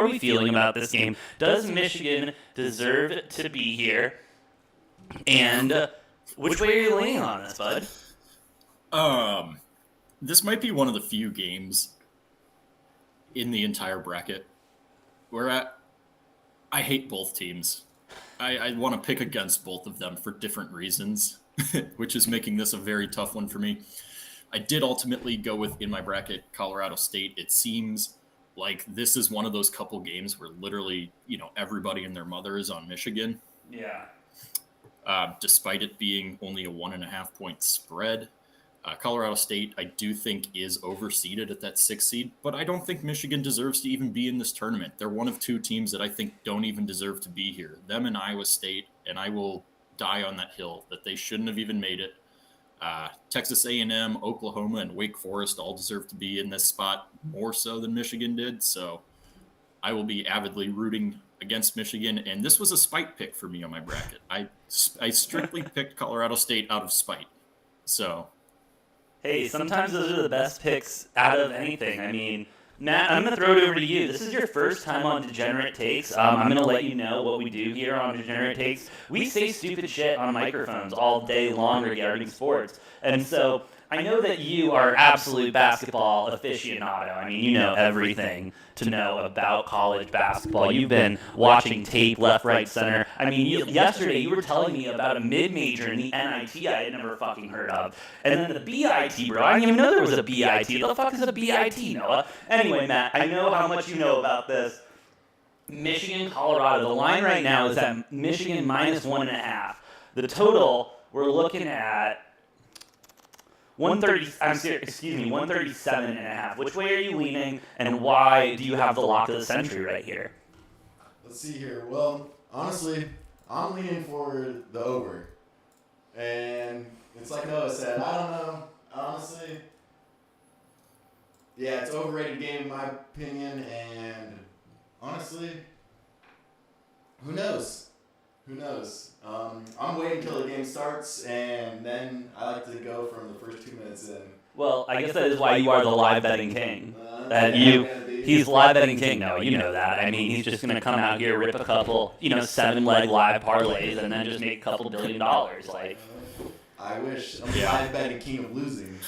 are we feeling about this game? Does Michigan deserve to be here? And which way are you leaning on this, bud? This might be one of the few games in the entire bracket where I hate both teams. I want to pick against both of them for different reasons, which is making this a very tough one for me. I did ultimately go with, in my bracket, Colorado State. It seems like this is one of those couple games where literally, everybody and their mother is on Michigan. Yeah. Despite it being only a 1.5 point spread. Colorado State, I do think, is overseeded at that 6th seed, but I don't think Michigan deserves to even be in this tournament. They're one of two teams that I think don't even deserve to be here. Them and Iowa State, and I will die on that hill that they shouldn't have even made it. Texas A&M, Oklahoma, and Wake Forest all deserve to be in this spot more so than Michigan did, so I will be avidly rooting against Michigan, and this was a spite pick for me on my bracket. I strictly picked Colorado State out of spite, so... Hey, sometimes those are the best picks out of anything. I mean, Matt, I'm going to throw it over to you. This is your first time on Degenerate Takes. I'm going to let you know what we do here on Degenerate Takes. We say stupid shit on microphones all day long regarding sports. And so I know that you are absolute basketball aficionado. I mean, you know everything to know about college basketball. You've been watching tape left, right, center. I mean, yesterday you were telling me about a mid-major in the NIT I had never fucking heard of. And then the BIT, bro. I didn't even know there was a BIT. What the fuck is a BIT, Noah? Anyway, Matt, I know how much you know about this. Michigan, Colorado. The line right now is at Michigan minus 1.5. The total, we're looking at 137.5. Which way are you leaning, and why do you have the lock of the century right here? Let's see here. Well, honestly, I'm leaning for the over. And it's like Noah said, I don't know. Honestly, yeah, it's an overrated game in my opinion, and honestly, who knows? Who knows? I'm waiting until the game starts, and then I like to go from the first 2 minutes in. Well, I guess that is why you are the live betting king. He's live betting king. No, you know that. I mean, he's just gonna come out here, rip a couple, 7-leg live parlays, and then just make a couple $1 billion. Like, I wish. I'm the live betting king of losing.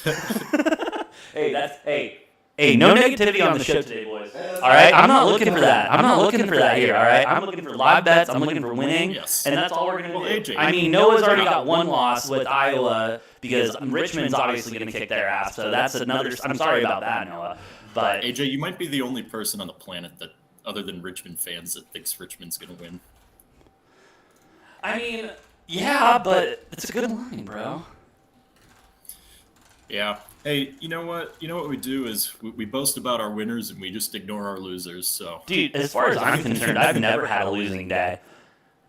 Hey, no negativity on the show today, boys. All right, I'm not looking for that. I'm not looking for that here. All right, I'm looking for live bets. I'm looking for winning, and that's all we're gonna do. AJ, I mean, Noah's already got one loss with Iowa because Richmond's obviously gonna kick their ass. So that's another. I'm sorry about that, Noah. But AJ, you might be the only person on the planet that, other than Richmond fans, that thinks Richmond's gonna win. I mean, yeah, but it's a good line, bro. Yeah. Hey, you know what? What we do is we boast about our winners and we just ignore our losers. So, dude, as far as I'm concerned, I've never had a losing day.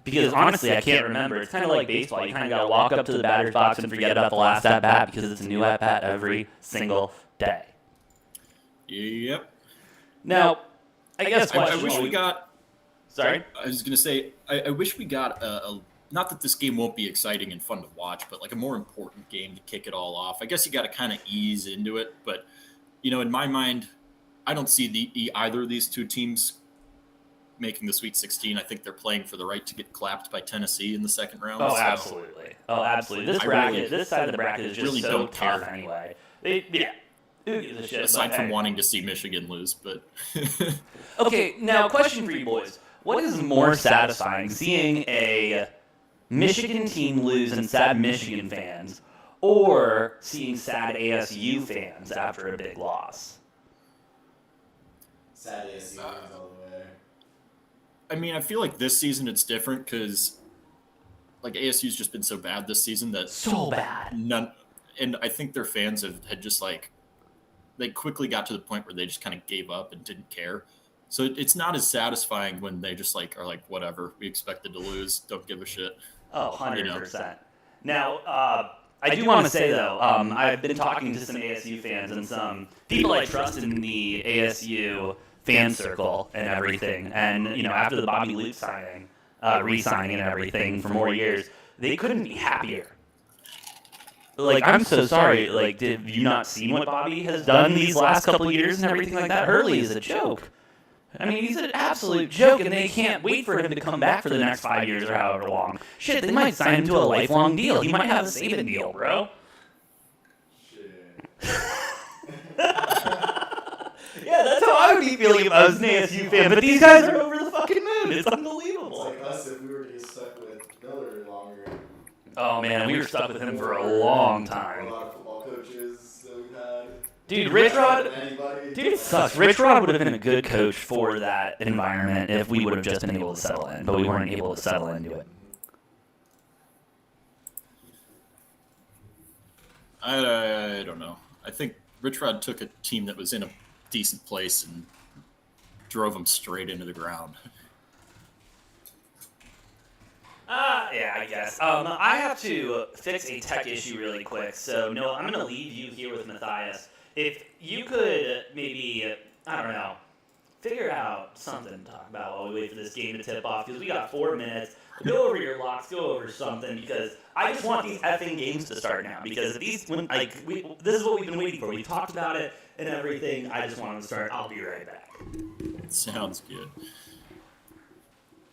Because honestly, I can't remember. It's kind of like baseball. You kind of got to walk up to the batter's box and forget about the last at bat because it's a new at bat every single day. Yep. Now, I guess I wish we got. Sorry. I was gonna say I wish we got a. Not that this game won't be exciting and fun to watch, but like a more important game to kick it all off. I guess you got to kind of ease into it, but in my mind, I don't see either of these two teams making the Sweet 16. I think they're playing for the right to get clapped by Tennessee in the second round. Oh, absolutely. Oh, absolutely. This side of the bracket is just really so tough anyway. Who gives a shit? Aside from wanting to see Michigan lose, but okay. Now, question for you boys: what is more satisfying, seeing a Michigan team lose and sad Michigan fans, or seeing sad ASU fans after a big loss? Sad ASU fans all the way. I mean, I feel like this season it's different because, like, ASU's just been so bad this season that so bad. And I think their fans had just they quickly got to the point where they just kind of gave up and didn't care. So it's not as satisfying when they just are like, whatever, we expected to lose, don't give a shit. Oh, 100%. Now, I do want to say, though, I've been talking to some ASU fans and some people I trust in the ASU fan circle and everything. And, after the Bobby Luke signing, re-signing and everything for more years, they couldn't be happier. Like, I'm so sorry. Like, did you not see what Bobby has done these last couple of years and everything like that? Hurley is a joke. I mean, he's an absolute joke, and they can't wait for him to come back for the next 5 years or however long. Shit, they might sign him to a lifelong deal. He might have a Saban deal, bro. Shit. Yeah, that's how I would be feeling if I was an ASU fan, but these guys are over the fucking moon. It's unbelievable. It's like us if we were to get stuck with Miller longer. Oh, man, we were stuck with him for a long A time. lot of football coaches that we've had. Dude, Rich Rod... Anybody. Dude, it sucks. Rich Rod would have been a good coach for that environment if we would have just been able to settle in, but we weren't able to settle into it. I don't know. I think Rich Rod took a team that was in a decent place and drove them straight into the ground. Yeah, I guess. I have to fix a tech issue really quick, so no, I'm going to leave you here with Matthias. If you could maybe, I don't know, figure out something to talk about while we wait for this game to tip off, because we got 4 minutes. Go over your locks, go over something, because I just want these effing games to start now, because if these, this is what we've been waiting for. We talked about it and everything. I just want them to start. I'll be right back. Sounds good.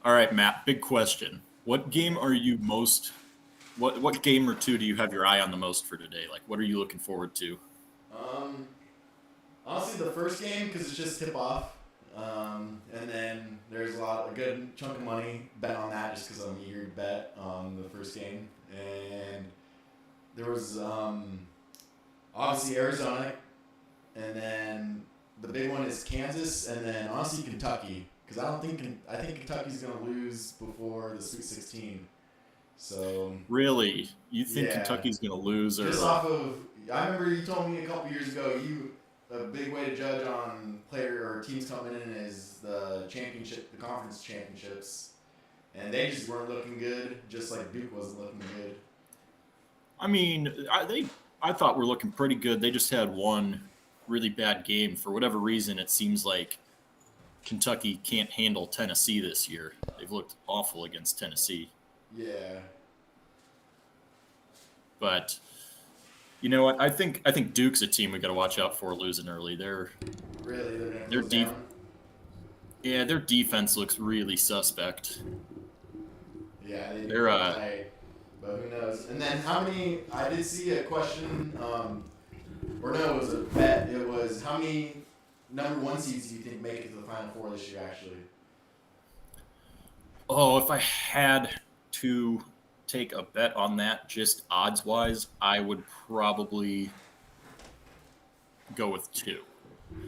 All right, Matt, big question. What game are you most, what game or two do you have your eye on the most for today? Like, what are you looking forward to? Honestly, the first game, because it's just tip off. And then there's a good chunk of money bet on that just because I'm eager to bet on the first game. And there was obviously Arizona, and then the big one is Kansas, and then honestly Kentucky, because I think Kentucky's gonna lose before the Sweet 16. So Really, you think Yeah. Kentucky's gonna lose? Or just off of, I remember you told me a couple years ago a big way to judge on player or teams coming in is the conference championships, and they just weren't looking good, just like Duke wasn't looking good. I mean, I thought we're looking pretty good. They just had one really bad game. For whatever reason, it seems like Kentucky can't handle Tennessee this year. They've looked awful against Tennessee. Yeah. But you know what? I think Duke's a team we got to watch out for losing early. They're They're deep. down. Yeah, their defense looks really suspect. Yeah, They're tight, but who knows? And then I did see a question, or no, it was a bet. It was how many number 1 seeds do you think make it to the Final Four this year? Actually, Oh, if I had to take a bet on that, just odds wise, I would probably go with 2.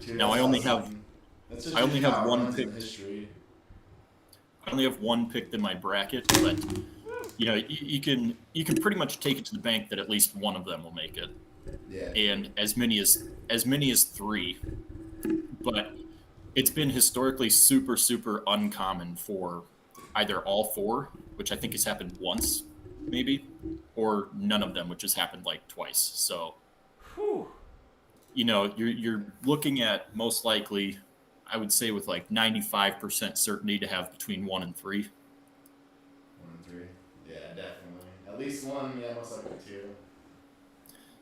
Dude, Now, that's I only awesome. That's just I only usually have how it one runs in pick. history. I only have one picked in my bracket, but you know, you can pretty much take it to the bank that at least one of them will make it, Yeah. and as many as 3. But it's been historically super uncommon for either all 4, which I think has happened once, maybe, or none of them, which has happened like twice. So, you know, you're looking at most likely, I would say, with like 95% certainty to have between 1 and 3. 1 and 3. Yeah, definitely. At least 1. Yeah, most likely 2.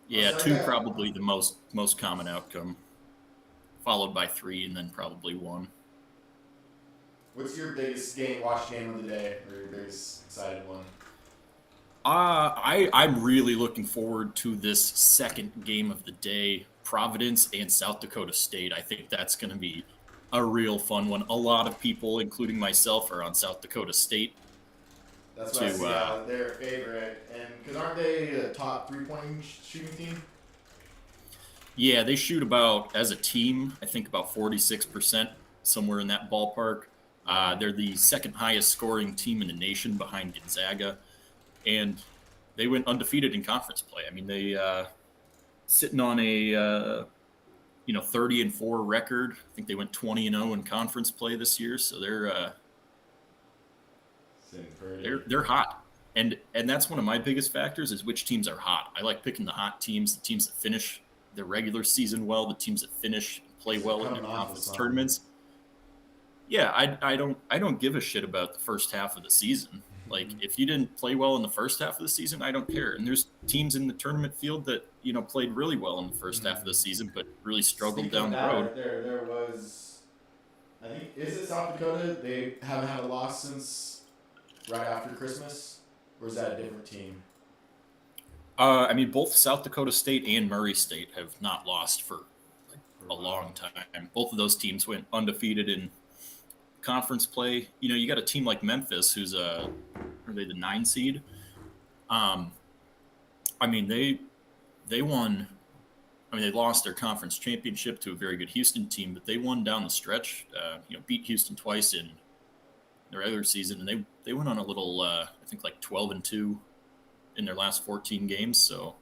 Yeah, Also, 2 yeah. probably the most common outcome, followed by 3, and then probably 1. What's your biggest watch game of the day, or your biggest excited one? I'm really looking forward to this second game of the day, Providence and South Dakota State. I think that's going to be a real fun one. A lot of people, including myself, are on South Dakota State. That's what I see out. They're a favorite, and because aren't they a top 3-point shooting team? Yeah, they shoot about, as a team, I think about 46%, somewhere in that ballpark. They're the second highest scoring team in the nation behind Gonzaga, and they went undefeated in conference play. I mean, they sitting on a 30-4 record. I think they went 20-0 in conference play this year, so they're hot. And that's one of my biggest factors is which teams are hot. I like picking the hot teams, the teams that finish their regular season well, the teams that finish and play well in their conference tournaments. Yeah, I don't give a shit about the first half of the season. Like, if you didn't play well in the first half of the season, I don't care. And there's teams in the tournament field that, you know, played really well in the first half of the season, but really struggled down the road. There was I think, is it South Dakota? They haven't had a loss since right after Christmas? Or is that a different team? I mean, both South Dakota State and Murray State have not lost for like a long time. Both of those teams went undefeated in conference play. You know, you got a team like Memphis, who's are they the 9 seed? I mean, they won. I mean, they lost their conference championship to a very good Houston team, but they won down the stretch. You know, beat Houston twice in the regular season, and they went on a little, I think, like 12-2 in their last 14 games. So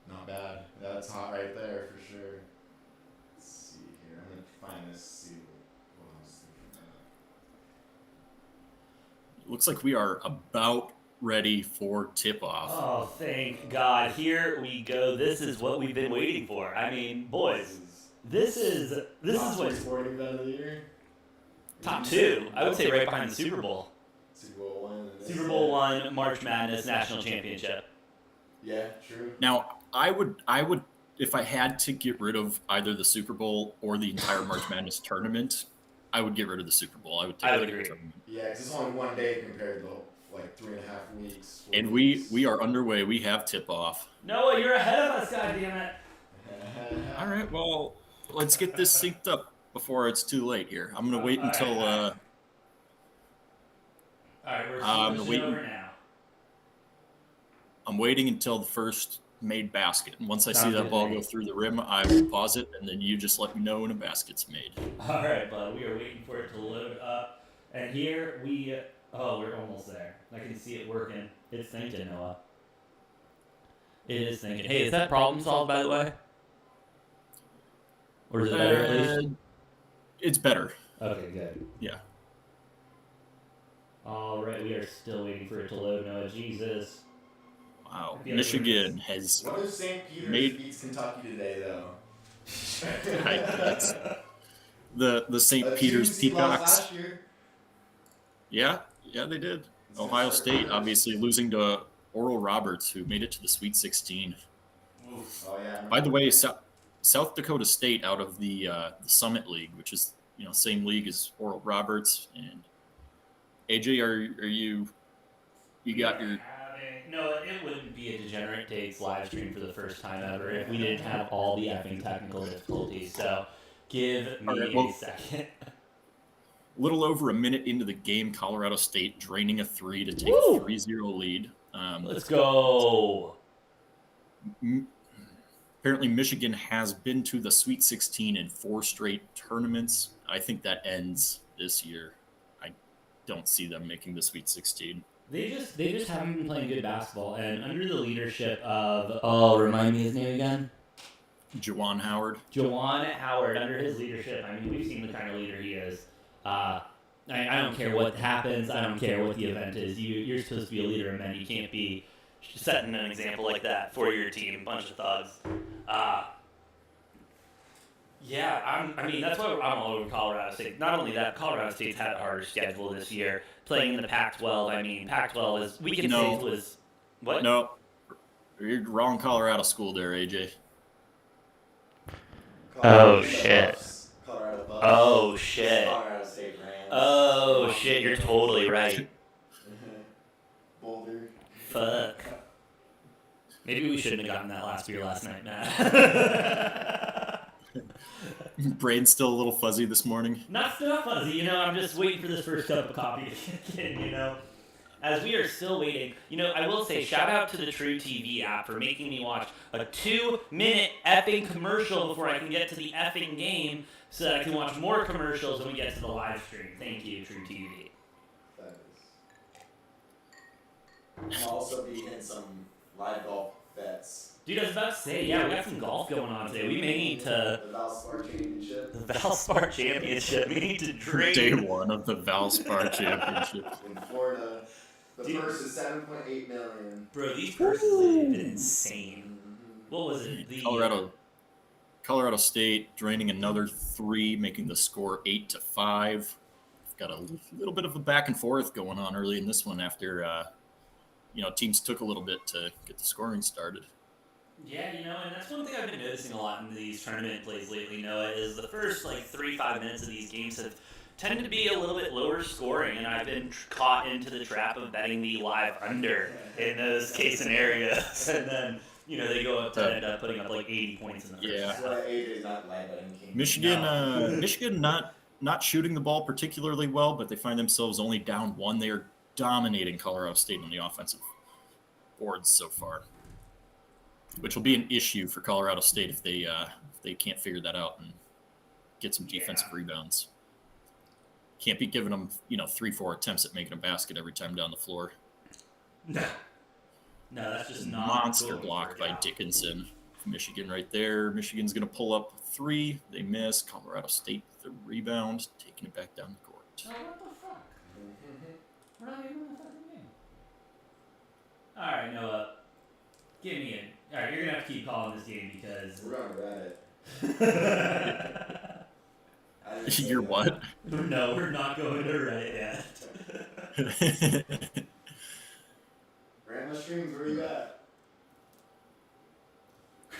not bad. That's hot right there for sure. Let's see here. I'm gonna find this. See what I was thinking it looks like we are about ready for tip-off. Oh, thank God. Here we go. This is what we've been waiting for. I mean, boys, this is what sporting event of the year. top 2. I would say right behind the Super Bowl. Super Bowl one. Super Bowl 1, March Madness National Championship. Yeah, true. Now, I would, if I had to get rid of either the Super Bowl or the entire March Madness tournament, I would get rid of the Super Bowl. I would agree. The tournament. Yeah, because it's only one day compared to like 3.5 weeks. And we are underway. We have tip-off. Noah, you're ahead of us, goddammit. All right, well, let's get this synced up before it's too late here. I'm going to wait until... All right, we're switching over now. I'm waiting until the first made basket. And once I see Sounds that good, ball mate. go through the rim, I will pause it, and then you just let me know when a basket's made. All right, bud. We are waiting for it to load up. And here we... Oh, we're almost there. I can see it working. It's thinking, Noah. It is thinking. Hey, is that problem solved, by the way? Or is it better at least? It's better. Okay, good. Yeah. All right, we are still waiting for it to load, Noah. Jesus. Wow. I feel like Michigan has What if St. Peter's made beats Kentucky today, though? that's the St. A Peter's 2 seed loss Peacocks. last year. Yeah, they did. Ohio State obviously losing to Oral Roberts, who made it to the Sweet 16. Oh yeah. By the way, South Dakota State out of the Summit League, which is same league as Oral Roberts. And AJ, are you got your... No, it wouldn't be a Degenerate Takes live stream for the first time ever if we didn't have all the effing technical difficulties. So give me a second. A little over a minute into the game, Colorado State draining a 3 to take Woo! a 3-0 lead. Let's go. Apparently, Michigan has been to the Sweet 16 in 4 straight tournaments. I think that ends this year. I don't see them making the Sweet 16. They just haven't been playing good basketball, and under the leadership of remind me his name again. Juwan Howard. Juwan Howard. Under his leadership, I mean, we've seen the kind of leader he is. I don't care what happens. I don't care what the event is. You're supposed to be a leader of men. You can't be setting an example like that for your team. Bunch of thugs. I mean, that's why I'm all over Colorado State. Not only that, Colorado State's had a harder schedule this year, playing in the Pac-12. I mean, Pac-12 is, we can say it was, what? No, you're wrong Colorado school there, AJ. Oh, shit. Colorado Buffs. Oh, shit. Colorado State Rams. Oh, shit, you're totally right. Boulder. Fuck. Maybe we shouldn't have gotten that last beer last night, Matt. Brain's still a little fuzzy this morning. Not fuzzy, I'm just waiting for this first cup of coffee to kick in, As we are still waiting, I will say shout out to the True TV app for making me watch a 2-minute effing commercial before I can get to the effing game so that I can watch more commercials when we get to the live stream. Thank you, True TV. That is. I'll also be in some live golf bets. Dude, I was about to say, we got some golf going on today. We may need to... The Valspar Championship. The Valspar Championship. We need to drain... Day 1 of the Valspar Championship. In Florida. The purse is $7.8 million. Bro, these purses have been insane. What was it? Colorado State draining another 3, making the score 8-5. Got a little bit of a back and forth going on early in this one after, teams took a little bit to get the scoring started. Yeah, and that's one thing I've been noticing a lot in these tournament plays lately, Noah, is the first 3-5 minutes of these games have tend to be a little bit lower scoring, and I've been caught into the trap of betting the live under in those case scenarios, and then they go up to end up putting up like 80 points in the first half. AJ's not live betting king. Michigan not shooting the ball particularly well, but they find themselves only down 1. They are dominating Colorado State on the offensive boards so far, which will be an issue for Colorado State if they can't figure that out and get some defensive rebounds. Can't be giving them 3-4 attempts at making a basket every time down the floor. No, that's just not monster block by Dickinson. Michigan right there. Michigan's going to pull up 3. They miss. Colorado State the rebound, taking it back down the court. Oh, what the fuck? We're not even in the fucking game. All right, Noah, give me All right, you're gonna have to keep calling this game because we're on Reddit. You're what? No, we're not going to Reddit yet. Grandma streams, where you at?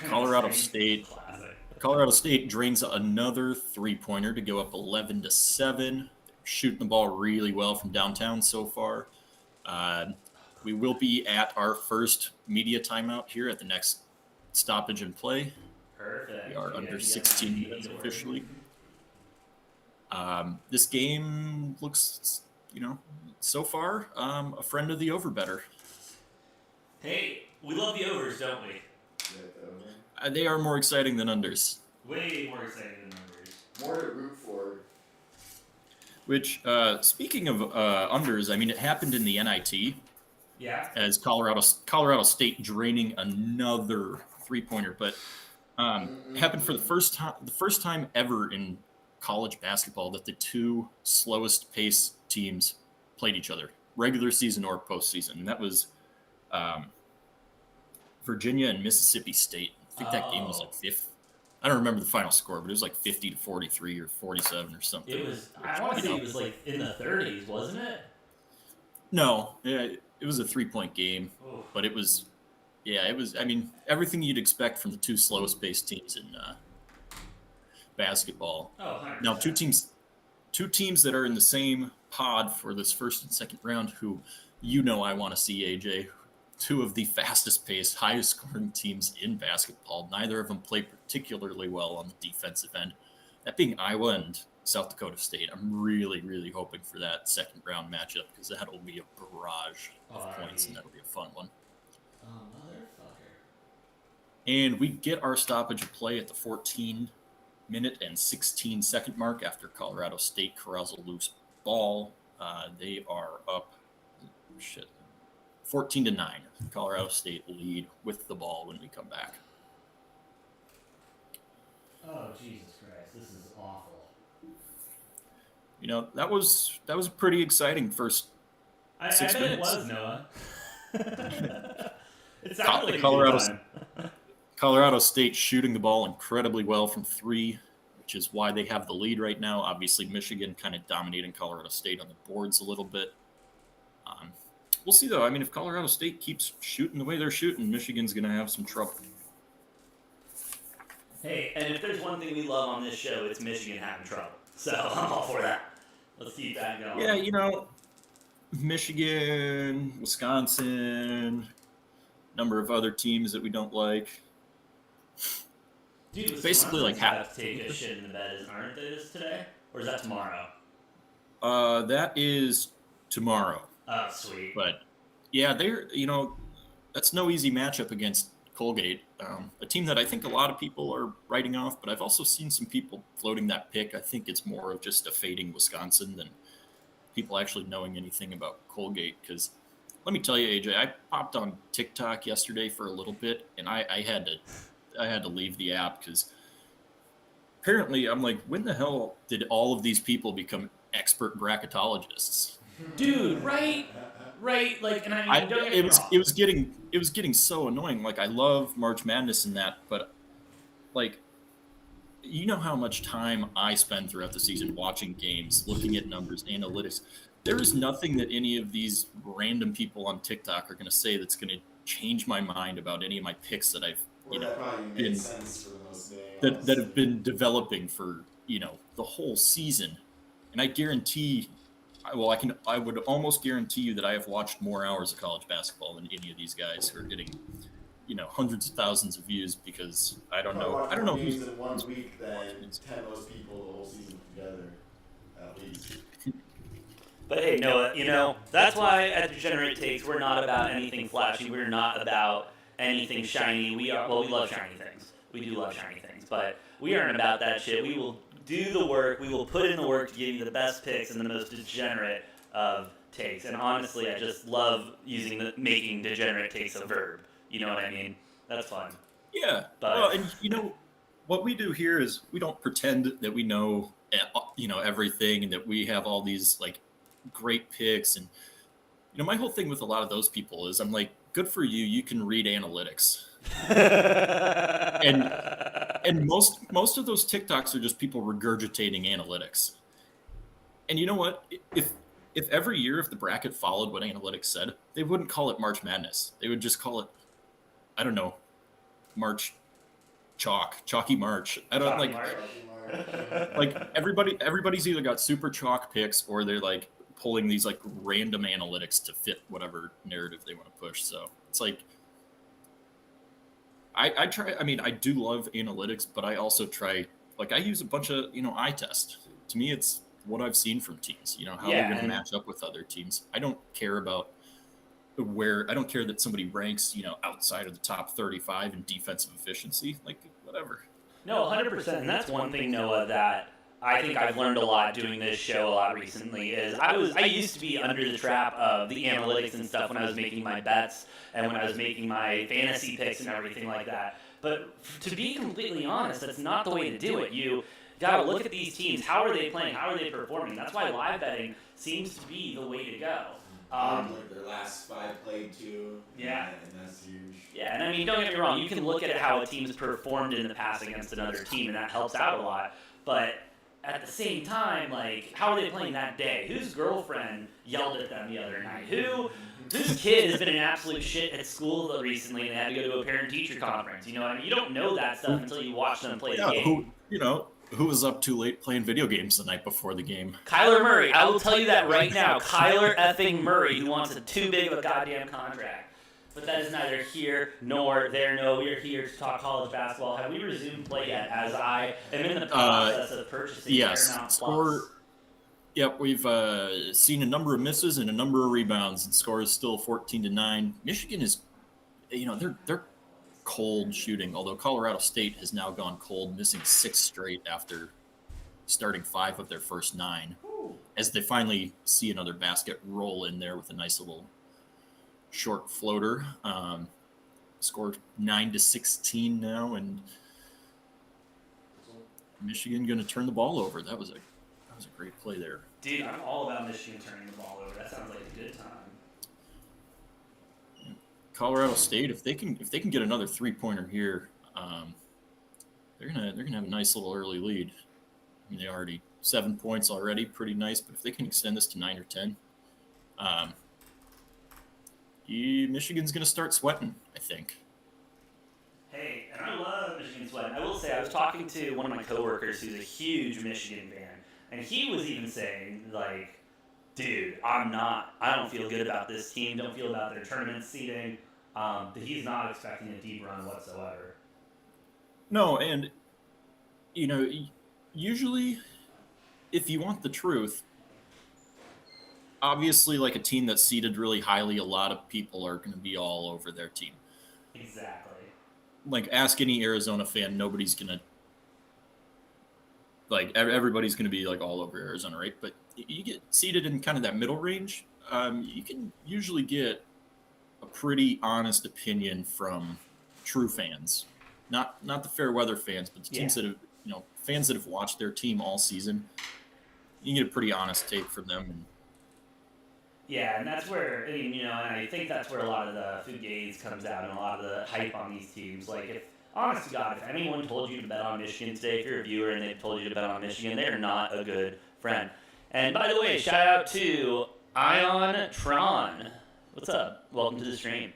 Colorado State drains another 3-pointer to go up 11-7. They're shooting the ball really well from downtown so far. We will be at our first media timeout here at the next stoppage and play. Perfect. We are under 16 minutes officially. This game looks, so far, a friend of the over better. Hey, we love the overs, don't we? They are more exciting than unders. Way more exciting than unders. More to root for. Which, speaking of unders, it happened in the NIT. Yeah. As Colorado State draining another 3-pointer, but it happened for the first time ever in college basketball that the 2 slowest pace teams played each other, regular season or postseason, and that was Virginia and Mississippi State. I think that game was like 5th. I don't remember the final score, but it was like 50-43 or 47 or something. It was. I want to say it was like in the 30s, wasn't it? No, it was a 3-point game, Oof. but it was. Everything you'd expect from the 2 slowest paced teams in basketball. Oh, 100%. Now, two teams that are in the same pod for this first and second round, who I want to see, AJ. 2 of the fastest paced, highest scoring teams in basketball. Neither of them play particularly well on the defensive end. That being Iowa and South Dakota State. I'm really, really hoping for that second round matchup because that'll be a barrage of points and that'll be a fun one. Oh, motherfucker. And we get our stoppage of play at the 14-minute and 16-second mark after Colorado State corrals a loose ball. They are up 14-9. Colorado State lead with the ball when we come back. Oh, Jesus Christ. This is awful. That was a pretty exciting first 6 bet minutes. It was, Noah. It sounded like Colorado State shooting the ball incredibly well from 3, which is why they have the lead right now. Obviously, Michigan kind of dominating Colorado State on the boards a little bit. We'll see, though. If Colorado State keeps shooting the way they're shooting, Michigan's going to have some trouble. Hey, and if there's one thing we love on this show, it's Michigan having trouble. So I'm all for that. Let's keep that going. Yeah, Michigan, Wisconsin, number of other teams that we don't like. Dude, basically like have to take a shit in the bed, aren't they, this today? Or is that tomorrow? That is tomorrow. Oh, sweet. But yeah, that's no easy matchup against Colgate, a team that I think a lot of people are writing off, but I've also seen some people floating that pick. I think it's more of just a fading Wisconsin than people actually knowing anything about Colgate. Because let me tell you, AJ, I popped on TikTok yesterday for a little bit, and I had to leave the app because apparently I'm like, when the hell did all of these people become expert bracketologists? Dude, right? Like, and don't it was getting so annoying. Like, I love March Madness and that, but like, how much time I spend throughout the season watching games, looking at numbers, analytics. There is nothing that any of these random people on TikTok are going to say that's going to change my mind about any of my picks that I've that have been developing for the whole season. And I guarantee, I would almost guarantee you that I have watched more hours of college basketball than any of these guys who are getting, hundreds of thousands of views, because I don't know games who's in 1 week than watching it. 10 most people the whole season together, at least. But hey, Noah, that's why at Degenerate Takes, we're not about anything flashy. We're not about anything shiny. We love shiny things. We do love shiny things. But we aren't about that shit. We will do the work. We will put in the work to give you the best picks and the most degenerate of takes. And honestly, I just love making Degenerate Takes a verb. You know what I mean? That's fun. Yeah. Well, and what we do here is we don't pretend that we know, everything, and that we have all these like great picks. And my whole thing with a lot of those people is I'm like, good for you, you can read analytics. and most of those TikToks are just people regurgitating analytics. And you know what? If every year, if the bracket followed what analytics said, they wouldn't call it March Madness. They would just call it, I don't know, Chalky March. I don't like everybody's either got super chalk picks, or they're like pulling these like random analytics to fit whatever narrative they want to push. So it's like, I try. I mean, I do love analytics, but I also try. Like, I use a bunch of eye test. To me, it's what I've seen from teams. How they're going to match up with other teams. I don't care about I don't care that somebody ranks outside of the top 35 in defensive efficiency. Like, whatever. No, 100%. And that's one thing, Noah, that I think I've learned a lot doing this show a lot recently is I used to be under the trap of the analytics and stuff when I was making my bets and when I was making my fantasy picks and everything like that. But to be completely honest, that's not the way to do it. You got to look at these teams. How are they playing? How are they performing? That's why live betting seems to be the way to go. Like their last 5 played too. Yeah. And that's huge. Yeah, and I mean, don't get me wrong. You can look at how a team's performed in the past against another team, and that helps out a lot. But at the same time, like, how are they playing that day? Whose girlfriend yelled at them the other night? Whose kid has been an absolute shit at school recently and they had to go to a parent-teacher conference? You know what I mean? You don't know that stuff until you watch them play the game. Who was up too late playing video games the night before the game? Kyler Murray. I will tell you that right now. Kyler effing Murray, who wants too big of a goddamn contract. But that is neither here nor there. No, we are here to talk college basketball. Have we resumed play yet? As I am in the process of purchasing Paramount Plus. Yep, we've seen a number of misses and a number of rebounds, and score is still 14-9. Michigan is, they're cold shooting, although Colorado State has now gone cold, missing 6 straight after starting 5 of their first 9. As they finally see another basket roll in there with a nice little short floater. Scored 9-16 now, and Michigan going to turn the ball over. That was a great play there. Dude, I'm all about Michigan turning the ball over. That sounds like a good time. Colorado State, if they can get another 3-pointer here, they're gonna have a nice little early lead. I mean, they already 7 points already, pretty nice. But if they can extend this to 9 or 10, Michigan's gonna start sweating, I think. Hey, and I love Michigan sweating. I will say, I was talking to one of my coworkers who's a huge Michigan fan, and he was even saying, like, dude, I don't feel good about this team, don't feel about their tournament seeding. He's not expecting a deep run whatsoever. No, and, usually, if you want the truth, obviously, like a team that's seeded really highly, a lot of people are going to be all over their team. Exactly. Like, ask any Arizona fan, nobody's going to, like, everybody's going to be, like, all over Arizona, right? But you get seated in kind of that middle range, you can usually get a pretty honest opinion from true fans. Not the fair weather fans, but the teams that have, fans that have watched their team all season. You can get a pretty honest take from them. And yeah, and that's where, and I think that's where a lot of the fugazi comes out and a lot of the hype on these teams. Like, if, honest to God, if anyone told you to bet on Michigan today, if you're a viewer and they've told you to bet on Michigan, they're not a good friend. And by the way, shout out to Ion Tron. What's up? Welcome to the stream.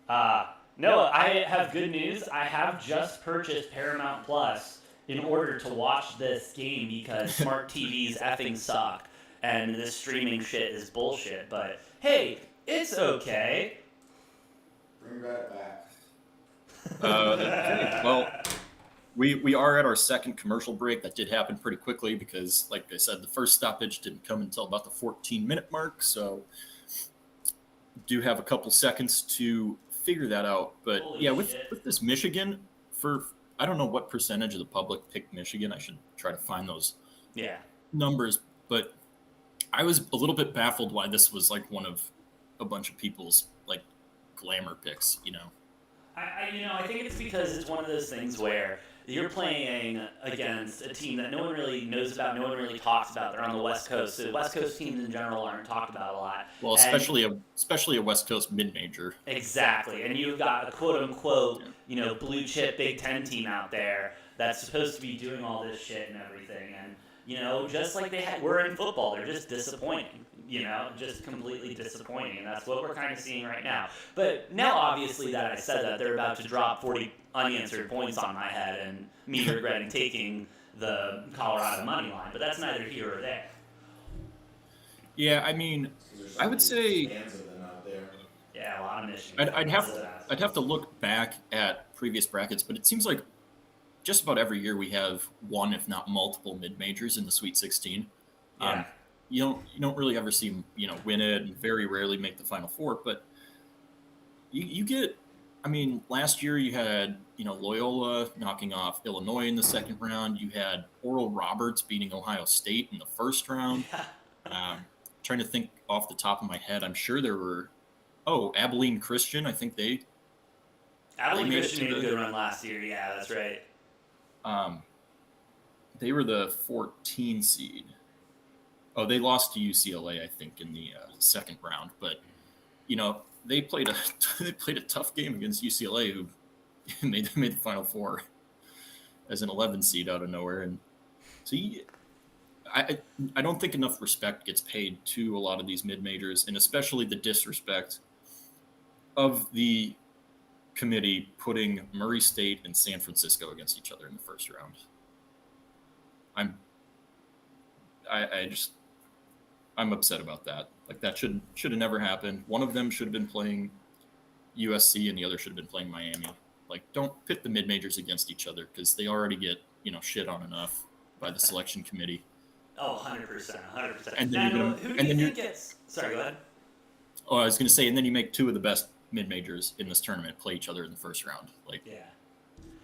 Noah, I have good news. I have just purchased Paramount Plus, in order to watch this game because smart TVs effing suck and this streaming shit is bullshit. But hey, it's okay. Bring that back. Okay, well, we are at our second commercial break. That did happen pretty quickly because, like I said, the first stoppage didn't come until about the 14-minute mark. So do have a couple seconds to figure that out. But Holy yeah, with shit. this Michigan, I don't know what percentage of the public picked Michigan. I should try to find those Yeah. numbers. But I was a little bit baffled why this was like one of a bunch of people's like glamour picks, you know. I think it's because it's one of those things where you're playing against a team that no one really knows about, no one really talks about. They're on the West Coast, so West Coast teams in general aren't talked about a lot. Well, And especially a West Coast mid-major. exactly, and you've got a quote unquote, blue chip Big Ten team out there that's supposed to be doing all this shit and everything, and just like we're in football, they're just disappointing. Just completely disappointing, and that's what we're kind of seeing right now. But now, obviously, that I said that, they're about to drop 40 unanswered points on my head, and me regretting taking the Colorado money line. But that's neither here or there. Yeah, I mean, I would say Fans of them out there. Yeah, a lot of Michigan. I'd have to look back at previous brackets, but it seems like just about every year we have one, if not multiple, mid majors in the Sweet 16. Yeah. You don't really ever see them, win it, and very rarely make the Final Four. But you get, I mean, last year you had Loyola knocking off Illinois in the second round. You had Oral Roberts beating Ohio State in the first round. Trying to think off the top of my head, I'm sure there were. Oh, Abilene Christian, I think Abilene Christian made a good run last year. Yeah, that's right. They were the 14 seed. Oh, they lost to UCLA, I think, in the second round. But they played a tough game against UCLA, who made the Final Four as an 11 seed out of nowhere. And so I don't think enough respect gets paid to a lot of these mid majors, and especially the disrespect of the committee putting Murray State and San Francisco against each other in the first round. I'm upset about that. Like, that should have never happened. One of them should have been playing USC and the other should have been playing Miami. Like, don't pit the mid majors against each other because they already get shit on enough by the selection committee. Oh, 100%. And then Sorry, go ahead. Oh, I was going to say, and then you make two of the best mid majors in this tournament play each other in the first round. Like, Yeah.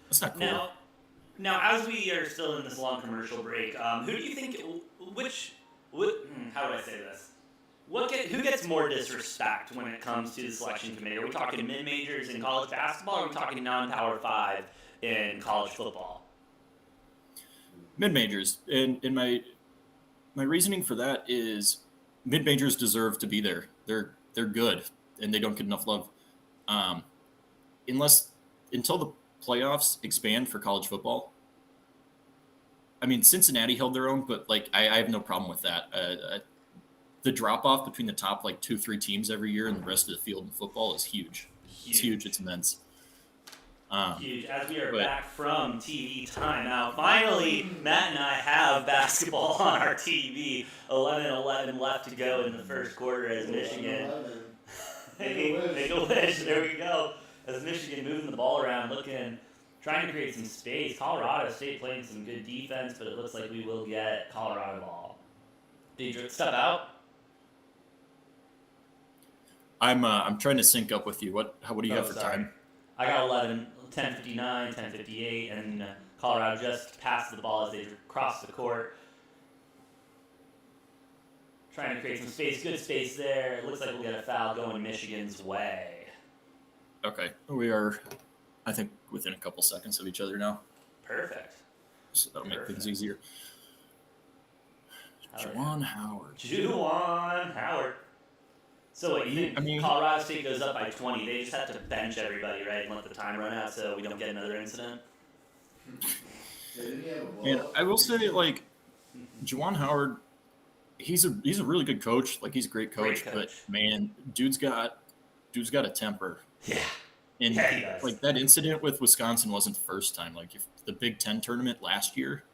that's not cool. Now, as we are still in this long commercial break, who do you think? How do I say this? Who gets more disrespect when it comes to the selection committee? Are we talking mid majors in college basketball, or are we talking non-Power 5 in college football? Mid majors, and my reasoning for that is mid majors deserve to be there. They're good, and they don't get enough love. Until the playoffs expand for college football. I mean, Cincinnati held their own, but like I have no problem with that. The drop off between the top 2-3 teams every year and the rest of the field in football is huge. It's huge. It's immense. Huge. As we are back from TV timeout, finally, Matt and I have basketball on our TV. 11:11 left to go in the first quarter as Michigan. Make a wish. There we go. As Michigan moving the ball around, trying to create some space. Colorado State playing some good defense, but it looks like we will get Colorado ball. Did step out? I'm trying to sync up with you. What do you have for time? I got 10:59, 10:58, and Colorado just passed the ball as they crossed the court. Trying to create some space. Good space there. It looks like we'll get a foul going Michigan's way. Okay. We are, I think, within a couple seconds of each other now. Perfect. So that'll make things easier. Juwan Howard. So what, you think Colorado State goes up by 20? They just have to bench everybody, right, and let the time run out so we don't get another incident? And I will say, Juwan Howard, he's a really good coach. Like, he's a great coach, but man, dude's got a temper. Yeah. And Yeah, he does. like that incident with Wisconsin wasn't the first time. Like if the Big Ten tournament last year,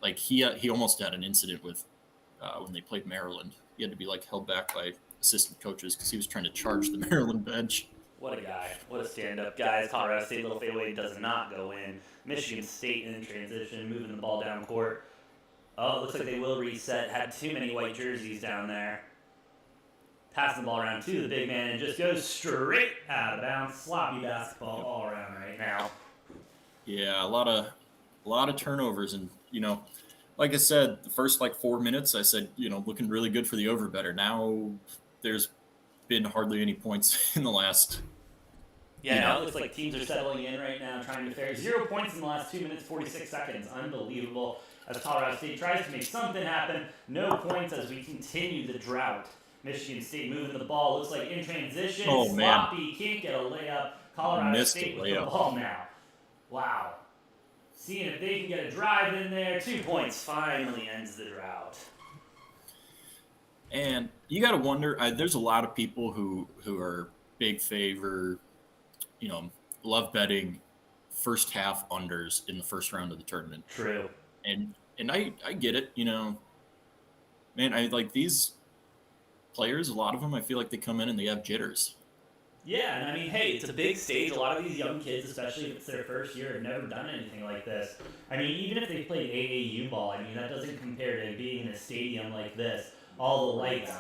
like he almost had an incident with when they played Maryland. He had to be like held back by assistant coaches because he was trying to charge the Maryland bench. What a guy. What a stand-up guy. Colorado State little fadeaway does not go in. Michigan State in transition, moving the ball down court. Oh, it looks like they will reset. Had too many white jerseys down there. Passing the ball around to the big man and just goes straight out of bounds. Sloppy basketball all around right now. Yeah, a lot of turnovers, and like I said, the first like 4 minutes, I said looking really good for the over better. Now there's been hardly any points in the last. Yeah, now it looks like teams are settling in right now, trying to fare. 0 points in the last 2 minutes, 46 seconds. Unbelievable. As Colorado State tries to make something happen. No points as we continue the drought. Michigan State moving the ball. Looks like in transition. Oh, Sloppy. man. Can't get a layup. Colorado State with the ball now. Wow. Seeing if they can get a drive in there. 2 points finally ends the drought. And you got to wonder, there's a lot of people who are big favor, love betting first half unders in the first round of the tournament. True. And I get it, man, I like these players, a lot of them, I feel like they come in and they have jitters. Yeah, and I mean, hey, it's a big stage. A lot of these young kids, especially if it's their first year, have never done anything like this. I mean, even if they played AAU ball, I mean, that doesn't compare to being in a stadium like this. All the lights.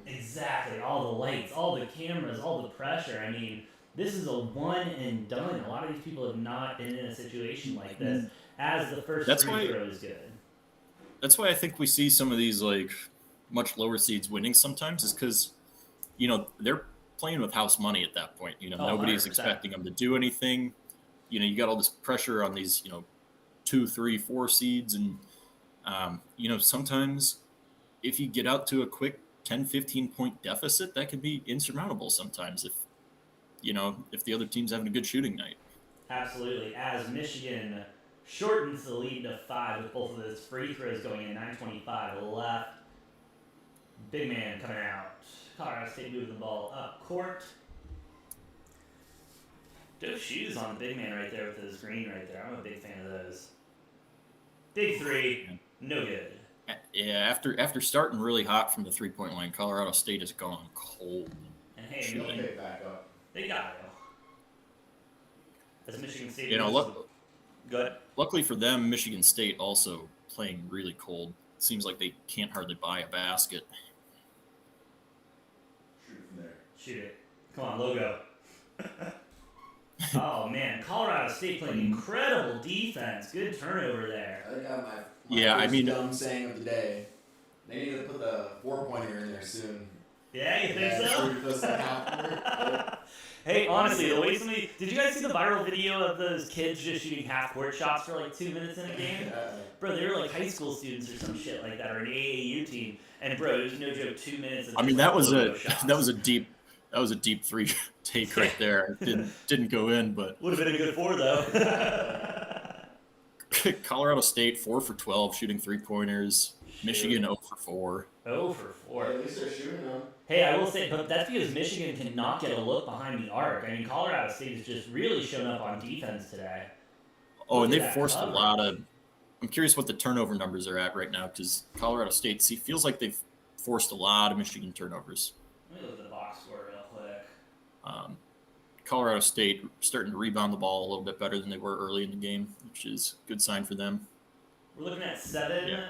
Exactly, all the lights, all the cameras, all the pressure. I mean, this is a one and done. A lot of these people have not been in a situation like this as the first free throw is good. That's why I think we see some of these like much lower seeds winning sometimes is because, they're playing with house money at that point. Nobody's 100%. expecting them to do anything. You got all this pressure on these, 2, 3, 4 seeds. And, sometimes if you get out to a quick 10, 15 point deficit, that can be insurmountable sometimes if the other team's having a good shooting night. Absolutely. As Michigan shortens the lead to 5 with both of those free throws going in, 9:25 left. Big man coming out. Colorado State moving the ball up court. Dope shoes on the big man right there with his green right there. I'm a big fan of those. Big three, no good. Yeah, after starting really hot from the 3-point line, Colorado State has gone cold. And hey, shooting. Pick back up. They got it. As Michigan State good. Luckily for them, Michigan State also playing really cold. Seems like they can't hardly buy a basket. Shoot it from there. Shoot it. Come on, logo. Oh, man. Colorado State playing incredible defense. Good turnover there. I got my Yeah, I mean- dumb saying of the day. They need to put the 4-pointer in there soon. Yeah, you think so? Shoot this like half-court. Hey, honestly, the way somebody... Did you guys see the viral video of those kids just shooting half-court shots for like 2 minutes in a game? Bro, they were like high school students or some shit like that, or an AAU team. And bro, it was no joke, 2 minutes of I mean, just, that was logo a shots. that was a deep 3 take right there. It didn't go in, but Would have been a good 4, though. Colorado State 4 for 12 shooting 3-pointers. Michigan 0 for 4. 0 for 4. At least they're shooting them. Hey, I will say, but that's because Michigan cannot get a look behind the arc. I mean, Colorado State has just really shown up on defense today. Oh, and Look at they've that forced coverage. a lot of. I'm curious what the turnover numbers are at right now because Colorado State feels like they've forced a lot of Michigan turnovers. Let me look at the box score real quick. Colorado State starting to rebound the ball a little bit better than they were early in the game, which is a good sign for them. We're looking at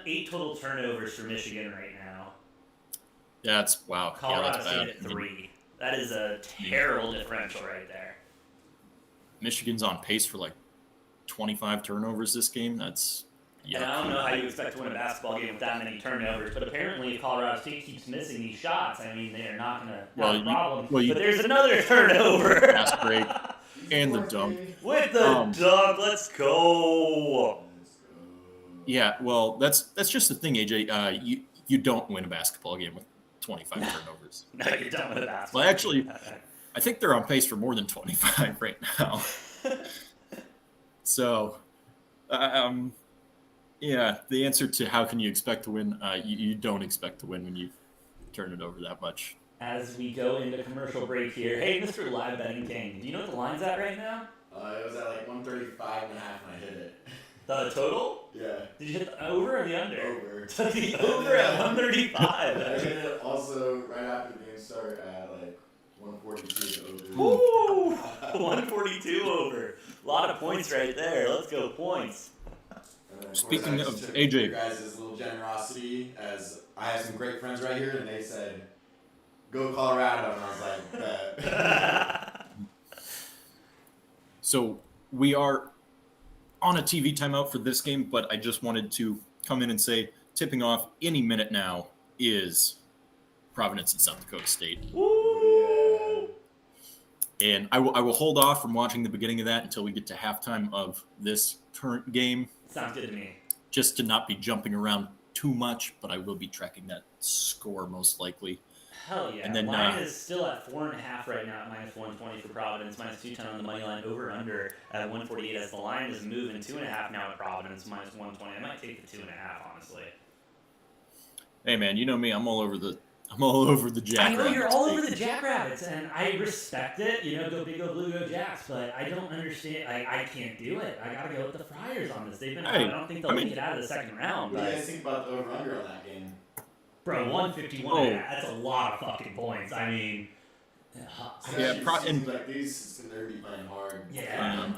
8 total turnovers for Michigan right now. That's wow. Colorado that's State bad. at 3. That is a terrible differential right there. Michigan's on pace for like 25 turnovers this game. That's And I don't know how you expect to win a basketball game with that many turnovers, but apparently if Colorado State keeps missing these shots, I mean, they're not going to have a problem. But there's another turnover. Fast break and the dunk. With the dunk, let's go. Yeah, well, that's just the thing, AJ. You don't win a basketball game with 25 turnovers. No, you're done with the basketball. Well, actually, I think they're on pace for more than 25 right now. So, yeah, the answer to how can you expect to win, you don't expect to win when you turn it over that much. as we go into commercial break here. Hey, Mr. Live Betting King, do you know what the line's at right now? It was at like 135 and a half when I hit it. The total? Yeah. Did you hit the over or the under? Over. Took the over at 135. I hit it also right after the game started at like 142 over. Ooh, 142 over. A lot of points right there. Let's go points. Speaking of took AJ. your guys' little generosity, as I have some great friends right here, and they said, "Go Colorado," and I was like, "Bet." So we are on a TV timeout for this game, but I just wanted to come in and say, tipping off any minute now is Providence and South Dakota State. Woo! And I will hold off from watching the beginning of that until we get to halftime of this current game, Sounds good to me. just to not be jumping around too much, but I will be tracking that score most likely. Hell yeah. And then, Line is still at 4.5 right now at minus 120 for Providence, minus 210 on the money line, over under at 148 as the line is moving 2.5 now at Providence, minus 120. I might take the 2.5, honestly. Hey man, you know me, I'm all over the Jackrabbits. I know you're all over the Jackrabbits, and I respect it. You know, go big, go blue, go Jacks. But I don't understand. I can't do it. I gotta go with the Friars on this. They've been. I don't think they'll make it out of the second round. What do you But guys think about the over/under on that game? bro, 151. That's a lot of fucking points. I mean, Seems like these, they're be playing hard. Yeah.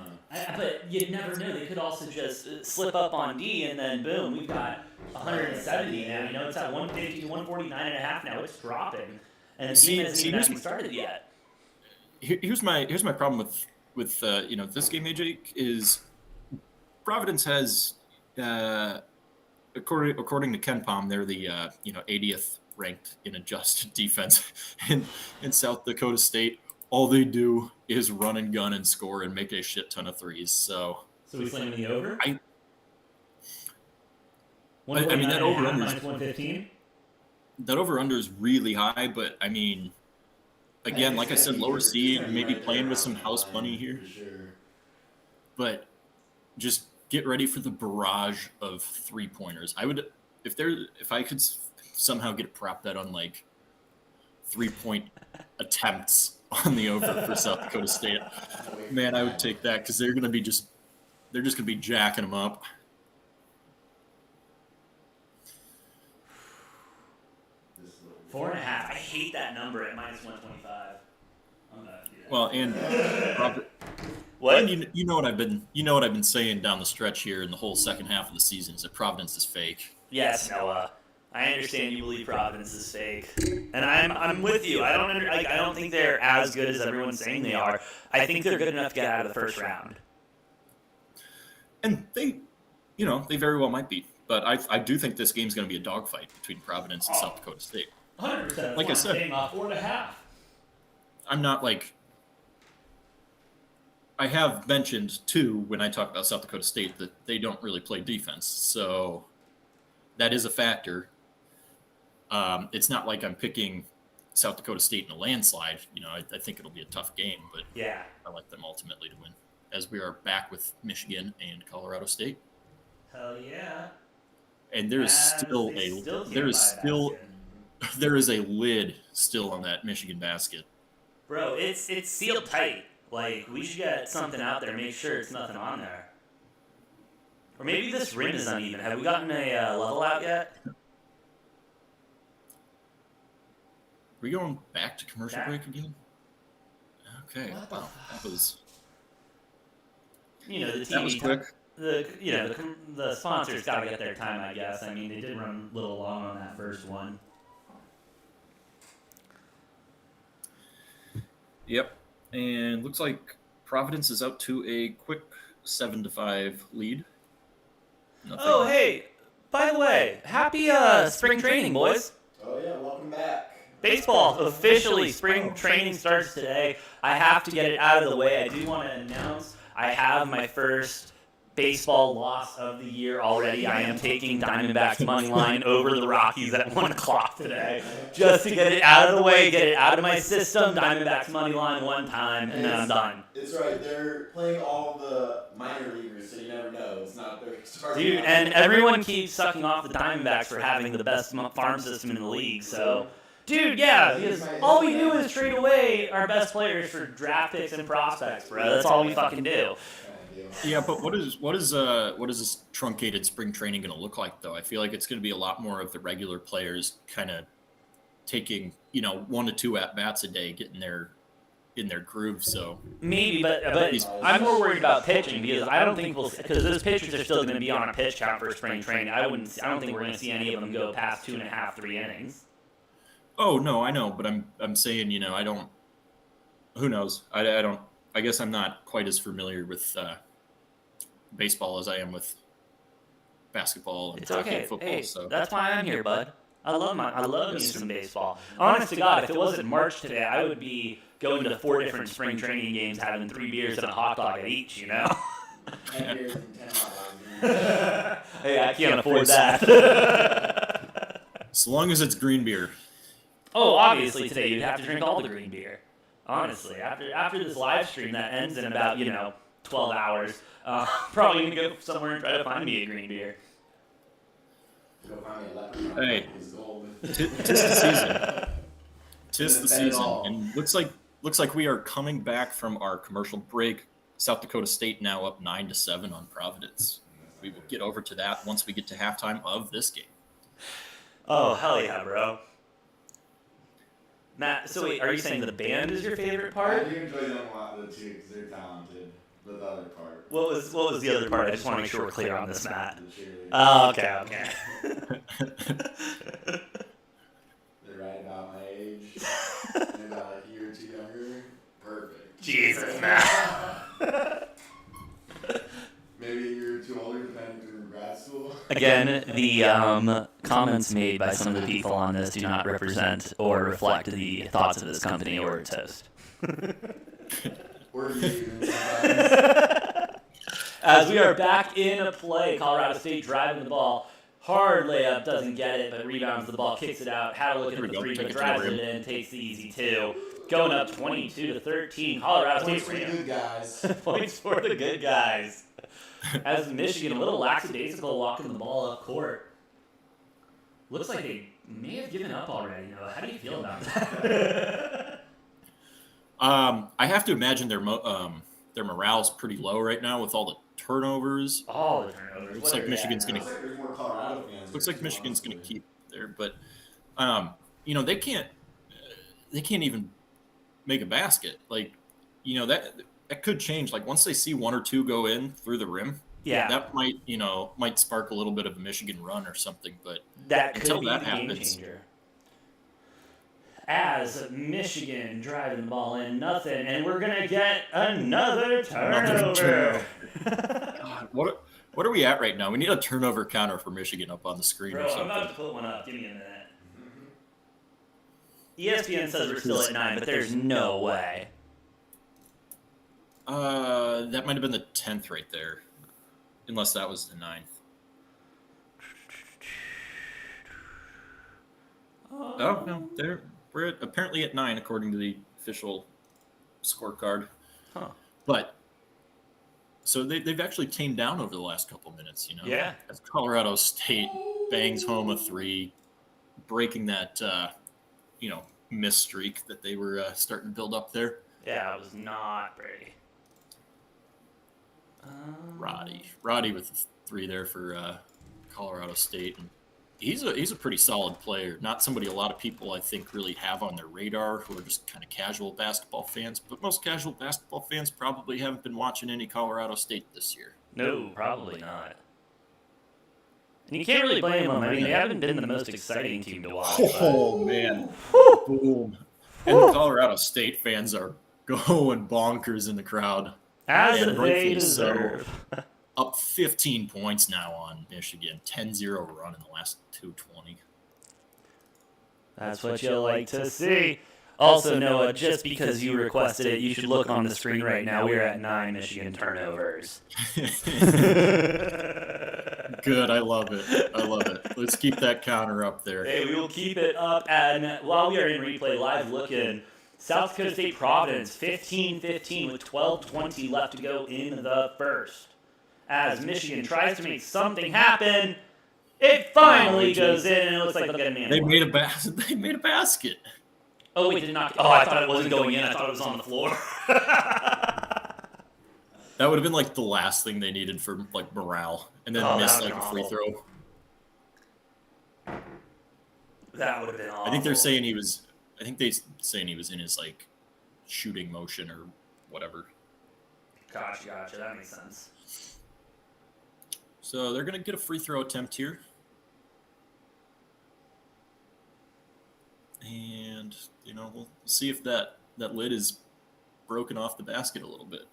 But you'd never know. They could also just slip up on D, and then boom, we've got 170 now. You know, it's at 150 to 149 and a half now. It's dropping, and the game hasn't even started yet. Here's my problem with this game, AJ, is Providence has according to Ken Palm, they're the 80th ranked in adjusted defense in South Dakota State. All they do is run and gun and score and make a shit ton of threes. So we slamming the over? I mean, that over-under is 115. That over-under is really high, but I mean, again, like I said, lower seed, maybe playing with some house money here. But just get ready for the barrage of three-pointers. I would, if I could somehow get a prop bet on like 3-point attempts on the over for South Dakota State, man, I would take that because they're just gonna be jacking them up. Four and a half. I hate that number at minus 125. I'm not doing that. Well, and What? And you know what I've been saying down the stretch here in the whole second half of the season is that Providence is fake. Yes, Noah. I understand you believe Providence is fake, and I'm with you. I don't think they're as good as everyone's saying they are. I think they're good enough to get out of the first round. And they very well might be. But I do think this game's going to be a dogfight between Providence and South Dakota State. 100%. Like I said, 4.5. I'm not like. I have mentioned too when I talk about South Dakota State that they don't really play defense, so that is a factor. It's not like I'm picking South Dakota State in a landslide. I think it'll be a tough game, but yeah, I like them ultimately to win. As we are back with Michigan and Colorado State. Hell yeah! And there is still there is a lid still on that Michigan basket. Bro, it's sealed tight. Like, we should get something out there, make sure it's nothing on there. Or maybe this rim is uneven. Have we gotten a level out yet? Are we going back to commercial break again? Okay. Wow. That was. The TV. That was quick. The sponsors got to get their time, I guess. I mean, they did run a little long on that first one. Yep. And looks like Providence is out to a quick 7-5 lead. Nothing. Oh, hey! By the way, happy spring training, boys. Oh yeah, welcome back. Baseball officially, spring training starts today. I have to get it out of the way. I do want to announce I have my first baseball loss of the year already. I am taking Diamondbacks money line over the Rockies at 1 o'clock today, just to get it out of the way, get it out of my system. Diamondbacks money line one time, and then I'm done. It's right. They're playing all the minor leaguers, so you never know. It's not their starting. Dude, and everyone keeps sucking off the Diamondbacks for having the best farm system in the league. So Dude, yeah, because all we do is trade away our best players for draft picks and prospects, bro. That's all we fucking do. Yeah, but what is this truncated spring training going to look like, though? I feel like it's going to be a lot more of the regular players kind of taking 1 to 2 at bats a day, getting in their groove. So maybe, but I'm more worried about pitching because I don't think because those pitchers are still going to be on a pitch count for spring training. I don't think we're going to see any of them go past 2.5, 3 innings. Oh no, I know, but I'm saying I don't. Who knows? I don't. I guess I'm not quite as familiar with baseball as I am with basketball and hockey and football. Hey, so that's why I'm here, bud. I love me some baseball. Honest to God, if it wasn't March today, I would be going to 4 different spring training games, having 3 beers and a hot dog at each. 10 beers and 10 hot dogs. Hey, I can't afford that. as long as it's green beer. Oh, obviously today you'd have to drink all the green beer. Honestly, after this live stream that ends in about 12 hours, probably gonna go somewhere and try to find me a green beer. Go find me a leprechaun. Hey, He's gold. tis the season. Tis the season, and looks like we are coming back from our commercial break. South Dakota State now up 9-7 on Providence. We will get over to that once we get to halftime of this game. Oh hell yeah, bro! Matt, so wait, are you saying the band is your favorite I part? do enjoy them a lot, though, too, because they're talented. But the other part. What was the other part? I just want to make sure we're clear on this, Matt. The cheerleaders. Oh, okay. They're right about my age. They're about a year or 2 younger. Perfect. Jesus, Matt. Maybe a year or 2 older, depending if you're in grad school. Again, the comments made by some of the people on this do not represent or reflect the thoughts of this company or its host. Or you even sometimes. As we are back in a play, Colorado State driving the ball. Hard layup, doesn't get it, but rebounds the ball, kicks it out. Had a look at the 3, but drives it in, takes the easy 2. Going up 22-13. Colorado State Points for the good guys. Points for the good guys. As Michigan, a little lackadaisical walking the ball up court. Looks like they may have given up already. How do you feel about that? I have to imagine their morale's pretty low right now with all the turnovers. All the turnovers. Looks like Michigan's going Looks like there's more Colorado fans. Looks like Michigan's going to keep there, but they can't even make a basket. Like, that could change. Like once they see 1 or 2 go in through the rim, Yeah, that might spark a little bit of a Michigan run or something. But that until could be that the game happens, changer. As Michigan driving the ball in, nothing, and we're gonna get another turnover. God, what are we at right now? We need a turnover counter for Michigan up on the screen or Bro, I'm something. about to put one up. Give me a minute. ESPN says we're still at 9, but there's no way. That might have been the 10th right there, unless that was the 9th. Oh no, we're apparently at 9 according to the official scorecard. Huh. But so they've actually tamed down over the last couple minutes. Yeah. As Colorado State bangs home a 3, breaking that miss streak that they were starting to build up there. Yeah, it was not pretty. Roddy with the 3 there for Colorado State, and he's a pretty solid player. Not somebody a lot of people I think really have on their radar who are just kind of casual basketball fans. But most casual basketball fans probably haven't been watching any Colorado State this year. No, probably not. And you can't really blame them. I mean, they haven't been the most exciting team to watch. Oh man, boom! And the Colorado State fans are going bonkers in the crowd. As And they rightfully deserve. Up 15 points now on Michigan. 10-0 run in the last 2:20. That's what you like to see. Also, Noah, just because you requested it, you should look on the screen right now. We're at 9 Michigan turnovers. Good, I love it. Let's keep that counter up there. Hey, we will keep it up. And while we are in replay live looking, South Dakota State Providence 15-15 with 12:20 left to go in the first. As Michigan tries to make something happen, It finally goes in, and it looks like they'll get an and They one. made a they made a basket. Oh, wait, did it not? Oh, I thought it wasn't going in. I thought it was on the floor. That would have been like the last thing they needed for like morale, and then miss like a free throw. That would have been awful. I think they're saying he was. I think they saying he was in his like shooting motion or whatever. Gotcha. That makes sense. So they're gonna get a free throw attempt here, and we'll see if that lid is broken off the basket a little bit.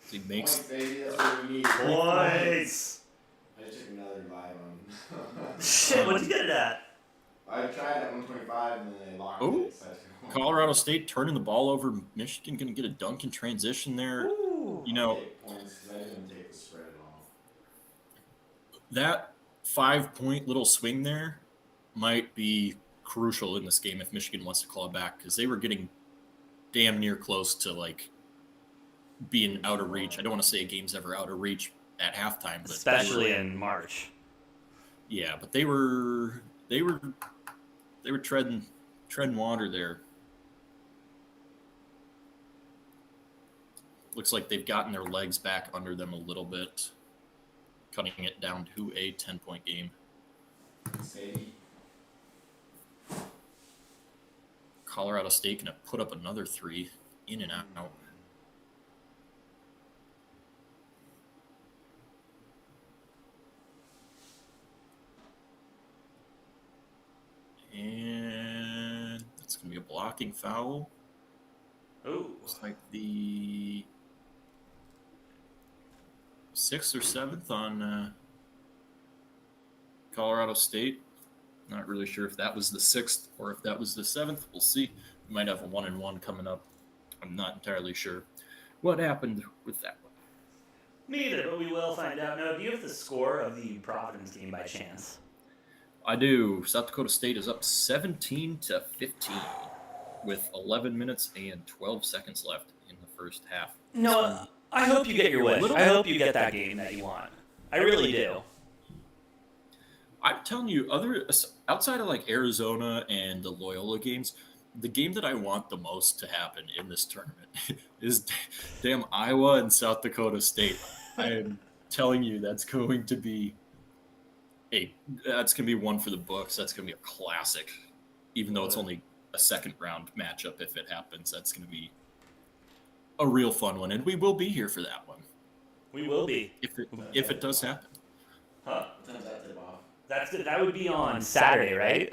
So he makes Points, baby. That's what we need. Points. I just took another live on. Shit, what'd you get it at? I tried at 125 and then they locked Ooh. it. So Colorado State turning the ball over. Michigan gonna get a dunk in transition there. Ooh. I'll take points 'cause I didn't take the spread at all. That 5-point little swing there might be crucial in this game if Michigan wants to claw back, because they were getting damn near close to like being out of reach. I don't want to say a game's ever out of reach at halftime, but Especially in March. Yeah, but they were treading water there. Looks like they've gotten their legs back under them a little bit, cutting it down to a 10-point game. Sadie. Colorado State gonna put up another 3 in and out. And that's going to be a blocking foul. Ooh. Looks like the 6th or 7th on Colorado State. Not really sure if that was the 6th or if that was the 7th. We'll see. We might have a 1-and-1 coming up. I'm not entirely sure what happened with that one. Me either, but we will find out. Now, do you have the score of the Providence game by chance? I do. South Dakota State is up 17-15 with 11 minutes and 12 seconds left in the first half. No, I hope you get your wish. I hope you get that game that you want. I really do. I'm telling you, outside of like Arizona and the Loyola games, the game that I want the most to happen in this tournament is damn Iowa and South Dakota State. I am telling you, that's going to be one for the books. That's going to be a classic, even though it's only a second round matchup. If it happens, that's going to be a real fun one, and we will be here for that one. We will be if it does happen. Huh? What time's that tip off? That would be on Saturday, right?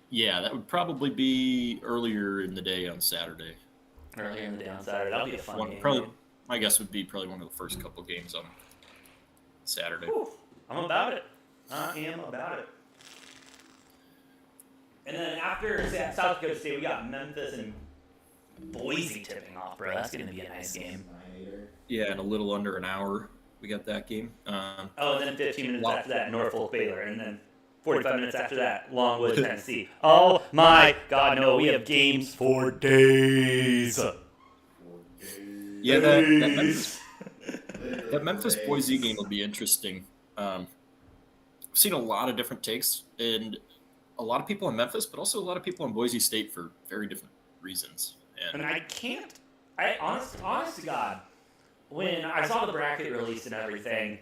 Yeah, that would probably be earlier in the day on Saturday. Earlier in the day on Saturday. That'll be a fun game. Probably, my guess would be probably one of the first couple games on Saturday. Whew. I'm about it. I am about it. And then after South Dakota State, we got Memphis and Boise tipping off, bro. That's going to be a nice game. Yeah, in a little under an hour, we got that game. And then 15 minutes after that, Norfolk Baylor. And then 45 minutes after that, Longwood, Tennessee. Oh, my God, no. We have games for days. Yeah, that Memphis Boise game will be interesting. I've seen a lot of different takes, and a lot of people in Memphis, but also a lot of people in Boise State for very different reasons. And honest to God, when I saw the bracket released and everything,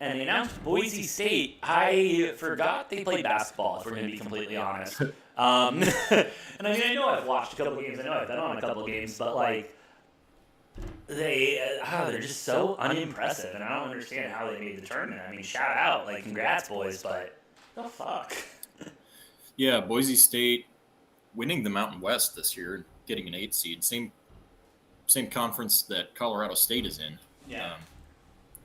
and they announced Boise State, I forgot they played basketball, if we're going to be completely honest. And I mean, I know I've watched a couple of games, I know I've been on a couple of games, but like, they're just so unimpressive, and I don't understand how they made the tournament. I mean, shout out, like, congrats, boys, but the fuck? Yeah, Boise State winning the Mountain West this year and getting an 8 seed. Same conference that Colorado State is in. Yeah.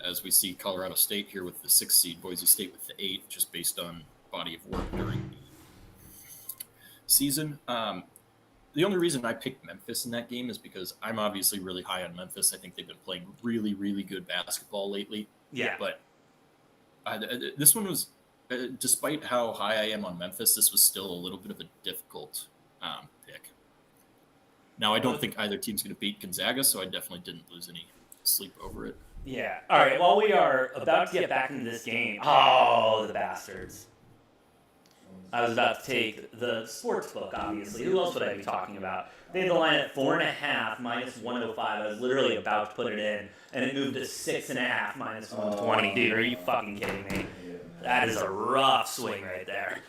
As we see Colorado State here with the 6 seed, Boise State with the 8, just based on body of work during the season. The only reason I picked Memphis in that game is because I'm obviously really high on Memphis. I think they've been playing really, really good basketball lately. Yeah. But this one was, despite how high I am on Memphis, this was still a little bit of a difficult pick. Now, I don't think either team's going to beat Gonzaga, so I definitely didn't lose any sleep over it. Yeah. All right. While we are about to get back into this game, oh, the bastards! I was about to take the sports book. Obviously, who else would I be talking about? They had the line at 4.5 minus 105. I was literally about to put it in, and it moved to 6.5 minus 120. Dude, are you fucking kidding me? That is a rough swing right there.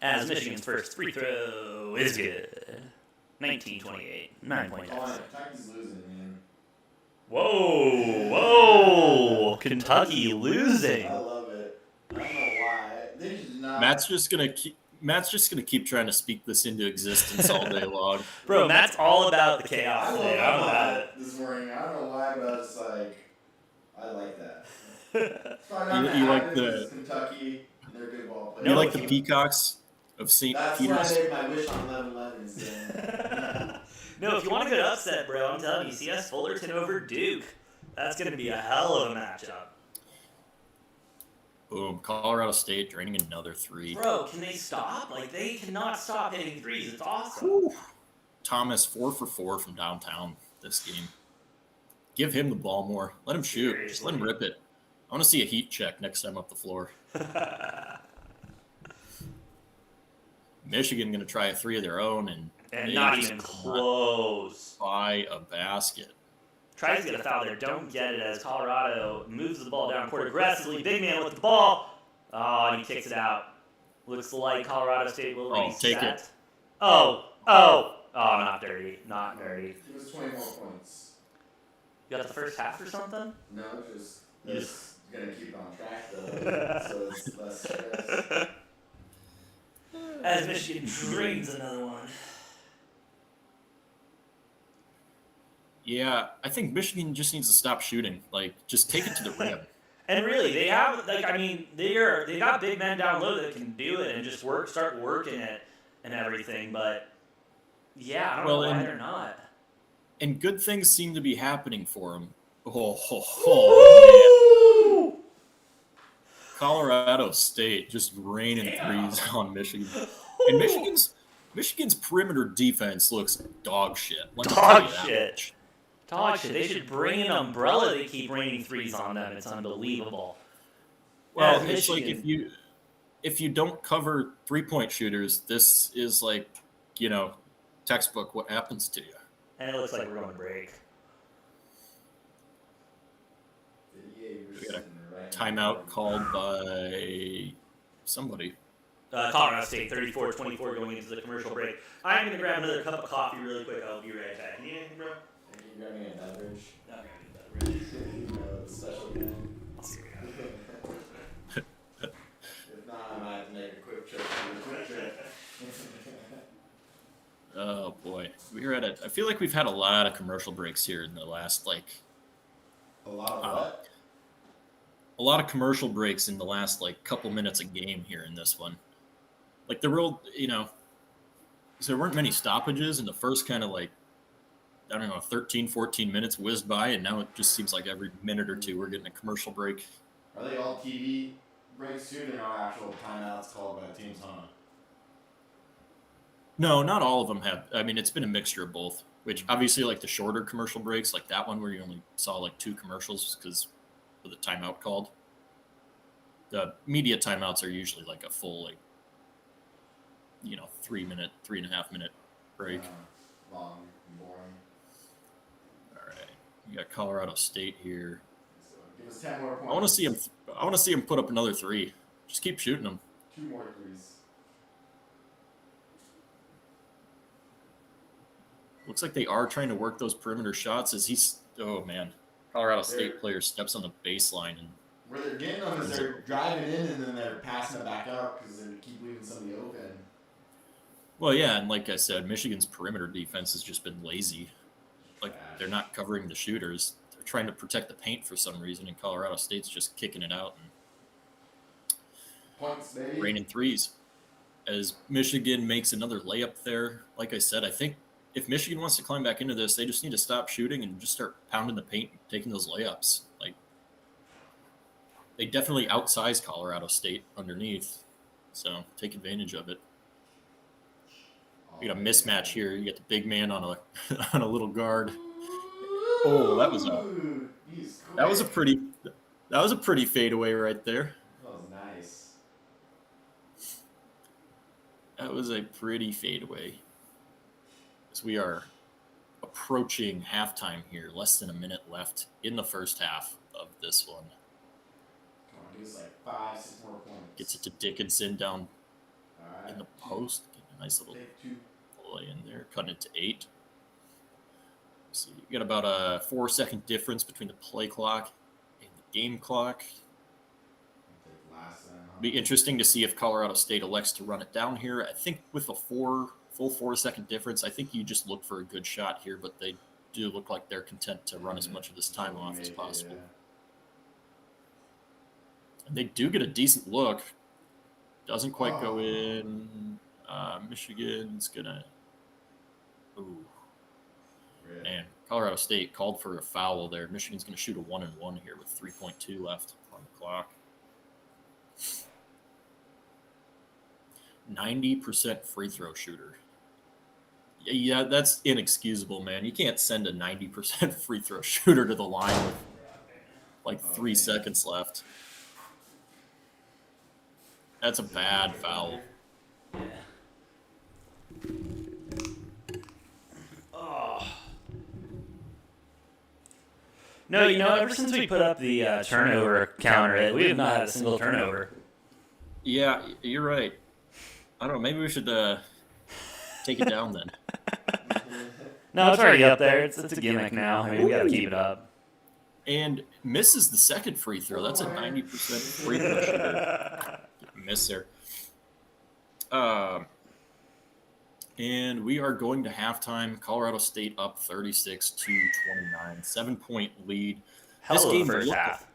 As Michigan's first free throw is good. 19-28. 9 point deficit. Kentucky's losing, man. Whoa, whoa! Kentucky losing. I love it. I don't know why. They should not. Matt's just gonna keep trying to speak this into existence all day long. Bro, Matt's all about the chaos I today. woke I'm up about it. this morning. I don't know why, but it's like, I like that. You like the Kentucky. They're good ball players. you like the Peacocks of St. That's Peter's? why I made my wish on 11/11 instead. No, if you want a good upset, bro, I'm telling you, CS Fullerton over Duke. That's going to be a hell of a matchup. Boom! Colorado State draining another 3. Bro, can they stop? Like, they cannot stop hitting threes. It's awesome. Whew. Thomas 4 for 4 from downtown this game. Give him the ball more. Let him shoot. Just let him rip it. I want to see a heat check next time up the floor. Michigan going to try a 3 of their own and not even close. By a basket. Tries to get a foul there. Don't get it as Colorado moves the ball down court aggressively. Big man with the ball. Oh, and he kicks it out. Looks like Colorado State will reset. Take it. Oh, not dirty. Not dirty. It was 20 more points. You got the first half or something? No, just gonna keep on track though, so it's less stress. As Michigan drains another one. Yeah, I think Michigan just needs to stop shooting. Like, just take it to the rim. And really, they have they got big men down low that can do it and just start working it and everything. But yeah, I don't know why they're not. And good things seem to be happening for them. Oh man. Colorado State just raining threes on Michigan. And Michigan's perimeter defense looks dog shit. Dog shit. They should bring an umbrella to keep raining threes on them. It's unbelievable. Well, it's like if you don't cover 3-point shooters, this is like, textbook what happens to you. And it looks like we're going to break. We got a timeout called by somebody. Colorado State, 34-24 going into the commercial break. I'm going to grab another cup of coffee really quick. I'll be right back. Need anything, bro? Are you grabbing a beverage? I'm grabbing a beverage. Special guy. I'll see If not, I might have to make a quick trip. Oh boy, I feel like we've had a lot of commercial breaks here in the last A lot of what? A lot of commercial breaks in the last couple minutes of game here in this one. Like the real, so there weren't many stoppages in the first kind of 13, 14 minutes whizzed by, and now it just seems like every minute or two we're getting a commercial break. Are they all TV breaks too? They're not actual timeouts called by teams, huh? No, not all of them have. I mean, it's been a mixture of both, which obviously the shorter commercial breaks, like that one where you only saw 2 commercials because of the timeout called. The media timeouts are usually a full 3.5 minute break. Long and boring. All right, you got Colorado State here. So give us 10 more points. I want to see him put up another 3. Just keep shooting them. 2 more threes. Looks like they are trying to work those perimeter shots. Oh man, Colorado State player steps on the baseline and. Where they're getting them is they're driving in and then they're passing it back out because they keep leaving somebody open. Well, yeah, and like I said, Michigan's perimeter defense has just been lazy. They're not covering the shooters. They're trying to protect the paint for some reason, and Colorado State's just kicking it out and Points, baby. raining threes. As Michigan makes another layup there, like I said, I think if Michigan wants to climb back into this, they just need to stop shooting and just start pounding the paint and taking those layups. They definitely outsize Colorado State underneath, so take advantage of it. We got a mismatch here. You got the big man on a on a little guard, Oh, that was He's quick. that was a pretty fadeaway right there. That was nice. That was a pretty fadeaway. As we are approaching halftime here, less than a minute left in the first half of this one. Come on, give us like 5-6 more points. Gets it to Dickinson down All right. in the post. Getting a nice little Take 2. play in there, cutting it to 8. So you got about a 4-second difference between the play clock and the game clock. Be interesting to see if Colorado State elects to run it down here. I think with a full 4-second difference, I think you just look for a good shot here, but they do look like they're content to run as much of this time off as possible. Yeah. And they do get a decent look. Doesn't quite go in. Michigan's gonna. Ooh. Really? Man, Colorado State called for a foul there. Michigan's gonna shoot a 1-and-1 here with 3.2 left on the clock. 90% free throw shooter. Yeah, that's inexcusable, man. You can't send a 90% free throw shooter to the line with like 3 seconds left. That's a bad foul. Yeah. Oh. No, ever since we put up the turnover counter, we have not had a single turnover. Yeah, you're right. I don't know. Maybe we should take it down then. No, it's already up there. It's a gimmick now. I mean, we got to keep it up. And misses the second free throw. That's a 90% free throw shooter. Miss there. And we are going to halftime. Colorado State up 36-29. 7-point lead. Hell of a first half.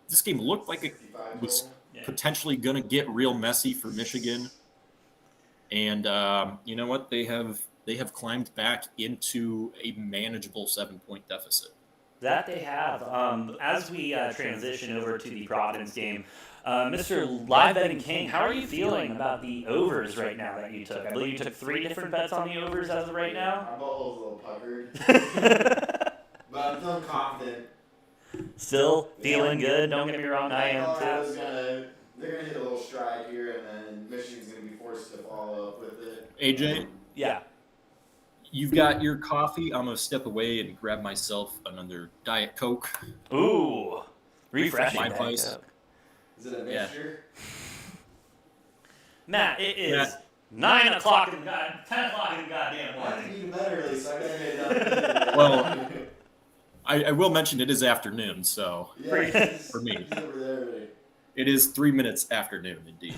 This game looked like it was potentially going to get real messy for Michigan. And you know what? They have climbed back into a manageable 7-point deficit. That they have. As we transition over to the Providence game, Mr. Live Betting King, how are you feeling about the overs right now that you took? I believe you took 3 different bets on the overs as of right now. I'm always a little puckered. But I'm feeling confident. Still feeling good. Don't get me wrong, I am too. They're going to hit a little stride here, and then Michigan's going to be forced to follow up with it. AJ? Yeah. You've got your coffee. I'm going to step away and grab myself another Diet Coke. Ooh. Refreshing. My place. Is it a mixture? Matt, it is 9 o'clock in the 10 o'clock in the goddamn I have to morning. eat bed early, so I got to get it done. Well, I will mention it is afternoon, so yeah, for me. He's over there already. It is 3 minutes afternoon, indeed.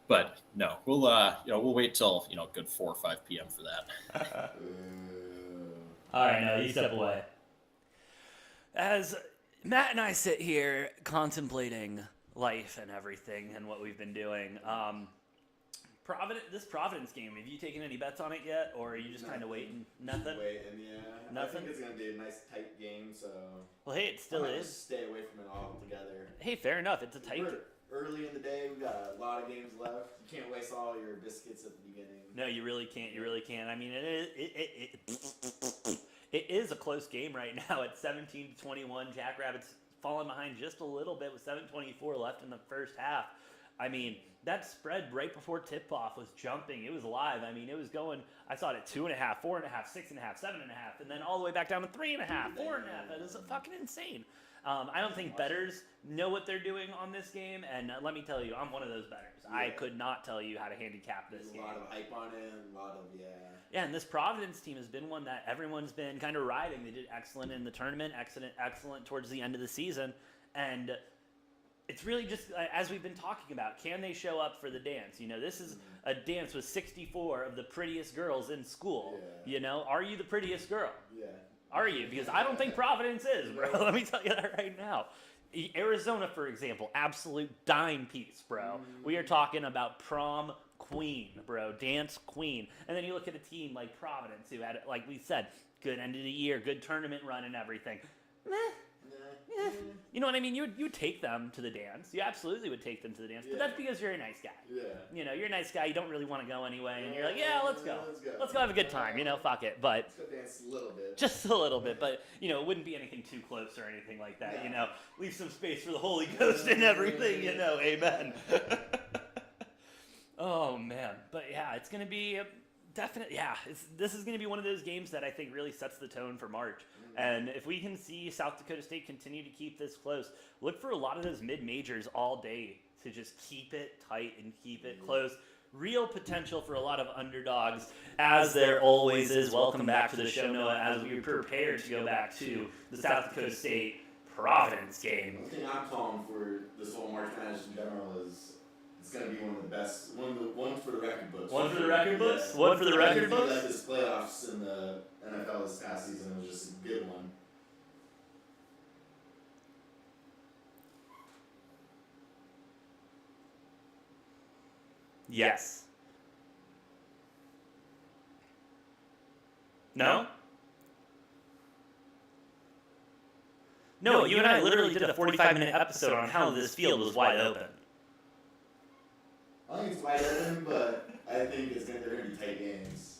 But no, we'll wait till good 4 or 5 p.m. for that. All right, no, you step away. As Matt and I sit here contemplating life and everything and what we've been doing, this Providence game, have you taken any bets on it yet, or are you just kind of waiting? Nothing? Waiting, yeah. Nothing? I think it's going to be a nice tight game, so... Well, hey, it still I might is. just stay away from it altogether. Hey, fair enough. It's a tight game. Early in the day, we got a lot of games left. You can't waste all your biscuits at the beginning. No, you really can't. You really can't. I mean, it is a close game right now at 17-21. Jackrabbits falling behind just a little bit with 7:24 left in the first half. I mean, that spread right before tip-off was jumping. It was live. I mean, it was going. I saw it at 2.5, 4.5, 6.5, 7.5, and then all the way back down to 3.5, 4.5. That is fucking insane. I don't think bettors know what they're doing on this game, and let me tell you, I'm one of those bettors. Yeah. I could not tell you how to handicap this game. A lot of hype on it, Yeah, and this Providence team has been one that everyone's been kind of riding. They did excellent in the tournament, excellent towards the end of the season, and it's really just, as we've been talking about, can they show up for the dance? This is a dance with 64 of the prettiest girls in school. Yeah. Are you the prettiest girl? Yeah. Are you? Because I don't think Providence is, bro. Let me tell you that right now. Arizona, for example, absolute dime piece, bro. We are talking about prom queen, bro. Dance queen. And then you look at a team like Providence who had, like we said, good end of the year, good tournament run and everything. You know what I mean? You would take them to the dance. You absolutely would take them to the dance. But that's because you're a nice guy. Yeah. You know, you're a nice guy. You don't really want to go anyway. And you're like, yeah, let's go. Let's go have a good time. You know, fuck it. But Let's go dance a little bit. just a little bit. But, you know, it wouldn't be anything too close or anything like that. You know, leave some space for the Holy Ghost and everything. You know, amen. Oh, man. But, yeah, it's going to be... Definitely, yeah. This is going to be one of those games that I think really sets the tone for March. And if we can see South Dakota State continue to keep this close, look for a lot of those mid-majors all day to just keep it tight and keep it close. Real potential for a lot of underdogs, as there always is. Welcome back to the show, Noah, as we prepare to go back to the South Dakota State Providence game. One thing I'm calling for this whole March Madness in general is it's going to be one of the best, one for the record books. One for the record books? Yeah. One for the record I books? like this playoffs in the NFL this past season. It was just a good one. Yes. No? No, you and I literally did a 45-minute episode on how this field was wide open. I think it's wide open, but I think they're going to be tight games.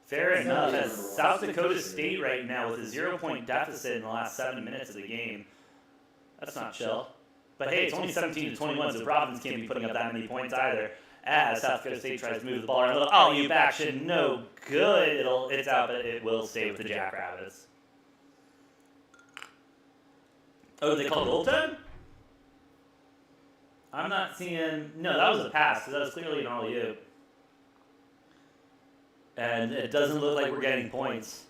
Fair enough. As South Dakota State right now with a 0-point deficit in the last 7 minutes of the game. That's not chill. But hey, it's only 17-21, so Providence can't be putting up that many points either. As South Dakota State tries to move the ball around a little alley-oop action, no good. It's out, but it will stay with the Jackrabbits. Oh, they called goaltend? I'm not seeing... No, that was a pass, because that was clearly an alley-oop. And it doesn't look like we're getting points.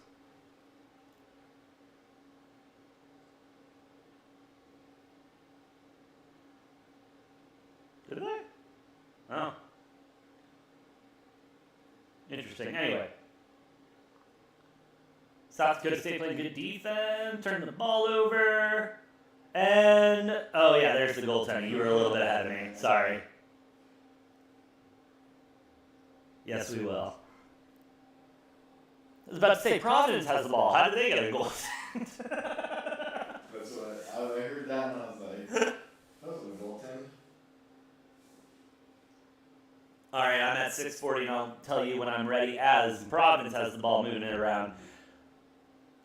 Did they? Oh. Interesting. Anyway. South Dakota State playing good defense, turning the ball over. And, oh yeah, there's the goaltender. You were a little bit ahead of me. Sorry. Yes, we will. I was about to say, Providence has the ball. How did they get a goal? That's what I heard that and I was like, that was a goaltend. All right, I'm at 6:40, and I'll tell you when I'm ready as Providence has the ball moving it around.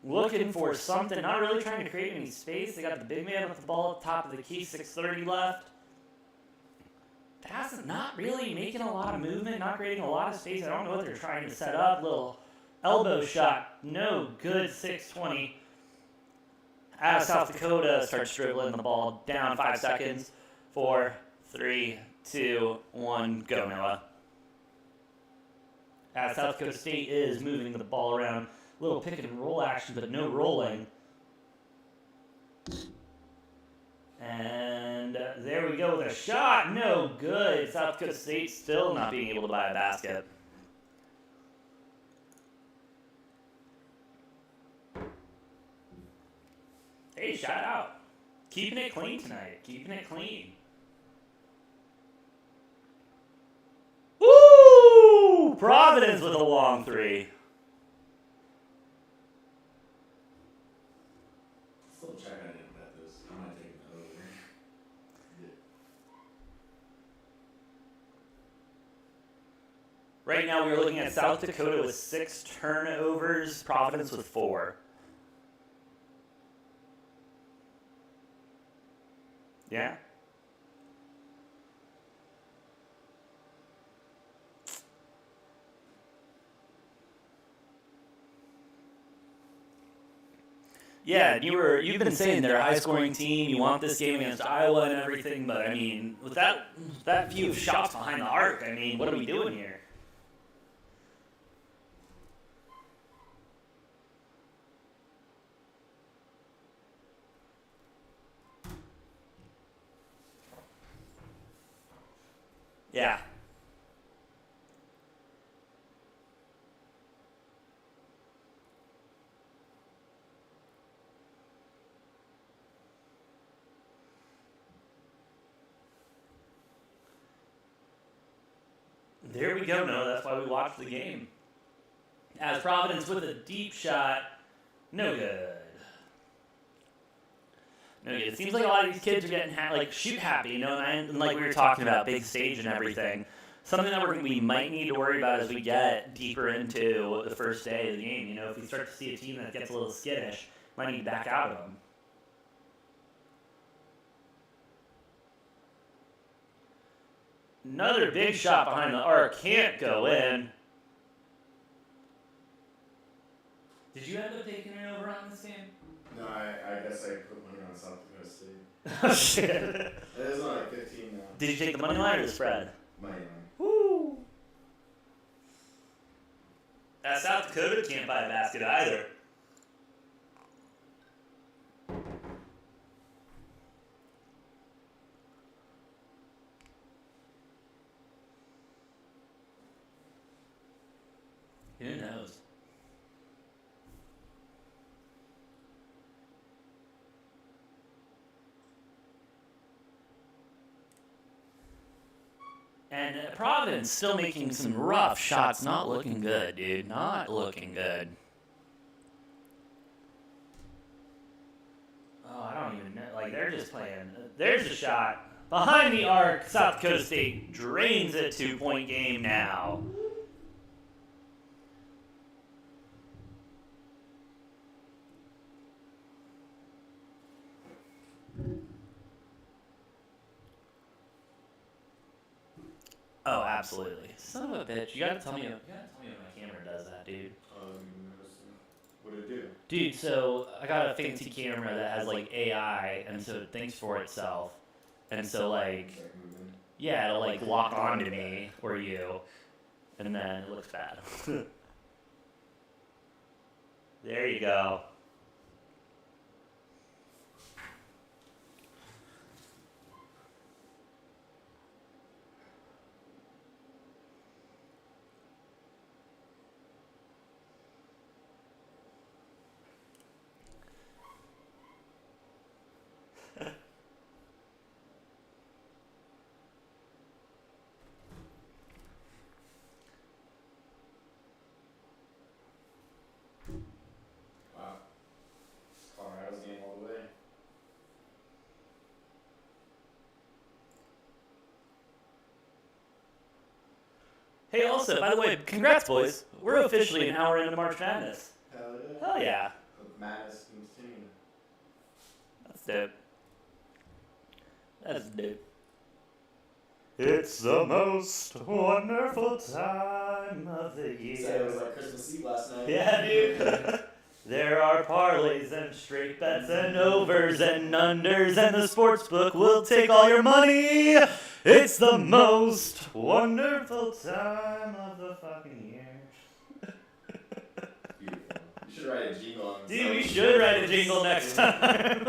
Looking for something, not really trying to create any space. They got the big man with the ball at the top of the key, 6:30 left. That's not really making a lot of movement, not creating a lot of space. I don't know what they're trying to set up. Little elbow shot, no good, 6:20. As South Dakota starts dribbling the ball down 5 seconds. 4, 3, 2, 1, go Noah. As South Dakota State is moving the ball around, little pick and roll action, but no rolling. And there we go with a shot, no good. South Dakota State still not being able to buy a basket. Hey, shout out. Keeping it clean tonight, keeping it clean. Woo! Providence with a long three. Still check I didn't bet this. I might take that over. Right now we're looking at South Dakota with 6 turnovers, Providence with 4. Yeah? Yeah, you've been saying they're a high-scoring team. You want this game against Iowa and everything, but I mean, with that few shots behind the arc, I mean, what are we doing here? Yeah. There we go, no, that's why we watched the game. As Providence with a deep shot, no good. No good. It seems like a lot of these kids are getting shoot happy, you know, and like we were talking about, big stage and everything. Something that we might need to worry about as we get deeper into the first day of the game. You know, if we start to see a team that gets a little skittish, might need to back out of them. Another big shot behind the arc, can't go in. Did you end up taking it over on this game? No, I guess I put money on South Dakota State. Oh, shit. It is only like 15 now. Did you take the money line or the spread? Money line. Woo! South Dakota can't buy a basket either. Who knows? And Providence still making some rough shots. Not looking good, dude. Not looking good. Oh, I don't even know. Like, they're just playing. There's a shot. Behind the arc, South Dakota State drains a 2-point game now. Oh, absolutely. Son of a bitch. You gotta tell me when my camera does that, dude. What did it do? Dude, so I got a fancy camera that has like AI, and so it thinks for itself. And so like, yeah, it'll like lock onto me or you, and then it looks bad. There you go. Hey, also, by the way, congrats, boys. We're officially an hour into March Madness. Hell yeah. Hell yeah. Madness continuing. That's dope. That's dope. It's the most wonderful time of the year. Said it was like Christmas Eve last night. Yeah, dude. There are parlays and straight bets and overs and unders, and the sports book will take all your money. It's the most wonderful time of the fucking year. Beautiful. You should write a jingle on this. Dude, we should write a jingle next time.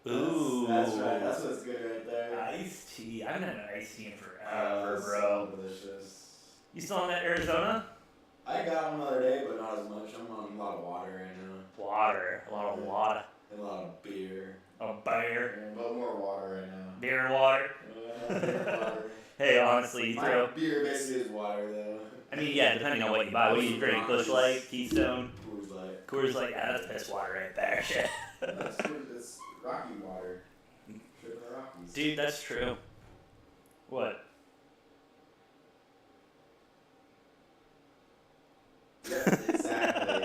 Ooh. That's right. That's what's good right there. Iced tea. I haven't had an iced tea in forever, bro. So delicious. You still in that Arizona? I got one the other day, but not as much. I'm on a lot of water right now. Water. A lot of water. And a lot of beer. A beer. And a little more water right now. Beer and water. Yeah, beer and water. Hey, honestly, you My throw. beer basically is water, though. I mean, yeah, depending on what you buy. What do you drink? Busch Light, Keystone, Coors Light. Coors Light. Yeah, that's piss water right there. Shit. It's Rocky water. Straight from the Rockies. Dude, that's true. What? Yeah, exactly.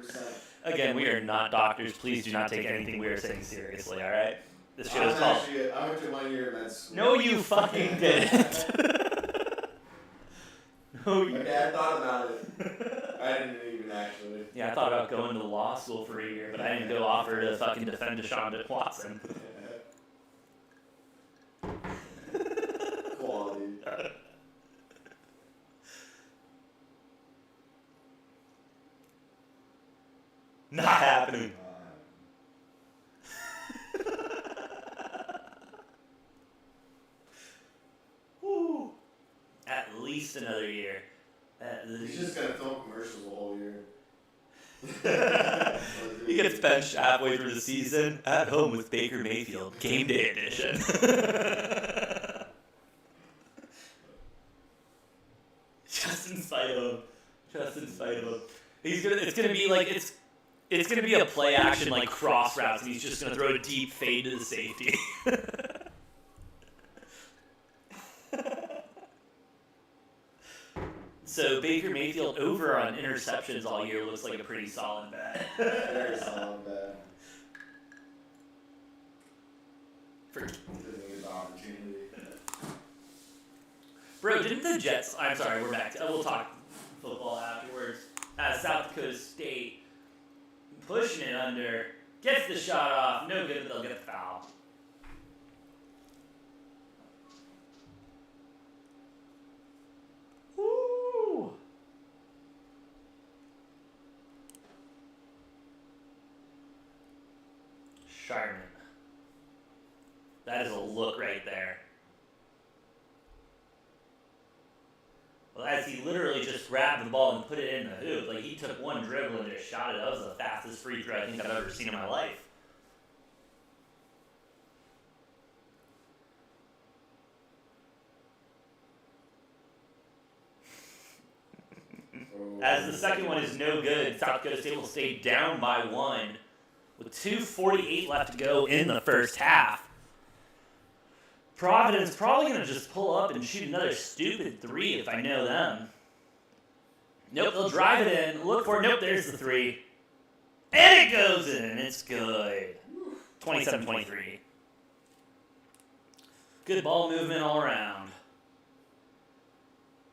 100%. Again, we are not doctors. Please do not take anything we are saying seriously, alright? This show is I'm called... actually, I went to 1 year med school. No, you fucking didn't. No, you Okay, I thought about it. I didn't even actually. Yeah, I thought about going to law school for a year, but I didn't go offer to fucking defend Deshaun Watson. Quality. Not happening. Woo. At least another year. At He's least. just gonna film commercials the whole year. He gets benched halfway through the season at home with Baker Mayfield, game day edition. Just in spite of him. Just in spite of him. It's gonna be like it's gonna be a play action like cross routes, and he's just gonna throw a deep fade to the safety. So Baker Mayfield over on interceptions all year looks like a pretty solid bet. Very solid bet. For, His opportunity. bro, didn't the Jets? I'm sorry, we're back. We'll talk football afterwards. South Dakota State pushing it under, gets the shot off, no good, but they'll get the foul. Woo! Sharman. That is a look right there. Well, as he literally just grabbed the ball and put it in the hoop. Like, he took one dribble and just shot it. That was the fastest free throw I think I've ever seen in my life. As the second one is no good, South Dakota State will stay down by 1 with 2:48 left to go in the first half. Providence probably going to just pull up and shoot another stupid 3 if I know them. Nope, they'll drive it in. Look for it. Nope, there's the 3. And it goes in. It's good. 27-23. Good ball movement all around.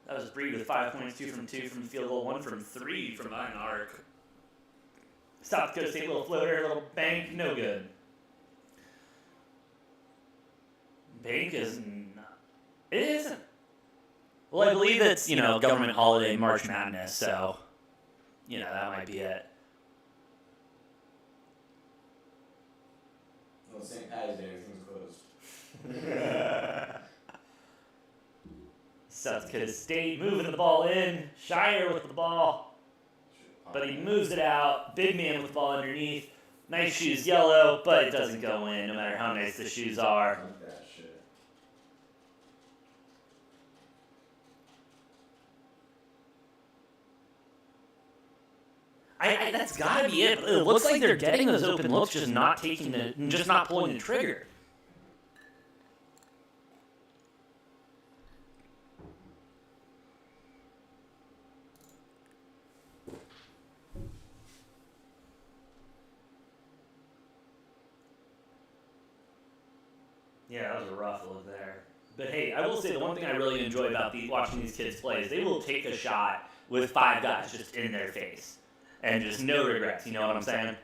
That was Breed with 5 points, 2 from the field goal, 1 from 3 from behind the arc. South Dakota State, little floater, little bank, no good. Bank is not. It isn't. Well, I believe it's, government holiday March Madness, so, that might be it. Well, St. Patty's Day, everything's closed. South Dakota State moving the ball in. Shire with the ball. But he moves it out. Big man with the ball underneath. Nice shoes, yellow, but it doesn't go in no matter how nice the shoes are. Fuck that shit. That's gotta be it. It looks like they're getting those open looks, just not pulling the trigger. Yeah, that was a rough look there. But hey, I will say the one thing I really enjoy about watching these kids play is they will take a shot with 5 guys just in their face. And just no regrets, you know what I'm saying?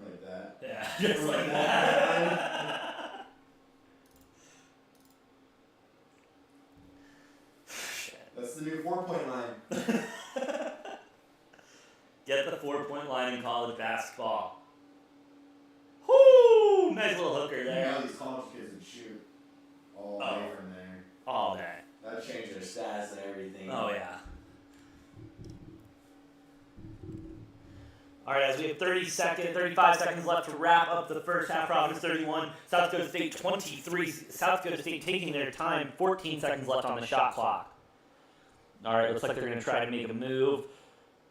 Like that. Yeah, just like that. That's the new 4-point line. Get the 4-point line in college basketball. Whoo! Nice little hooker there. Now these college kids would shoot all day from there. All day. That'd change their stats and everything. Oh, yeah. All right, as we have 35 seconds left to wrap up the first half. Providence 31, South Dakota State 23. South Dakota State taking their time. 14 seconds left on the shot clock. All right, looks like they're going to try to make a move.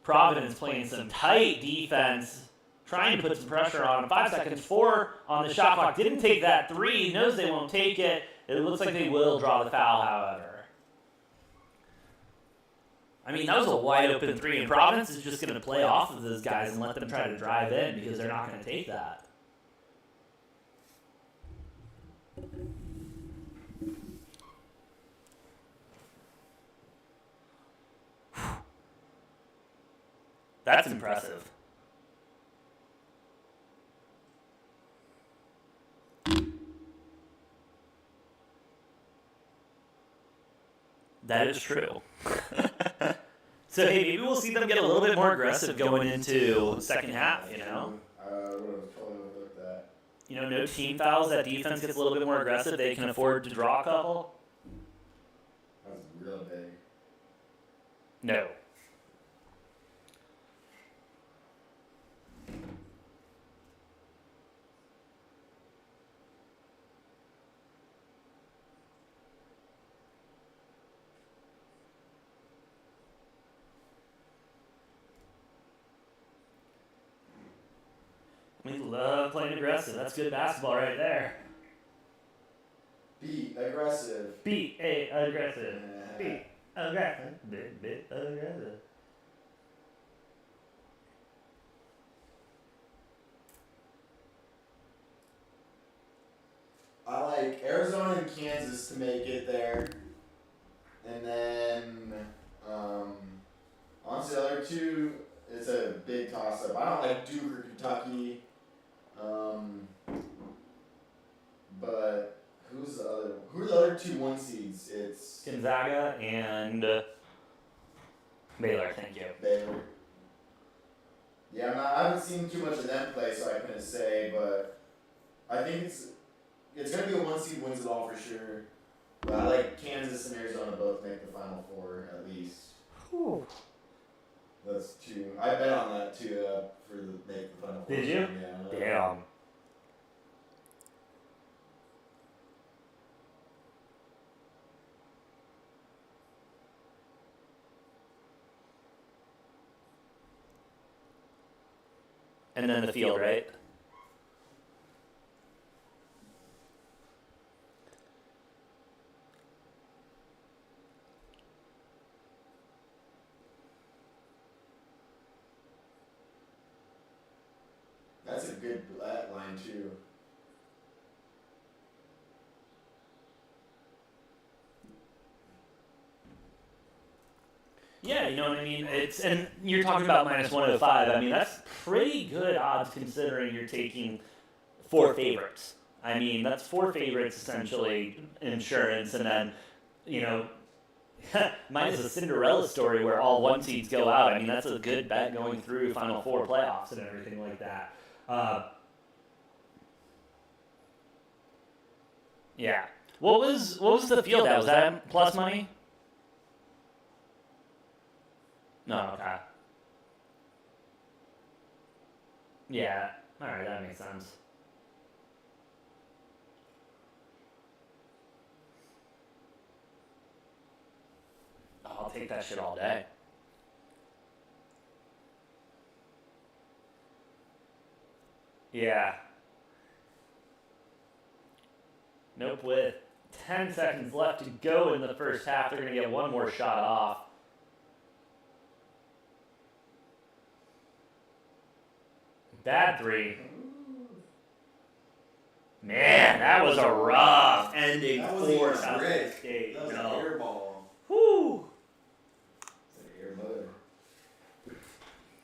Providence playing some tight defense, trying to put some pressure on them. 5 seconds, 4 on the shot clock. Didn't take that 3. Knows they won't take it. It looks like they will draw the foul, however. I mean, that was a wide open 3, and Providence is just going to play off of those guys and let them try to drive in because they're not going to take that. That's impressive. That is true. So, hey, maybe we'll see them get a little bit more aggressive going into the second half, I would have totally overlooked that. No team fouls. That defense gets a little bit more aggressive. They can afford to draw a couple. That was real big. No. playing aggressive. That's good basketball right there. Be aggressive. Be aggressive. Be aggressive. Bit aggressive. I like Arizona and Kansas to make it there. And then, honestly, the other two, it's a big toss-up. I don't like Duke or Kentucky. But who are the other two 1 seeds? It's Gonzaga and Baylor, thank you. Baylor. Yeah, I haven't seen too much of them play, so I couldn't say, but I think it's going to be a 1 seed wins it all for sure. But I like Kansas and Arizona both make the Final Four at least. Whew. That's two. I bet on that too for the make the Final Four. Did you? Yeah. Damn. And then the field, right? That's a good line too. Yeah, you know what I mean? And you're talking about minus 105. I mean, that's pretty good odds considering you're taking 4 favorites. I mean, that's 4 favorites essentially, insurance, and then, you know, minus a Cinderella story where all 1 seeds go out. I mean, that's a good bet going through Final Four playoffs and everything like that. Yeah. What was the field at? Was that plus money? No, okay. Yeah, alright, that makes sense. Oh, I'll take that shit all day. Yeah. Nope, with 10 seconds left to go in the first half, they're going to get one more shot off. Bad 3. Man, that was a rough ending for South State. That was No. an air ball. Whew. It's an air motor.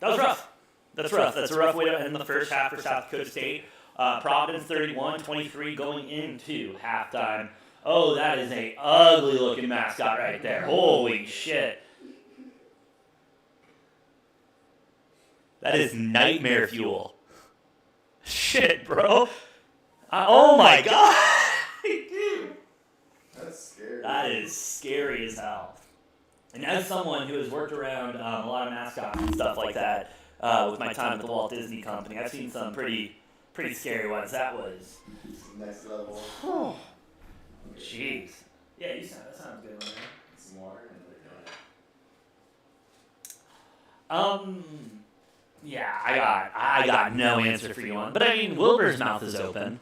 That was rough. That's rough. That's a rough way to end the first half for South Dakota State. Providence 31-23 going into halftime. Oh, that is a ugly looking mascot right there. Holy shit. That is nightmare fuel. Shit, bro. Oh my god. Dude. That's scary. That is scary as hell. And as someone who has worked around a lot of mascots and stuff like that with my time at the Walt Disney Company, I've seen some pretty scary ones. That was Next level. jeez. Yeah, that sounds good. Right? Some water and Yeah, I got no answer for you on. But I mean, Wilbur's mouth is open.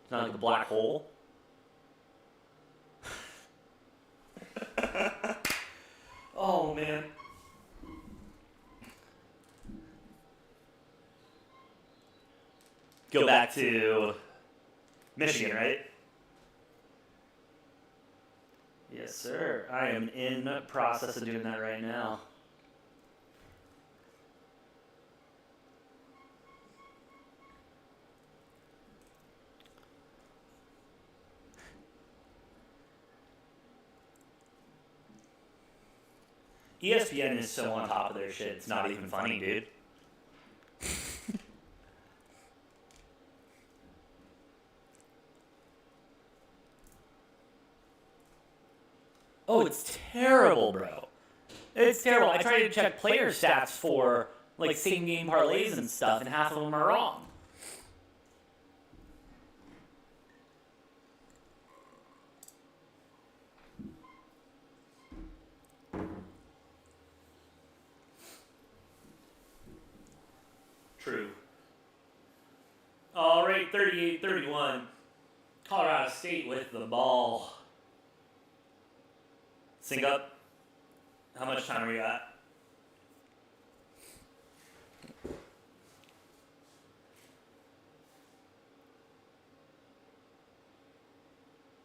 It's not like a black hole. Oh man. Go back to Michigan, right? Yes, sir. I am in the process of doing that right now. ESPN is so on top of their shit, it's not even funny, dude. Oh, it's terrible, bro. It's terrible. I tried to check player stats for like same game parlays and stuff, and half of them are wrong. point, 38-31. Colorado State with the ball. Sync up. How much time we got?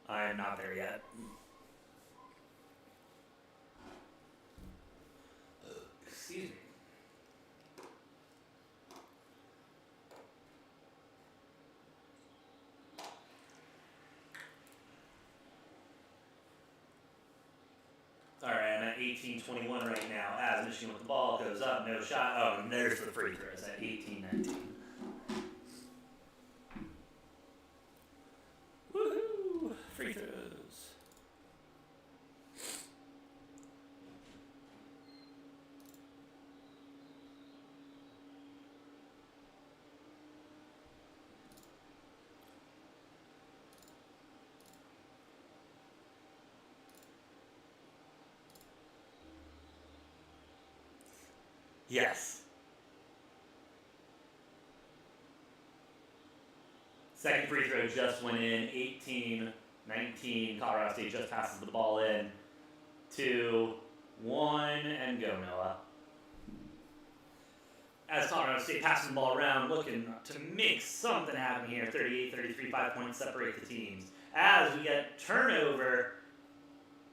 I am not there yet. Excuse me. All right, I'm at 18-21 right now. As Michigan with the ball goes up, no shot. Oh, and there's the free throws at 18-19. Woohoo! Free throws. Yes. Second free throw just went in. 18-19. Colorado State just passes the ball in. 2, 1, and go, Noah. As Colorado State passes the ball around, looking to make something happen here. 38-33, 5 points separate the teams. As we get turnover,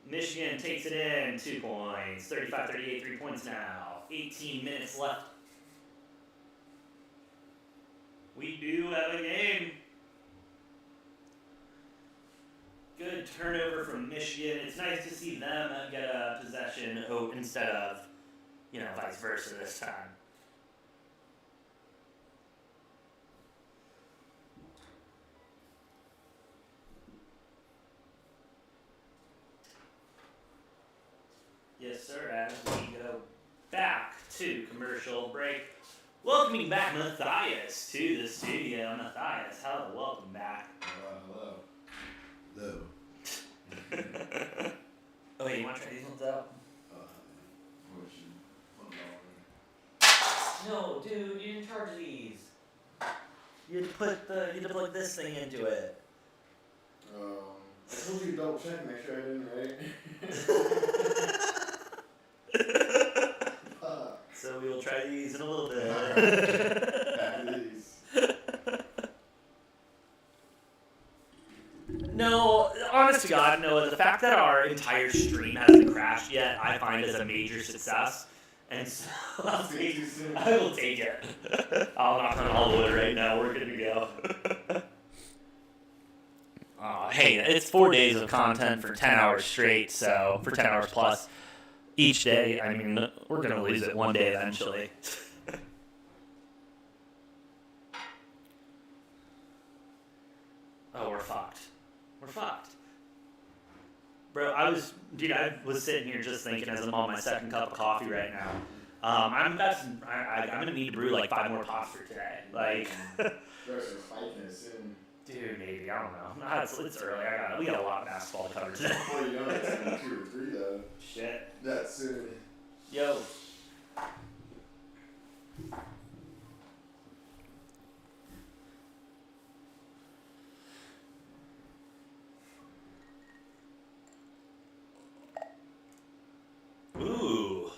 Michigan takes it in. 2 points. 35-38, 3 points now. 18 minutes left. We do have a game. Good turnover from Michigan. It's nice to see them get a possession instead of, vice versa this time. Yes, sir, as we go back to commercial break. Welcoming back Matthias to the studio. Matthias, hello, welcome back. Hello. Hello. Oh, wait, you want to try these ones out? No, dude, you didn't charge these. You had to plug this thing into it. I told you to double check, make sure I didn't, right? So we will try these in a little bit. Back to these. No, honest to God, no. The fact that our entire stream hasn't crashed yet, I find as a major success. And so I will take it. I'll knock on all wood right now. We're good to go. Hey, it's 4 days of content for 10 hours straight, so for 10 hours plus each day. I mean, we're going to lose it one day eventually. Oh, we're fucked. We're fucked. Bro, I was sitting here just thinking as I'm on my second cup of coffee right now. I'm gonna need to brew like 5 more pots for today. Like, There's some spiking it soon. dude, maybe I don't know. It's early. We got a lot of basketball to cover today. Before you know it, it's gonna be 2 or 3 though. Shit. That's soon. Yo. Ooh.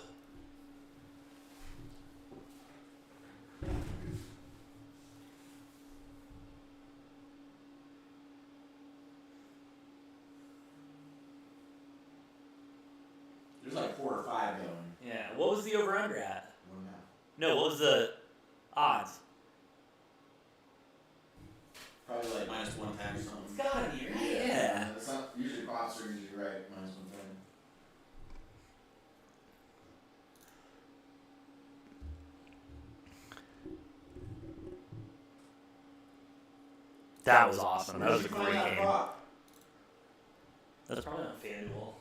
There's like 4 or 5 going. Yeah. What was the over/under at? 1.5. No. What was the odds? Probably like -110 or something. It's gotta be right. Yeah. It's not usually pops are usually right, -110. That was awesome. That was a great Find game. out That's probably not FanDuel.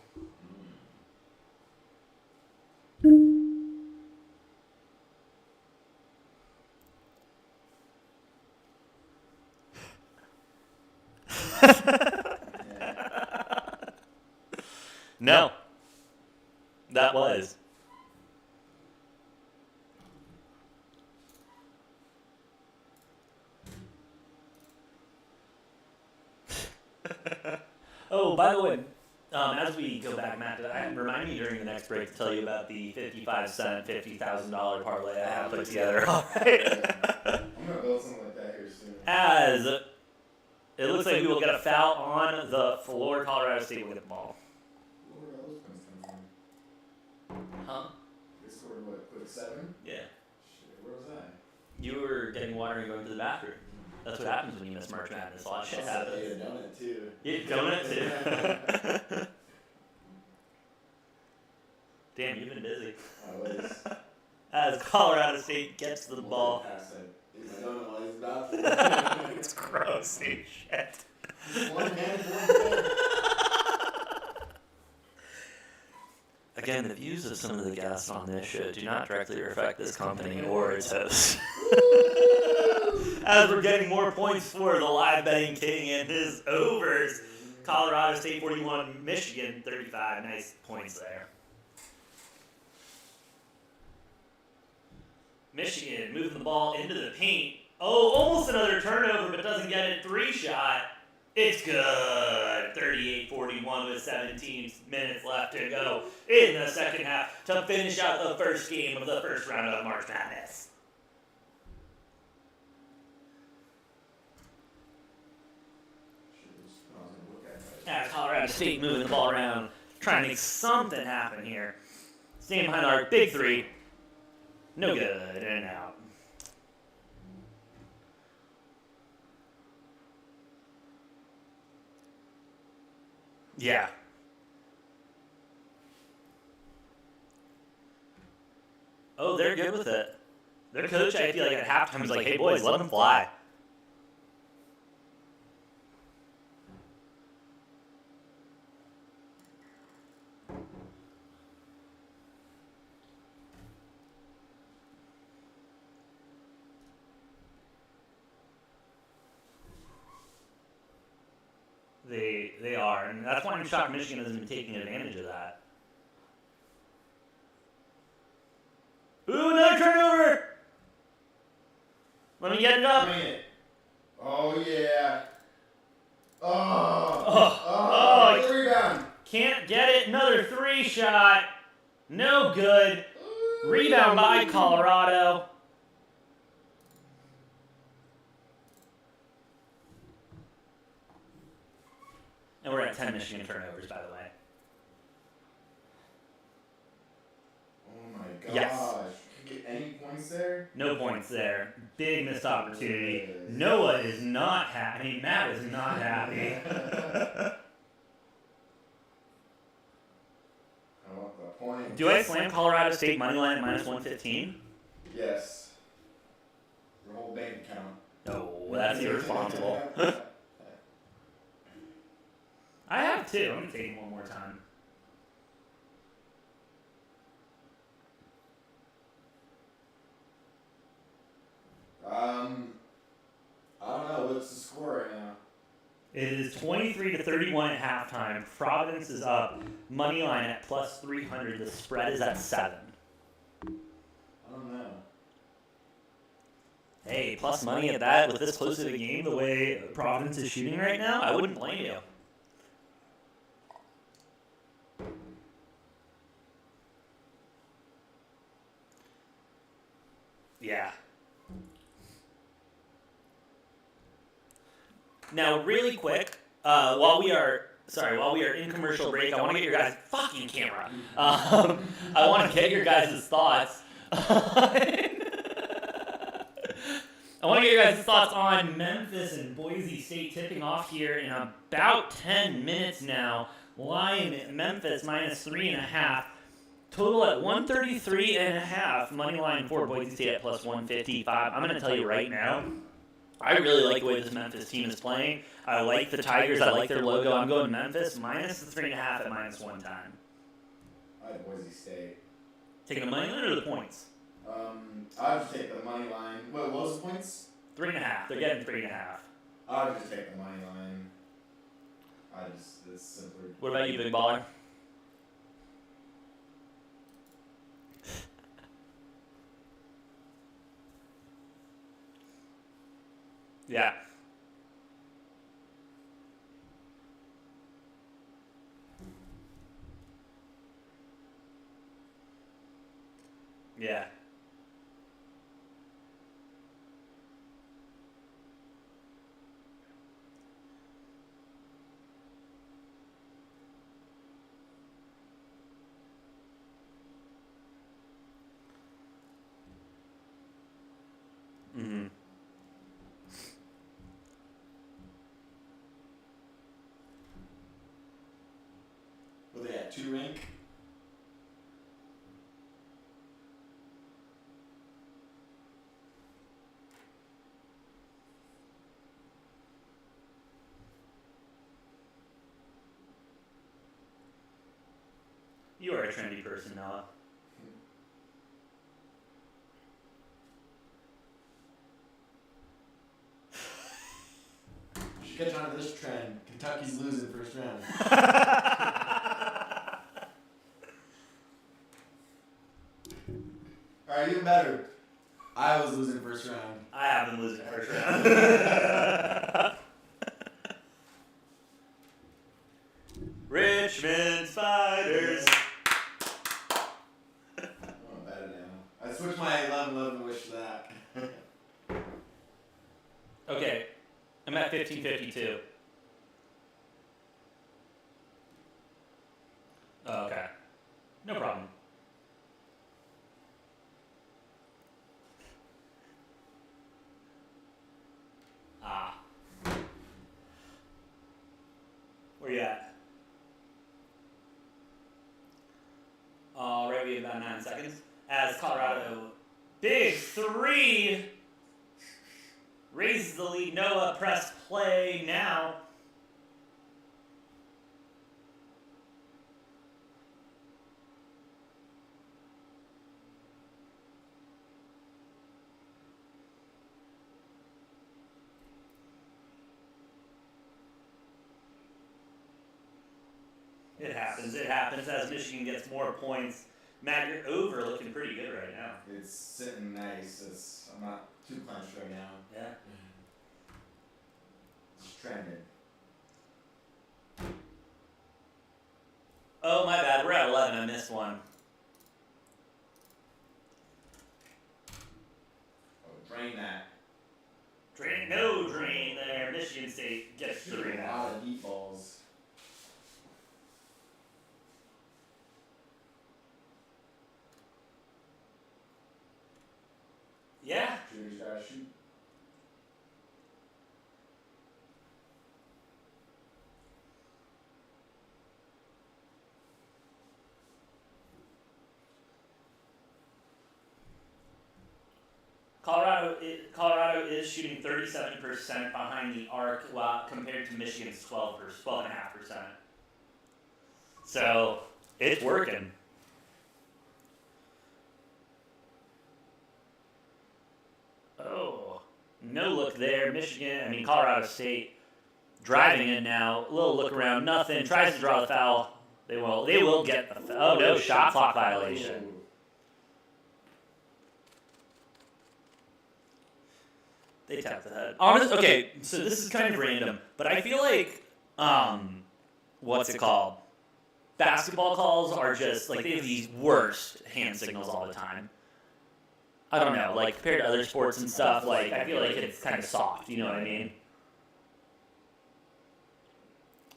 No. That was. Oh, by the way, as we go back, Matt, remind me during the next break to tell you about the 55-cent, $50,000 parlay I have put together. All right. I'm gonna build something like that here soon. As it looks like we will get a foul on the floor. Colorado State will get the ball. Where were those points coming from? Huh? They scored what? Quick 7? Yeah. Shit, where was I? You were getting water and going to the bathroom. That's what happens when you miss March Madness. A lot of shit I ate happens. a donut too. You ate a donut too. Damn, you've been busy. I was. As Colorado State gets the ball. Pass it. I don't know why he's about It's gross, dude. Shit. One hand, one hand. Again, the views of some of the guests on this show do not directly reflect this company or its hosts. As we're getting more points for the live betting king and his overs. Colorado State 41, Michigan 35. Nice points there. Michigan moving the ball into the paint. Oh, almost another turnover, but doesn't get it. 3-shot. It's good. 38-41 with 17 minutes left to go in the second half to finish out the first game of the first round of March Madness. As Colorado State moving the ball around, trying to make something happen here. Staying behind our big three. No good, in and out. Yeah. Oh, they're good with it. Their coach, I feel like at halftime was like, hey boys, let them fly. They are, and that's why I'm shocked Michigan hasn't been taking advantage of that. Ooh, another turnover! Let me get it up. Oh, yeah. Oh, Rebound. Can't get it. Another 3-shot. No good. Rebound by Colorado. And we're at 10 Michigan turnovers, by the way. Oh my gosh. Yes. Can you get any points there? No points there. Big missed opportunity. Noah is not happy. I mean, Matt is not happy. I want the point. Do I slam Colorado State money line at minus 115? Yes. Your whole bank account. No, that's irresponsible. I have two. I'm going to take him one more time. I don't know. What's the score right now? It is 23-31 at halftime. Providence is up. Money line at plus 300. The spread is at 7. I don't know. Hey, plus money at that with this close to the game, the way Providence is shooting right now, I wouldn't blame you. Yeah. Now, really quick, while we are in commercial break, I want to get your guys' fucking camera. I want to get your guys' thoughts. I want to get your guys' thoughts on Memphis and Boise State tipping off here in about 10 minutes now. Line at Memphis minus 3.5. Total at 133.5. Money line for Boise State at plus 155. I'm going to tell you right now, I really like the way this Memphis team is playing. I like the Tigers. I like their logo. I'm going Memphis minus the 3.5 at minus 1 time. I had Boise State. Taking the money line or the points? I'll just take the money line. What was the points? 3.5. They're getting 3.5. I'll just take the money line. It's simpler. What about you, big baller? Yeah. Yeah. Mm-hmm. What are they at? 2 rank? You are a trendy person, Noah. You should catch on to this trend. Kentucky's losing first round. Alright, even better. Iowa's losing first round. I have been losing first round. Richmond Spiders. Oh, better now. I switched my 11-11 wish to that. Okay, I'm at 1552. Oh, okay. No problem. Ah. Where you at? All right, we have about 9 seconds. As Colorado, big 3 raises the lead. Noah, press play now. It happens. It happens as Michigan gets more points. Matt, you're over looking pretty good right now. It's sitting nice. I'm not too clenched right now. Yeah. It's trending. Oh, my bad. We're at 11. I missed one. Oh, drain that. Drain, no drain there. Michigan State gets 3 A now. lot of deep balls. Yeah. Shooters gotta shoot. Colorado is shooting 37% behind the arc, while compared to Michigan's 12.5%. So it's working. Oh, no look there. Colorado State driving in now. A little look around, nothing. Tries to draw the foul. They will get the foul. Oh no, shot clock violation. They tapped the head. Okay, so this is kind of random, but I feel like, what's it called? Basketball calls are just, like, they have these worst hand signals all the time. I don't know, like, compared to other sports and stuff, like, I feel like it's kind of soft, you know what I mean?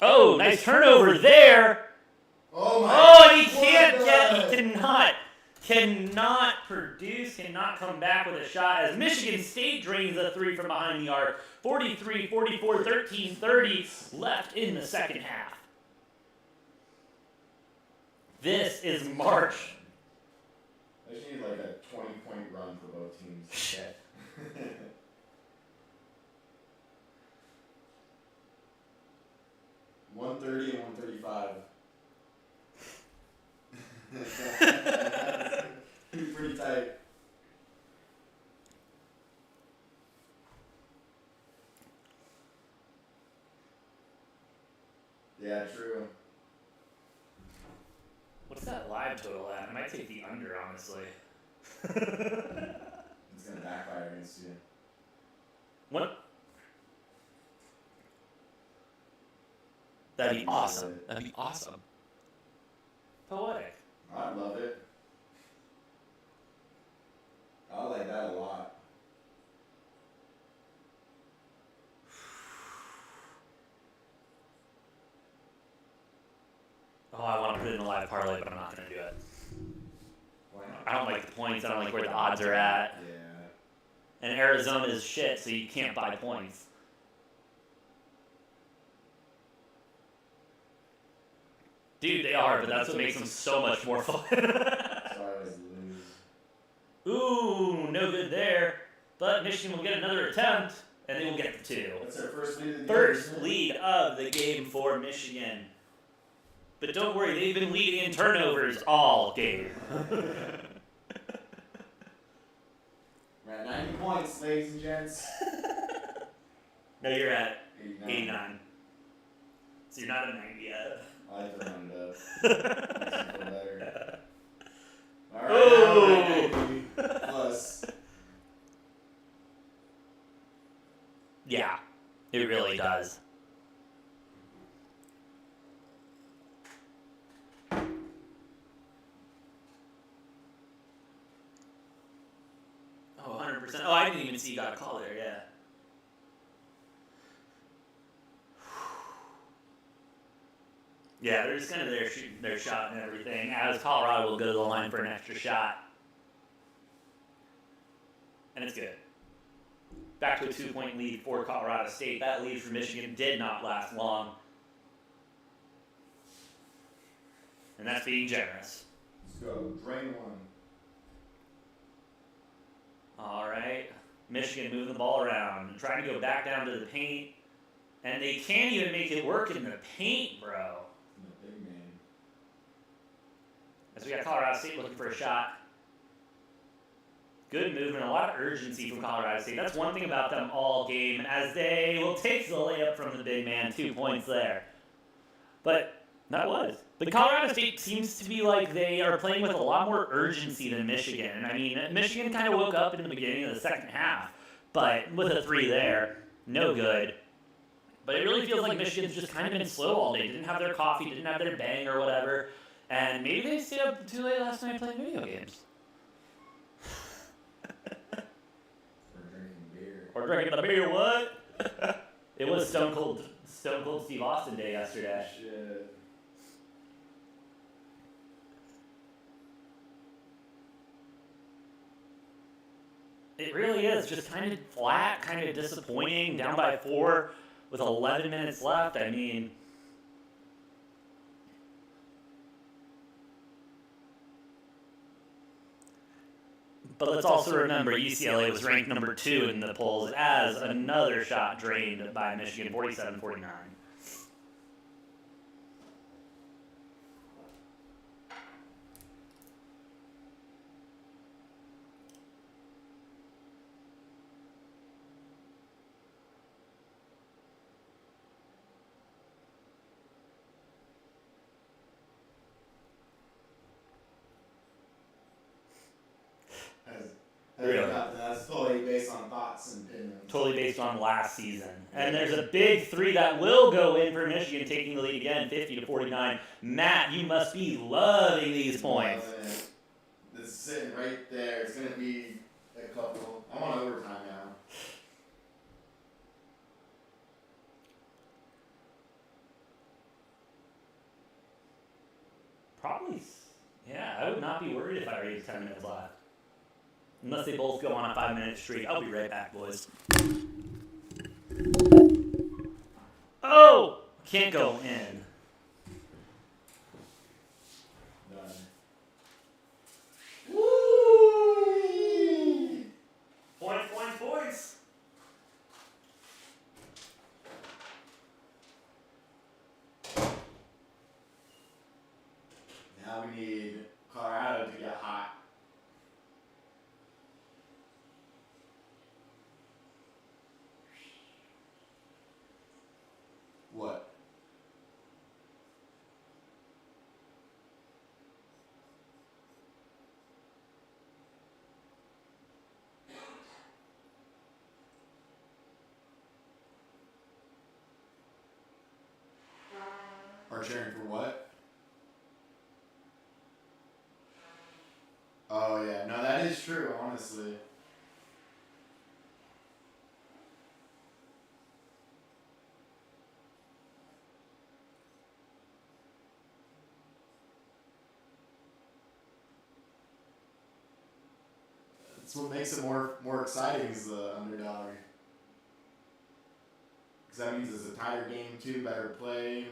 Oh, nice turnover there! Oh my! Oh, and he cannot produce, cannot come back with a shot as Michigan State drains a 3 from behind the arc. 43, 44, 13, 30 left in the second half. This is March. I just need like a 20-point run for both teams. Shit. 130 and 135. Pretty tight. Yeah, true. What's that live total at? I might take the under, honestly. It's gonna backfire against you. What? That'd be awesome. That'd be awesome. Poetic. I love it. I like that a lot. Oh, I want to put it in a live parlay, but I'm not going to do it. Why not? I don't like the points. I don't like where the odds are at. Yeah. And Arizona is shit, so you can't buy points. Dude, they are, but that's what makes them so much more fun. Sorry, I always lose. Ooh, no good there. But Michigan will get another attempt, and they will get the 2. That's their first lead of the game. First lead of the game for Michigan. But don't worry, they've been leading in turnovers all game. We're at 90 points, ladies and gents. No, you're at 89. 89. So you're not at 90 yet. I like to round it up. Makes me feel better. Alright, Oh! now we're at 90 plus. Yeah, it really does. Oh, 100%. Oh, I didn't even see you got a call there, yeah. Yeah, they're just kind of there shooting their shot and everything, as Colorado will go to the line for an extra shot. And it's good. Back to a 2-point lead for Colorado State. That lead for Michigan did not last long. And that's being generous. Let's go. Drain one. All right. Michigan moving the ball around, trying to go back down to the paint. And they can't even make it work in the paint, bro. The big man. As we got Colorado State looking for a shot. Good movement, a lot of urgency from Colorado State. That's one thing about them all game, as they will take the layup from the big man. 2 points there. But that was. But Colorado State seems to be like they are playing with a lot more urgency than Michigan. I mean, Michigan kind of woke up in the beginning of the second half, but with a 3 there, no good. But it really feels like Michigan's just kind of been slow all day. Didn't have their coffee, didn't have their bang or whatever. And maybe they stayed up too late last night playing video games. Or drinking a beer, what? It was Stone Cold Steve Austin Day yesterday. Shit. It really is just kind of flat, kind of disappointing, down by 4 with 11 minutes left. I mean, but let's also remember UCLA was ranked number 2 in the polls as another shot drained by Michigan, 47-49. Really? That's totally based on thoughts and opinions. Totally based on last season. And there's a big 3 that will go in for Michigan, taking the lead again, 50-49. Matt, you must be loving these points. It's sitting right there. It's going to be a couple. I'm on overtime now. Probably, yeah, I would not be worried if I raised 10 minutes left. Unless they both go on a 5-minute streak. I'll be right back, boys. Oh! Can't go in. Done. Woo! Points. Now we need Colorado to get hot. What? Are cheering for what? Oh yeah, no, that is true, honestly. That's what makes it more exciting is the underdog. Because that means it's a tighter game too, better play.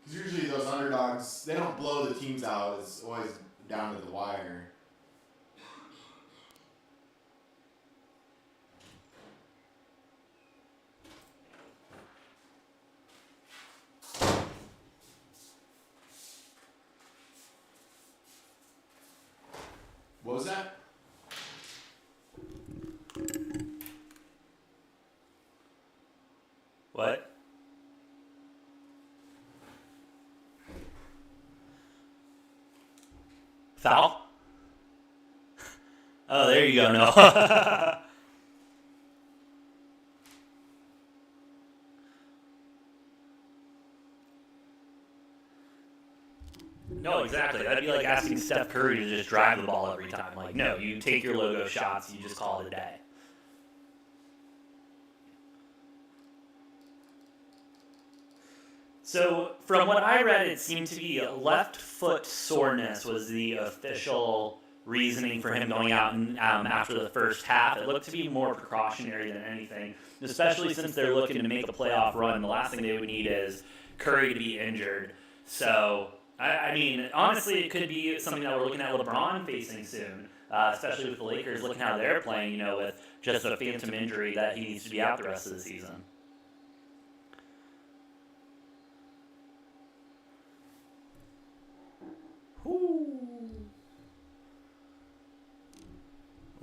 Because usually those underdogs, they don't blow the teams out. It's always down to the wire. What was that? What? Foul? Oh, there you go. No. No, exactly. That'd be like asking Steph Curry to just drive the ball every time. Like, no, you take your logo shots, you just call it a day. So, from what I read, it seemed to be left foot soreness was the official reasoning for him going out and, after the first half. It looked to be more precautionary than anything, especially since they're looking to make a playoff run. The last thing they would need is Curry to be injured. So, I mean, honestly, it could be something that we're looking at LeBron facing soon, especially with the Lakers looking how they're playing, you know, with just a phantom injury that he needs to be out the rest of the season.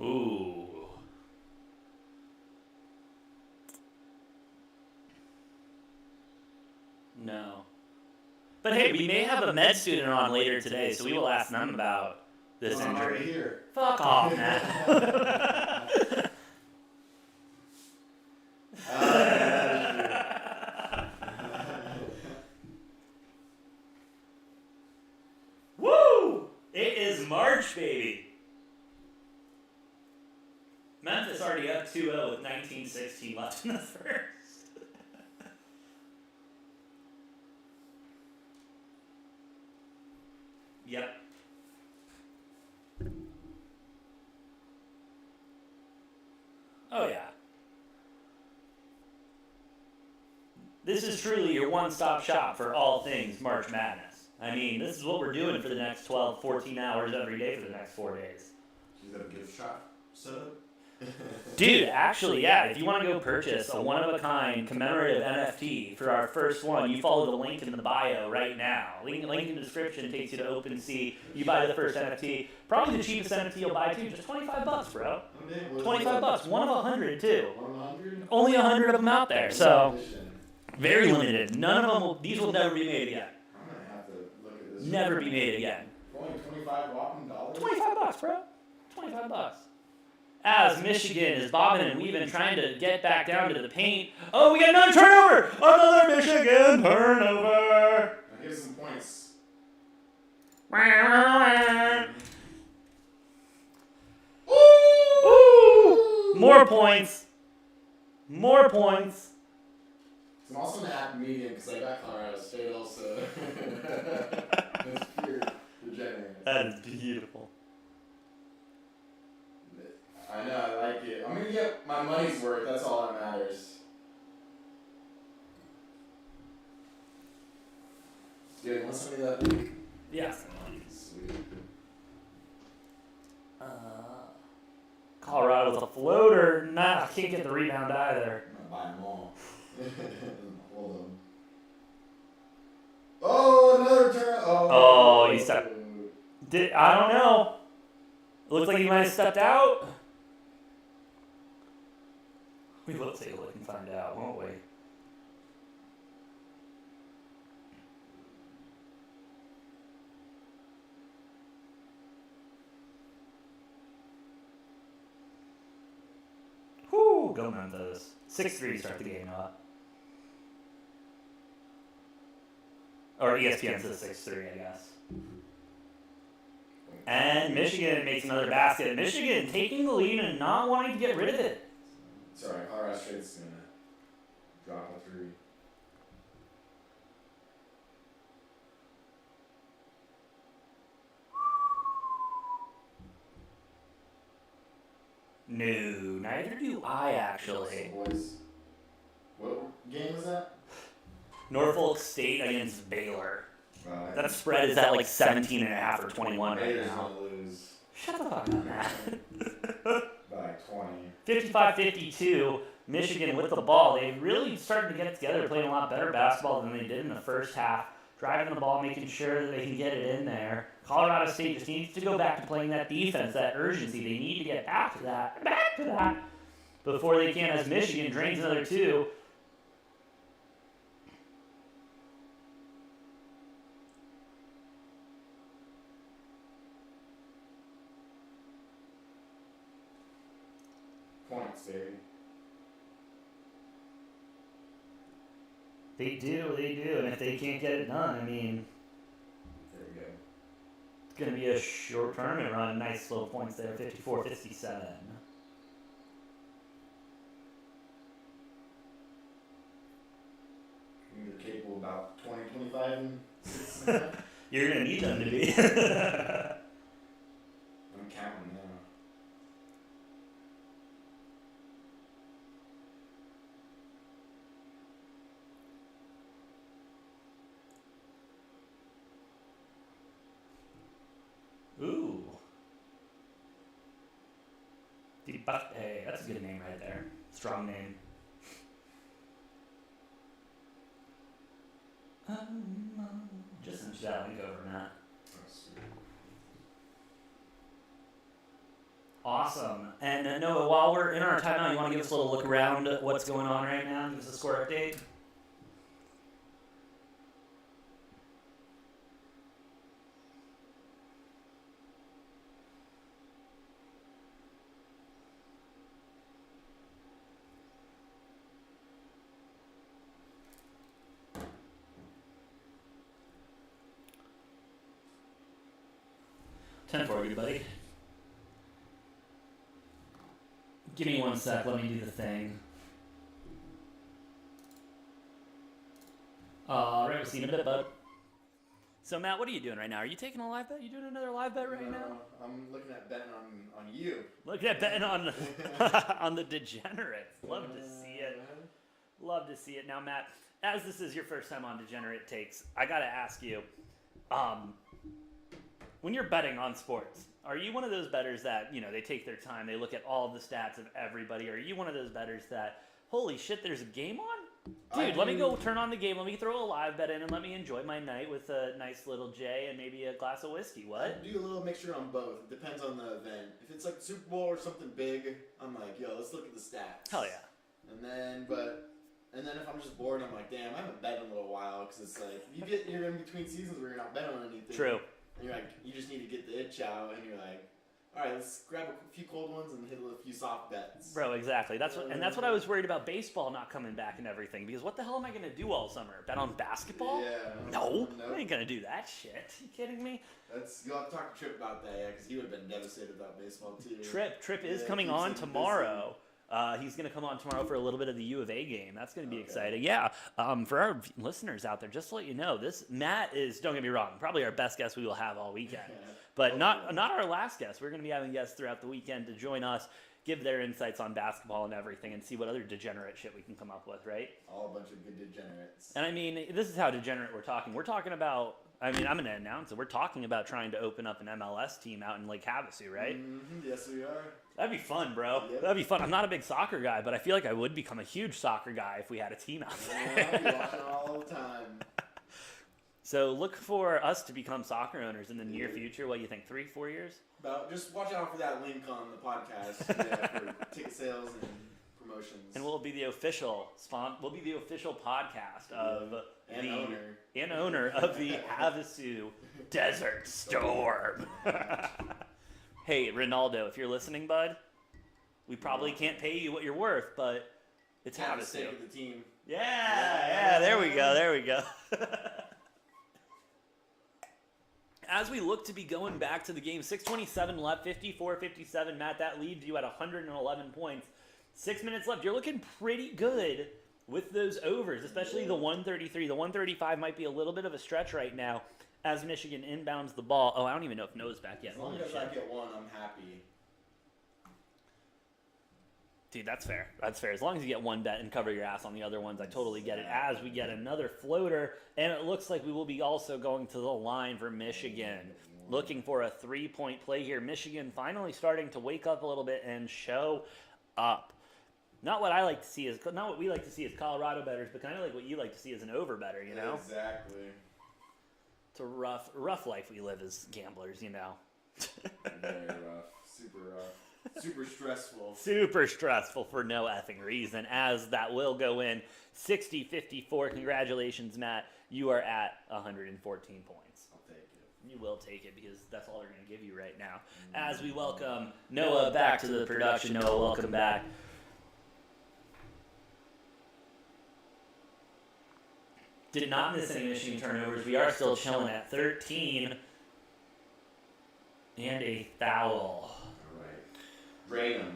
Ooh. No. But hey, we may have a med student on later today, so we will ask them about this injury. Here. Fuck off, Matt. Woo! It is March, baby. Memphis already up 2-0 with 19:16 left in the first. Yep. Oh, yeah. This is truly your one-stop shop for all things March Madness. I mean, this is what we're doing for the next 12, 14 hours every day for the next 4 days. Is that a gift shop setup? Dude, actually, yeah, if you want to go purchase a one-of-a-kind commemorative NFT for our first one, you follow the link in the bio right now. Link in the description takes you to OpenSea. You buy the first NFT. Probably the cheapest NFT you'll buy, too. Just $25, bro. $25. One of 100, too. 100? Only 100 of them out there, so very limited. None of them these will never be made again. I'm going to have to look at this. Never be made again. Only 25 whopping dollars? $25, bro. $25. As Michigan is bobbing and weaving, trying to get back down to the paint. Oh, we got another turnover! Another Michigan turnover! Now give some points. Ooh! More points. More points. I'm also an apt medium because I got Colorado State also. That's pure degenerate. That is beautiful. I know, I like it. I'm going to get my money's worth. That's all that matters. Dude, want somebody that link? Yeah. Sweet. Colorado with a floater. Nah, I can't get the rebound either. I'm going to buy them all. Hold on. Oh, another turn. Oh, he stepped. I don't know. It looks like he might have stepped out. We will take a look and find out, won't we? Whoo, go Memphis. 6-3 start the game up. Or ESPN says 6-3, I guess. And Michigan makes another basket. Michigan taking the lead and not wanting to get rid of it. Sorry, Colorado State's going to drop a 3. No, neither do I actually. Boys. What game was that? Norfolk State against Baylor. Right. That spread is at like 17.5 or 21 right Baylor's now. gonna lose Shut the fuck up, Matt. by 20. 55-52, Michigan with the ball. They really started to get it together, playing a lot better basketball than they did in the first half. Driving the ball, making sure that they can get it in there. Colorado State just needs to go back to playing that defense, that urgency. They need to get back to that, before they can, as Michigan drains another 2. Points, baby. They do, and if they can't get it done, I mean, There we go. it's going to be a short tournament run. Nice slow points there, 54-57. They're capable about 20, 25, and 6. You're going to need them to be. I'm counting now. Ooh. Hey, that's a good name right there. Strong name. Just send you that link over, Matt. Awesome. And Noah, while we're in our timeout, you want to give us a little look around at what's going on right now? Give us a score update? Ten for you, buddy. Give me 1 sec. Let me do the thing. All right, we'll see you in a bit, bud. So, Matt, what are you doing right now? Are you taking a live bet? You doing another live bet right now? I'm looking at betting on you. Look at betting on on the Degenerates. Love to see it. Love to see it. Now, Matt, as this is your first time on Degenerate Takes, I got to ask you, when you're betting on sports, are you one of those bettors that, they take their time, they look at all of the stats of everybody? Or are you one of those bettors that, holy shit, there's a game on? Dude, let me go turn on the game, let me throw a live bet in, and let me enjoy my night with a nice little J and maybe a glass of whiskey. What? I do a little mixture on both. It depends on the event. If it's like Super Bowl or something big, I'm like, yo, let's look at the stats. Hell yeah. And then if I'm just bored, I'm like, damn, I haven't bet in a little while, because it's like, you're in between seasons where you're not betting on anything. True. And you're like, you just need to get the itch out, and you're like, all right, let's grab a few cold ones and hit a few soft bets. Bro, exactly. That's what I was worried about baseball not coming back and everything. Because what the hell am I going to do all summer? Bet on basketball? Yeah. No, I ain't going to do that shit. You kidding me? You'll have to talk to Trip about that, yeah, because he would have been devastated about baseball too. Trip is coming on tomorrow. He's going to come on tomorrow for a little bit of the U of A game. That's going to be exciting. Yeah. For our listeners out there, just to let you know, Matt is, don't get me wrong, probably our best guest we will have all weekend. But not our last guest. We're going to be having guests throughout the weekend to join us, give their insights on basketball and everything, and see what other degenerate shit we can come up with, right? All a bunch of good degenerates. And I mean, this is how degenerate we're talking. We're talking about, I'm going to announce it. We're talking about trying to open up an MLS team out in Lake Havasu, right? Mm-hmm. Yes, we are. That'd be fun, bro. Yep. That'd be fun. I'm not a big soccer guy, but I feel like I would become a huge soccer guy if we had a team out there. Yeah, I'll be watching all the time. So look for us to become soccer owners in the near future. What do you think, 3-4 years? Just watch out for that link on the podcast for ticket sales and promotions. And we'll be the official podcast of owner of the Havasu Desert Storm. Hey, Ronaldo, if you're listening, bud, we probably can't pay you what you're worth, but it's have a Havasu. stake of the team. Yeah, there we go. As we look to be going back to the game, 6:27 left, 54-57. Matt, that leaves you at 111 points. 6 minutes left. You're looking pretty good with those overs, especially the 133. The 135 might be a little bit of a stretch right now as Michigan inbounds the ball. Oh, I don't even know if Noah's back yet. As long as I get one, I'm happy. Dude, that's fair. That's fair. As long as you get one bet and cover your ass on the other ones, I totally get it. As we get another floater, and it looks like we will be also going to the line for Michigan. Looking for a 3-point play here. Michigan finally starting to wake up a little bit and show up. Not what we like to see as Colorado bettors, but kind of like what you like to see as an over better, you know? Exactly. It's a rough life we live as gamblers, you know. Very rough. Super rough. Super stressful. Super stressful for no effing reason, as that will go in 60-54. Congratulations, Matt. You are at 114 points. I'll take it. You will take it because that's all they're going to give you right now. As we welcome Noah back to the production. Noah, welcome back. Did not miss any Michigan turnovers. We are still chilling at 13. And a foul. Rate him.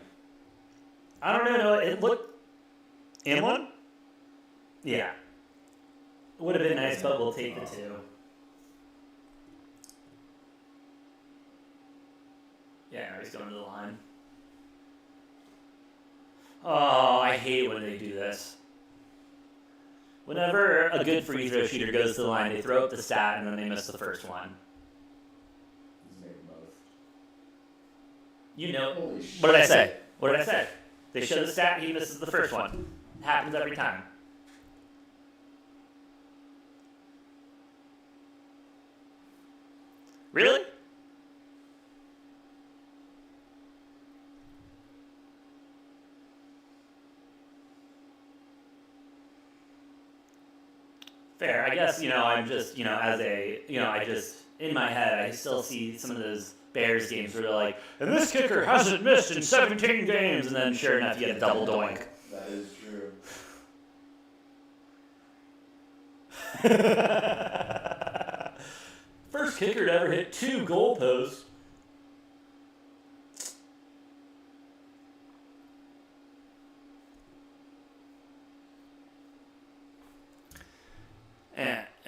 I don't know. It looked. And one? Yeah. Would have been nice, but we'll take the 2. Yeah, he's going to the line. Oh, I hate when they do this. Whenever a good free throw shooter goes to the line, they throw up the stat and then they miss the first one. He's made both. You know, Holy shit. what did I say? What did I say? They show the stat, he misses the first one. It happens every time. Really? Fair. I guess, I'm just, in my head, I still see some of those Bears games where they're like, and this kicker hasn't missed in 17 games, and then sure enough, you get a double doink. That is true. First kicker to ever hit 2 goalposts.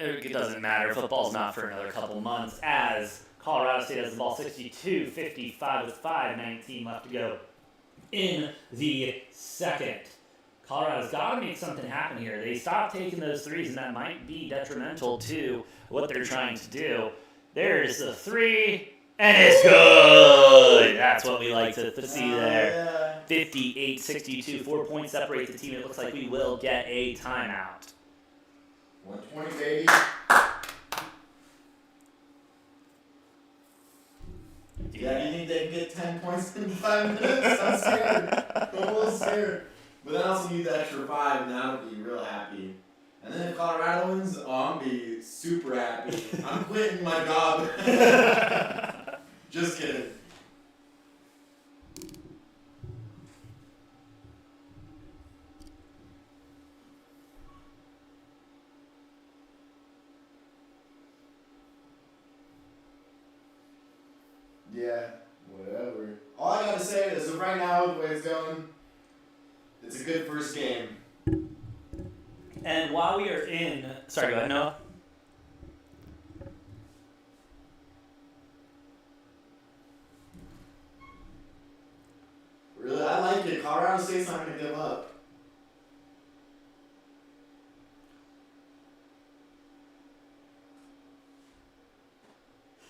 It doesn't matter. Football's not for another couple months, as Colorado State has the ball 62-55 with 5:19 left to go in the second. Colorado's got to make something happen here. They stopped taking those threes, and that might be detrimental to what they're trying to do. There's the 3, and it's good. That's what we like to see there. 58-62, 4 points separate the team. It looks like we will get a timeout. 120, baby. Yeah, you think they can get 10 points in 5 minutes? I'm scared. I'm a little scared. But then I also need the extra 5, and then I'll be real happy. And then if Colorado wins, I'll be super happy. I'm quitting my job. Just kidding. Yeah, whatever. All I gotta say is, right now, the way it's going, it's a good first game. And while we are sorry, go ahead, Noah. Really, I like it. Colorado State's not gonna give up.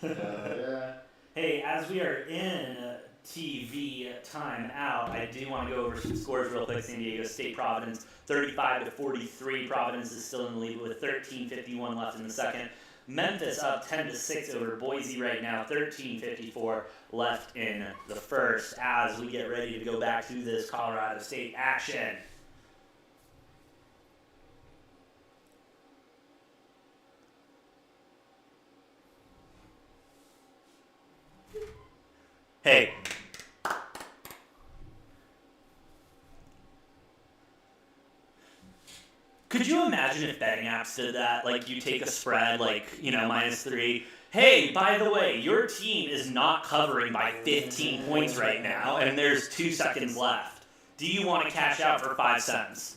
Yeah. Hey, as we are in TV timeout, I do want to go over some scores real quick. San Diego State, Providence, 35-43. Providence is still in the lead with 13:51 left in the second. Memphis up 10-6 over Boise right now, 13:54 left in the first. As we get ready to go back to this Colorado State action. Hey. Could you imagine if betting apps did that? Like, you take a spread, like, -3. Hey, by the way, your team is not covering by 15 points right now, and there's 2 seconds left. Do you want to cash out for 5 cents?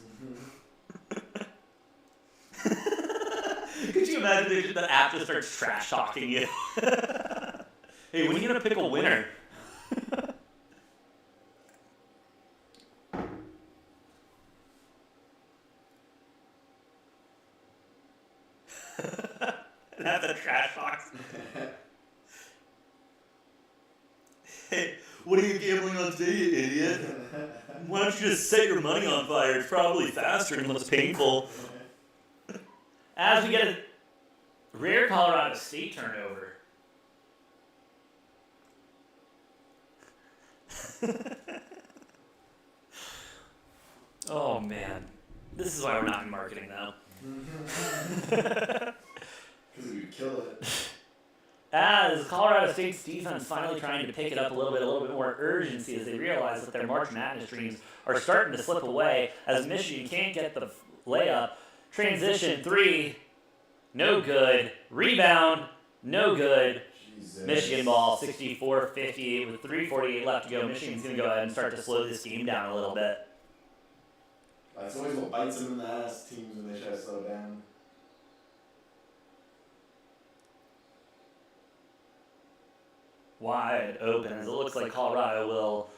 Could you imagine the app just starts trash talking you? Hey, when are you going to pick a winner? That's a trash box. Hey, what are you gambling on today, you idiot? Why don't you just set your money on fire? It's probably faster and less painful. As we get a rare Colorado State turnover. Oh, man. This is why we're not in marketing now. Because we would kill it. As Colorado State's defense finally trying to pick it up a little bit more urgency as they realize that their March Madness dreams are starting to slip away as Michigan can't get the layup. Transition 3, no good. Rebound, no good. Jesus. Michigan ball, 64-58 with 3:48 left to go. Michigan's going to go ahead and start to slow this game down a little bit. That's always what bites them in the ass, teams, when they try to slow down. Wide open as it looks like Colorado will,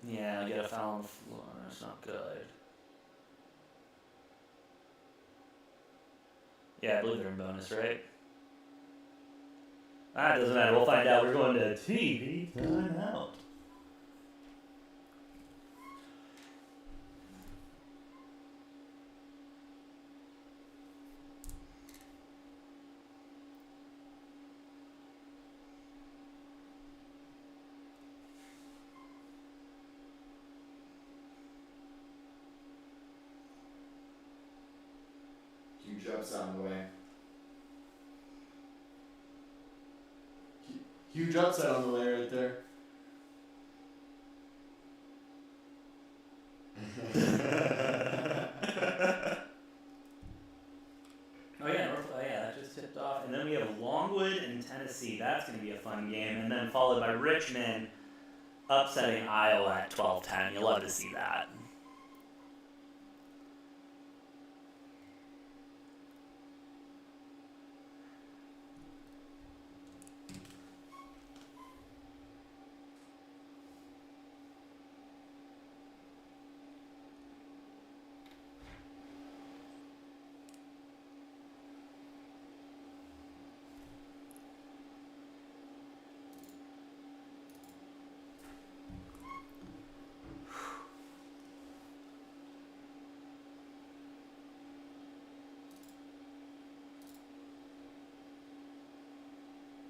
get a foul on the floor. That's not good. Yeah, I believe they're in bonus, right? That doesn't matter. We'll find out. We're going to TV timeout. Huge upset on the way. Huge upset on the way right there. That just tipped off. And then we have Longwood and Tennessee. That's going to be a fun game. And then followed by Richmond upsetting Iowa at 12-10. You'll love to see that.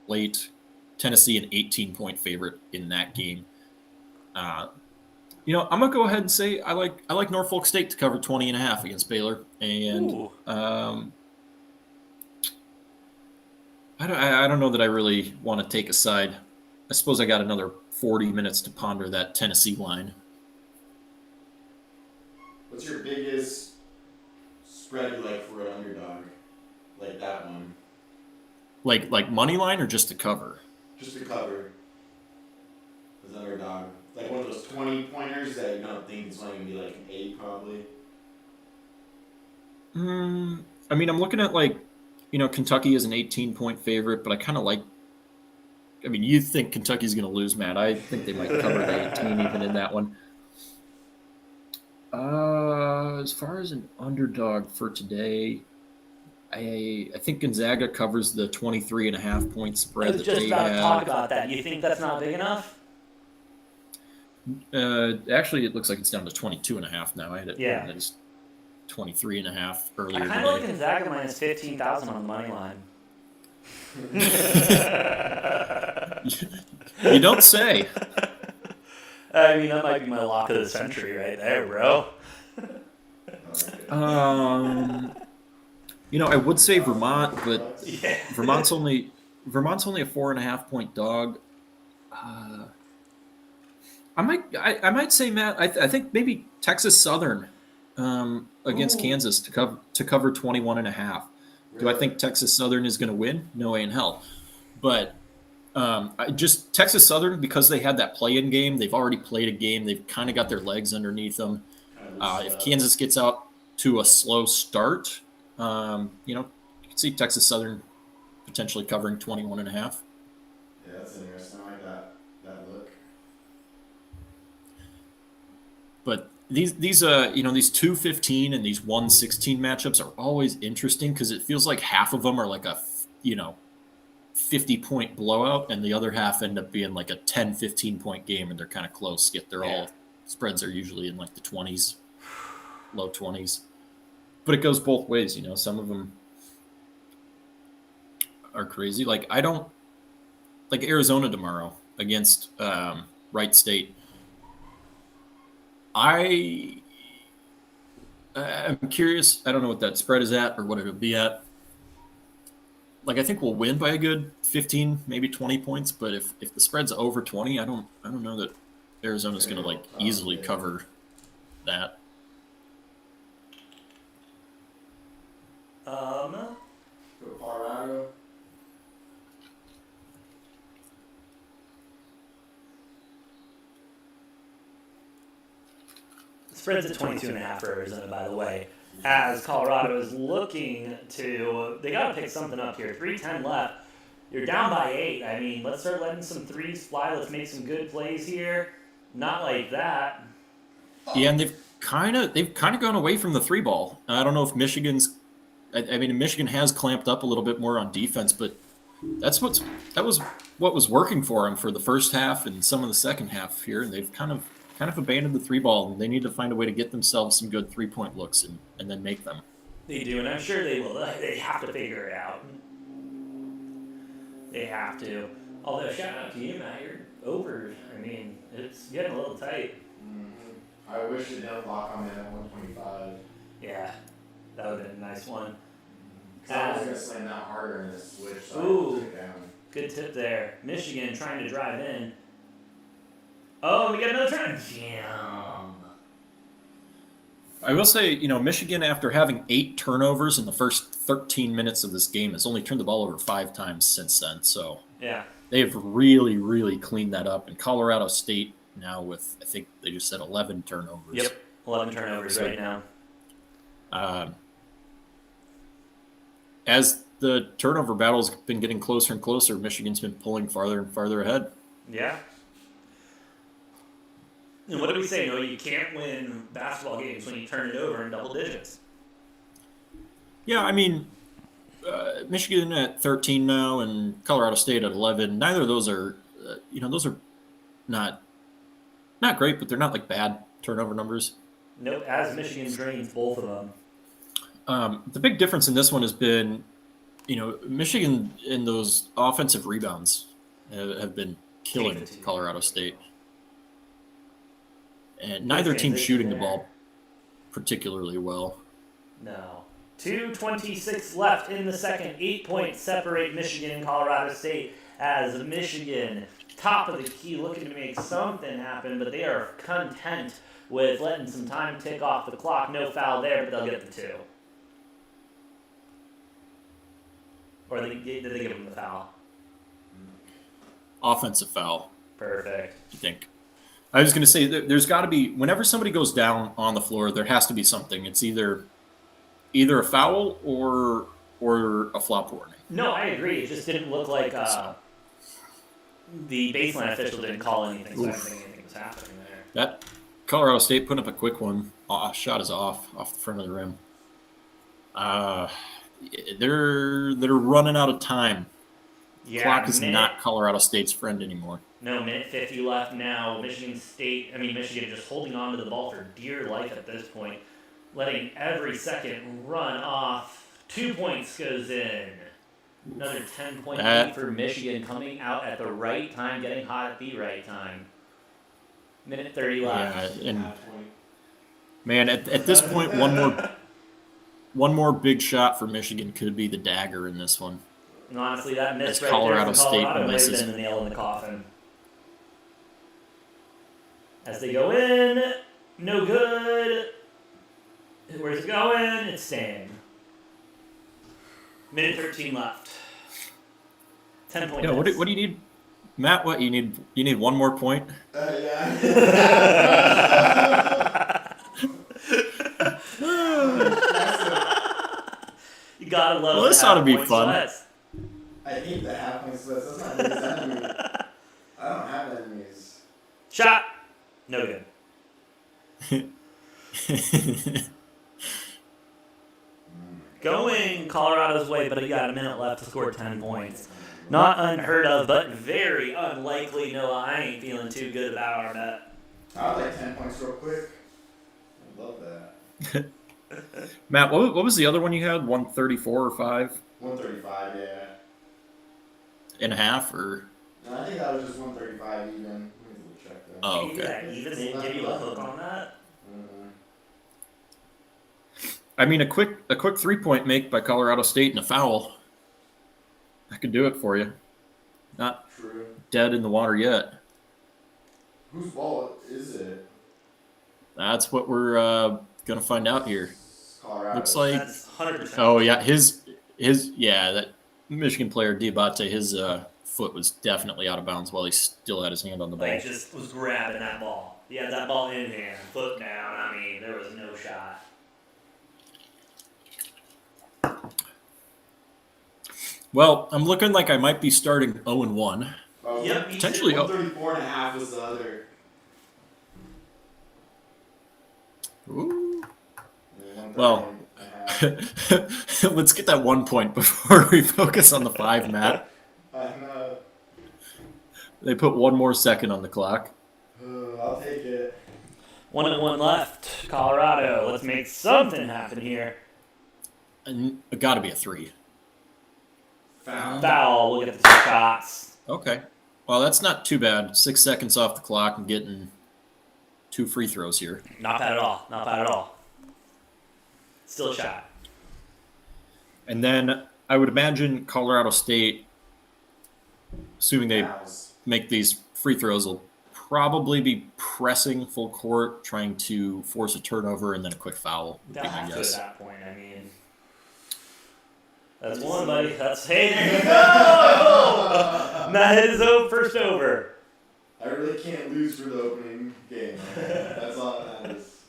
Late. Tennessee an 18-point favorite in that game. I'm gonna go ahead and say I like Norfolk State to cover 20.5 against Baylor, and I don't know that I really want to take a side. I suppose I got another 40 minutes to ponder that Tennessee line. What's your biggest spread you like for an underdog? Like that one? Like money line or just to cover? Just to cover. As an underdog. Like one of those 20-pointers that you don't think it's only going to be like an 8 probably. I mean, I'm looking at Kentucky is an 18-point favorite, but I kind of like. I mean, you think Kentucky's going to lose, Matt? I think they might cover the 18 even in that one. As far as an underdog for today, I think Gonzaga covers the 23.5-point spread. I was just about to talk about that. You think that's not big enough? Actually, it looks like it's down to 22.5 now. I had it. Yeah. It was 23.5 earlier. I kind of like Gonzaga minus 15,000 on the money line. You don't say. I mean, that might be my lock of the century right there, bro. I would say Vermont, but Yeah. Vermont's only a 4.5-point dog. I might say, Matt. I think maybe Texas Southern against Kansas to cover 21.5. Do I think Texas Southern is going to win? No way in hell. But just Texas Southern, because they had that play-in game, they've already played a game. They've kind of got their legs underneath them. If Kansas gets out to a slow start, you can see Texas Southern potentially covering 21.5. Yeah, that's interesting. I like that look. But these 2-15 and these 1-16 matchups are always interesting because it feels like half of them are like a 50-point blowout, and the other half end up being like a 10, 15-point game, and they're kind of close. Yet spreads are usually in like the 20s, low 20s. But it goes both ways, Some of them are crazy. Like Arizona tomorrow against Wright State. I'm curious. I don't know what that spread is at or what it'll be at. Like, I think we'll win by a good 15, maybe 20 points. But if the spread's over 20, I don't know that Arizona's going to easily cover that. Go Colorado. Spread's at 22.5 for Arizona, by the way. As Colorado is looking to, they got to pick something up here. 3:10 left. You're down by 8. I mean, let's start letting some threes fly. Let's make some good plays here. Not like that. Yeah, and they've kind of gone away from the 3-ball. I don't know if Michigan's. I mean, Michigan has clamped up a little bit more on defense, but that was what was working for them for the first half and some of the second half here, and they've kind of abandoned the 3-ball. They need to find a way to get themselves some good 3-point looks and then make them. They do, and I'm sure they will. They have to figure it out. They have to. Although, shout out to you, Matt. You're over. I mean, it's getting a little tight. Mm-hmm. I wish it didn't lock on in at 125. Yeah, that would have been a nice one. I was going to slam that harder in this switch, so Ooh. I took it down. Good tip there. Michigan trying to drive in. Oh, we got another turn. Damn. I will say, Michigan, after having 8 turnovers in the first 13 minutes of this game, has only turned the ball over 5 times since then. So yeah, they have really, really cleaned that up. And Colorado State now with, I think they just said 11 turnovers. Yep, 11 turnovers right now. As the turnover battle's been getting closer and closer, Michigan's been pulling farther and farther ahead. Yeah. And what do we say? No, you can't win basketball games when you turn it over in double digits. Yeah, I mean, Michigan at 13 now and Colorado State at 11. Neither of those are, those are not great, but they're not like bad turnover numbers. Nope, as Michigan drains both of them. The big difference in this one has been, Michigan in those offensive rebounds have been killing Colorado State. And neither team's shooting the ball particularly well. No. 2:26 left in the second. 8 points separate Michigan and Colorado State as Michigan, top of the key, looking to make something happen, but they are content with letting some time tick off the clock. No foul there, but they'll get the 2. Or did they give them the foul? Offensive foul. Perfect. I think. I was going to say there's got to be, whenever somebody goes down on the floor, there has to be something. It's either a foul or a flop warning. No, I agree. It just didn't look like the baseline official didn't call anything, so I don't think anything was happening there. That Colorado State put up a quick one. Shot is off the front of the rim. They're running out of time. Yeah, Clock is not Colorado State's friend anymore. No, minute 50 left now. Michigan just holding on to the ball for dear life at this point. Letting every second run off. 2 points goes in. Another 10-point lead for Michigan coming out at the right time, getting hot at the right time. Minute 30 left. Yeah, and man, at this point, one more big shot for Michigan could be the dagger in this one. And honestly, that miss as right Colorado there from State Colorado might have misses. been the nail in the coffin. As they go in, no good. Where's it going? It's staying. Minute 13 left. 10 points. Yeah, what do you need, Matt? What you need? You need one more point. Yeah. You gotta love. Well, this ought to be fun. Sweats. I hate the half-point splits. That's not his enemy. I don't have enemies. Shot. No good. going Colorado's way, but you got a minute left to score 10 points. Not unheard of, but very unlikely. No, I ain't feeling too good about our bet. I would like 10 points real quick. I love that. Matt, what was the other one you had? 134 or 5? 135, yeah. And a half, or? No, I think that was just 135 even. Let me double check that. Oh, okay. Yeah, even they didn't give you a hook on that. I mean, a quick 3-point make by Colorado State and a foul. I could do it for you. Not True. dead in the water yet. Whose ball is it? That's what we're gonna find out here. Colorado. Looks like. That's 100%. Oh yeah, his that Michigan player Diabate, his foot was definitely out of bounds while he still had his hand on the ball. Like, just was grabbing that ball. He had that ball in hand, foot down. I mean, there was no shot. Well, I'm looking like I might be starting 0-1. Oh, Yep, Potentially. 134.5 was the other. Ooh. Yeah, Well, 138.5. let's get that 1 point before we focus on the 5, Matt. I know. They put 1 more second on the clock. I'll take it. 1-1 left. Colorado. Let's make something happen here. And it got to be a 3. Foul. We'll get the 2 shots. Okay. Well, that's not too bad. 6 seconds off the clock and getting 2 free throws here. Not bad at all. Not bad at all. Still a shot. And then I would imagine Colorado State, assuming they Fouls. make these free throws, will probably be pressing full court, trying to force a turnover and then a quick foul, would be They'll my have to at guess. that point. I mean, that's one, buddy. That's hey, there you go. That is first over. I really can't lose for the opening game. That's all that matters.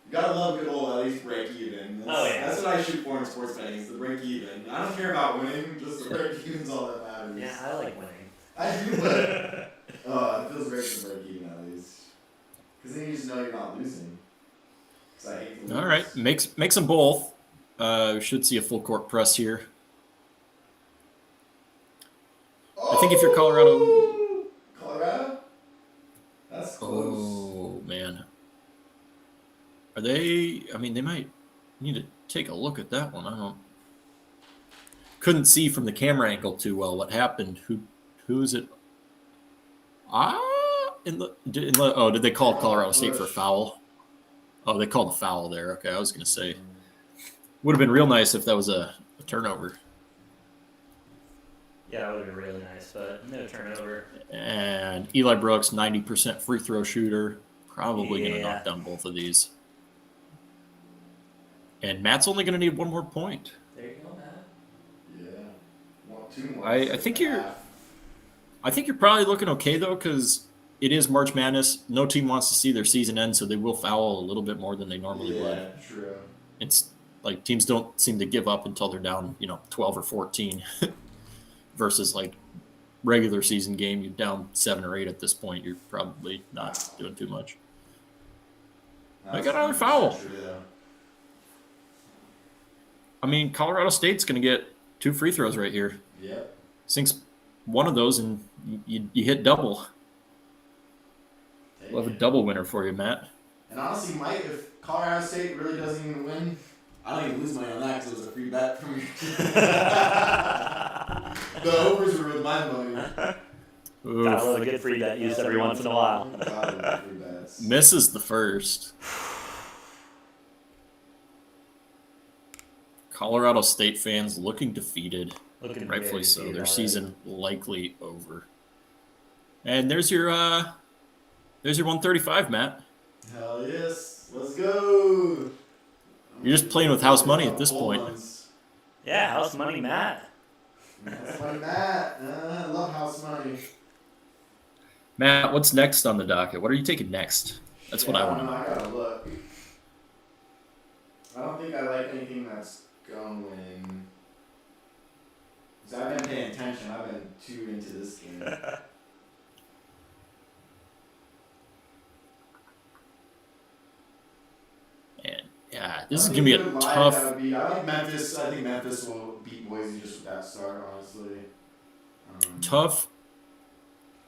You gotta love good old at least break even. That's what I shoot for in sports betting, is the break even. I don't care about winning, just the break even's all that matters. Yeah, I like winning. I do, but it feels great to break even at least. Because then you just know you're not losing. Because I hate to lose. All right, makes them both. We should see a full court press here. I think if you're Colorado... Colorado? That's close. Oh, man. Are they... I mean, they might need to take a look at that one. I don't... Couldn't see from the camera angle too well what happened. Who is it? Did they call Colorado State for a foul? Oh, they called a foul there. Okay, I was going to say. Would have been real nice if that was a turnover. Yeah, that would have been really nice, but no turnover. And Eli Brooks, 90% free throw shooter. Probably going to Yeah. knock down both of these. And Matt's only going to need 1 more point. There you go, Matt. Yeah. 2 more. I think you're probably looking okay, though, because it is March Madness. No team wants to see their season end, so they will foul a little bit more than they normally would. Yeah, true. It's like teams don't seem to give up until they're down, 12 or 14 versus like regular season game. You're down 7 or 8 at this point. You're probably not doing too much. I got another foul. True, though. I mean, Colorado State's going to get 2 free throws right here. Yep. Sinks one of those and you hit double. We'll have a double winner for you, Matt. And honestly, Mike, if Colorado State really doesn't even win, I don't even lose money on that because it was a free bet from your The overs were with my money. Gotta love a good free bet used every once in a while. God, I love free bets. Misses the first. Colorado State fans looking defeated. Looking Rightfully very so. defeated Their already. season likely over. And there's your 135, Matt. Hell yes. Let's go. You're just playing with house money at this point. Yeah, house money, Matt. House money, Matt. I love house money. Matt, what's next on the docket? What are you taking next? That's what I want to know. I gotta look. I don't think I like anything that's going. Because I've been paying attention. I've been too into this game. And Yeah, this is gonna be a tough. I like Memphis. I think Memphis will beat Boise just with that start. Honestly, Tough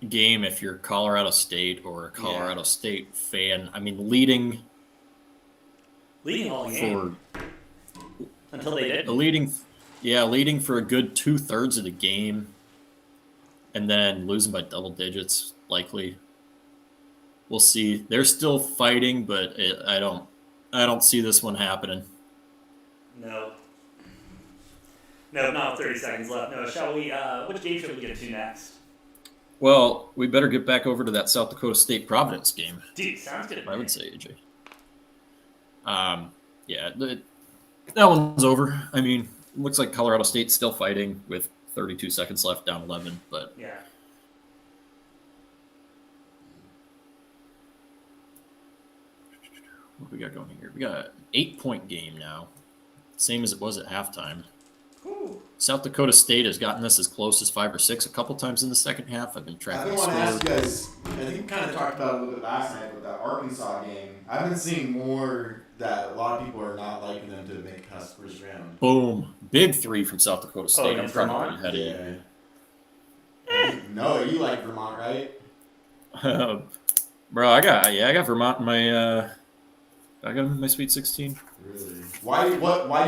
game if you're Colorado State or a Colorado Yeah. State fan. I mean, leading Leading all for game until they did. leading for a good 2/3 of the game, and then losing by double digits likely. We'll see. They're still fighting, but I don't see this one happening. No. No, not with 30 seconds left. No, shall we? Which game should we get to next? Well, we better get back over to that South Dakota State Providence game. Dude, sounds good. I would say, AJ. Yeah, that one's over. I mean, it looks like Colorado State's still fighting with 32 seconds left, down 11. But Yeah. what do we got going here? We got an 8-point game now, same as it was at halftime. Ooh. South Dakota State has gotten this as close as 5 or 6 a couple times in the second half. I've been I tracking want the to ask score. you guys. I think we kind of talked about it a little bit last night with that Arkansas game. I've been seeing more that a lot of people are not liking them to make it past the first round. Boom. Big 3 from South Dakota State. against Vermont? No, you like Vermont, right? Bro, I got Vermont in my I got them in my Sweet 16. Really? Why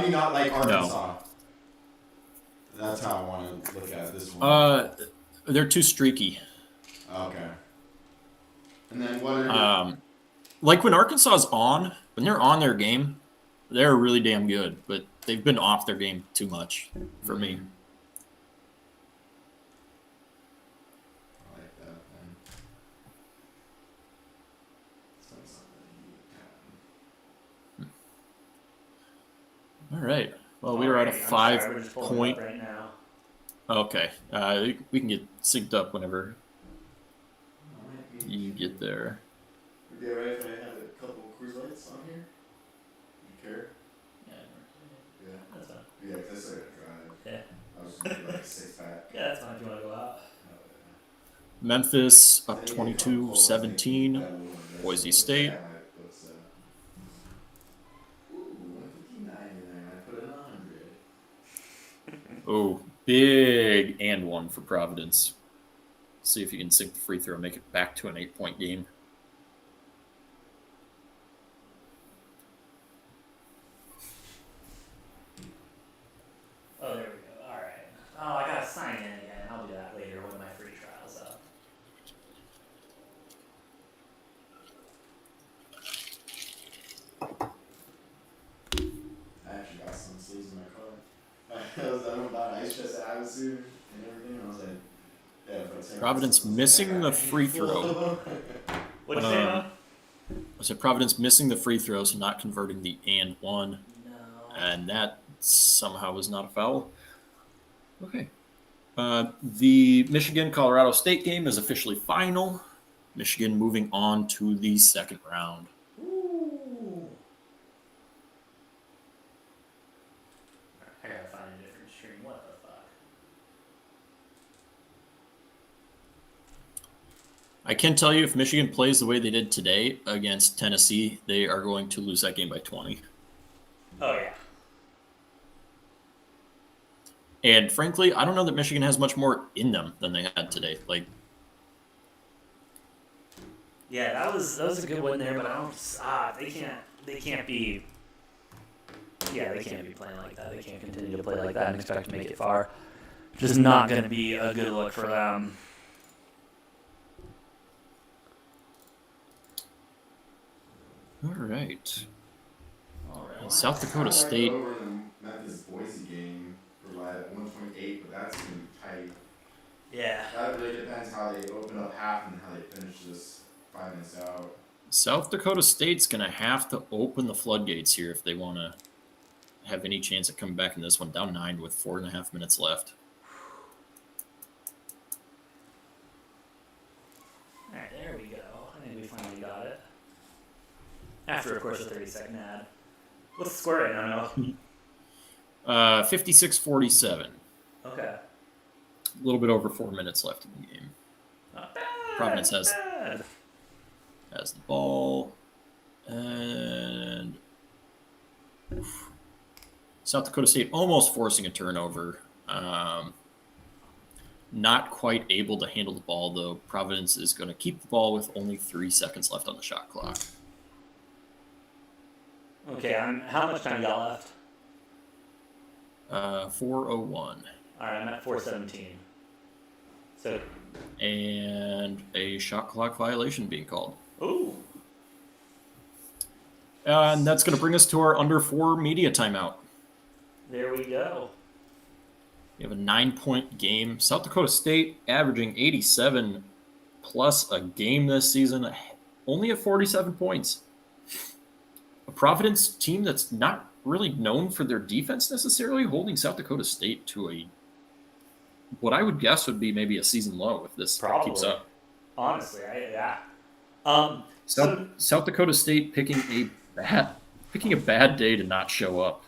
do you not like Arkansas? That's how I want to look at this one. They're too streaky. Okay. And then what are like when Arkansas is on, when they're on their game, they're really damn good, but they've been off their game too much for me. I like that then. All right. Well, we were at a 5-point. Right now. Okay. We can get synced up whenever you get there. Would it be alright if I have a couple cruise lights on here? You care? Yeah. Yeah. That's fine. Yeah, because I still gotta drive. Yeah. I was just gonna do like a 6-pack. Yeah, that's fine if you want to go out. Memphis up 22-17. Boise State. Oh, big and one for Providence. See if you can sink the free throw and make it back to an 8-point game. Oh, there we go. All right. Oh, I gotta sign in again. I'll do that later when my free trial's up. I actually got some sleeves in my car. I was done with ice chest at Havasu and everything. I was like, yeah, but Providence missing the free throw. What'd you say, Mo? I said Providence missing the free throw, so not converting the and one. No. And that somehow was not a foul. Okay. The Michigan-Colorado State game is officially final. Michigan moving on to the second round. Ooh. I gotta find a different stream. What the fuck? I can tell you if Michigan plays the way they did today against Tennessee, they are going to lose that game by 20. Oh, yeah. And frankly, I don't know that Michigan has much more in them than they had today. Like, Yeah, that was a good one there, but I don't. They can't be. Yeah, they can't be playing like that. They can't continue to play like that and expect to make it far. Just not going to be a good look for them. all right. All right. South Dakota State. Over in the Memphis Boise game for like 128, but that's gonna be tight. Yeah. That really depends how they open up half and how they finish this 5 minutes out. South Dakota State's going to have to open the floodgates here if they want to have any chance of coming back in this one. Down 9 with 4.5 minutes left. All right, there we go. I think we finally got it. After, of course, a 30-second ad. What's the score right now? 56-47. Okay. A little bit over 4 minutes left in the game. Not bad. Providence not bad. has the ball. And South Dakota State almost forcing a turnover. Not quite able to handle the ball, though. Providence is going to keep the ball with only 3 seconds left on the shot clock. Okay, how much time you got left? 4:01. All right, I'm at 4:17. So. And a shot clock violation being called. Ooh. And that's going to bring us to our under 4 media timeout. There we go. We have a 9-point game. South Dakota State averaging 87 plus a game this season, only at 47 points. A Providence team that's not really known for their defense necessarily, holding South Dakota State to what I would guess would be maybe a season low if this keeps up. Honestly, yeah. South Dakota State picking a bad day to not show up.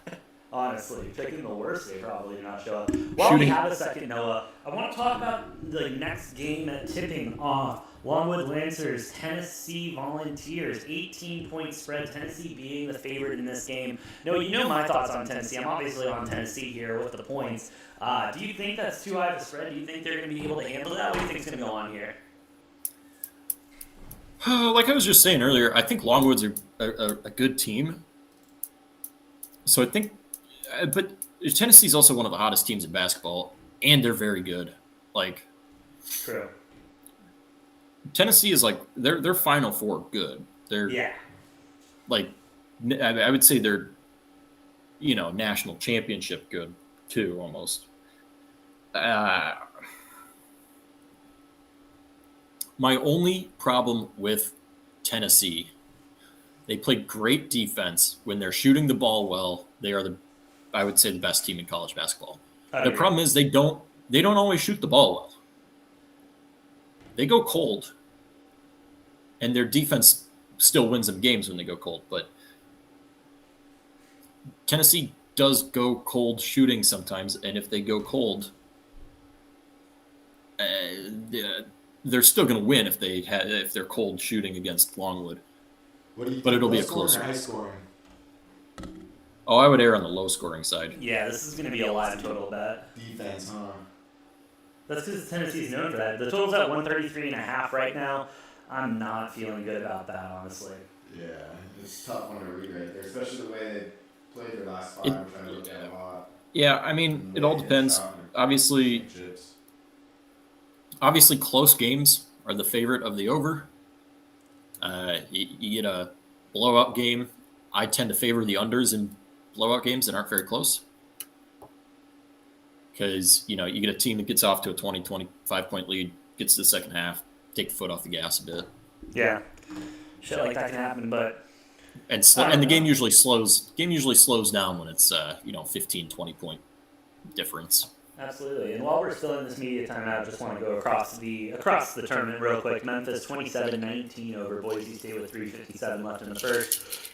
Honestly, picking the worst day probably to not show up. While we have a second, Noah, I want to talk about the next game tipping off. Longwood Lancers, Tennessee Volunteers, 18-point spread. Tennessee being the favorite in this game. Noah, you know my thoughts on Tennessee. I'm obviously on Tennessee here with the points. Do you think that's too high of a spread? Do you think they're going to be able to handle that? What do you think is going to go on here? Like I was just saying earlier, I think Longwood's a good team. So I think, but Tennessee's also one of the hottest teams in basketball, and they're very good. Like, true. Tennessee is like they're Final Four good. They're like I would say they're national championship good too almost. My only problem with Tennessee, they play great defense when they're shooting the ball well. They are I would say the best team in college basketball. The problem is they don't always shoot the ball well. They go cold, and their defense still wins them games when they go cold. But Tennessee does go cold shooting sometimes, and if they go cold, they're still going to win if they're cold shooting against Longwood. What do you think? But it'll be a closer. High scoring. Oh, I would err on the low scoring side. Yeah, this is going to be a live total bet. Defense, huh? That's because Tennessee's known for that. The total's at 133.5 right now. I'm not feeling good about that, honestly. Yeah, it's a tough one to read right there, especially the way they played their last 5, which I looked at a lot. Yeah, I mean, it all depends. Obviously, close games are the favorite of the over. You get a blowout game. I tend to favor the unders in blowout games that aren't very close. Because, you get a team that gets off to a 20, 25-point lead, gets to the second half, take the foot off the gas a bit. Yeah. Shit like that can happen, but... And the game usually slows down when it's, 15, 20-point difference. Absolutely. And while we're still in this media timeout, I just want to go across the tournament real quick. Memphis 27-19 over Boise State with 3:57 left in the first.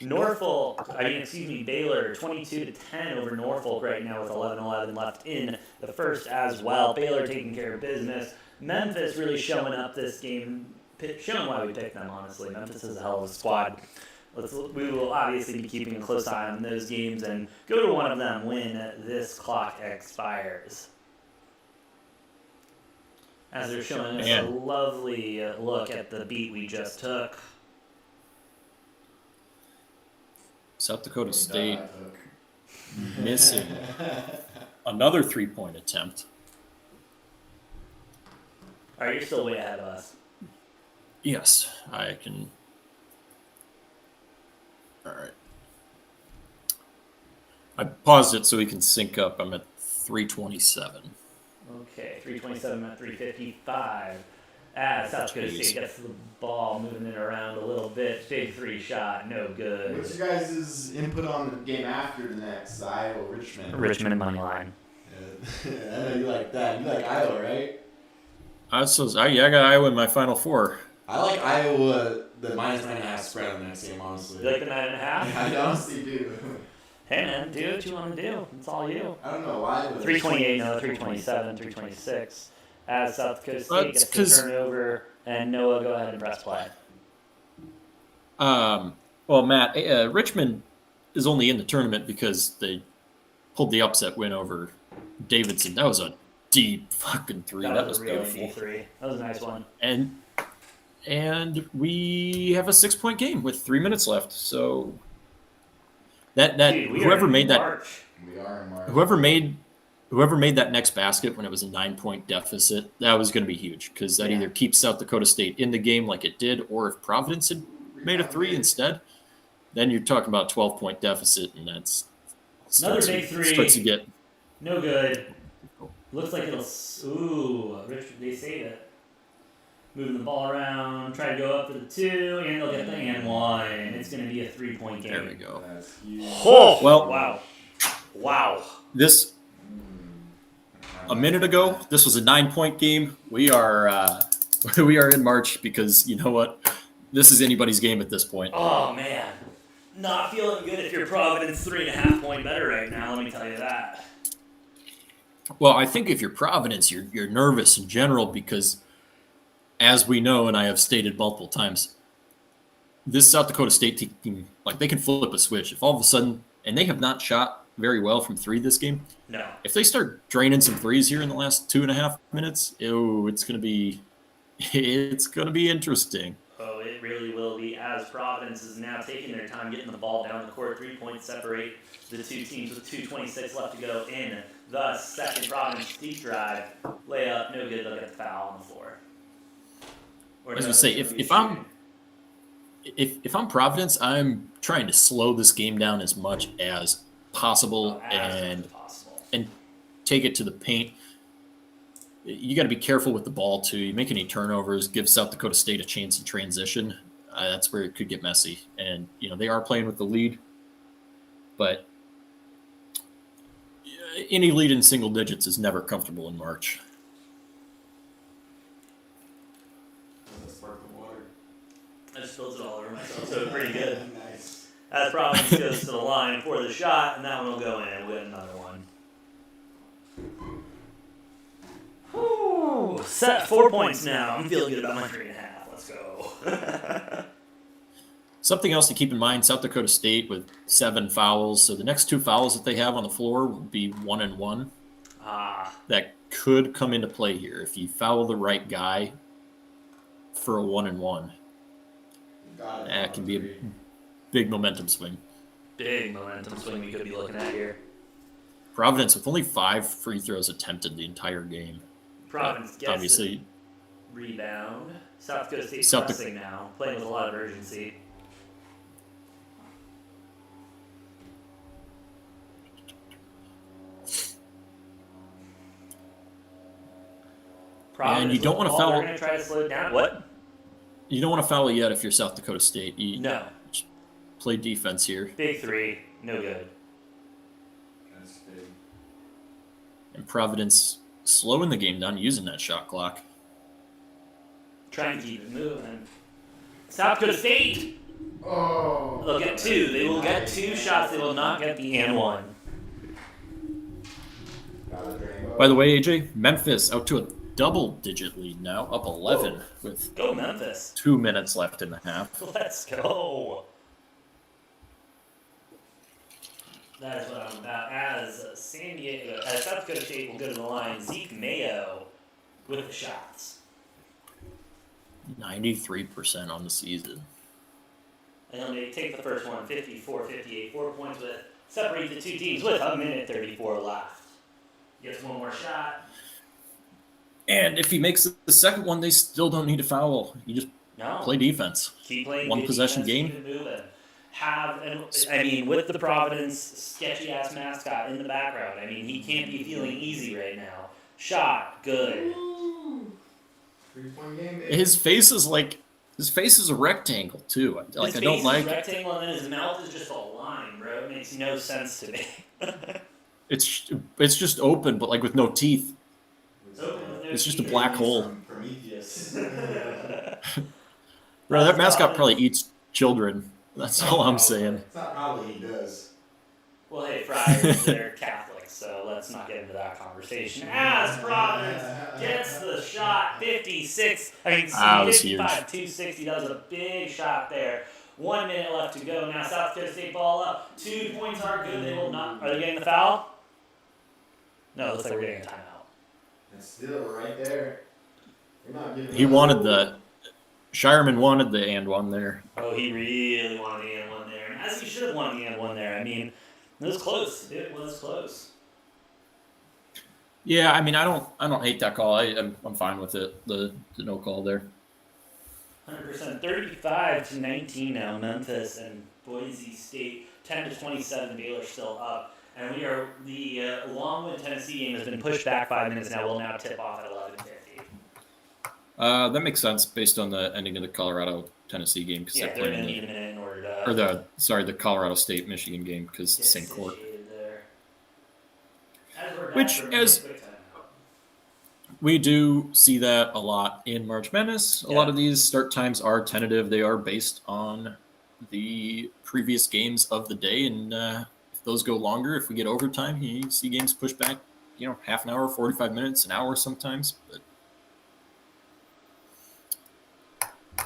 Baylor 22-10 over Norfolk right now with 11:11 left in the first as well. Baylor taking care of business. Memphis really showing up this game, showing why we picked them, honestly. Memphis is a hell of a squad. We will obviously be keeping a close eye on those games and go to one of them when this clock expires. As they're showing us a lovely look at the beat we just took. South Dakota State missing another 3-point attempt. All right, you're still way ahead of us. Yes, I can. All right. I paused it so we can sync up. I'm at 327. Okay, 327 at 355. As South Dakota State gets the ball moving it around a little bit. Big 3 shot, no good. What's your guys' input on the game after the next? Iowa-Richmond. Richmond money line. I know you like that. You like Iowa, right? I got Iowa in my Final Four. I like Iowa, the -9.5 spread on the next game, honestly. You like the 9.5? I honestly do. Hey, man, do what you want to do. It's all you. I don't know why. 328, no, 327, 326. As South Dakota State gets the turnover, and Noah, go ahead and press play. Well, Matt, Richmond is only in the tournament because they pulled the upset win over Davidson. That was a deep fucking three. That was a really beautiful. deep three. That was a nice one. And we have a 6-point game with 3 minutes left. So that Dude, whoever made that, We are in March. whoever made that next basket when it was a 9-point deficit, that was going to be huge because that either keeps South Dakota State in the game like it did, or if Providence had made a 3 instead, then you're talking about a 12-point deficit, and that's Another big three. Starts to get no good. Looks like it'll. Ooh, Richard, they save it. Moving the ball around, try to go up to the 2, and they'll get the and 1. It's going to be a 3-point game. There we go. That's huge. Oh, well, wow. This a minute ago, this was a 9-point game. We are in March because you know what? This is anybody's game at this point. Oh man, not feeling good if you're Providence 3.5 point better right now. Let me tell you that. Well, I think if you're Providence, you're nervous in general because, as we know, and I have stated multiple times, this South Dakota State team, like they can flip a switch. If all of a sudden, and they have not shot very well from 3 this game. No. If they start draining some 3s here in the last 2.5 minutes, it's gonna be interesting. Oh, it really will be, as Providence is now taking their time getting the ball down the court. 3 points separate the two teams with 2:26 left to go in the second. Providence deep drive, layup, no good. They'll get the foul on the floor. I was gonna say if I'm Providence, I'm trying to slow this game down as much as possible and take it to the paint. You got to be careful with the ball too. You make any turnovers, give South Dakota State a chance in transition. That's where it could get messy. And they are playing with the lead, but any lead in single digits is never comfortable in March. I just spilled it all over myself, so pretty good. Nice. As Providence goes to the line for the shot, and that one will go in. We'll get another one. Whew. Set 4 points now. I'm feeling good about my 3.5. Let's go. Something else to keep in mind, South Dakota State with 7 fouls. So the next 2 fouls that they have on the floor will be 1 and 1. That could come into play here. If you foul the right guy for a 1 and 1, that can be a big momentum swing. Big momentum swing we could be looking at here. Providence with only 5 free throws attempted the entire game. Providence gets obviously the rebound. South Dakota State South pressing now, playing with a lot of urgency. And you don't want to foul. We're going to try to slow it down. What? You don't want to foul yet if you're South Dakota State. No. Play defense here. Big 3, no good. That's big. And Providence slowing the game down using that shot clock. Trying to keep it moving. South Dakota State! Oh. They'll get 2. They will get 2 shots. They will not get the and 1. By the way, AJ, Memphis out to a double-digit lead now, up 11 with Go Memphis. 2 minutes left in the half. Let's go. That is what I'm about. As South Dakota State will go to the line, Zeke Mayo with the shots. 93% on the season. And they take the first one, 54-58. 4 points with separate the two teams with a minute 34 left. Gets one more shot. And if he makes the second one, they still don't need to foul. You just play defense. Keep playing. One possession game. Keep it moving. With the Providence sketchy-ass mascot in the background, he can't be feeling easy right now. Shot, good. 3-point game, baby. His face is a rectangle too. His face is a rectangle, and then his mouth is just a line, bro. It makes no sense to me. It's just open, but with no teeth. It's just a black hole. Prometheus. Bro, that mascot probably eats children. That's all I'm saying. It's not probably he does. Well, hey, Friars, they're Catholics, so let's not get into that conversation. As Providence gets the shot, 55-260, does a big shot there. 1 minute left to go. Now South Dakota State ball up. 2 points aren't good. They will not. Are they getting the foul? No, it looks like we're getting a timeout. And still right there. You're not giving He up. wanted the Shireman wanted the and one there. Oh, he really wanted the and one there, and as he should have wanted the and one there. I mean, it was close. It was close. Yeah, I mean, I don't hate that call. I'm fine with it. The no call there. 100%. 35-19 now. Memphis and Boise State. 10-27. Baylor still up, and the Longwood Tennessee game has been pushed back 5 minutes now. Will now tip off at 11:50. That makes sense based on the ending of the Colorado Tennessee game because Yeah, they're they're playing going to need a minute in order to. or the Colorado State Michigan game because get same court. situated there. As we're back Which, for a as- quick timeout. We do see that a lot in March Madness. A lot of these start times are tentative. They are based on the previous games of the day, and if those go longer, if we get overtime, you see games pushed back, half an hour, 45 minutes, an hour sometimes. But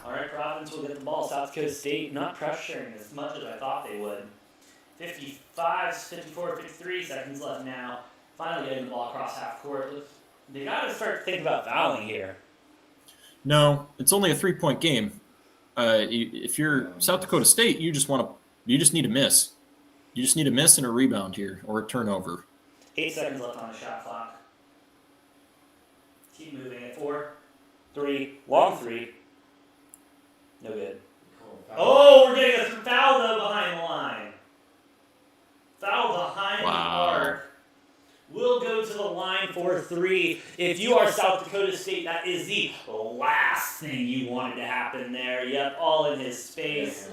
All right, Providence will get the ball. South Dakota State not pressuring as much as I thought they would. 54, 53 seconds left now. Finally getting the ball across half court. They got to start to think about fouling here. no, it's only a 3-point game. If you're South Dakota State, you just need a miss. You just need a miss and a rebound here or a turnover. 8 seconds left on the shot clock. Keep moving at 4, 3, long 3. No good. Oh, we're getting a foul though behind the line. Foul behind the arc. Will go to the line for 3. If you are South Dakota State, that is the last thing you wanted to happen there. Yep, all in his space.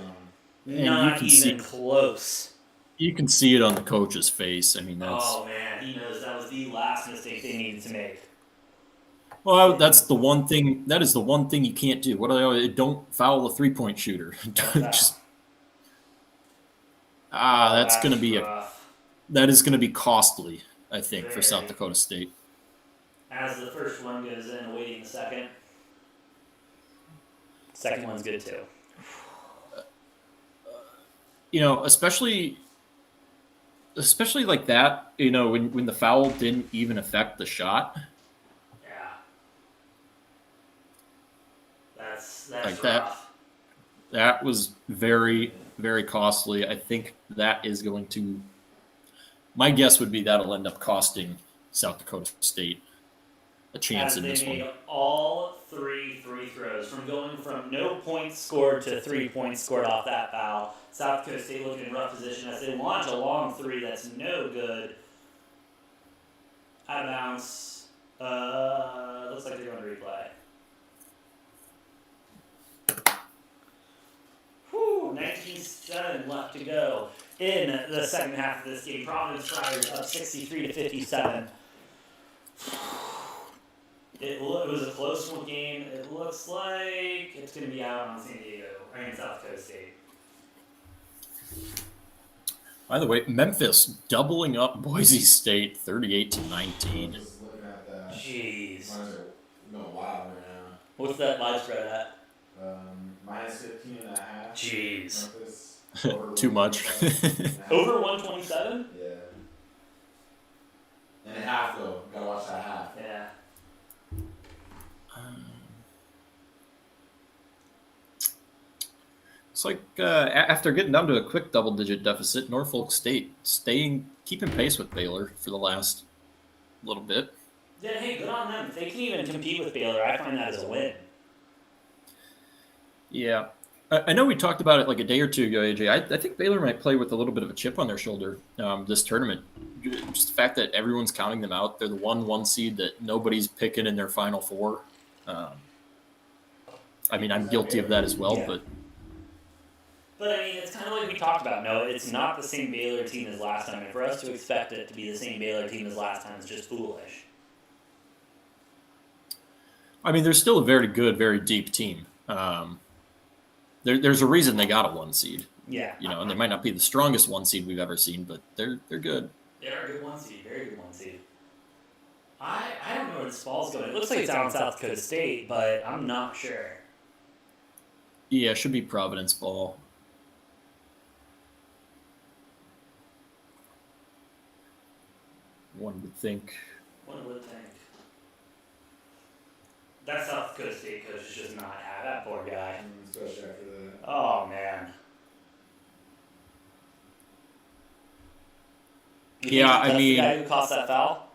Not even close. You can see it on the coach's face. I mean, that's. Oh man, he knows that was the last mistake they needed to make. Well, that's the one thing. That is the one thing you can't do. What do I always, don't foul a 3-point shooter. Just that's going to be rough. that is going to be costly, I think, for Very. South Dakota State. As the first one goes in, awaiting the second. Second one's good too. Especially like that. When the foul didn't even affect the shot. Yeah. That's Like that. rough. That was very, very costly. I think that is going to. My guess would be that'll end up costing South Dakota State a chance As in they this made one. all 3 free throws, from going from no points scored to 3 points scored off that foul. South Dakota State looking in rough position as they launch a long 3 that's no good. Out of bounds. Looks like they're going to replay. 19-7 left to go in the second half of this game. Providence Friars up 63-57. It was a close one game. It looks like it's going to be out on South Dakota State. By the way, Memphis doubling up Boise State 38-19. Just looking at that. Jeez. Mine's are going wild right now. What's that live spread at? Minus 15.5. Jeez. Memphis, Too much. Over 127? Yeah. And a half though. Gotta watch that half. Yeah. It's like after getting down to a quick double-digit deficit, Norfolk State keeping pace with Baylor for the last little bit. Yeah, hey, good on them. If they can even compete with Baylor, I find that as a win. Yeah. I know we talked about it like a day or two ago, AJ. I think Baylor might play with a little bit of a chip on their shoulder this tournament. Just the fact that everyone's counting them out. They're the one seed that nobody's picking in their Final Four. I mean, I'm guilty of that as well, Yeah. But I mean, it's kind of like we talked about. No, it's not the same Baylor team as last time. And for us to expect it to be the same Baylor team as last time is just foolish. I mean, they're still a very good, very deep team. There's a reason they got a 1 seed. Yeah. And they might not be the strongest 1 seed we've ever seen, but they're good. They're a good 1 seed. Very good 1 seed. I don't know where this ball's going. It looks like it's out in South Dakota State, but I'm not sure. Yeah, it should be Providence ball. one would think. One would think. That South Dakota State coach is just not happy. That poor guy. Especially after that. Oh, man. You Yeah, think I that's mean- the guy who cost that foul?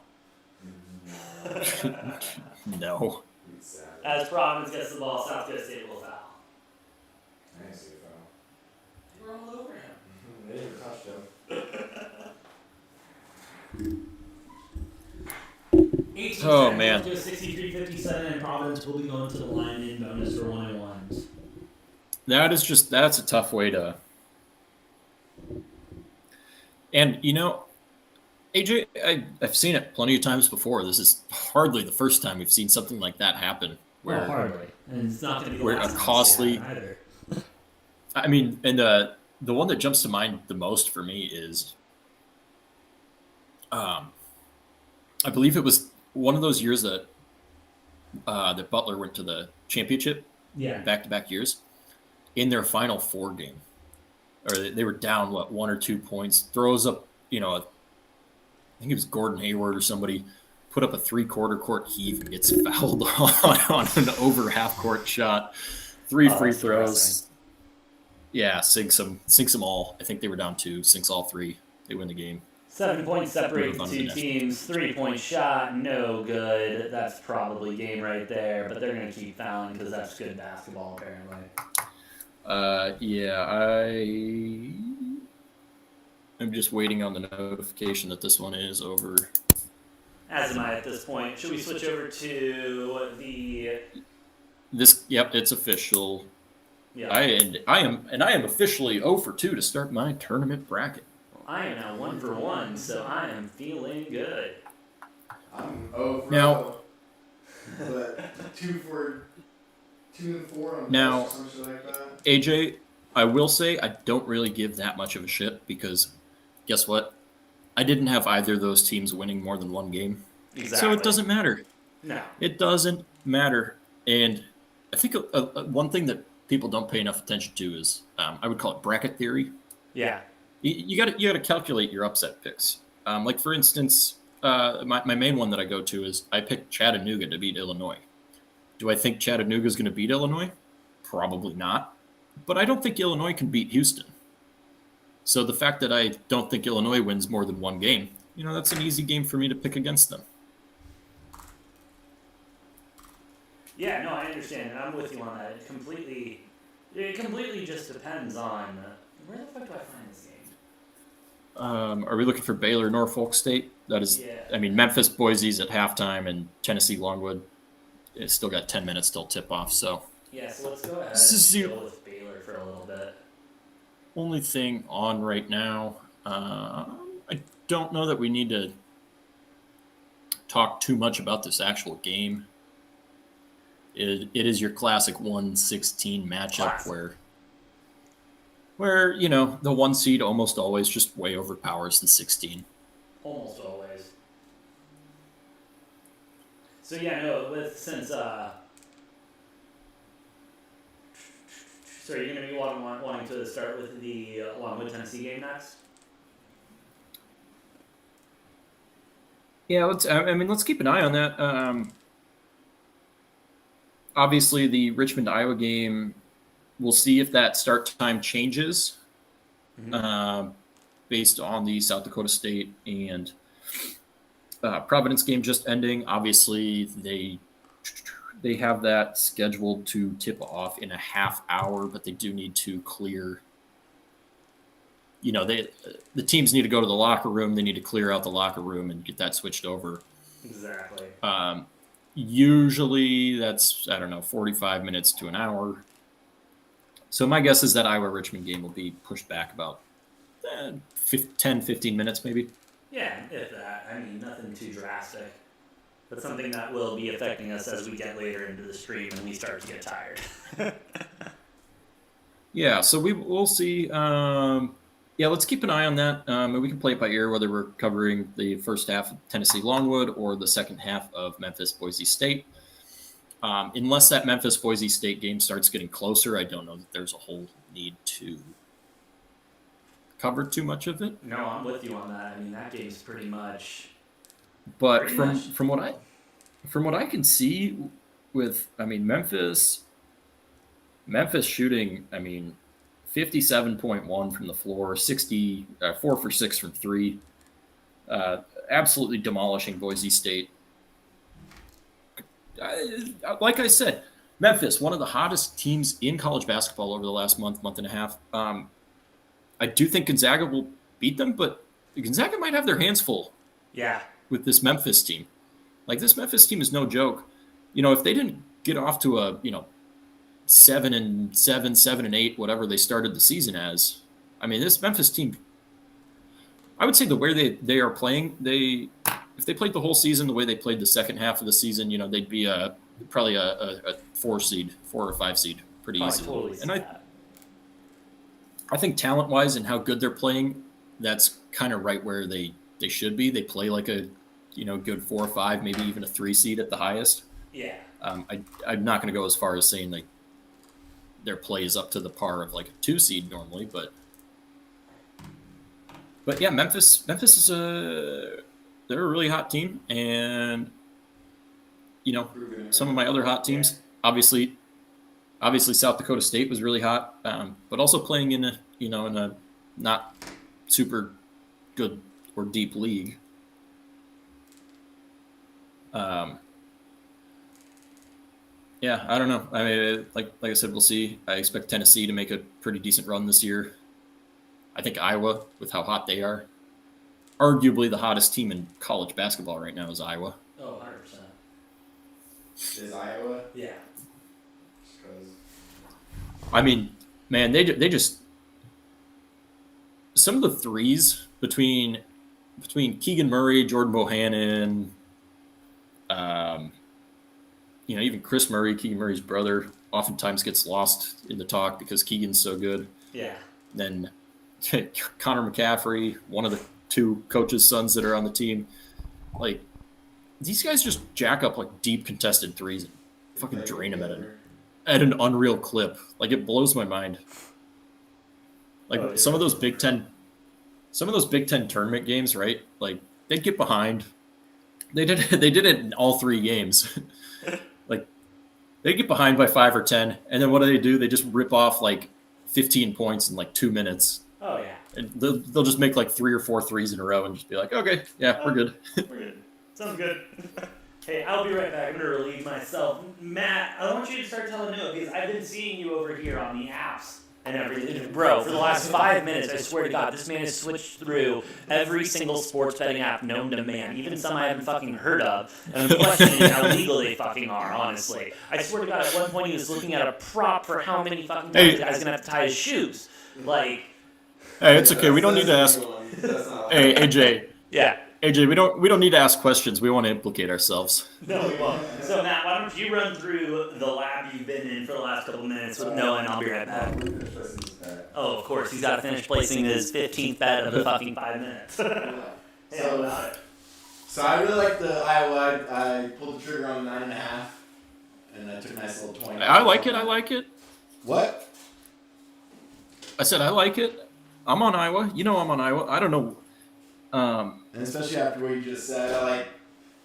No. As Providence gets the ball, South Dakota State will foul. I didn't see a foul. They were all over him. They didn't touch him. 18 Oh, seconds man. left to a 63-57, and Providence will be going to the line in bonus for 1-on-1s. That's a tough way to. And, AJ, I've seen it plenty of times before. This is hardly the first time we've seen something like that happen. Well, hardly. And it's not going to be the where last a time we see costly- that either. I mean, and the one that jumps to mind the most for me is, I believe it was one of those years that that Butler went to the championship, Yeah. back-to-back years, in their Final Four game, or they were down 1 or 2 points, throws up, I think it was Gordon Hayward or somebody, put up a 3/4 court heave and gets fouled on an over half court shot, 3 free that's throws. depressing. Yeah, sinks them all. I think they were down 2, sinks all 3. They win the game. 7 points separate the Move on to two the next. teams. 3-point shot, no good. That's probably game right there, but they're going to keep fouling because that's good basketball, apparently. I'm just waiting on the notification that this one is over. As am I at this point. Should we switch over to the... Yep, it's official. Yeah. I am officially 0 for 2 to start my tournament bracket. I am now 1 for 1, so I am feeling good. I'm over. Now- But 2 and 4 on Now- or something like that. AJ, I will say I don't really give that much of a shit because guess what? I didn't have either of those teams winning more than one game. Exactly. So it doesn't matter. No. It doesn't matter. And I think one thing that people don't pay enough attention to is I would call it bracket theory. Yeah. You got to calculate your upset picks. Like for instance, my main one that I go to is I picked Chattanooga to beat Illinois. Do I think Chattanooga is going to beat Illinois? Probably not. But I don't think Illinois can beat Houston. So the fact that I don't think Illinois wins more than one game, that's an easy game for me to pick against them. Yeah, no, I understand, and I'm with you on that. It completely just depends on where the fuck do I find this game? Are we looking for Baylor, Norfolk State? That is, Yeah. I mean, Memphis, Boise's at halftime, and Tennessee, Longwood. It's still got 10 minutes till tip off. So Yeah, so let's go ahead This is and your- go with Baylor for a little bit. only thing on right now. I don't know that we need to talk too much about this actual game. It is your classic 1-16 matchup Classic. where the 1 seed almost always just way overpowers the 16. Almost always. So yeah, no, since so you're going to be wanting to start with the Longwood Tennessee game next? Yeah, let's keep an eye on that. Obviously, the Richmond Iowa game, we'll see if that start time changes based on the South Dakota State and Providence game just ending. Obviously, they have that scheduled to tip off in a half hour, but they do need to clear. The teams need to go to the locker room. They need to clear out the locker room and get that switched over. Exactly. Usually that's, 45 minutes to an hour. So my guess is that Iowa-Richmond game will be pushed back about 10, 15 minutes maybe. Yeah, if that. I mean, nothing too drastic. But something that will be affecting us as we get later into the stream and we start to get tired. Yeah, so we'll see. Let's keep an eye on that. And we can play it by ear whether we're covering the first half of Tennessee Longwood or the second half of Memphis Boise State. Unless that Memphis Boise State game starts getting closer, I don't know that there's a whole need to cover too much of it. No, I'm with you on that. I mean, that game's pretty much But Pretty from much. from what I can see, with Memphis shooting, 57.1 from the floor, 4 for 6 from three, absolutely demolishing Boise State. Like I said, Memphis, one of the hottest teams in college basketball over the last month and a half. I do think Gonzaga will beat them, but Gonzaga might have their hands full Yeah. with this Memphis team. Like, this Memphis team is no joke. If they didn't get off to a 7-7, 7-8, whatever they started the season as, this Memphis team, I would say the way they are playing, if they played the whole season the way they played the second half of the season, they'd be probably a 4 or 5 seed pretty easily. Totally and I think talent-wise and how good they're playing, that's kind of right where they should be. They play like a good 4 or 5, maybe even a 3 seed at the highest. Yeah. I'm not going to go as far as saying like their play is up to the par of like a 2 seed normally, but yeah, Memphis is they're a really hot team, and some of my other hot teams, obviously South Dakota State was really hot, but also playing in a not super good or deep league. Yeah, I don't know. Like I said, we'll see. I expect Tennessee to make a pretty decent run this year. I think Iowa, with how hot they are, arguably the hottest team in college basketball right now is Iowa. Oh, 100%. Is Iowa? Yeah. Man, they just some of the threes between Keegan Murray, Jordan Bohannon, even Chris Murray, Keegan Murray's brother, oftentimes gets lost in the talk because Keegan's so good. Yeah. Then Connor McCaffrey, one of the 2 coaches' sons that are on the team, like, these guys just jack up like deep contested threes and fucking drain them at an unreal clip. Like, it blows my mind. Like, some of those Big Ten tournament games, right? Like, they'd get behind. They did it in all 3 games. Like, they get behind by 5 or 10, and then what do? They just rip off like 15 points in like 2 minutes. Oh yeah. And they'll just make like 3 or 4 threes in a row and just be like, okay, yeah, we're good. We're good. Sounds good. Hey, I'll be right back. I'm going to relieve myself. Matt, I want you to start telling Noah, because I've been seeing you over here on the apps and everything. Bro, for the last 5 minutes, I swear to God, this man has switched through every single sports betting app known to man, even some I haven't fucking heard of, and I'm questioning how legal they fucking are, honestly. I swear to God, at one point he was looking at a prop for how many fucking times the guy's going to have to tie his shoes. Like... Hey, it's okay. We don't need to ask. Hey, AJ. Yeah. AJ, we don't need to ask questions. We want to implicate ourselves. No, we won't. So Matt, why don't you run through the lab you've been in for the last couple of minutes with Noah, and I'll be right back. Oh, of course, he's got to finish placing his 15th bet of the fucking 5 minutes. So I really like the Iowa. I pulled the trigger on the 9.5, and I took a nice little 20. I like it. What? I said I like it. I'm on Iowa. I'm on Iowa. I don't know. And especially after what you just said, I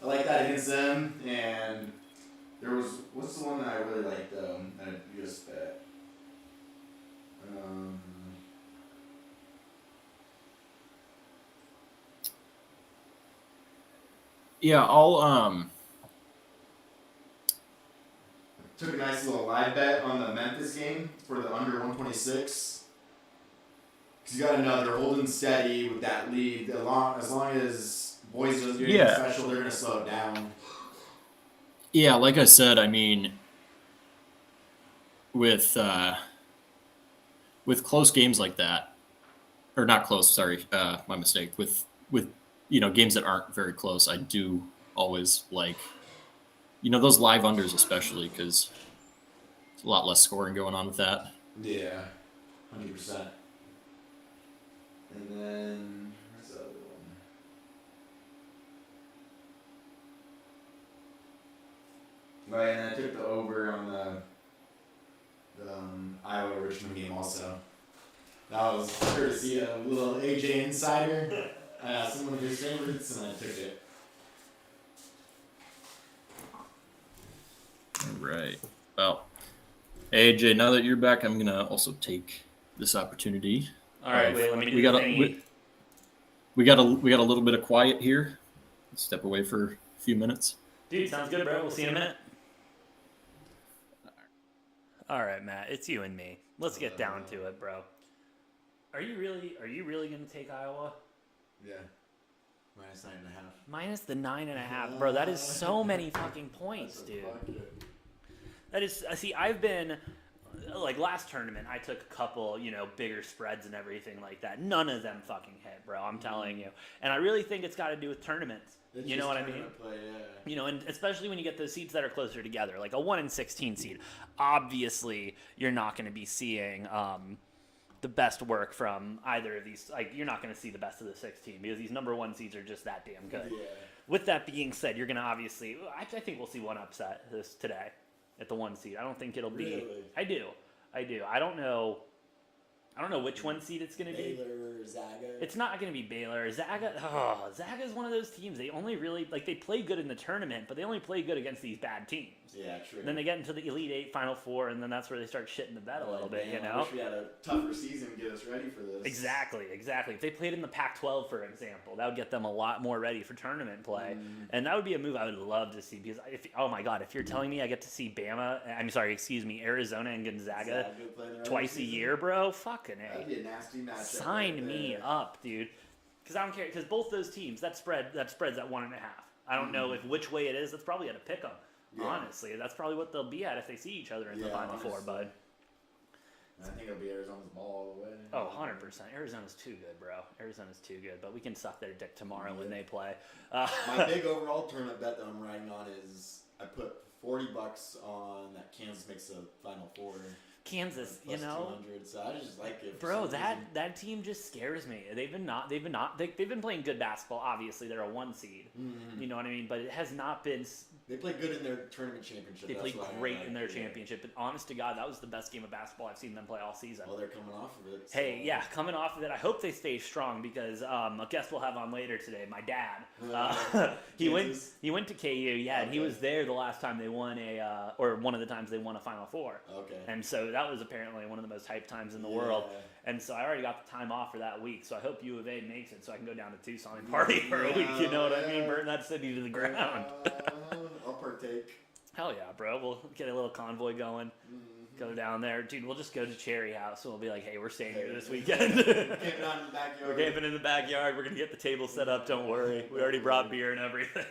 like that against them. And there was, what's the one that I really liked that I just bet? Yeah, I'll took a nice little live bet on the Memphis game for the under 126. Because you got to know they're holding steady with that lead. As long as Boise doesn't do anything special, they're going to slow it down. Yeah, like I said, with close games like that, or not close, sorry, my mistake. With games that aren't very close, I do always like, those live unders especially, because there's a lot less scoring going on with that. Yeah, 100%. And then, where's the other one? Right, and I took the over on the Iowa Richmond game also. That was courtesy of a little AJ Insider, someone of his favorites, and I took it. All right. Well, hey, AJ, now that you're back, I'm gonna also take this opportunity. All right, wait, let me do we the got thingy. we got a little bit of quiet here. Let's step away for a few minutes. Dude, sounds good, bro. We'll see you in a minute. All right, Matt, it's you and me. Let's get down to it, bro. Are you really gonna take Iowa? Yeah. -9.5. Minus the 9.5, bro. That is so many fucking points, dude. That is. See, I've been like last tournament. I took a couple, bigger spreads and everything like that. None of them fucking hit, bro. I'm telling you. And I really think it's got to do with tournaments. You know what I mean? Play, yeah. And especially when you get those seeds that are closer together, like a 1-16 seed. Obviously, you're not going to be seeing the best work from either of these. Like, you're not going to see the best of the 16 because these number one seeds are just that damn good. Yeah. With that being said, you're going to obviously. I think we'll see one upset today at the 1 seed. I don't think it'll be. Really? I do. I don't know which 1 seed it's going to be. Baylor, Zaga. It's not going to be Baylor. Zaga is one of those teams. They only really they play good in the tournament, but they only play good against these bad teams. Yeah, true. And then they get into the Elite Eight, Final Four, and then that's where they start shitting the bed a little bit. I wish we had a tougher season to get us ready for this. Exactly. If they played in the Pac-12, for example, that would get them a lot more ready for tournament play, and that would be a move I would love to see. Because if you're telling me I get to see Arizona and Gonzaga twice a year, bro, fucking A. That'd be a nasty matchup. Sign me up, dude. Because I don't care. Because both those teams, that spread's at 1.5. I don't know which way it is. That's probably at a pick 'em. Yeah. Honestly, that's probably what they'll be at if they see each other in the Final Four, bud. I think it'll be Arizona's ball all the way. Oh, 100%. Arizona's too good, bro. Arizona's too good, but we can suck their dick tomorrow when they play. My big overall tournament bet that I'm riding on is I put $40 on that Kansas makes a Final Four. Kansas, plus 200, so I just like it. Bro, that team just scares me. They've been playing good basketball. Obviously, they're a 1 seed. Mm-hmm. You know what I mean? But it has not been. They played good in their tournament championship. They played great in their championship. But honest to God, that was the best game of basketball I've seen them play all season. Well, they're coming off of it. So. Hey, yeah, coming off of it. I hope they stay strong because a guest we'll have on later today, my dad. He went to KU, yeah, and he was there the last time they won one of the times they won a Final Four. Okay. And so that was apparently one of the most hyped times in the world. And so I already got the time off for that week. So I hope U of A makes it so I can go down to Tucson and party for a week. You know what I mean? Burn that city to the ground. I'll partake. Hell yeah, bro. We'll get a little convoy going. Go down there. Dude, we'll just go to Cherry House and we'll be like, hey, we're staying here this weekend. We're camping out in the backyard. We're camping in the backyard. We're going to get the table set up. Don't worry. We already brought beer and everything.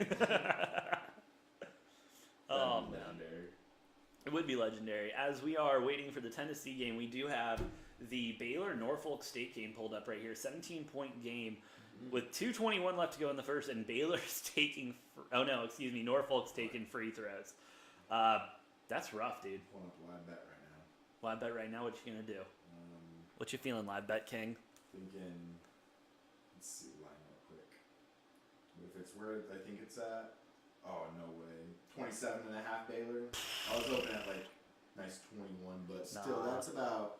It would be legendary. As we are waiting for the Tennessee game, we do have the Baylor-Norfolk State game pulled up right here. 17-point game with 2:21 left to go in the first, and Baylor's taking... Norfolk's taking free throws. That's rough, dude. Pulling up live bet right now. Live bet right now? What you going to do? What you feeling, live bet king? Thinking... Let's see line real quick. If it's where I think it's at... Oh, no way. 27.5 Baylor. I was hoping at nice 21, but still, that's about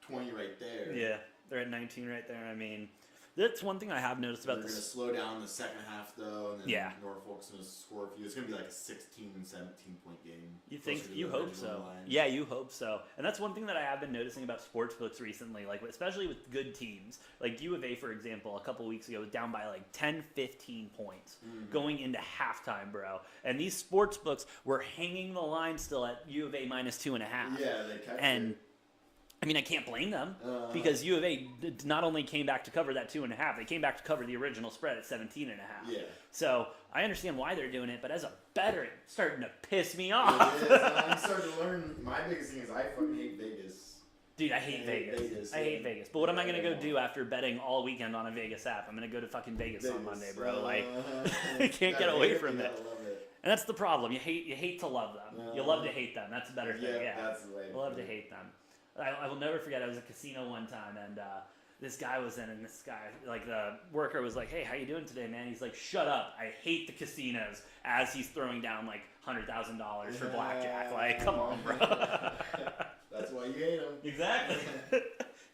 20 right there. Yeah, they're at 19 right there. I mean, that's one thing I have noticed about this. They're going to slow down the second half, though, and then Norfolk's going to score a few. It's going to be like a 16 and 17-point game. You hope so. Yeah, you hope so. And that's one thing that I have been noticing about sportsbooks recently, especially with good teams. Like U of A, for example, a couple weeks ago was down by 10, 15 points going into halftime, bro. And these sportsbooks were hanging the line still at U of A minus 2.5. Yeah, they kept it. I mean, I can't blame them because U of A not only came back to cover that 2.5, they came back to cover the original spread at 17.5. Yeah. So I understand why they're doing it, but as a bettor, it's starting to piss me off. It is. I'm starting to learn. My biggest thing is I fucking hate Vegas. Dude, I hate Vegas. I hate Vegas. But what am I going to go do after betting all weekend on a Vegas app? I'm going to go to fucking Vegas on Monday, bro. I can't get away from it. And that's the problem. You hate to love them. You love to hate them. That's a better thing. Yeah, that's the way. You love to hate them. I will never forget, I was at a casino one time, and this guy was in, and this guy, the worker was like, hey, how you doing today, man? He's like, shut up, I hate the casinos, as he's throwing down, $100,000 for blackjack. Come on, bro. That's why you hate them. Exactly.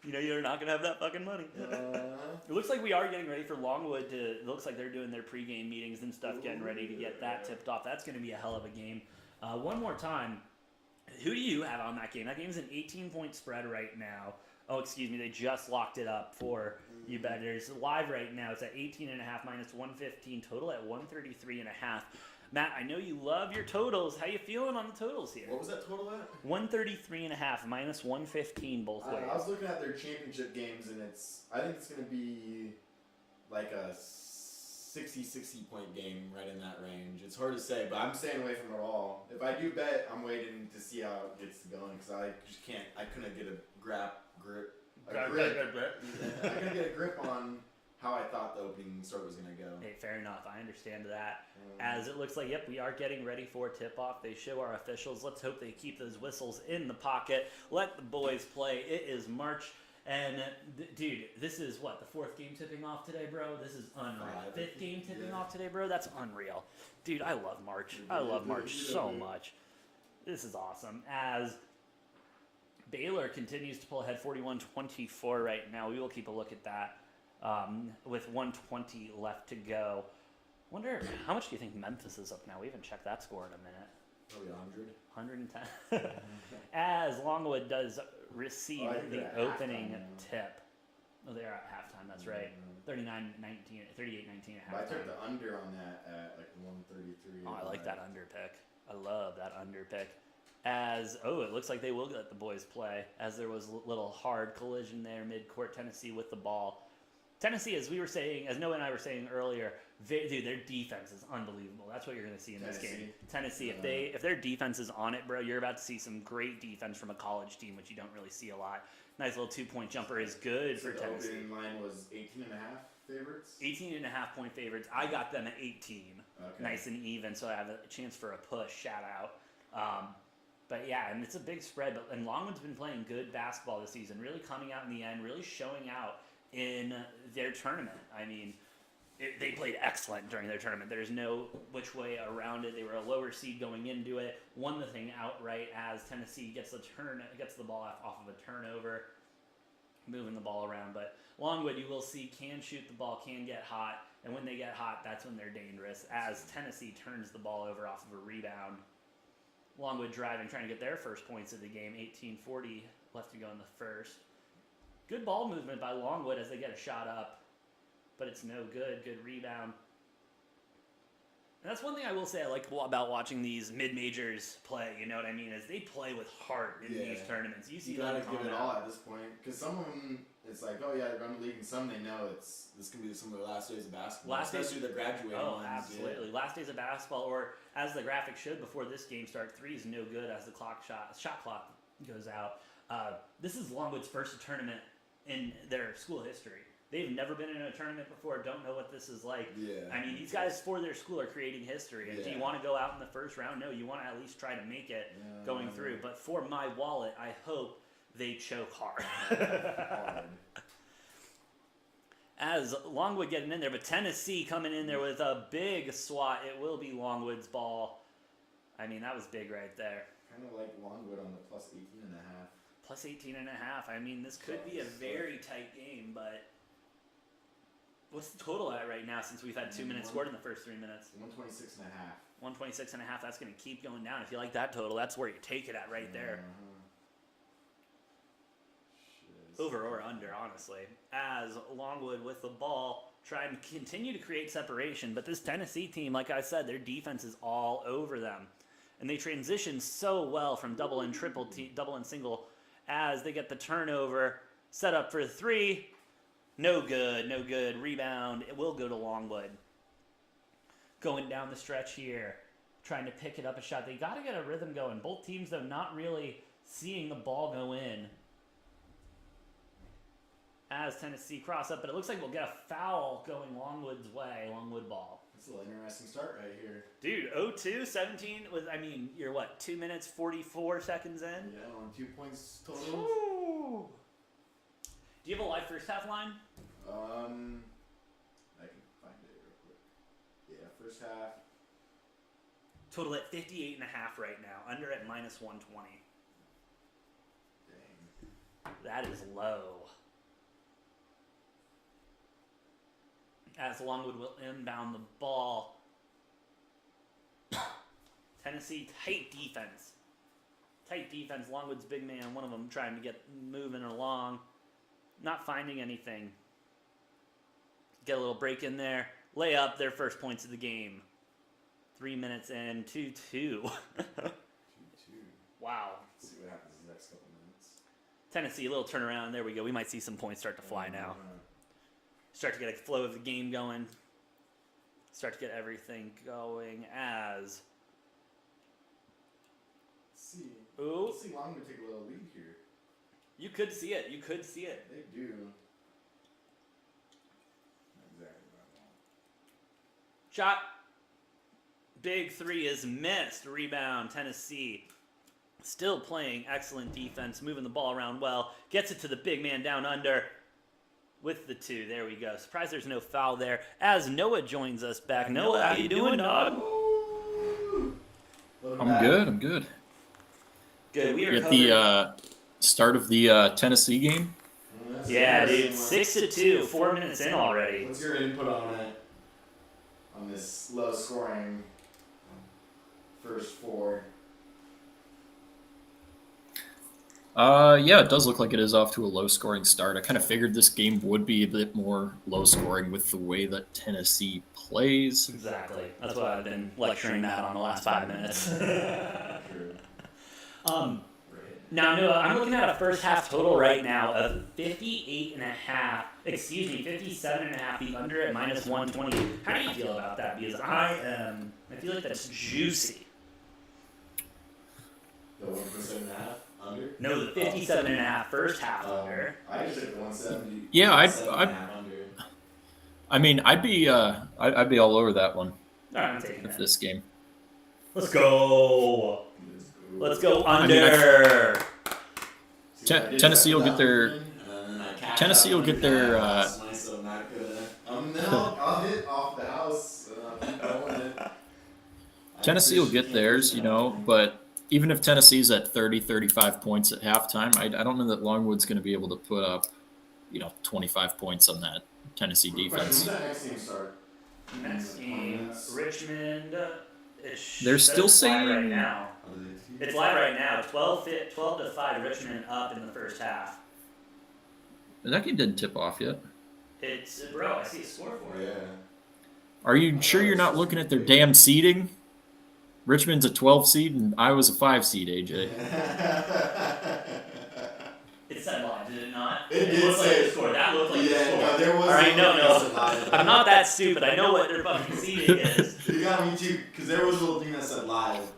You're not going to have that fucking money. It looks like we are getting ready for Longwood it looks like they're doing their pregame meetings and stuff, getting ready to get that tipped off. That's going to be a hell of a game. One more time, who do you have on that game? That game's an 18-point spread right now. Oh, excuse me, they just locked it up for you bettors. Live right now, it's at 18.5 minus 115, total at 133.5. Matt, I know you love your totals. How you feeling on the totals here? What was that total at? 133.5 minus 115 both ways. I was looking at their championship games, and I think it's going to be like a 60 point game right in that range. It's hard to say, but I'm staying away from it all. If I do bet, I'm waiting to see how it gets going because I just can't. I couldn't get a grip. I couldn't get a grip on how I thought the opening start was going to go. Hey, fair enough. I understand that. As it looks like, yep, we are getting ready for tip-off. They show our officials. Let's hope they keep those whistles in the pocket. Let the boys play. It is March. And, dude, this is, what, the fourth game tipping off today, bro? This is unreal. Fifth game tipping off today, bro? That's unreal. Dude, I love March. I love March so much. This is awesome. As Baylor continues to pull ahead 41-24 right now. We will keep a look at that with 120 left to go. Wonder, how much do you think Memphis is up now? We haven't checked that score in a minute. Probably 100. 110. As Longwood does receive the opening tip. Oh, they are at halftime. That's right. 38-19 at halftime. I took the under on that at like 133. Oh, I like that under pick. I love that under pick. As, it looks like they will let the boys play, as there was a little hard collision there mid-court, Tennessee with the ball. Tennessee, as we were saying, as Noah and I were saying earlier, dude, their defense is unbelievable. That's what you're going to see in this game. Tennessee, if their defense is on it, bro, you're about to see some great defense from a college team, which you don't really see a lot. Nice little 2-point jumper is good for Tennessee. The opening line was 18.5 favorites? 18.5 point favorites. I got them at 18. Okay. Nice and even, so I have a chance for a push. Shout out. But yeah, and it's a big spread. And Longwood's been playing good basketball this season, really coming out in the end, really showing out in their tournament. I mean, they played excellent during their tournament. There's no which way around it. They were a lower seed going into it, won the thing outright as Tennessee gets the ball off of a turnover, moving the ball around. But Longwood, you will see, can shoot the ball, can get hot, and when they get hot, that's when they're dangerous, as Tennessee turns the ball over off of a rebound. Longwood driving, trying to get their first points of the game. 18:40 left to go in the first. Good ball movement by Longwood as they get a shot up, but it's no good. Good rebound. And that's one thing I will say I like about watching these mid-majors play, you know what I mean, is they play with heart in these tournaments. You gotta give it all at this point, because some of them, it's like, oh yeah, they're going to league, and some they know this can be some of the last days of basketball, especially the graduating ones. Oh, absolutely. Yeah. Last days of basketball, or as the graphic showed before this game started, 3 is no good as the shot clock goes out. This is Longwood's first tournament in their school history. They've never been in a tournament before, don't know what this is like. Yeah. I mean, these guys for their school are creating history. And do you want to go out in the first round? No, you want to at least try to make it going through. But for my wallet, I hope they choke hard. As Longwood getting in there, but Tennessee coming in there with a big swat. It will be Longwood's ball. I mean, that was big right there. Kind of like Longwood on the plus 18.5. Plus 18.5. I mean, this could be a very tight game, but what's the total at right now since we've had 2 minutes scored in the first 3 minutes? 126.5. 126.5. That's going to keep going down. If you like that total, that's where you take it at right there. Over or under, honestly. As Longwood with the ball, trying to continue to create separation. But this Tennessee team, like I said, their defense is all over them. And they transition so well from double and single as they get the turnover. Set up for 3. No good. Rebound. It will go to Longwood. Going down the stretch here. Trying to pick it up a shot. They got to get a rhythm going. Both teams, though, not really seeing the ball go in. As Tennessee cross up, but it looks like we'll get a foul going Longwood's way. Longwood ball. That's a little interesting start right here. Dude, 0-2, 17 with, I mean, you're what, 2 minutes, 44 seconds in? Yeah, on 2 points total. Ooh. Do you have a live first half line? I can find it real quick. Yeah, first half. Total at 58.5 right now. Under at minus 120. Dang. That is low. As Longwood will inbound the ball. Tennessee, tight defense. Tight defense. Longwood's big man, one of them trying to get moving along. Not finding anything. Get a little break in there. Lay up their first points of the game. 3 minutes in, 2-2. 2-2. Wow. Let's see what happens in the next couple minutes. Tennessee, a little turnaround. There we go. We might see some points start to fly now. Start to get a flow of the game going. Start to get everything going as... Let's see. Ooh. Let's see Longwood take a little lead here. You could see it. You could see it. They do. Not exactly what I want. Shot. Big three is missed. Rebound, Tennessee. Still playing excellent defense, moving the ball around well. Gets it to the big man down under with the 2. There we go. Surprised there's no foul there. As Noah joins us back. Noah, how you doing, dog? I'm good. Good. We are at the start of the Tennessee game. Yeah, dude. 6-2. 4 minutes in already. What's your input on it? On this low scoring first 4? Yeah, it does look like it is off to a low-scoring start. I kind of figured this game would be a bit more low-scoring with the way that Tennessee plays. Exactly. That's what I've been lecturing Matt on the last 5 minutes. Now, Noah, I'm looking at a first half total right now of 57.5. The under at minus 120. How do you feel about that? Because I feel like that's juicy. The 1% under? No, the 57.5 first half under. I just took the 170. Yeah, under. I mean, I'd be all over that one. All right, I'm taking that. This game. Let's go. Let's go under. Tennessee will get their. Tennessee will get their. I'll hit off the house. Tennessee will get theirs, but even if Tennessee's at 30, 35 points at halftime, I don't know that Longwood's going to be able to put up, 25 points on that Tennessee defense. Who's that next game start? Next game, Richmond. They're still saying right now. It's live right now. 12-5. Richmond up in the first half. That game didn't tip off yet. Bro, I see a score for it. Yeah. Are you sure you're not looking at their damn seeding? Richmond's a 12 seed and Iowa's a 5 seed, AJ. It said live, did it not? It did looked say like the score. That looked like the score. No, there was. All right, no. I'm not that stupid. I know what their fucking seeding is. You got me too, because there was a little thing that said live.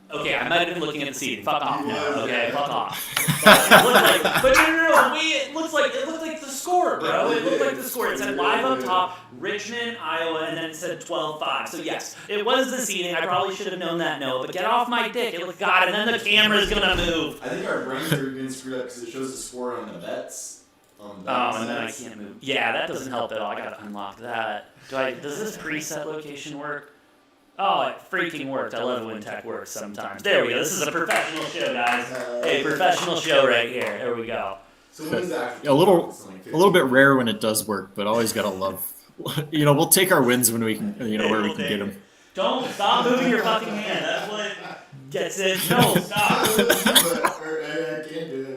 Okay, I might have been looking at the seeding. Fuck off now. Yeah. Okay, fuck off. But it looked like, no. It looked like the score, bro. It looked like the score. It said live up top, Richmond, Iowa, and then it said 12-5. So yes, it was the seeding. I probably should have known that, Noah. But get off my dick. It looked God, and then the camera's gonna move. I think our brains are getting screwed up because it shows the score on the bets. And then I can't move. Yeah, that doesn't help at all. I gotta unlock that. Does this preset location work? Oh, it freaking worked. I love when tech works sometimes. There we go. This is a professional show, guys. Hey, professional show right here. There we go. So when's that? A little bit rare when it does work, but always gotta love. We'll take our wins when we can, where we can get them. Don't stop moving your fucking hand. That's what gets it. No, stop.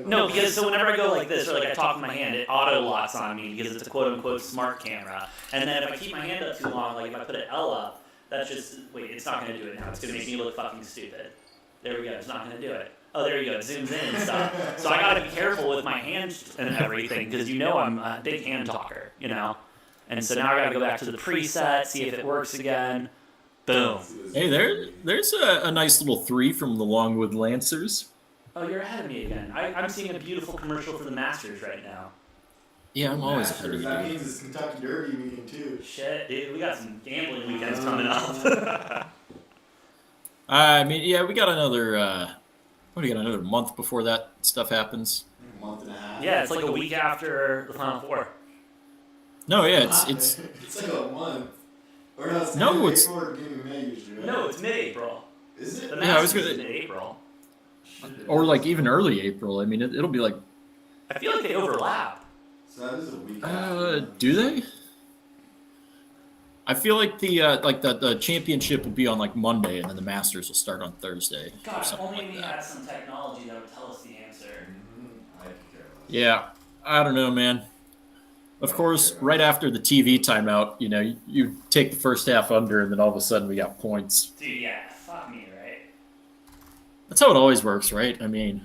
No, because so whenever I go like this or like I talk with my hand, it auto locks on me because it's a quote unquote smart camera. And then if I keep my hand up too long, like if I put an L up. That's just, wait, it's not going to do it now. It's going to make me look fucking stupid. There we go. It's not going to do it. Oh, there you go. It zooms in and stuff. So I got to be careful with my hands and everything because I'm a big hand talker, And so now I got to go back to the preset, see if it works again. Boom. Hey, there's a nice little 3 from the Longwood Lancers. Oh, you're ahead of me again. I'm seeing a beautiful commercial for the Masters right now. Yeah, I'm always ahead of you. That means it's Kentucky Derby weekend too. Shit, dude, we got some gambling weekends coming up. I mean, yeah, we got another month before that stuff happens. A month and a half. Yeah, it's like a week after the Final Four. No, yeah, it's like a month. Or no, it's April or beginning of May usually, right? No, it's mid-April. Is it? The Yeah, I was Masters gonna- is mid-April. or like even early April. I mean, it'll be like. I feel like they overlap. So that is a week. Do they? I feel like the championship will be on like Monday, and then the Masters will start on Thursday. Or God, something only like we that. had some technology that would tell us the answer. I could care less. Yeah, I don't know, man. Of course, right after the TV timeout, you take the first half under, and then all of a sudden we got points. Dude, yeah, fuck me, right? That's how it always works, right? I mean,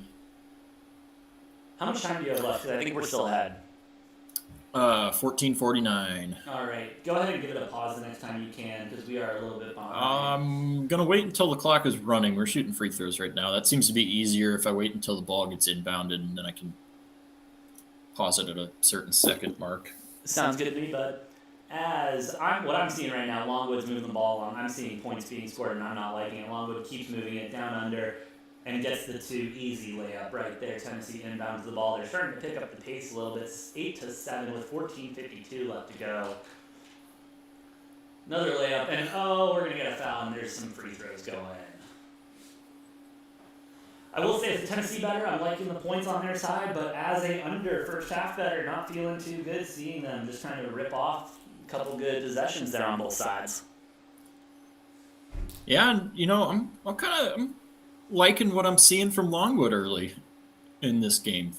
How much time do you have left? 'Cause I think we're still ahead. 14:49. All right, go ahead and give it a pause the next time you can, because we are a little bit behind. I'm gonna wait until the clock is running. We're shooting free throws right now. That seems to be easier if I wait until the ball gets inbounded, and then I can pause it at a certain second mark. Sounds good to me, bud. What I'm seeing right now, Longwood's moving the ball along. I'm seeing points being scored, and I'm not liking it. Longwood keeps moving it down under and gets the 2 easy layup right there. Tennessee inbounds the ball. They're starting to pick up the pace a little bit. 8-7 with 14:52 left to go. Another layup, and we're going to get a foul, and there's some free throws going. I will say, as a Tennessee better, I'm liking the points on their side, but as a under first half better, not feeling too good seeing them just trying to rip off a couple good possessions there on both sides. Yeah, and I'm liking what I'm seeing from Longwood early in this game.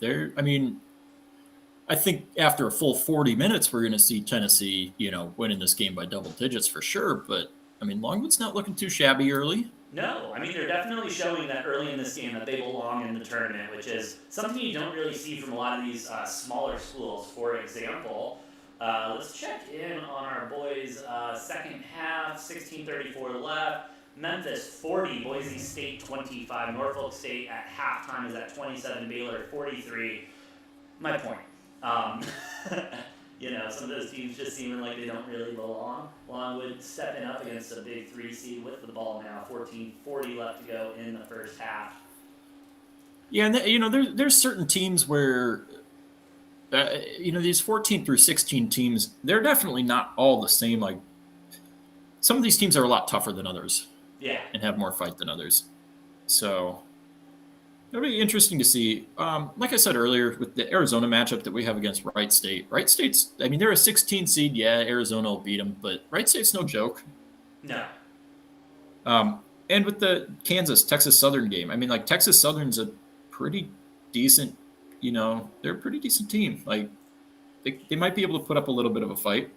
I think after a full 40 minutes, we're going to see Tennessee, winning this game by double digits for sure. But Longwood's not looking too shabby early. No, they're definitely showing that early in this game that they belong in the tournament, which is something you don't really see from a lot of these smaller schools. For example, let's check in on our boys' second half, 16:34 left. Memphis 40, Boise State 25, Norfolk State at halftime is at 27, Baylor 43. My point. Some of those teams just seeming like they don't really belong. Longwood stepping up against a big 3 seed with the ball now. 14:40 left to go in the first half. Yeah, and there's certain teams where, these 14 through 16 teams, they're definitely not all the same. Like, some of these teams are a lot tougher than others. Yeah. And have more fight than others. So it'll be interesting to see. Like I said earlier, with the Arizona matchup that we have against Wright State's, they're a 16 seed. Yeah, Arizona will beat them, but Wright State's no joke. No. And with the Texas Southern game, Texas Southern's a pretty decent, they're a pretty decent team. Like, they might be able to put up a little bit of a fight.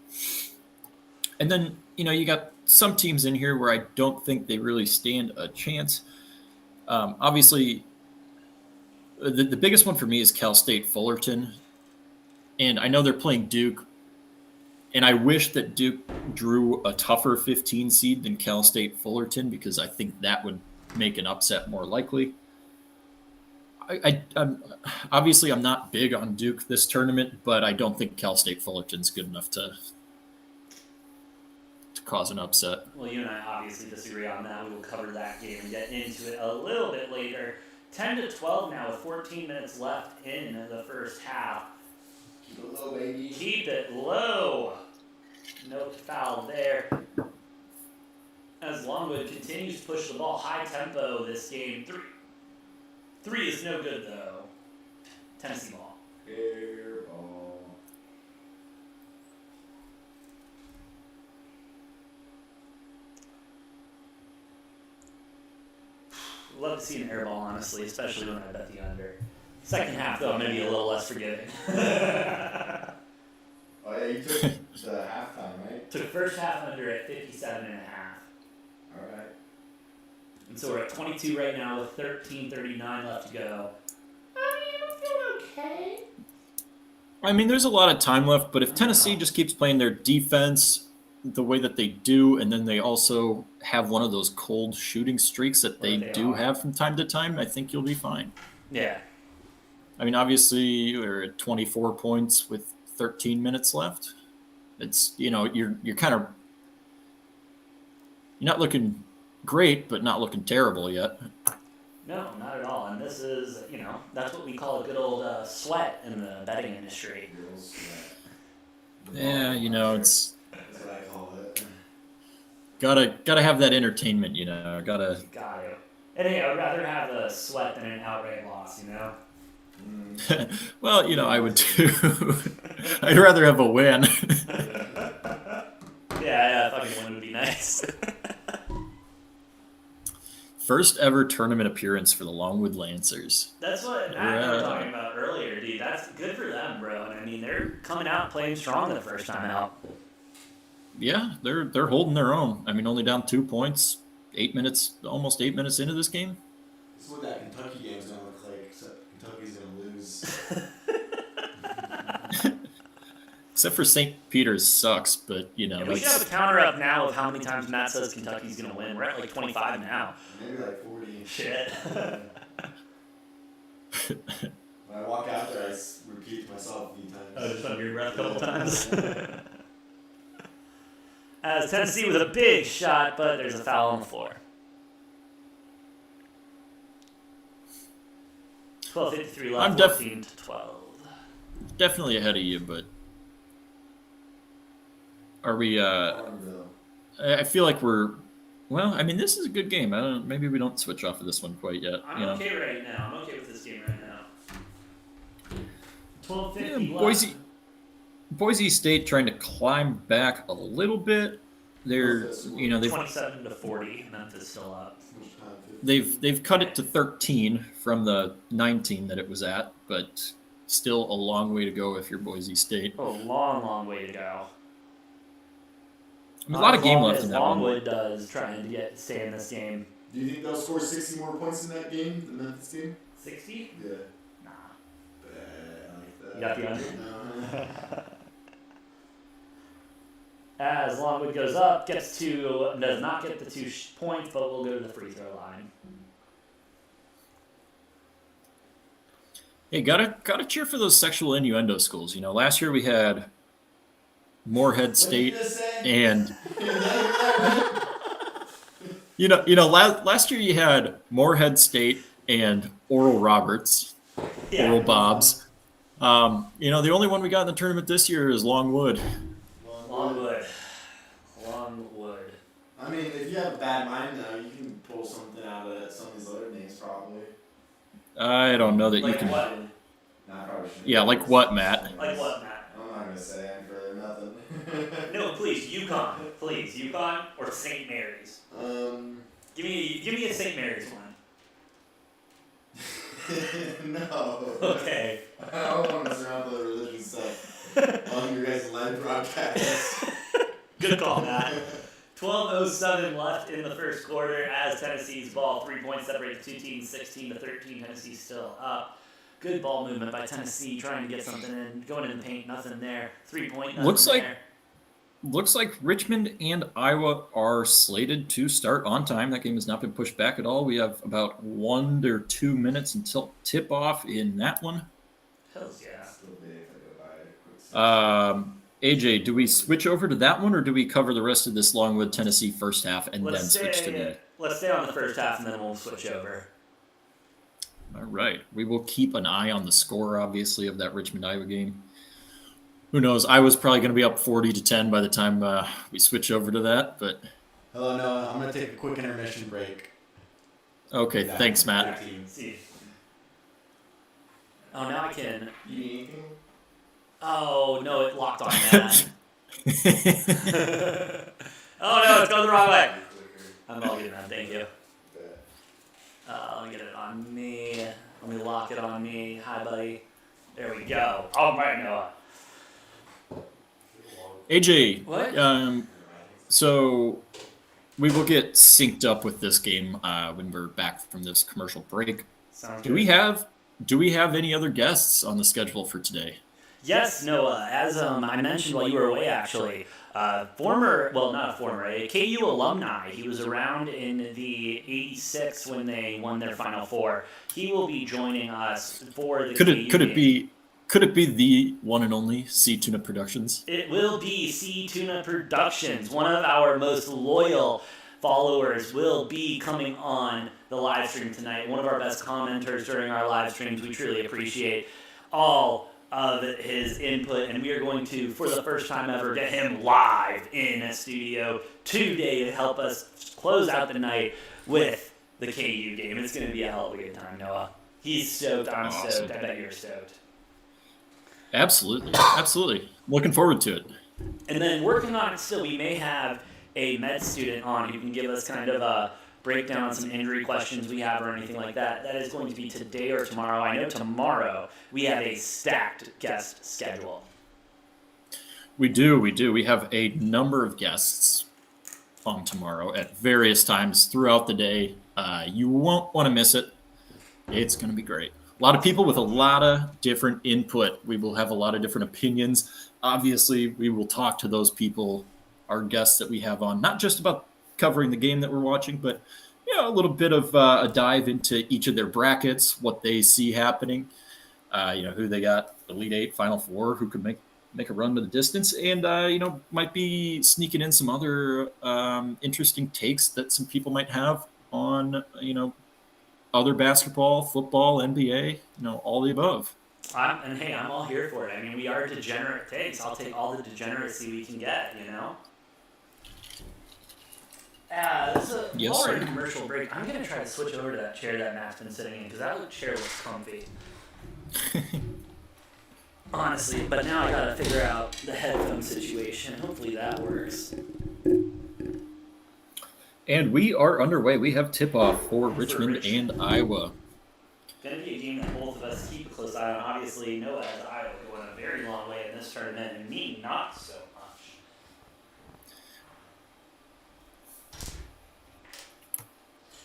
And then, you got some teams in here where I don't think they really stand a chance. Obviously, the biggest one for me is Cal State Fullerton. And I know they're playing Duke. And I wish that Duke drew a tougher 15 seed than Cal State Fullerton, because I think that would make an upset more likely. I'm obviously, I'm not big on Duke this tournament, but I don't think Cal State Fullerton's good enough to cause an upset. Well, you and I obviously disagree on that. We will cover that game and get into it a little bit later. 10-12 now with 14 minutes left in the first half. Keep it low, baby. Keep it low. No foul there. As Longwood continues to push the ball high tempo this game. Three is no good, though. Tennessee ball. Air ball. Love to see an air ball, honestly, especially when I bet the under. Second half, though, I'm going to be a little less forgiving. Oh, yeah, you took the halftime, right? Took first half under at 57.5. All right. And so we're at 22 right now with 13:39 left to go. I'm feeling okay. There's a lot of time left, but if Tennessee just keeps playing their defense the way that they do, and then they also have one of those cold shooting streaks that they do have from time to time, I think you'll be fine. Yeah. Obviously, we're at 24 points with 13 minutes left. It's, you're kind of, you're not looking great, but not looking terrible yet. No, not at all. And this is, that's what we call a good old sweat in the betting industry. Good old sweat. Yeah, it's That's what I call it. gotta have that entertainment, gotta. Got to. And hey, I'd rather have a sweat than an outright loss, Well, I would too. I'd rather have a win. Yeah, fucking win would be nice. First ever tournament appearance for the Longwood Lancers. That's what Matt and I were talking about earlier, dude. That's good for them, bro. And I mean, they're coming out and playing strong the first time out. Yeah, they're holding their own. I mean, only down 2 points, almost 8 minutes into this game. This is what that Kentucky game's gonna look like, except Kentucky's gonna lose. Except for St. Peter's sucks, but you know. Yeah, we should have a counter up now of how many times Matt says Kentucky's gonna win. We're at like 25 now. Maybe like 40. Shit. When I walk out there, I repeat to myself a few times. Oh, just under your breath a couple times. As Tennessee with a big shot, but there's a foul on the floor. 12:53 left, 14-12. Definitely ahead of you, but are we? I feel like we're. Well, I mean, this is a good game. Maybe we don't switch off of this one quite yet. I'm okay right now. I'm okay with this game right now. 12:50 left. Boise State trying to climb back a little bit. They're 27-40. Memphis still up. They've cut it to 13 from the 19 that it was at, but still a long way to go if you're Boise State. Oh, long way to go. I mean, a lot of game left in that one. Longwood does trying to stay in this game. Do you think they'll score 60 more points in that game, the Memphis game? 60? Yeah. Nah. Like that. You got the under? No. As Longwood goes up, does not get the 2 points, but will go to the free throw line. Hey, gotta cheer for those sexual innuendo schools. You know, last year we had Morehead State and last year you had Morehead State and Oral Roberts, Oral Bobs. The only one we got in the tournament this year is Longwood. Longwood. I mean, if you have a bad mind, though, you can pull something out of some of these other names, probably. I don't know that like you can. What? Nah, probably shouldn't. Yeah, like what, Matt? Like what, Matt? I'm not gonna say it for nothing. No, please, UConn or St. Mary's. Give me a St. Mary's one. No. Okay. I don't want to mess around with the religion stuff on your guys' live broadcast. Good call, Matt. 12:07 left in the first quarter as Tennessee's ball 3 points separate the two teams, 16-13. Tennessee still up. Good ball movement by Tennessee, trying to get something in, going in the paint, nothing there. 3 point, nothing there. Looks like Richmond and Iowa are slated to start on time. That game has not been pushed back at all. We have about 1 or 2 minutes until tip off in that one. Hells yeah. AJ, do we switch over to that one, or do we cover the rest of this Longwood Tennessee first half and then switch to the? Let's stay on the first half and then we'll switch over. All right. We will keep an eye on the score, obviously, of that Richmond-Iowa game. Who knows? I was probably going to be up 40-10 by the time we switch over to that, but... Hello, Noah. I'm going to take a quick intermission break. Okay, thanks, Matt. See. Oh, now I can... You need anything? Oh, no, it locked on Matt. Oh, no, it's going the wrong way. I'm all good, man. Thank you. Let me get it on me. Let me lock it on me. Hi, buddy. There we go. All right, Noah. AJ, what? So we will get synced up with this game when we're back from this commercial break. Sounds Do good. we have any other guests on the schedule for today? Yes, Noah. As I mentioned while you were away, actually, a KU alumni. He was around in the '86 when they won their Final Four. He will be joining us for the. Could it be the one and only C Tuna Productions? It will be C Tuna Productions. One of our most loyal followers will be coming on the live stream tonight. One of our best commenters during our live streams. We truly appreciate all of his input, and we are going to, for the first time ever, get him live in a studio today to help us close out the night with the KU game. It's going to be a hell of a good time, Noah. He's stoked. I'm stoked. I bet you're stoked. Absolutely. Looking forward to it. And then working on it still, we may have a med student on who can give us kind of a breakdown on some injury questions we have or anything like that. That is going to be today or tomorrow. I know tomorrow we have a stacked guest schedule. We do. We have a number of guests on tomorrow at various times throughout the day. You won't want to miss it. It's going to be great. A lot of people with a lot of different input. We will have a lot of different opinions. Obviously, we will talk to those people, our guests that we have on, not just about covering the game that we're watching, but a little bit of a dive into each of their brackets, what they see happening, who they got, Elite Eight, Final Four, who could make a run to the distance, and might be sneaking in some other interesting takes that some people might have on other basketball, football, NBA, all the above. I'm all here for it. I mean, we are Degenerate takes. I'll take all the degeneracy we can get, This is Yes, while we're sir. in commercial break, I'm going to try to switch over to that chair that Matt's been sitting in, because that chair looks comfy. Honestly, but now I got to figure out the headphone situation. Hopefully that works. And we are underway. We have tip-off for Richmond and Iowa. Going to be a game that both of us keep a close eye on. Obviously, Noah has Iowa going a very long way in this tournament, and me not so much.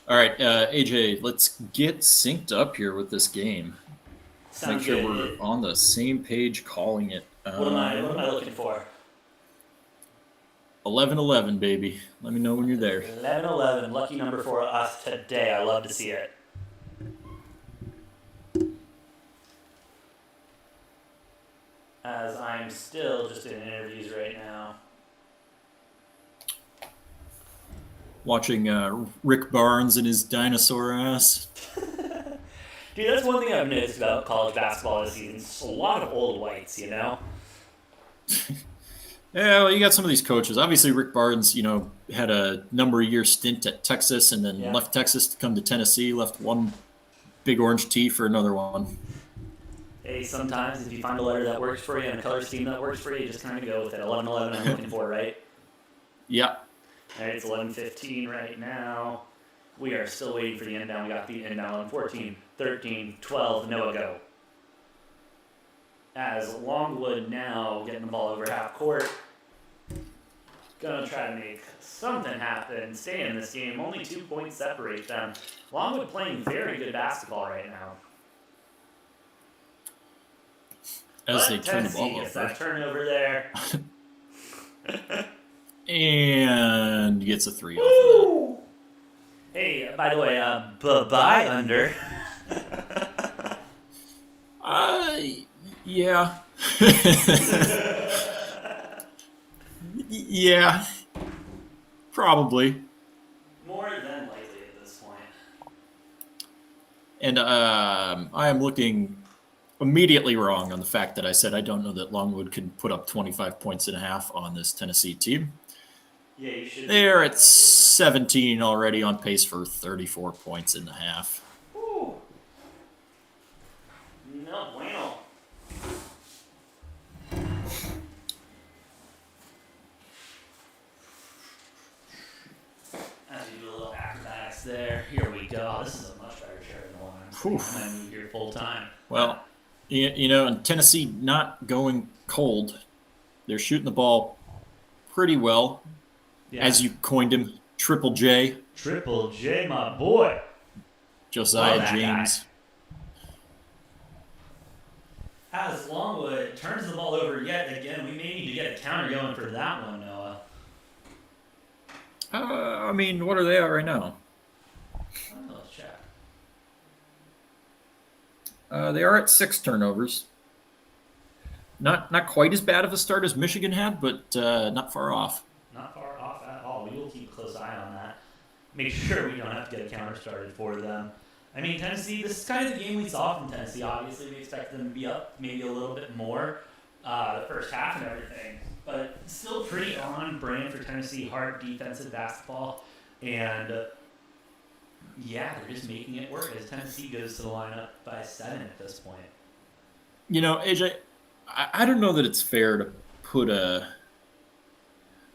All right, AJ, let's get synced up here with this game. Sounds Make sure good. we're on the same page calling it. What am I looking for? 11-11, baby. Let me know when you're there. 11-11, lucky number for us today. I love to see it. As I'm still just in interviews right now. Watching Rick Barnes and his dinosaur ass. Dude, that's one thing I've noticed about college basketball this season. It's a lot of old whites, Yeah, well, you got some of these coaches. Obviously, Rick Barnes, had a number of year stint at Texas and then left Texas to come to Tennessee, left one big orange tee for another one. Hey, sometimes if you find a letter that works for you and a color scheme that works for you, just kind of go with it. 11-11 I'm looking for, right? Yeah. All right, it's 11-15 right now. We are still waiting for the inbound. We got the inbound 14, 13, 12, Noah go. As Longwood now getting the ball over half court. Gonna try to make something happen, stay in this game. Only 2 points separate them. Longwood playing very good basketball right now. As But they turn the Tennessee ball gets over. that turnover there. And gets a three off of Hey, by the way, bye under. Yeah. Yeah. Probably. More than likely at this point. And I am looking immediately wrong on the fact that I said I don't know that Longwood can put up 25 points and a half on this Tennessee team. Yeah, you should. They're at 17 already, on pace for 34 points and a half. Woo. No bueno. As you do a little acrobatics there. Here we go. This is a much better chair than the one I'm sitting on. I'm gonna move here full time. Well, and Tennessee not going cold. They're shooting the ball pretty well, as you coined him, Triple J. Triple J, my boy. Josiah Love that James. As Longwood turns the ball over yet again, we may need to get a counter going for that one, Noah. What are they at right now? Let's check. They are at 6 turnovers. Not quite as bad of a start as Michigan had, but not far off. Not far off at all. We will keep a close eye on that. Make sure we don't have to get a counter started for them. I mean, Tennessee, this is kind of the game we saw from Tennessee. Obviously, we expect them to be up maybe a little bit more the first half and everything. But still pretty on brand for Tennessee. Hard defensive basketball. And, they're just making it work as Tennessee goes to the lineup by 7 at this point. AJ, I don't know that it's fair to put a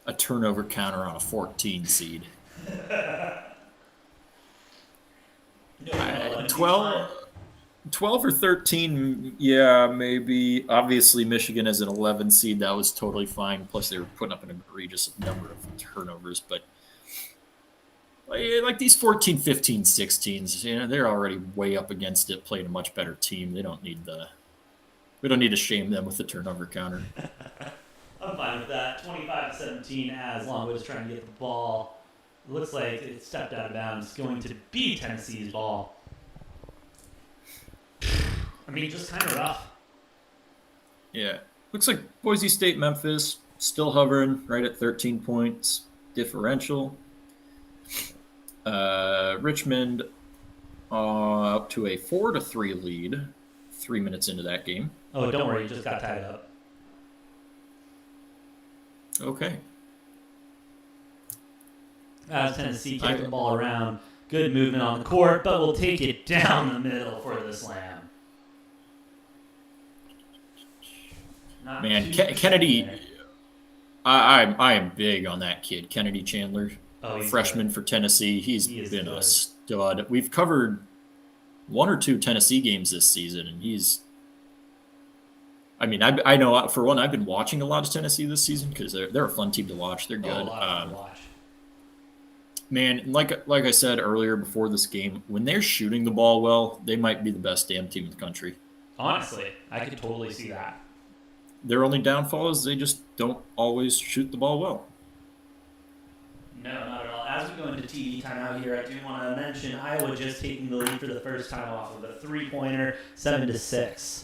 a turnover counter on a 14 seed. No, 12 or 13, yeah, maybe. Obviously, Michigan as an 11 seed, that was totally fine. Plus, they were putting up an egregious number of turnovers. But like these 14, 15, 16s, they're already way up against it, playing a much better team. We don't need to shame them with the turnover counter. I'm fine with that. 25-17 as Longwood is trying to get the ball. It looks like it stepped out of bounds. It's going to be Tennessee's ball. I mean, just kind of rough. Yeah. Looks like Boise State, Memphis still hovering right at 13 points differential. Richmond up to a 4-3 lead 3 minutes into that game. Oh, don't worry. You just got tied up. Okay. As Tennessee kicked the ball around. Good movement on the court, but we'll take it down the middle for the slam. Man, Kennedy, I am big on that kid, Kennedy Chandler, freshman good for Tennessee. He's been good. A stud. We've covered 1 or 2 Tennessee games this season, and I know for one, I've been watching a lot of Tennessee this season because they're a fun team to watch. They're good. A lot of fun to watch. Man, like I said earlier before this game, when they're shooting the ball well, they might be the best damn team in the country. Honestly, I could totally see that. Their only downfall is they just don't always shoot the ball well. No, not at all. As we go into TV timeout here, I do want to mention Iowa just taking the lead for the first time off of a 3-pointer, 7-6.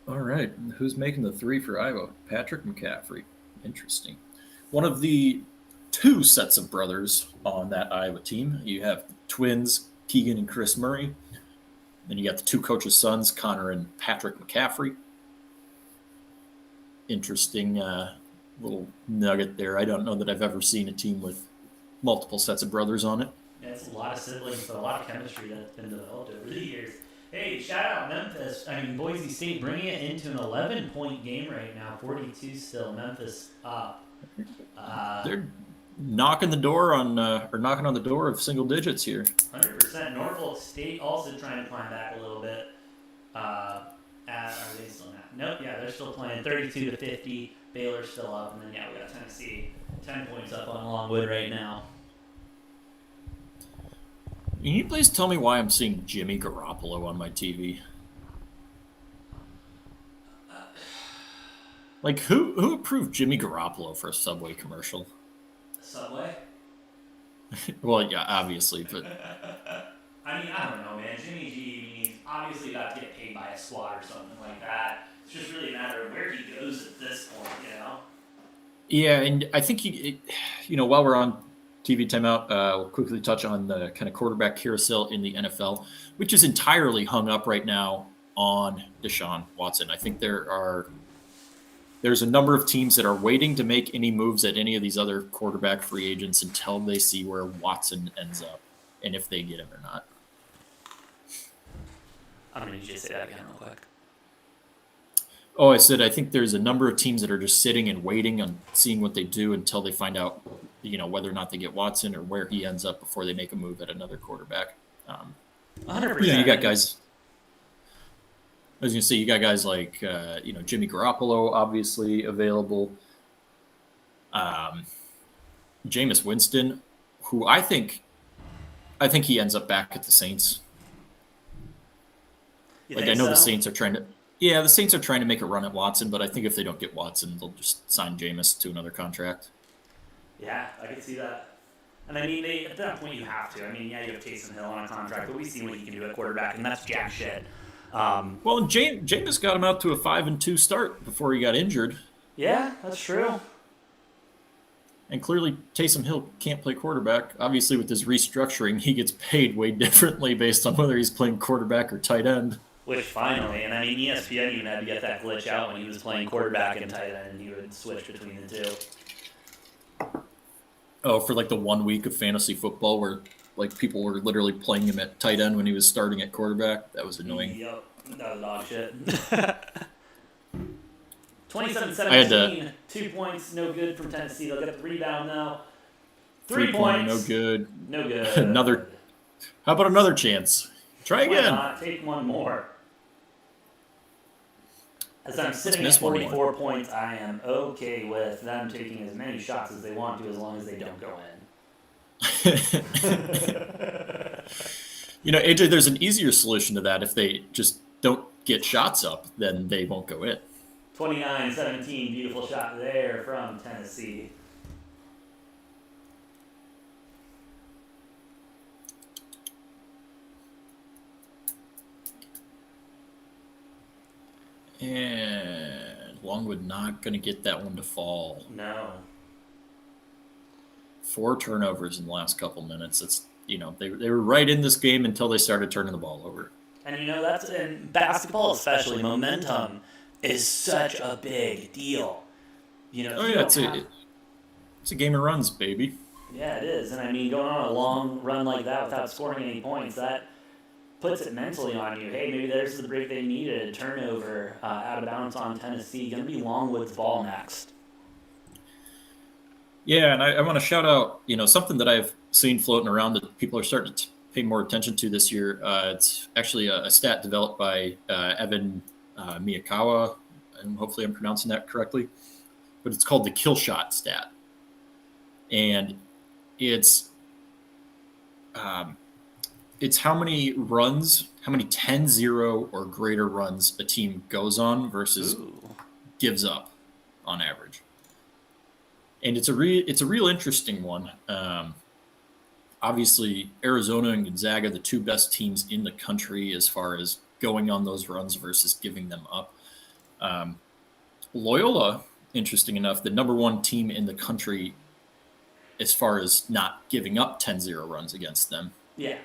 All right, who's making the 3 for Iowa? Patrick McCaffrey. Interesting. One of the 2 sets of brothers on that Iowa team. You have twins, Keegan and Chris Murray. Then you got the 2 coaches' sons, Connor and Patrick McCaffrey. Interesting little nugget there. I don't know that I've ever seen a team with multiple sets of brothers on it. Yeah, it's a lot of siblings, but a lot of chemistry that's been developed over the years. Hey, shout out Memphis. Boise State bringing it into an 11-point game right now. 42 still. Memphis up. They're knocking on the door of single digits here. 100%. Norfolk State also trying to climb back a little bit. Are they still not? Nope. Yeah, they're still playing 32-50. Baylor's still up, and then we got Tennessee 10 points up on Longwood right now. Can you please tell me why I'm seeing Jimmy Garoppolo on my TV? Like, who approved Jimmy Garoppolo for a Subway commercial? Subway? Well, yeah, obviously, but... I don't know, man. Jimmy G, he's obviously got to get paid by a squad or something like that. It's just really a matter of where he goes at this point, Yeah, and I think while we're on TV timeout, we'll quickly touch on the kind of quarterback carousel in the NFL, which is entirely hung up right now on Deshaun Watson. I think there's a number of teams that are waiting to make any moves at any of these other quarterback free agents until they see where Watson ends up and if they get him or not. I'm going to need you to say that again real quick. Oh, I said I think there's a number of teams that are just sitting and waiting on seeing what they do until they find out, whether or not they get Watson or where he ends up before they make a move at another quarterback. 100%. You got guys. I was going to say you got guys like Jimmy Garoppolo obviously available. Jameis Winston, who I think he ends up back at the Saints. I know the Saints are trying to. Yeah, the Saints are trying to make a run at Watson, but I think if they don't get Watson, they'll just sign Jameis to another contract. Yeah, I can see that. And at that point you have to. You have Taysom Hill on a contract, but we've seen what he can do at quarterback, and that's jack shit. Well, Jameis got him out to a 5-2 start before he got injured. Yeah, that's true. And clearly, Taysom Hill can't play quarterback. Obviously, with his restructuring, he gets paid way differently based on whether he's playing quarterback or tight end. Which finally, and ESPN even had to get that glitch out when he was playing quarterback and tight end, and he would switch between the two. Oh, for the 1 week of fantasy football where people were literally playing him at tight end when he was starting at quarterback. That was annoying. Yep, that was dog shit. 27-17. 2 points, no good from Tennessee. They'll get the rebound now. 3 3-pointer, points. no good. No good. Another. How about another chance? Try Why again. not? Take one more. As I'm sitting at miss one 44 points, I am okay with them taking as many shots as they want to, as long as they don't go in. AJ, there's an easier solution to that. If they just don't get shots up, then they won't go in. 29-17, beautiful shot there from Tennessee. And Longwood not going to get that one to fall. No. 4 turnovers in the last couple minutes. It's they were right in this game until they started turning the ball over. And that's in basketball especially, momentum is such a big deal. It's a game of runs, baby. Yeah, it is. And going on a long run like that without scoring any points, that puts it mentally on you. Hey, maybe there's the break they needed. A turnover out of bounds on Tennessee. Going to be Longwood's ball next. Yeah, and I want to shout out, something that I've seen floating around that people are starting to pay more attention to this year. It's actually a stat developed by Evan Miyakawa, and hopefully I'm pronouncing that correctly. But it's called the kill shot stat. And it's how many runs, how many 10-0 or greater runs a team goes on versus gives up on average. And it's a real interesting one. Obviously, Arizona and Gonzaga, the 2 best teams in the country as far as going on those runs versus giving them up. Loyola, interesting enough, the number 1 team in the country as far as not giving up 10-0 runs against them. Yeah.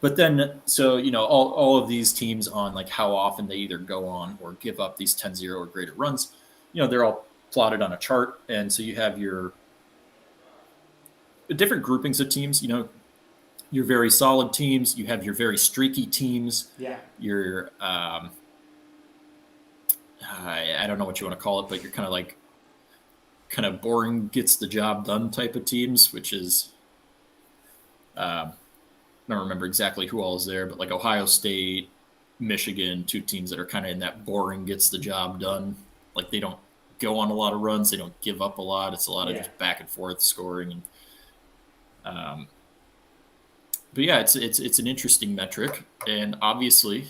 But then, so, all of these teams on like how often they either go on or give up these 10-0 or greater runs, they're all plotted on a chart. And so you have your different groupings of teams, your very solid teams, you have your very streaky teams. Yeah. Your, I don't know what you want to call it, but you're kind of boring, gets the job done type of teams, which is, I don't remember exactly who all is there, but like Ohio State, Michigan, 2 teams that are kind of in that boring, gets the job done. Like they don't go on a lot of runs. They don't give up a lot. It's a lot of just back and forth scoring. And, but yeah, it's an interesting metric. And obviously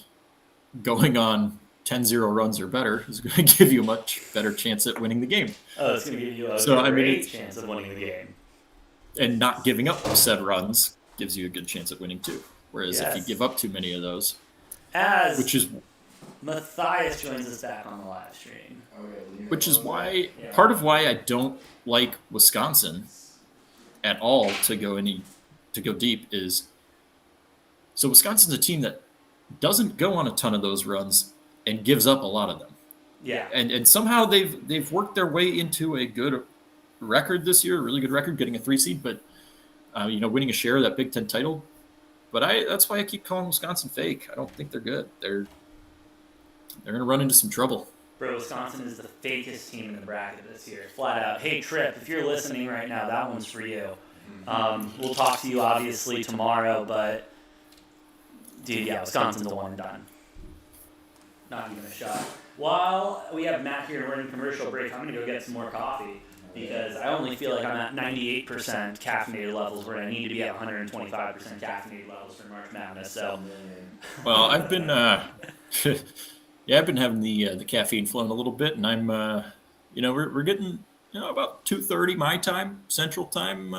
going on 10-0 runs or better is going to give you a much better chance at winning the game. Oh, it's going to give you a great chance of winning the game. And not giving up said runs gives you a good chance at winning too. Whereas if you give up too many of those, which is Matthias joins us back on the live stream. Which is why part of why I don't like Wisconsin at all to go deep is so Wisconsin's a team that doesn't go on a ton of those runs and gives up a lot of them. Yeah. And somehow they've worked their way into a good record this year, a really good record, getting a 3 seed, but winning a share of that Big Ten title. But that's why I keep calling Wisconsin fake. I don't think they're good. They're going to run into some trouble. Bro, Wisconsin is the fakest team in the bracket this year. Flat out. Hey, Tripp, if you're listening right now, that one's for you. We'll talk to you, obviously, tomorrow, but, dude, yeah, Wisconsin's a one and done. Not even a shot. While we have Matt here and we're in commercial break, I'm going to go get some more coffee because I only feel like I'm at 98% caffeinated levels where I need to be at 125% caffeinated levels for March Madness. So, well, I've been I've been having the caffeine flowing a little bit, and I'm we're getting about 2:30 my time, Central Time.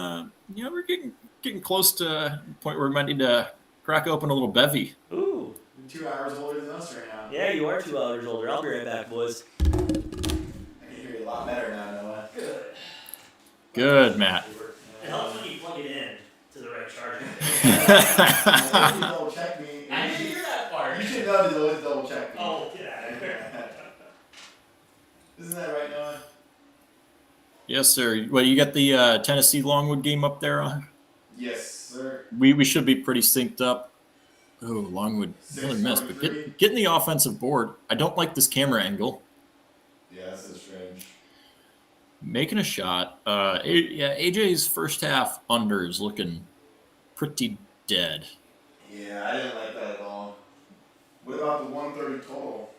We're getting close to the point where we might need to crack open a little bevy. Ooh. You're 2 hours older than us right now. Yeah, you are 2 hours older. I'll be right back, boys. I can hear you a lot better now, Noah. Good, Matt. It helps when you plug it in to the right charger. You double check me. I didn't hear that part. You should know to always double check me. Oh, get out of here. Isn't that right, Noah? Yes, sir. Well, you got the Tennessee Longwood game up there? Yes, sir. We should be pretty synced up. Oh, Longwood really missed, but getting the offensive board. I don't like this camera angle. Yeah, this is strange. Making a shot. Yeah, AJ's first half under is looking pretty dead. Yeah, I didn't like that at all. What about the 130 total?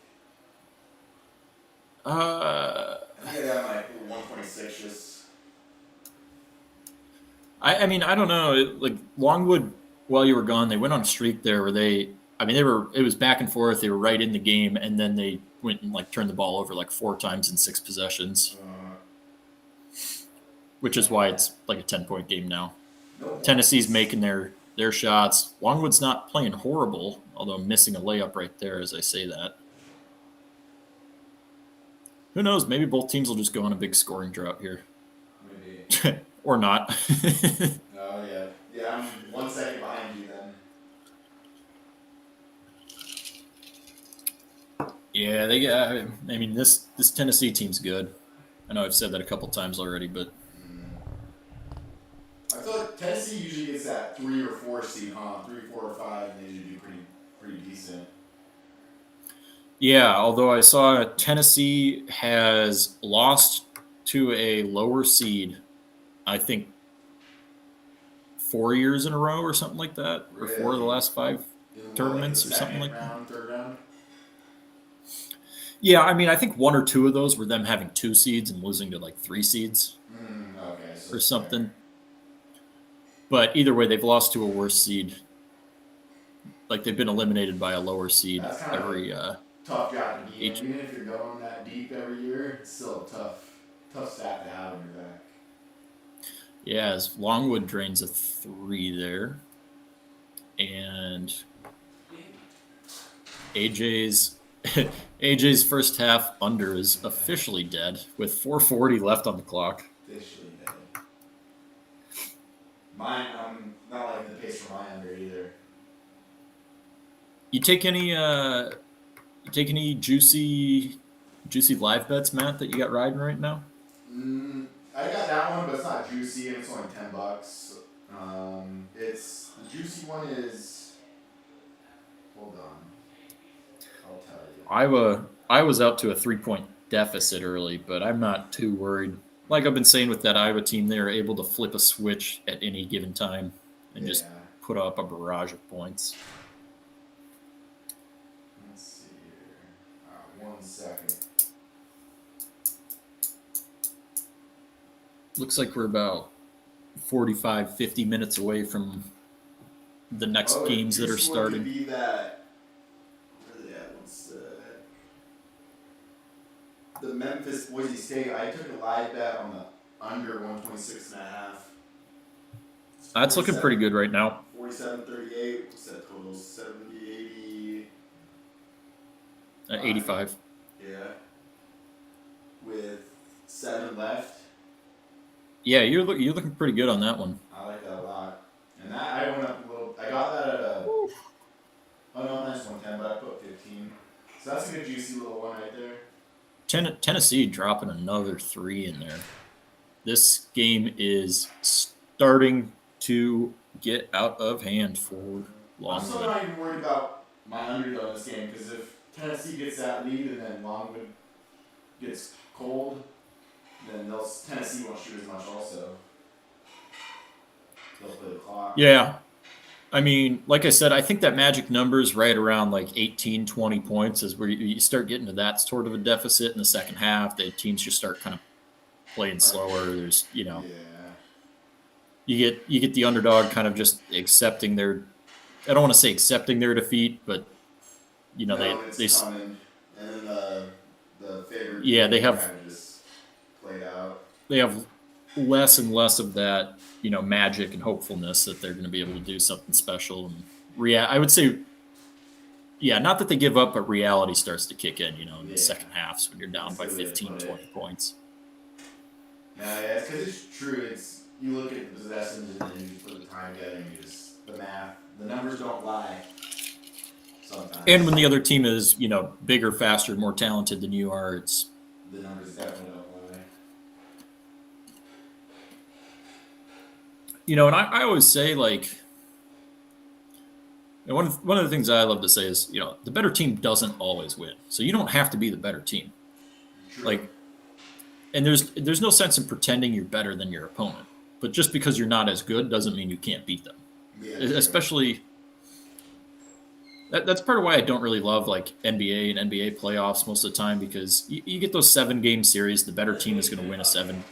I think I got my 126 just. I mean, I don't know. Like Longwood, while you were gone, they went on a streak there where I mean, it was back and forth. They were right in the game, and then they went and like turned the ball over like 4 times in 6 possessions, which is why it's like a 10-point game now. No Tennessee's points. making their shots. Longwood's not playing horrible, although missing a layup right there as I say that. Who knows? Maybe both teams will just go on a big scoring drought here. Maybe. Or not. Oh, yeah. Yeah, I'm 1 second behind you then. Yeah, they got. I mean, this Tennessee team's good. I know I've said that a couple times already, but I feel like Tennessee usually gets that 3 or 4 seed, huh? 3, 4, or 5, and they usually do pretty decent. yeah. Although I saw Tennessee has lost to a lower seed, I think 4 years in a row or something like that, or 4 of the last 5 In tournaments the or something second like that. round, third round? Yeah, I mean, I think 1 or 2 of those were them having 2 seeds and losing to like 3 seeds Okay. So or something. But either way, they've lost to a worse seed. Like they've been eliminated by a lower seed That's kind of every. tough job to be in. each- Even if you're going that deep every year, it's still a tough stat to have on your back. Yeah, as Longwood drains a 3 there, and AJ's AJ's first half under is officially dead with 4:40 left on the clock. Officially dead. Mine, I'm not liking the pace for my under either. You take any juicy live bets, Matt, that you got riding right now? I got that one, but it's not juicy, and it's only $10. It's the juicy one is. Hold on, I'll tell you. I was out to a 3-point deficit early, but I'm not too worried. Like I've been saying with that Iowa team, they are able to flip a switch at any given time and just put up a barrage of points. Let's see here. 1 second. Looks like we're about 45, 50 minutes away from the next games that are starting. Could be that. Where are they at? What's the Memphis Boise State? I took a live bet on the under 126.5. That's looking pretty good right now. 47-38. What's that total? 70, 80. 85. Yeah. With 7 left. Yeah, you're looking pretty good on that one. I like that a lot. And that I went up a little. I got that at a. Oh no, nice 110, but I put 15. So that's a good juicy little one right there. Tennessee dropping another 3 in there. This game is starting to get out of hand for I'm still Longwood. not even worried about my underdog in this game because if Tennessee gets that lead and then Longwood gets cold, then Tennessee won't shoot as much also. They'll play the clock. Yeah. I mean, like I said, I think that magic number is right around like 18, 20 points is where you start getting to that sort of a deficit in the second half. The teams just start kind of playing slower. There's, Yeah. you get the underdog kind of just accepting their, I don't want to say accepting their defeat, but they coming, and then the favorite. Yeah, they have kind of just played out. They have less and less of that, magic and hopefulness that they're going to be able to do something special. And I would say, not that they give up, but reality starts to kick in, in the second halves when you're down by 15, 20 points. Yeah, because it's true. You look at the possessions and then you put the time together and the math, the numbers don't lie. Sometimes. And when the other team is, bigger, faster, more talented than you are, the numbers definitely don't lie. And I always say, like, one of the things I love to say is, the better team doesn't always win. So you don't have to be the better team. True. Like, and there's no sense in pretending you're better than your opponent. But just because you're not as good doesn't mean you can't beat them. Yeah, Especially that's part of why I don't really love like NBA and NBA playoffs most of the time, because you get those 7-game series. The better team is going to win a 7.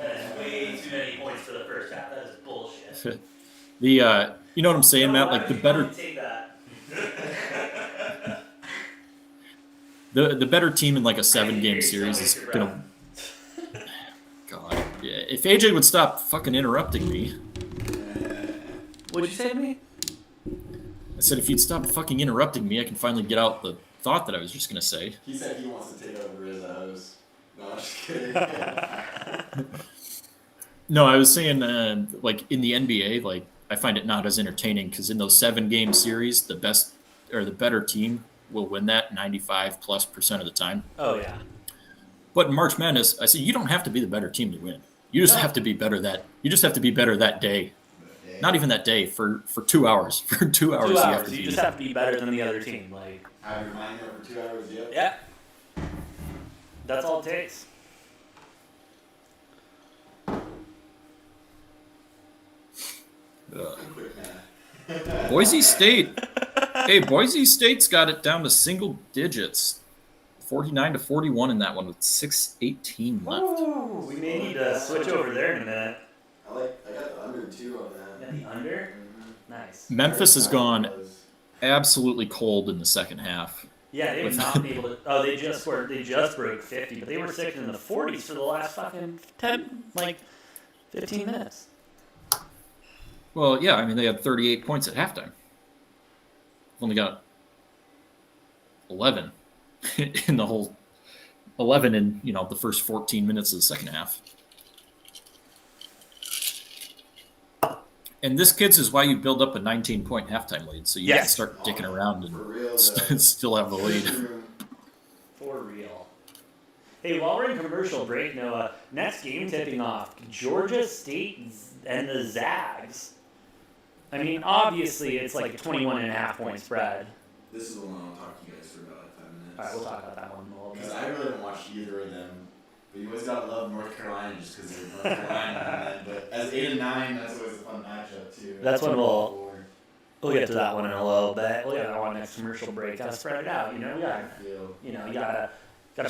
That's way too many points for the first half. That is bullshit. You know what I'm saying, Matt? Like the better Take that. the better team in like a 7-game series is going to. God, yeah. If AJ would stop fucking interrupting me. What'd you say to me? I said, if you'd stop fucking interrupting me, I can finally get out the thought that I was just going to say. He said he wants to take over as a host. No, I'm just kidding. No, I was saying, like in the NBA, like I find it not as entertaining because in those 7-game series, the best or the better team will win that 95+% of the time. Oh yeah. But in March Madness, I say you don't have to be the better team to win. You just have to be better that day. Not even that day, for 2 hours. For 2 hours, 2 you have hours. to You be. just have to be better than the other team. Like. Have your mind there for 2 hours, yep. Yeah. That's all it takes. Quick math. Boise State. Hey, Boise State's got it down to single digits. 49-41 in that one with 6:18 left. Ooh, we may need to switch over there in a minute. I got the under 2 on that. Got the under? Nice. Memphis has gone absolutely cold in the second half. Yeah, they have not been able to. Oh, they just broke 50, but they were sitting in the 40s for the last fucking 15 minutes. Well, yeah, I mean, they had 38 points at halftime. Only got 11 in the whole 11 in, the first 14 minutes of the second half. And this, kids, is why you build up a 19-point halftime lead, so you can start dicking around and still have the lead. For real. Hey, while we're in commercial break, Noah, next game tipping off, Georgia State and the Zags. I mean, obviously, it's like a 21.5-point spread. This is the one I'll talk to you guys for about like 5 minutes. All right, we'll talk about that one in a little bit. Because I really haven't watched either of them. But you always gotta love North Carolina just because they're North Carolina. But as 8 and 9, that's always a fun matchup too. That's when we'll get to that one in a little bit. We'll get that one next commercial break. Gotta spread it out, you gotta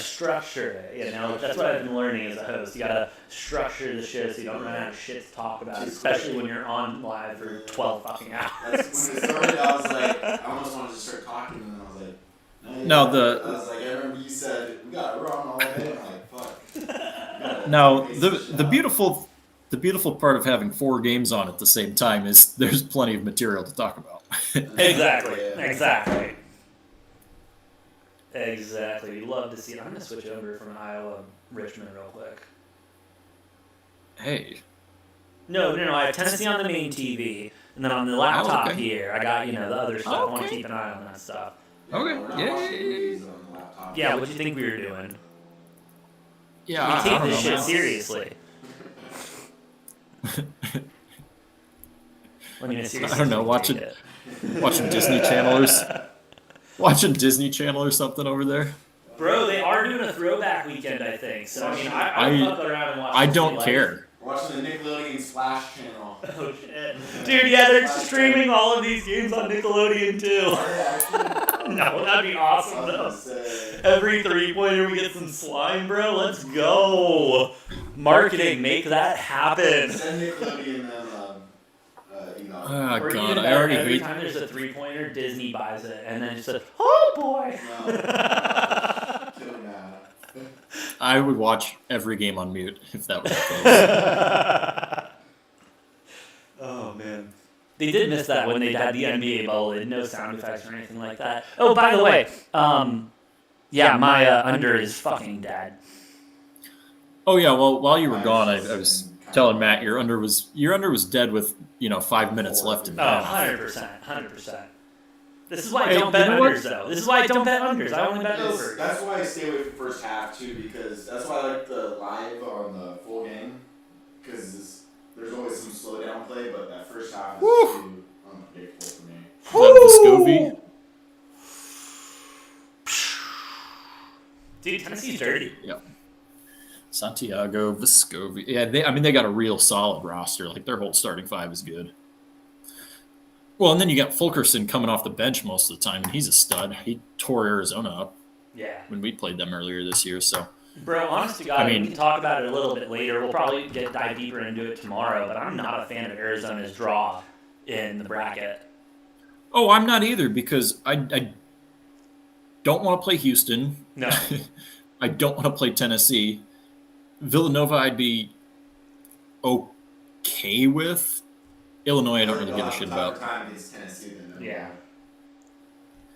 structure it, That's what I've been learning as a host. You gotta structure the show so you don't run out of shit to talk about, especially when you're on live for 12 fucking hours. That's when it started, I was like, I almost wanted to start talking, and then I was like, I was like, I remember you said, we got to run all day, and I'm like, fuck. Now, the beautiful part of having 4 games on at the same time is there's plenty of material to talk about. Exactly. We love to see it. I'm going to switch over from Iowa Richmond real quick. Hey. No. I have Tennessee on the main TV, and then on the laptop here, I got, the other stuff. I want to keep an eye on that stuff. Okay. Yeah, what do you think we were doing? Yeah, we take this shit seriously. I don't know. Watching Disney Channel or something over there. Bro, they are doing a throwback weekend, I think. So I fuck around and watch. I don't care. We're watching the Nickelodeon Splash channel. Oh shit, dude! Yeah, they're streaming all of these games on Nickelodeon too. No, that'd be awesome though. Every 3-pointer we get some slime, bro. Let's go. Marketing, make that happen. Send Nickelodeon them. Oh or God, I already every time there's a 3-pointer, Disney buys it and then just says, "Oh boy." I would watch every game on mute if that was the case. Oh man. They did miss that when they had the NBA bubble. They had no sound effects or anything like that. Oh, by the way, my under is fucking dead. Oh yeah, well while you were gone, I was telling Matt your under was dead with 5 minutes left in the half. 100%. This is why I don't bet unders, though. This is why I don't bet unders. I only bet overs. That's why I stay away from the first half, too, because that's why I like the live on the full game, because there's always some slowdown play, but that first half is too unpredictable for me. Is that the Scovy? Dude, Tennessee's dirty. Yeah. Santiago, Vescovi. Yeah, they got a real solid roster. Like, their whole starting five is good. Well, and then you got Fulkerson coming off the bench most of the time, and he's a stud. He tore Arizona up when we played them earlier this year. So, bro, honest to God, we can talk about it a little bit later. We'll probably dive deeper into it tomorrow, but I'm not a fan of Arizona's draw in the bracket. Oh, I'm not either, because I don't want to play Houston. No. I don't want to play Tennessee. Villanova, I'd be okay with. Illinois, I don't really give a shit about. Yeah.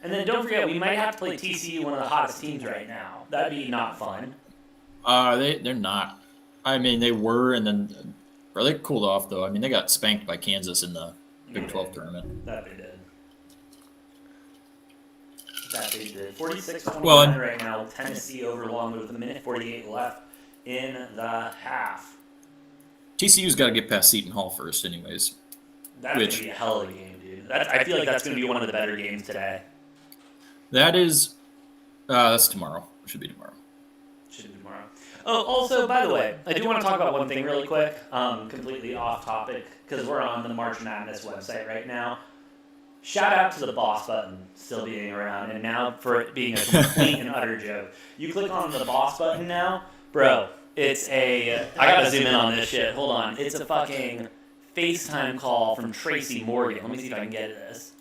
And then don't forget, we might have to play TCU, one of the hottest teams right now. That'd be not fun. They're not. I mean, they were, and then they cooled off, though. I mean, they got spanked by Kansas in the Big 12 tournament. That they did. 46-21 right now. Tennessee over Longwood with a minute 48 left in the half. TCU's got to get past Seton Hall first, anyways. That's going to be a hell of a game, dude. I feel like that's going to be one of the better games today. That is, that's tomorrow. Should be tomorrow. Oh, also, by the way, I do want to talk about one thing really quick, completely off topic, because we're on the March Madness website right now. Shout out to the boss button still being around, and now for it being a complete and utter joke. You click on the boss button now, bro, it's I gotta zoom in on this shit. Hold on. It's a fucking FaceTime call from Tracy Morgan. Let me see if I can get this.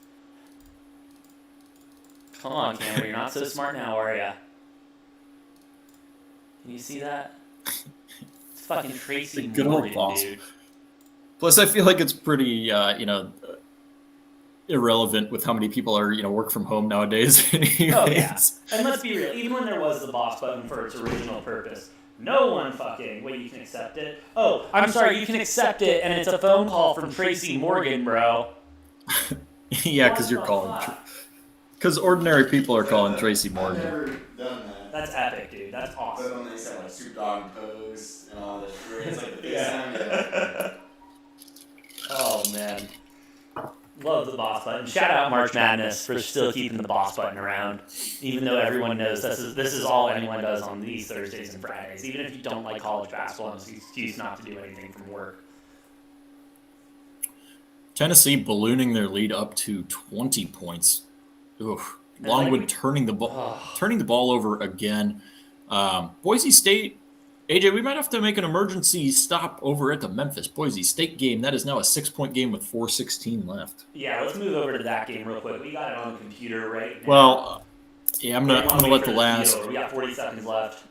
Come on, camera. You're not so smart now, are ya? Can you see that? It's fucking Tracy good Morgan, old boss. dude. Plus, I feel like it's pretty, irrelevant with how many people are, work from home nowadays. Anyways. Oh, yeah. And let's be real. Even when there was the boss button for its original purpose, no one fucking... Wait, you can accept it? Oh, I'm sorry, you can accept it, and it's a phone call from Tracy Morgan, bro. Yeah, because you're calling... Because ordinary people are calling Tracy Morgan. I've never done that. That's epic, dude. That's awesome. But when they said, like, Snoop Dogg post and all this shit, it's like the FaceTime. Yeah. Oh, man. Love the boss button. Shout out March Madness for still keeping the boss button around, even though everyone knows this is all anyone does on these Thursdays and Fridays. Even if you don't like college basketball, it's an excuse not to do anything from work. Tennessee ballooning their lead up to 20 points. Oof. Longwood turning the ball over again. Boise State. AJ, we might have to make an emergency stop over at the Memphis-Boise State game. That is now a 6-point game with 4:16 left. Yeah, let's move over to that game real quick. We got it on the computer right now. Well, yeah, I'm gonna let the last. We got 40 seconds left.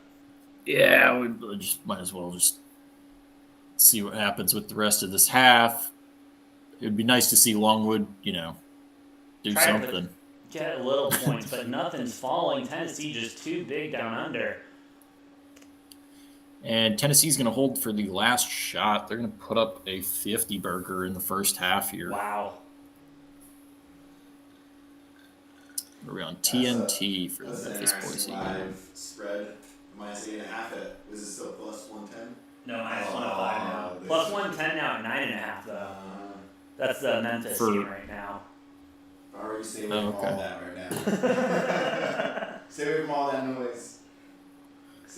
Yeah, we just might as well just see what happens with the rest of this half. It would be nice to see Longwood, do something. Get a little points, but nothing's falling. Tennessee just too big down under. And Tennessee's going to hold for the last shot. They're going to put up a 50-burger in the first half here. Wow. Are we on TNT for the Memphis Boise? Live spread -8.5. Was it still +110? No, -105 now. +110 now at 9.5 though. That's the Memphis game right now. I already stay away from all that right now. Stay away from all that noise.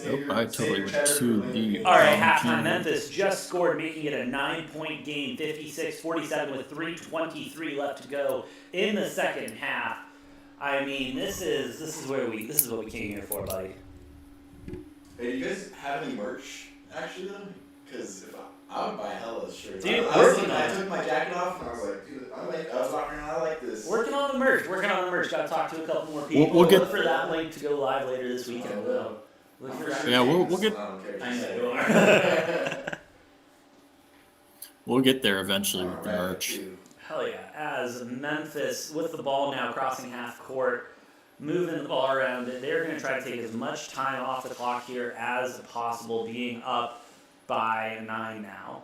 I totally went to the... All right, halftime. Memphis just scored, making it a 9-point game, 56-47 with 3:23 left to go in the second half. I mean, this is what we came here for, buddy. Hey, do you guys have any merch actually though? Because I would buy hella shirts. Dude, I took my jacket off and I was like, dude, I was walking around, I like this. Working on the merch. Got to talk to a couple more people. We'll get look for that link to go live later this weekend, though. Yeah, we'll get. I know you are. We'll get there eventually with the merch. Hell yeah! As Memphis with the ball now crossing half court, moving the ball around, they're going to try to take as much time off the clock here as possible, being up by 9 now.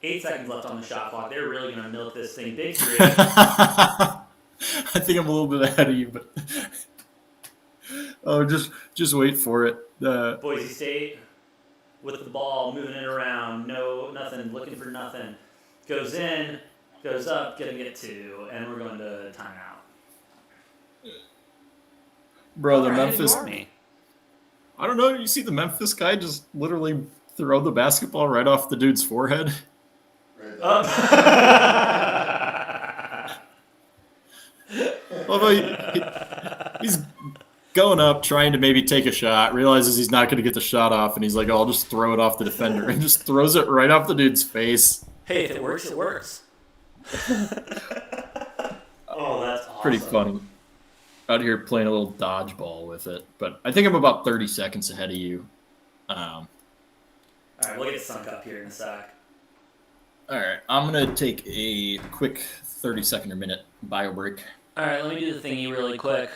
8 seconds left on the shot clock. They're really going to milk this thing. Big three. I think I'm a little bit ahead of you, but just wait for it. Boise State with the ball, moving it around. No, nothing, looking for nothing. Goes in, goes up, gonna get 2, and we're going to timeout. Bro, the Far ahead of Memphis. your army. I don't know. You see the Memphis guy just literally throw the basketball right off the dude's forehead? Right Although he's going up, trying to maybe take a shot, realizes he's not going to get the shot off, and he's like, oh, I'll just throw it off the defender, and just throws it right off the dude's face. Hey, if it works, it works. Oh, that's awesome. Pretty funny. Out here playing a little dodgeball with it. But I think I'm about 30 seconds ahead of you. All right, we'll get sunk up here in a sec. All right, I'm going to take a quick 30-second or minute bio break. All right, let me do the thingy really quick.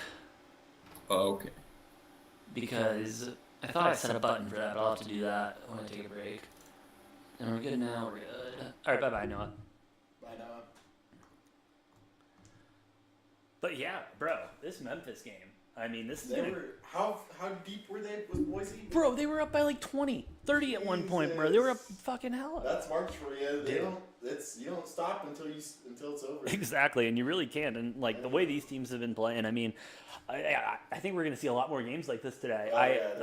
Oh, okay. Because I thought I set a button for that, but I'll have to do that. I want to take a break. And we're good now. We're good. All right, bye-bye, Noah. Bye, Noah. But yeah, bro, this Memphis game. I mean, this is how deep were they with Boise? Bro, they were up by like 20, 30 at one point, bro. They were up fucking hella. That's March for you. You don't stop until it's over. Exactly, and you really can't. And like the way these teams have been playing, I mean, I think we're going to see a lot more games like this today.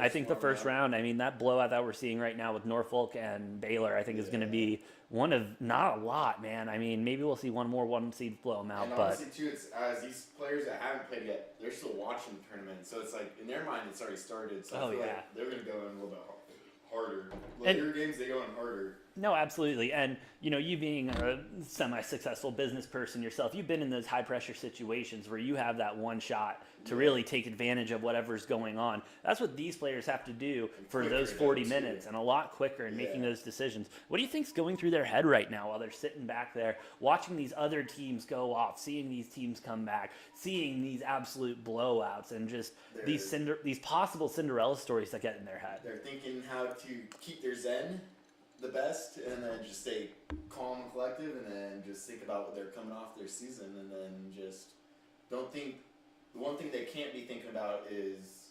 I think the first round, I mean, that blowout that we're seeing right now with Norfolk and Baylor, I think is going to be one of not a lot, man. I mean, maybe we'll see one seed blow them out. And honestly, too, it's as these players that haven't played yet, they're still watching the tournament, so it's like in their mind, it's already started. So I feel like they're going to go in a little bit harder. Later games, they go in harder. No, absolutely. And, you know, you being a semi-successful business person yourself, you've been in those high-pressure situations where you have that one shot to really take advantage of whatever's going on. That's what these players have to do for those 40 minutes and a lot quicker in making those decisions. What do you think's going through their head right now while they're sitting back there watching these other teams go off, seeing these teams come back, seeing these absolute blowouts and just these possible Cinderella stories that get in their head? They're thinking how to keep their zen the best, and then just stay calm and collective, and then just think about what they're coming off their season, and then just don't think. The one thing they can't be thinking about is,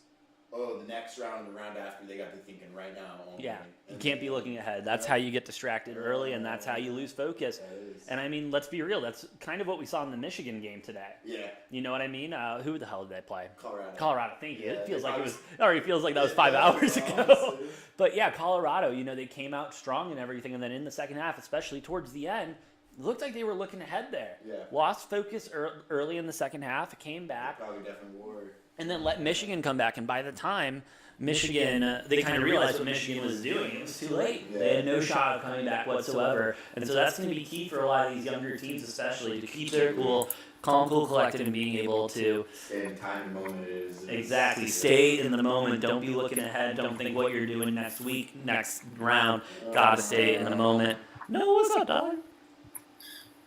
the next round and the round after. They got to be thinking right now. Only. Yeah, you can't be looking ahead. That's how you get distracted early, and that's how you lose focus. And I mean, let's be real. That's kind of what we saw in the Michigan game today. Yeah. You know what I mean? Who the hell did they play? Colorado. Thank you. It feels like already feels like that was 5 hours ago. But yeah, Colorado. You know, they came out strong and everything, and then in the second half, especially towards the end, it looked like they were looking ahead there. Yeah. Lost focus early in the second half. Came back. Probably definitely were. And then let Michigan come back. And by the time Michigan, they kind of realized what Michigan was doing, it was too late. Yeah. They had no shot of coming back whatsoever. And so that's going to be key for a lot of these younger teams, especially, to keep their cool, calm, cool, collected, and being able to stay in time and moment is exactly stay in the moment. Don't be looking ahead. Don't think what you're doing next week, next round. Gotta stay in the moment. No, what's up, darling?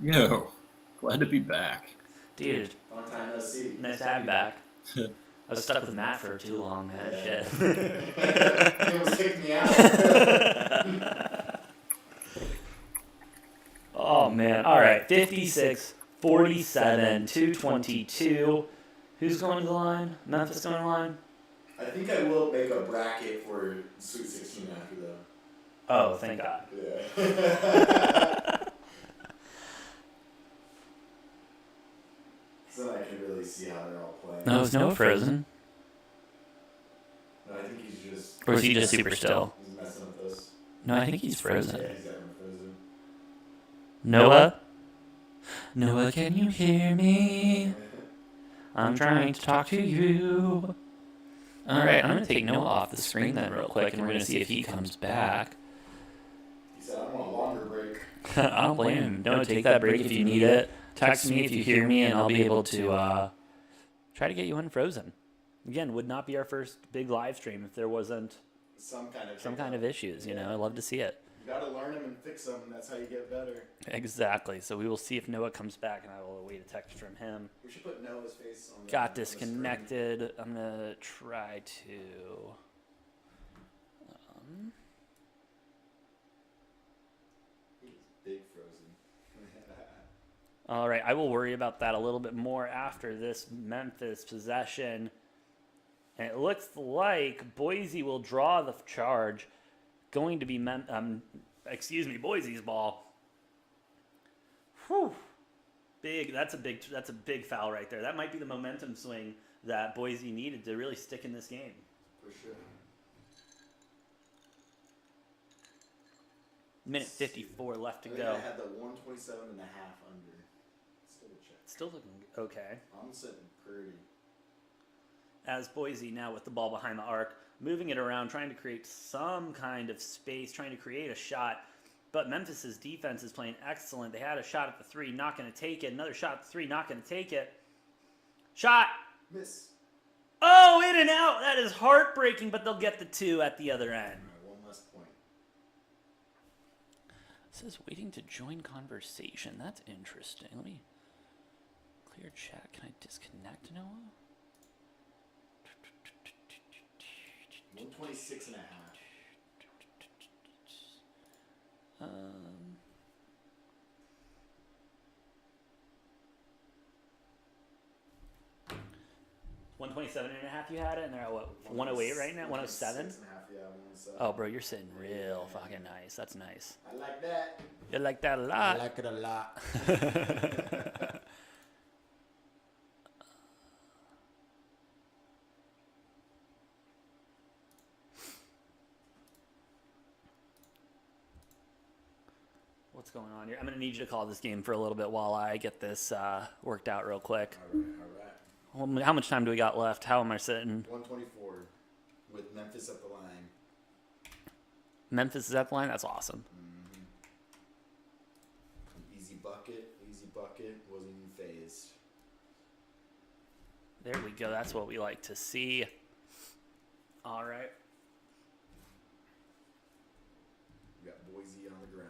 Yo, glad to be back. Dude, long time no see. nice to have you back. I was stuck with Matt for too long, man. Shit. He almost kicked me out. Oh, man. All right. 56, 47, 222. Who's going to the line? Memphis going to the line? I think I will make a bracket for Sweet 16 after, though. Oh, thank God. Yeah. So I can really see how they're all playing. No, is Noah frozen? No, I think he's just... Or is he just super still? He's messing with us. No, I think he's frozen. Yeah, he's definitely frozen. Noah? Noah, can you hear me? I'm trying to talk to you. All right, I'm going to take Noah off the screen then real quick, and we're going to see if he comes back. He said, I want a longer break. I don't blame him. Noah, take that break if you need it. Text me if you hear me, and I'll be able to try to get you unfrozen. Again, would not be our first big live stream if there wasn't some kind of issues. You know, I'd love to see it. You got to learn them and fix them, and that's how you get better. Exactly. So we will see if Noah comes back, and I will await a text from him. We should put Noah's face on the Got disconnected. I'm going to try to... He's big frozen. All right, I will worry about that a little bit more after this Memphis possession. And it looks like Boise will draw the charge. Going to be Boise's ball. Whew. Big. That's a big foul right there. That might be the momentum swing that Boise needed to really stick in this game. For sure. Minute 54 left to I think go. I had the 127 and a half under. Still a check. Still looking okay. I'm sitting pretty. As Boise now with the ball behind the arc, moving it around, trying to create some kind of space, trying to create a shot. But Memphis's defense is playing excellent. They had a shot at the 3, not going to take it. Another shot at the 3, not going to take it. Shot! Miss. Oh, in and out. That is heartbreaking, but they'll get the 2 at the other end. All right, one less point. It says waiting to join conversation. That's interesting. Let me clear chat. Can I disconnect, Noah? 126 and a half. 127 and a half you had it, and they're at what, 108 right now? 107? 106 and a half, yeah, 107. Oh, bro, you're sitting real fucking nice. That's nice. I like that. You like that a lot. I like it a lot. What's going on here? I'm going to need you to call this game for a little bit while I get this worked out real quick. All right. How much time do we got left? How am I sitting? 124 with Memphis at the line. Memphis is at the line? That's awesome. Mm-hmm. Easy bucket, wasn't even phased. There we go. That's what we like to see. All right. We got Boise on the grind.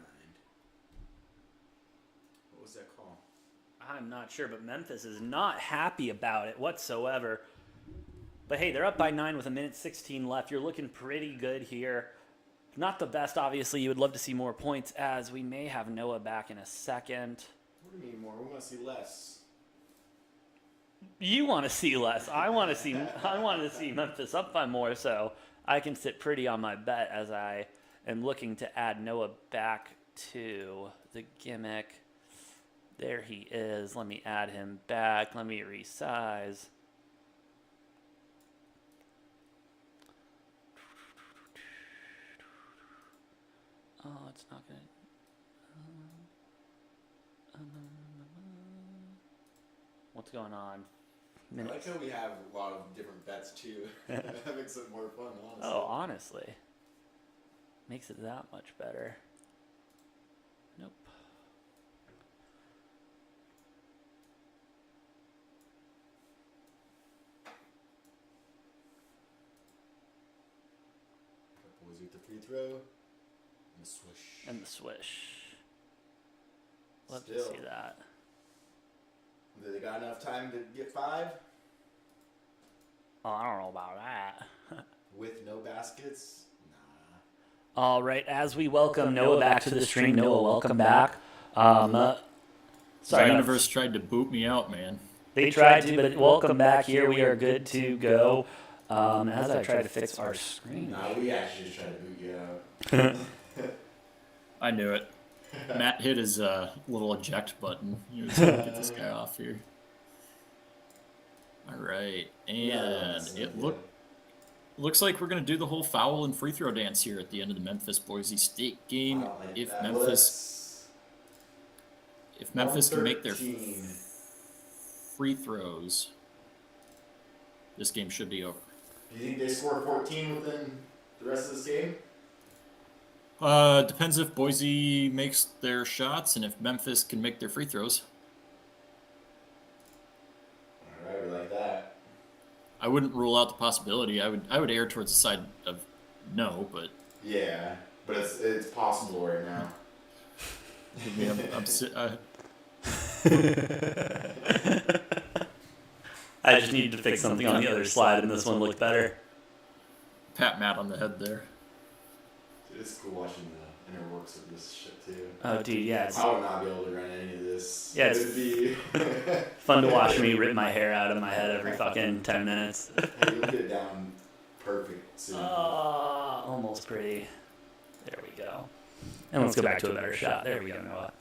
What was that call? I'm not sure, but Memphis is not happy about it whatsoever. But hey, they're up by 9 with 1:16 left. You're looking pretty good here. Not the best, obviously. You would love to see more points, as we may have Noah back in a second. What do you mean more? We want to see less. You want to see less. I want to see Memphis up by more, so I can sit pretty on my bet as I am looking to add Noah back to the gimmick. There he is. Let me add him back. Let me resize. Oh, it's not going to... What's going on? I like how we have a lot of different bets too. That makes it more fun, honestly. Oh, honestly. Makes it that much better. Nope. Boys with the free throw. And the swish. And the swish. Love to Still. see that. Do they got enough time to get 5? Oh, I don't know about that. With no baskets? Nah. All right, as we welcome Noah back to the stream. Noah, welcome back. Sorry, The universe tried to boot me out, man. they tried to, but welcome back here. We are good to go. As I try to fix our screen. Nah, we actually just tried to boot you out. I knew it. Matt hit his little eject button. He was going to get this guy off here. All right, and looks like we're going to do the whole foul and free throw dance here at the end of the Memphis-Boise State game. Like If that. Memphis can make their 113. free throws, this game should be over. Do you think they score 14 within the rest of this game? Depends if Boise makes their shots and if Memphis can make their free throws. All right, we like that. I wouldn't rule out the possibility. I would err towards the side of no, but Yeah, but it's possible right now. I mean, I just needed to fix something on the other slide, and this one looked better. pat Matt on the head there. Dude, it's cool watching the inner works of this shit too. Oh, dude, yeah. It's I would not be able to run any of this. Yeah, It would be. fun to watch me rip my hair out of my head every fucking 10 minutes. Hey, you'll get it down perfect soon. Almost pretty. There we go. And let's go back to a better shot. There we go, Noah.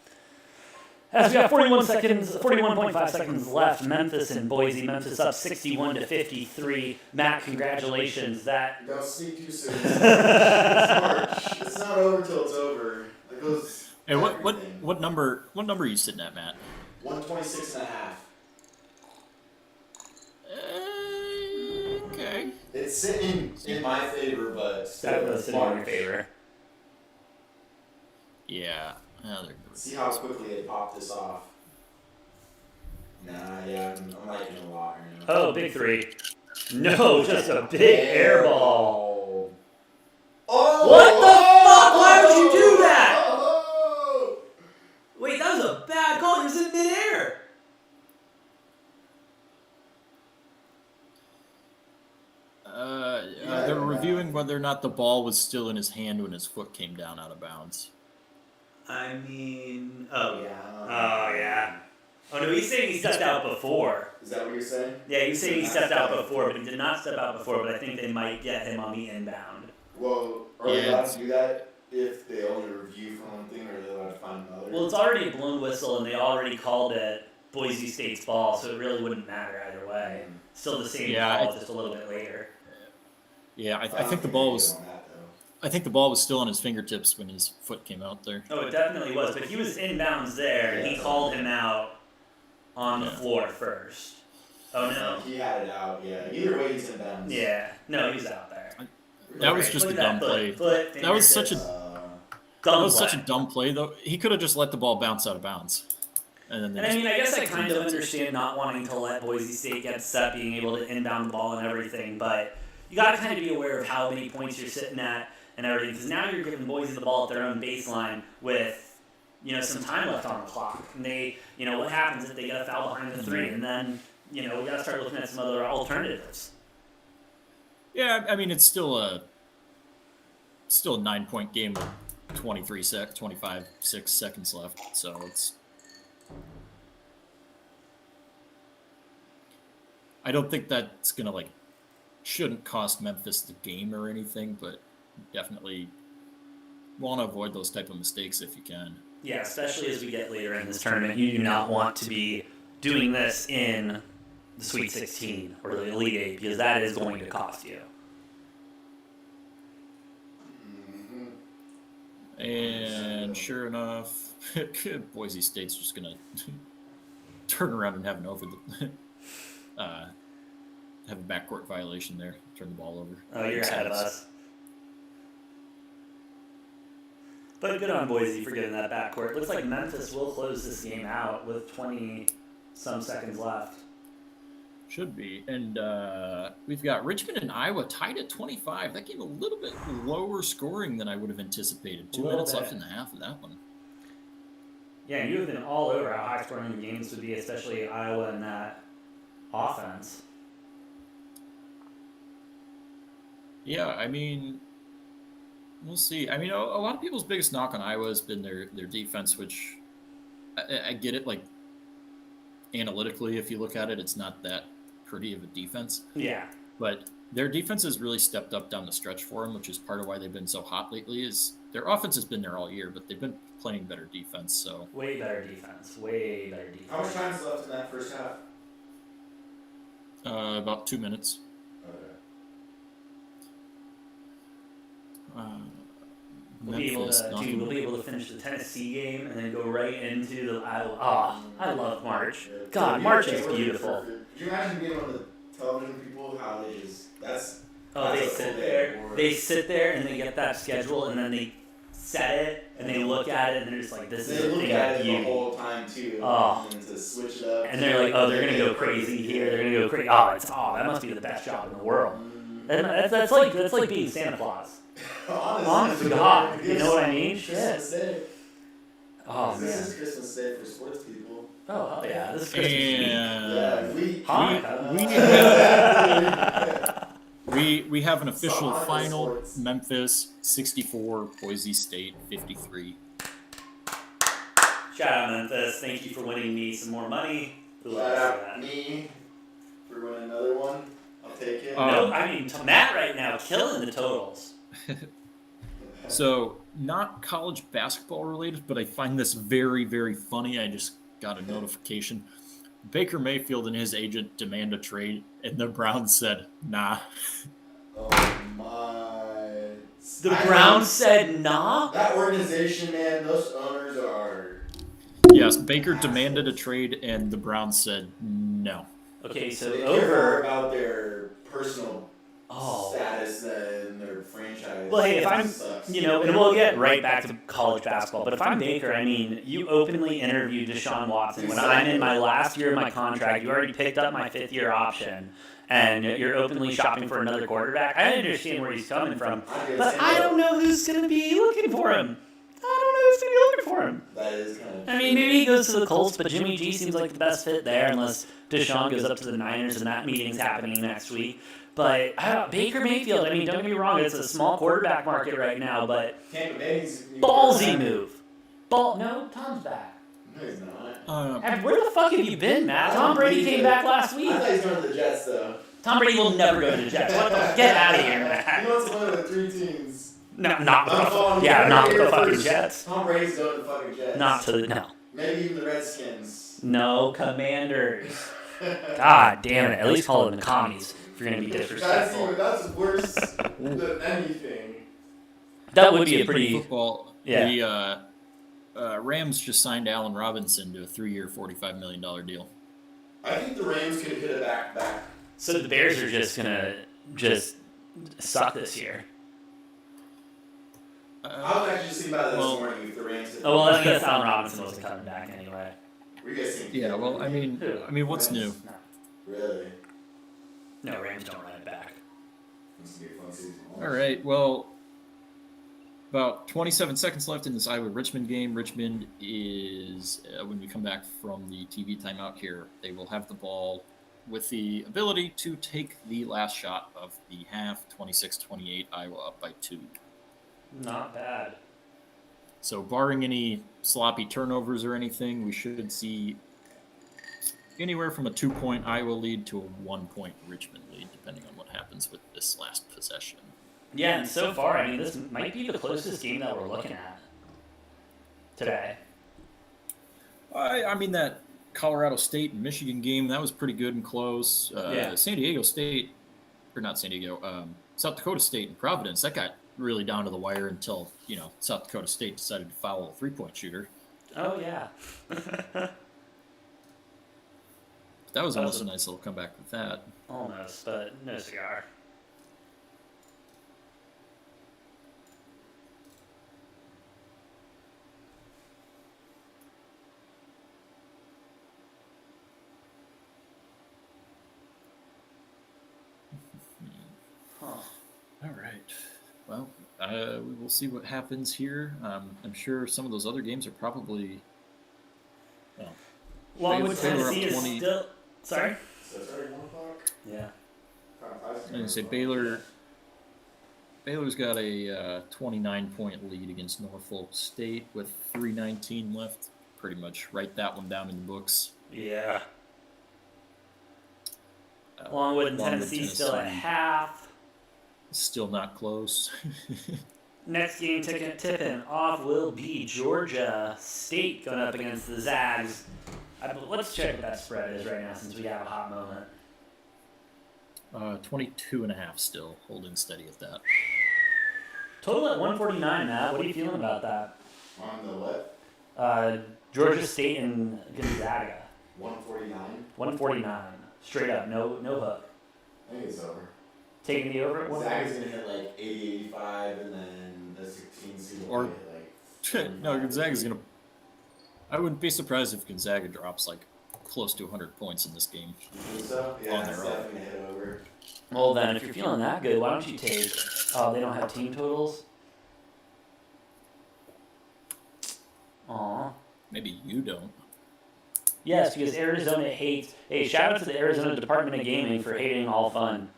As we got 41.5 seconds left, Memphis and Boise. Memphis up 61-53. Matt, congratulations. Don't sneak too soon. It's March. It's not over till it's over. It goes. Hey, what number are you sitting at, Matt? 126 and a half. Okay. It's sitting in my favor, but That was in your favor. Yeah. See how quickly they pop this off. Nah, yeah, I'm liking it a lot right now. Oh, big three. No, just a big air ball. Oh! What the fuck? Why would you do that? Oh! Wait, that was a bad call. He was in midair. They're reviewing whether or not the ball was still in his hand when his foot came down out of bounds. I mean, oh yeah. Oh no, he's saying he stepped out before. Is that what you're saying? Yeah, he's saying he stepped out before, but he did not step out before. But I think they might get him on the inbound. Well, are they allowed to do that if they only review for one thing, or are they allowed to find another? Well, it's already a blown whistle, and they already called it Boise State's ball, so it really wouldn't matter either way. Still the same ball, just a little bit later. Yeah, I think the ball was. I think the ball was still on his fingertips when his foot came out there. Oh, it definitely was, but he was inbounds there, and he called him out on the floor first. Oh no. He had it out. Yeah. Either way, he's inbounds. Yeah. No, he was out there. That was just a dumb play. That was such a dumb play, though. He could have just let the ball bounce out of bounds. And I mean, I guess I kind of understand not wanting to let Boise State get set, being able to inbound the ball and everything, but you got to kind of be aware of how many points you're sitting at and everything, because now you're giving Boise the ball at their own baseline with, some time left on the clock. And they, what happens if they get a foul behind the three, and then, we got to start looking at some other alternatives. Yeah, I mean, it's still a 9-point game with 6 seconds left, so it's. I don't think that's gonna shouldn't cost Memphis the game or anything, but definitely want to avoid those type of mistakes if you can. Yeah, especially as we get later in this tournament, you do not want to be doing this in the Sweet 16 or the Elite 8, because that is going to cost you. And sure enough, Boise State's just gonna turn around and have have a backcourt violation there. Turn the ball over. Oh, you're ahead of us. But good on Boise for getting that backcourt. Looks like Memphis will close this game out with 20-some seconds left. Should be. And we've got Richmond and Iowa tied at 25. That game a little bit lower scoring than I would have anticipated. 2 minutes left in the half of that one. Yeah, you've been all over how high scoring the games would be, especially Iowa and that offense. Yeah, I mean, we'll see. I mean, a lot of people's biggest knock on Iowa has been their defense, which I get it. Analytically, if you look at it, it's not that pretty of a defense. Yeah. But their defense has really stepped up down the stretch for them, which is part of why they've been so hot lately. Is their offense has been there all year, but they've been playing better defense. So way better defense. Way better defense. How much time is left in that first half? About 2 minutes. We'll be able to finish the Tennessee game and then go right into the Iowa. I love March. God, March is beautiful. Could you imagine being one of the television people? How they just They sit there and they get that schedule and then they set it and they look at it and they're just like, this is a thing of beauty. The whole time too. And to switch it up. And they're like, they're gonna go crazy here. They're gonna go crazy. That must be the best job in the world. That's like being Santa Claus. Honest to God, you know what I mean? Christmas Day. Oh man. This is Christmas Day for sports people. Oh hell yeah! This is Christmas Week. We have an official final. Sports. Memphis 64, Boise State 53. Shout out Memphis! Thank you for winning me some more money. Shout out me for winning another one. I'll take it. No, I mean Matt right now killing the totals. So, not college basketball related, but I find this very, very funny. I just got a notification. Baker Mayfield and his agent demand a trade, and the Browns said, nah. Oh my. The Browns said nah? That organization, man, those owners are. Yes, Baker demanded a trade, and the Browns said no. Okay, so They care more over. about their personal status than their franchise. Well, hey, if I'm, sucks. and we'll get right back to college basketball, but if I'm Baker, I mean, you openly interviewed Deshaun Watson when I'm in my last year of my contract. You already picked up my 5th-year option, and you're openly shopping for another quarterback. I understand where he's coming from, but I don't know who's going to be looking for him. I don't know who's going to be looking for him. That is kind of. I mean, maybe he goes to the Colts, but Jimmy G seems like the best fit there, unless Deshaun goes up to the Niners, and that meeting's happening next week. But Baker Mayfield, I mean, don't get me wrong, it's a small quarterback market right now, but ballsy move. No, Tom's back. No, he's not. Where the fuck have you been, Matt? Tom Brady came back last week. I thought he was going to the Jets, though. Tom Brady will never go to the Jets. Get out of here, Matt. He wants to play with 3 teams. No, not with the fucking Jets. Tom Brady's going to the fucking Jets. No. Maybe even the Redskins. No, Commanders. God damn it. At least call them the commies if you're going to be disrespectful. That's worse than anything. That would be a pretty... Football. Yeah. The Rams just signed Allen Robinson to a 3-year, $45 million deal. I think the Rams could hit it back. So the Bears are just going to suck this year. I was actually just thinking about it this morning if the Rams did. Oh, well, I guess Allen Robinson wasn't coming back anyway. Were you guys thinking? Yeah, well, I mean, what's new? No. Really? No, Rams don't run it back. This is going to be a fun season. All right, well, about 27 seconds left in this Iowa-Richmond game. Richmond is, when we come back from the TV timeout here, they will have the ball with the ability to take the last shot of the half, 26-28, Iowa up by 2. Not bad. So barring any sloppy turnovers or anything, we should see anywhere from a 2-point Iowa lead to a 1-point Richmond lead, depending on what happens with this last possession. Yeah, and so far, I mean, this might be the closest game that we're looking at today. I mean, that Colorado State and Michigan game, that was pretty good and close. San Diego State, or not San Diego, South Dakota State and Providence, that got really down to the wire until, South Dakota State decided to foul a 3-point shooter. Oh, yeah. That was almost a nice little comeback with that. Almost, but no cigar. All right. Well, we will see what happens here. I'm sure some of those other games are probably. Longwood, they were up Tennessee is 20. still. Sorry? So it's already 1 o'clock? Yeah. I was going to say Baylor's got a 29-point lead against Norfolk State with 3:19 left. Pretty much write that one down in the books. Yeah. Longwood and Tennessee still at half. Still not close. Next game tipping off will be Georgia State going up against the Zags. Let's check what that spread is right now since we have a hot moment. 22.5 still, holding steady at that. Total at 149, Matt. What are you feeling about that? On the what? Georgia State and Gonzaga. 149? 149. Straight up. No hook. I think it's over. Taking the over? Zaga's going to hit like 80, 85, and then the 16 seed will hit like... No, Gonzaga's going to... I wouldn't be surprised if Gonzaga drops like close to 100 points in this game. You think so? Yeah, On it's their own. definitely hit over. Well, then, if you're feeling that good, why don't you take... Oh, they don't have team totals? Aw. Maybe you don't. Yes, because Arizona hates... Hey, shout out to the Arizona Department of Gaming for hating all fun.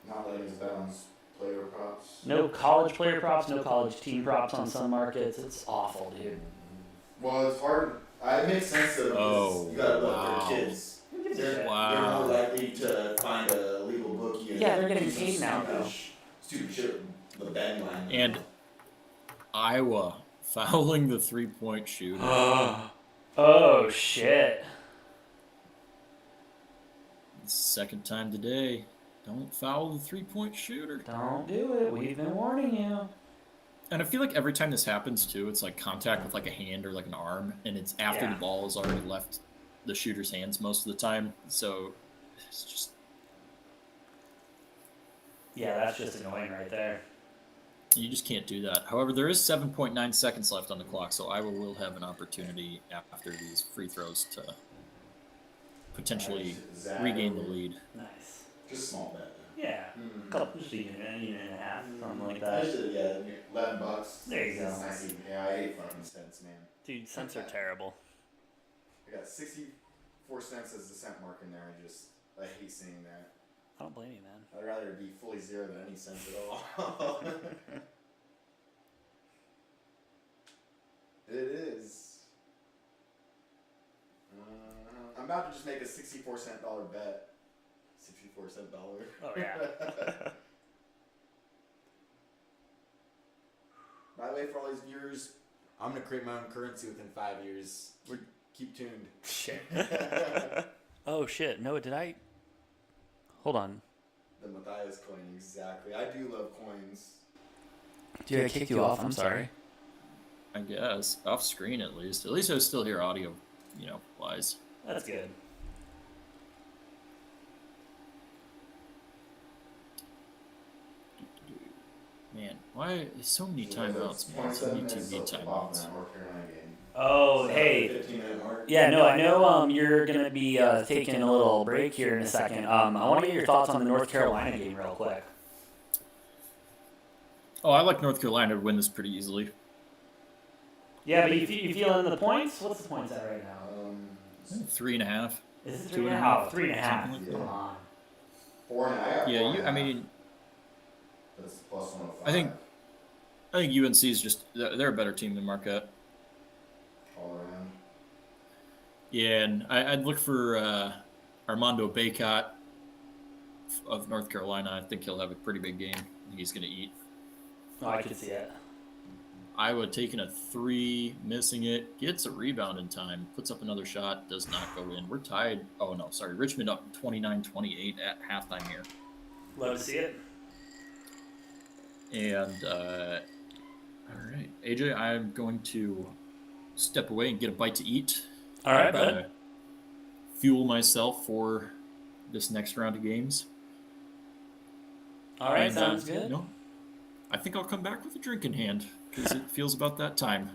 Not letting us balance player props. No college player props, no college team props on some markets. It's awful, dude. Well, it's hard. It makes sense though because you gotta look wow. for kids. They're Wow. more likely to find a legal bookie. And Yeah, they're getting do some paid now, though. Stupid shit, the betting line. And Iowa Fouling the 3-point shooter. Oh, shit. Second time today. Don't foul the 3-point shooter. Don't do it. We've been warning you. And I feel like every time this happens too, it's like contact with like a hand or like an arm, and it's after the ball has already left the shooter's hands most of the time. So it's just that's just annoying right there. you just can't do that. However, there is 7.9 seconds left on the clock, so Iowa will have an opportunity after these free throws to potentially regain the lead. Nice. Just small bet. Yeah. Couple, just a unit and a half, something like that. $11. There you go. Yeah, I ate fucking cents, man. Dude, cents are terrible. I got 64 cents as the cent mark in there. I hate seeing that. I don't blame you, man. I'd rather it be fully zero than any cents at all. It is. I'm about to just make a 64-cent dollar bet. 64-cent dollar. Oh, yeah. By the way, for all these viewers, I'm going to create my own currency within 5 years. Keep tuned. Shit. Oh, shit. No, did I? Hold on. The Matthias coin, exactly. I do love coins. Dude, I kicked you off. I'm sorry. I guess off screen at least. At least I was still hear audio, wise. That's good. Man, why so many timeouts, man? So many TV timeouts. Oh, hey. Yeah, no, I know you're going to be taking a little break here in a second. I want to get your thoughts on the North Carolina game real quick. Oh, I like North Carolina to win this pretty easily. Yeah, but you feeling the points? What's the points at right now? 3.5. Is it 3.5? 3.5. Like Come on. 4.5. Yeah, I mean, That's plus 105. I think UNC is just they're a better team than Marquette. All around. Yeah, and I'd look for Armando Bacot of North Carolina. I think he'll have a pretty big game. I think he's going to eat. Oh, I could see it. Iowa taking a 3, missing it, gets a rebound in time, puts up another shot, does not go in. We're tied. Oh, no, sorry. Richmond up 29-28 at halftime here. Love to see it. And, all right. AJ, I'm going to step away and get a bite to eat. All right, bud. Fuel myself for this next round of games. All right, And, sounds good. I think I'll come back with a drink in hand because it feels about that time.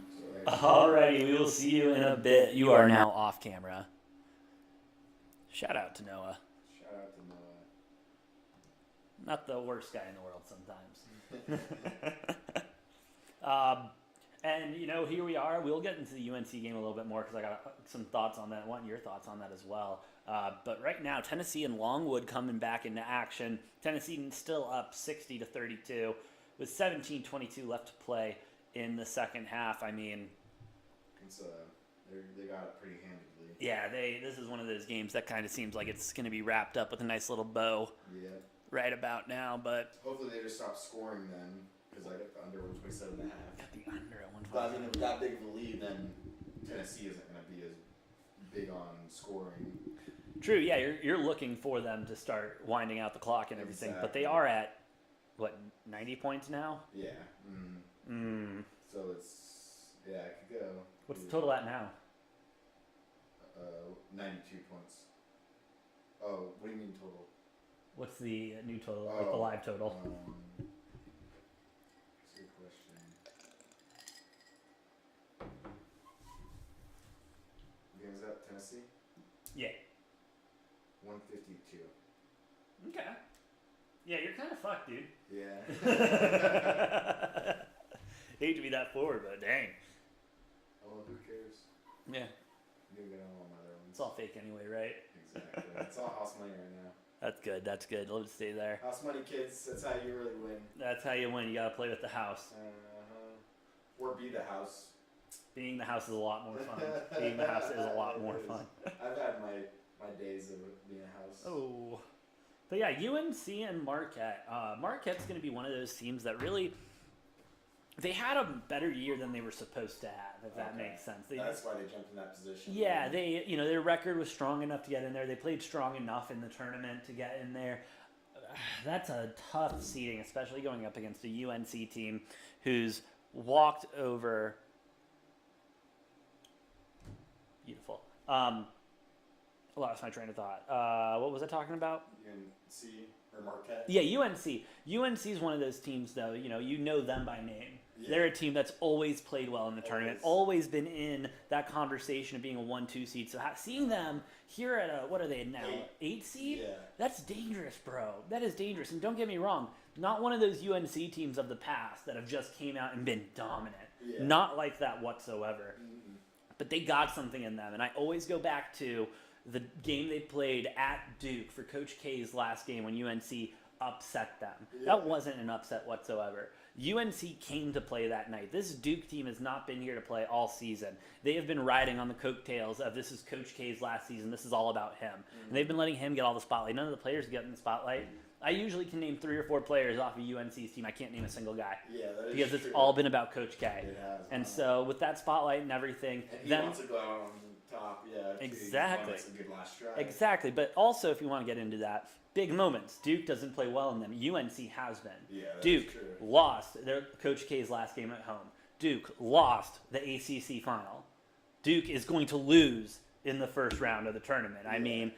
Alrighty, we will see you in a bit. You are now off camera. Shout out to Noah. Shout out to Noah. Not the worst guy in the world sometimes. And, here we are. We'll get into the UNC game a little bit more because I got some thoughts on that. I want your thoughts on that as well. But right now, Tennessee and Longwood coming back into action. Tennessee still up 60-32 with 17:22 left to play in the second half. I mean, they got it pretty handedly. yeah, this is one of those games that kind of seems like it's going to be wrapped up with a nice little bow right about now. But hopefully they just stop scoring then, because I got the under 27.5. Got the under at 1.5. But I mean, with that big of a lead, then Tennessee isn't going to be as big on scoring. True, yeah, you're looking for them to start winding out the clock and everything, but they are at, 90 points now? Yeah. So it could go. What's the total at now? 92 points. Oh, what do you mean total? What's the new total, like the live total? That's a good question. What was that, Tennessee? Yeah. 152. Okay. Yeah, you're kind of fucked, dude. Yeah. Hate to be that forward, but dang. Oh, who cares? Yeah. You can get on all my other ones. It's all fake anyway, right? Exactly. It's all house money right now. That's good. Let's stay there. House money, kids. That's how you really win. That's how you win. You gotta play with the house. Or be the house. Being the house is a lot more fun. Being the house is a lot more fun. I've had my days of being a house. Oh. But yeah, UNC and Marquette. Marquette's going to be one of those teams that really, they had a better year than they were supposed to have, if that makes sense. That's why they jumped in that position. Yeah, their record was strong enough to get in there. They played strong enough in the tournament to get in there. That's a tough seeding, especially going up against a UNC team who's walked over. Beautiful. Lost my train of thought. What was I talking about? UNC or Marquette? Yeah, UNC. UNC is one of those teams, though. You know them by name. Yeah. They're a team that's always played well in the tournament, always been in that conversation of being a 1-2 seed. So seeing them here at what are they now? 8 seed? Yeah. That's dangerous, bro. That is dangerous. And don't get me wrong, not one of those UNC teams of the past that have just came out and been dominant. Yeah. Not like that whatsoever. Mm-hmm. But they got something in them. And I always go back to the game they played at Duke for Coach K's last game when UNC upset them. Yeah. That wasn't an upset whatsoever. UNC came to play that night. This Duke team has not been here to play all season. They have been riding on the coattails of this is Coach K's last season. This is all about him. Mm-hmm. And they've been letting him get all the spotlight. None of the players get in the spotlight. I usually can name 3 or 4 players off of UNC's team. I can't name a single guy. Yeah, that is because true. It's all been about Coach K. It has. And so with that spotlight and everything, and he wants to go out on top. Yeah, exactly. That's a good last stride. Exactly. But also, if you want to get into that, big moments. Duke doesn't play well in them. UNC has been. Yeah, Duke lost their Coach K's last game at home. Duke lost the ACC final. Duke is going to lose in the first round of the tournament. Yeah. I mean,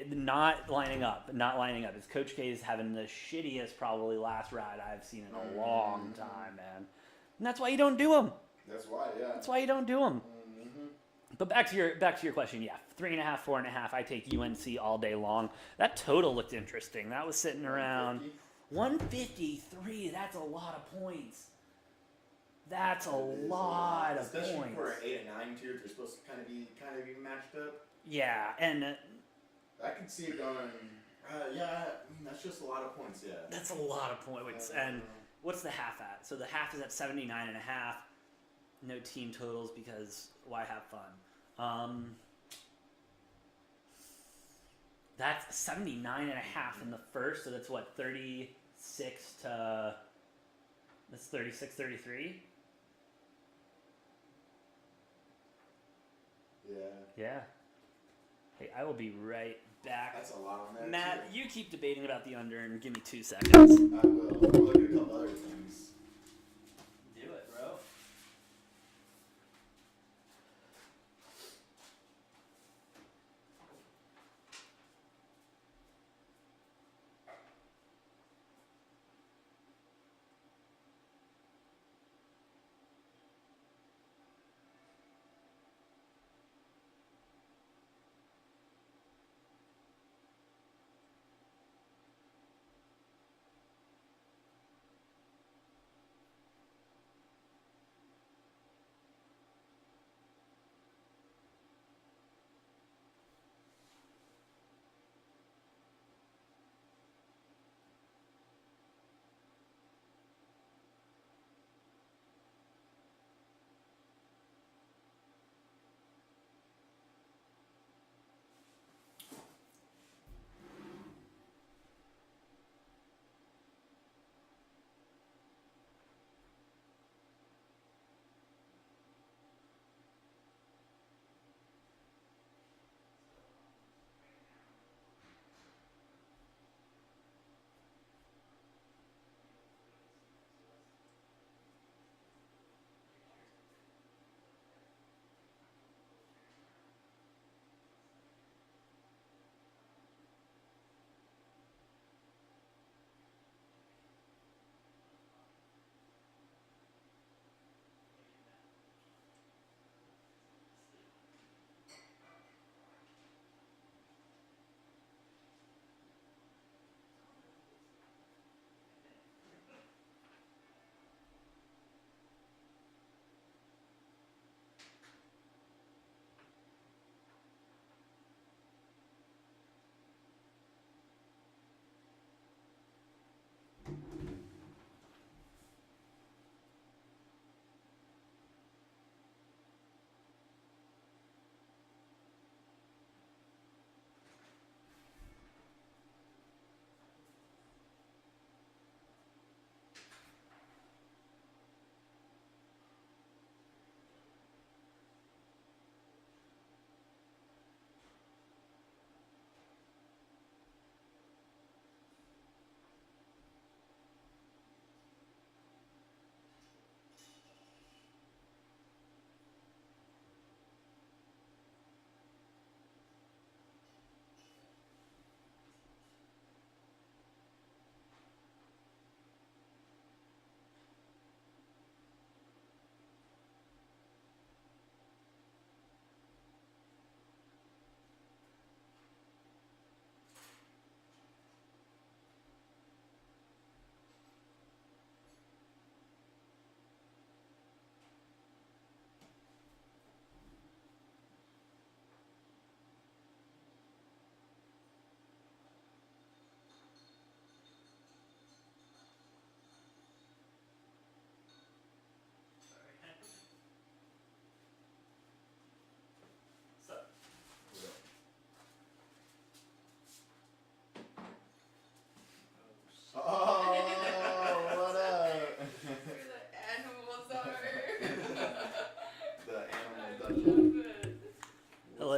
not lining up. It's Coach K's having the shittiest probably last ride I've seen in a long time, man. And that's why you don't do them. That's why, yeah. That's why you don't do them. But back to your question, yeah, 3.5, 4.5. I take UNC all day long. That total looked interesting. That was sitting around 153. That's a lot of points. That's a lot of points. Especially for an 8 and 9 tier, they're supposed to kind of be matched up. Yeah, and I can see it going. That's just a lot of points. Yeah, that's a lot of points. And what's the half at? So the half is at 79.5. No team totals because why have fun? That's 79.5 in the first, so that's what, 36 to, that's 36, 33? Yeah. Hey, I will be right back. That's a lot on there, Matt, too. You keep debating about the under and give me 2 seconds. I will. I'll look at a couple other things. Do it, bro.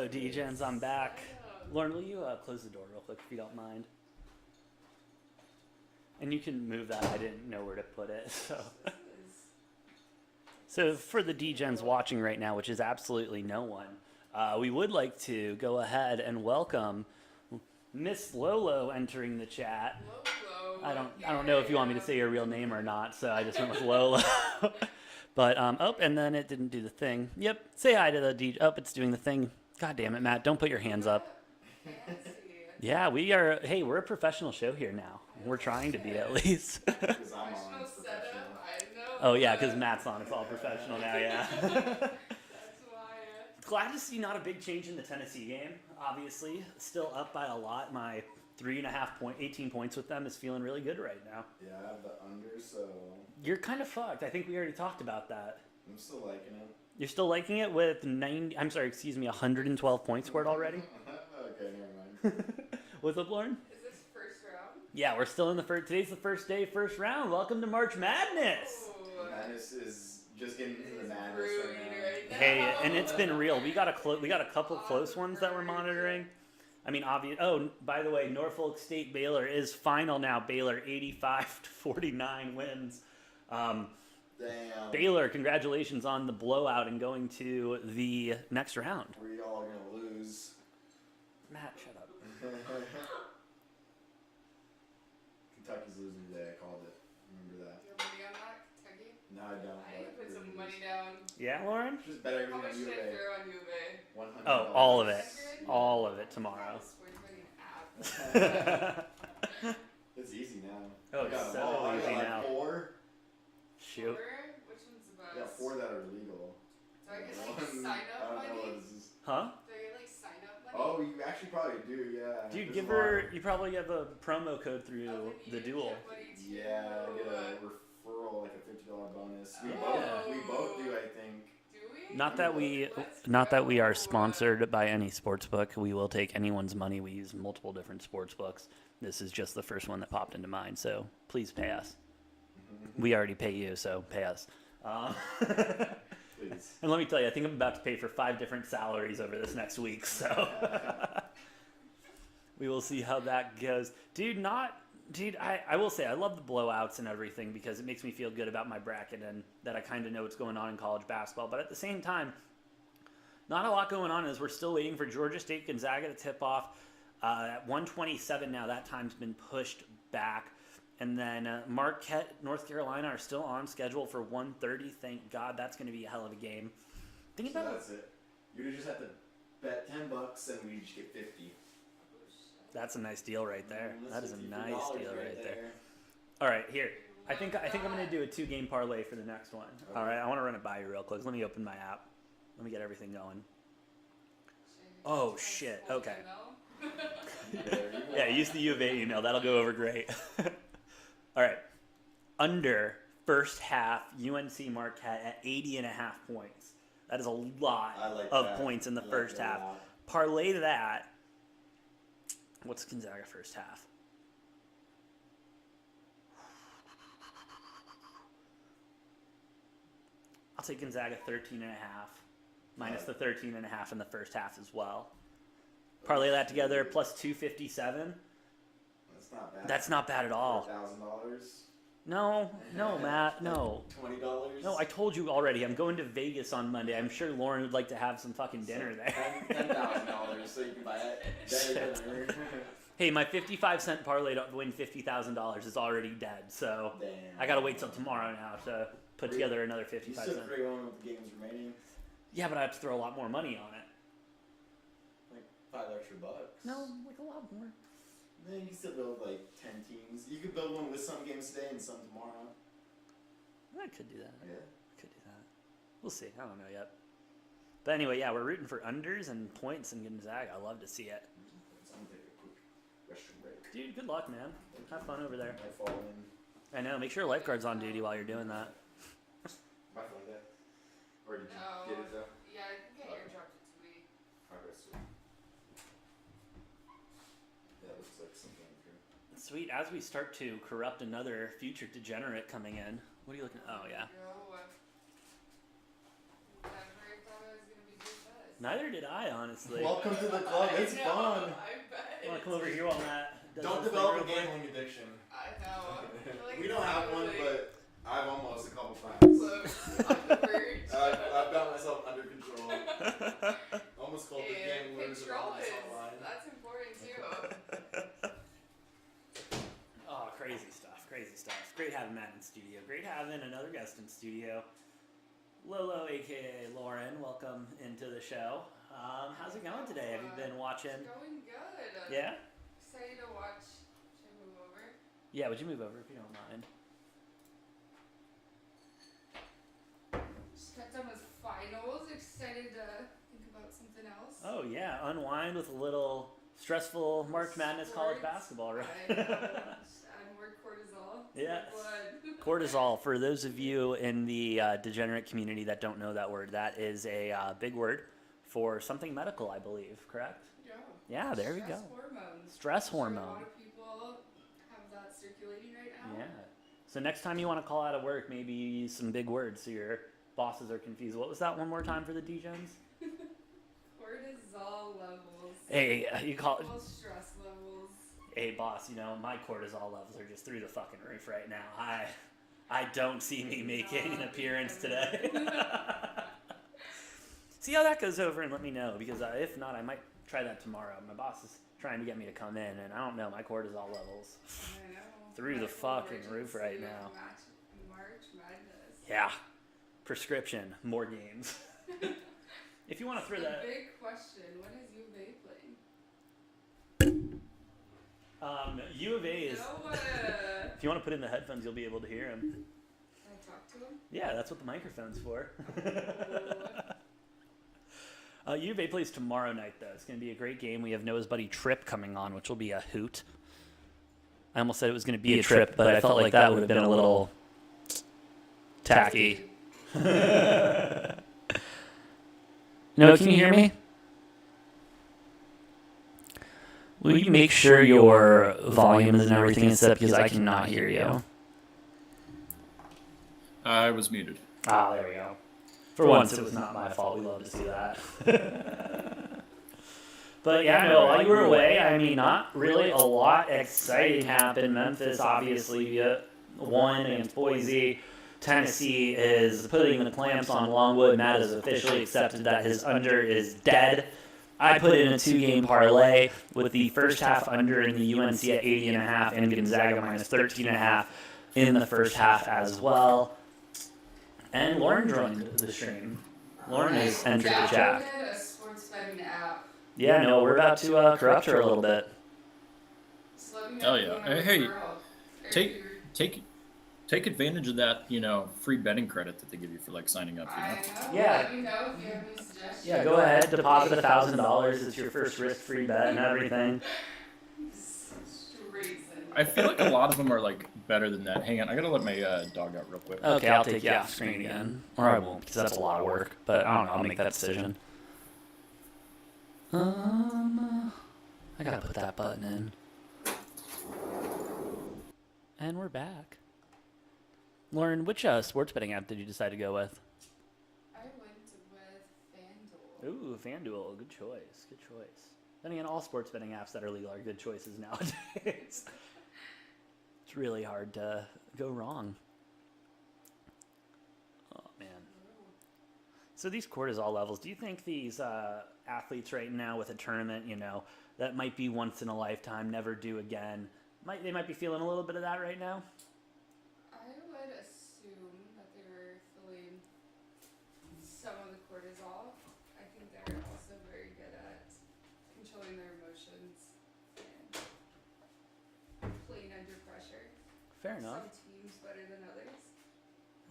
Hello, Degens. I'm back. Lauren, will you close the door real quick if you don't mind? And you can move that. I didn't know where to put it. So for the Degens watching right now, which is absolutely no one, we would like to go ahead and welcome Miss Lolo entering the chat. Lolo. I don't know if you want me to say your real name or not, so I just went with Lolo. But oh, and then it didn't do the thing. Yep, say hi to the DJ. Oh, it's doing the thing. God damn it, Matt! Don't put your hands up. Fancy. Yeah, we are. Hey, we're a professional show here now. We're trying to be at least. Because I'm on Professional setup. I know. Oh yeah, because Matt's on. It's all professional now. Yeah. That's why. Glad to see not a big change in the Tennessee game. Obviously, still up by a lot. My 18 points with them is feeling really good right now. Yeah, I have the under, so You're kind of fucked. I think we already talked about that. I'm still liking it. You're still liking it with 112 points scored already? Okay, never mind. What's up, Lauren? Is this first round? Yeah, we're still in the first. Today's the first day, first round. Welcome to March Madness. Ooh. Madness is just getting into the It's madness brewing right now. right now. Hey, and it's been real. We got a couple close ones that we're monitoring. I mean, obvious. Oh, by the way, Norfolk State Baylor is final now. Baylor 85-49 wins. Damn. Baylor, congratulations on the blowout and going to the next round. We all are gonna lose. Matt, shut up. Kentucky's losing today. I called it. Remember that? Do you have money on that, Kentucky? No, I don't. I need to but put some we're money losing. down. Yeah, Lauren? Just bet How everything much on U should of I A. throw on U of A? $100. Oh, all of it. 100? All of it tomorrow. Sports betting app. It's easy now. Oh, I got it's them all. so I got easy like now. 4. Shoot. Which one's the best? I got 4 that are legal. Do I get like One- sign I up don't know what money? this is. Huh? Do I get like sign up money? Oh, you actually probably do, yeah. Dude, There's give a lot her. of- You probably have a promo code Oh, through then the you duel. get money too. Yeah, I get a referral, like a $50 bonus. We Yeah. both do, I think. Do we? Not that we Let's are go. sponsored by any sports book. We will take anyone's money. We use multiple different sports books. This is just the first one that popped into mind. So please pay us. We already pay you, so pay us. Please. And let me tell you, I think I'm about to pay for 5 different salaries over this next week. So we will see how that goes, dude. I will say I love the blowouts and everything because it makes me feel good about my bracket and that I kind of know what's going on in college basketball. But at the same time, not a lot going on as we're still waiting for Georgia State Gonzaga to tip off at 1:27 now. That time's been pushed back. And then Marquette, North Carolina are still on schedule for 1:30. Thank God, that's going to be a hell of a game. Think So about that's it. You would just have to bet $10 and we just get 50. That's a nice deal right there. That's That is a $50 nice deal right there. All right, here. I think I'm going to do a 2-game parlay for the next one. Okay. All right, I want to run it by you real quick. Let me open my app. Let me get everything going. Oh, shit. Okay. There you go. Yeah, use the U of A email. That'll go over great. All right. Under first half, UNC Marquette at 80.5 points. That is a lot I like of that. points in the I like first that a half. lot. Parlay that. What's Gonzaga first half? I'll take Gonzaga 13.5 minus the 13.5 in the first half as well. Parlay that together plus 257. That's not bad. That's not bad at all. $1,000. No, Matt, no. $20. No, I told you already. I'm going to Vegas on Monday. I'm sure Lauren would like to have some fucking dinner there. $10,000 so you can buy it. Shit. Dinner. Hey, my 55-cent parlay to win $50,000 is already dead, so Damn. I gotta wait till tomorrow now to put together another You 55 still cents. 3-1 with the games remaining. Yeah, but I have to throw a lot more money on it. Like $5 extra bucks. No, like a lot more. Then you can still build like 10 teams. You could build one with some games today and some tomorrow. I could do that. Yeah. Could do that. We'll see. I don't know yet. But anyway, yeah, we're rooting for unders and points in Gonzaga. I love to see it. So I'm gonna take a quick restroom break. Dude, good luck, man. Have fun over there. I fall in. I know. Make sure a lifeguard's on duty while you're doing that. My phone dead. Or did you No. get it though? Yeah, I think I airdropped it to me. Progress. Sweet. Yeah, it looks like something here. Sweet. As we start to corrupt another future degenerate coming in. What are you looking at? Oh, yeah. Go. Never thought I was gonna be doing Neither did I, honestly. Welcome to the club. It's I know, fun. I bet. Want to come over here while Matt does Don't this develop thing a real quick? gambling addiction. I know. I feel like We it's don't have one, really but I've almost a couple times. close on the verge. I've got myself under control. Almost called the And gamblers control anonymous is, online. that's important too. Oh, crazy stuff. Crazy stuff. Great having Matt in studio. Great having another guest in studio. Lolo, aka Lauren, welcome into the show. How's it going today? Have you been watching? It's going good. Yeah? Excited to watch. Should I move over? Yeah, would you move over if you don't mind? Just got done with finals. Excited to think about something else. Oh, yeah. Unwind with a little stressful March Madness college Sports. basketball, right? I know. Just add more cortisol to Yes. the blood. Cortisol, for those of you in the degenerate community that don't know that word, that is a big word for something medical, I believe, correct? Yeah. Yeah, there we go. Stress hormones. Stress I'm sure hormone. A lot of people have that circulating right now. Yeah. So next time you want to call out of work, maybe use some big words so your bosses are confused. What was that one more time for the degens? Cortisol levels. Hey, you call it. Equal stress levels. Hey, boss, you know, my cortisol levels are just through the fucking roof right now. I don't see me making an appearance today. See how that goes over and let me know, because if not, I might try that tomorrow. My boss is trying to get me to come in, and I don't know, my cortisol levels. I know. Through the Medical fucking roof right emergency now. March Madness. Yeah. Prescription, more games. If you want to throw The that. big question: when is U of A playing? U of A is. No. If you want to put in the headphones, you'll be able to hear him. Can I talk to him? Yeah, that's what the microphone's for. Oh. U of A plays tomorrow night, though. It's going to be a great game. We have Noah's buddy Tripp coming on, which will be a hoot. I almost said it was going to be a trip, but I felt like that would have been a little tacky. No, can you hear me? Will you make sure your volume and everything is set, because I cannot hear you? I was muted. Ah, there we go. For once, it was not my fault. We love to see that. But yeah, no, while you were away, I mean, not really a lot exciting happened. Memphis obviously won against Boise. Tennessee is putting the clamps on Longwood. Matt has officially accepted that his under is dead. I put in a 2-game parlay with the first half under in the UNC at 80.5 and Gonzaga minus 13.5 in the first half as well. And Lauren joined the stream. Lauren has entered the chat. Downloaded a sports betting app. Yeah, no, we're about to corrupt her a little bit. Just let me know Hell if you yeah. want a Hey, referral. Or take- if you're- Take advantage of that, free betting credit that they give you for like signing up. I know. Yeah. Let me know if you have any suggestions. Yeah, go ahead, deposit $1,000. It's your first risk-free bet and everything. Straight send. I feel like a lot of them are like better than that. Hang on, I gotta let my dog out real quick. Okay, I'll take you off screen again. Or I won't, because that's a lot of work. But I don't know, I'll make that decision. I gotta put that button in. And we're back. Lauren, which sports betting app did you decide to go with? I went with FanDuel. Ooh, FanDuel, good choice, good choice. Then again, all sports betting apps that are legal are good choices nowadays. It's really hard to go wrong. Oh, man. So these cortisol levels, do you think these athletes right now with a tournament, that might be once in a lifetime, never do again, they might be feeling a little bit of that right now? I would assume that they were feeling some of the cortisol. I think they're also very good at controlling their emotions and playing under pressure. Fair enough. Some teams better than others.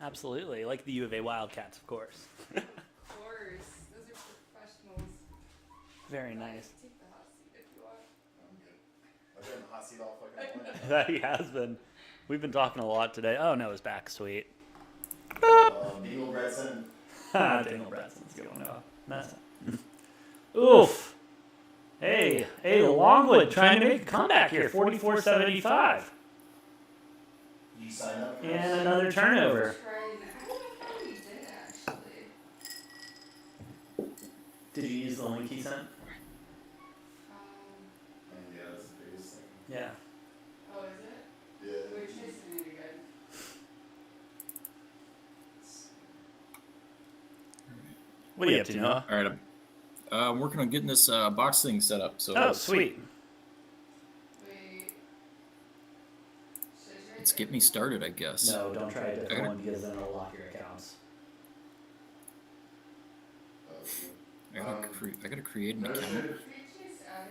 Absolutely. Like the U of A Wildcats, of course. Of course, those are professionals. Very nice. Take the hot seat if you want. I'm good. I've been in the hot seat all fucking morning. That he has been. We've been talking a lot today. Oh, no, his back. Sweet. Beagle Bredson. Daniel Bradson's going off. Mess up. Oof. Hey, Longwood trying to make a comeback here. 44-75. You sign up? And another turnover. Trying. I don't know if we did actually. Did you use the link he sent? And yeah, that's the biggest thing. Yeah. Oh, is it? Yeah. We're chasing it again. What are you up to, Noah? All right, I'm working on getting this box thing set up. So Oh, sweet. Wait. let's get me started, I guess. No, don't try a different one because then it'll lock your accounts. I gotta create an account. Did you just add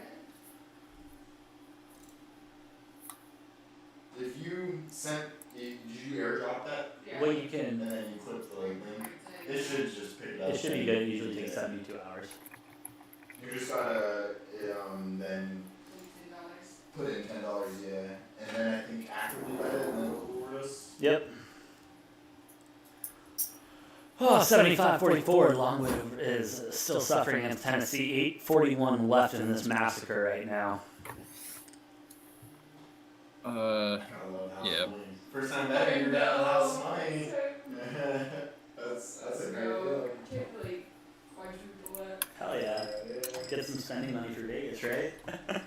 it? If you sent, did you airdrop that? Yeah. Well, you can. And then you click the link. It should just pick it up. It should be good. It usually takes 72 hours. You just gotta then $10. put in $10, yeah, and then I think actively let it, and then it'll reward us. Yep. Oh, 75-44. Longwood is still suffering against Tennessee. 8:41 left in this massacre right now. I love house Yeah. money. First time ever you're down house money. That's a great feeling. Can't really quadruple it. Hell yeah. Get some spending money for Vegas, right? Let's go.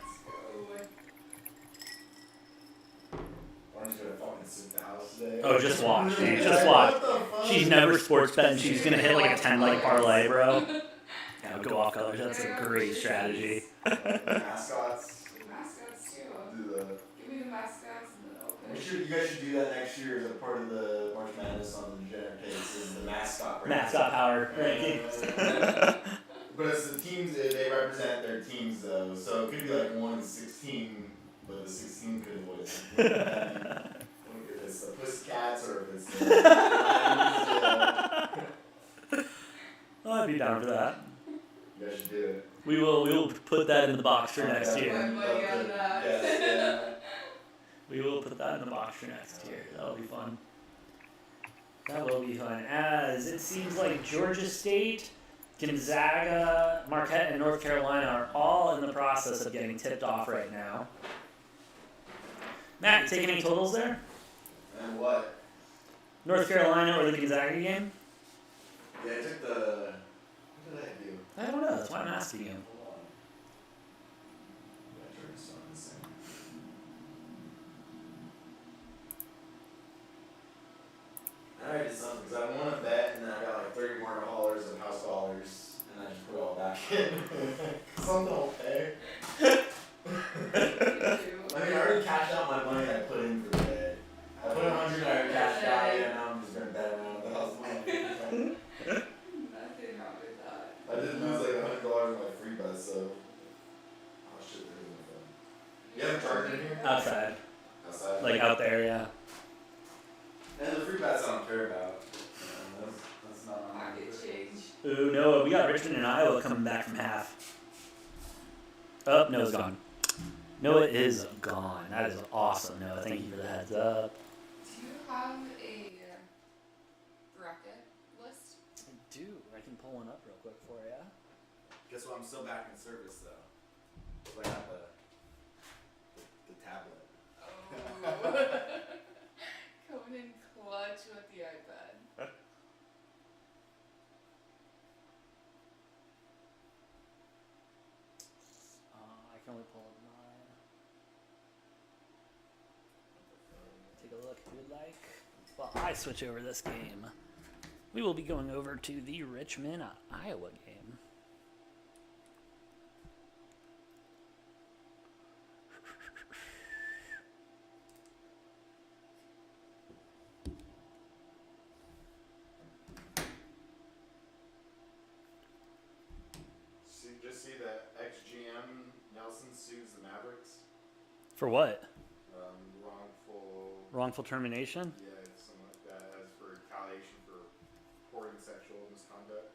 Orange gonna fucking sit the house today. Oh, just watch, James. Just watch. What the fuck? She's never sports bet and she's gonna hit like a 10-leg parlay, bro. Yeah, go off colors. That's a great strategy. Mascots. Mascots too. Do the. Give me the mascots and the open. You guys should do that next year as a part of the March Madness on the Degenerate Takes, is the mascot. Mascot power rankings. But it's the teams, they represent their teams though, so it could be like 1 in 16, but the 16 could avoid something. If it's the Pussycats or if it's the Oh, I'd be down for that. you guys should do it. We will put that in the box for next year. Put money on that. Yes, We will put that in the box for next year. That'll be fun. That will be fun. As it seems like Georgia State, Gonzaga, Marquette, and North Carolina are all in the process of getting tipped off right now. Matt, you taking any totals there? And what? North Carolina or the Gonzaga game? Yeah, I took the. What did I do? I don't know. That's why I'm asking you. Hold on. I turned this on this thing. Alright, it's something because I won a bet and then I got like $30 more of house dollars and I just put it all back in. Some don't pay. I mean, I already cashed out my money I put in for the bet. I put 100 and I already cashed out, and now I'm just gonna bet around the house money. Nothing wrong with that. I did lose like $100 in my free bet, so. Oh shit, there is my phone. You have a charger in here? Outside. Outside? Like out there, yeah. And the free bets I don't care about. That's not on Pocket my change. Ooh, Noah, we got Richmond and Iowa coming back from half. Oh, Noah's gone. Noah is gone. That is awesome, Noah. Thank you for the heads up. Do you have a bracket list? I do. I can pull one up real quick for you. Guess what? I'm still back in service though. 'Cause I got the tablet. Oh. Coming in clutch with the iPad. I can only pull up mine. Take a look if you would like. While I switch over this game, we will be going over to the Richmond, Iowa game. Just see that XGM Nelson sues the Mavericks. For what? Wrongful. Wrongful termination? Yeah, something like that, as for retaliation for reporting sexual misconduct.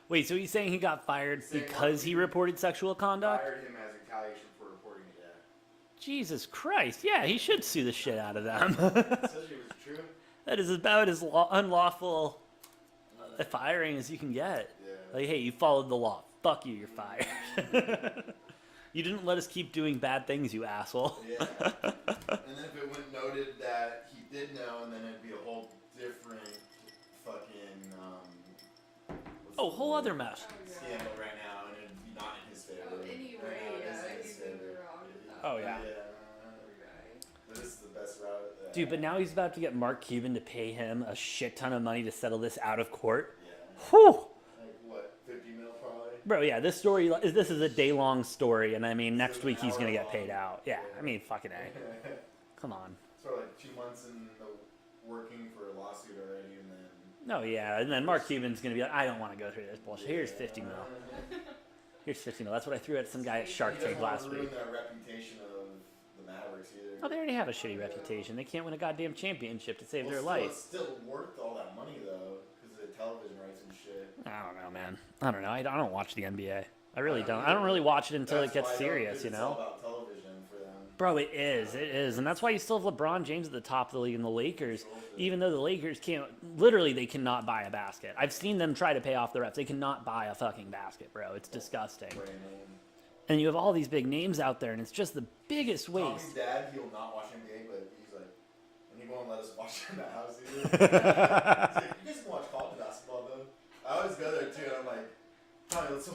Wait, so he's saying he got fired Saying because what? he reported sexual conduct? Fired him as retaliation for reporting it. Yeah. Jesus Christ. Yeah, he should sue the shit out of them. Especially if it's true. That is about as unlawful a firing as you can get. Yeah. Like, hey, you followed the law. Fuck you, you're fired. You didn't let us keep doing bad things, you asshole. Yeah. And then if it went noted that he did know, and then it'd be a whole different fucking. Oh, whole other mess. Oh, yeah. scandal right now, and it'd be not in his favor. Oh, anyway, Right now, it yeah, is in his he's gonna be favor. wrong with that. Oh, yeah. Poor guy. This is the best route. Dude, but now he's about to get Mark Cuban to pay him a shit ton of money to settle this out of court. Yeah. Whew! Like what, 50 mil probably? Bro, yeah, this is a day-long story, and I mean, next week he's gonna get paid out. Yeah, I mean, fucking A. Come on. Sort of like 2 months in the working for a lawsuit already, and then. No, yeah, and then Mark Cuban's gonna be like, I don't want to go through this bullshit. Here's 50 mil. Here's 50 mil. That's what I threw at some guy at Shark Tank last week. Ruin that reputation of the Mavericks either. Oh, they already have a shitty reputation. They can't win a goddamn championship to save their Still, life. it's still worth all that money though, because of the television rights and shit. I don't know, man. I don't know. I don't watch the NBA. I really don't. I don't really watch it until it That's gets why I don't, serious, 'cause you it's know? all about television for them. Bro, it is, and that's why you still have LeBron James at the top of the league and the Lakers, even though the Lakers they cannot buy a basket. I've seen them try to pay off the refs. They cannot buy a fucking basket, bro. It's disgusting. Brand name. And you have all these big names out there, and it's just the biggest Tommy's waste. dad, he'll not watch NBA, but he's like, and he won't let us watch in the house either. He's like, you guys can watch college basketball though. I always go there too, and I'm like, Tommy, let's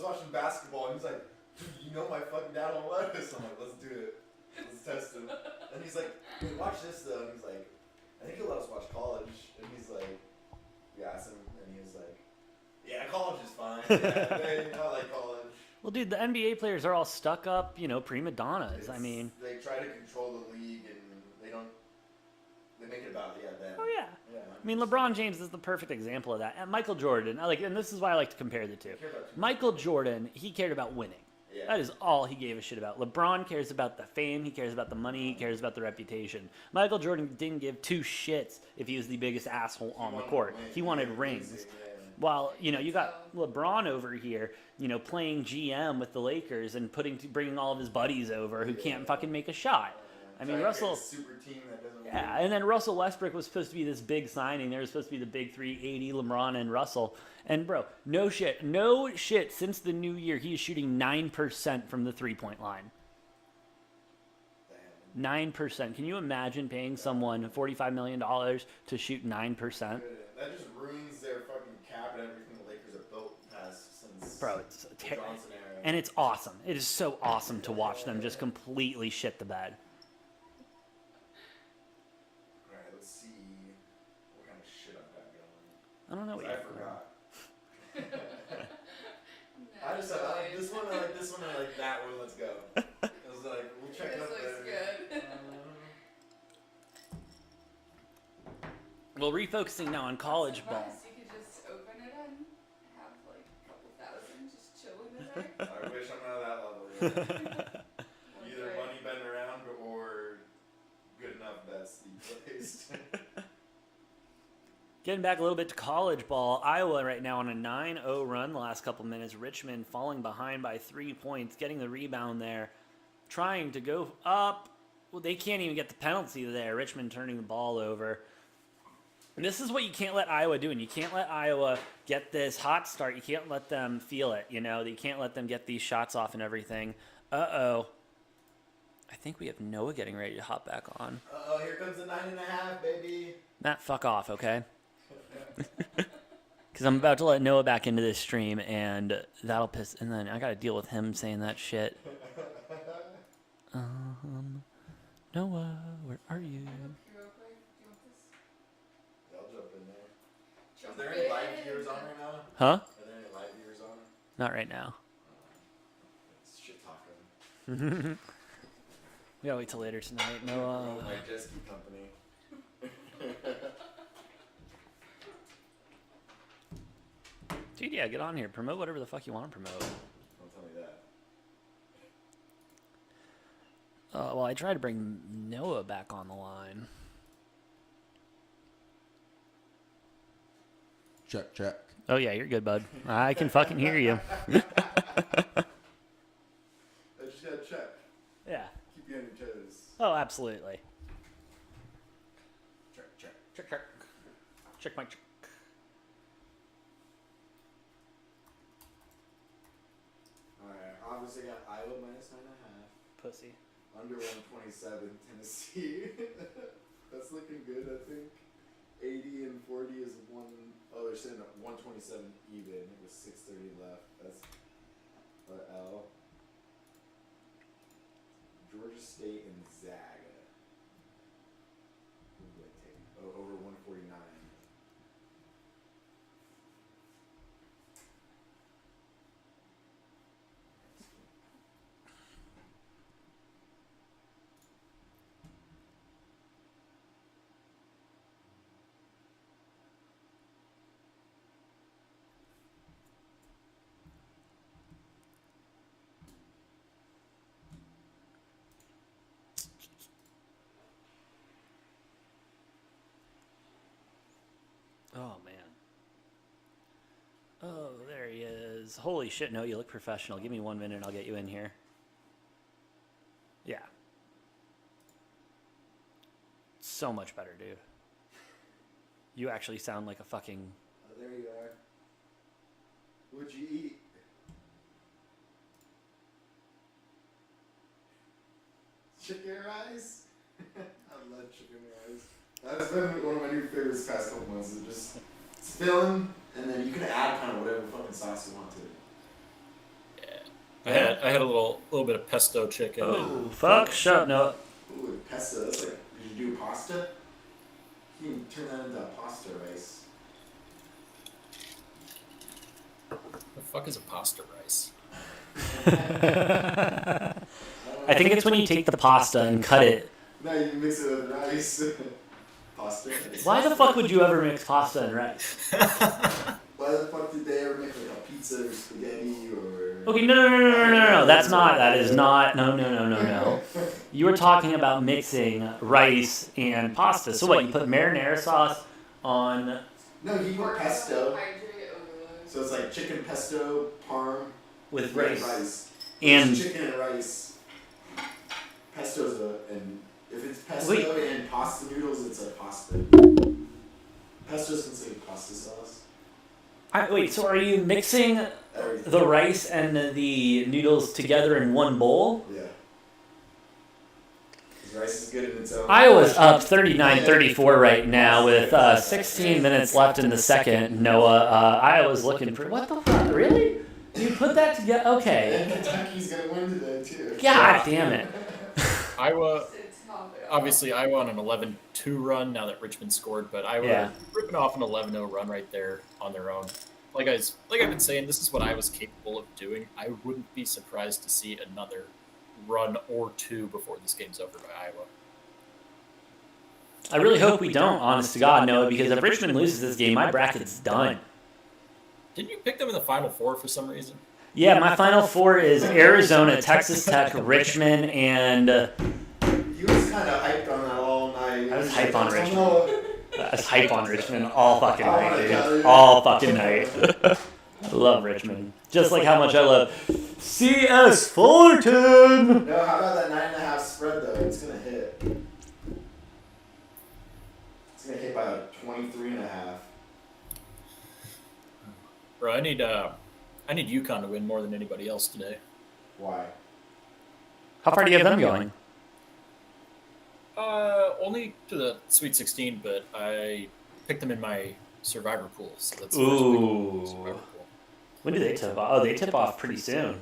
watch some basketball. And he's like, dude, you know my fucking dad won't let us. I'm like, let's do it. Let's test him. And he's like, wait, watch this though. And he's like, I think he'll let us watch college. And he's like, we asked him, and he was like, yeah, college is fine. Yeah, man, I like college. Well, dude, the NBA players are all stuck up, prima donnas. I mean, They try to control the league, and they make it about, them. oh yeah. Yeah. I mean, LeBron James is the perfect example of that. And Michael Jordan, and this is why I like to compare the two. They care about Michael Jordan, he cared about winning. Yeah. That is all he gave a shit about. LeBron cares about the fame, he cares about the money, he cares about the reputation. Michael Jordan didn't give two shits if he was the biggest asshole on the court. He wanted rings. While, you got LeBron over here, playing GM with the Lakers and bringing all of his buddies over who can't fucking make a shot. I mean, Russell. Super team that doesn't Yeah, and then Russell Westbrook was supposed to be this big signing. There was supposed to be the big three, 80, LeBron and Russell. And bro, no shit. Since the new year, he is shooting 9% from the 3-point line. 9%. Can you imagine paying someone $45 million to shoot 9%? That just ruins their fucking cap and everything the Lakers have built since Bro, it's the Johnson era. and it's awesome. It is so awesome to watch them just completely shit the bed. Alright, let's see what kind of shit I've got going. I don't know what I you forgot. No, I just said, I like this one, I like this one, I like that one, let's go. I was like, we'll check it This out looks later. good. Well, refocusing now on college ball. Sometimes you could just open it and have like a couple thousand just chilling in there. I wish I'm at that level. Yeah. Either Right. money been around or good enough bets to be placed. Getting back a little bit to college ball, Iowa right now on a 9-0 run the last couple minutes. Richmond falling behind by 3 points, getting the rebound there, trying to go up. Well, they can't even get the penalty there. Richmond turning the ball over. And this is what you can't let Iowa do. And you can't let Iowa get this hot start. You can't let them feel it, You can't let them get these shots off and everything. Uh-oh. I think we have Noah getting ready to hop back on. Uh-oh, here comes the 9.5, baby. Matt, fuck off, okay? Because I'm about to let Noah back into this stream, and that'll piss. And then I got to deal with him saying that shit. Noah, where are you? Real quick, do you want this? I'll jump in there. Jump Is there any live in. viewers on right now? Huh? Are there any live viewers on? Not right now. It's shit talking. We gotta wait till later tonight. Oh, Noah. my jet ski company. Dude, yeah, get on here. Promote whatever the fuck you want to promote. Don't tell me that. Well, I tried to bring Noah back on the line. Check. Oh, yeah, you're good, bud. I can fucking hear you. I just gotta check. Yeah. Keep you on your toes. Oh, absolutely. Check. Check. Check my check. Alright, obviously got Iowa minus 9.5. Pussy. Under 127, Tennessee. That's looking good, I think. 80 and 40 is one. Oh, they're sitting at 127 even with 6:30 left. That's an L. Georgia State and Zaga. Who would I take? Oh, over 149. Oh, man. Oh, there he is. Holy shit, no, you look professional. Give me 1 minute and I'll get you in here. Yeah. So much better, dude. You actually sound like a fucking... Oh, there you are. What'd you eat? Chicken rice? I love chicken rice. That's been one of my new favorites past couple months. Is just it's filling, and then you can add kind of whatever fucking sauce you want to it. Yeah. I had a little bit of pesto chicken. Oh, fuck, shut up, no. Ooh, pesto. That's like, did you do pasta? You can turn that into pasta rice. The fuck is a pasta rice? I think it's when you take the pasta and cut it. No, you mix it with rice. Pasta. Why the fuck would you ever mix pasta and rice? Why the fuck did they ever make like a pizza or spaghetti or? Okay, no. That is not. No. You were talking about mixing rice and pasta. So what? You put marinara sauce on. No, you put pesto. Carbohydrate overload. So it's like chicken pesto, parm With red rice. And And chicken and rice. Pesto's and if it's pesto Wait. and pasta noodles, it's a pasta. Pesto's considered pasta sauce. wait. So are you mixing Everything. the rice and the noodles together in one bowl? Yeah. 'Cause rice is good in its own. Iowa's up 39-34 right now with 16 minutes left in the second. Noah, Iowa's looking for what the fuck? Really? You put that together? Okay. And Kentucky's gonna win today too. God damn it. Iowa, It's top it. obviously, Iowa on an 11-2 run now that Richmond scored, but Iowa Yeah. ripping off an 11-0 run right there on their own. Like I've been saying, this is what Iowa's capable of doing. I wouldn't be surprised to see another run or two before this game's over by Iowa. I really hope we don't, honest to God, Noah, because if Richmond loses this game, my bracket's done. Didn't you pick them in the Final Four for some reason? Yeah, my final four is Arizona, Texas Tech, Richmond, and He was kind of hyped on that all night. I was hype on Richmond. No. I was hype on Richmond all fucking night, dude. All fucking night. I love Richmond. Just like how much I love CS Fullerton. No, how about that 9.5 spread though? It's gonna hit. It's gonna hit by 23.5. Bro, I need UConn to win more than anybody else today. Why? How far do you have them going? Only to the Sweet 16, but I picked them in my Survivor pool, so that's the first week of the Survivor pool. When do they tip off? Oh, they tip off pretty soon.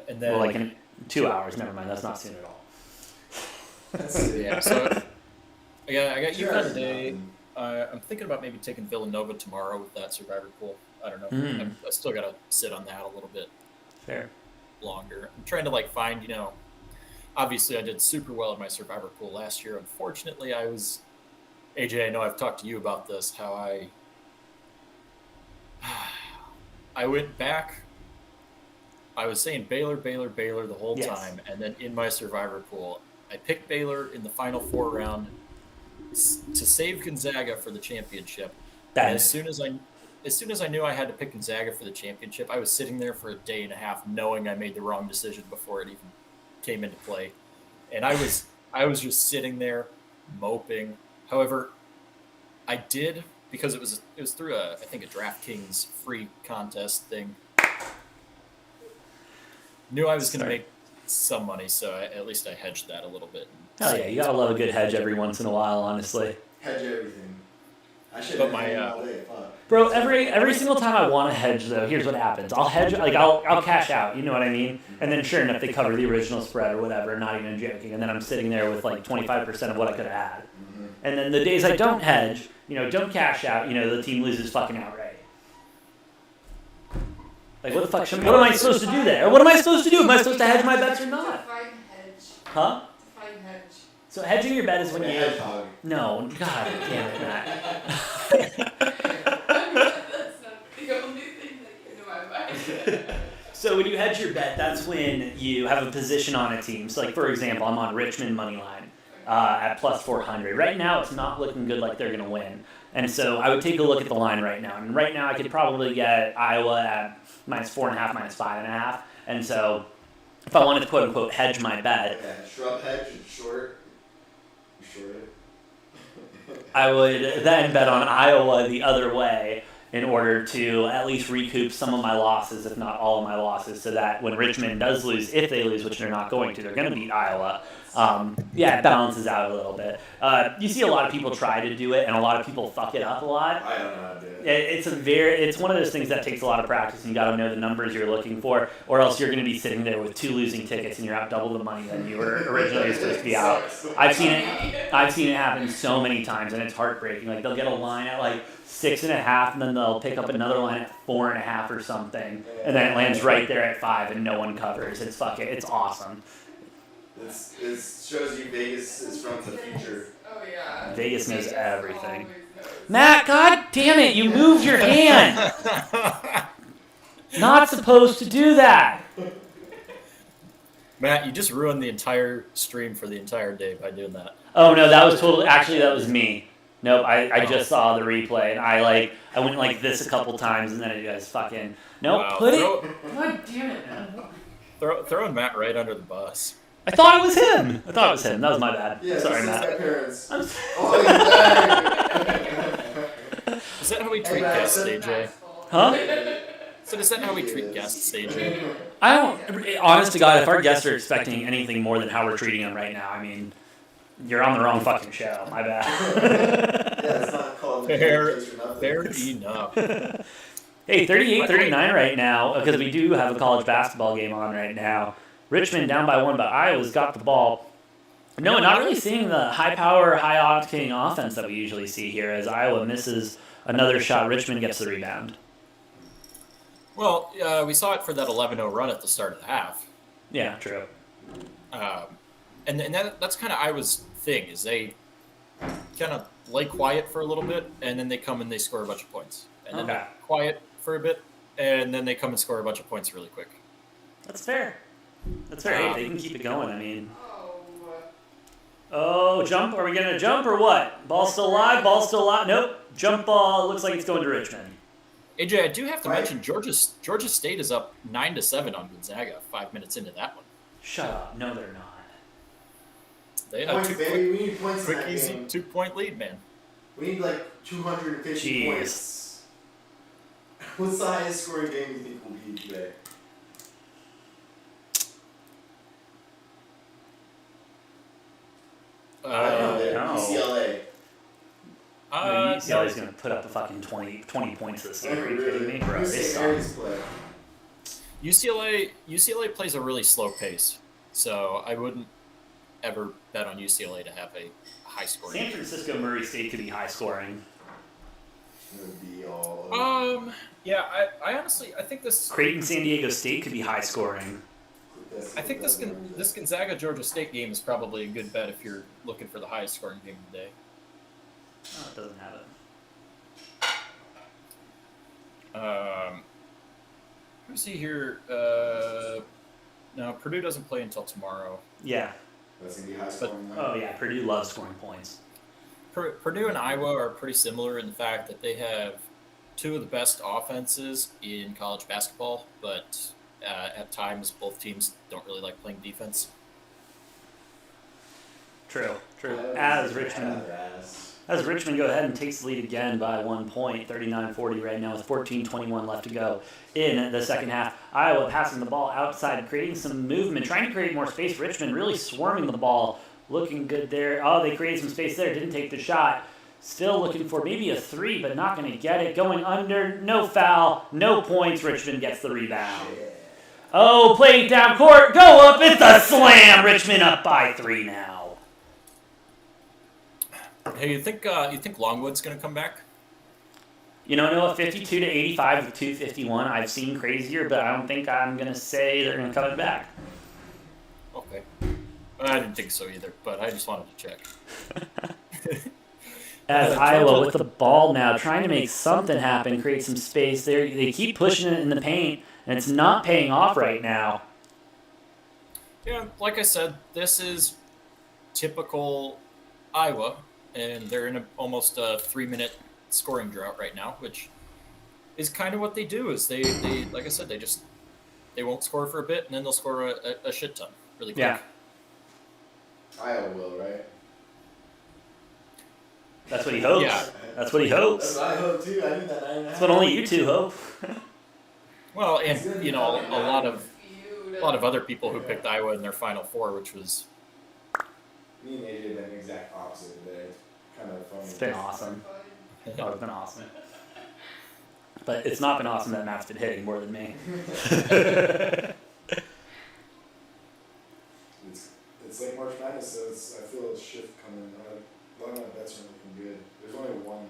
And then, Well, like in 2 hours. Never mind. That's not soon at all. yeah, so I got Sure. UConn today. I'm thinking about maybe taking Villanova tomorrow with that Survivor pool. I don't know. I still got to sit on that a little bit Fair. longer. I'm trying to find, obviously I did super well in my Survivor pool last year. Unfortunately, AJ, I know I've talked to you about this, how I went back. I was saying Baylor the whole Yes. time, and then in my Survivor pool, I picked Baylor in the Final Four round to save Gonzaga for the championship. And as soon as I knew I had to pick Gonzaga for the championship, I was sitting there for a day and a half, knowing I made the wrong decision before it even came into play, and I was just sitting there moping. However, I did, because it was through I think a DraftKings free contest thing. Knew I was going to make some money, so at least I hedged that a little bit. Hell yeah, you gotta love a good hedge every once in a while, honestly. Hedge everything. I should But have my, been all day. Fuck. Bro, every single time I want to hedge, though, here's what happens. I'll hedge, like, I'll cash out, you know what I mean? And then sure enough, they cover the original spread or whatever, not even joking. And then I'm sitting there with, like, 25% of what I could have had. And then the days I don't hedge, don't cash out, the team loses fucking outright. Like, what the fuck? What am I supposed to do there? What am I supposed to do? Am I supposed to hedge my bets or not? Define hedge. Huh? Define hedge. So hedging your bet is when you... Hedgehog. No, god damn it, Matt. That's not the only thing that came to my mind. So when you hedge your bet, that's when you have a position on a team. So like, for example, I'm on Richmond money line at plus 400. Right now, it's not looking good like they're going to win. And so I would take a look at the line right now. And right now, I could probably get Iowa at -4.5, -5.5. And so if I wanted to quote-unquote hedge my bet, Okay, shrub hedge and short. You short it. I would then bet on Iowa the other way in order to at least recoup some of my losses, if not all of my losses, so that when Richmond does lose, if they lose, which they're not going to, they're going to beat Iowa. It balances out a little bit. You see a lot of people try to do it, and a lot of people fuck it up a lot. I don't know how to do it. It's one of those things that takes a lot of practice, and you got to know the numbers you're looking for, or else you're going to be sitting there with 2 losing tickets, and you're out double the money than you were originally supposed to be out. I've seen it happen so many times, and it's heartbreaking. Like they'll get a line at like 6.5, and then they'll pick up another line at 4.5 or something, and then it lands right there at 5, and no one covers. It's awesome. It shows you Vegas is from the future. Oh yeah. Vegas knows everything. Always knows. Matt, god damn it, you moved your hand. Not supposed to do that. Matt, you just ruined the entire stream for the entire day by doing that. Oh no, that was that was me. Nope, I just saw the replay, and I went like this a couple times, and then it just fucking Wow, God damn it, man. Throwing Matt right under the bus. I thought it was him. That was my bad. Yeah, Sorry, this is Matt. my parents. I'm Oh, exactly. Is that how we treat Matt, guests, so- AJ? Huh? So is that how we treat guests, AJ? I don't. Honest to God, if our guests are expecting anything more than how we're treating them right now, I mean, you're on the wrong fucking show. My bad. Yeah, it's not called Fair Case for nothing. enough. Hey, 38-39 right now, because we do have a college basketball game on right now. Richmond down by 1, but Iowa's got the ball. No, not really seeing the high power, high octane offense that we usually see here as Iowa misses another shot. Richmond gets the rebound. Well, we saw it for that 11-0 run at the start of the half. Yeah, true. And that's kind of Iowa's thing, is they kind of lay quiet for a little bit, and then they come and they score a bunch of points. And then they're quiet for a bit, and then they come and score a bunch of points really quick. That's fair. Hey, they can keep it going. I mean, Oh. jump. Are we going to jump or what? Ball's still live. Nope. Jump ball. It looks like it's going to Richmond. AJ, I do have to mention Georgia State is up 9-7 on Gonzaga 5 minutes into that one. Shut up. No, they're not. They had Points, a baby. We need points in quick, that easy game. 2-point lead, man. We need like 250 Jeez. points. What's the highest scoring game you think will be today? No. UCLA. UCLA's going to put up a fucking 20 points this game. Are you kidding me, bro? They St. suck. Mary's play. UCLA plays a really slow pace, so I wouldn't ever bet on UCLA to have a high scoring San game. Francisco Murray State could be high scoring. It would be all. Yeah, I honestly think this. Creighton San Diego State could be high scoring. I think this Gonzaga Georgia State game is probably a good bet if you're looking for the highest scoring game of the day. Oh, it doesn't have it. Let me see here. No, Purdue doesn't play until tomorrow. Yeah. That's gonna be high scoring. Oh, yeah. Purdue loves scoring points. Purdue and Iowa are pretty similar in the fact that they have two of the best offenses in college basketball, but at times both teams don't really like playing defense. True. As Richmond go ahead and takes the lead again by 1 point, 39-40 right now with 14:21 left to go in the second half. Iowa passing the ball outside, creating some movement, trying to create more space. Richmond really swarming the ball Looking good there. Oh, they created some space there. Didn't take the shot. Still looking for maybe a 3, but not going to get it. Going under. No foul. No points. Richmond gets the rebound. Oh, play down court. Go up. It's a slam. Richmond up by 3 now. Hey, you think Longwood's going to come back? You know, Noah, 52 to 85 with 251. I've seen crazier, but I don't think I'm going to say they're going to come back. Okay. I didn't think so either, but I just wanted to check. As Iowa with the ball now, trying to make something happen, create some space there. They keep pushing it in the paint, and it's not paying off right now. Yeah, like I said, this is typical Iowa, and they're in almost a 3-minute scoring drought right now, which is kind of what they do. Is they like I said, they won't score for a bit, and then they'll score a shit ton really quick. Yeah. Iowa will, right? That's what he hopes. Yeah. That's what he hopes. That's what I hope too. I need that 9.5. That's what only you two hope. Well, and you know, a lot of other people who picked Iowa in their Final Four, which was Me and AJ have been the exact opposite today. Kind of funny. It's been awesome. Oh, it's been awesome. But it's not been awesome that Matt's been hitting more than me. It's like March Madness, so I feel a shift coming. A lot of my bets are looking good. There's only one.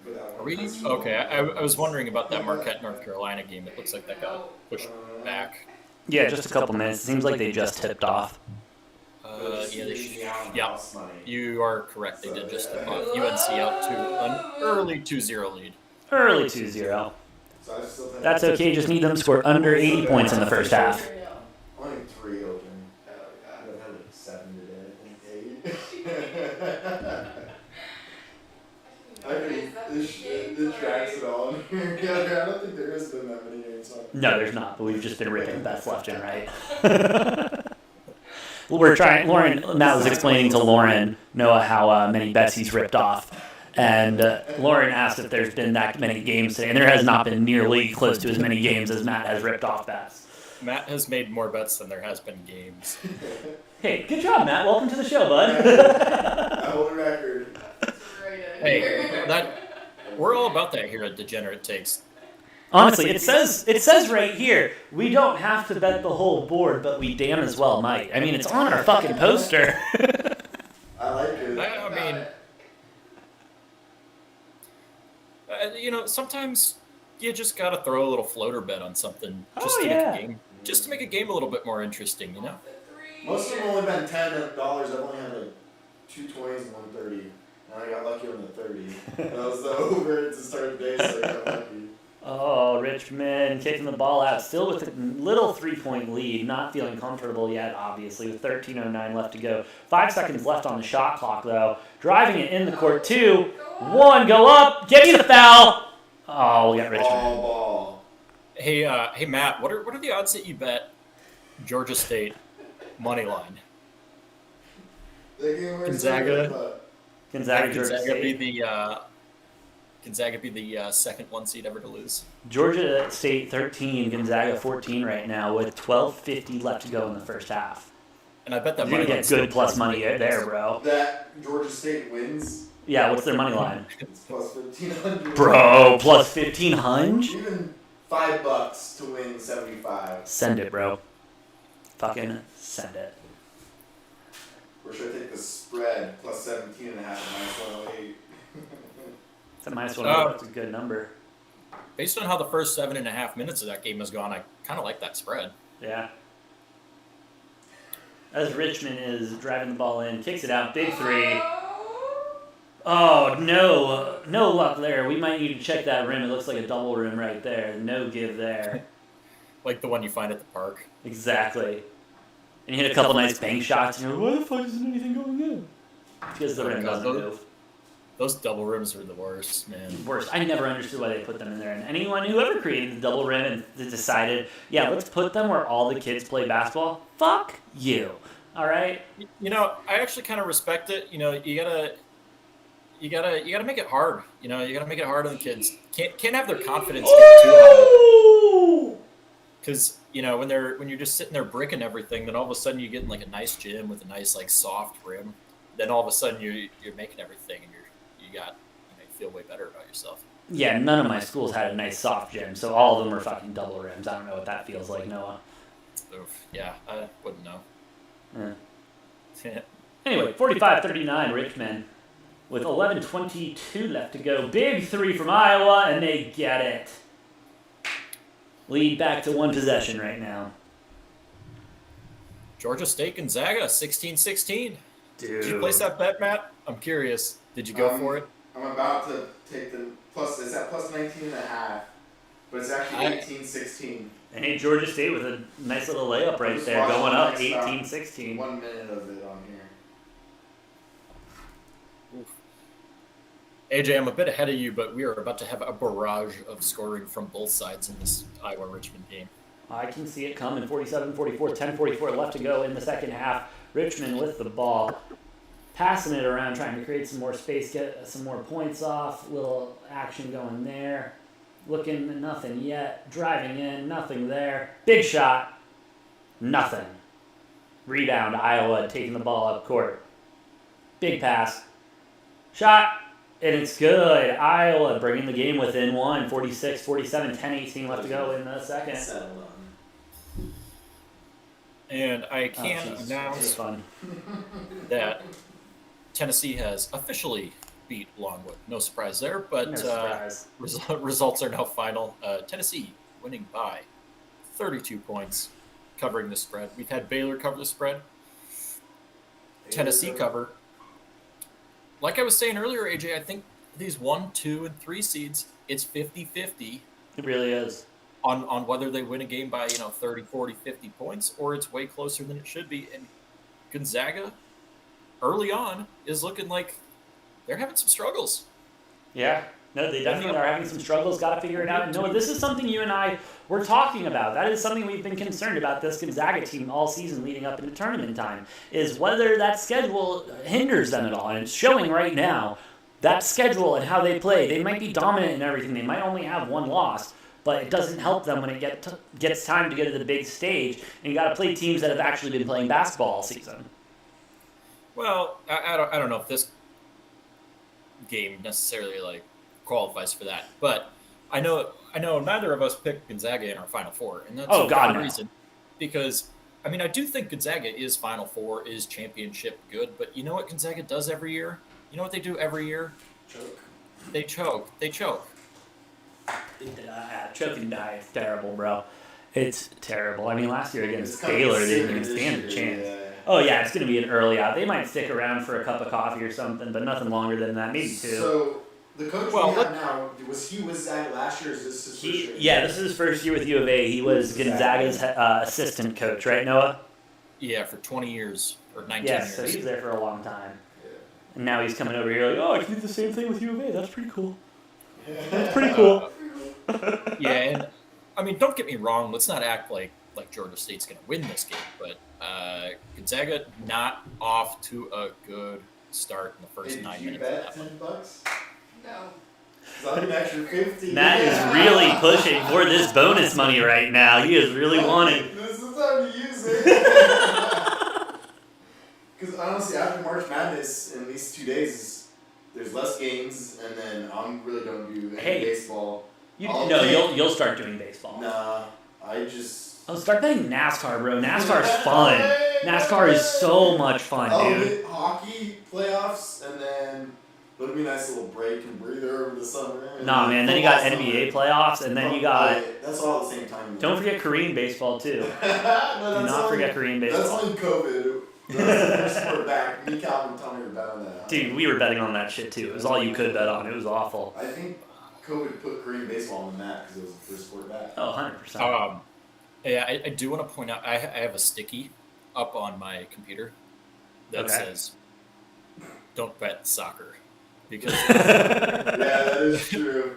But that one. Are we okay? I was wondering about that Marquette North Carolina game. It looks like that got pushed back. Yeah, just a couple minutes. It seems like they just tipped off. Yeah, you are correct. They did just tip off. UNC out to an early 2-0 lead. Early 2-0. That's okay. Just need them to score under 80 points in the first half. Only 3 open. I've had like 7 today. I think 8. I think this tracks it all. I don't think there has been that many games. No, there's not. But we've just been ripping bets left and right. We're trying. Matt was explaining to Lauren, Noah, how many bets he's ripped off. And Lauren asked if there's been that many games today, and there has not been nearly close to as many games as Matt has ripped off bets. Matt has made more bets than there has been games. Hey, good job, Matt. Welcome to the show, bud. I hold a record. Hey, we're all about that here at Degenerate Takes. Honestly, it says right here, we don't have to bet the whole board, but we damn as well might. I mean, it's on our fucking poster. I like it. I mean, you know, sometimes you just gotta throw a little floater bet on something just to make a game a little bit more interesting, you know. Most of them only been $10. I've only had like 2 20s and 1 30. And I got lucky on the 30. That was the over to start the day, so I got lucky. Oh, Richmond kicking the ball out, still with a little 3-point lead, not feeling comfortable yet, obviously, with 13:09 left to go. 5 seconds left on the shot clock, though. Driving it in the court, 2, 1, go up, get me the foul. Oh, we got Richmond. Ball. Hey, Matt, what are the odds that you bet Georgia State money line? Gonzaga, Georgia State. Gonzaga be the second 1 seed ever to lose. Georgia State 13, Gonzaga 14 right now with 12:50 left to go in the first half. And I bet that You're money going to get good plus money there, bro. That Georgia State wins. Yeah, what's their money line? It's plus 1,500. Bro, plus 1,500? Even $5 to win 75. Send it, bro. Fucking send it. Or should I take the spread plus 17.5 minus 108? It's a minus 108. That's a good number. Based on how the first 7.5 minutes of that game has gone, I kind of like that spread. Yeah. As Richmond is driving the ball in, kicks it out, big 3. Oh, no luck there. We might need to check that rim. It looks like a double rim right there. No give there. Like the one you find at the park. Exactly. And you hit a couple nice bank shots, and you're like, why the fuck isn't anything going in? Because the rim doesn't move. Those double rims are the worst, man. Worst. I never understood why they put them in there. And whoever created the double rim and decided, yeah, let's put them where all the kids play basketball. Fuck you. All right. You know, I actually kind of respect it. You know, you gotta make it hard. You know, you gotta make it hard on the kids. Can't have their confidence get too high. Because when you're just sitting there bricking everything, then all of a sudden you get in like a nice gym with a nice like soft rim. Then all of a sudden you're making everything, and you feel way better about yourself. Yeah, none of my schools had a nice soft gym, so all of them are fucking double rims. I don't know what that feels like, Noah. Oof, yeah, I wouldn't know. Anyway, 45-39 Richmond with 11:22 left to go. Big three from Iowa, and they get it. Lead back to one possession right now. Georgia State Gonzaga 16-16. Dude. Did you place that bet, Matt? I'm curious. Did you go for it? I'm about to take the plus. It's at plus 19.5, but it's actually 18-16. And hey, Georgia State with a nice little layup right there, going up 18-16. 1 minute of it on here. Oof. AJ, I'm a bit ahead of you, but we are about to have a barrage of scoring from both sides in this Iowa-Richmond game. I can see it coming. 47-44, 10:44 left to go in the second half. Richmond with the ball, passing it around, trying to create some more space, get some more points off. Little action going there. Looking, nothing yet. Driving in, nothing there. Big shot, nothing. Rebound, Iowa taking the ball up court. Big pass. Shot, and it's good. Iowa bringing the game within one. 46-47, 10-18 left to go in the second. And I can announce that Tennessee has officially beat Longwood. No surprise there, but results are now final. Tennessee winning by 32 points, covering the spread. We've had Baylor cover the spread. Tennessee cover. Like I was saying earlier, AJ, I think these 1, 2, and 3 seeds, it's 50-50. It really is. On whether they win a game by 30, 40, 50 points, or it's way closer than it should be. And Gonzaga, early on, is looking like they're having some struggles. Yeah. No, they definitely are having some struggles. Got to figure it out. And Noah, this is something you and I were talking about. That is something we've been concerned about this Gonzaga team all season leading up into tournament time, is whether that schedule hinders them at all. And it's showing right now that schedule and how they play. They might be dominant in everything. They might only have one loss, but it doesn't help them when it gets time to go to the big stage. And you got to play teams that have actually been playing basketball all season. Well, I don't know if this game necessarily qualifies for that, but I know neither of us picked Gonzaga in our Final Four, and that's a reason. Because I do think Gonzaga is Final Four, is championship good, but you know what Gonzaga does every year? You know what they do every year? Choke. They choke. Choke and die is terrible, bro. It's terrible. Last year against Baylor, they didn't even stand a chance. Yeah. Oh, yeah, it's going to be an early out. They might stick around for a cup of coffee or something, but nothing longer than that, maybe 2. So, the coach we have now, was at last year, or is this his first year? Yeah, this is his first year with U of A. He was Gonzaga's assistant coach, right, Noah? Yeah, for 20 years, or 19 years. Yeah, so he was there for a long time. Yeah. And now he's coming over here I can do the same thing with U of A. That's pretty cool. That's pretty cool. Yeah, and don't get me wrong. Let's not act like Georgia State's going to win this game, but Gonzaga not off to a good start in the first 9 minutes. Did you bet $10? No. I'm an extra 50. Matt is really pushing for this bonus money right now. He is really wanting. This is the time to use it. Because honestly, after March Madness, in these 2 days, there's less games, and then I'm really going to do any baseball. You'll start doing baseball. Nah, I just... Start betting NASCAR, bro. NASCAR's fun. NASCAR is so much fun, dude. Hit hockey playoffs, and then it'll be a nice little break and breather over the summer. Nah, man. Then you got NBA playoffs, and then you got... That's all at the same time. Don't forget Korean baseball, too. Do not forget Korean baseball. That's only COVID. That's the first sport back. Me, Calvin, and Tommy were betting on that. Dude, we were betting on that shit, too. It was all you could bet on. It was awful. I think COVID put Korean baseball on the map because it was the first sport back. Oh, 100%. Yeah, I do want to point out, I have a sticky up on my computer that says, "Don't bet soccer," because yeah, that is true.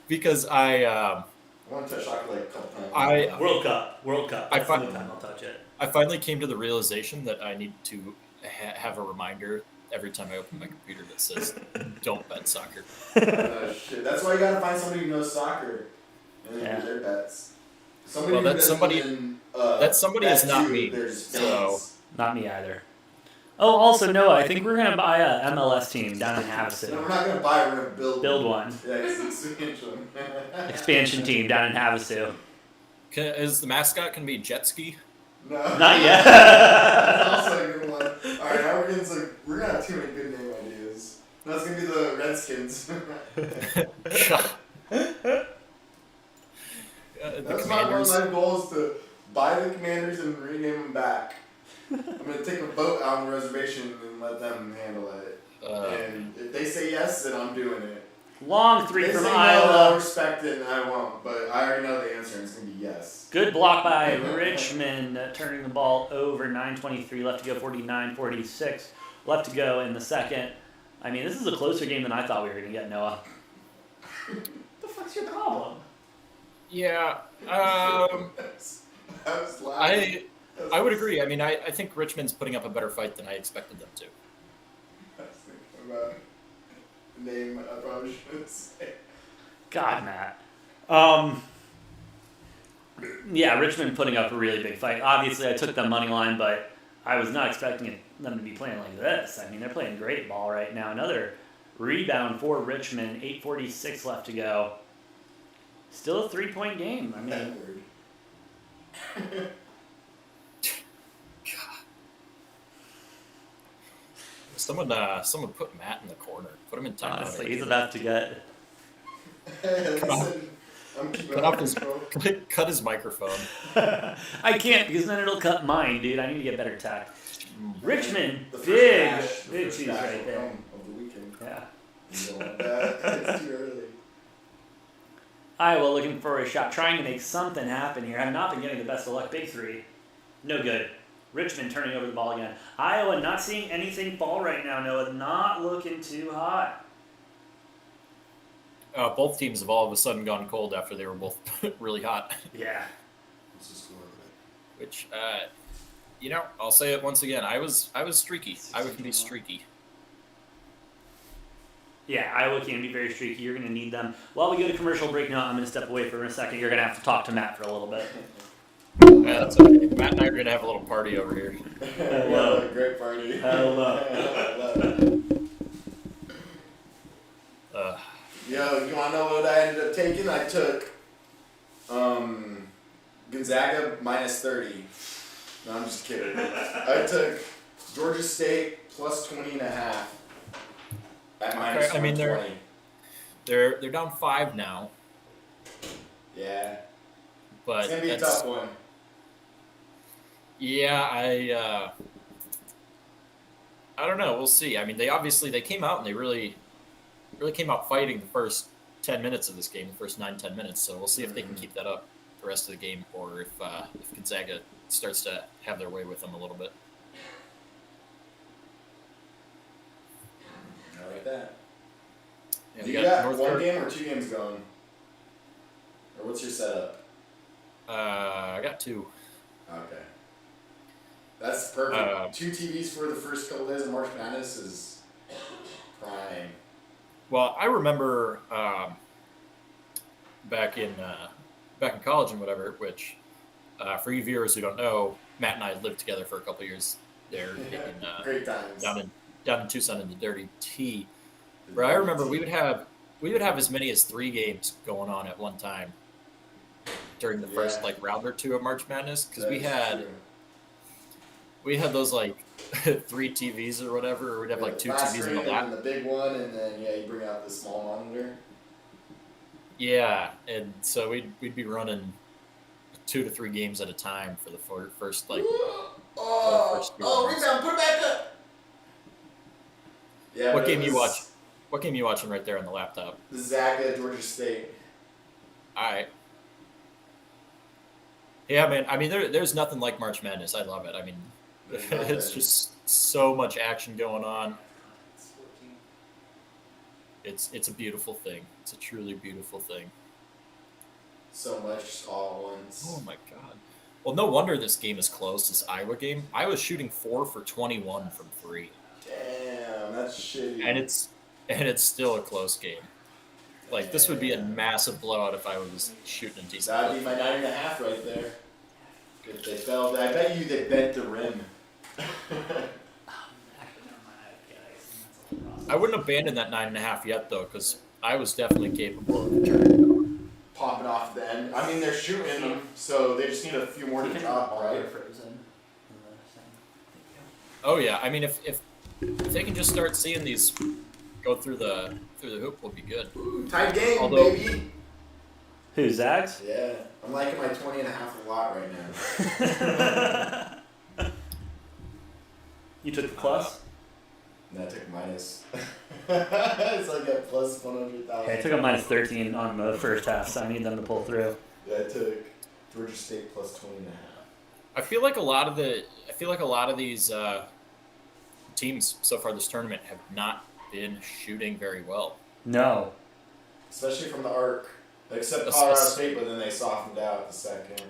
Because I want to touch soccer a couple times. World Cup. That's the only time I'll touch it. I finally came to the realization that I need to have a reminder every time I open my computer that says, "Don't bet soccer." Shit. That's why you gotta find somebody who knows soccer and then do their bets. Somebody Well, who that doesn't somebody- live in, that somebody is not too, me, There's so- fans. Not me either. Oh, also Noah, I think we're gonna buy a MLS team down in No, Havasu. we're not gonna buy. We're gonna build. Build one. Yeah, it's expansion. Expansion team down in Havasu. Is the mascot going to be jet ski? No. Not yet. That's also a good one. All right, now we're gonna have too many good name ideas. That's gonna be the Redskins. The That's my one Commanders. life goal is to buy the Commanders and rename them back. I'm gonna take a vote out on the reservation and let them handle it. And if they say yes, then I'm doing it. Long If three they from say no, I'll Iowa. respect it and I won't. But I already know the answer and it's gonna be yes. Good block by Richmond, turning the ball over. 9:23 left to go. 49-46 left to go in the second. I mean, this is a closer game than I thought we were gonna get, Noah. What the fuck's your problem? Yeah. I was laughing. I would agree. I mean, I think Richmond's putting up a better fight than I expected them to. I was thinking about the name I probably shouldn't say. God, Matt. Yeah, Richmond putting up a really big fight. Obviously, I took the money line, but I was not expecting them to be playing like this. I mean, they're playing great ball right now. Another rebound for Richmond. 8:46 left to go. Still a 3-point game. I mean, That word. Someone put Matt in the corner. Put him in timeout. honestly, he's about to get. Listen, I'm keeping Cut up off his control. cut his microphone. I can't because then it'll cut mine, dude. I need to get better tech. Richmond, The first big dash- the first cheese dash right will there. come of the weekend. Yeah. You don't want that. It's too early. Iowa looking for a shot, trying to make something happen here. Have not been getting the best of luck. Big three. No good. Richmond turning over the ball again. Iowa not seeing anything fall right now, Noah. Not looking too hot. Both teams have all of a sudden gone cold after they were both really hot. Yeah. What's the score of it? Which, I'll say it once again. I was streaky. Iowa can be streaky. Yeah, Iowa can be very streaky. You're going to need them. While we go to commercial break now, I'm going to step away for a second. You're going to have to talk to Matt for a little bit. Yeah, that's okay. Matt and I are gonna have a little party over here. Hello. Yeah, great party. Hello. Yo, you wanna know what I ended up taking? I took Gonzaga minus 30. No, I'm just kidding. I took Georgia State plus 20.5 at minus I mean, 120. They're down 5 now, Yeah. but It's gonna be a that's- tough one. Yeah, I don't know. We'll see. I mean, they came out and they really came out fighting the first 10 minutes of this game, the first 9-10 minutes. So we'll see if they can keep that up the rest of the game, or if Gonzaga starts to have their way with them a little bit. I like that. Yeah, Do we you got North one Car- game or 2 games going? Or what's your setup? I got 2. Okay. That's perfect. 2 TVs for the first couple days of March Madness is prime. Well, I remember back in college and whatever, which for you viewers who don't know, Matt and I lived together for a couple years there Great times. down in Tucson in the Dirty T. Where I remember we would have as many as 3 games going on at one time during the first Yeah. round or 2 of March Madness, because That is true. we had those 3 TVs or whatever, or we'd have 2 Last TVs in the screen lap. and the big one, and then you bring out the small monitor. Yeah, and so we'd be running 2 to 3 games at a time for the first Oh, first few oh, rounds. rebound, put it back up. Yeah. What but game it you was watch? What game you watching right there on the laptop? The Zaga, Georgia State. All right. Yeah, man. I mean, there's nothing like March Madness. I love it. I mean, There's it's nothing. just so much action going on. It's a beautiful thing. It's a truly beautiful thing. So much all at once. Oh my god. Well, no wonder this game is close. This Iowa game. I was shooting 4 for 21 from 3, Damn, that's shitty. and it's still a close game. Like, this would be a massive blowout if I was shooting in TC. That'd be my 9.5 right there. If they fell, I bet you they bent the rim. I wouldn't abandon that 9.5 yet, though, because I was definitely capable of turning. Popping off the end. I mean, they're shooting them, so they just need a few more to drop, right? Oh yeah, I mean, if they can just start seeing these go through the hoop, we'll be good. Ooh, tight game, Although- baby. Who, Zags? Yeah, I'm liking my 20.5 a lot right now. You took the plus? And I took minus. It's like a plus 100,000. Okay, I took a minus 13 on the first half, so I need them to pull through. Yeah, I took Georgia State plus 20.5. I feel like a lot of these teams so far this tournament have not been shooting very well. No. Especially from the arc. Except That's- Colorado State, but then they softened out the second.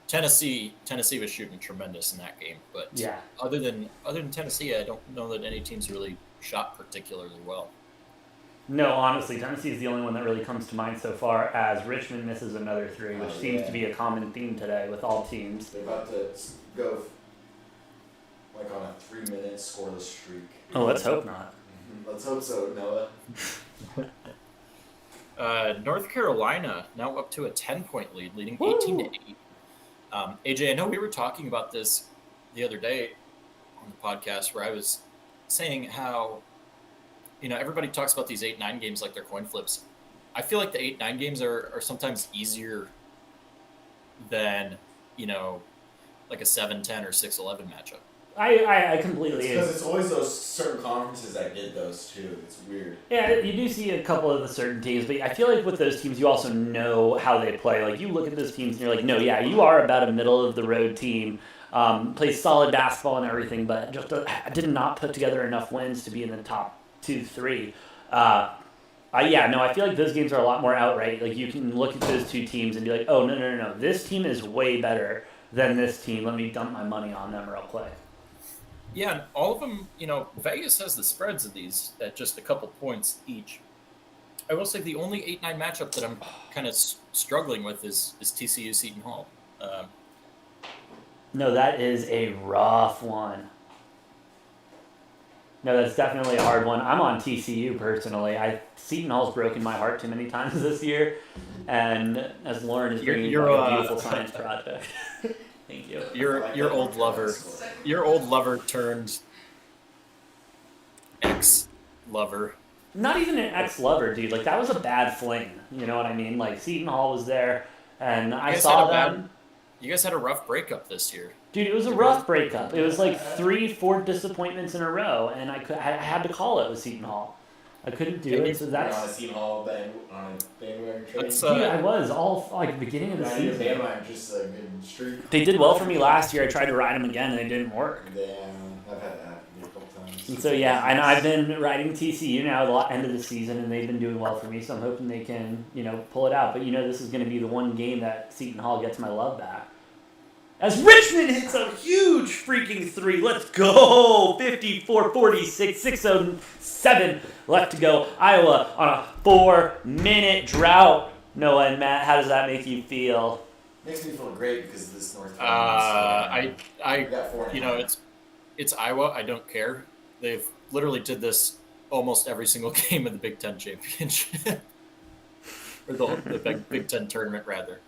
Tennessee was shooting tremendous in that game, but Yeah. other than Tennessee, I don't know that any teams really shot particularly well. No, honestly, Tennessee is the only one that really comes to mind so far, as Richmond misses another three, which Oh, seems yeah. to be a common theme today with all teams. They're about to go like on a 3-minute scoreless streak. Oh, let's hope not. Let's hope so, Noah. North Carolina now up to a 10-point lead, leading 18-8. AJ, I know we were talking about this the other day on the podcast where I was saying how, everybody talks about these 8-9 games like they're coin flips. I feel like the 8-9 games are sometimes easier than, like a 7-10 or 6-11 matchup. I completely Because it's always those certain conferences that get those too. It's weird. Yeah, you do see a couple of the certain teams, but I feel like with those teams, you also know how they play. Like, you look at those teams and you're like, no, yeah, you are about a middle-of-the-road team, plays solid basketball and everything, but just did not put together enough wins to be in the top 2-3. I feel like those games are a lot more outright. Like, you can look at those two teams and be like, oh, no, this team is way better than this team. Let me dump my money on them real quick. Yeah, and all of them, Vegas has the spreads of these at just a couple points each. I will say the only 8-9 matchup that I'm kind of struggling with is TCU Seton Hall. No, that is a rough one. No, that's definitely a hard one. I'm on TCU personally. Seton Hall's broken my heart too many times this year, and as Lauren is bringing me a beautiful science project. Thank you. Your old lover turned ex-lover. Not even an ex-lover, dude. Like, that was a bad fling. You know what I mean? Like, Seton Hall was there, and I saw them. You guys had a rough breakup this year. Dude, it was a rough breakup. It was like 3-4 disappointments in a row, and I had to call it with Seton Hall. I couldn't do it, so that's... on a Seton Hall on a bandwagon train. That's, Dude, I was all like beginning of the I need a season. bandwagon just a good streak. They did well for me last year. I tried to ride them again, and it didn't work. Damn, I've had that a couple times. And so yeah, and I've been riding TCU now at the end of the season, and they've been doing well for me. So I'm hoping they can, pull it out. But this is going to be the one game that Seton Hall gets my love back. As Richmond hits a huge freaking three. Let's go! 54-46, 6:07 left to go. Iowa on a 4-minute drought. Noah and Matt, how does that make you feel? Makes me feel great because of this North Carolina. We got 4.5. It's Iowa. I don't care. They've literally did this almost every single game of the Big Ten championship, or the Big Ten tournament rather.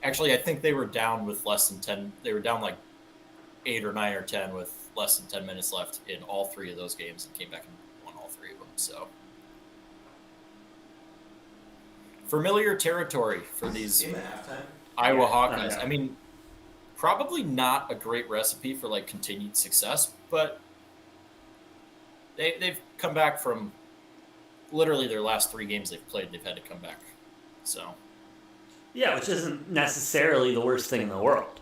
Actually, I think they were down with less than 10. They were down like 8 or 9 or 10 with less than 10 minutes left in all 3 of those games and came back and won all 3 of them. So familiar territory for these Game at halftime. Iowa Yeah, Hawkeyes. yeah. I mean, probably not a great recipe for like continued success, but they've come back from literally their last 3 games they've played. They've had to come back. So. Yeah, which isn't necessarily the worst thing in the world.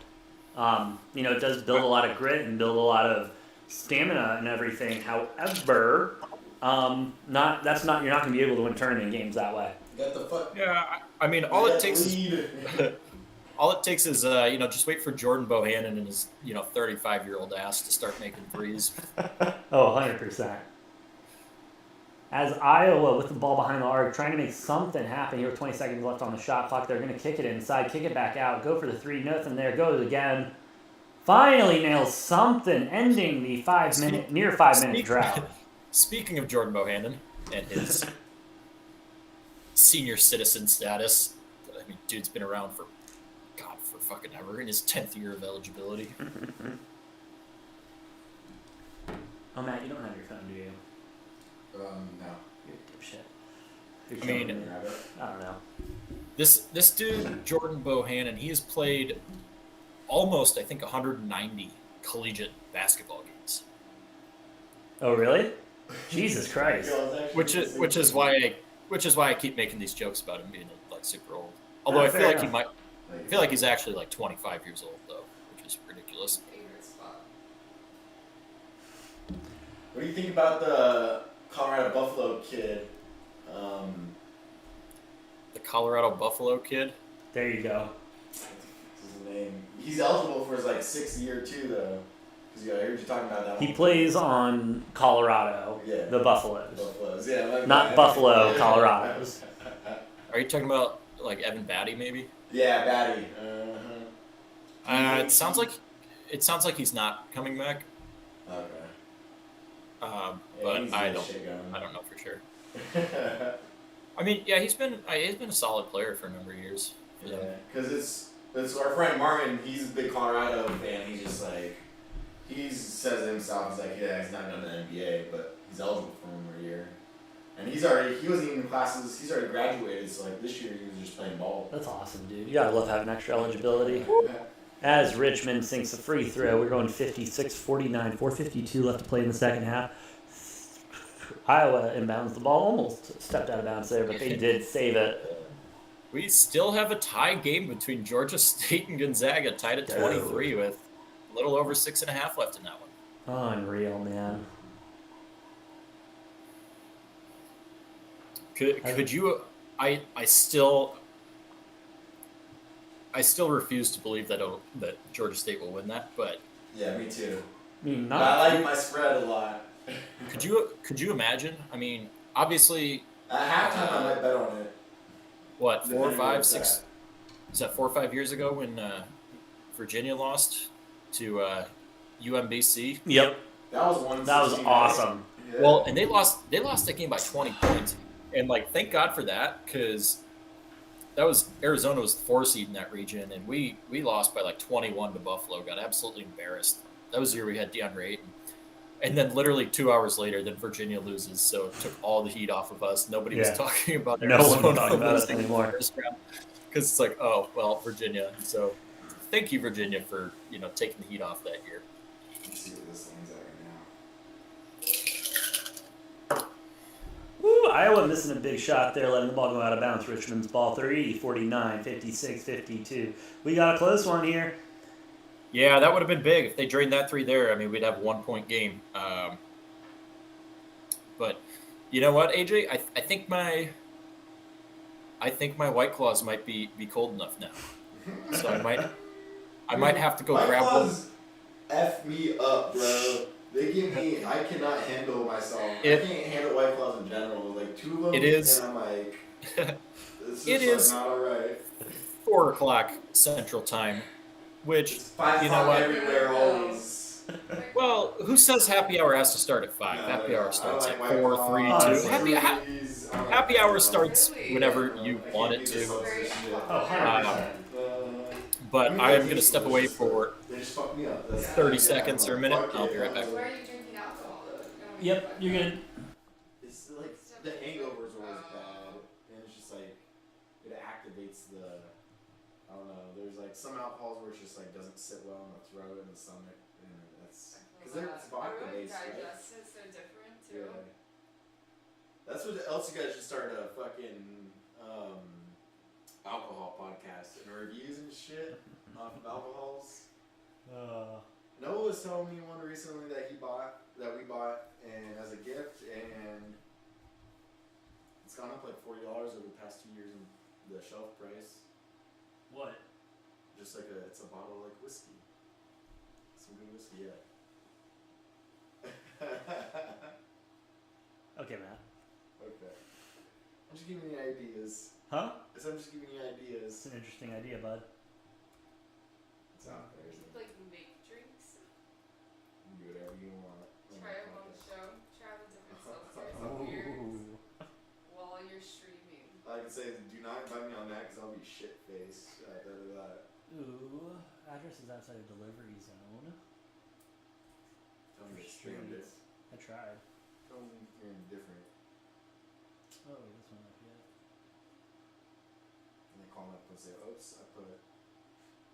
It does build a lot of grit and build a lot of stamina and everything. However, you're not going to be able to win tournament games that way. Got the fuck. Yeah, I mean, all it takes is just wait for Jordan Bohannon and his 35-year-old ass to start making threes. Oh, 100%. as Iowa with the ball behind the arc, trying to make something happen here with 20 seconds left on the shot clock. They're going to kick it inside, kick it back out, go for the three. Nothing there. Goes again. Finally nails something, ending the near 5 minute drought. Speaking of Jordan Bohannon and his senior citizen status, I mean, dude's been around for fucking ever in his 10th year of eligibility. Oh, Matt, you don't have your phone, do you? No. You're a dipshit. I mean, I don't know. This dude, Jordan Bohannon, he has played almost, I think, 190 collegiate basketball games. Oh, really? Jesus Christ. Which is why I keep making these jokes about him being like super old. Although I feel fair like enough. I feel like he's actually like 25 years old though, which is ridiculous. Favorite spot. What do you think about the Colorado Buffalo kid? The Colorado Buffalo kid. There you go. What's his name? He's eligible for his like 6th year too, though. Because I heard you talking about that. He one. plays on Colorado, Yeah. the Buffaloes. Buffaloes, yeah. Like Not that. Buffalo, Colorados. Are you talking about like Evan Batty maybe? Yeah, Batty. It sounds like he's not coming back. Okay. But he's I got don't shit going. know for sure. I mean, yeah, he's been a solid player for a number of years. For them. Yeah, because it's our friend Martin. He's a big Colorado fan. He's just like he says it himself. He's like, yeah, he's not going to the NBA, but he's eligible for one more year. And he wasn't even in classes. He's already graduated. So like this year, he was just playing ball. That's awesome, dude. You gotta love having extra eligibility. As Richmond sinks a free throw, we're going 56-49, 4:52 left to play in the second half. Iowa inbounds the ball, almost stepped out of bounds there, but they did save it. We still have a tie game between Georgia State and Gonzaga, tied at 23 with a little over 6.5 left in that one. Unreal, man. Could you? I still refuse to believe that Georgia State will win that. But Yeah, me too. I mean, But I like my spread a lot. could you imagine? I mean, obviously, At halftime, I might bet on it. what 4 or Depending on 5, what's 6? Is that 4 or 5 years ago when Virginia lost to UMBC? Yep, That was one. that was awesome. Yeah. Well, and they lost that game by 20 points, and like thank God for that because that was Arizona was the 4 seed in that region, and we lost by like 21 to Buffalo. Got absolutely embarrassed. That was the year we had Degenerate, and then literally 2 hours later, then Virginia loses, so it took all the heat off of us. Nobody was talking about No one was Arizona talking about it losing anymore. in the first round because it's like, oh well, Virginia. So thank you, Virginia, for taking the heat off that year. Let's see what this thing's at right now. Woo, Iowa missing a big shot there, letting the ball go out of bounds. Richmond's ball 49, 56, 52. We got a close one here. Yeah, that would have been big if they drained that 3 there. I mean, we'd have a 1-point game. But you know what, AJ? I think my White Claws might be cold enough now, so I might have to go grab one. Claws F me up, bro. They give me. I cannot handle myself. I can't handle White Claws in general. Like 2 of them. It is. And I'm like, this It is is. not alright. 4 o'clock Central Time, which It's 5 you know what? everywhere always. Well, who says happy hour has to start at 5? Happy hour starts at 4, 3, 2. Happy hour starts whenever you want it to. Oh, 100%. But I am going to step away for They just fucked me up. 30 seconds or a minute. I'll be right back. Why are you drinking alcohol though? Yep, you're good. It's like the hangovers are always bad, and it's just like it activates the. I don't know. There's like some alcohols where it's just like doesn't sit well in the throat and the stomach, and that's because it's vodka based, right? Digest is so different too. Yeah. That's what else you guys should start a fucking alcohol podcast and reviews and shit off of alcohols. Noah was telling me one recently that we bought and as a gift, and it's gone up like $40 over the past 2 years in the shelf price. What? Just like it's a bottle of like whiskey. Some good whiskey, yeah. Okay, Matt. I'm just giving you ideas. Huh? I'm just giving you ideas. It's an interesting idea, bud. It's not fair. You could like make drinks. You can do whatever you want. Try them on the show. Try the different seltzers and beers while you're streaming. I can say, do not invite me on that because I'll be shit faced after that. Ooh, address is outside of delivery zone. Tell me For it's different. streets. I tried. Tell me you're indifferent. Oh, this one up yet. And they call me up and say, oops, I put.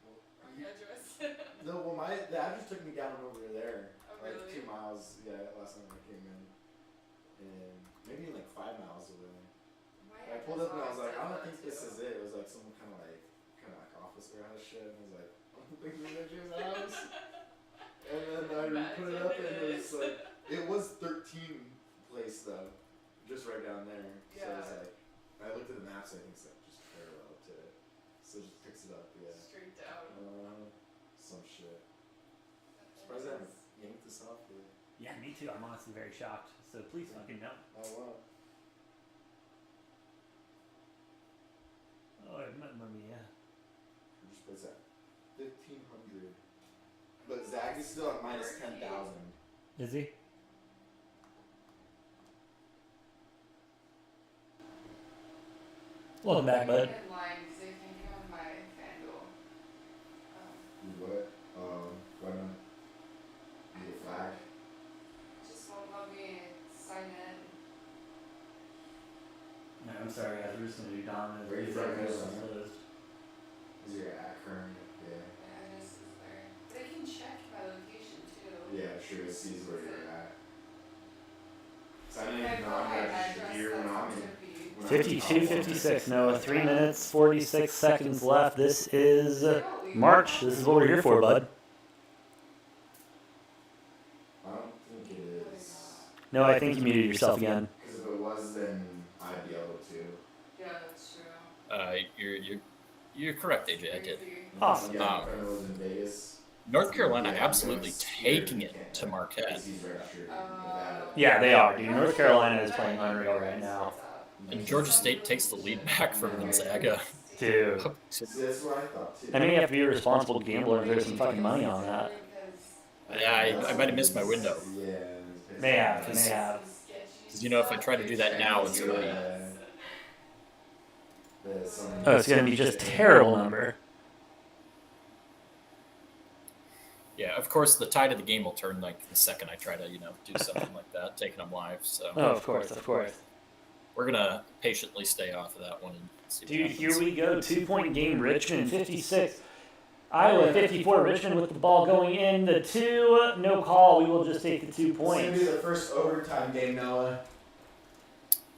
Well, Wrong address. no, well, the address took me down over there. Oh, Like really? 2 miles, yeah, last time I came in. And maybe like 5 miles away. My I pulled up and I was like, I don't address think this always is it. It was like some kind of like office warehouse shit. And I was like, I don't think this is his house. And then I put it up and it was like, it was 13 place though, just right down there. So it was Yeah. like, I looked at the maps. I think it's like just parallel to it. So it just picks it up. Yeah. Straight down. Some shit. Surprised I haven't yanked this off yet. Yeah, me too. I'm honestly very shocked. So please fucking no. Oh wow. Oh, I met mommy, yeah. Just puts at 1,500. But Zach is still at minus 10,000. Is he? Welcome back, bud. I'm in line because I can't get on my FanDuel. What? Why not? You get flagged? Just won't let me sign in. No, I'm sorry, guys. We're just gonna do dominant. Where you These from, are Arizona? closed. Is your at current? Yeah. The address is there. But I can check my location too. Yeah, sure. It sees where you're at. So I If didn't I even put know my I'm address, here when that's I'm what in. should be. 52, 56. Noah, 3 minutes, 46 seconds left. This is March. This is what we're here for, bud. I don't think it is. No, I think you muted yourself again. Because if it was, then I'd be able to. Yeah, that's true. You're correct, AJ. I did. Crazy. Awesome. Yeah, my friend lives in Vegas. North Carolina Yeah, absolutely because taking you it can't- to Marquette. because he's registered in Nevada. Yeah, they are, dude. North Carolina is playing unreal right now. And Georgia State takes the lead back from Gonzaga. Dude. See, that's what I thought too. I mean, you have to be a responsible gambler and there's some fucking money on that. Yeah, I might have missed my window. Yeah. May have, may have. Because, you know, if I try to do that now, it's going to be... Oh, it's going to be just a terrible number. Yeah, of course, the tide of the game will turn, like, the second I try to, do something like that, taking them live, so... Oh, of course, of course. We're going to patiently stay off of that one and see what Dude, happens. here we go. 2-point game. Richmond 56. Iowa 54. Richmond with the ball going in. The 2. No call. We will just take the 2 It's going to points. be the first overtime game, Noah.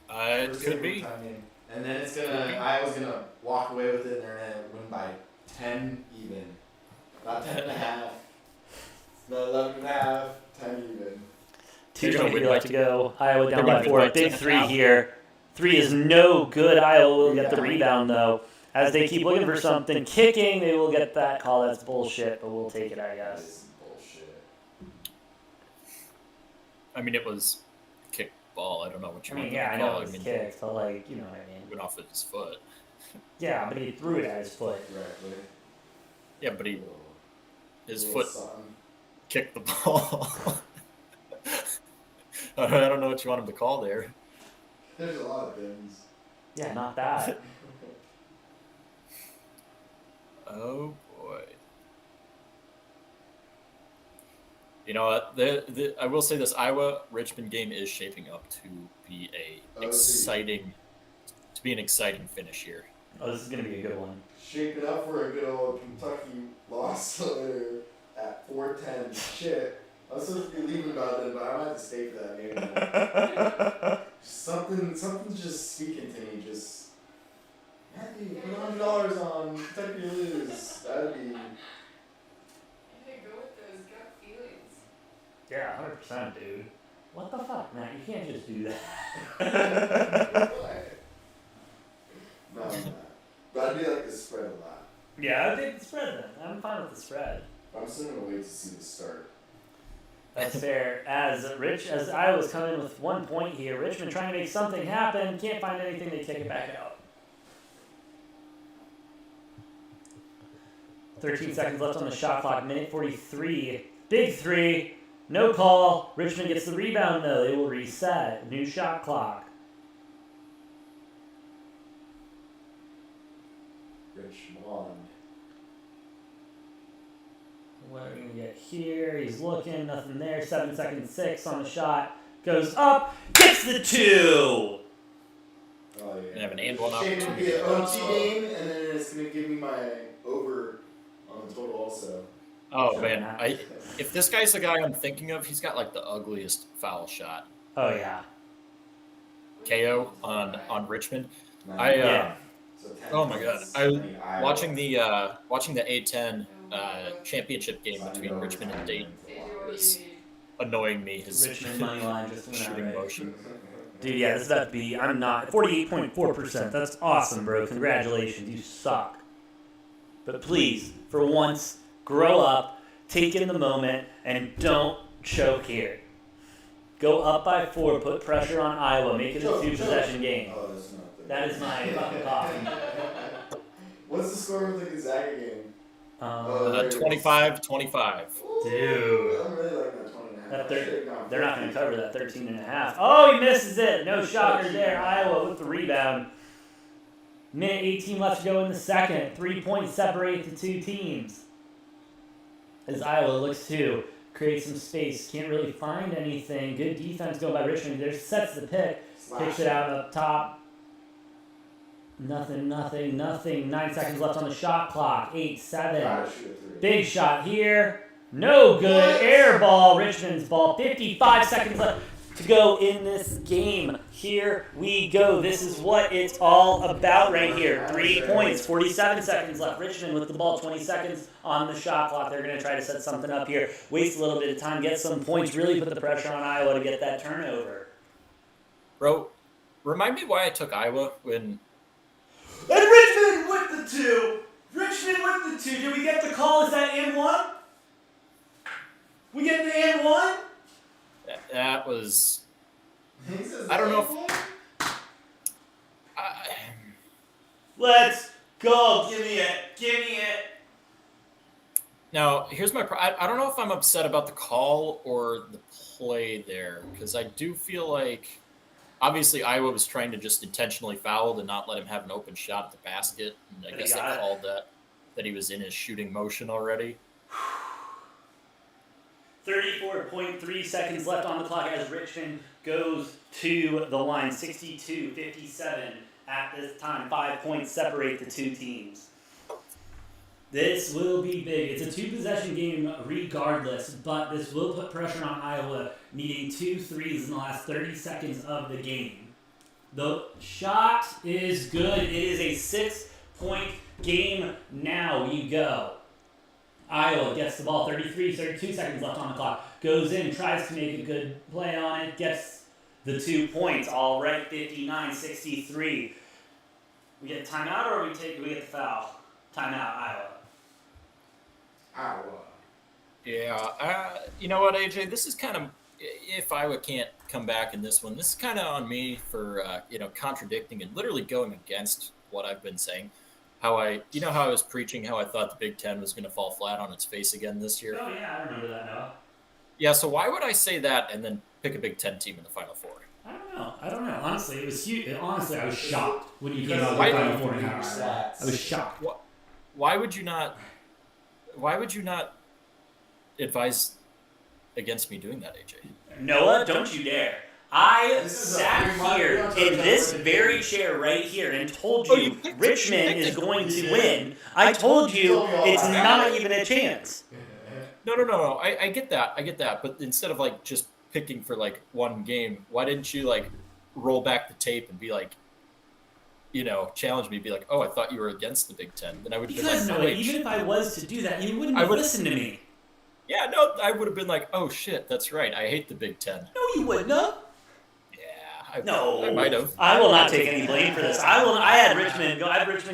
It First could be. overtime game. And then it's going to, Iowa's going to walk away with it and they're going to win by 10 even. Not 10 and a half. Not 11 and a half. 10 even. 2:20 we like to go. Iowa down by 4. Big 3 here. 3 is no good. Iowa will get the rebound, though. As they keep looking for something, kicking, they will get that call. That's bullshit, but we'll take it, I That guess. is bullshit. I mean, it was kick ball. I don't know what I you mean, want yeah, I to know call it it. was I mean, kicked, but, like, you know what I it mean. went off of his foot. Yeah, but he threw it at his foot. Directly. Yeah, but his Little foot something. kicked the ball. I don't know what you want him to call there. There's a lot of things. Yeah, not that. Oh boy. You know what? I will say this: Iowa Richmond game is shaping up to be an exciting finish here. Oh, this is going to be a good one. Shaping up for a good old Kentucky loss later at 4:10. Shit. I was supposed to be leaving about then, but I might have to stay for that game. Something's just speaking to me. Just Matthew, put $100 on Kentucky to lose. That'd be. You gotta go with those gut feelings. Yeah, 100%, dude. What the fuck, Matt? You can't just do that. No, I'm not. But I'd be like the spread a lot. Yeah, I think the spread then. I'm fine with the spread. But I'm still gonna wait to see the start. That's fair. As Iowa's coming with 1 point here, Richmond trying to make something happen. Can't find anything. They kick it back out. 13 seconds left on the shot clock. Minute 43. Big three. No call. Richmond gets the rebound though. They will reset. New shot clock. Richmond. What are we going to get here? He's looking. Nothing there. 7 seconds 6 on the shot. Goes up. Gets the 2. Oh, yeah. And have an and one Shane would be opportunity. an OT game, and then it's going to give me my over on the total also. Oh man, if this guy's the guy I'm thinking of, he's got like the ugliest foul shot. Oh, yeah. KO on Richmond. Yeah. So 10 Oh my god, points. I mean, Iowa. watching the A10 championship game between Richmond and Dayton was annoying me. His Richmond money line just went out, shooting right? motion. Dude, yeah, this is about to be. I'm not. 48.4%. That's awesome, bro. Congratulations. You suck. But please, for once, grow up, take in the moment, and don't choke here. Go up by 4, put pressure on Iowa, make it a 2-possession game. Oh, that's not the That is my fucking coffee. What's the score of the Gonzaga game? 25-25. Dude. I'm really liking that 20 and a half. They're not going to cover that 13.5. Oh, he misses it. No shocker there. Iowa with the rebound. Minute 18 left to go in the second. 3 points separate the two teams. As Iowa looks to create some space. Can't really find anything. Good defense going by Richmond. There sets the pick. Picks it out up top. Nothing. 9 seconds left on the shot clock. 8-7. Gotta shoot a three. Big shot here. No good. What? Air ball. Richmond's ball. 55 seconds left to go in this game. Here we go. This is what it's all about right here. 3 points. 47 seconds left. Richmond with the ball. 20 seconds on the shot clock. They're going to try to set something up here. Waste a little bit of time. Get some points. Really put the pressure on Iowa to get that turnover. Bro, remind me why I took Iowa when. And Richmond with the 2. Richmond with the 2. Did we get the call? Is that and 1? We get the and 1? That was. He says I don't know that. Let's go. Give me it. Now, here's my. I don't know if I'm upset about the call or the play there, because I do feel like. Obviously, Iowa was trying to just intentionally foul to not let him have an open shot at the basket. And I guess they called that he was in his shooting motion already. 34.3 seconds left on the clock as Richmond goes to the line. 62-57 at this time. 5 points separate the two teams. This will be big. It's a 2-possession game regardless, but this will put pressure on Iowa, needing 2 threes in the last 30 seconds of the game. The shot is good. It is a 6-point game. Now you go. Iowa gets the ball. 32 seconds left on the clock. Goes in, tries to make a good play on it, gets the 2 points. All right, 59-63. We get a timeout or do we get the foul? Timeout, Iowa. Iowa. Yeah, you know what, AJ? This is kind of, if Iowa can't come back in this one, this is kind of on me for contradicting and literally going against what I've been saying. How I was preaching how I thought the Big Ten was going to fall flat on its face again this year. Oh yeah, I remember that now. Yeah, so why would I say that and then pick a Big Ten team in the Final Four? I don't know. Honestly, it was huge. Honestly, I was shocked when you came Because out why with the do Final Four you and use half. stats? I was shocked. Why would you not advise against me doing that, AJ? Noah, don't you dare. I This is a sat free money. here We don't talk in about this it. very chair right here and told Oh, you you picked it. Richmond You is picked it. going to win. I told you told me all it's about not even a chance. No. I get that. But instead of like just picking for like one game, why didn't you like roll back the tape and be like, challenge me, be like, oh, I thought you were against the Big Ten. Then I would have been Because like, Noah, wait, even if I was to do that, you wouldn't I have would- listened to me. yeah, no, I would have been like, oh shit, that's right. I hate the Big Ten. No, you wouldn't have. Yeah, No, I might have. I will not take any blame for this. I had Richmond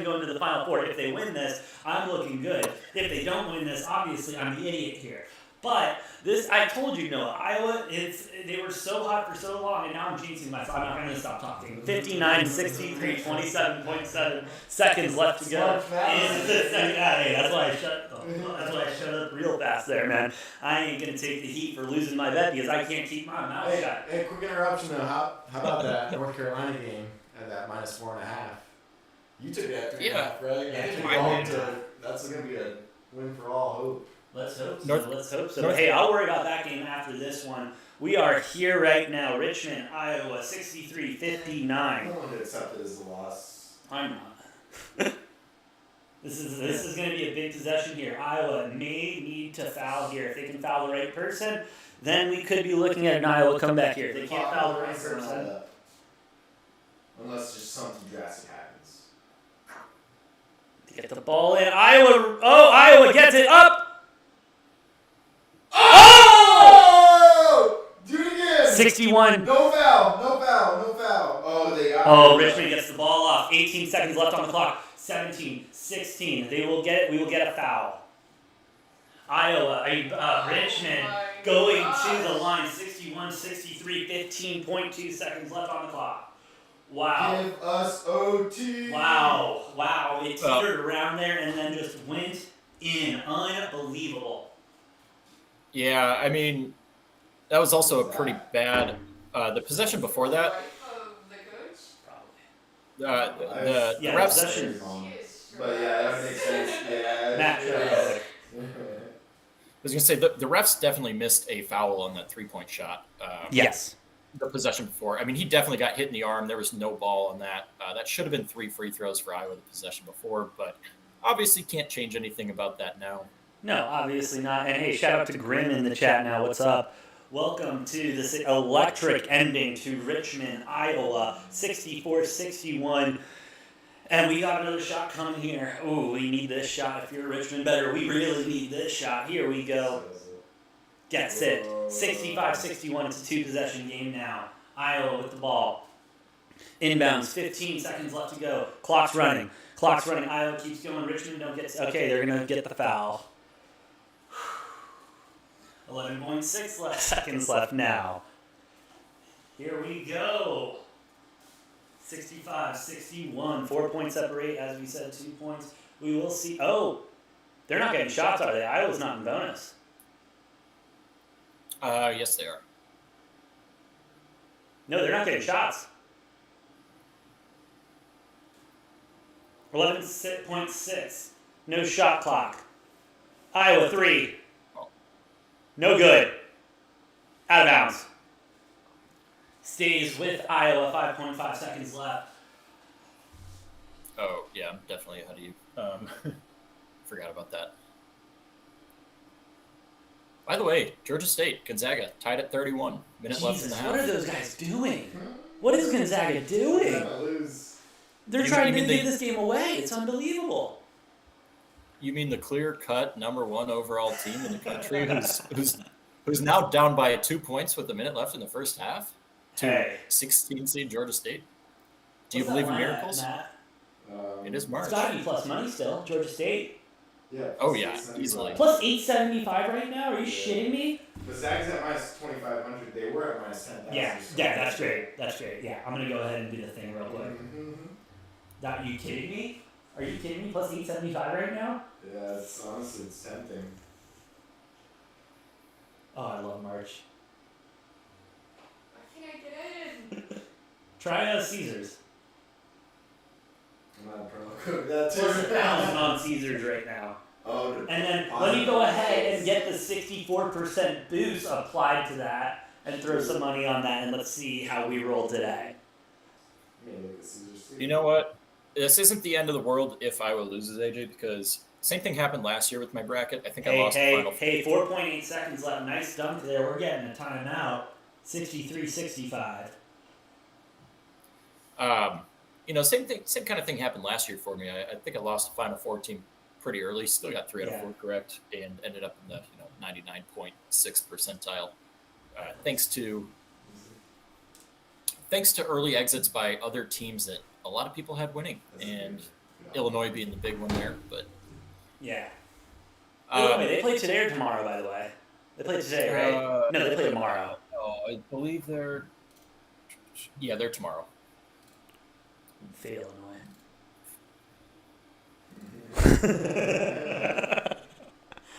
going to the Final Four. If they win this, I'm looking good. If they don't win this, obviously I'm the idiot here. But this, I told you, Noah, Iowa, they were so hot for so long, and now I'm jinxing myself. I'm not going to stop talking. 59, 63, 27.7 seconds left to go. In the second. Hey, that's why I shut up real fast there, man. I ain't going to take the heat for losing my bet because I can't keep my mouth shut. Hey, quick interruption though. How about that North Carolina game at that -4.5? You took that 3.5, right? Yeah, I think we're going to. That's going to be a win for all hope. Let's hope so. Hey, I'll worry about that game after this one. We are here right now, Richmond, Iowa, 63-59. No one would accept it as a loss. I'm not. This is going to be a big possession here. Iowa may need to foul here. If they can foul the right person, then we could be looking at an Iowa comeback here. If they can't foul the right person. Unless just something drastic happens. To get the ball in. Iowa gets it up. Oh! Do it again! 61. No foul. Oh, Richmond gets the ball off. 18 seconds left on the clock. 17, 16. We will get a foul. Richmond going to the line. 61, 63, 15.2 seconds left on the clock. Wow. Give us OT. Wow. It teetered around there and then just went in. Unbelievable. Yeah, I mean, that was also a pretty bad. The possession before that, The coach? the refs. Possession. But yeah, that makes sense. Yeah. Matt, I was gonna say the refs definitely missed a foul on that 3-point shot. Yes. The possession before. I mean, he definitely got hit in the arm. There was no ball on that. That should have been 3 free throws for Iowa the possession before, but obviously can't change anything about that now. No, obviously not. And hey, shout out to Grim in the chat now. What's up? Welcome to this electric ending to Richmond, Iowa, 64-61. And we got another shot coming here. Ooh, we need this shot. If you're Richmond better, we really need this shot. Here we go. Gets it. 65-61. It's a 2-possession game now. Iowa with the ball. Inbounds. 15 seconds left to go. Clock's running. Iowa keeps going. Richmond don't get. Okay, they're gonna get the foul. 11.6 seconds left now. Here we go. 65-61. 4 points separate, as we said, 2 points. We will see. Oh, they're not getting shots, are they? Iowa's not in bonus. Yes, they are. No, they're not getting shots. 11.6. No shot clock. Iowa 3. No good. Out of bounds. Stays with Iowa. 5.5 seconds left. Oh, yeah, I'm definitely ahead of you. Forgot about that. By the way, Georgia State, Gonzaga, tied at 31. Minute left in the half. What are those guys doing? What is Gonzaga doing? They're You trying to mean give this game away. It's unbelievable. You mean the clear-cut #1 overall team in the country who's now down by 2 points with a minute left in the first half? Hey. 16 seed Georgia State? Do you What's believe that in line at, miracles? Matt? It is March. It's got to be plus money still. Georgia State. Yeah. Oh, yeah, easily. Plus 875 right now? Are you shitting me? The Zags at -2,500. They were at -10,000. Yeah, that's great. Yeah, I'm going to go ahead and do the thing real quick. Are you kidding me? Are you kidding me? Plus 875 right now? Yeah, it's honestly it's tempting. Oh, I love March. Why can't I get in? Try Caesars. I'm not a promo code. That's Plus 1,000 on Caesars right now. Oh, And then let me go ahead and get the 64% boost applied to that and throw some money on that, and let's see how we roll today. You know what? This isn't the end of the world if Iowa loses, AJ, because same thing happened last year with my bracket. I think I lost the final. 4.8 seconds left. Nice dunk there. We're getting a timeout. 63-65. Same kind of thing happened last year for me. I think I lost the Final Four team pretty early. Still got 3 out of 4 correct, and ended up in the 99.6 percentile. Thanks to early exits by other teams that a lot of people had winning, and Illinois being the big one there. But yeah. Illinois, they play today or tomorrow, by the way. They play today, right? No, they play tomorrow. I believe they're tomorrow. Fail Illinois.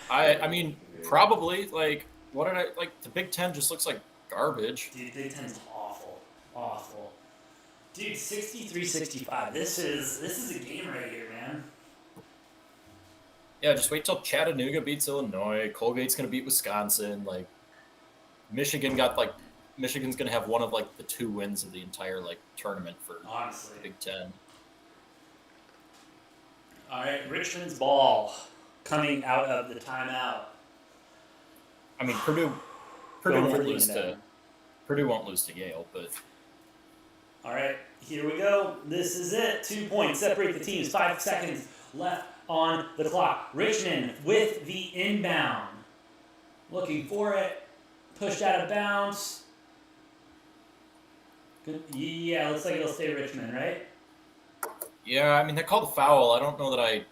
I mean, probably, like, what did I, like, the Big Ten just looks like garbage. Dude, Big Ten's awful. Awful. Dude, 63-65. This is a game right here, man. Yeah, just wait till Chattanooga beats Illinois. Colgate's going to beat Wisconsin. Like, Michigan's going to have one of, like, the 2 wins of the entire, like, tournament for Honestly. Big Ten. All right, Richmond's ball coming out of the timeout. I mean, Purdue Going for won't the lose inbound. Purdue won't lose to Yale, but All right, here we go. This is it. 2 points separate the teams. 5 seconds left on the clock. Richmond with the inbound. Looking for it. Pushed out of bounds. Good. Yeah, looks like it'll stay Richmond, right? yeah, I mean, they called a foul. I don't know that I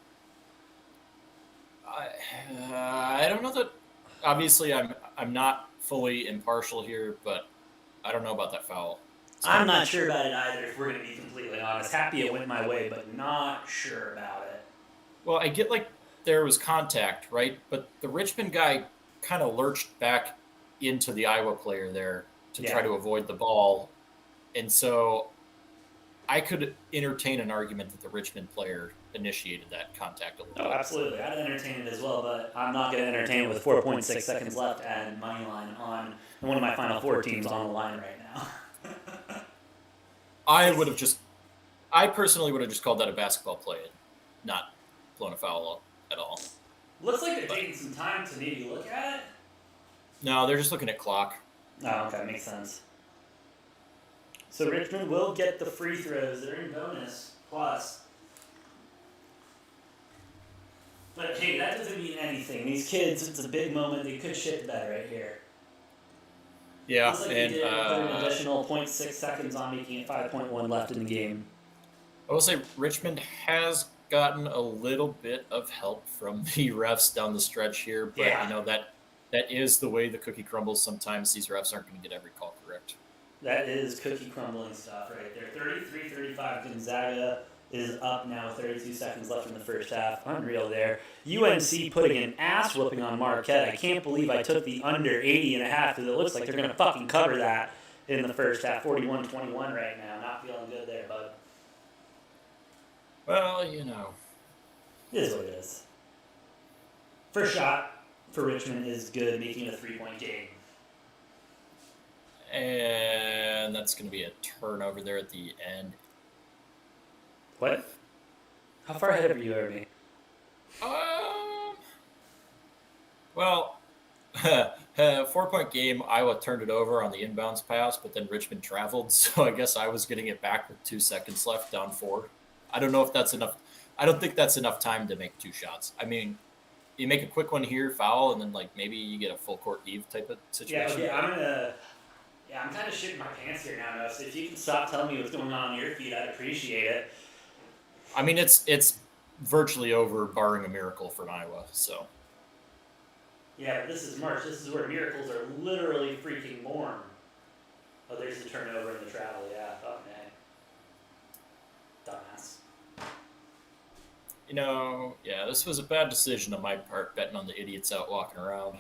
don't know that. Obviously, I'm not fully impartial here, but I don't know about that foul. I'm not sure about it either, if we're going to be completely honest. Happy it went my way, but not sure about it. Well, I get like there was contact, right? But the Richmond guy kind of lurched back into the Iowa player there to try Yeah. to avoid the ball. And so I could entertain an argument that the Richmond player initiated that contact a little Oh, bit. absolutely. I'd entertain it as well, but I'm not going to entertain it with 4.6 seconds left and money line on one of my final 4 teams on the line right now. I personally would have just called that a basketball play and not blown a foul at all. Looks like they're taking some time to maybe look at it. No, they're just looking at clock. Oh, okay, makes sense. So Richmond will get the free throws. They're in bonus plus. But hey, that doesn't mean anything. These kids, it's a big moment. They could shit the bed right here. Yeah, Looks like they did put an additional 0.6 seconds on, making it 5.1 left in the game. I will say Richmond has gotten a little bit of help from the refs down the stretch here, but Yeah. you know that is the way the cookie crumbles. Sometimes these refs aren't going to get every call correct. That is cookie crumbling stuff right there. 33-35 Gonzaga is up now with 32 seconds left in the first half. Unreal there. UNC putting an ass whooping on Marquette. I can't believe I took the under 80.5 because it looks like they're going to fucking cover that in the first half. 41-21 right now. Not feeling good there, bud. Well, you know. It is what it is. First shot for Richmond is good, making it a 3-point game. And that's going to be a turnover there at the end. What? How far ahead are you over me? Well, 4-point game. Iowa turned it over on the inbounds pass, but then Richmond traveled, so I guess I was getting it back with 2 seconds left, down 4. I don't know if that's enough. I don't think that's enough time to make 2 shots. I mean, you make a quick one here, foul, and then like maybe you get a full court heave type of situation. I'm kind of shitting my pants here now, Noah. So if you can stop telling me what's going on your feed, I'd appreciate it. I mean, it's virtually over, barring a miracle from Iowa. So. Yeah, but this is March. This is where miracles are literally freaking born. Oh, there's the turnover and the travel. Yeah, fuck man. Dumbass. You know, yeah, this was a bad decision on my part, betting on the idiots out walking around.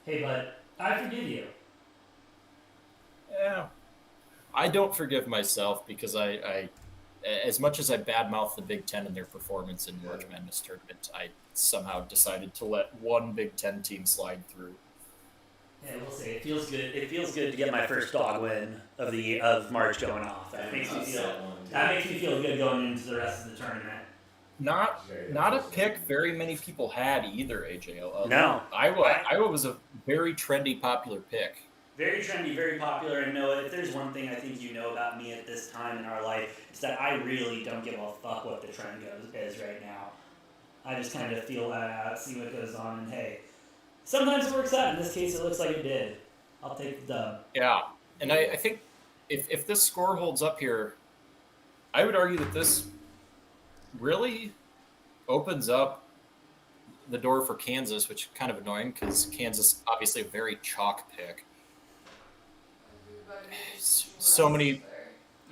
Hey, bud, I forgive you. Yeah. I don't forgive myself because I as much as I badmouth the Big Ten and their performance in March Madness tournament, I somehow decided to let one Big Ten team slide through. Yeah, we'll see. It feels good. It feels good to get my first dog win of March going off. That makes me feel good going into the rest of the tournament. Not a pick very many people had either, AJ. No. Iowa was a very trendy, popular pick. Very trendy, very popular, and Noah, if there's one thing I think you know about me at this time in our life, it's that I really don't give a fuck what the trend is right now. I just kind of feel that out, see what goes on, and hey, sometimes it works out. In this case, it looks like it did. I'll take the dub. Yeah, and I think if this score holds up here, I would argue that this really opens up the door for Kansas, which is kind of annoying because Kansas obviously a very chalk pick. So many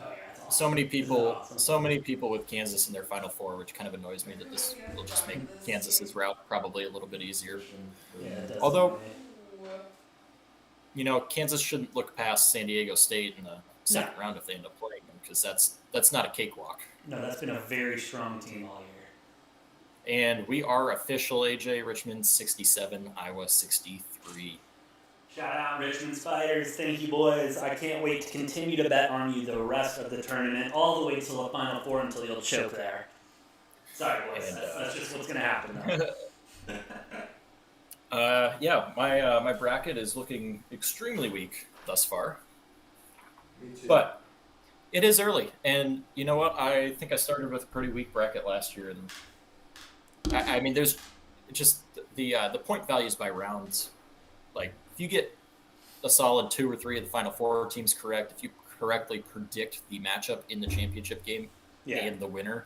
Oh, yeah, it's awesome. so many This is people awesome. so many people with Kansas in their Final Four, which kind of annoys me that this will just make Kansas's route probably a little bit easier. Yeah, it does. Although, Ooh. Kansas shouldn't look past San Diego State in the second round if they end up playing them, because that's not a cakewalk. No, that's been a very strong team all year. And we are official, AJ. Richmond 67, Iowa 63. Shout out Richmond Spiders. Thank you, boys. I can't wait to continue to bet on you the rest of the tournament, all the way till the Final Four until you'll choke there. Sorry, boys. And, That's just what's going to happen, though. Yeah, my bracket is looking extremely weak thus far. Me too. But it is early, and you know what? I think I started with a pretty weak bracket last year, and I mean, there's just the point values by rounds. Like, if you get a solid 2 or 3 of the Final Four teams correct, if you correctly predict the matchup in the championship game and the winner,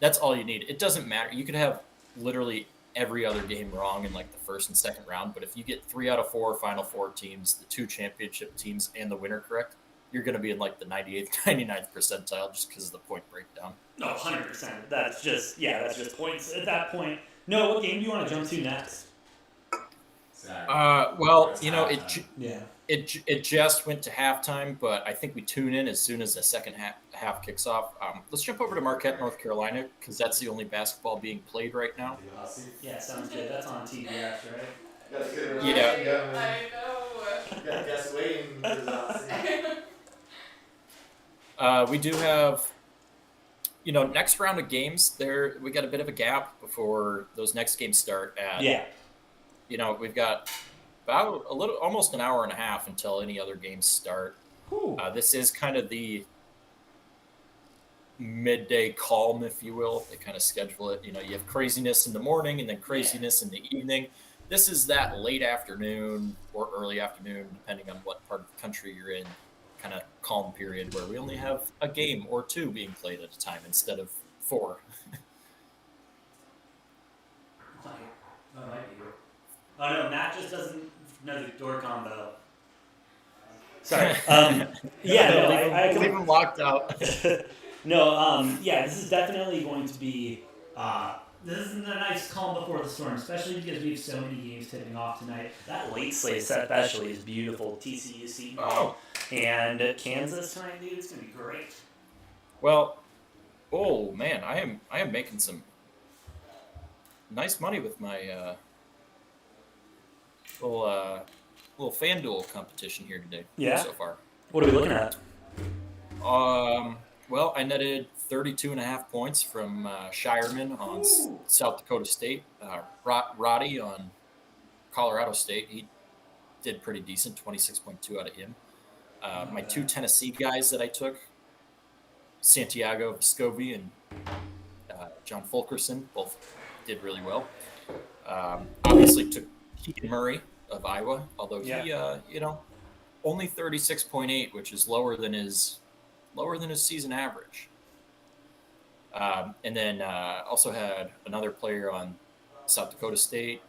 that's all you need. It doesn't matter. You could have literally every other game wrong in like the first and second round, but if you get 3 out of 4 Final Four teams, the 2 championship teams, and the winner correct, you're going to be in like the 98th, 99th percentile just because of the point breakdown. No, 100%. That's just points at that point. No, what game do you want to jump to next? Well, Yeah. it just went to halftime, but I think we tune in as soon as the second half kicks off. Let's jump over to Marquette, North Carolina, because that's the only basketball being played right now. Yeah, sounds good. That's on TBS, right? Yeah. I know. You got guests waiting for the We do have, next round of games. We got a bit of a gap before those next games start. We've got about almost an hour and a half until any other games start. This is kind of the midday calm, if you will. They kind of schedule it. You have craziness in the morning and then craziness in the evening. This is that late afternoon or early afternoon, depending on what part of the country you're in, kind of calm period where we only have a game or 2 being played at a time instead of 4. That might be. Oh no, Matt just doesn't know the door combo. Sorry. Leave him locked out. No, this is definitely going to be. This is a nice calm before the storm, especially because we have so many games tipping off tonight. That late slate especially is beautiful. TCU, Seton Hall, and Kansas tonight, dude. It's gonna be great. Well, oh man, I am making some nice money with my little FanDuel competition here today. Yeah. So far. What are we looking at? Well, I netted 32.5 points from Shireman on South Dakota State. Roddy on Colorado State. He did pretty decent, 26.2 out of him. My 2 Tennessee guys that I took, Santiago Vescovi and John Fulkerson, both did really well. Obviously took Keegan Murray of Iowa, although he, only 36.8, which is lower than his season average. And then also had another player on South Dakota State.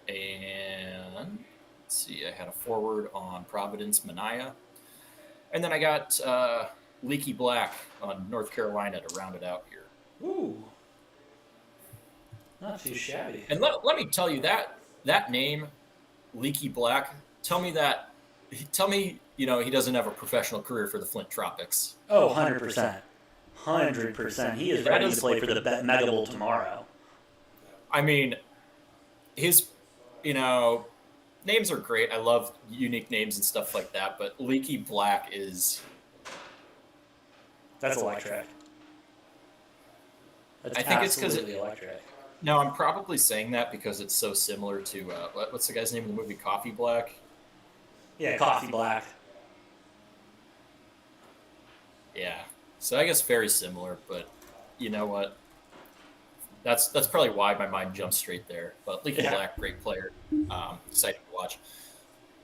And let's see, I had a forward on Providence, Mania. And then I got Leaky Black on North Carolina to round it out here. Ooh. Not too shabby. And let me tell you that name, Leaky Black, tell me he doesn't have a professional career for the Flint Tropics. Oh, 100%. 100%. He is ready to play for the Mega Bowl tomorrow. I mean, his, names are great. I love unique names and stuff like that, but Leaky Black is... That's electric. That's I think it's because electric. No, I'm probably saying that because it's so similar to, what's the guy's name in the movie, Coffee Black? Yeah, Coffee Black. Yeah. So I guess very similar, but you know what? That's probably why my mind jumps straight there. But Leaky Black, great player. Exciting to watch.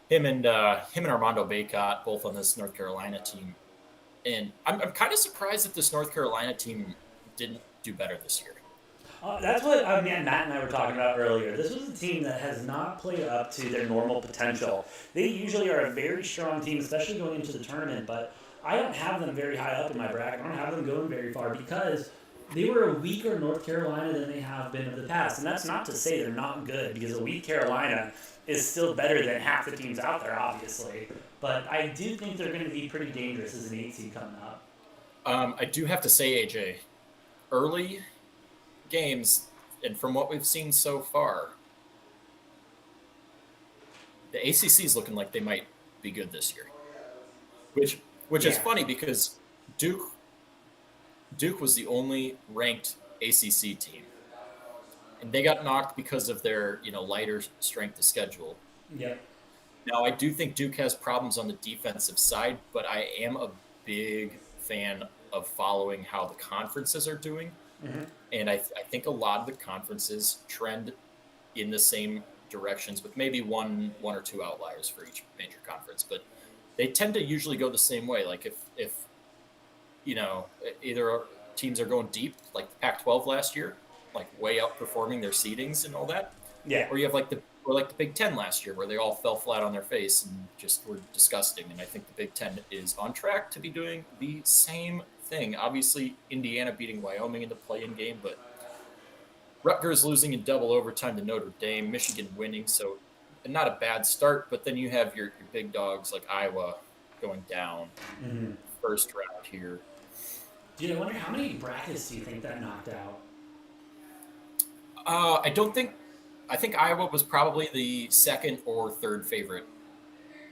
Him and Armando Baycott, both on this North Carolina team. And I'm kind of surprised that this North Carolina team didn't do better this year. That's what Matt and I were talking about earlier. This was a team that has not played up to their normal potential. They usually are a very strong team, especially going into the tournament, but I don't have them very high up in my bracket. I don't have them going very far because they were a weaker North Carolina than they have been in the past. And that's not to say they're not good, because a weak Carolina is still better than half the teams out there, obviously. But I do think they're going to be pretty dangerous as an 8 seed coming up. I do have to say, AJ, early games, and from what we've seen so far, the ACC is looking like they might be good this year. Which is funny because Duke was the only ranked ACC team, and they got knocked because of their lighter strength of schedule. Yeah. Now I do think Duke has problems on the defensive side, but I am a big fan of following how the conferences are doing. Mm-hmm. And I think a lot of the conferences trend in the same directions, with maybe one or two outliers for each major conference. But they tend to usually go the same way. Like if either teams are going deep, like the Pac-12 last year, like way outperforming their seedings and all that. Yeah. Or you have like the Big Ten last year, where they all fell flat on their face and just were disgusting. And I think the Big Ten is on track to be doing the same thing. Obviously, Indiana beating Wyoming in the play-in game, but Rutgers losing in double overtime to Notre Dame, Michigan winning, so not a bad start. But then you have your big dogs like Iowa going down first round here. Dude, I wonder how many brackets do you think that knocked out? I think Iowa was probably the second or third favorite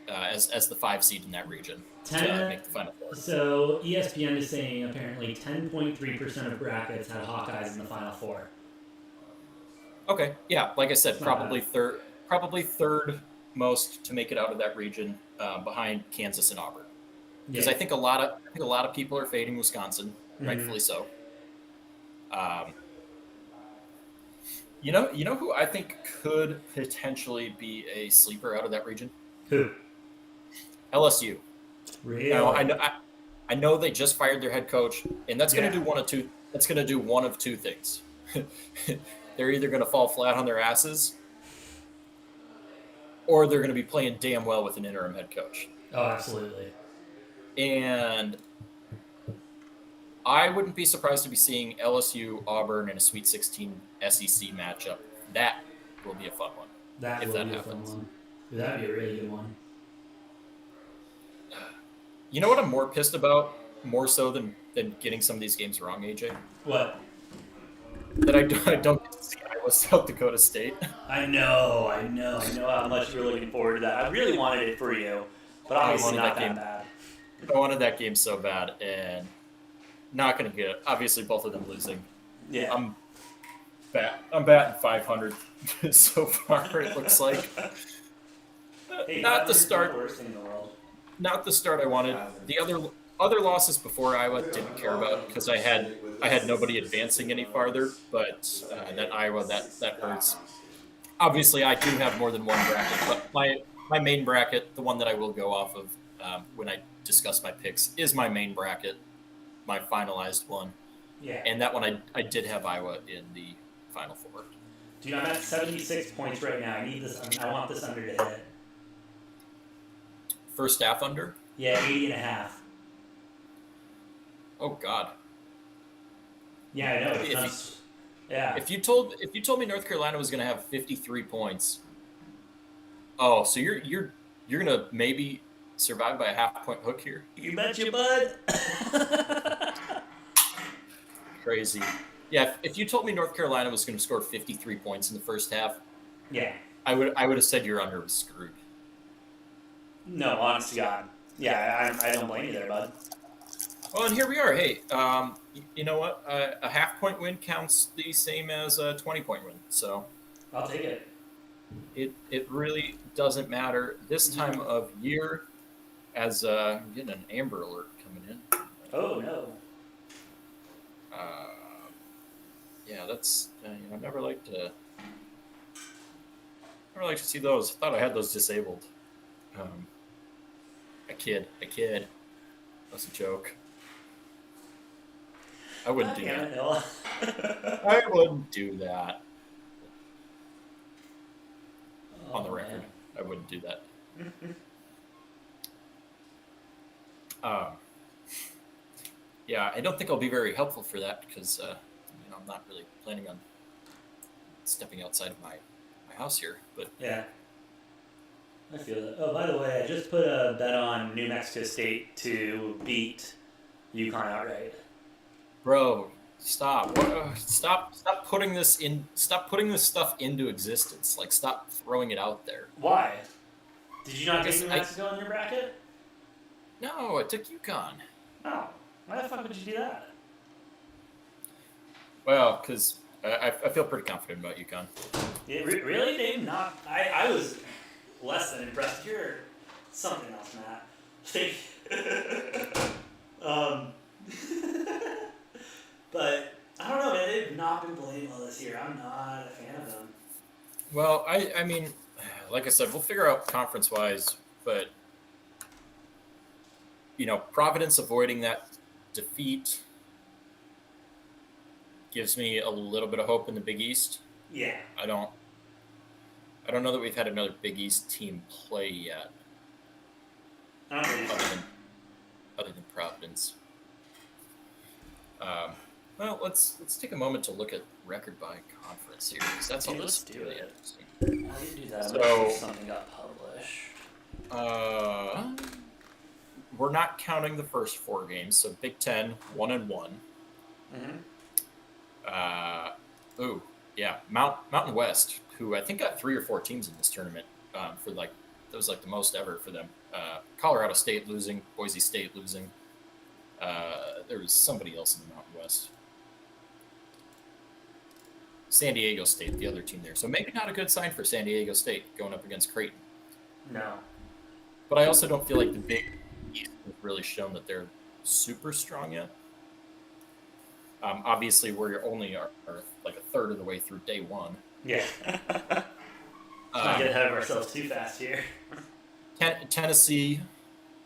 as the 5 seed in that region to make the Final Four. So ESPN is saying apparently 10.3% of brackets had Hawkeyes in the Final Four. Okay, yeah, like I said, probably third most to make it out of that region, behind Kansas and Auburn. Because I think a lot of people are fading Wisconsin, rightfully so. You know who I think could potentially be a sleeper out of that region? Who? LSU. Really? Now, I know they just fired their head coach, and that's going to do one of two. That's going to do one of two things. They're either going to fall flat on their asses, or they're going to be playing damn well with an interim head coach. Oh, absolutely. And I wouldn't be surprised to be seeing LSU Auburn in a Sweet 16 SEC matchup. That will be a fun one. That will be a fun one. That'd be a really good one. You know what I'm more pissed about, more so than getting some of these games wrong, AJ? What? That I don't get to see Iowa South Dakota State. I know how much you're looking forward to that. I really wanted it for you, but obviously not that bad. I wanted that game so bad, and not going to get it. Obviously, both of them losing. Yeah. I'm batting 500 so far, it looks like. Hey, not the start. Worst thing in the world. Not the start I wanted. The other losses before Iowa didn't care about, because I had nobody advancing any farther. But that Iowa that hurts. Obviously, I do have more than one bracket, but my main bracket, the one that I will go off of when I discuss my picks, is my main bracket, my finalized one. Yeah. And that one I did have Iowa in the Final Four. Dude, I'm at 76 points right now. I need this. I want this under to hit. First half under? Yeah, 80.5. Oh God. Yeah, I know. If you told me North Carolina was going to have 53 points, oh, so you're gonna maybe survive by a half-point hook here? You betcha, bud. Crazy. Yeah, if you told me North Carolina was going to score 53 points in the first half, yeah, I would have said your under was screwed. No, honest to God. Yeah, I don't blame you there, bud. Well, and here we are. Hey, you know what? A half-point win counts the same as a 20-point win. So I'll take it. It really doesn't matter this time of year. As I'm getting an Amber Alert coming in. Oh no. Yeah, that's I never like to see those. I thought I had those disabled. I kid. That's a joke. I wouldn't do Damn that. it, Noah. I wouldn't do that. On the Oh, record, man. I wouldn't do that. Um, yeah, I don't think I'll be very helpful for that because I'm not really planning on stepping outside of my house here. But Yeah. I feel that. Oh, by the way, I just put a bet on New Mexico State to beat UConn outright. bro, stop! Stop putting this in! Stop putting this stuff into existence! Like, stop throwing it out there. Why? Did you not take Because New Mexico in your bracket? No, I took UConn. Oh. Why the fuck would you do that? Well, because I feel pretty confident about UConn. Yeah, really, Dave? Not. I was less than impressed. You're something else, Matt. um, but I don't know, man. They've not been playing well this year. I'm not a fan of them. Well, I mean, like I said, we'll figure out conference-wise, but Providence avoiding that defeat gives me a little bit of hope in the Big East. Yeah. I don't know that we've had another Big East team play yet, I don't believe so. other than Providence. Well, let's take a moment to look at record by conference here, because that's all Dude, this let's do really it. interesting. Why did you do that? I'm So- gonna see if something got published. We're not counting the first 4 games, so Big Ten 1-1. Mm-hmm. Mountain West, who I think got 3 or 4 teams in this tournament for that was the most ever for them. Colorado State losing, Boise State losing. There was somebody else in the Mountain West. San Diego State, the other team there. So maybe not a good sign for San Diego State going up against Creighton. No. But I also don't feel like the Big East has really shown that they're super strong yet. Obviously, we're only are like a third of the way through day 1. Yeah. Let's not get ahead of ourselves too fast here. Tennessee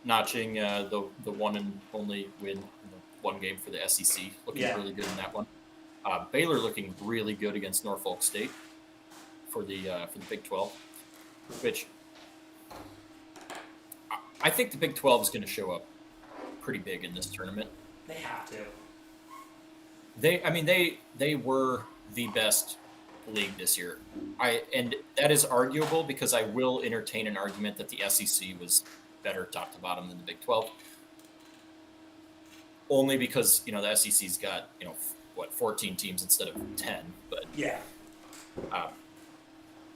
notching the one and only win in the 1 game for the SEC, looking really good in that one. Baylor looking really good against Norfolk State for the Big 12, which I think the Big 12 is going to show up pretty big in this tournament. They have to. They were the best league this year. And that is arguable because I will entertain an argument that the SEC was better top to bottom than the Big 12. Only because, the SEC's got, 14 teams instead of 10. But Yeah.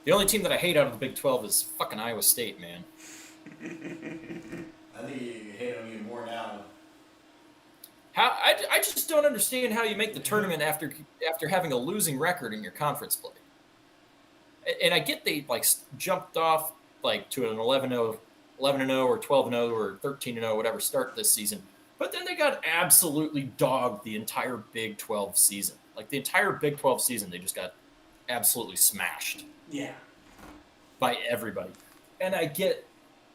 the only team that I hate out of the Big 12 is fucking Iowa State, man. I think you hate them even more now. I just don't understand how you make the tournament after having a losing record in your conference play. And I get they jumped off to an 11-0 or 12-0 or 13-0 whatever start this season, but then they got absolutely dogged the entire Big 12 season. The entire Big 12 season, they just got absolutely smashed. Yeah. By everybody. And I get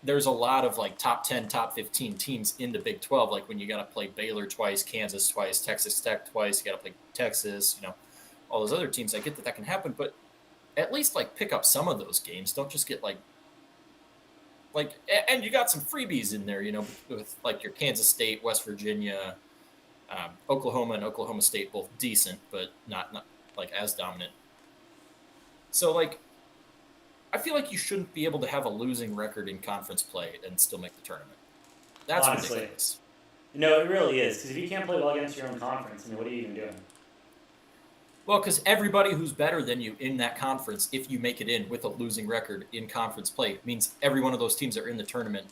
there's a lot of top 10, top 15 teams in the Big 12. When you got to play Baylor twice, Kansas twice, Texas Tech twice, you got to play Texas, all those other teams. I get that can happen, but at least pick up some of those games. Don't just get and you got some freebies in there, with your Kansas State, West Virginia, Oklahoma and Oklahoma State, both decent, but not as dominant. So I feel like you shouldn't be able to have a losing record in conference play and still make the tournament. That's Honestly. ridiculous. No, it really is. Because if you can't play well against your own conference, what are you even doing? Well, because everybody who's better than you in that conference, if you make it in with a losing record in conference play, means every one of those teams are in the tournament.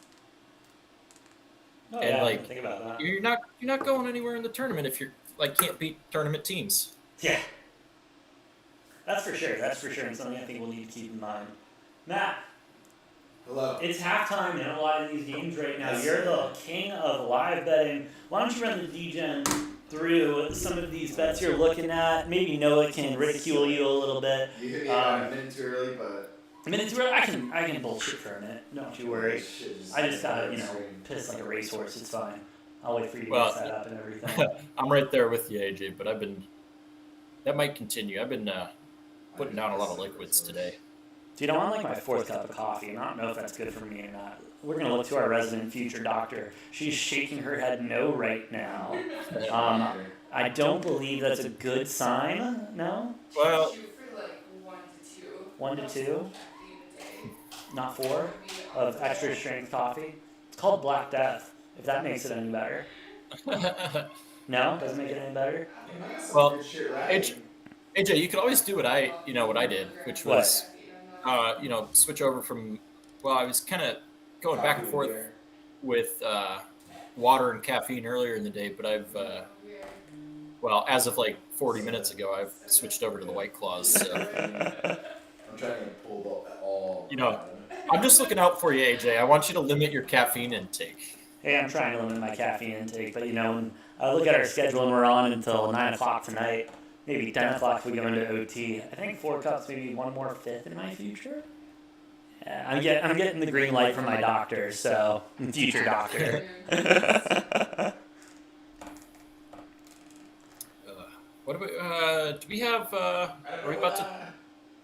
Oh, And, yeah, I didn't think about that. You're not going anywhere in the tournament if you're can't beat tournament teams. Yeah. That's for sure. That's for sure. And something I think we'll need to keep in mind. Matt, Hello. it's halftime in a lot of these games right now. Yes, You're sir. the king of live betting. Why don't you run the Degen through some of these bets you're looking at? Maybe Noah can ridicule you a little bit. You hit me a minute too early, but I mean, it's real. I can bullshit for a minute. Don't you worry. Shit, I just gotta, screen. piss like a racehorse. It's fine. I'll wait for you to Well, get set up and everything. I'm right there with you, AJ. But that might continue. I've been putting down a lot of liquids today. Dude, I want like my fourth cup of coffee, and I don't know if that's good for me or not. We're gonna look to our resident future doctor. She's shaking her head no right now. I don't believe that's a good sign. No. Well, Shoot for like 1 to 2. 1 to 2, caffeine a day. not 4, of extra strength coffee. It's called Black Death. If that makes it any better. No, doesn't make it any better. well, AJ, you could always do what I did, which was, switch over from. Well, I was kind of going back and forth with water and caffeine earlier in the day, but I've, as of like 40 minutes ago, I've switched over to the White Claws. So. I'm trying to pull all. I'm just looking out for you, AJ. I want you to limit your caffeine intake. Hey, I'm trying to limit my caffeine intake, but when I look at our schedule and we're on until 9 o'clock tonight, maybe 10 o'clock if we go into OT. I think 4 cups, maybe one more fifth in my future. Yeah, I'm getting the green light from my doctor, so future doctor. What about? Do we have? Are we about to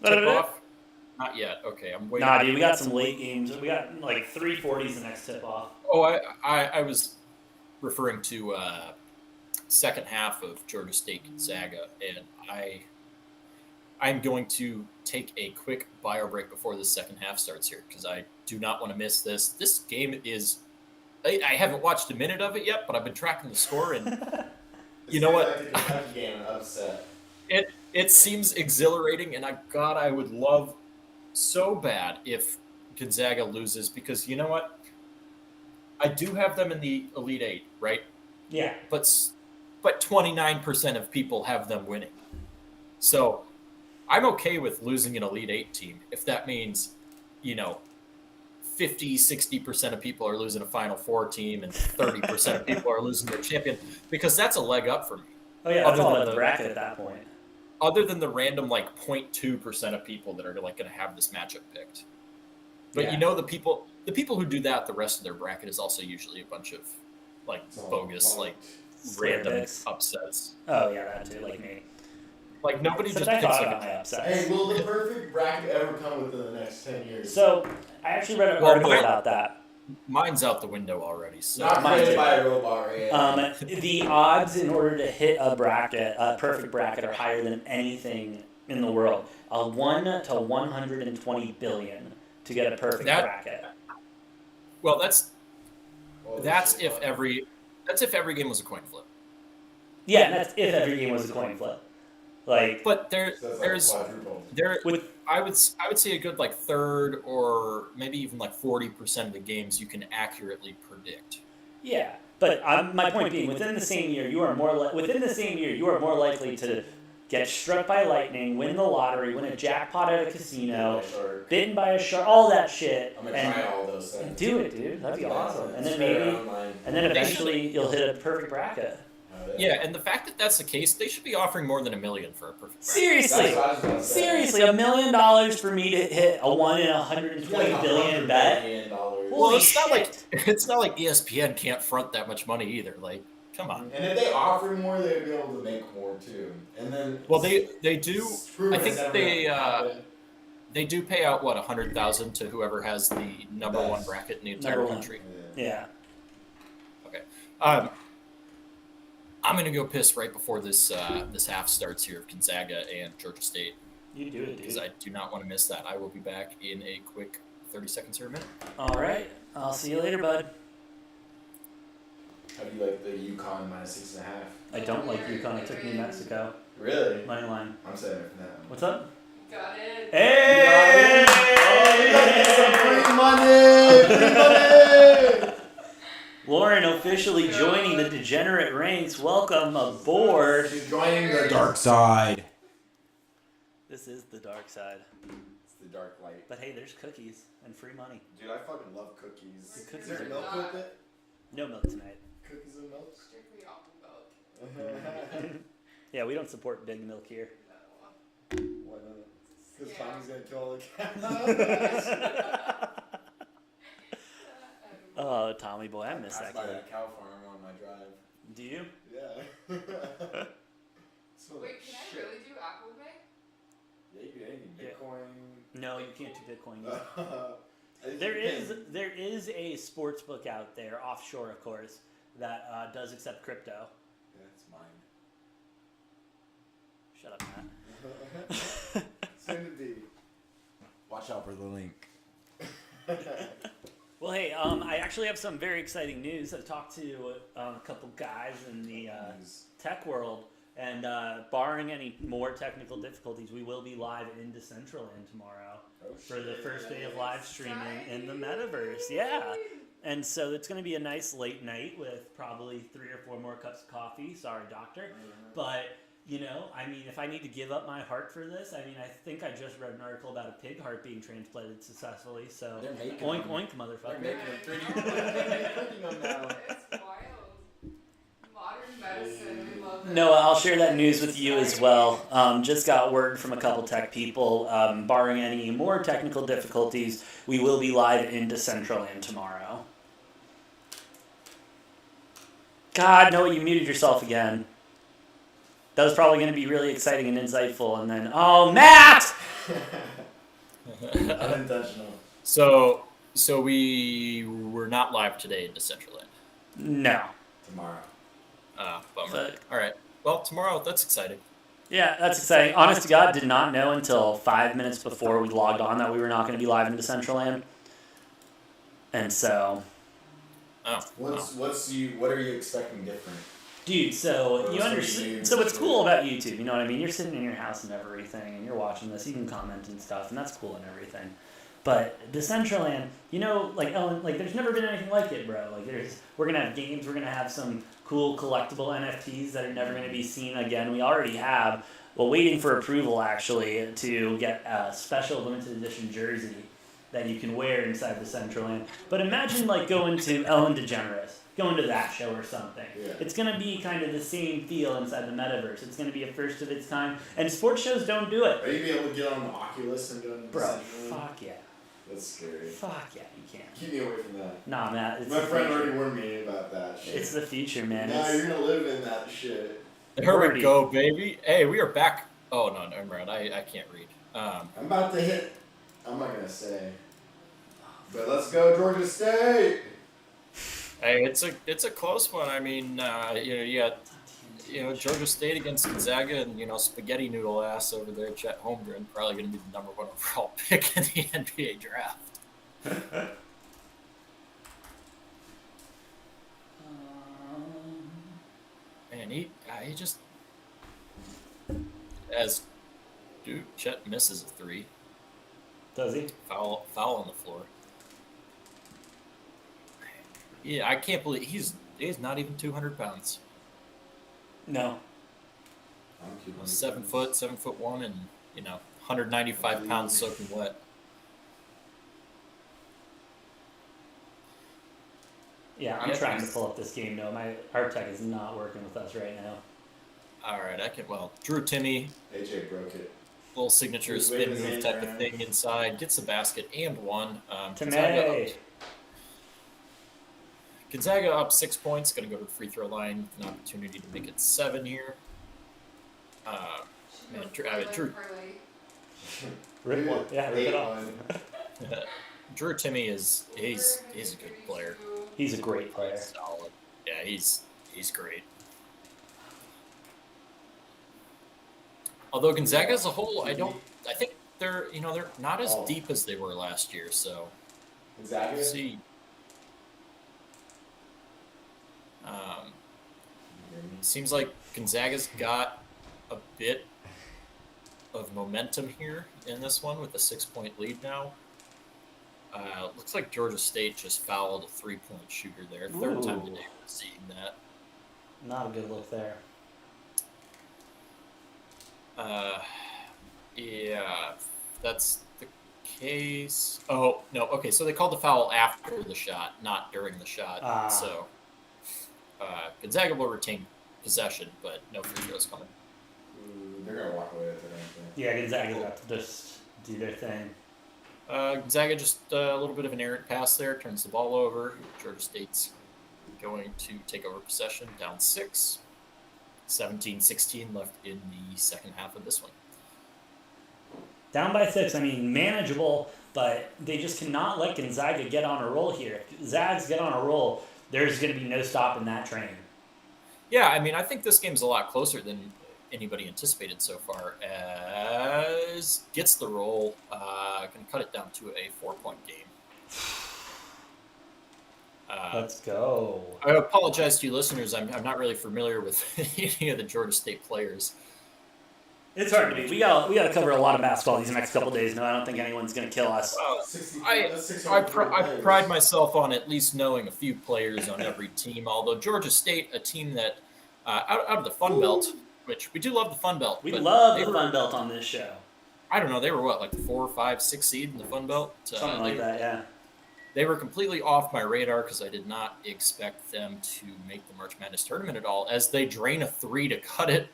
tip off? Not yet. Okay, I'm waiting. Nah, dude, we got some late games. We got like 3:40's the next tip off. Oh, I was referring to second half of Georgia State Gonzaga, and I'm going to take a quick bio break before the second half starts here because I do not want to miss this. This game is. I haven't watched a minute of it yet, but I've been tracking the score, and you know what? It seems exhilarating, and I would love so bad if Gonzaga loses because you know what? I do have them in the Elite Eight, right? Yeah. But 29% of people have them winning. So I'm okay with losing an Elite Eight team if that means, 50, 60% of people are losing a Final Four team and 30% of people are losing their champion because that's a leg up for me. Oh, yeah, that's all in the bracket at that point. Other than the random 0.2% of people that are going to have this matchup picked. But the people who do that, the rest of their bracket is also usually a bunch of bogus random upsets. Oh yeah, that too, like me. Nobody just I picks thought about my upsets. Hey, will the perfect bracket ever come within the next 10 years? So I actually read an article about that. Mine's out the window already. So. Not created by a robot. The odds in order to hit a bracket, a perfect bracket, are higher than anything in the world. 1 to 120 billion to get a perfect bracket. Well, that's if every game was a coin flip. Yeah, that's if every game was a coin flip. But I would say a good third or maybe even 40% of the games you can accurately predict. Yeah, but my point being, within the same year, you are more likely to get struck by lightning, win the lottery, win a jackpot at a casino, bitten by a shark, all that shit. I'm gonna try all those things. Do it, dude. That'd be awesome. And then eventually you'll hit a perfect bracket. Yeah, and the fact that that's the case, they should be offering more than $1 million for a perfect bracket. Seriously, $1 million for me to hit a 1 in 120 billion bet. Well, it's not like ESPN can't front that much money either. Come on. And if they offer more, they'd be able to make more too. And then they do. I think they do pay out $100,000 to whoever has the number one bracket in the entire country. Yeah. Okay. I'm going to go piss right before this half starts here of Gonzaga and Georgia State. You do it, dude. Because I do not want to miss that. I will be back in a quick 30 seconds or a minute. All right. I'll see you later, bud. How do you like the UConn -6.5? I don't like UConn. I took New Mexico. Really? Money line. I'm setting it for that one. What's up? Got it. Hey! Free money! Lauren officially joining the Degenerate ranks. Welcome aboard. She's joining the dark side. This is the dark side. It's the dark light. But hey, there's cookies and free money. Dude, I fucking love cookies. Cookies Is there are milk with it? No milk tonight. Cookies and milk? Strictly almond milk. Yeah, we don't support big milk here. No. Why not? Because Tommy's gonna kill all the cows. Oh, Tommy boy, I miss that Passed by kid. that cow farm on my drive. Do you? Yeah. So Wait, can I really do Apple Pay? Yeah, you can. Yeah. Bitcoin. No, you can't do Bitcoin. I think There you can. is a sports book out there, offshore of course, that does accept crypto. That's mine. Shut up, Matt. Soon to be. Watch out for the link. Well, hey, I actually have some very exciting news. I've talked to a couple guys in the tech world, and barring any more technical difficulties, we will be live in Decentraland tomorrow for the first day of live streaming in the metaverse. Yeah. And so it's going to be a nice late night with probably 3 or 4 more cups of coffee. Sorry, doctor. But, you know, I mean, if I need to give up my heart for this, I mean, I think I just read an article about a pig heart being transplanted successfully. So, They're making oink, them. oink, They're motherfucker. making them 3D. They're making them now. It's wild. Modern medicine, we love it. Noah, I'll share that news with you as well. Just got word from a couple tech people. Barring any more technical difficulties, we will be live in Decentraland tomorrow. God, Noah, you muted yourself again. That was probably going to be really exciting and insightful, and then, oh, Matt! Unintentional. So we were not live today in Decentraland. No. Tomorrow. Bummer. But- All right. Well, tomorrow, that's exciting. Yeah, that's exciting. Honest to God, did not know until 5 minutes before we logged on that we were not going to be live in Decentraland. And so... Oh. What are you expecting different? Dude, so you Or understand. So what's cool about YouTube, you know what I mean? You're sitting in your house and everything, and you're watching this. You can comment and stuff, and that's cool and everything. But Decentraland, you know, like Ellen, like there's never been anything like it, bro. Like we're gonna have games, we're gonna have some cool collectible NFTs that are never gonna be seen again. We already have. Well, waiting for approval actually to get a special limited edition jersey that you can wear inside Decentraland. But imagine like going to Ellen Degenerate. Going to that show or something. Yeah. It's going to be kind of the same feel inside the metaverse. It's going to be a first of its kind. And sports shows don't do it. Are you gonna be able to get on the Oculus and go into Bro, Decentraland? fuck yeah. That's scary. Fuck yeah, you can't. Keep me away from that. Nah, Matt, it's My the friend future. already warned me about that shit. It's the future, man. Nah, It's- you're gonna live in that shit. There Already. we go, baby. Hey, we are back. Oh, no, never mind. I can't read. I'm about to hit. I'm not gonna say. But let's go, Georgia State. Hey, it's a close one. I mean, you got Georgia State against Gonzaga, and spaghetti noodle ass over there, Chet Holmgren, probably going to be the number 1 overall pick in the NBA draft. And he just Chet misses a 3, Does he? foul on the floor. Yeah, I can't believe he's not even 200 pounds. No. I'm 200 7 pounds. foot, 7'1", and 195 pounds soaking wet. Yeah, I'm Yeah, trying to he's- pull up this game. No, my art tech is not working with us right now. All right, Drew Timmy, AJ broke it. little signature He's spin waving his move hand type of around. thing inside, gets the basket and one. Timmy. Gonzaga up 6 points, going to go to the free throw line with an opportunity to make it 7 here. Man, Drew Rip one. Yeah, rip it off. 8-1. Drew Timmy he's a good player. He's a great player. Solid. Yeah, he's great. Although Gonzaga as a whole, I think they're not as deep as they were last year. So Gonzaga? we'll see. Seems like Gonzaga's got a bit of momentum here in this one with a 6-point lead now. Looks like Georgia State just fouled a 3-point shooter there. Third time Ooh. today we're seeing that. Not a good look there. Yeah, that's the case. Oh, no. Okay, so they called the foul after the shot, not during the shot. Ah. So Gonzaga will retain possession, but no free throws coming. Ooh, they're gonna walk away with it, aren't Yeah, Gonzaga's got to just do their thing. Gonzaga just a little bit of an errant pass there, turns the ball over. Georgia State's going to take over possession, down 6. 17-16 left in the second half of this one. Down by 6, I mean, manageable, but they just cannot let Gonzaga get on a roll here. If Zags get on a roll, there's going to be no stopping that train. Yeah, I mean, I think this game's a lot closer than anybody anticipated so far. As gets the roll, can cut it down to a 4-point game. Let's go. I apologize to you listeners. I'm not really familiar with any of the Georgia State players. It's hard to be. We got to cover a lot of basketball these next couple days. No, I don't think anyone's going to kill us. I pride myself on at least knowing a few players on every team. Although Georgia State, a team that out of the Fun Belt, which we do love the Fun Belt. We love the Fun Belt on this show. I don't know. They were what, like 4, 5, 6 seed in the Fun Belt? Something like that, yeah. They were completely off my radar because I did not expect them to make the March Madness tournament at all, as they drain a 3 to cut it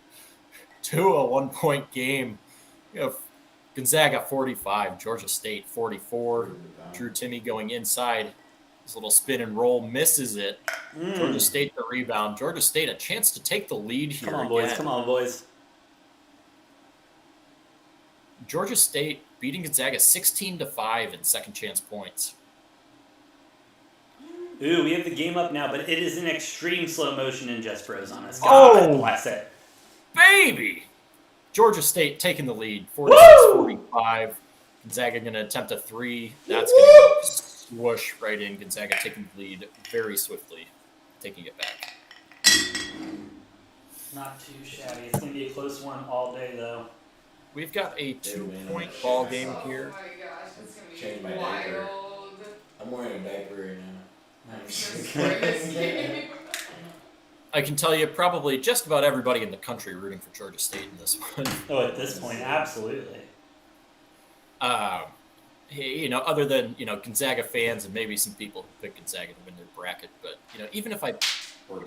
to a 1-point game. You know, Gonzaga 45, Georgia State 44. Drew Timme going inside. His little spin and roll misses it. Georgia State the rebound. Georgia State a chance to take the lead here. Come on, boys. Again. Come on, boys. Georgia State beating Gonzaga 16-5 in second chance points. Ooh, we have the game up now, but it is in extreme slow motion and just froze on us. God bless it. Baby! Georgia State taking the lead, 46-45. Gonzaga going to attempt a 3. That's going to go swoosh right in. Gonzaga taking the lead very swiftly, taking it back. Not too shabby. It's going to be a close one all day, though. We've got a 2-point ball game here. Oh my gosh, it's going to Change be my diaper. wild. I'm wearing a diaper right now. For this game. I can tell you probably just about everybody in the country rooting for Georgia State in this one. Oh, at this point, absolutely. You know, other than, you know, Gonzaga fans and maybe some people who pick Gonzaga to win their bracket. But, you know, even if I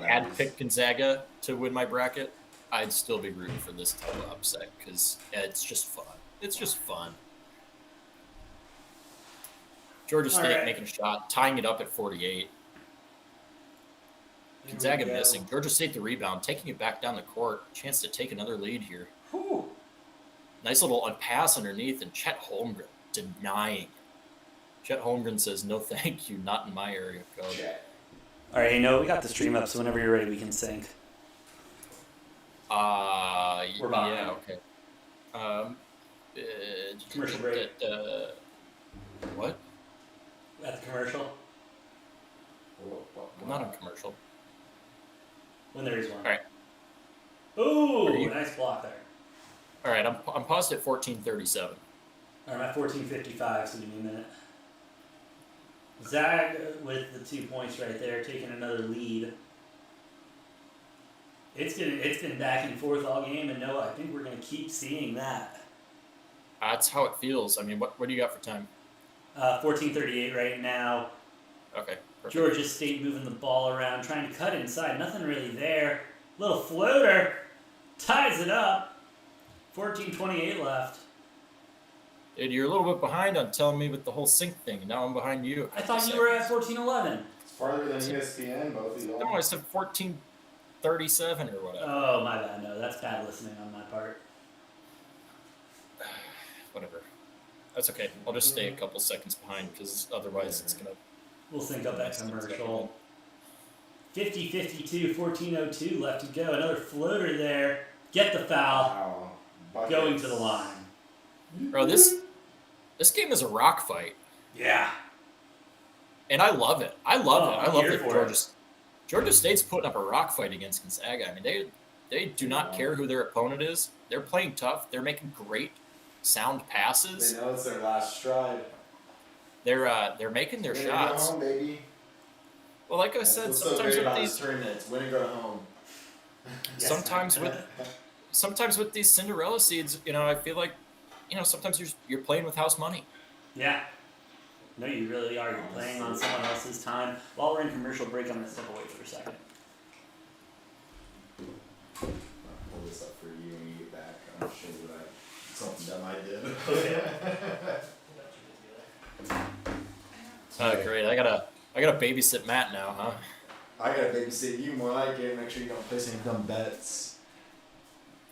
had picked Gonzaga to win my bracket, I'd still be rooting for this type of upset because it's just fun. It's just fun. Georgia State making a shot, tying it up at 48. Gonzaga missing. Georgia State the rebound, taking it back down the court. Chance to take another lead here. Whew. Nice little pass underneath, and Chet Holmgren denying. Chet Holmgren says, "No, thank you, not in my area, coach." All right, we got the stream up, so whenever you're ready, we can sync. We're behind. Yeah, okay. Commercial break. What? At the commercial? I'm not on commercial. When there is one. All right. Ooh, nice block there. All right, I'm paused at 14:37. All right, I'm at 14:55, so give me a minute. Zag with the 2 points right there, taking another lead. It's been back and forth all game, and I think we're going to keep seeing that. That's how it feels. I mean, what do you got for time? 14:38 right now. Okay. Perfect. Georgia State moving the ball around, trying to cut inside. Nothing really there. Little floater. Ties it up. 14:28 left. Dude, you're a little bit behind on telling me with the whole sync thing, and now I'm behind you. I thought you were at 14:11. It's farther than ESPN, both of you. No, I said 14:37 or whatever. Oh, my bad. No, that's bad listening on my part. Whatever. That's okay. I'll just stay a couple seconds behind because otherwise it's going to... We'll sync up that commercial. 50-52, 14:02 left to go. Another floater there. Get the foul. Wow. Going to the line. Bro, this game is a rock fight. Yeah. And I love it. I love it. I love that Georgia State's putting up a rock fight against Gonzaga. I mean, they do not care who their opponent is. They're playing tough. They're making great sound passes. They know it's their last stride. They're making their shots. Go home, baby. Well, like I said, sometimes with these tournaments, win and go home. Sometimes with these Cinderella seeds, I feel like, sometimes you're playing with house money. Yeah. No, you really are. You're playing on someone else's time. While we're in commercial break, I'm going to step away for a second. I'll pull this up for you when you get back. I'm sure that something dumb I did. Okay. Great. I gotta babysit Matt now, huh? I gotta babysit you more like it. Make sure you don't place any dumb bets.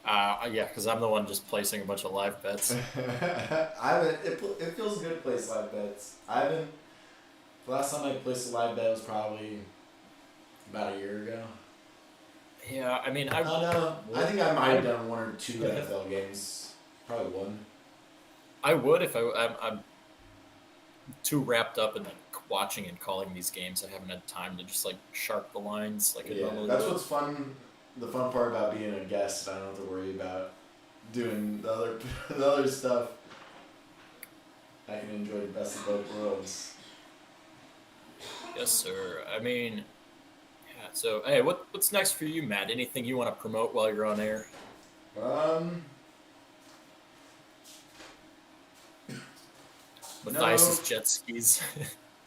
Yeah, because I'm the one just placing a bunch of live bets. I haven't. It feels good to place live bets. I haven't. The last time I placed a live bet was probably about a year ago. Yeah, I mean, I don't know. I think I might have done 1 or 2 NFL games. Probably 1. I would if I'm too wrapped up in like watching and calling these games. I haven't had time to just like sharp the lines like I normally That's would. what's fun. The fun part about being a guest, I don't have to worry about doing the other stuff. I can enjoy the best of both worlds. Yes, sir. I mean, yeah. So, hey, what's next for you, Matt? Anything you want to promote while you're on air? Matthias's jet skis.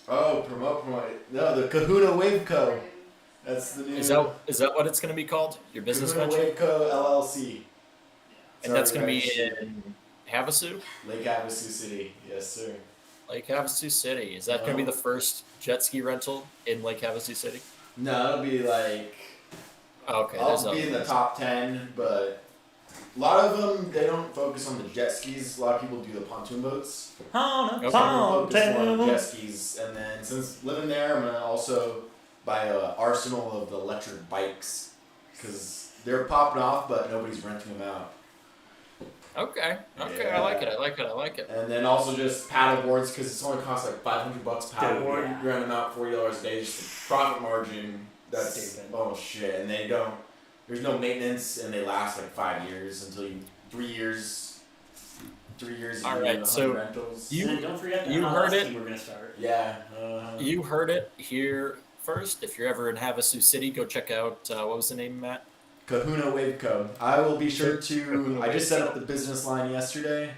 Promote. No, the Kahuna Waveco. That's the new. Is that what it's going to be called? Your business Kahuna venture? Waveco LLC. And that's going to be in Havasu? Lake Havasu City. Yes, sir. Lake Havasu City. Is that going to be the first jet ski rental in Lake Havasu City? No, it'll be like. Okay, I'll be in the top 10, but a lot of them they don't focus on the jet skis. A lot of people do the pontoon boats. On a Okay. Focus more on pontoon. jet skis, and then since living there, I'm gonna also buy an arsenal of the electric bikes because they're popping off, but nobody's renting them out. Okay. Yeah. I like it. And then also just paddle boards because it's only costs like $500 a paddle board. Yeah. You rent them out $40 a day. Just the profit margin. That's Stupid. oh shit, and they don't. There's no maintenance, and they last like 5 years until you 3 years. 3 years. All you right, do 100 so rentals. you- And don't forget the you MLS heard it. team we're gonna start. Yeah. You heard it here first. If you're ever in Havasu City, go check out, what was the name, Matt? Kahuna Waveco. I will be sure to. Kahuna I just set Waveco. up the business line yesterday,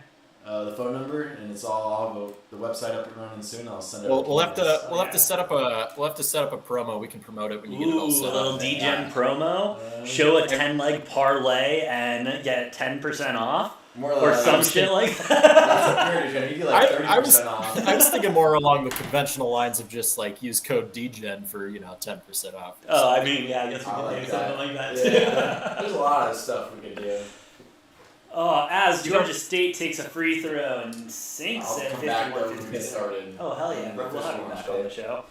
the phone number, and it's all. I'll have the website up and running soon. I'll send it. We'll have to Yeah. set up a promo. We can promote it when you get it Ooh, all a set little up. DGen promo. Show a 10-leg parlay and get 10% off. More Or like some shit like That's that. a period, Jen. You get like 30% I was off. thinking more along the conventional lines of just like use code DGen for 10% off. Oh, I mean, yeah, I guess we I could like do that. something like that Yeah. too. There's a lot of stuff we could do. Oh, as Georgia State takes a free throw and sinks I'll at come back when we 51-52. get started. Oh, hell yeah. We'll have you back on the show.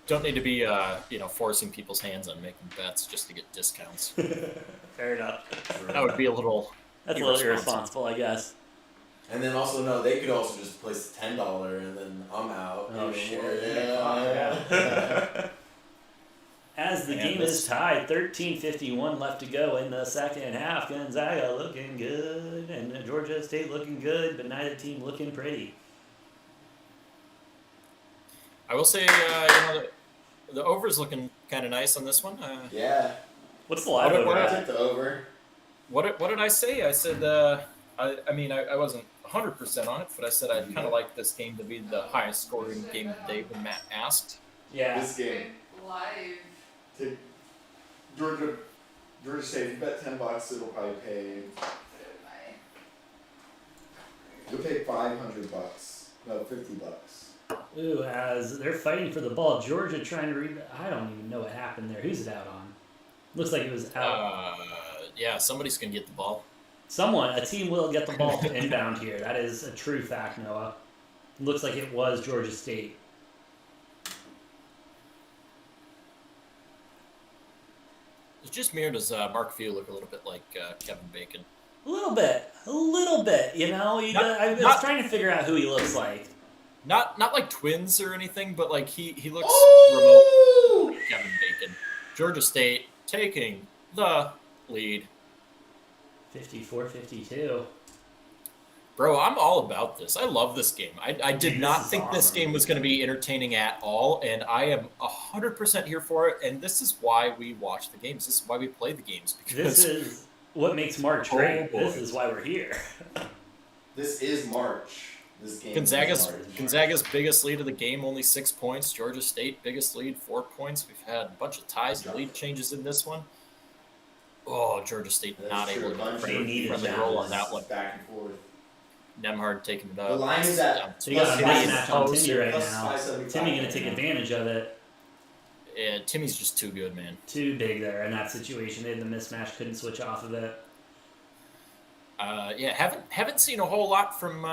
Don't need to be forcing people's hands on making bets just to get discounts. Fair enough. That would be a little. That's a little irresponsible, I guess. And then also, no, they could also just place $10 and then I'm out. Oh, Even shit. more. Yeah. As the And game this- is tied, 13:51 left to go in the second half. Gonzaga looking good, and Georgia State looking good, but neither team looking pretty. I will say, the over's looking kind of nice on this one. Yeah. What's the live What- over what- I at? took the over. What did I say? I said, I wasn't 100% on it, but I said I'd kind of like this game to be the highest scoring game of the day when Matt asked. Yeah. This game. Live. Take Georgia State. If you bet $10, it'll probably pay. You'll pay $500. No, $50. Ooh, as they're fighting for the ball, Georgia trying to read. I don't even know what happened there. Who's it out on? Looks like it was out. Yeah, somebody's gonna get the ball. A team will get the ball to inbound here. That is a true fact, Noah. Looks like it was Georgia State. It's just me, or does Mark Few look a little bit like Kevin Bacon? A little bit. You know. I was trying to figure out who he looks like. Not like twins or anything, but like he looks remote Oh! like Kevin Bacon. Georgia State taking the lead. 54-52. Bro, I'm all about this. I love this game. I did Dude, not this is think this awesome. game was going to be entertaining at all, and I am 100% here for it. And this is why we watch the games. This is why we play the games. This Because is what makes March great. boy. This is why we're here. This is March. This game. is March. Gonzaga's biggest lead of the game, only 6 points. Georgia State, biggest lead, 4 points. We've had a bunch of ties and lead changes in this one. Oh, Georgia State That's not true. able to Bunch get a They needed friendly that. roll on that one. Back and forth. Nemhard taking it up. The line is at So you got a Plus big match on five- Timmy right plus now. 575 Timmy gonna take right now. advantage of it. Yeah, Timmy's just too good, man. Too big there in that situation. They had the mismatch, couldn't switch off of it. Yeah, haven't seen a whole lot from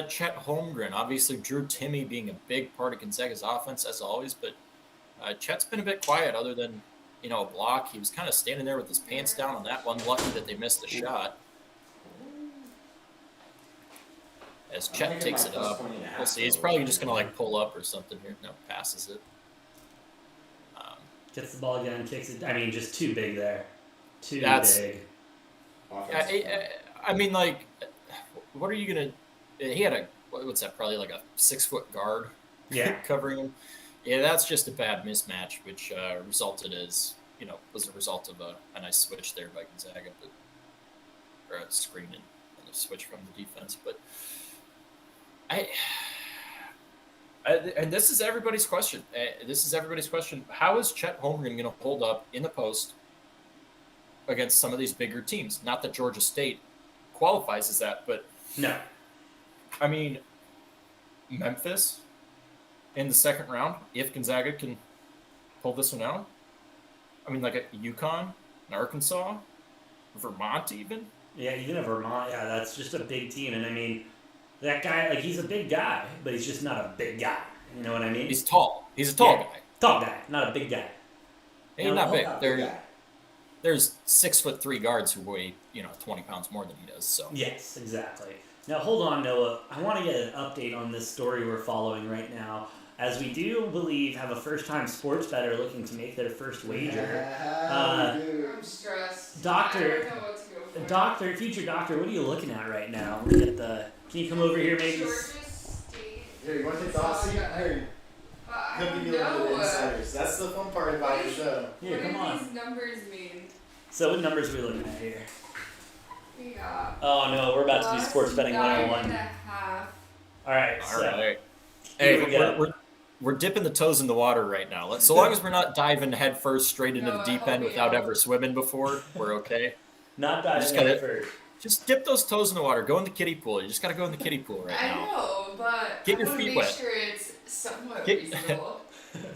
Chet Holmgren. Obviously, Drew Timmy being a big part of Gonzaga's offense as always, but Chet's been a bit quiet. Other than a block, he was kind of standing there with his pants down on that one. Lucky that they missed the shot. As Chet takes it up, we'll see. He's probably just gonna pull up or something here. No, passes it. Gets the ball again, kicks it. I mean, just too big there. Too big. I mean, what are you gonna? He had what's that? Probably like a 6-foot guard. Yeah. Covering him. Yeah, that's just a bad mismatch, which resulted as was a result of a nice switch there by Gonzaga, or a screen and a switch from the defense. But and this is everybody's question. How is Chet Holmgren going to hold up in the post against some of these bigger teams? Not that Georgia State qualifies as that, but no. I mean, Memphis in the second round, if Gonzaga can pull this one out. I mean, like a UConn, an Arkansas, Vermont even. Yeah, even a Vermont. Yeah, that's just a big team, and I mean. That guy, he's a big guy, but he's just not a big guy. You know what I mean? He's tall. He's a tall guy. Tall guy, not a big guy. He's not big. There's 6'3" guards who weigh 20 pounds more than he does. So yes, exactly. Now hold on, Noah. I want to get an update on this story we're following right now, as we do believe have a first-time sports bettor looking to make their first wager. I'm stressed. Doctor, I don't know what to go for. Doctor, future doctor, what are you looking at right now? Look at the. Can you come over here, maybe? Georgia State. Here, you want to take the hot seat? Here, I he'll don't give you a little know. insiders. That's the fun part about the show. Here, come What on. do these numbers mean? So what numbers are we looking at here? We got Oh no, we're about to do plus sports betting 101. 9.5. Alright, all so right. here Hey, we go. we're dipping the toes in the water right now. So long as we're not diving head first straight into No, the deep I hope end we without are. ever swimming before, we're okay. Not diving Just in gotta- first. Just dip those toes in the water. Go in the kiddie pool. You just got to go in the kiddie pool right I now. know, but Get I your want to feet make wet. sure it's somewhat Get- reasonable.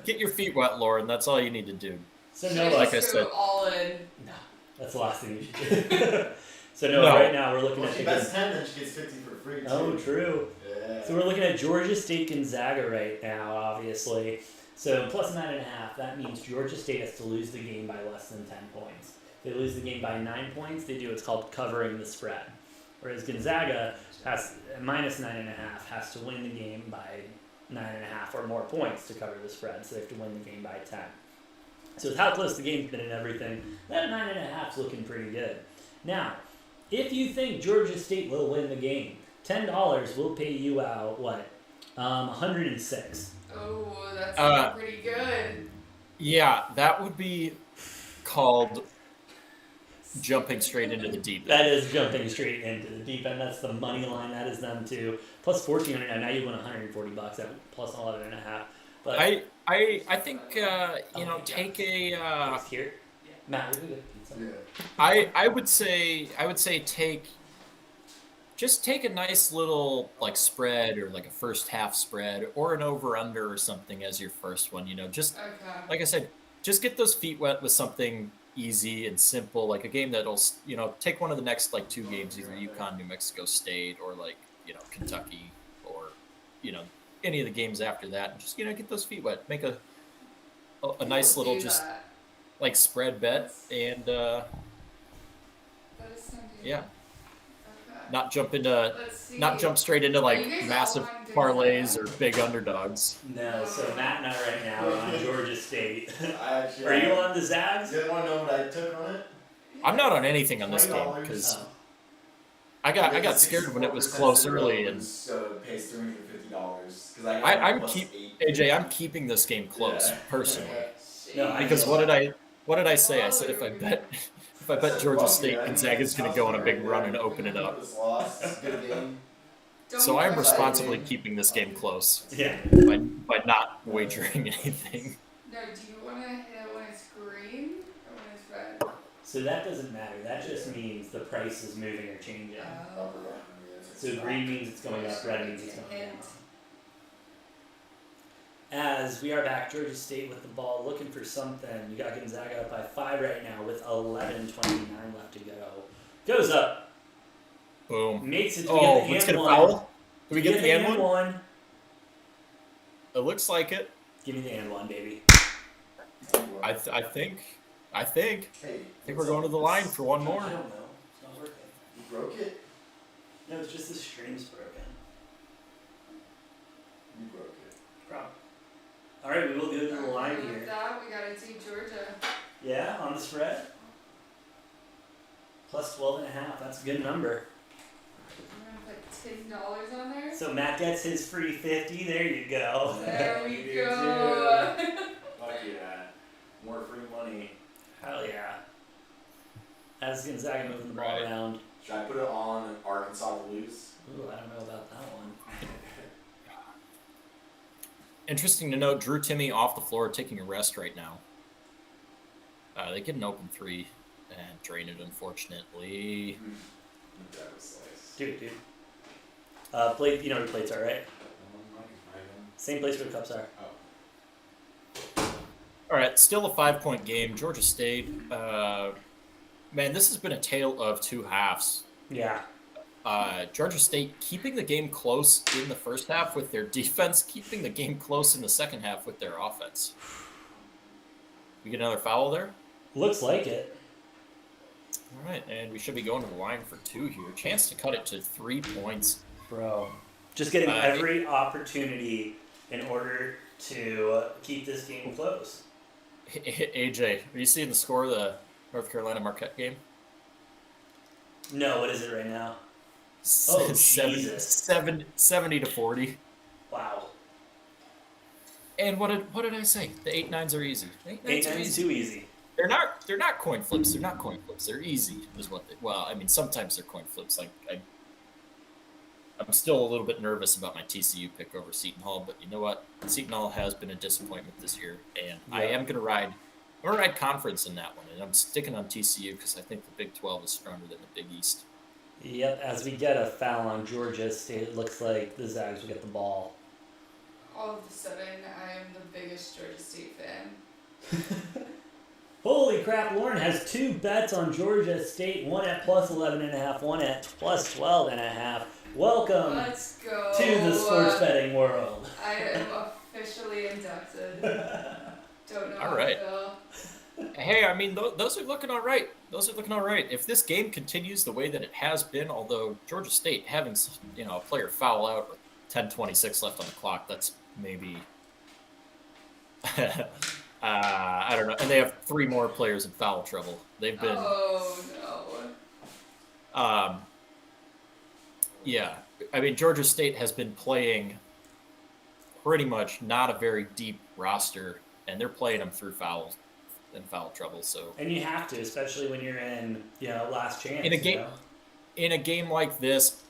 Get your feet wet, Lauren. That's all you need to do. So Should Noah, like I just said- go all in. no, that's the last thing you should do. So Noah, No. right now we're looking Well, at she the. bets 10, then she gets 50 for free, too. Oh, true. Yeah. So we're looking at Georgia State Gonzaga right now, obviously. So plus 9.5. That means Georgia State has to lose the game by less than 10 points. If they lose the game by 9 points, they do what's called covering the spread. Whereas Gonzaga has minus 9.5 has to win the game by 9.5 or more points to cover the spread. So they have to win the game by 10. So with how close the game's been and everything, that 9.5 is looking pretty good. Now, if you think Georgia State will win the game, $10 will pay you out what? 106. Oh, that's pretty good. Yeah, that would be called jumping straight into the deep end. That is jumping straight into the deep end. That's the money line. That is them too. Plus 1,400. Now you win 140 bucks at plus 11.5. But I think take a here, Matt, we good pizza. Yeah. I would say take a nice little spread or like a first half spread or an over under or something as your first one. Just Okay. like I said, just get those feet wet with something easy and simple, like a game that'll take one of the next 2 games, either UConn, New Mexico State, or Kentucky, or any of the games after that, and just get those feet wet, make a nice We'll little do just that. spread bet, and That is something. yeah, Okay. not jump Let's see. straight into Are you guys massive all on parlays Gonzaga? or big underdogs. No, so Matt and I right now are on Georgia State. I actually, Are you on the Zags? You guys want to know what I took on it? I'm not on anything on this game $20. because I got scared when it was close early, and So it pays $350 because I'm plus keep 8. AJ. I'm keeping this game close personally. No, I Because know. what did I say? I said if I bet Georgia State, Gonzaga's going to go on a big run and open it up. It's lost. It's a good game. Don't So I'm push responsibly keeping this game close Yeah. by not wagering anything. No, do you want to hit it when it's green or when it's red? So that doesn't matter. That just means the price is moving or changing. Oh. So green means it's going up, red means it's going down. Hint. As we are back, Georgia State with the ball, looking for something. You got Gonzaga up by 5 right now with 11:29 left to go. Goes up, Boom. makes it. Do we get the let's and get a one? foul. Do we Do get the and one? one? It looks like it. Give me the and one, baby. I think. Hey, I think we're going to the line for one more. I don't know. It's not working. You broke it. No, it's just the stream's broken. You broke it. Problem. All right, we will go to the line With here. that, we gotta take Georgia. Yeah, on the spread. Plus 12.5. That's a good number. I'm gonna put $10 on there. So Matt gets his free 50. There you go. There we You go. Fuck yeah. More free money. Hell yeah. As Gonzaga moving the ball Right. around. Should I put it on Arkansas to lose? Ooh, I don't know about that one. Interesting to note, Drew Timme off the floor taking a rest right now. They get an open 3 and drain it, unfortunately. That was nice. Dude. Plate, you know where the plates are, right? Same place where the cups are. All right, still a 5-point game. Georgia State. Man, this has been a tale of two halves. Yeah. Georgia State keeping the game close in the first half with their defense, keeping the game close in the second half with their offense. We get another foul there? Looks like it. All right, and we should be going to the line for 2 here. Chance to cut it to 3 points. Bro. Just getting every opportunity in order to keep this game close. AJ, are you seeing the score of the North Carolina Marquette game? No, what is it right now? Oh, Jesus. 70 to 40. Wow. And what did I say? The 8-9s are easy. 8-9 is too easy. They're not coin flips. They're not coin flips. They're easy, is what they. Well, I mean, sometimes they're coin flips. I'm still a little bit nervous about my TCU pick over Seton Hall, but you know what? Seton Hall has been a disappointment this year, and I am gonna ride. I'm gonna ride conference in that one, and I'm sticking on TCU because I think the Big 12 is stronger than the Big East. Yep, as we get a foul on Georgia State, it looks like the Zags will get the ball. All of a sudden, I am the biggest Georgia State fan. Holy crap, Lauren has 2 bets on Georgia State, one at plus 11.5, one at plus 12.5. Welcome Let's go. to the sports betting world. I am officially inducted. Don't know All how right. to feel. Hey, I mean, those are looking all right. Those are looking all right. If this game continues the way that it has been, although Georgia State having a player foul out with 10:26 left on the clock, that's maybe I don't know. And they have 3 more players in foul trouble. They've been Oh no. Yeah, I mean, Georgia State has been playing pretty much not a very deep roster, and they're playing them through fouls and foul trouble. So, And you have to, especially when you're in, last chance. in a game, in a game like this,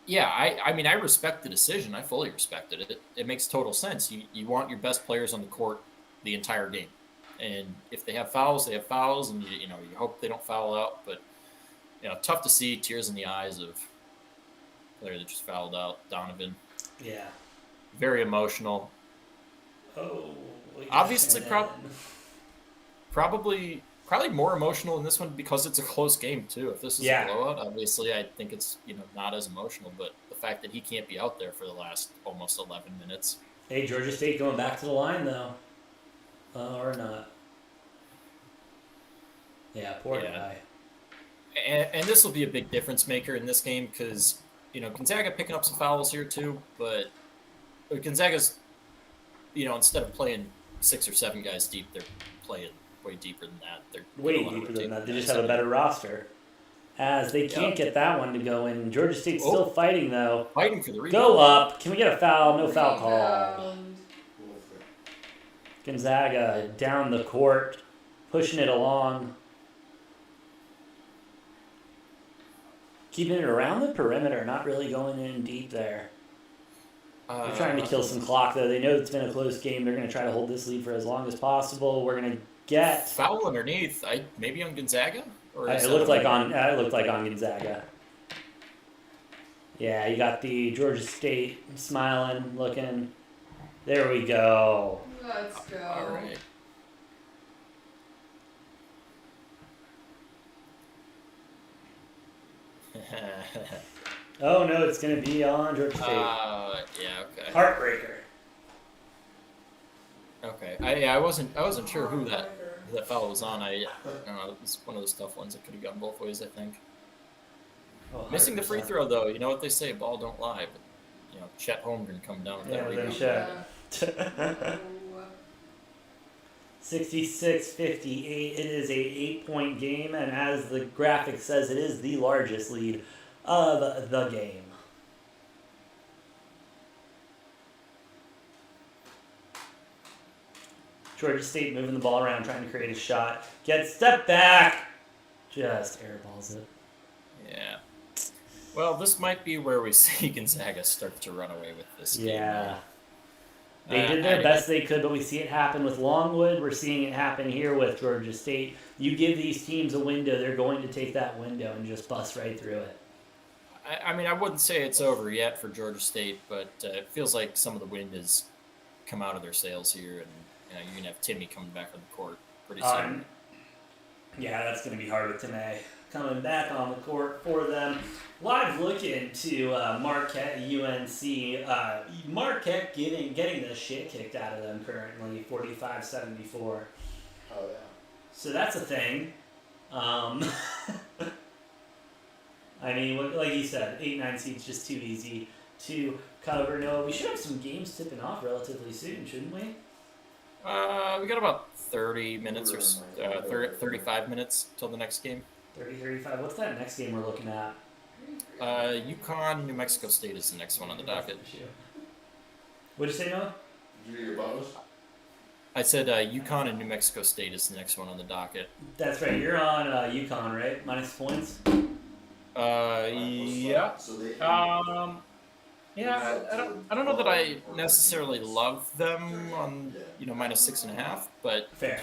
yeah, I mean, I respect the decision. I fully respected it. It makes total sense. You want your best players on the court the entire game, and if they have fouls, they have fouls, and you hope they don't foul out. But tough to see tears in the eyes of a player that just fouled out, Donovan. Yeah. Very emotional. Oh. Obviously, probably more emotional in this one because it's a close game too. If this is a blowout, obviously I think it's not as emotional. But the fact that he can't be out there for the last almost 11 minutes. Hey, Georgia State going back to the line though, or not? Yeah, poor guy. And this will be a big difference maker in this game because Gonzaga picking up some fouls here too, but Gonzaga's instead of playing 6 or 7 guys deep, they're playing way deeper than that. They're way deeper than that. They just have a better roster. As they can't get that one to go in. Georgia State's still fighting though. Fighting for the rebound. Go up. Can we get a foul? No foul call. Rebound. Gonzaga down the court, pushing it along. Keeping it around the perimeter, not really going in deep there. They're trying to kill some clock, though. They know it's been a close game. They're going to try to hold this lead for as long as possible. We're going to get foul underneath. Maybe on Gonzaga. Or it looked like on Gonzaga. Yeah, you got the Georgia State smiling, looking. There we go. Let's go. All right. Oh no, it's gonna be on Georgia State. Yeah, okay. Heartbreaker. Okay. I wasn't sure who that fellow was on. I don't know. It was one of those tough ones that could have gone both ways, I think. Oh, Missing the free 100%. throw, though. You know what they say, ball don't lie. But, Chet Holmgren come down with that Yeah, then rebound. Chet. Oh. 66-58. It is a 8-point game, and as the graphic says, it is the largest lead of the game. Georgia State moving the ball around, trying to create a shot. Get step back. Just airballs it. Yeah. Well, this might be where we see Gonzaga start to run away with this game. Yeah. They did their best they could, but we see it happen with Longwood. We're seeing it happen here with Georgia State. You give these teams a window, they're going to take that window and just bust right through it. I mean, I wouldn't say it's over yet for Georgia State, but it feels like some of the wind has come out of their sails here, and you're going to have Timmy coming back on the court pretty soon. Yeah, that's going to be hard with Timmy coming back on the court for them. Live look into Marquette UNC. Marquette getting the shit kicked out of them currently, 45-74. Oh yeah. So that's a thing. I mean, like you said, 8-9 seeds just too easy to cover. No, we should have some games tipping off relatively soon, shouldn't we? We got about 30 minutes or 35 minutes till the next game. 30-35. What's that next game we're looking at? UConn, New Mexico State is the next one on the docket. What'd you say, Noah? Did you do your bonus? I said UConn and New Mexico State is the next one on the docket. That's right. You're on UConn, right? Minus points. Yeah. So they Yeah, I don't know that I necessarily love them on minus 6.5, but Fair.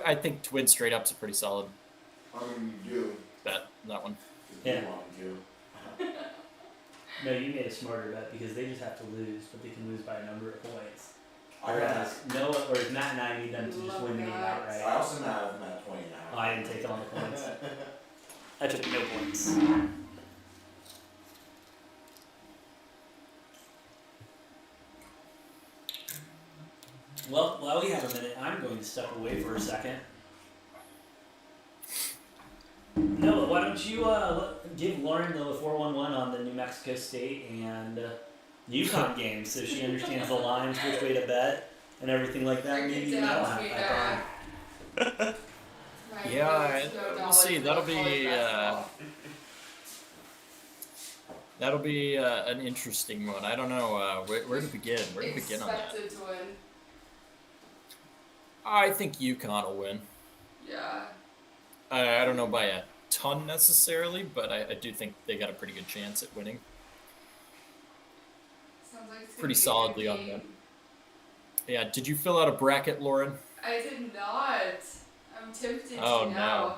I think to win straight up's a pretty solid I mean, you do. bet. That one. Yeah. You want to. No, you made a smarter bet because they just have to lose, but they can lose by a number of points. I got. Whereas Noah or Matt and I need them to just win the game outright. I also have them at 20 now. Oh, I didn't take all the points. I took no points. Well, while we have a minute, I'm going to step away for a second. Noah, why don't you give Lauren the 411 on the New Mexico State and UConn game so she understands the lines, which way to bet, and everything like that. Maybe you know how to bet on. Yeah, we'll see. That'll be an interesting one. I don't know where to begin. Where to begin on that? Expected to win. I think UConn will win. Yeah. I don't know by a ton necessarily, but I do think they got a pretty good chance at winning. Sounds like it's Pretty gonna be a good solidly on game. them. Yeah, did you fill out a bracket, Lauren? I did not. I'm tempted Oh, to no. now.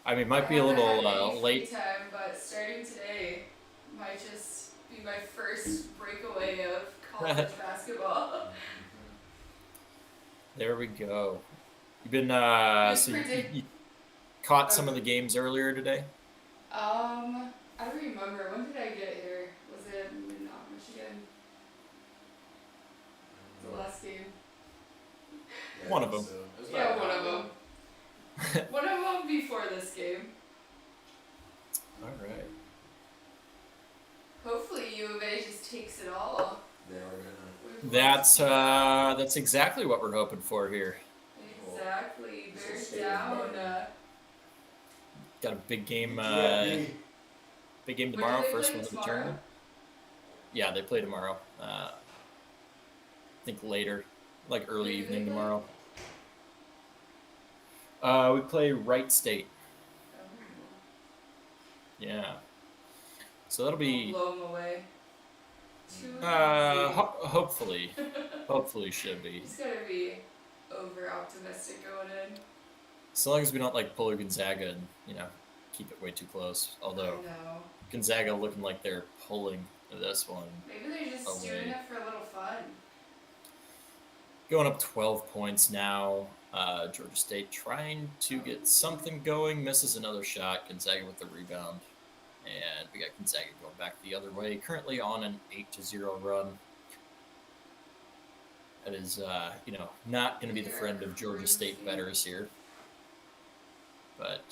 I mean, might be a I haven't little had any late. free time, but starting today might just be my first breakaway of college basketball. There we go. You've been Just so predict- you caught some of the games earlier today. I don't remember. When did I get here? Was it not Michigan? The last game. One of them. Yeah, one of them. One of them before this game. All right. Hopefully U of A just takes it all. They are gonna. That's exactly what we're hoping for here. Exactly. So Bears stay down. with Got a big game. Big game When do tomorrow. they First play one of the tomorrow? tournament. Yeah, they play tomorrow. I think later, like early Who do they evening play? tomorrow. We play Wright State. Oh. Yeah. So that'll be Blow them away. Too hopefully should be. Just gotta be over optimistic going in. So long as we don't like pull a Gonzaga and keep it way too close. I Although know. Gonzaga looking like they're pulling this one. Maybe they're just doing away. it for a little fun. Going up 12 points now. Georgia State trying to get something going. Misses another shot. Gonzaga with the rebound. And we got Gonzaga going back the other way. Currently on an 8-0 run. That is, not going to be the friend of Georgia State bettors here. But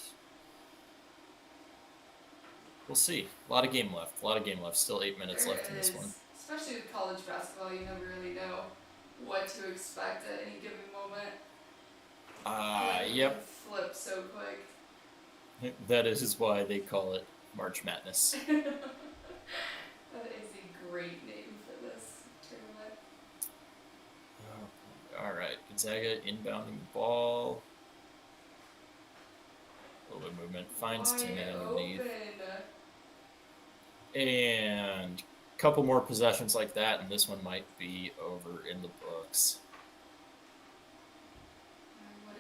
we'll see. A lot of game left. Still 8 minutes There left in this one. Especially with college basketball, you never really know what to expect at any given moment. Yep. It can flip so quick. That is why they call it March Madness. That is a great name for this tournament. All right, Gonzaga inbounding the ball. A little bit of movement. Finds teammate underneath. And a couple more possessions like that, and this one might be over in the books. I would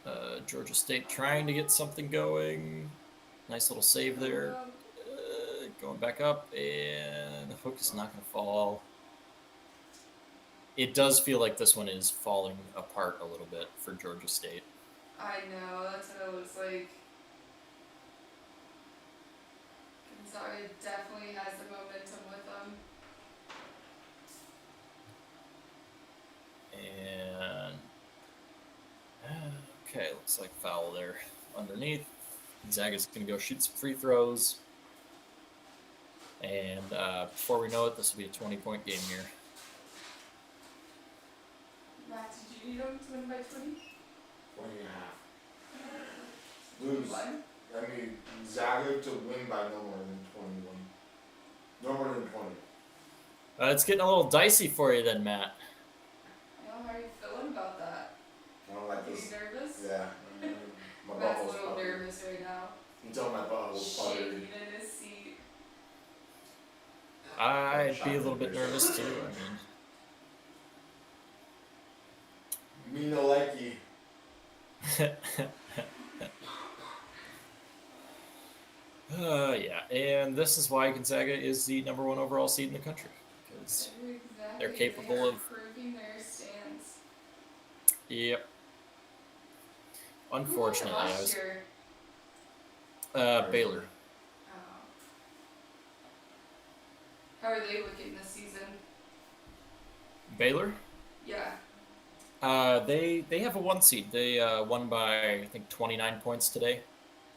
agree. Georgia State trying to get something going. Nice little save there. Going back up, and the hook is not going to fall. It does feel like this one is falling apart a little bit for Georgia State. I know, that's what it looks like. Gonzaga definitely has the momentum with them. And okay, looks like foul there underneath. Gonzaga's going to go shoot some free throws. And before we know it, this will be a 20-point game here. Matt, did you need them to win by 20? 20 and a half. Lose. I mean, Gonzaga to win by no more than 21. No more than 20. It's getting a little dicey for you then, Matt. Well, how are you feeling about that? I don't like Are you this. nervous? Yeah. My Matt's a butthole's little puttery. nervous right now. Until my butthole's puttery. Shaking in his seat. I'd be a little bit nervous too. Me no likey. Yeah, and this is why Gonzaga is the #1 overall seed in the country, because Exactly. they're capable They are of- improving their stance. yep. Who won it Unfortunately, last year? Baylor. Oh. How are they looking this season? Baylor. Yeah. They have a 1 seed. They won by I think 29 points today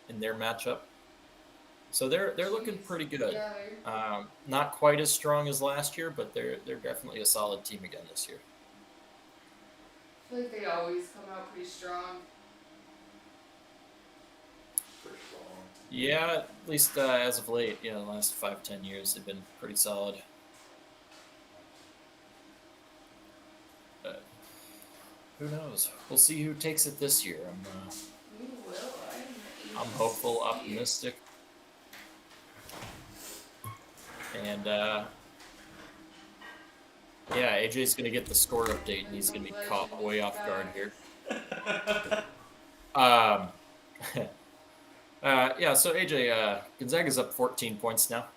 in their matchup. So they're looking Jeez. pretty good. Yeah, they're Not quite as strong as last year, but they're definitely a solid team again this year. I feel like they always come out pretty strong. Pretty strong. Yeah, at least as of late, the last 5-10 years they've been pretty solid. But who knows? We'll see who takes it this year. We will. I'm hopeful, optimistic. And yeah, AJ's gonna get the score update, and he's gonna be caught way off guard here. Yeah. So AJ, Gonzaga's up 14 points now.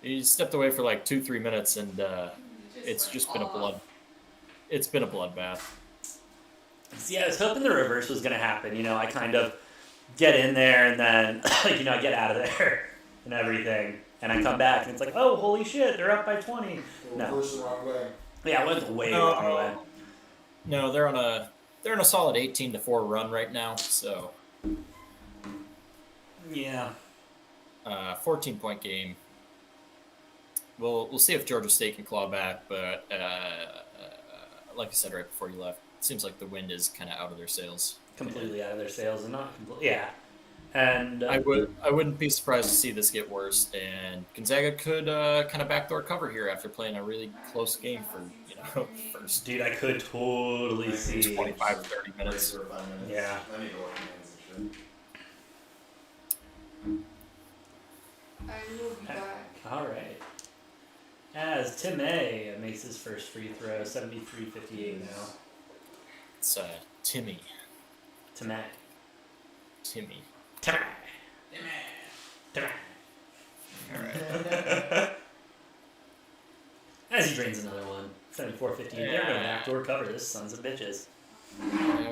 He stepped away for like 2-3 minutes, and it's just been a blood. It's been a bloodbath. Yeah, I was hoping the reverse was going to happen. I kind of get in there and then, I get out of there and everything. And I come back and it's like, oh, holy shit, they're up by 20. No. Reverse the wrong way. Yeah, it went the way wrong way. No, they're on a solid 18-4 run right now. So Yeah. 14-point game. We'll see if Georgia State can claw back, but like I said right before you left, it seems like the wind is kind of out of their sails. Completely out of their sails and not completely. Yeah. And I wouldn't be surprised to see this get worse, and Gonzaga could kind of backdoor cover here after playing a really close game for first dude, I could totally see 25 30 minutes. 35 minutes. Yeah. I need to work hands and shit. I will be back. All right. As Tim A makes his first free throw, 73-58 now. It's Timmy. Tim A. Timmy. Timmy. All right. As he drains another one. 74-15. They're going to backdoor cover this, sons of bitches. Yeah,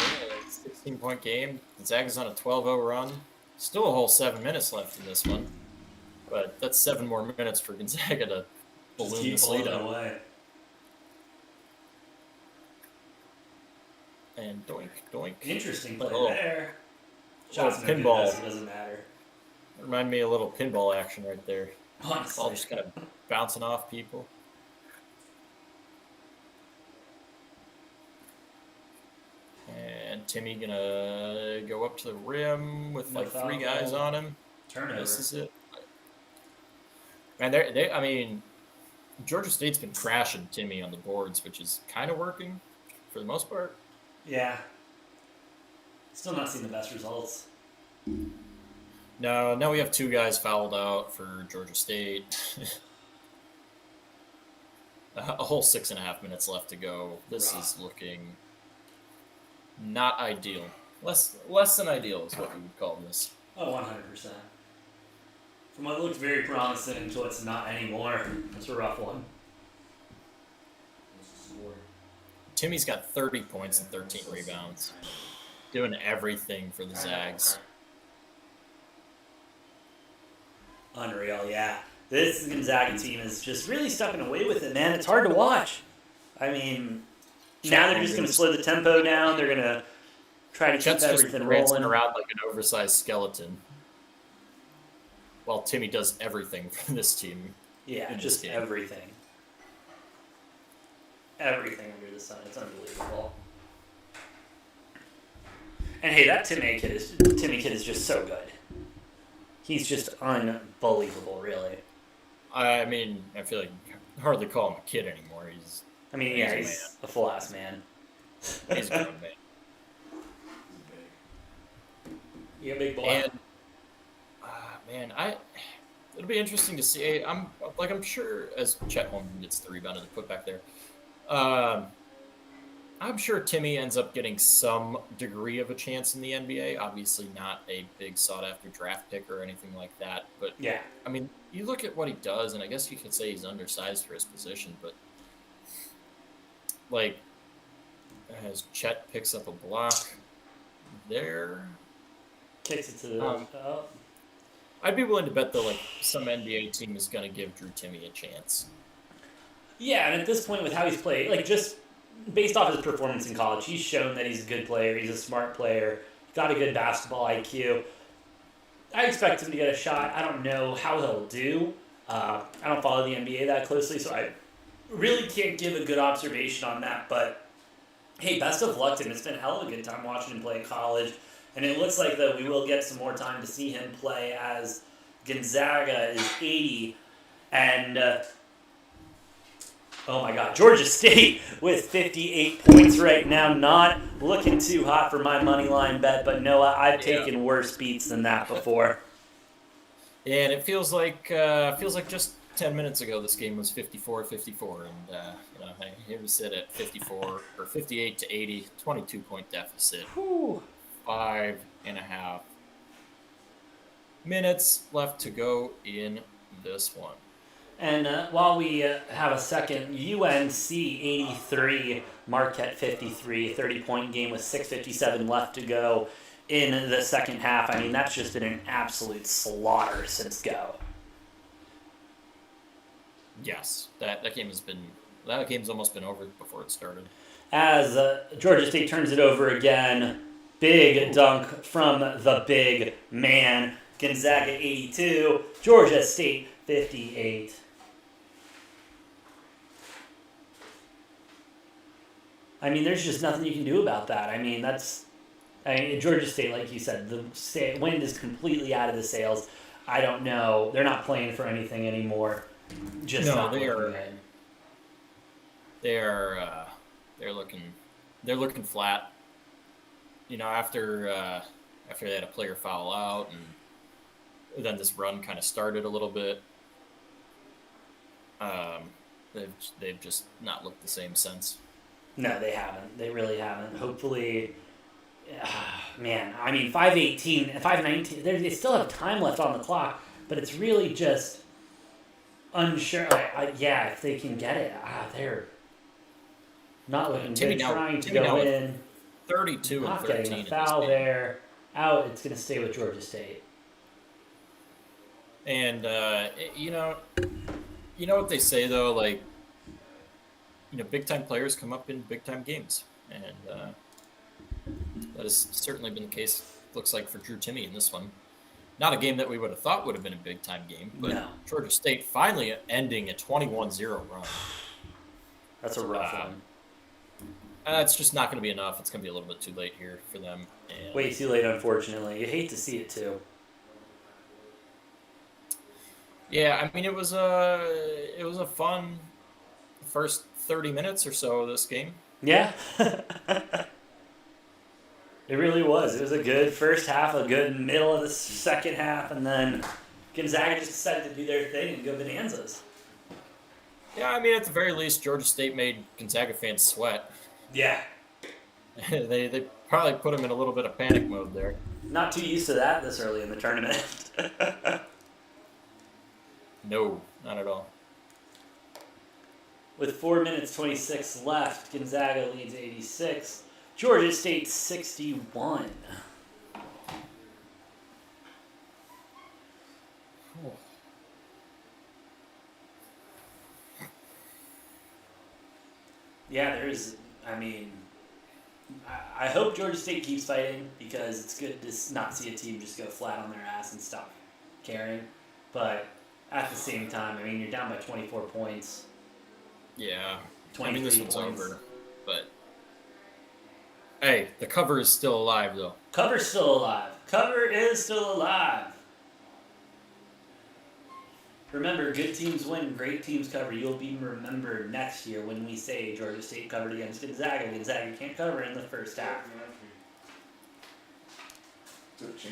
16-point game. Gonzaga's on a 12-0 run. Still a whole 7 minutes left in this one. But that's 7 more minutes for Gonzaga to balloon this lead up. Away. And doink, doink. Interesting play Oh. there. Little Shots no good, pinball. it doesn't matter. Remind me of a little pinball action right there. Honestly. All just kind of bouncing off people. And Timmy gonna go up to the rim with No like foul 3 guys call. on him. Turnover. This is it. Man, I mean, Georgia State's been crashing Timmy on the boards, which is kind of working for the most part. Yeah. Still not seeing the best results. No, now we have 2 guys fouled out for Georgia State. A whole 6.5 minutes left to go. This is looking not ideal. Less than ideal is what we would call this. Oh, 100%. From what looked very promising to what's not anymore. That's a rough one. Timmy's got 30 points and 13 rebounds. Doing everything for the Zags. Unreal, yeah. This Gonzaga team is just really stepping away with it, man. It's hard to watch. I mean, now they're just going to slow the tempo down. They're going to try to keep Chet's just everything prancing rolling. around like an oversized skeleton. While Timmy does everything for this team. Yeah, in this just game. everything. Everything under the sun. It's unbelievable. And hey, that Timmy kid is just so good. He's just unbelievable, really. I mean, I feel like you can hardly call him a kid anymore. He's He's a full ass man. a grown man. You're a big boy. And man, it'll be interesting to see. I'm sure as Chet Holmgren gets the rebound and the putback there. I'm sure Timmy ends up getting some degree of a chance in the NBA. Obviously, not a big sought-after draft pick or anything like that. But yeah, I mean, you look at what he does, and I guess you could say he's undersized for his position. But like, as Chet picks up a block there, kicks it to the. I'd be willing to bet that like some NBA team is going to give Drew Timmy a chance. Yeah, and at this point, with how he's played, like just based off his performance in college, he's shown that he's a good player. He's a smart player. Got a good basketball IQ. I expect him to get a shot. I don't know how he'll do. I don't follow the NBA that closely, so I really can't give a good observation on that. But hey, best of luck to him. It's been a hell of a good time watching him play in college. And it looks like that we will get some more time to see him play as Gonzaga is 80. And, oh my God, Georgia State with 58 points right now. Not looking too hot for my money line bet, but Noah, I've taken worse beats than that before. Yeah, and it feels like just 10 minutes ago this game was 54-54, and here we sit at 54 or 58 to 80, 22-point deficit. Whew. 5.5 minutes left to go in this one. And while we have a second, UNC 83, Marquette 53, 30-point game with 6:57 left to go in the second half. I mean, that's just been an absolute slaughter since go. Yes, that game's almost been over before it started. As Georgia State turns it over again, big dunk from the big man. Gonzaga 82, Georgia State 58. I mean, there's just nothing you can do about that. I mean, Georgia State, like you said, the wind is completely out of the sails. I don't know. They're not playing for anything anymore. Just No, not they looking are. good. They're looking flat. You know, after they had a player foul out, and then this run kind of started a little bit. They've just not looked the same since. No, they haven't. They really haven't. Hopefully, Man, I mean, 5:18 and 5:19. They still have time left on the clock, but it's really just unsure. Yeah, if they can get it, they're not looking Timmy good. now- Trying to Timmy go now in, 32 and not 13 getting a in this foul game. there. Out. It's going to stay with Georgia State. And you know what they say though, like, big time players come up in big time games, and that has certainly been the case. Looks like for Drew Timme in this one. Not a game that we would have thought would have been a big time game, but No. Georgia State finally ending a 21-0 run. That's a rough one. It's just not going to be enough. It's going to be a little bit too late here for them. And Way too late, unfortunately. You hate to see it too. yeah, I mean it was a fun first 30 minutes or so of this game. Yeah. It really was. It was a good first half, a good middle of the second half, and then Gonzaga just decided to do their thing and go bonanzas. Yeah, I mean at the very least Georgia State made Gonzaga fans sweat. Yeah. they probably put them in a little bit of panic mode there. Not too used to that this early in the tournament. No, not at all. With 4 minutes 26 left, Gonzaga leads 86. Georgia State 61. Yeah, I hope Georgia State keeps fighting because it's good to not see a team just go flat on their ass and stop caring. But at the same time, I mean, you're down by 24 points. Yeah. 23 I mean, this one's points. over. But, hey, the cover is still alive, though. Cover's still alive. Cover is still alive. Remember, good teams win, great teams cover. You'll be remembered next year when we say Georgia State covered against Gonzaga. Gonzaga can't cover in the first half.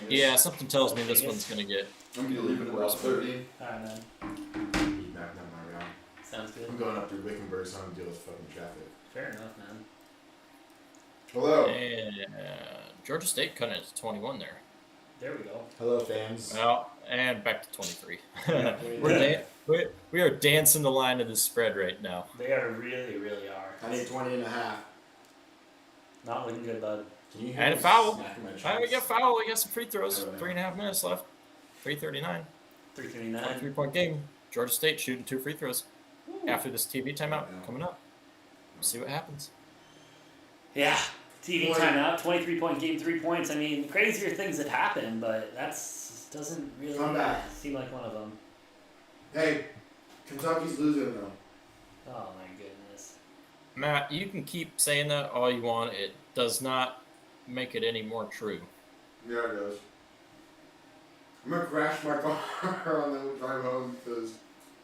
Yeah, something tells me this one's going to get... I'm gonna leave it about 30. Alright, man. Eat back down my round. Sounds good. I'm going up through Wickenburg, so I'm deal with fucking traffic. Fair enough, man. Hello. And Georgia State cutting it to 21 there. There we go. Hello, fans. Well, and back to 23. Yeah. We are dancing the line of the spread right now. They really are. I need 20 and a half. Not looking good, bud. Can you hear And a me foul. smacking my We cheeks? got foul. We got some free throws. Oh, no. 3.5 minutes left. 3:39. 339. 23-point game. Georgia State shooting 2 free throws after this TV timeout coming up. We'll see what happens. Yeah. TV timeout, 23-point game, 3 points. I mean, crazier things that happen, but doesn't really Come back. seem like one of them. Hey, Kentucky's losing though. Oh my goodness. Matt, you can keep saying that all you want. It does not make it any more true. Yeah, it does. I'm gonna crash my car on the drive home because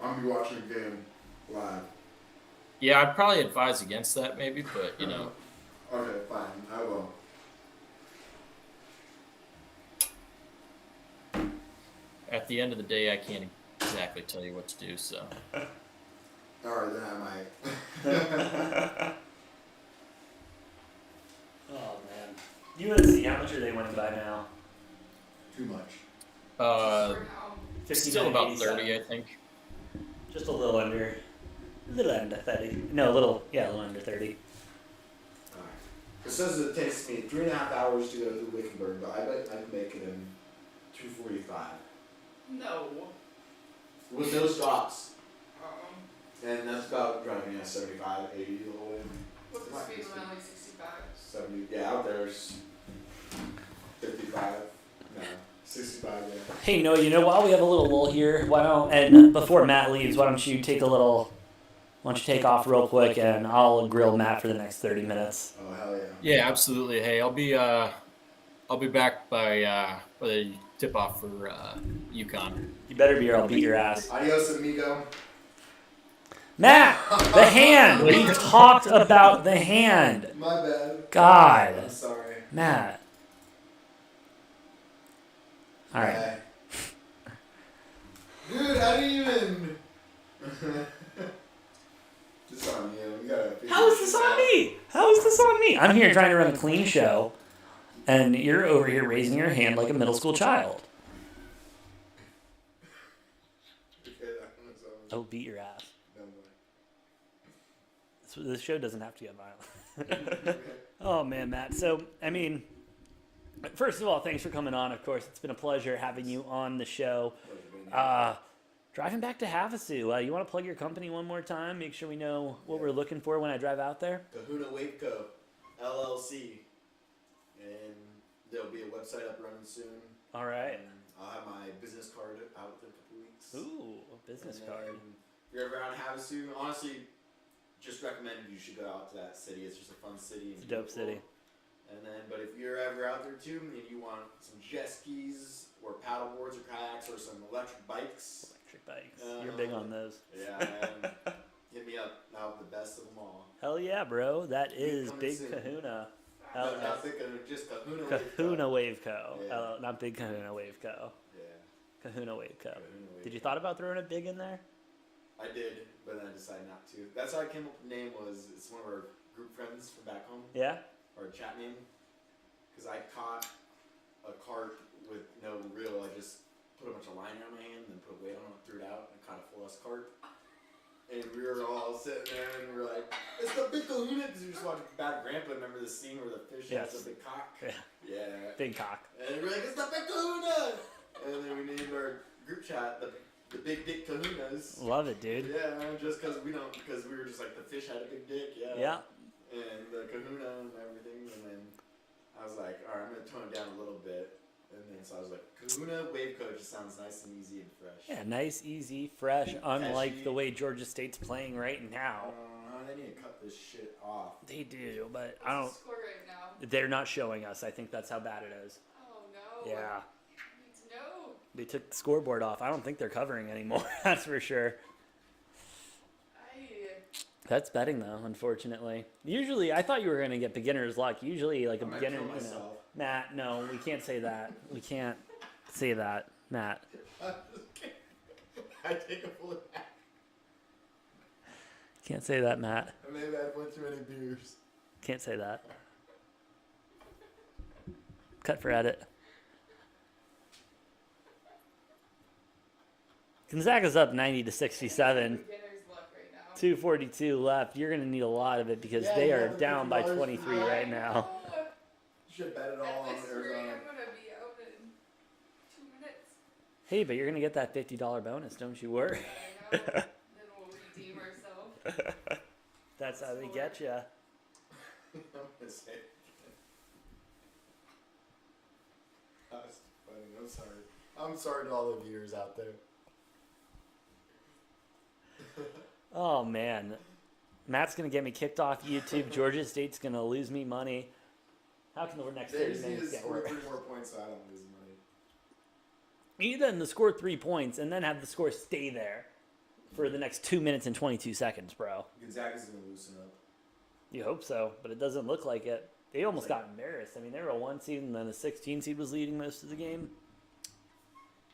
I'm gonna be watching the game live. Yeah, I'd probably advise against that maybe, but, Okay, fine. I will. at the end of the day, I can't exactly tell you what to do, so. Alright, then I might. Oh man. UNC, how much are they winning by now? Too much. Uh, For now. still about 59-87. 30, I think. Just a little under. A little under 30. No, a little under 30. Alright. It says it takes me 3.5 hours to go through Wickenburg, but I bet I can make it in 2:45. No. With no stops. Um, And that's about driving at 75, 80 the whole way. what's the speed limit, like 65? 70, yeah, out there's 55. No, 65, yeah. Hey, you know, while we have a little lull here, and before Matt leaves, why don't you take off real quick and I'll grill Matt for the next 30 minutes. Oh, hell yeah. Yeah, absolutely. Hey, I'll be back by the tip off for UConn. You better be or I'll beat your ass. Adios, amigo. Matt, the hand! We talked about the hand. My bad. I'm God. sorry. Matt. Alright. Bye. Dude, I didn't even. This on you. We gotta. How is this on me? How is this on me? I'm here trying to run a clean show. And you're over here raising your hand like a middle school child. Oh, beat your ass. This show doesn't have to get violent. Oh, man, Matt. So, I mean, first of all, thanks for coming on. Of course, it's been a pleasure having you on the show. Driving back to Havasu, you want to plug your company one more time? Make sure we know what we're looking for when I drive out there. Kahuna Waveco, LLC. And there'll be a website up running soon. All right. And I'll have my business card out in a couple weeks. Ooh, a business card. If you're ever around Havasu, honestly, just recommend you should go out to that city. It's just a fun city. It's a dope city. And then, but if you're ever out there too, and you want some jet skis or paddle boards or kayaks or some electric bikes. Electric bikes. You're big on those. Yeah, man. Hit me up. I'll have the best of them all. Hell yeah, bro. That is coming Big soon. Kahuna. No, not Big Kahuna, just Kahuna Kahuna Waveco. Waveco. Yeah. Not Big Kahuna Waveco. Yeah. Kahuna Waveco. Kahuna Waveco. Did you thought about throwing a big in there? I did, but then I decided not to. That's how I came up with the name. It's one of our group friends from back home. Yeah? Our chat name. Because I caught a cart with no reel. I just put a bunch of line around my hand and then put a weight on it, threw it out, and caught a full-ass cart. And we were all sitting there and we were like, it's the Big Kahuna! Because we just watched Bad Grandpa. Remember the scene where the fish has a big cock? Yeah. Yeah. Big cock. And we were like, it's the Big Kahuna! And then we named our group chat the Big Dick Kahunas. Love it, dude. Yeah, just because we were just like, the fish had a big dick, yeah. Yeah. And the kahuna and everything, and then I was like, alright, I'm gonna tone it down a little bit. And then so I was like, Kahuna Waveco just sounds nice and easy and fresh. Yeah, nice, easy, fresh, unlike Catchy. the way Georgia State's playing right now. They need to cut this shit off. They do, but What's I don't. the score right now? They're not showing us. I think that's how bad it is. Oh no. Yeah. I need to know. They took the scoreboard off. I don't think they're covering anymore. That's for sure. That's betting though, unfortunately. Usually, I thought you were gonna get beginner's luck. Usually, like a I might beginner, kill you know. myself. Matt, no, we can't say that. We can't say that, Matt. I take a full back. Can't say that, Matt. Maybe I went too many beers. Can't say that. Cut for edit. Gonzaga's up 90-67. Beginner's luck right now. 2:42 left. You're gonna need a lot of it because Yeah, they you are have the down by $50 23 right now. You should bet it all At on this rate, Arizona. I'm gonna be out in 2 minutes. Hey, but you're gonna get that $50 bonus. Don't you worry. I know. Then we'll redeem ourselves. That's how they get you. I'm gonna say it. That's funny. I'm sorry. I'm sorry to all the viewers out there. Oh man, Matt's gonna get me kicked off YouTube. Georgia State's gonna lose me money. How can the next They 30 just need minutes to get score worse? 3 more points so I don't lose money. You need them to score 3 points and then have the score stay there for the next 2 minutes and 22 seconds, bro. Gonzaga's gonna loosen up. You hope so, but it doesn't look like it. They almost got embarrassed. I mean, they were a 1 seed and then a 16 seed was leading most of the game.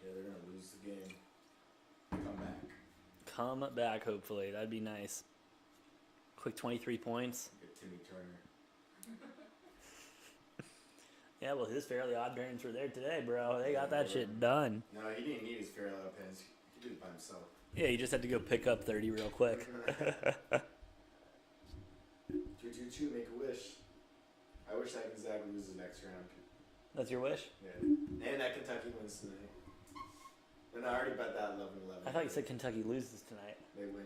Yeah, they're gonna lose the game. Come back. Come back, hopefully. That'd be nice. Quick 23 points. Get Timmy Turner. Yeah, well, his Fairly Odd Parents were there today, bro. They got that shit done. No, he didn't need his Fairly Odd Parents. He did it by himself. Yeah, you just had to go pick up 30 real quick. 2-2-2, make a wish. I wish that Gonzaga loses next round. That's your wish? Yeah. And that Kentucky wins tonight. And I already bet that 11-11. I thought you said Kentucky loses tonight. They win.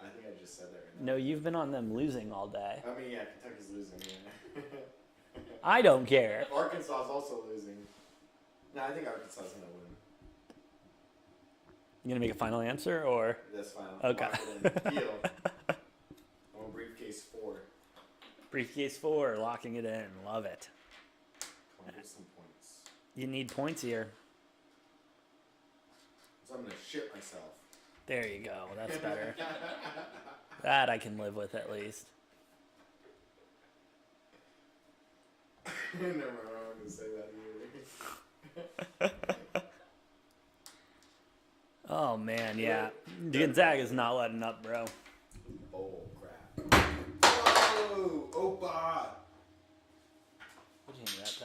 I think I just said that right now. No, you've been on them losing all day. I mean, yeah, Kentucky's losing, yeah. I don't care. Arkansas is also losing. No, I think Arkansas is going to win. You gonna make a final answer or? That's fine. Okay. Lock it in. Deal. I'm on briefcase 4. Briefcase 4, locking it in. Love it. Come on, get some points. You need points here. So I'm going to shit myself. There you go. That's better. That I can live with at least. Never mind, I'm going to say that either. Oh man, yeah. Gonzaga's not letting up, bro. Oh, crap. Whoa! Opa!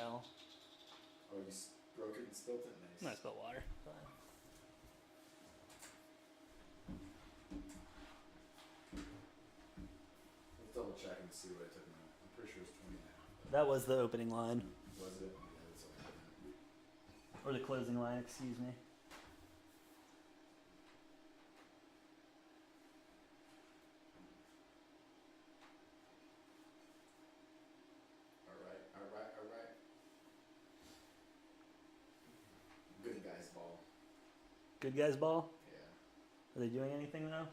fell. Oh, you broke it and spilled it? Nice. No, I spilled water. Let's double check and see what I took now. I'm pretty sure it's 20 now. That was the opening line. Was it? Yeah, that's all right. Or the closing line, excuse me. Alright. Good guys ball. Good guys ball? Yeah. Are they doing anything though?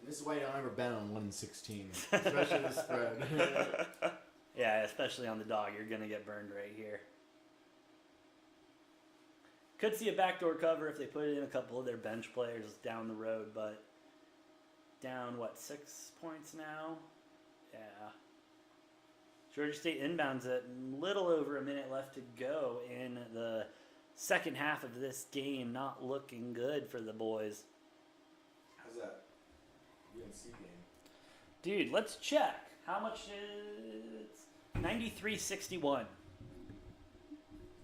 And this is why you don't ever bet on 1-16, especially the spread. Yeah, especially on the dog. You're going to get burned right here. Could see a backdoor cover if they put in a couple of their bench players down the road, but down, 6 points now? Yeah. Georgia State inbounds at little over a minute left to go in the second half of this game. Not looking good for the boys. How's that UNC game? Dude, let's check. How much is 93-61.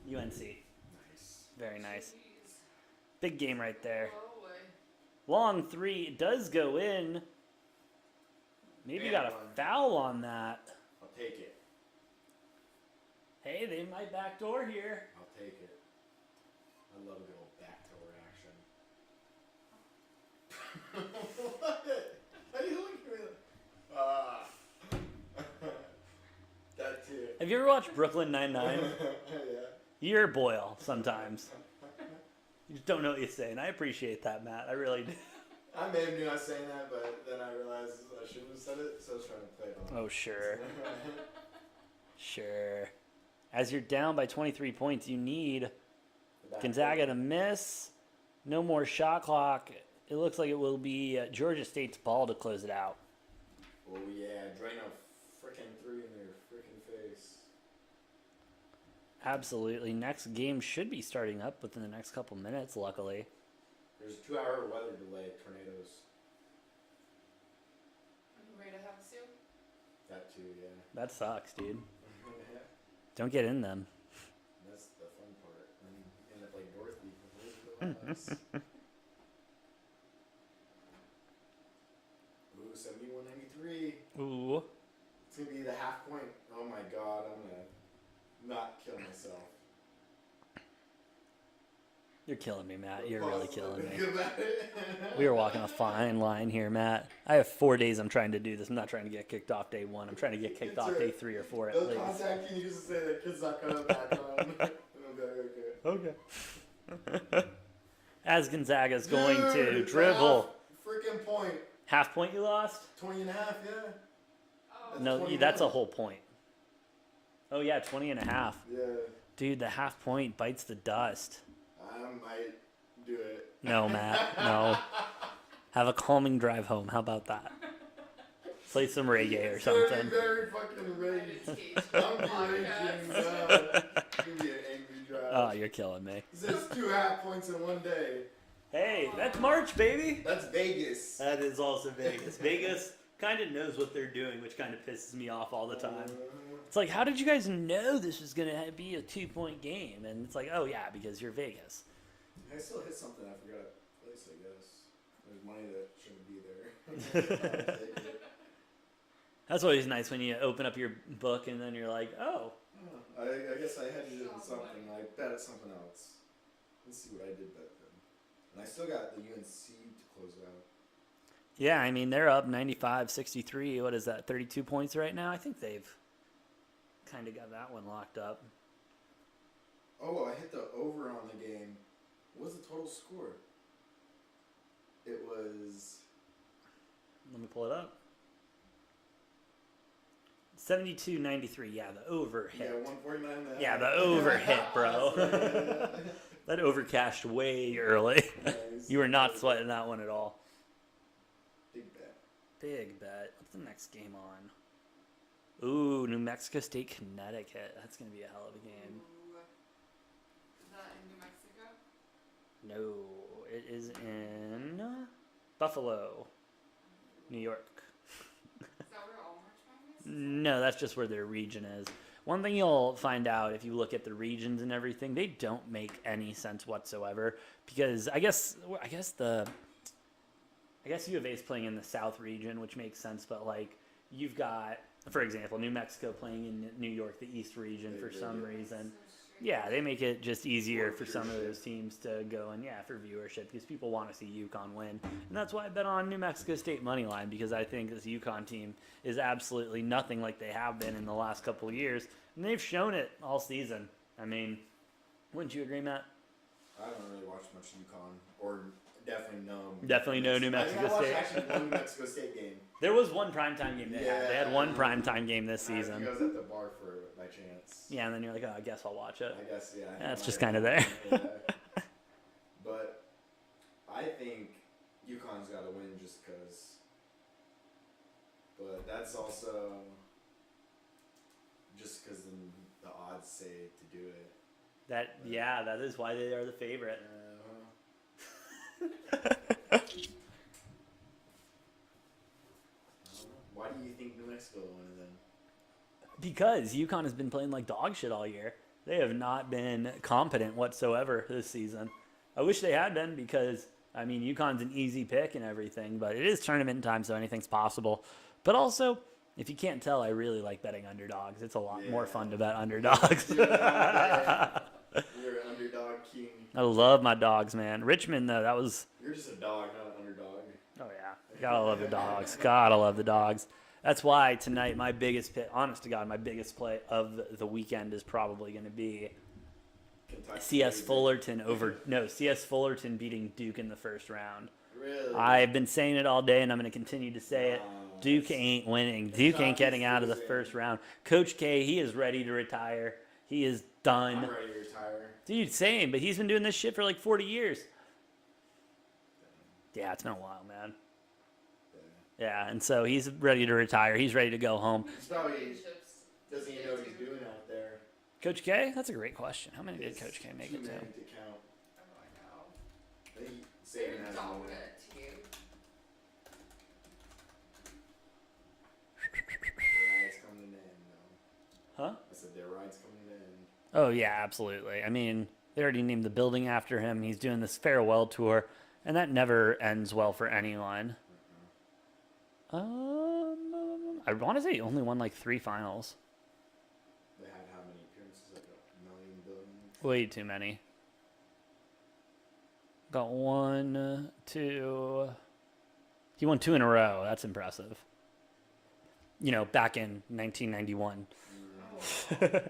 UNC. Nice. Very nice. Jeez. Big game right there. Oh, boy. Long three does go in. Maybe Man, got a one. foul on that. I'll take it. Hey, they might backdoor here. I'll take it. I love a good old backdoor action. What? How you looking at me? That too. Have you ever watched Brooklyn Nine-Nine? Yeah. You're Boyle sometimes. You just don't know what you're saying. I appreciate that, Matt. I really do. I may have knew I was saying that, but then I realized I shouldn't have said it, so I was trying to play it on. Oh, sure. Sure. As you're down by 23 points, you need Gonzaga to miss. No more shot clock. It looks like it will be Georgia State's ball to close it out. Oh yeah, drain a freaking three in their freaking face. Absolutely. Next game should be starting up within the next couple minutes, luckily. There's a 2-hour weather delay, tornadoes. Are you ready to have a soup? That too, yeah. That sucks, dude. Yeah. Don't get in them. That's the fun part. And you end up like Dorothy. Ooh, 71-93. Ooh. It's gonna be the half point. Oh my god, I'm gonna not kill myself. You're killing me, Matt. You're really killing me. Think about it. We are walking a fine line here, Matt. I have 4 days I'm trying to do this. I'm not trying to get kicked off day 1. I'm trying to get kicked off day 3 or 4 at They'll least. contact you and you just say that kid's not coming back on. And I'll be like, Okay. As Gonzaga's going to Dude, dribble. Freaking point. Half point you lost? 20 and a half, yeah. Oh, That's No, 21. that's a whole point. Oh, yeah, 20 and a half. Yeah, Dude, the half point bites the dust. I might do it. No, Matt. No. Have a calming drive home. How about that? Play some reggae or something. Very fucking rage. Meditation I'm podcast. raging. It's gonna be an angry drive. Oh, you're killing me. This is 2 half points in one day. Hey, that's March, baby. That's Vegas. That is also Vegas. Vegas kind of knows what they're doing, which kind of pisses me off all the time. It's like, how did you guys know this was going to be a 2-point game? And it's like, oh, yeah, because you're Vegas. I still hit something I forgot to place, I guess. There's money that shouldn't be there. I'll take it. That's always nice when you open up your book and then you're like, oh. Oh, I guess I hedged it in something. I bet it's something else. Let's see what I did bet then. And I still got the UNC to close out. Yeah, I mean, they're up 95-63. What is that, 32 points right now? I think they've kind of got that one locked up. Oh, I hit the over on the game. What was the total score? It was... Let me pull it up. 72-93. Yeah, the over Yeah, hit. 149 and a half. Yeah, the over hit, bro. Yeah. That overcashed way early. Nice. You were not sweating that one at all. Big bet. Big bet. What's the next game on? Ooh, New Mexico State, Connecticut. That's going to be a hell of a game. Ooh. Is that in New Mexico? No, it is in Buffalo. New York. Is that where all March Madness is? No, that's just where their region is. One thing you'll find out if you look at the regions and everything, they don't make any sense whatsoever because I guess U of A is playing in the South region, which makes sense. But like you've got, for example, New Mexico playing in New York, the East region for some reason. Yeah, they make it just easier for some of those teams to go and for viewership because people want to see UConn win, and that's why I bet on New Mexico State money line because I think this UConn team is absolutely nothing like they have been in the last couple of years, and they've shown it all season. I mean, wouldn't you agree, Matt? I don't really watch much UConn, or definitely no. Definitely no New Mexico I State. watched actually one New Mexico State game. There was one primetime game they had. They had one primetime game this I season. was at the bar for by chance. Yeah, and then you're like, oh, I guess I'll watch it. I guess That's just kind of there. Yeah. But I think UConn's got to win just because. But that's also just because the odds say to do it. That is why they are the favorite. Why do you think New Mexico won then? Because UConn has been playing like dog shit all year. They have not been competent whatsoever this season. I wish they had been because, I mean, UConn's an easy pick and everything, but it is tournament time, so anything's possible. But also, if you can't tell, I really like betting underdogs. It's a lot more fun to bet underdogs. You're an underdog king. I love my dogs, man. Richmond, though, that was... You're just a dog, not an underdog. Oh, yeah. Gotta love the dogs. Gotta love the dogs. That's why tonight my biggest pick, honest to God, my biggest play of the weekend is probably going to be Kentucky CS Fullerton CS Fullerton beating Duke in the first round. Really? I've been saying it all day, and I'm going to continue to say it. Duke ain't winning. Duke ain't getting out of the first round. Coach K, he is ready to retire. He is done. I'm ready to retire. Dude, same, but he's been doing this shit for like 40 years. Yeah, it's been a while, man. Yeah, and so he's ready to retire. He's ready to go home. He's probably doesn't even know what he's doing out there. Coach K? That's a great question. How many did Coach K make it to? Too many to count. Oh, I know. I think They're Saban has more. dominant team. Their ride's coming to an end, though. Huh? I said their ride's coming to an end. Oh, yeah, absolutely. I mean, they already named the building after him. He's doing this farewell tour, and that never ends well for anyone. I want to say he only won like 3 finals. They had how many appearances? Like a million, billion? Way too many. Got 1, 2. He won 2 in a row. That's impressive. You know, back in 1991. And then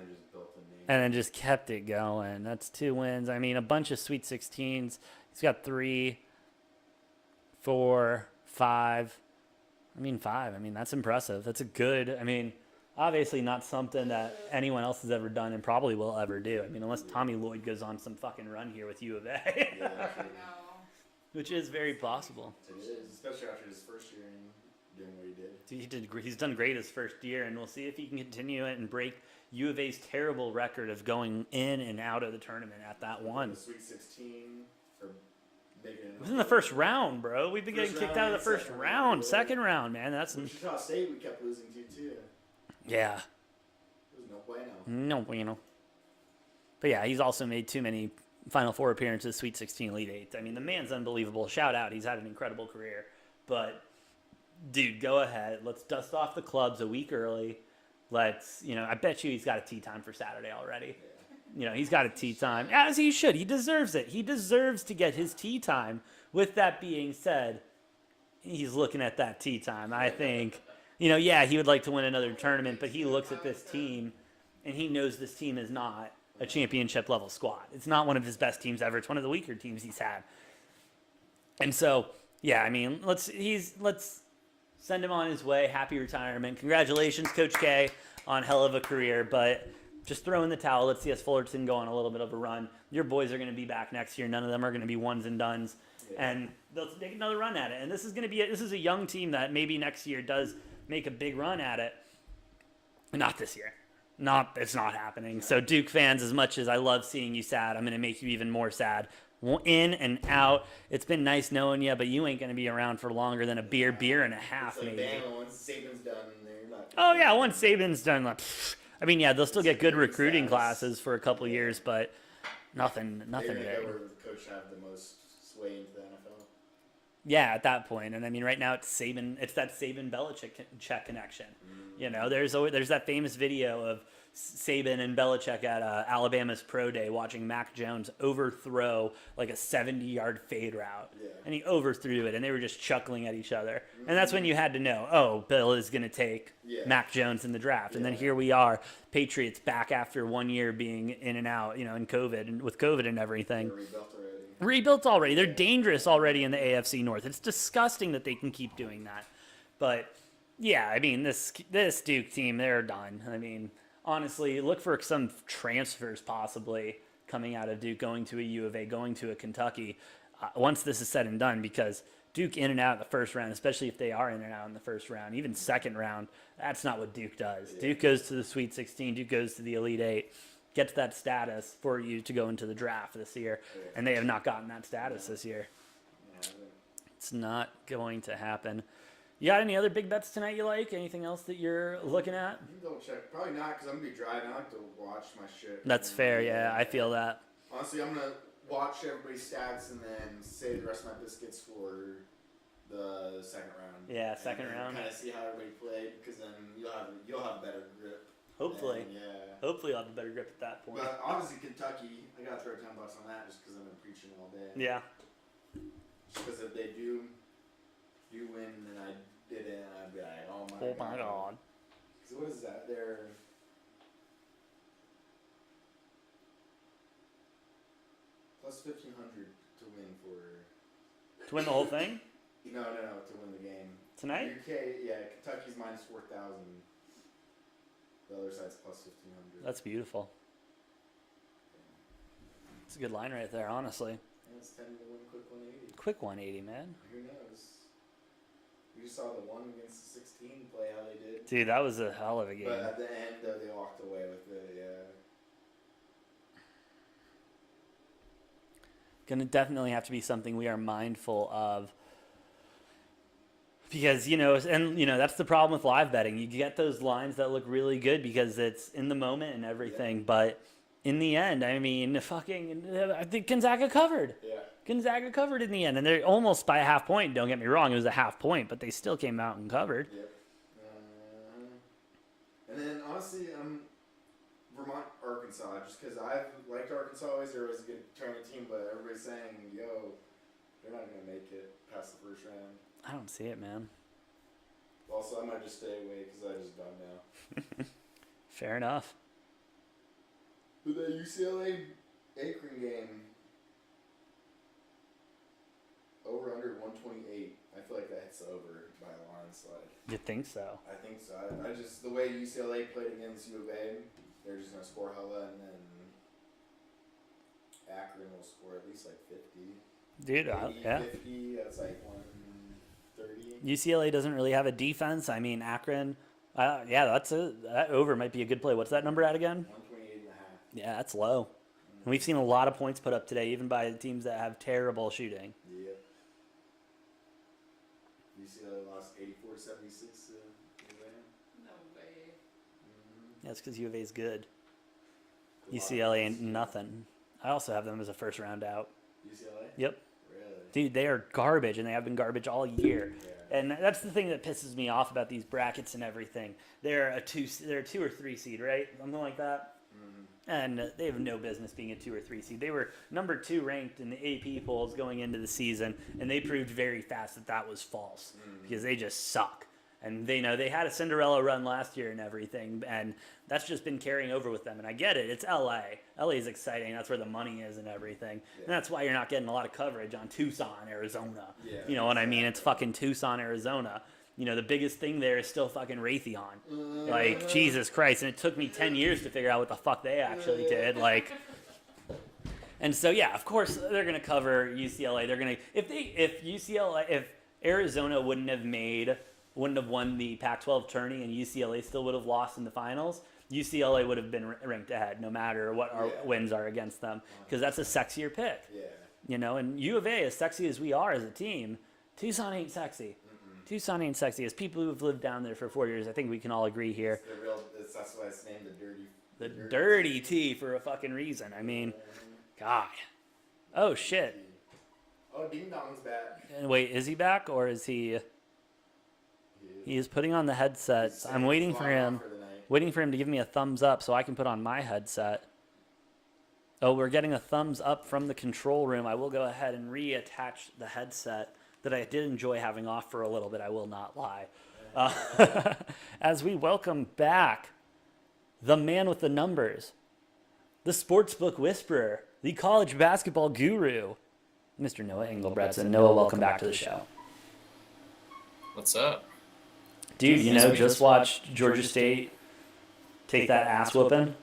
just built a name. And then just kept it going. That's 2 wins. I mean, a bunch of Sweet 16s. He's got 3, 4, 5. I mean, 5. I mean, that's impressive. That's a good, I mean, obviously not something that anyone else has ever done and probably will ever do. I mean, unless Tommy Lloyd goes on some fucking run here with U of A. Yeah, I know. Which is very possible. it is, especially after his first year and doing what he did. He's done great his first year, and we'll see if he can continue it and break U of A's terrible record of going in and out of the tournament at that one. The Sweet 16 for making It was in the first round, bro. We've been getting First kicked round out of the and first second round. round, yeah. Second round, man. That's Wichita State we kept losing to too. yeah. There's no bueno. No, you know. But yeah, he's also made too many Final Four appearances, Sweet 16, Elite 8. I mean, the man's unbelievable. Shout out. He's had an incredible career. But, dude, go ahead. Let's dust off the clubs a week early. Let's, I bet you he's got a tee time for Saturday already. He's got a tee time. As he should. He deserves it. He deserves to get his tee time. With that being said, he's looking at that tee time. I think, he would like to win another tournament, but he looks at this team, and he knows this team is not a championship level squad. It's not one of his best teams ever. It's one of the weaker teams he's had. And so, yeah, I mean, let's send him on his way. Happy retirement. Congratulations, Coach K, on hell of a career. But just throw in the towel. Let's see us Fullerton go on a little bit of a run. Your boys are going to be back next year. None of them are going to be ones and dones. Yeah. And they'll take another run at it. And this is a young team that maybe next year does make a big run at it. Not this year. It's not happening. So Duke fans, as much as I love seeing you sad, I'm going to make you even more sad. in and out. It's been nice knowing you, but you ain't going to be around for longer than a beer and a half, It's like, maybe. damn, once Saban's done, they're not. Oh, yeah, once Saban's done, like, I mean, yeah, they'll still get good Security recruiting status. classes for a couple years, but nothing They're gonna there. go where the coach have the most sway into the NFL. Yeah, at that point, and I mean, right now it's Saban. It's that Saban Belichick connection. You know, there's that famous video of Saban and Belichick at Alabama's pro day watching Mac Jones overthrow like a 70-yard fade route, Yeah. and he overthrew it, and they were just chuckling at each other. And that's when you had to know, oh, Bill is going to take Mac Jones in the draft, and then here we are, Patriots back after 1 year being in and out, you know, in COVID and with COVID and everything. They're rebuilt already. Rebuilt already. They're dangerous already in the AFC North. It's disgusting that they can keep doing that. But yeah, I mean, this Duke team, they're done. I mean, honestly, look for some transfers possibly coming out of Duke, going to a U of A, going to a Kentucky, once this is said and done, because Duke in and out in the first round, especially if they are in and out in the first round, even second round, that's not what Duke does. Yeah. Duke goes to the Sweet 16. Duke goes to the Elite Eight. Gets that status for you to go into the draft this year, and they have not gotten that status this year. It's not going to happen. You got any other big bets tonight you like? Anything else that you're looking at? You can double check. Probably not, because I'm going to be driving. I like to watch my shit. That's fair, yeah. I feel that. Honestly, I'm going to watch everybody's stats and then save the rest of my biscuits for the second round. Yeah, second round. Kind of see how everybody played, because then you'll have a better grip. Hopefully. And, yeah. Hopefully I'll have a better grip at that point. But obviously Kentucky, I got to throw $10 on that just because I've been preaching all day. Yeah. Just because if they do win and I didn't, I'd be like, oh my God. So what is that? They're plus 1,500 to win for. To win the whole thing? No, to win the game. Tonight? UK, yeah, Kentucky's minus 4,000. The other side's plus 1,500. That's beautiful. It's a good line right there, honestly. And it's 10 to win quick 180. Quick 180, man. Who knows? We just saw the 1 against the 16 play how they did. Dude, that was a hell of a game. But at the end, though, they walked away with it, yeah. Gonna definitely have to be something we are mindful of. Because, that's the problem with live betting. You get those lines that look really good because it's in the moment and everything. Yeah. But in the end, I mean, I think Gonzaga covered. Yeah. Gonzaga covered in the end. And they're almost by a half point. Don't get me wrong. It was a half point, but they still came out and covered. Yep. And then, honestly, Vermont, Arkansas. Just because I've liked Arkansas always. They're always a good tournament team. But everybody's saying, they're not going to make it past the first round. I don't see it, man. Also, I might just stay away because I just don't know. Fair enough. But the UCLA Akron game, over under 128. I feel like that hits over by a landslide. You think so? I think so. I just, the way UCLA played against U of A, they're just going to score hella, and then Akron will score at least like 50. Dude, 80, yeah. 50, that's like 130. UCLA doesn't really have a defense. I mean, Akron, that over might be a good play. What's that number at again? 128.5. Yeah, that's low. And we've seen a lot of points put up today, even by teams that have terrible shooting. Yep. UCLA lost 84 to 76 No way. Yeah, it's because U of A is good. Good UCLA ain't nothing. I also have them as a first round out. UCLA? Yep. Really? Dude, they are garbage, and they have been garbage all year. Yeah. And that's the thing that pisses me off about these brackets and everything. They're a 2 or 3 seed, right? Something like that. Mm-hmm. And they have no business being a 2 or 3 seed. They were number 2 ranked in the AP polls going into the season, and they proved very fast that was false because they just suck. And they had a Cinderella run last year and everything, and that's just been carrying over with them. And I get it. It's LA. LA is exciting. That's where the money is and everything. Yeah. And that's why you're not getting a lot of coverage on Tucson, Arizona. Yeah, you know what I mean? It's fucking Tucson, Arizona. The biggest thing there is still fucking Raytheon. Like, Jesus Christ. And it took me 10 years to figure out what the fuck they actually did. Like, and so, yeah, of course, they're going to cover UCLA. They're going to, if Arizona wouldn't have won the Pac-12 tourney and UCLA still would have lost in the finals, UCLA would have been ranked ahead no matter what our wins are against them because that's a sexier pick. Yeah. You know, and U of A, as sexy as we are as a team, Tucson ain't sexy. Tucson ain't sexy. As people who've lived down there for 4 years, I think we can all agree here. That's why it's named The dirty T for a fucking reason. I mean, God. Oh, shit. Oh, Ding Dong's back. And wait, is he back or is he... He is putting on the headsets. I'm waiting for him. Waiting for him to give me a thumbs up so I can put on my headset. Oh, we're getting a thumbs up from the control room. I will go ahead and reattach the headset that I did enjoy having off for a little bit. I will not lie. As we welcome back the man with the numbers, the sportsbook whisperer, the college basketball guru, Mr. Noah Engelbretson. Noah, welcome back to the show. What's up? Dude, you know, just watched Georgia State take that ass whooping.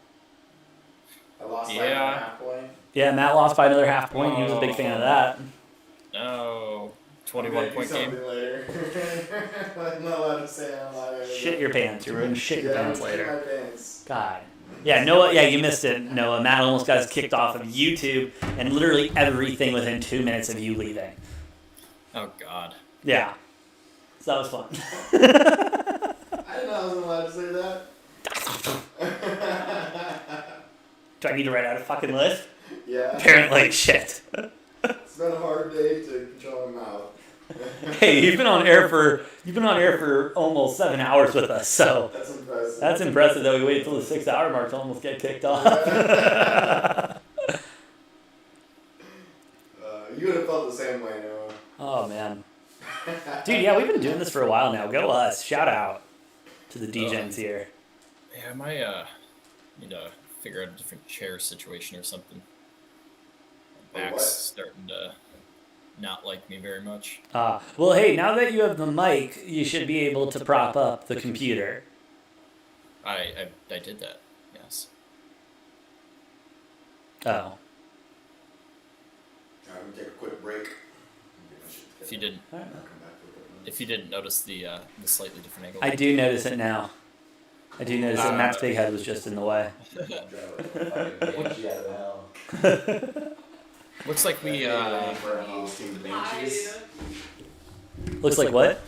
I lost by another half point. Yeah, Matt lost by another half point. He was a big fan of that. No. 21-point game. Later. I'm not allowed to say it on live. Shit your pants. You're going to shit your pants My later. pants. God. Yeah, Noah, yeah, you missed it, Noah. Matt almost got us kicked off of YouTube and literally everything within 2 minutes of you leaving. Oh, God. Yeah. So that was fun. I didn't know I wasn't allowed to say that. Do I need to write out a fucking list? Yeah. Apparently, shit. It's been a hard day to control my mouth. Hey, you've been on air for almost 7 hours with us, so That's impressive. that's impressive that we waited till the 6 hour mark to almost get kicked off. You would have felt the same way, Noah. Oh man. Dude, yeah, we've been doing this for a while now. Go us. Shout out to the Degens here. Yeah, I might need to figure out a different chair situation or something. My back's what? starting to not like me very much. Well, hey, now that you have the mic, you should be able to prop up the computer. I did that, yes. Oh. Alright, we'll take a quick break. If you didn't I'll come back for a couple minutes. if you didn't notice the slightly different angle. I do notice it now. I do notice that Matt's big head was just in the way. Looks like we for hosting the Banshees. Looks like what?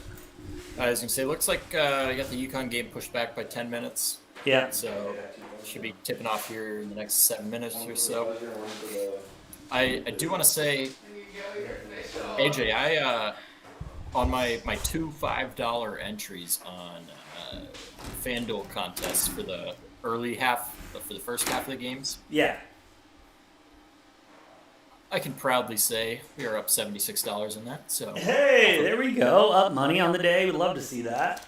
I was gonna say, looks like I got the UConn game pushed back by 10 minutes, Yeah. so should be tipping off here in the next 7 minutes or so. I do want to say, AJ, I on my two $5 entries on FanDuel contests for the for the first half of the games, Yeah. I can proudly say we are up $76 in that. So Hey, there we go. Up money on the day. We'd love to see that.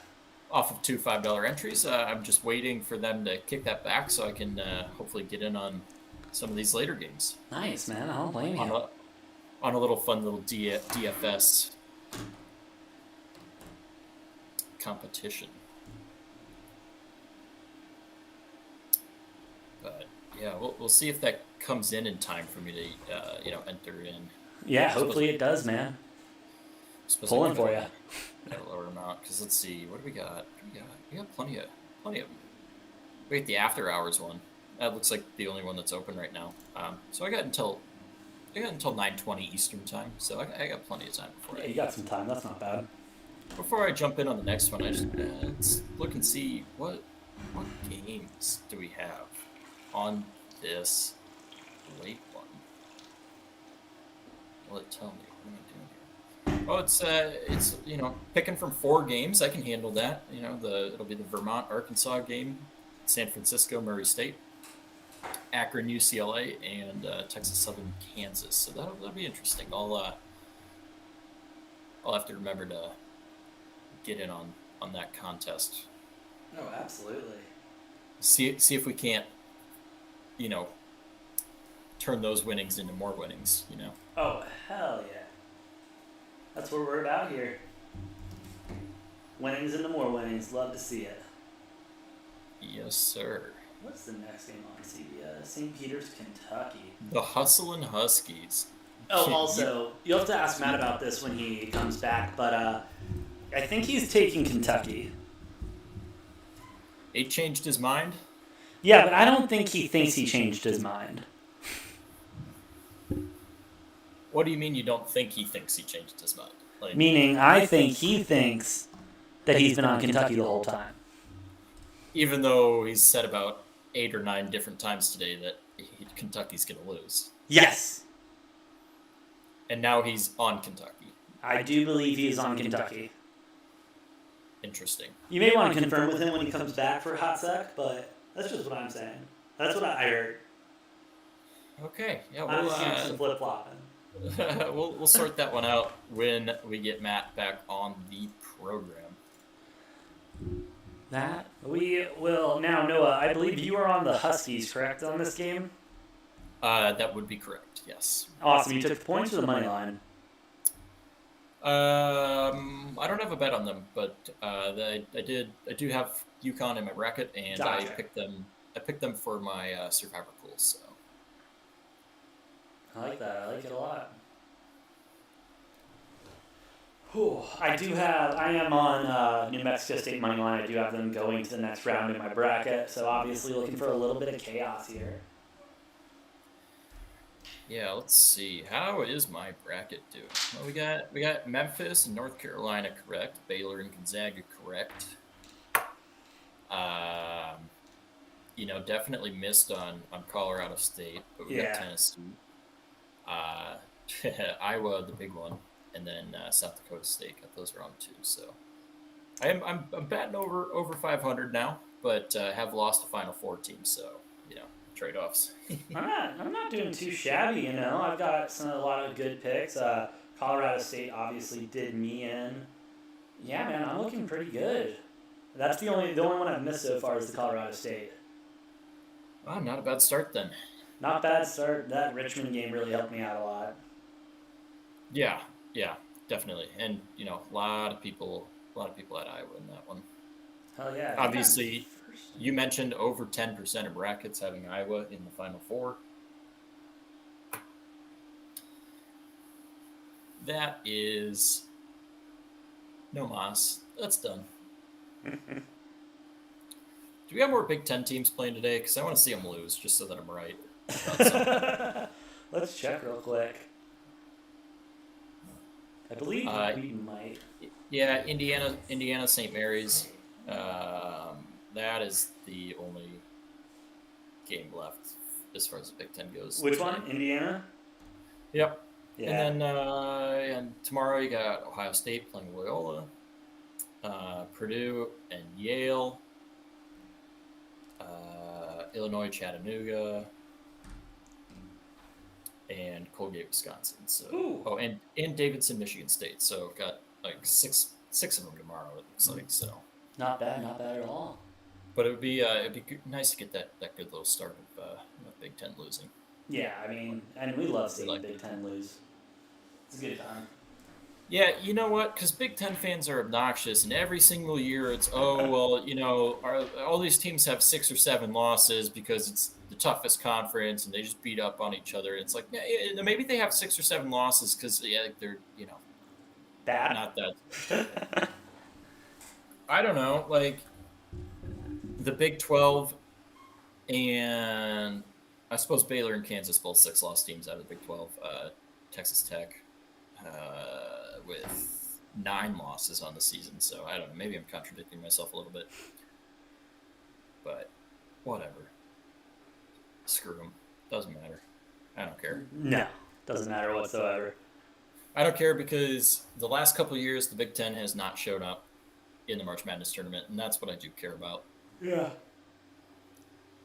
off of two $5 entries, I'm just waiting for them to kick that back so I can hopefully get in on some of these later games. Nice, man. I don't blame On you. on a little fun little DFS competition. But yeah, we'll see if that comes in time for me to enter in. Yeah, hopefully it does, man. Suppose Pulling I'm for gonna you. At a lower amount, because let's see, what do we got? We got plenty of them. Wait, the after hours one. That looks like the only one that's open right now. So I got until 9:20 Eastern time, so I got plenty of time before Yeah, you got some time. That's not bad. Before I jump in on the next one, I just let's look and see what games do we have on this late one. Will it tell me? What am I doing here? Oh, it's picking from 4 games. I can handle that. It'll be the Vermont Arkansas game, San Francisco Murray State, Akron UCLA, and Texas Southern Kansas. So that'll be interesting. I'll have to remember to get in on that contest. Oh, absolutely. See if we can't, turn those winnings into more winnings. Oh, hell yeah. That's what we're about here. Winnings into more winnings. Love to see it. Yes, sir. What's the next game on CBS? St. Peter's, Kentucky. The Hustlin' Huskies. Oh, also, you'll have to ask Matt about this when he comes back, but I think he's taking Kentucky. He changed his mind. Yeah, but I don't think he thinks he changed his mind. What do you mean you don't think he thinks he changed his mind? Like, Meaning, I think he thinks that he's been on Kentucky the whole time. even though he's said about 8 or 9 different times today that Kentucky's going to lose. Yes. And now he's on Kentucky. I do believe he is on Kentucky. Interesting. You may want to confirm with him when he comes back for a hot sec, but that's just what I'm saying. That's what I heard. Okay. Yeah, I'm just some flip-flopping. we'll sort that one out when we get Matt back on the program. That we will now, Noah. I believe you are on the Huskies, correct, on this game? That would be correct. Yes. Awesome. You took the points or the money line? I don't have a bet on them, but I do have UConn in my bracket, and Gotcha. I picked them for my Survivor pool. So I like that. I like it a lot. Whew. I am on New Mexico State money line. I do have them going to the next round in my bracket, so obviously looking for a little bit of chaos here. yeah, let's see. How is my bracket doing? Well, we got Memphis and North Carolina correct. Baylor and Gonzaga correct. Definitely missed on Colorado State, but we got Tennessee. Iowa, the big one, and then South Dakota State. Got those wrong too. So I'm batting over 500 now, but have lost a Final Four team. So trade-offs. I'm not doing too shabby, I've got a lot of good picks. Colorado State obviously did me in. Yeah, man, I'm looking pretty good. That's the only one I've missed so far is the Colorado State. Oh, not a bad start then. Not bad start. That Richmond game really helped me out a lot. Yeah, definitely. And a lot of people had Iowa in that one. Hell yeah. Obviously, you mentioned over 10% of brackets having Iowa in the Final Four. That is no mas. That's done. Do we have more Big Ten teams playing today? Because I want to see them lose, just so that I'm right. Let's check real quick. I believe we might. Yeah, Indiana, St. Mary's. That is the only game left as far as the Big Ten goes. Which one? Indiana? Yep. Yeah. And then and tomorrow you got Ohio State playing Loyola, Purdue and Yale, Illinois, Chattanooga, and Colgate, Wisconsin. So and Davidson, Michigan State. So got like six of them tomorrow. It looks like so. Not bad at all. But it'd be nice to get that good little start of Big Ten losing. Yeah, I mean, and we love seeing Big Ten lose. It's a good time. Yeah, you know what? Because Big Ten fans are obnoxious, and every single year it's, all these teams have 6 or 7 losses because it's the toughest conference, and they just beat up on each other. It's like, yeah, maybe they have 6 or 7 losses because they're bad. Not that. I don't know, like the Big 12 and I suppose Baylor and Kansas both 6-loss teams out of the Big 12. Texas Tech with 9 losses on the season. So I don't know. Maybe I'm contradicting myself a little bit. But whatever. Screw them. Doesn't matter. I don't care. No, doesn't matter whatsoever. I don't care because the last couple of years the Big Ten has not shown up in the March Madness tournament, and that's what I do care about. Yeah.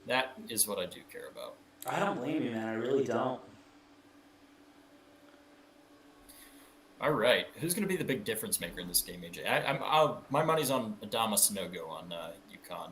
That is what I do care about. I don't blame you, man. I really don't. All right. Who's going to be the big difference maker in this game, AJ? My money's on Adama Sanogo on UConn.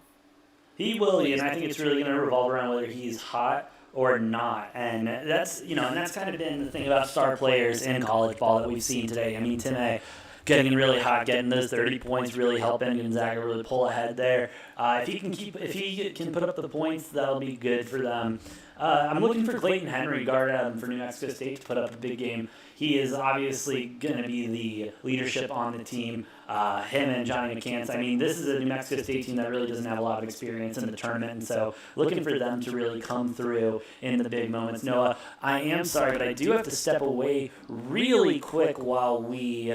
He will be, and I think it's really going to revolve around whether he's hot or not. And that's kind of been the thing about star players in college ball that we've seen today. I mean, Tim getting really hot, getting those 30 points, really helping Gonzaga really pull ahead there. If he can put up the points, that'll be good for them. I'm looking for Clayton Henry, guard for New Mexico State, to put up a big game. He is obviously going to be the leadership on the team. Him and Johnny McCants. I mean, this is a New Mexico State team that really doesn't have a lot of experience in the tournament, and so looking for them to really come through in the big moments. Noah, I am sorry, but I do have to step away really quick while we,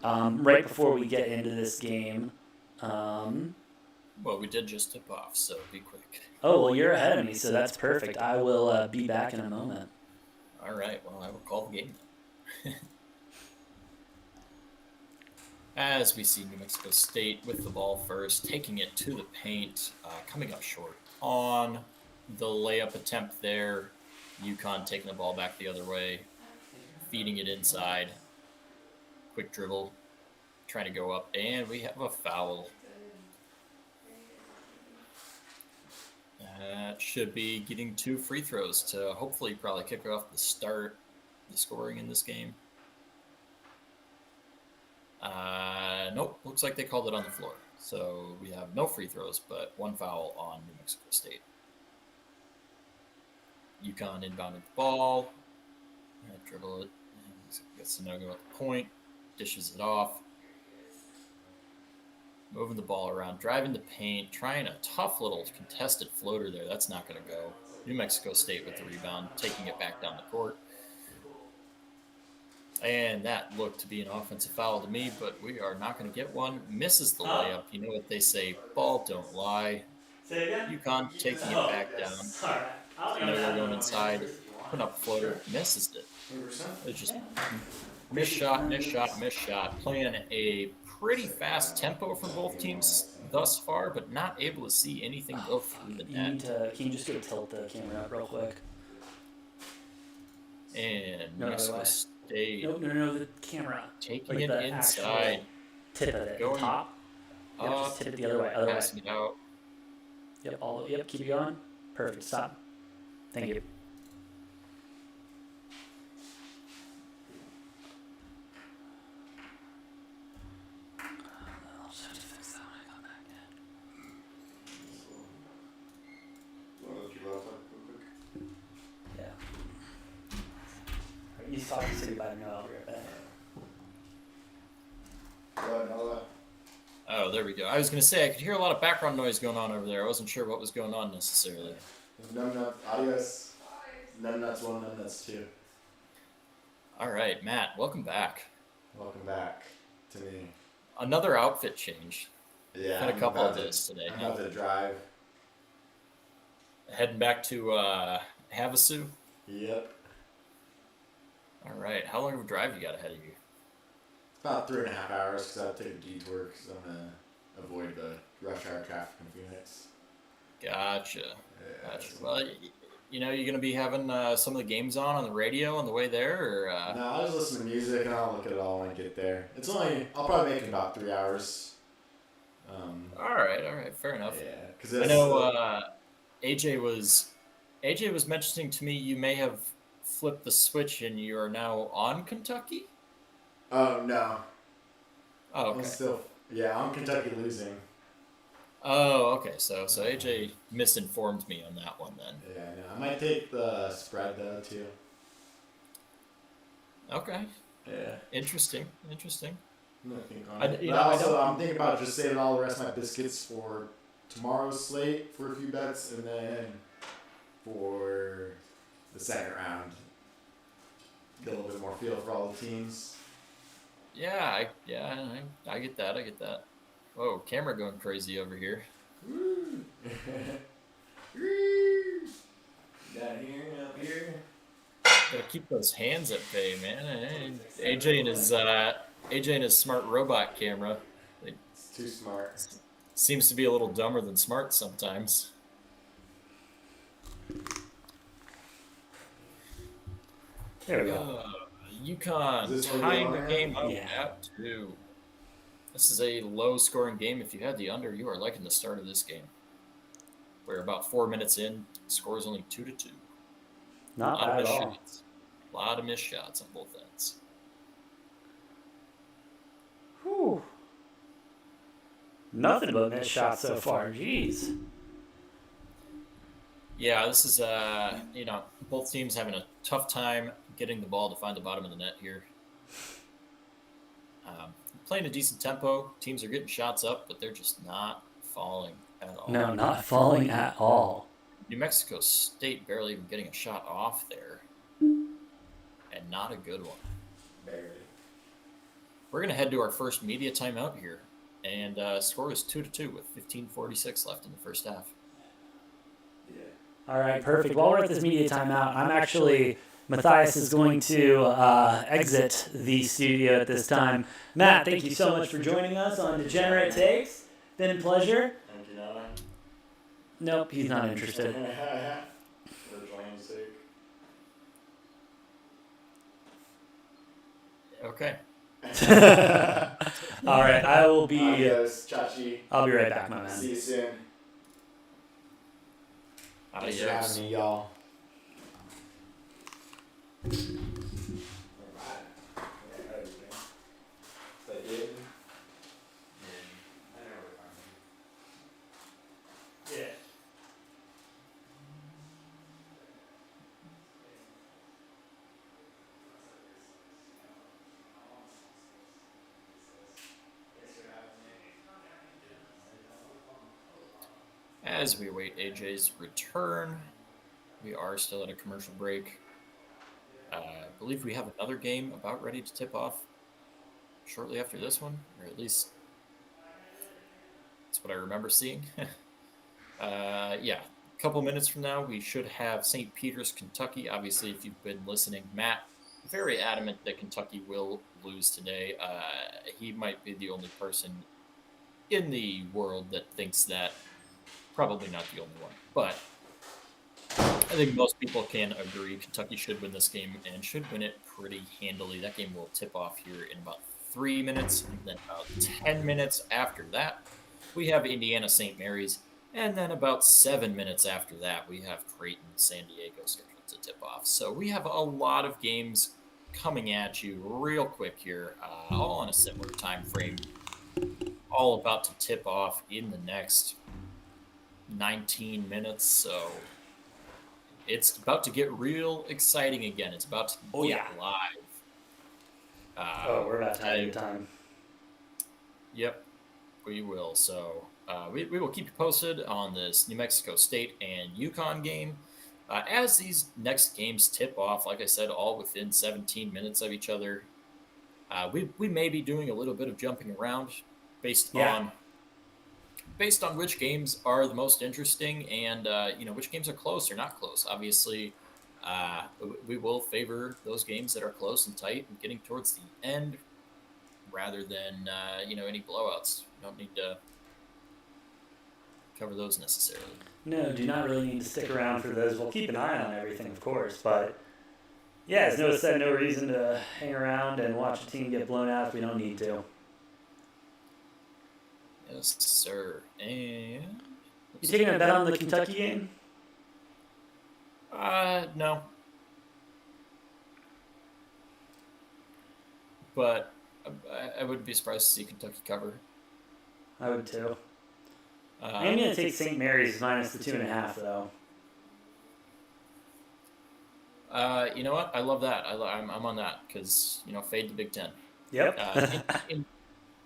right before we get into this game. Well, we did just tip off, so be quick. Oh, well, you're ahead of me, so that's perfect. I will be back in a moment. All right, well, I will call the game. As we see New Mexico State with the ball first, taking it to the paint, coming up short on the layup attempt there. UConn taking the ball back the other way, feeding it inside. Quick dribble, trying to go up, and we have a foul. Should be getting 2 free throws to hopefully probably kick off the scoring in this game. Nope, looks like they called it on the floor. So we have no free throws, but 1 foul on New Mexico State. UConn inbounded the ball. Dribble it. Gets to no go at the point. Dishes it off. Moving the ball around, driving the paint, trying a tough little contested floater there. That's not going to go. New Mexico State with the rebound, taking it back down the court. And that looked to be an offensive foul to me, but we are not going to get one. Misses the layup. You know what they say, ball don't lie. Say again? UConn taking it back down. All right. We're going inside, putting up a floater, misses it. It's just miss shot. Playing a pretty fast tempo for both teams thus far, but not able to see anything go through the net. Can you just go tilt the camera up real quick? And New Mexico State No, the camera. taking Like it the inside, Tip of it. Going Top. Yep, up, just tip it the other way. passing it out. Yep, keep it going. Perfect. Stop. Thank you. I'll just have to fix that when I come back in. Yeah. Alright, you talk to City by the I'll be right back. Oh, there we go. I was going to say, I could hear a lot of background noise going on over there. I wasn't sure what was going on necessarily. Numbnuts, adios. Numbnuts 1, Numbnuts 2. All right, Matt, welcome back. Welcome back to me. Another outfit change. Yeah, Had a I'm couple about of to- those today. I'm about to drive. Heading back to Havasu. Yep. All right, how long of a drive you got ahead of you? It's about 3.5 hours because I have to take a detour because I'm going to avoid the rush hour traffic in Phoenix. Gotcha. Yeah, Gotcha. so- Well, you know, you're going to be having some of the games on the radio on the way there, or No, I'll just listen to music and I'll look at it all when I get there. I'll probably make it about 3 hours. all right, fair enough. Yeah, because I know AJ was mentioning to me you may have flipped the switch and you are now on Kentucky. Oh no. Oh, I'm okay. still. Yeah, I'm Kentucky losing. Oh, okay. So AJ misinformed me on that one then. Yeah, no, I might take the spread though too. Okay. Yeah. Interesting. I'm gonna think on I- it. you But know, I also, don't- I'm thinking about just saving all the rest of my biscuits for tomorrow's slate for a few bets, and then for the second round, get a little bit more feel for all the teams. Yeah, I get that. Whoa, camera going crazy over here. Woo! Woo! Down here, up here. Gotta keep those hands at bay, man. AJ and his smart robot camera It's too smart. seems to be a little dumber than smart sometimes. There we go. UConn Is this where tying we the are? game up Yeah. at 2. This is a low-scoring game. If you had the under, you are liking the start of this game. We're about 4 minutes in. Score is only 2-2. Not bad at all. A lot of missed shots on both ends. Whew. Nothing but missed shots so far. Jeez. Yeah, this is both teams having a tough time getting the ball to find the bottom of the net here. Playing a decent tempo, teams are getting shots up, but they're just not falling at all. No, not falling at all. New Mexico State barely even getting a shot off there, and not a good one. Barely. We're gonna head to our first media timeout here, and score is 2-2 with 15:46 left in the first half. All right, perfect. While we're at this media timeout, Matthias is going to exit the studio at this time. Matt, thank you so much for joining us on Degenerate Takes. Been a pleasure. Thank you, Noah. Nope, he's not interested. For the plain sake. Okay. All right, I will be. Adios, Chachi. I'll be right back, my man. See you soon. Thanks for Adios. having me, y'all. Yeah. As we await AJ's return, we are still at a commercial break. I believe we have another game about ready to tip off shortly after this one, or at least that's what I remember seeing. Yeah, a couple minutes from now, we should have St. Peter's, Kentucky. Obviously, if you've been listening, Matt, very adamant that Kentucky will lose today. He might be the only person in the world that thinks that. Probably not the only one, but I think most people can agree Kentucky should win this game and should win it pretty handily. That game will tip off here in about 3 minutes, and then about 10 minutes after that, we have Indiana St. Mary's, and then about 7 minutes after that, we have Creighton San Diego scheduled to tip off. So we have a lot of games coming at you real quick here, all on a similar time frame, all about to tip off in the next 19 minutes, so it's about to get real exciting again. It's about to get live. We're about to have a good time. Yep, we will. So we will keep you posted on this New Mexico State and UConn game. As these next games tip off, like I said, all within 17 minutes of each other, we may be doing a little bit of jumping around based on which games are the most interesting and which games are close or not close. Obviously, we will favor those games that are close and tight and getting towards the end rather than any blowouts. We don't need to cover those necessarily. No, do not really need to stick around for those. We'll keep an eye on everything, of course, but yeah, as Noah said, no reason to hang around and watch a team get blown out if we don't need to. Yes, sir. And You taking a bet on the Kentucky game? no. But I would be surprised to see Kentucky cover. I would too. I'm going to take St. Mary's minus the 2.5, though. You know what? I love that. I'm on that because fade the Big Ten. Yep.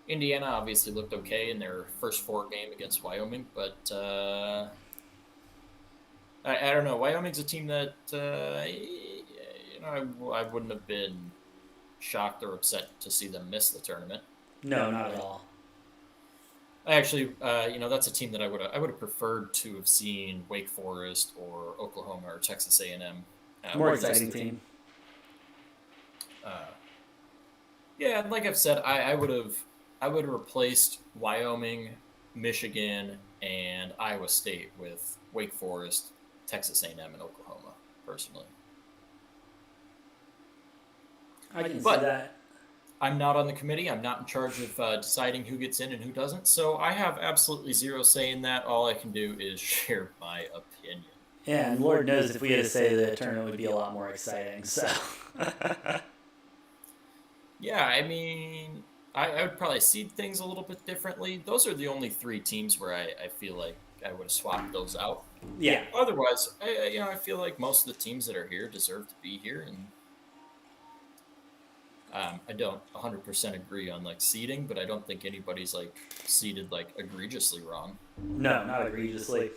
Indiana obviously looked okay in their first 4 game against Wyoming, but I don't know. Wyoming's a team that I wouldn't have been shocked or upset to see them miss the tournament. No, not at all. Actually, that's a team that I would have preferred to have seen Wake Forest or Oklahoma or Texas A&M. More exciting team. Yeah, like I've said, I would have replaced Wyoming, Michigan, and Iowa State with Wake Forest, Texas A&M, and Oklahoma, personally. I can see But that. I'm not on the committee. I'm not in charge of deciding who gets in and who doesn't. So I have absolutely zero say in that. All I can do is share my opinion. Yeah, and Lord knows if we had to say the tournament would be a lot more exciting. So. Yeah, I mean, I would probably seed things a little bit differently. Those are the only 3 teams where I feel like I would have swapped those out. Yeah. Otherwise, I feel like most of the teams that are here deserve to be here, and I don't 100% agree on like seeding, but I don't think anybody's like seeded like egregiously wrong. No, not egregiously.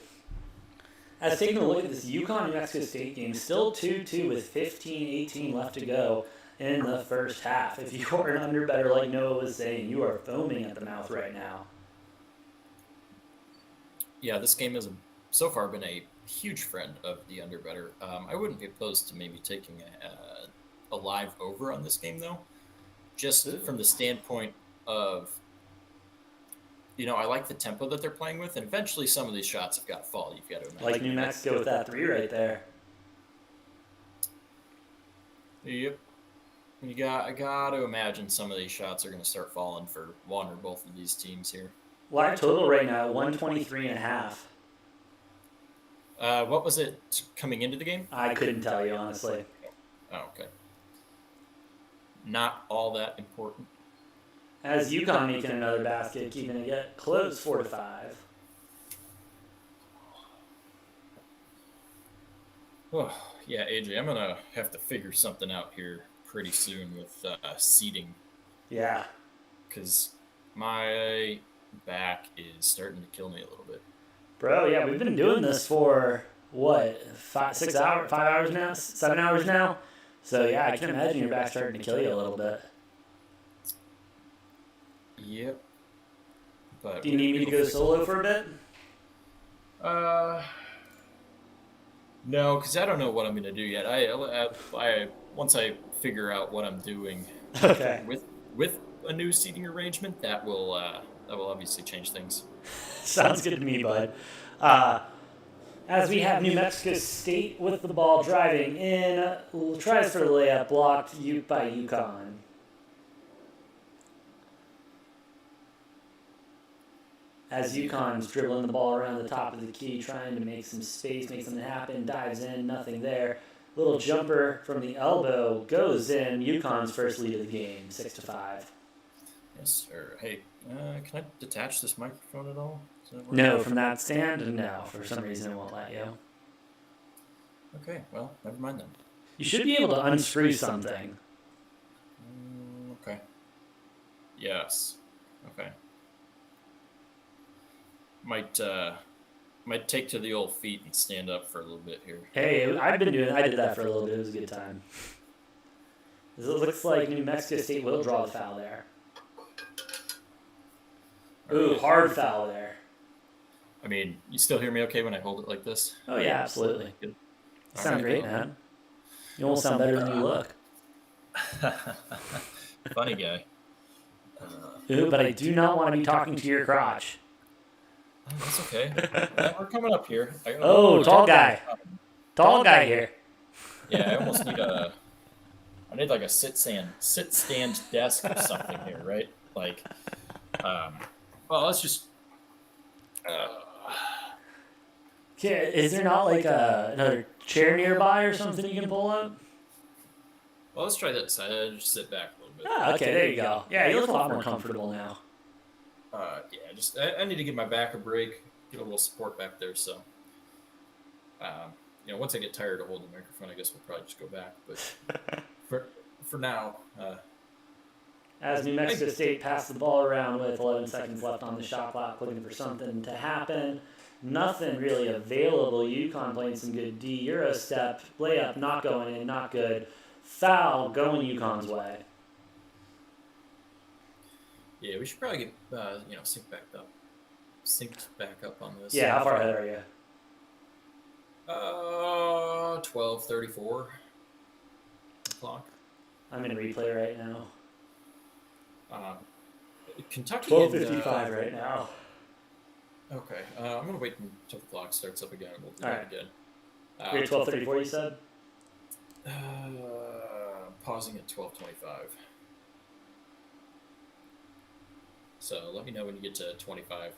As taking a look at this UConn New Mexico State game, still 2-2 with 15-18 left to go in the first half. If you are an underbetter, like Noah was saying, you are foaming at the mouth right now. Yeah, this game has so far been a huge friend of the underbetter. I wouldn't be opposed to maybe taking a live over on this game though, just from the standpoint of, I like the tempo that they're playing with, and eventually some of these shots have got to fall. You've got to imagine. Like New Mexico with that 3 right there. Yep. I got to imagine some of these shots are going to start falling for one or both of these teams here. Live total right now, 123.5. What was it coming into the game? I couldn't tell you, honestly. Oh, okay. Not all that important. As UConn making another basket, keeping it close 4-5. Oh, yeah, AJ, I'm going to have to figure something out here pretty soon with seating. Yeah. Because my back is starting to kill me a little bit. Bro, yeah, we've been doing this for, what, 5 hours now? 7 hours now? So, yeah, I can imagine your back's starting to kill you a little bit. Yep. But do you need me to go solo for a bit? No, because I don't know what I'm going to do yet. I once I figure out what I'm doing okay. with a new seating arrangement, that will obviously change things. Sounds good to me, bud. As we have New Mexico State with the ball driving in, tries for the layup, blocked by UConn. As UConn's dribbling the ball around the top of the key, trying to make some space, make something happen, dives in, nothing there. Little jumper from the elbow goes in. UConn's first lead of the game, 6-5. Yes, sir. Hey, can I detach this microphone at all? No, from that stand, no. For some reason, it won't let you. Okay, well, never mind then. You should be able to unscrew something. Okay. Yes. Okay. Might take to the old feet and stand up for a little bit here. Hey, I did that for a little bit. It was a good time. It looks like New Mexico State will draw the foul there. Ooh, hard foul there. I mean, you still hear me okay when I hold it like this? Oh, yeah, absolutely. Good. You sound great, man. You almost sound better than you look. Funny guy. Ooh, but I do not want to be talking to your crotch. Oh, that's okay. We're coming up here. Tall guy. Tall guy here. Yeah, I almost need I need like a sit-stand desk or something here, right? Like, well, let's just... Is there not like another chair nearby or something you can pull up? Well, let's try this. I just sit back a little bit. Ah, okay, there you go. Yeah, you look a lot more comfortable now. Yeah, just I need to give my back a break, get a little support back there. So, once I get tired of holding the microphone, I guess we'll probably just go back. But for now, as New Mexico State passed the ball around with 11 seconds left on the shot clock, looking for something to happen. Nothing really available. UConn playing some good D Euro step, layup not going in, not good. Foul going UConn's way. Yeah, we should probably get synced back up on this. Yeah, how far ahead are you? 12:34 o'clock. I'm in replay right now. Kentucky. 12:55 right now. Okay, I'm gonna wait until the clock starts up again, and we'll do it again. You're at 12:34, you said? Pausing at 12:25. So let me know when you get to 25.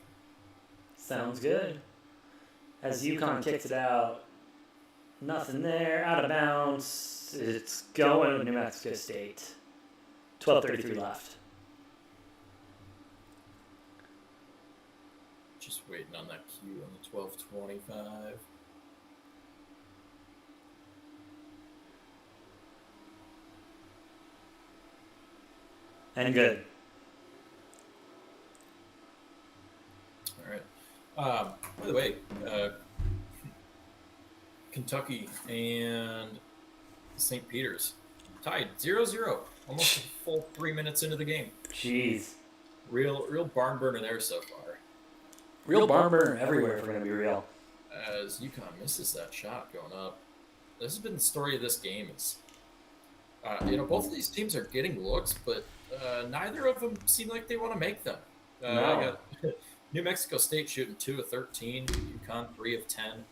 Sounds good. As UConn kicks it out, nothing there, out of bounds. It's going with New Mexico State. 12:33 left. waiting on that cue on the 12:25. And good. All right. By the way, Kentucky and St. Peter's tied 0-0, almost a full 3 minutes into the game. Jeez. Real barn burner there so far. Real barn burner everywhere, if we're going to be real. As UConn misses that shot going up. This has been the story of this game. Is both of these teams are getting looks, but neither of them seem like they want to make them. No. I got New Mexico State shooting 2 of 13, UConn 3 of 10.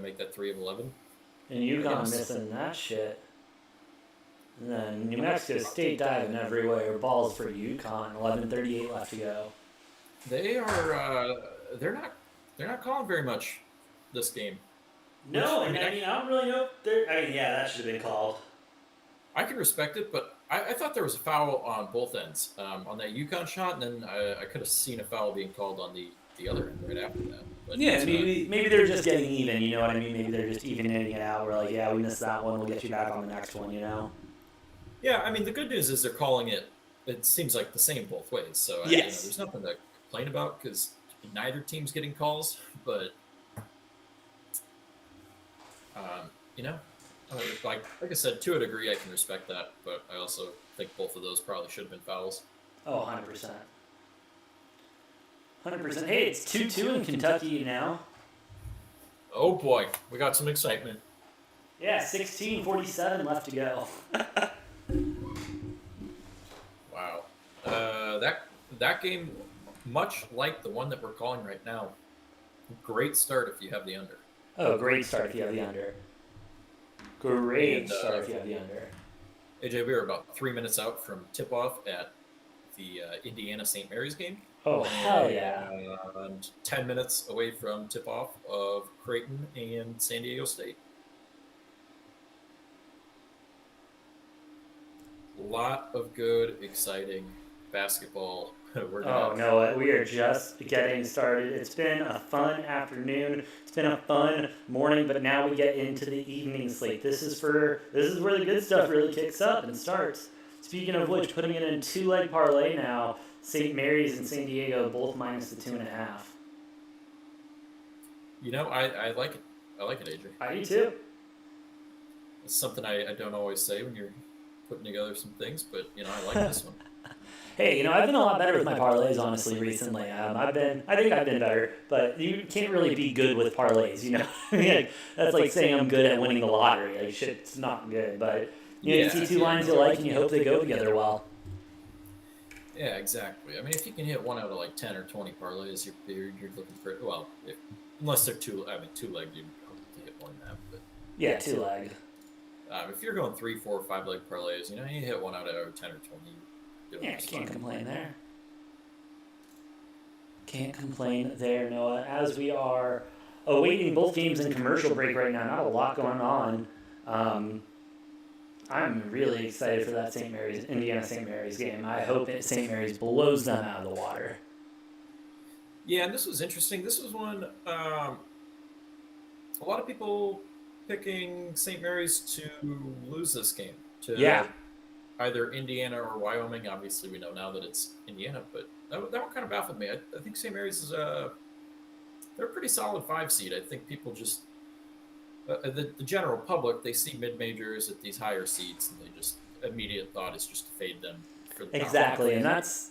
Make that 3 of 11. And UConn missing that shit. And then New Mexico State diving everywhere. Balls for UConn. 11:38 left to go. They are. They're not calling very much this game. No, I don't really know. That should have been called. I can respect it, but I thought there was a foul on both ends on that UConn shot, and then I could have seen a foul being called on the other end right after that. But Yeah, maybe they're just getting even. You know what I mean? Maybe they're just evening it out. We're like, yeah, we missed that one. We'll get you back on the next one. You know? Yeah, I mean, the good news is they're calling it. It seems like the same both ways. So Yes. there's nothing to complain about because neither team's getting calls. But like I said, to a degree, I can respect that. But I also think both of those probably should have been fouls. Oh, 100%. 100%. Hey, it's 2-2 in Kentucky now. Oh boy, we got some excitement. Yeah, 16:47 left to go. Wow. That game, much like the one that we're calling right now, great start if you have the under. Oh, great start if you have the under. Great start if you have the under. AJ, we were about 3 minutes out from tip-off at the Indiana St. Mary's game. Oh, hell yeah. And 10 minutes away from tip-off of Creighton and San Diego State. A lot of good, exciting basketball. We are just getting started. It's been a fun afternoon. It's been a fun morning, but now we get into the evening slate. This is where the good stuff really kicks up and starts. Speaking of which, putting it in 2-leg parlay now. St. Mary's and San Diego both minus the 2.5. I like it. I like it, AJ. I do too. It's something I don't always say when you're putting together some things, but I like this one. Hey, I've been a lot better with my parlays, honestly, recently. I think I've been better, but you can't really be good with parlays, that's like saying I'm good at winning the lottery. Like, shit's not good, but, you see two lines you like and you hope they go together well. Yeah, exactly. I mean, if you can hit 1 out of like 10 or 20 parlays, you're looking for, unless they're two-legged, you hope to hit more than that. But yeah, 2-leg. If you're going 3, 4, 5-leg parlays, you hit 1 out of 10 or 20. Yeah, can't complain there. Can't complain there, Noah. As we are awaiting both games in commercial break right now, not a lot going on. I'm really excited for that Indiana St. Mary's game. I hope St. Mary's blows them out of the water. Yeah, and this was interesting. This was one, a lot of people picking St. Mary's to lose this game. Either Indiana or Wyoming. Obviously, we know now that it's Indiana, but that one kind of baffled me. I think St. Mary's is they're a pretty solid 5 seed. I think people just the general public, they see mid-majors at these higher seeds, and they just immediate thought is just to fade them. Exactly, and that's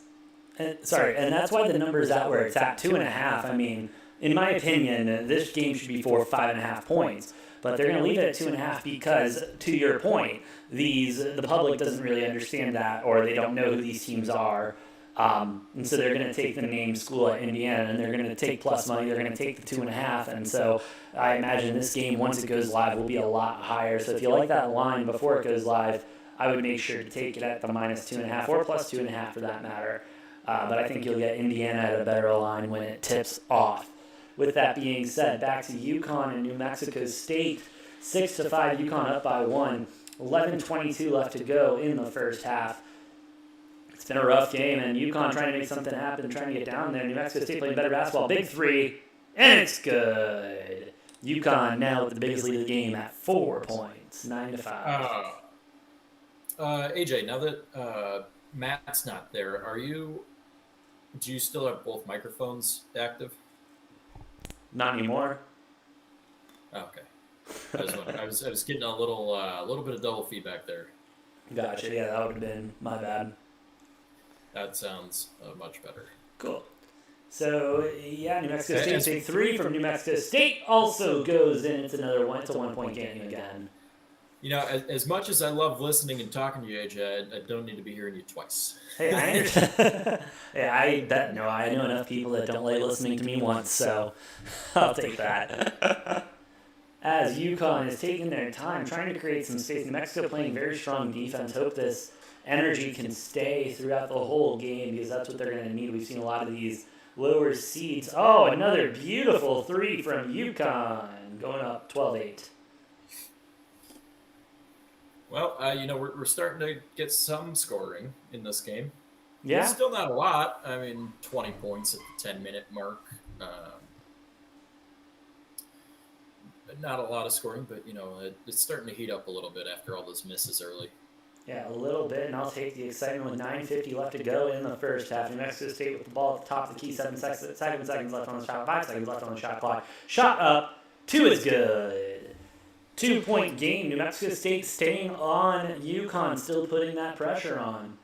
why the number's out where it's at 2.5. I mean, in my opinion, this game should be 4 or 5.5 points. But they're going to leave it at 2.5 because, to your point, the public doesn't really understand that, or they don't know who these teams are, and so they're going to take the name school at Indiana, and they're going to take plus money. They're going to take the 2.5, and so I imagine this game, once it goes live, will be a lot higher. So if you like that line before it goes live, I would make sure to take it at the minus 2.5 or plus 2.5 for that matter. But I think you'll get Indiana at a better line when it tips off. With that being said, back to UConn and New Mexico State. 6-5, UConn up by 1. 11:22 left to go in the first half. It's It's been a rough game, and UConn trying to make something happen, trying to get down there. New Mexico State playing better basketball. Big three, and it's good. UConn now with the biggest lead of the game at 4 points, 9-5. AJ, now that Matt's not there, do you still have both microphones active? Not anymore. Oh, okay. I was getting a little bit of double feedback there. Gotcha. Yeah, that would have been my bad. That sounds much better. Cool. So, yeah, New Mexico State big three from New Mexico State also goes in. It's a 1-point game again. You know, as much as I love listening and talking to you, AJ, I don't need to be hearing you twice. Hey, I understand. Hey, I know enough people that don't like listening to me once, so I'll take that. As UConn is taking their time, trying to create some space. New Mexico playing very strong defense. Hope this energy can stay throughout the whole game because that's what they're going to need. We've seen a lot of these lower seeds. Oh, another beautiful three from UConn, going up 12-8. Well, we're starting to get some scoring in this game. Yeah. It's still not a lot. I mean, 20 points at the 10-minute mark. Not a lot of scoring, but, it's starting to heat up a little bit after all those misses early. Yeah, a little bit, and I'll take the excitement with 9:50 left to go in the first half. New Mexico State with the ball at the top of the key, 7 seconds left on the shot, 5 seconds left on the shot clock. Shot up, 2 is good. 2-point game. New Mexico State staying on UConn, still putting that pressure on.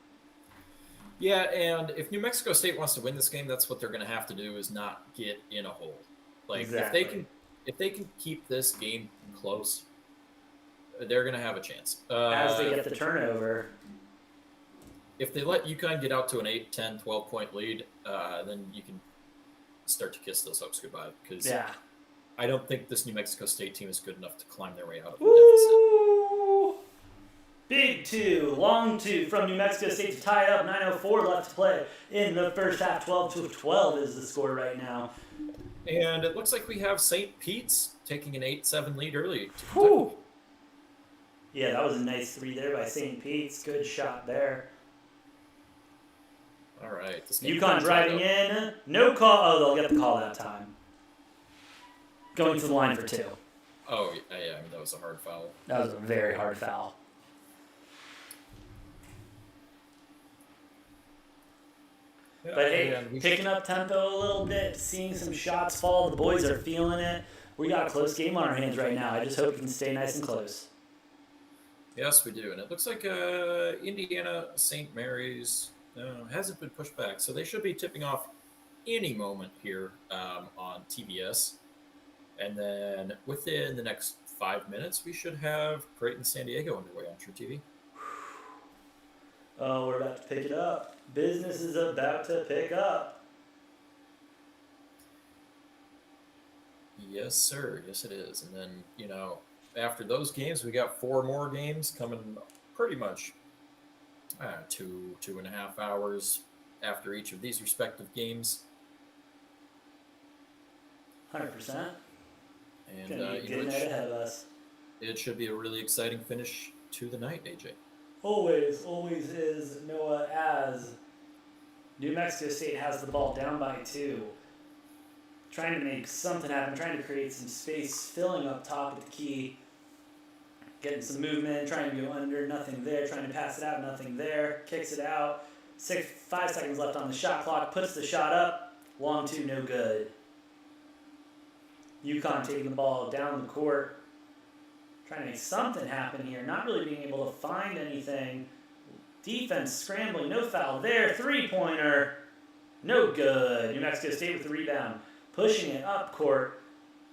Yeah, and if New Mexico State wants to win this game, that's what they're going to have to do is not get in a hole. Like, exactly. if they can keep this game close, they're going to have a chance. As they get the turnover. If they let UConn get out to an 8, 10, 12-point lead, then you can start to kiss those hopes goodbye. Because I don't think this New Mexico State team is good enough to climb their way out of the deficit. Big 2, long 2 from New Mexico State to tie it up. 9:04 left to play in the first half. 12-12 is the score right now. And it looks like we have St. Pete's taking an 8-7 lead early. Yeah, that was a nice 3 there by St. Pete's. Good shot there. All right. UConn driving in. No call. Oh, they'll get the call that time. Going to the line for 2. Oh, yeah. I mean, that was a hard foul. That was a very hard foul. Yeah, But hey, picking up tempo a little bit, seeing some shots fall. The boys are feeling it. We got a close game on our hands right now. I just hope it can stay nice and close. Yes, we do. And it looks like Indiana St. Mary's hasn't been pushed back. So they should be tipping off any moment here on TBS. And then within the next 5 minutes, we should have Creighton San Diego underway on True TV. Oh, we're about to pick it up. Business is about to pick up. Yes, sir. Yes, it is. And then, after those games, we got 4 more games coming pretty much 2.5 hours after each of these respective games. 100%. And Gonna be a good night ahead of us. It should be a really exciting finish to the night, AJ. Always is, Noah, as New Mexico State has the ball down by 2. Trying to make something happen, trying to create some space, filling up top at the key, getting some movement, trying to go under, nothing there, trying to pass it out, nothing there, kicks it out. 5 seconds left on the shot clock, puts the shot up, long 2, no good. UConn taking the ball down the court, trying to make something happen here, not really being able to find anything. Defense scrambling, no foul there, 3-pointer, no good. New Mexico State with the rebound, pushing it up court,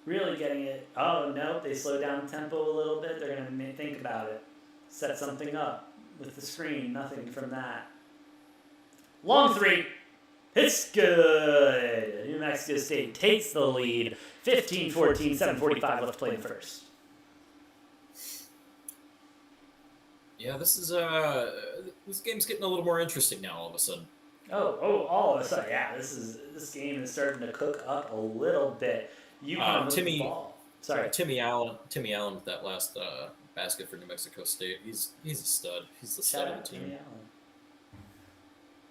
really getting it. Oh, no, they slowed down tempo a little bit. They're going to think about it, set something up with the screen, nothing from that. Long 3, it's good. New Mexico State takes the lead, 15-14, 7:45 left to play in the first. Yeah, this game's getting a little more interesting now all of a sudden. Oh, all of a sudden, yeah. This game is starting to cook up a little bit. UConn with the ball. Sorry, Timmy Allen with that last basket for New Mexico State. He's a stud. He's the stud of the team.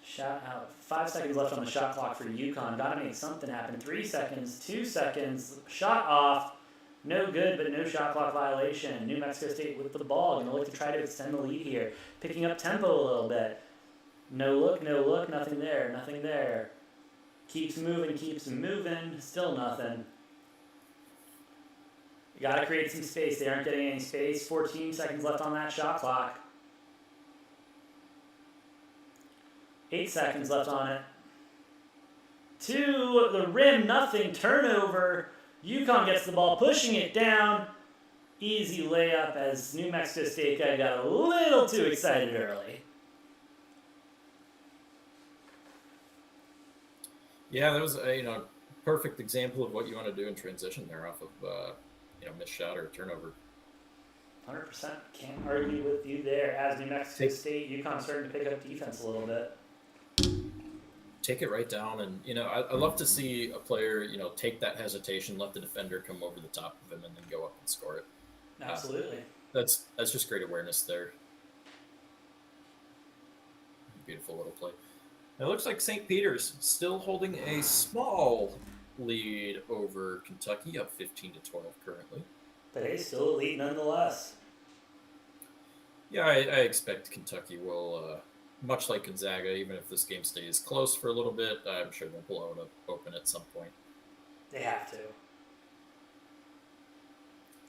Shot out. 5 seconds left on the shot clock for UConn. Got to make something happen. 3 seconds, 2 seconds. Shot off. No good, but no shot clock violation. New Mexico State with the ball. Going to look to try to extend the lead here. Picking up tempo a little bit. No look, nothing there, nothing there. Keeps moving, still nothing. You gotta create some space. They aren't getting any space. 14 seconds left on that shot clock. 8 seconds left on it. To the rim, nothing. Turnover. UConn gets the ball, pushing it down. Easy layup as New Mexico State guy got a little too excited early. Yeah, that was a perfect example of what you want to do in transition there off of missed shot or turnover. 100% can't argue with you there. As New Mexico State, UConn starting to pick up defense a little bit. Take it right down, and I love to see a player take that hesitation, let the defender come over the top of him, and then go up and score it. Absolutely. That's just great awareness there. Beautiful little play. It looks like St. Peter's still holding a small lead over Kentucky, up 15-12 currently. But hey, still a lead nonetheless. Yeah, I expect Kentucky will, much like Gonzaga, even if this game stays close for a little bit, I'm sure they'll blow it up open at some point. They have to.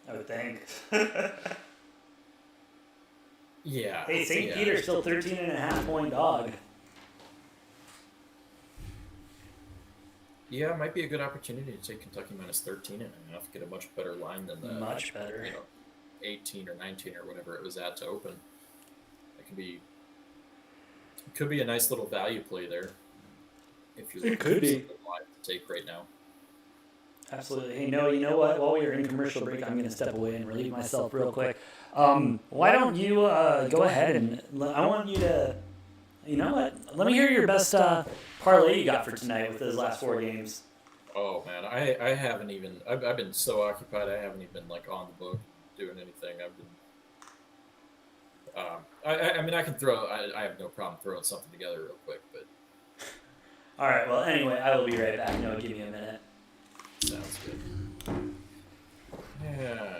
I would think. Yeah. Hey, St. Peter's still 13.5-point dog. Yeah, it might be a good opportunity to take Kentucky minus 13.5, get a much better line than the Much better. 18 or 19 or whatever it was at to open. It could be a nice little value play there. If you're looking for something live to take right now. Absolutely. Hey, no, you know what? While we are in commercial break, I'm going to step away and relieve myself real quick. Why don't you go ahead and I want you to, you know what? Let me hear your best parlay you got for tonight with those last 4 games. Oh man, I haven't even. I've been so occupied. I haven't even been on the book doing anything. I've been. I mean, I can throw. I have no problem throwing something together real quick, but. All right. Well, anyway, I will be right back. No, give me a minute. Sounds good. Yeah,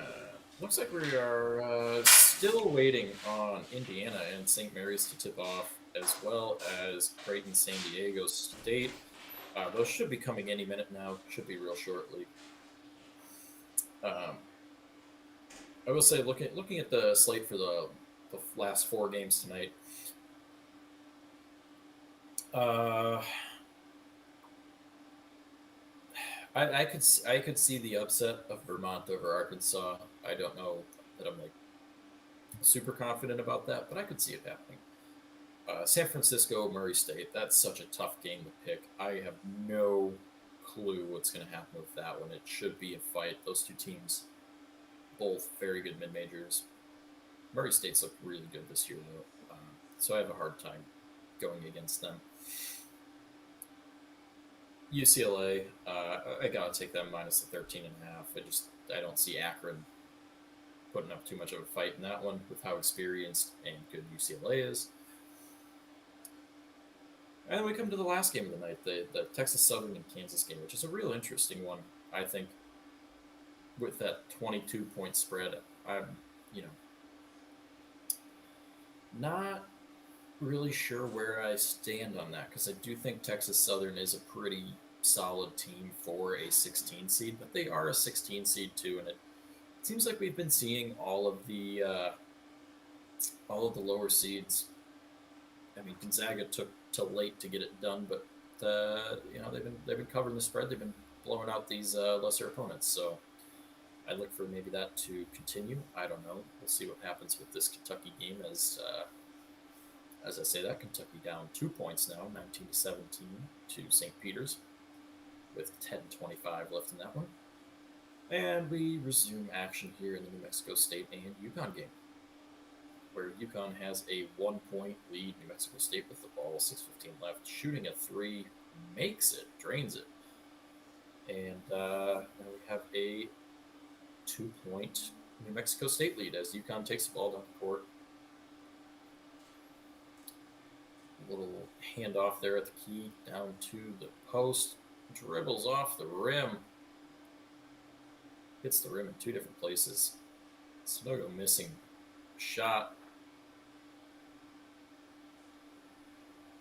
looks like we are still waiting on Indiana and St. Mary's to tip off, as well as Creighton San Diego State. Those should be coming any minute now. Should be real shortly. I will say, looking at the slate for the last 4 games tonight. I could see the upset of Vermont over Arkansas. I don't know that I'm super confident about that, but I could see it happening. San Francisco, Murray State, that's such a tough game to pick. I have no clue what's going to happen with that one. It should be a fight. Those 2 teams, both very good mid-majors. Murray State's looked really good this year, though, so I have a hard time going against them. UCLA, I got to take them minus the 13.5. I don't see Akron putting up too much of a fight in that one with how experienced and good UCLA is. And then we come to the last game of the night, the Texas Southern and Kansas game, which is a real interesting one, I think. With that 22-point spread, I'm, not really sure where I stand on that, because I do think Texas Southern is a pretty solid team for a 16 seed, but they are a 16 seed too, and it seems like we've been seeing all of the lower seeds. I mean, Gonzaga took till late to get it done, but they've been covering the spread. They've been blowing out these lesser opponents, so I look for maybe that to continue. I don't know. We'll see what happens with this Kentucky game as I say that, Kentucky down 2 points now, 19-17 to St. Peter's, with 10:25 left in that one. And we resume action here in the New Mexico State and UConn game, where UConn has a 1-point lead. New Mexico State with the ball, 6:15 left, shooting a 3, makes it, drains it. And now we have a 2-point New Mexico State lead as UConn takes the ball down the court. little handoff there at the key, down to the post, dribbles off the rim, hits the rim in 2 different places. Snogo missing shot,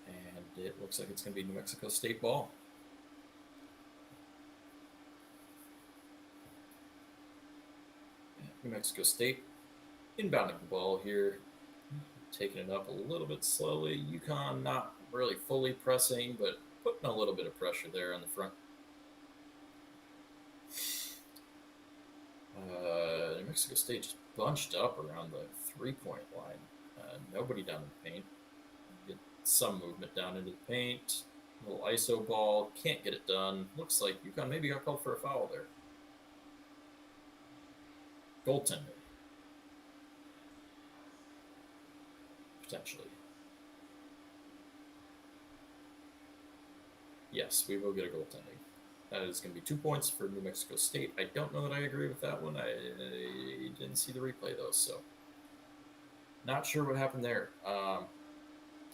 and it looks like it's going to be New Mexico State ball. New Mexico State inbounding the ball here, taking it up a little bit slowly. UConn not really fully pressing, but putting a little bit of pressure there on the front. New Mexico State just bunched up around the 3-point line. Nobody down in the paint. Get some movement down into the paint. Little ISO ball. Can't get it done. Looks like UConn maybe got called for a foul there. Goaltender. Potentially. Yes, we will get a goaltending. That is going to be 2 points for New Mexico State. I don't know that I agree with that one. I didn't see the replay, though, so not sure what happened there.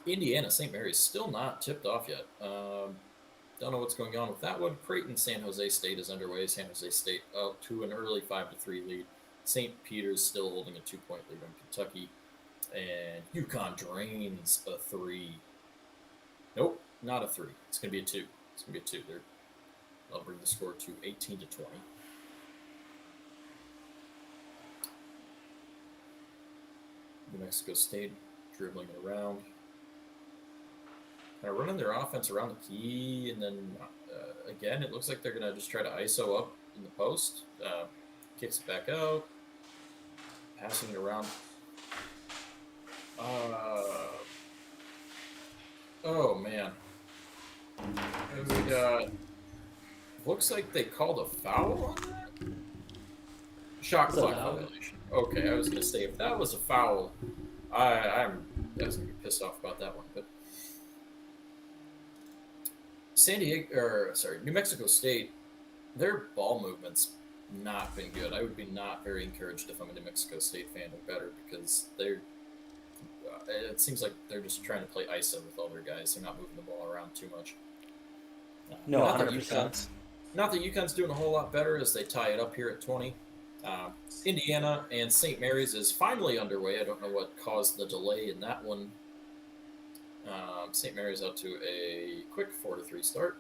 Indiana, St. Mary's still not tipped off yet. Don't know what's going on with that one. Creighton, San Jose State is underway. San Jose State up to an early 5-3 lead. St. Peter's still holding a 2-point lead on Kentucky. And UConn drains a 3. Nope, not a 3. It's going to be a 2. It's going to be a 2. I'll bring the score to 18-20. New Mexico State dribbling it around. Kind of running their offense around the key, and then again, it looks like they're going to just try to ISO up in the post. Kicks it back out. Passing it around. Oh, man. And we got... Looks like they called a foul on that? Shot clock violation. Okay, I was going to say, if that was a foul, I was going to be pissed off about that one. But New Mexico State, their ball movement's not been good. I would be not very encouraged if I'm a New Mexico State fan or better, because it seems like they're just trying to play ISO with all their guys. They're not moving the ball around too much. No, 100%. Not that UConn's doing a whole lot better as they tie it up here at 20. Indiana and St. Mary's is finally underway. I don't know what caused the delay in that one. St. Mary's out to a quick 4-3 start.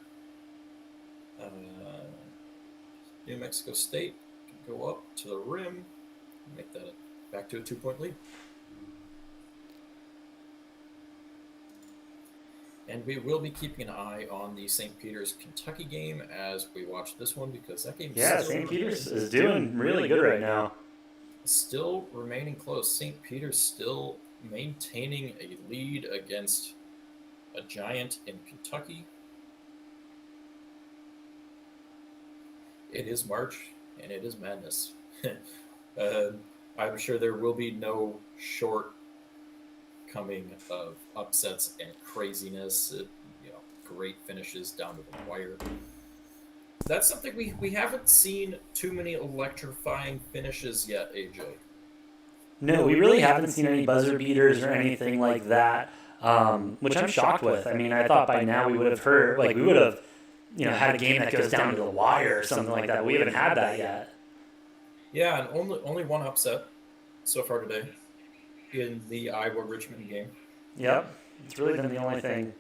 New Mexico State can go up to the rim and make that back to a 2-point lead. And we will be keeping an eye on the St. Peter's Kentucky game as we watch this one, because that game St. Peter's is doing really good right now. Still remaining close. St. Peter's still maintaining a lead against a giant in Kentucky. It is March, and it is madness. I'm sure there will be no shortcoming of upsets and craziness. Great finishes down to the wire. That's something we haven't seen too many electrifying finishes yet, AJ. No, we really haven't seen any buzzer beaters or anything like that, which I'm shocked with. I mean, I thought by now we would have heard, we would have, had a game that goes down to the wire or something like that. We haven't had that yet. Yeah, and only one upset so far today in the Iowa-Richmond game. Yep, it's really been the only thing.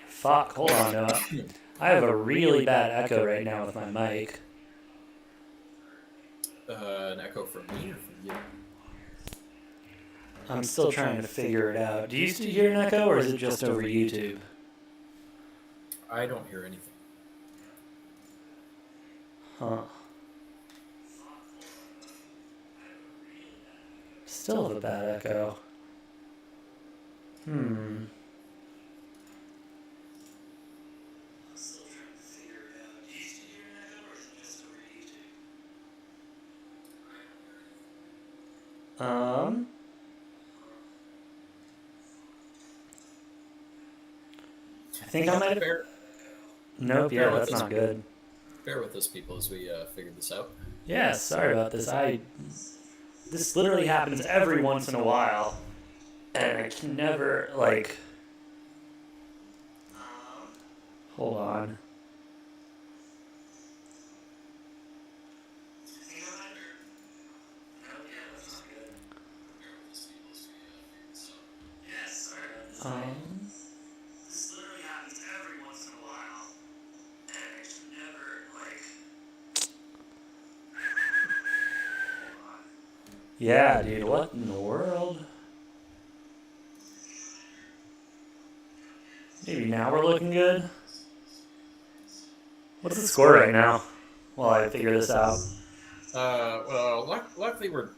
Fuck, hold on, Noah. I have a really bad echo right now with my mic. An echo from me or from you? I'm still trying to figure it out. Do you still hear an echo, or is it just over YouTube? I don't hear anything. Huh. Still have a bad echo. I think I might have... Nope, yeah, that's not good. Bear with us, people, as we figure this out. Yeah, sorry about this. This literally happens every once in a while, and I can never, Hold on. This literally happens every once in a while, and it's never Yeah, dude, what in the world? Maybe now we're looking good. What's the score right now? While I figure this out. Well, luckily we're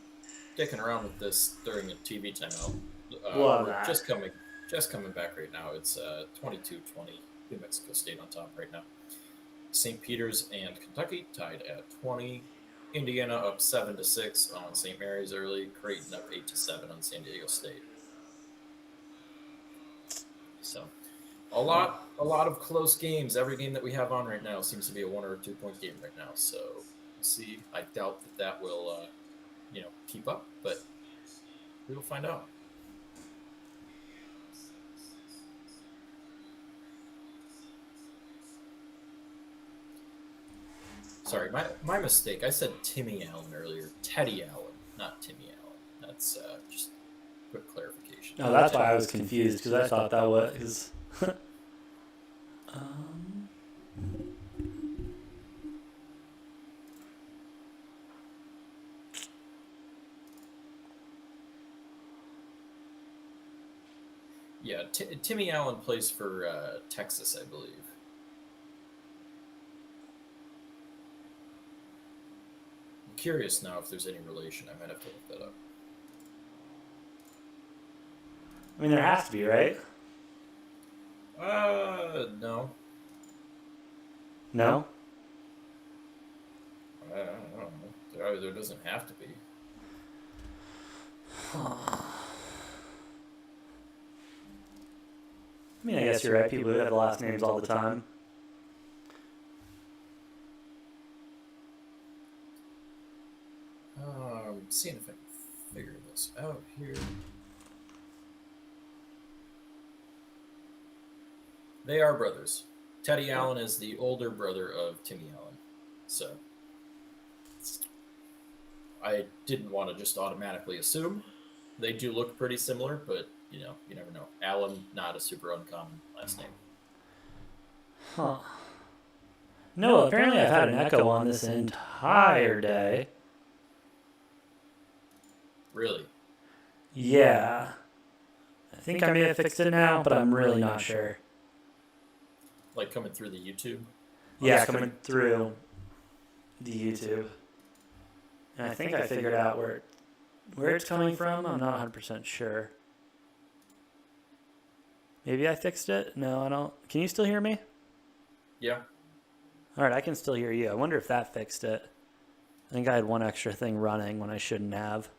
dicking around with this during a TV timeout. Love We're that. just coming back right now. It's 22-20. New Mexico State on top right now. St. Peter's and Kentucky tied at 20. Indiana up 7-6 on St. Mary's early. Creighton up 8-7 on San Diego State. So a lot of close games. Every game that we have on right now seems to be a 1 or a 2 point game right now. So we'll see. I doubt that will keep up, but we will find out. Sorry, my mistake. I said Timmy Allen earlier. Teddy Allen, not Timmy Allen. That's just quick clarification. Oh, that's why I was confused, because I thought that was... Yeah, Timmy Allen plays for Texas, I believe. I'm curious now if there's any relation. I might have to look that up. I mean, there has to be, right? No. No? I don't know. There doesn't have to be. I mean, I guess you're right. People who have the last names all the time. Seeing if I can figure this out here. They are brothers. Teddy Allen is the older brother of Timmy Allen. So I didn't want to just automatically assume. They do look pretty similar, but you never know. Allen, not a super uncommon last name. Huh. No, apparently I've had an echo on this entire day. Really? Yeah. I think I may have fixed it now, but I'm really not sure. Like coming through the YouTube? Yeah, coming through the YouTube. And I think I figured out where it's coming from. I'm not 100% sure. Maybe I fixed it? No, I don't. Can you still hear me? Yeah. All right, I can still hear you. I wonder if that fixed it. I think I had one extra thing running when I shouldn't have.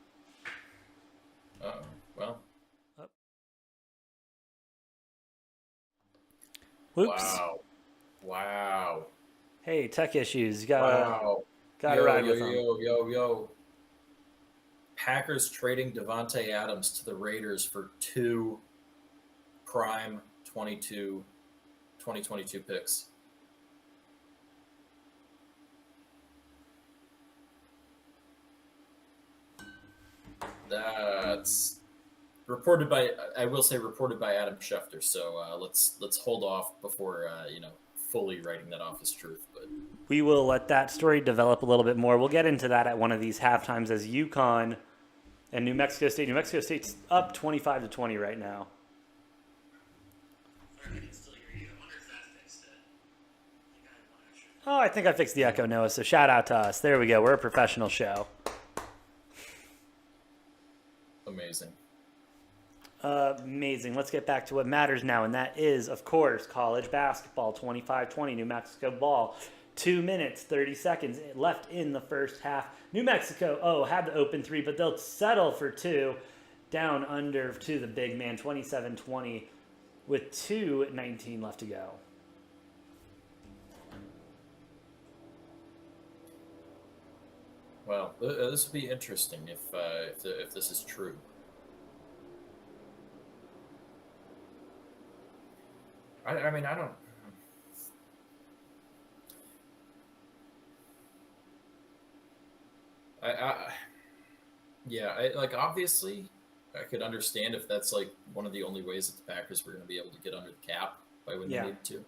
Uh-oh. Well. Whoops. Wow. Hey, tech issues. You gotta ride with them. Yo. Packers trading Devontae Adams to the Raiders for 2 prime 2022 picks. That's reported by Adam Schefter. So let's hold off before fully writing that off as truth. But We will let that story develop a little bit more. We'll get into that at one of these halftimes as UConn and New Mexico State. New Mexico State's up 25-20 right now. Oh, I think I fixed the echo, Noah, so shout out to us. There we go. We're a professional show. amazing. Amazing. Let's get back to what matters now, and that is, of course, college basketball, 25-20, New Mexico ball. 2 minutes, 30 seconds left in the first half. New Mexico, had the open three, but they'll settle for 2. Down under to the big man, 27-20, with 2:19 left to go. Well, this would be interesting if this is true. I mean, I don't. Like obviously, I could understand if that's like one of the only ways that the Packers were going to be able to get under the cap by when they needed to.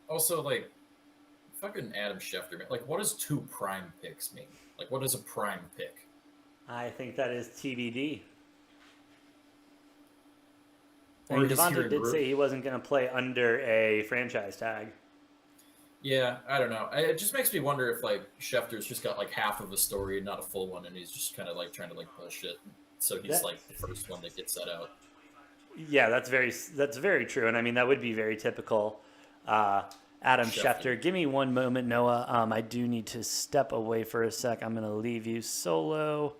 Also like fucking Adam Schefter, man. Like, what does 2 prime picks mean? Like, what is a prime pick? I think that is TBD. I Or mean, he's Devonta hearing did say he wasn't going to play under a franchise tag. Yeah, I don't know. It just makes me wonder if like Schefter's just got like half of a story and not a full one, and he's just kind of like trying to like bullshit. So he's like the first one that gets that out. Yeah, that's very true, and I mean that would be very typical. Adam Schefter. Give me one moment, Noah. I do need to step away for a sec. I'm going to leave you solo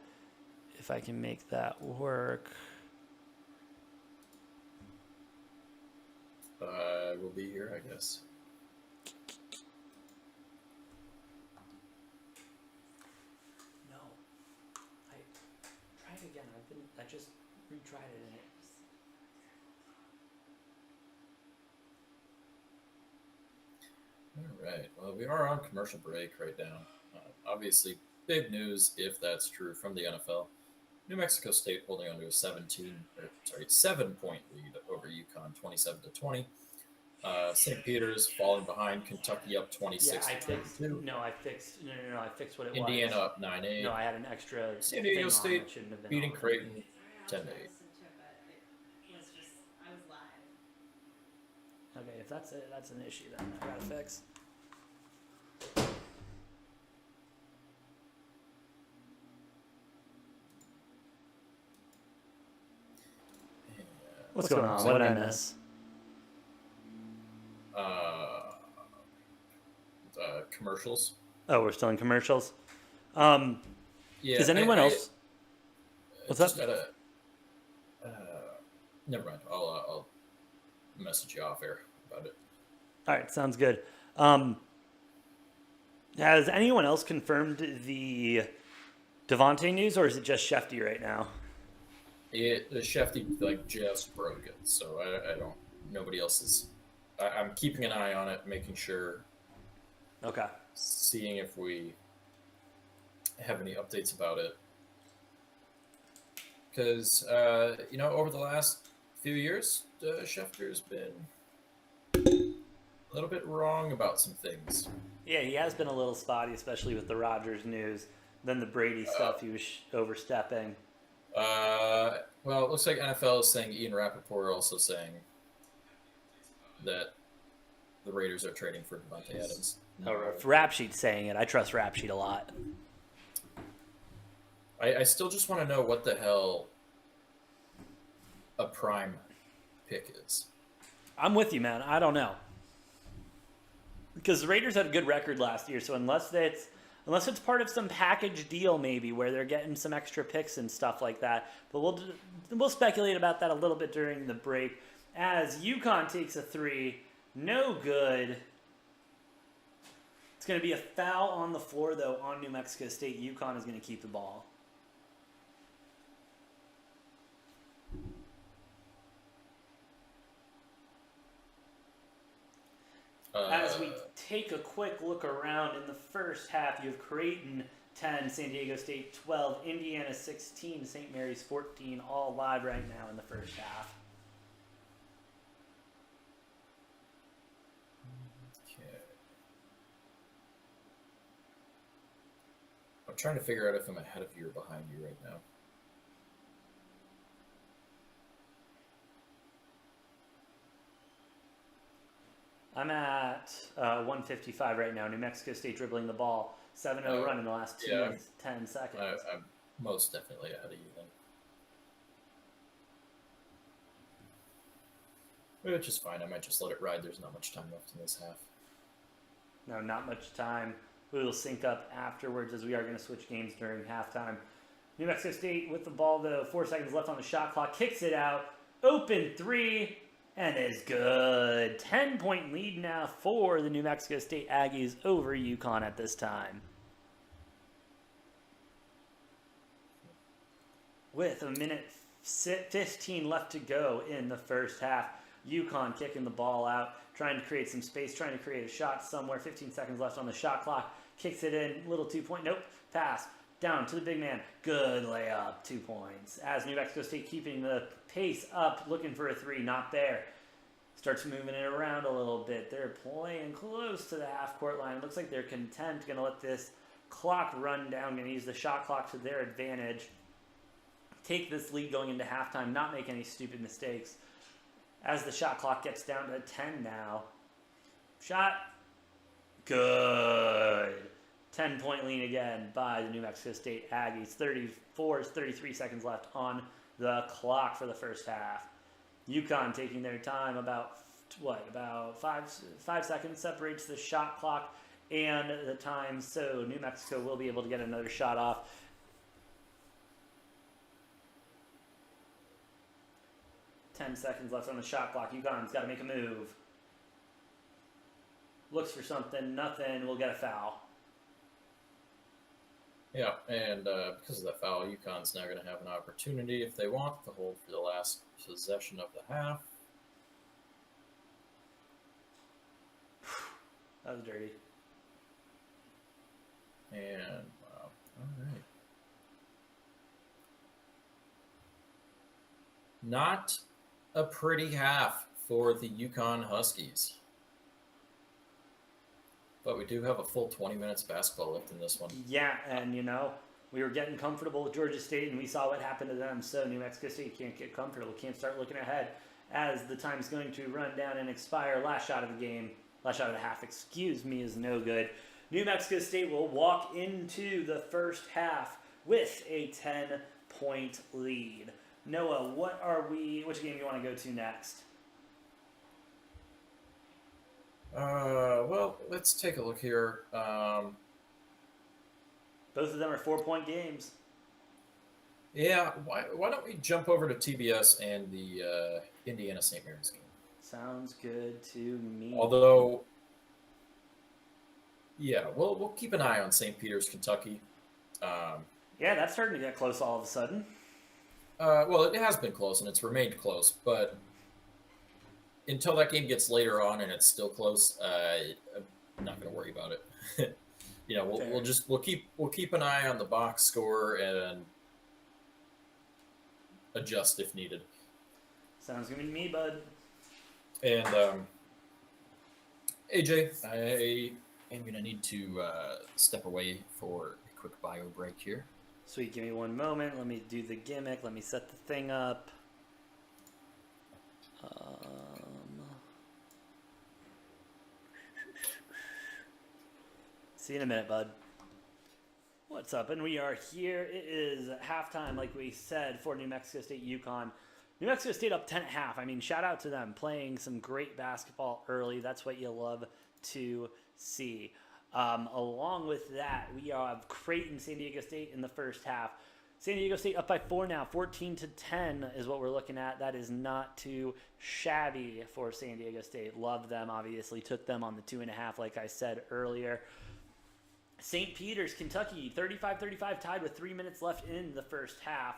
if I can make that work. We'll be here, I guess. No. I tried again. I just retried it and it. All right. Well, we are on commercial break right now. Obviously, big news if that's true from the NFL. New Mexico State holding on to a 7-point lead over UConn, 27-20. St. Peter's falling behind Kentucky up 26-22. I fixed what it was. Indiana up 9-8. No, I had an extra. San Diego State beating I Creighton tried 10-8. to listen to it, but it was just, I was live. Okay, if that's it, that's an issue then I gotta fix. What's going on? What did I miss? Commercials. Oh, we're still in commercials. Yeah. Is anyone else? What's up? Never mind. I'll message you off air about it. All right, sounds good. Has anyone else confirmed the Devontae news, or is it just Shefty right now? The Shefty like just broke it, so I don't. Nobody else is. I'm keeping an eye on it, making sure. Okay. Seeing if we have any updates about it, because over the last few years, Schefter's been a little bit wrong about some things. Yeah, he has been a little spotty, especially with the Rodgers news. Then the Brady stuff, he was overstepping. Well, it looks like NFL is saying Ian Rappaport also saying that the Raiders are trading for Devontae Adams. Oh, if Rap Sheet's saying it, I trust Rap Sheet a lot. I still just want to know what the hell a prime pick is. I'm with you, man. I don't know. Because the Raiders had a good record last year, so unless it's part of some package deal maybe where they're getting some extra picks and stuff like that, but we'll speculate about that a little bit during the break. As UConn takes a 3, no good. It's going to be a foul on the floor though on New Mexico State. UConn is going to keep the ball. As we take a quick look around in the first half, you have Creighton 10, San Diego State 12, Indiana 16, St. Mary's 14, all live right now in the first half. Okay. I'm trying to figure out if I'm ahead of you or behind you right now. I'm at 155 right now. New Mexico State dribbling the ball. 7-0 run in the last 10 seconds. I'm most definitely ahead of you then. Which is fine. I might just let it ride. There's not much time left in this half. No, not much time. We will sync up afterwards as we are going to switch games during halftime. New Mexico State with the ball, though. 4 seconds left on the shot clock. Kicks it out. Open 3. And is good. 10-point lead now for the New Mexico State Aggies over UConn at this time. With a minute 15 left to go in the first half. UConn kicking the ball out, trying to create some space, trying to create a shot somewhere. 15 seconds left on the shot clock. Kicks it in, little 2-point, nope, pass. Down to the big man. Good layup, 2 points. As New Mexico State keeping the pace up, looking for a 3, not there. Starts moving it around a little bit. They're playing close to the half-court line. Looks like they're content. Going to let this clock run down. Going to use the shot clock to their advantage. Take this lead going into halftime. Not make any stupid mistakes. As the shot clock gets down to 10 now. Shot. Good. 10-point lead again by the New Mexico State Aggies. 33 seconds left on the clock for the first half. UConn taking their time, about 5 seconds separates the shot clock and the time, so New Mexico will be able to get another shot off. Ten seconds left on the shot clock. UConn's got to make a move. Looks for something, nothing, will get a foul. Yeah, and because of that foul, UConn's now going to have an opportunity, if they want, to hold for the last possession of the half. That was dirty. And, wow, all right. Not a pretty half for the UConn Huskies. But we do have a full 20 minutes basketball left in this one. Yeah, and we were getting comfortable with Georgia State, and we saw what happened to them. So New Mexico State can't get comfortable, can't start looking ahead as the time's going to run down and expire. Last shot of the half, is no good. New Mexico State will walk into the first half with a 10-point lead. Noah, which game do you want to go to next? Well, let's take a look here. Both of them are 4-point games. Yeah, why don't we jump over to TBS and the Indiana St. Mary's game? Sounds good to me. Although, yeah, we'll keep an eye on St. Peter's, Kentucky. Yeah, that's starting to get close all of a sudden. Well, it has been close, and it's remained close, but until that game gets later on and it's still close, I'm not going to worry about it. We'll keep an eye on the box score and adjust if needed. Sounds good to me, bud. And AJ, I am going to need to step away for a quick bio break here. Sweet, give me one moment. Let me do the gimmick. Let me set the thing up. See you in a minute, bud. What's up? And we are here. It is halftime, like we said, for New Mexico State UConn. New Mexico State up 10.5. I mean, shout out to them playing some great basketball early. That's what you love to see. Along with that, we have Creighton, San Diego State in the first half. San Diego State up by 4 now, 14-10 is what we're looking at. That is not too shabby for San Diego State. Love them, obviously. Took them on the 2.5, like I said earlier. St. Peter's, Kentucky, 35-35, tied with 3 minutes left in the first half.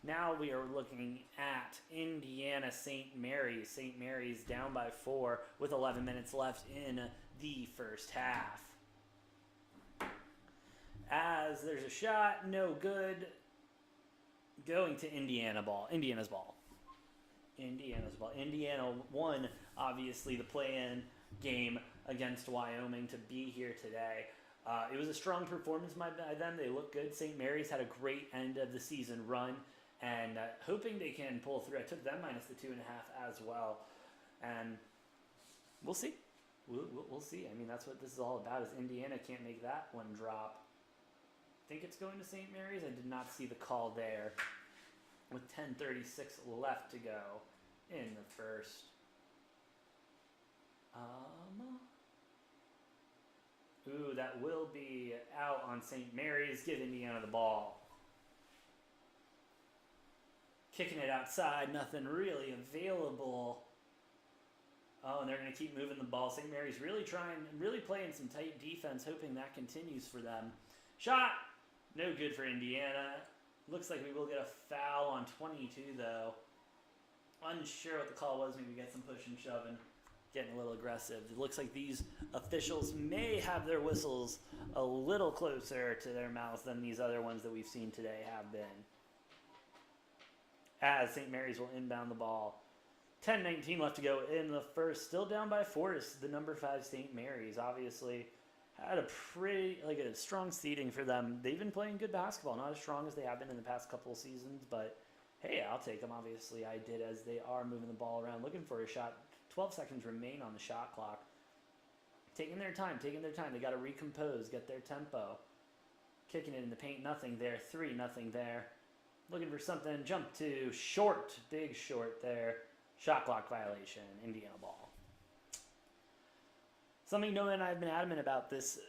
Now we are looking at Indiana, St. Mary's. St. Mary's down by 4 with 11 minutes left in the first half. As there's a shot, no good. Going to Indiana's ball. Indiana won, obviously, the play-in game against Wyoming to be here today. It was a strong performance by them. They look good. St. Mary's had a great end of the season run, and hoping they can pull through. I took them minus the 2.5 as well, and we'll see. We'll see. I mean, that's what this is all about. Is Indiana can't make that one drop. I think it's going to St. Mary's. I did not see the call there. With 10:36 left to go in the first. Ooh, that will be out on St. Mary's. Give Indiana the ball. Kicking it outside. Nothing really available. Oh, and they're going to keep moving the ball. St. Mary's really playing some tight defense, hoping that continues for them. Shot! No good for Indiana. Looks like we will get a foul on 22, though. Unsure what the call was. Maybe get some push and shoving. getting a little aggressive. It looks like these officials may have their whistles a little closer to their mouths than these other ones that we've seen today have been. As St. Mary's will inbound the ball. 10:19 left to go in the first. Still down by 4 to the number 5 St. Mary's. Obviously had a a strong seeding for them. They've been playing good basketball. Not as strong as they have been in the past couple of seasons, but hey, I'll take them. Obviously, I did, as they are moving the ball around, looking for a shot. 12 seconds remain on the shot clock. Taking their time. They got to recompose, get their tempo. Kicking it in the paint, nothing there. 3, nothing there. Looking for something. Jump to short. Big short there. Shot clock violation. Indiana ball. Something Noah and I have been adamant about this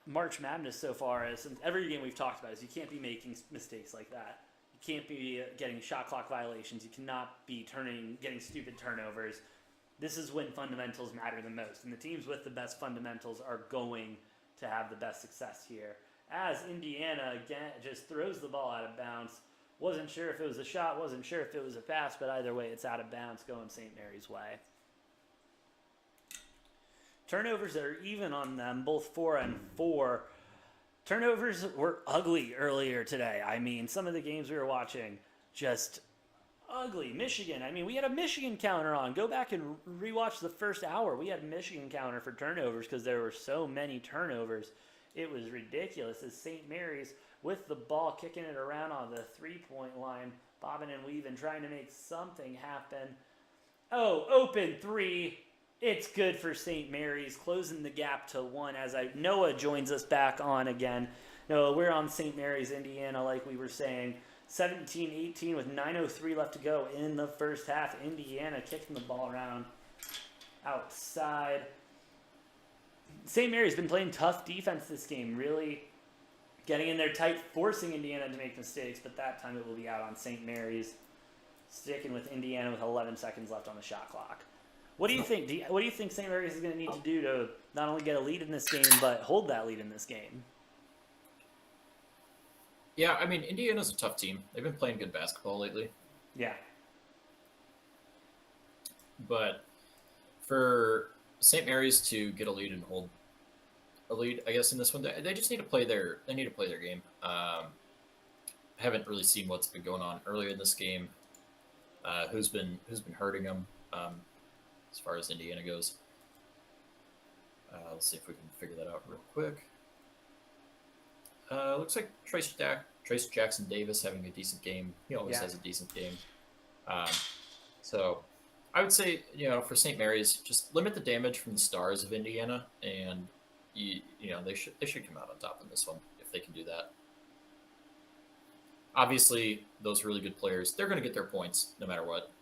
March Madness so far is, since every game we've talked about, is you can't be making mistakes like that. You can't be getting shot clock violations. You cannot be getting stupid turnovers. This is when fundamentals matter the most. And the teams with the best fundamentals are going to have the best success here. As Indiana, again, just throws the ball out of bounds. Wasn't sure if it was a shot, wasn't sure if it was a pass, but either way, it's out of bounds going St. Mary's way. Turnovers that are even on them, both 4 and 4. Turnovers were ugly earlier today. I mean, some of the games we were watching, just ugly. Michigan, I mean, we had a Michigan counter on. Go back and rewatch the first hour. We had a Michigan counter for turnovers because there were so many turnovers. It was ridiculous. As St. Mary's with the ball, kicking it around on the three-point line, bobbing and weaving, trying to make something happen. Oh, open 3. It's good for St. Mary's, closing the gap to 1 as Noah joins us back on again. Noah, we're on St. Mary's, Indiana, like we were saying. 17-18 with 9:03 left to go in the first half. Indiana kicking the ball around outside. St. Mary's been playing tough defense this game, really getting in there tight, forcing Indiana to make mistakes, but that time it will be out on St. Mary's. Sticking with Indiana with 11 seconds left on the shot clock. What do you think? What do you think St. Mary's is going to need to do to not only get a lead in this game, but hold that lead in this game? Yeah, I mean, Indiana's a tough team. They've been playing good basketball lately. Yeah. But for St. Mary's to get a lead and hold a lead, I guess, in this one, they just need to play their game. Haven't really seen what's been going on earlier in this game. Who's been hurting them as far as Indiana goes. Let's see if we can figure that out real quick. Looks like Trace Jackson Davis having a decent game. He always has a decent game. So I would say, for St. Mary's, just limit the damage from the stars of Indiana, and they should come out on top in this one if they can do that. Obviously, those really good players, they're going to get their points no matter what.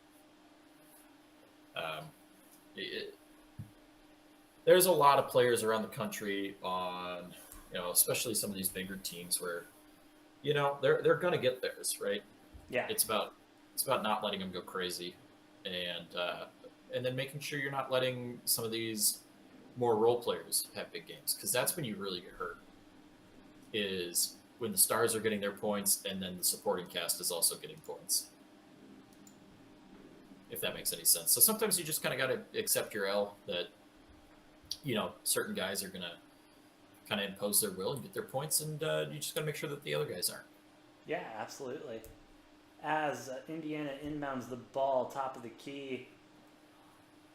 There's a lot of players around the country on, especially some of these bigger teams where, they're going to get theirs, right? Yeah. It's about not letting them go crazy, and then making sure you're not letting some of these more role players have big games, because that's when you really get hurt. Is when the stars are getting their points, and then the supporting cast is also getting points. If that makes any sense. So sometimes you just kind of got to accept your L that, certain guys are going to kind of impose their will and get their points, and you just got to make sure that the other guys aren't. Yeah, absolutely. As Indiana inbounds the ball, top of the key,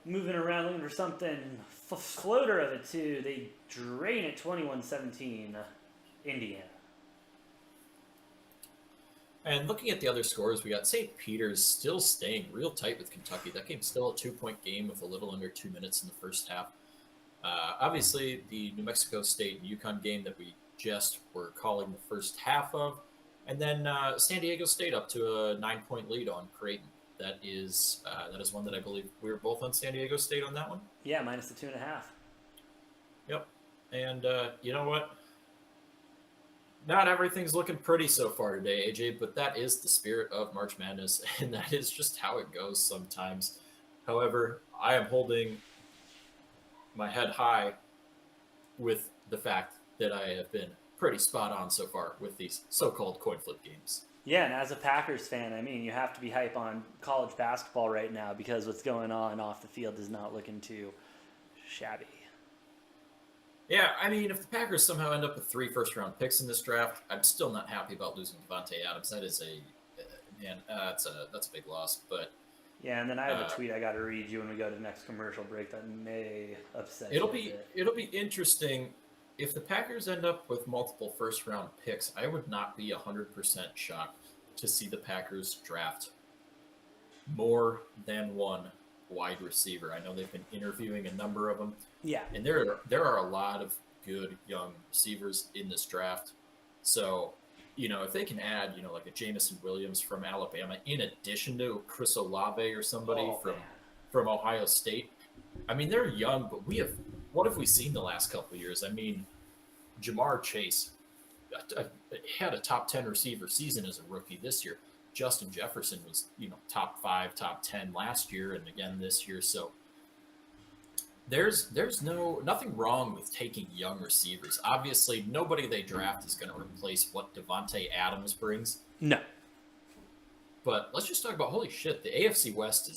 moving around, looking for something, floater of it too. They drain it 21-17, Indiana. And looking at the other scores, we got St. Peter's still staying real tight with Kentucky. That game's still a 2-point game with a little under 2 minutes in the first half. Obviously, the New Mexico State and UConn game that we just were calling the first half of. And then San Diego State up to a 9-point lead on Creighton. That is one that I believe we were both on San Diego State on that one. Yeah, minus the 2.5. Yep. And you know what? Not everything's looking pretty so far today, AJ, but that is the spirit of March Madness, and that is just how it goes sometimes. However, I am holding my head high with the fact that I have been pretty spot on so far with these so-called coin flip games. Yeah, and as a Packers fan, I mean, you have to be hype on college basketball right now because what's going on off the field is not looking too shabby. Yeah, I mean, if the Packers somehow end up with 3 first-round picks in this draft, I'm still not happy about losing Devontae Adams. That is that's a big loss. But Yeah, and then I have a Uh, tweet I got to read you when we go to the next commercial break that may upset it'll you a be bit. it'll be interesting if the Packers end up with multiple first-round picks. I would not be 100% shocked to see the Packers draft more than one wide receiver. I know they've been interviewing a number of them. Yeah. And there are a lot of good young receivers in this draft. So, if they can add, like a Jamison Williams from Alabama, in addition to Chris Olave or somebody from Ohio State. I mean, they're young, but what have we seen the last couple of years? I mean, Jamar Chase had a top 10 receiver season as a rookie this year. Justin Jefferson was, top 5, top 10 last year and again this year. So there's nothing wrong with taking young receivers. Obviously, nobody they draft is going to replace what Devontae Adams brings. No. But let's just talk about, holy shit, the AFC West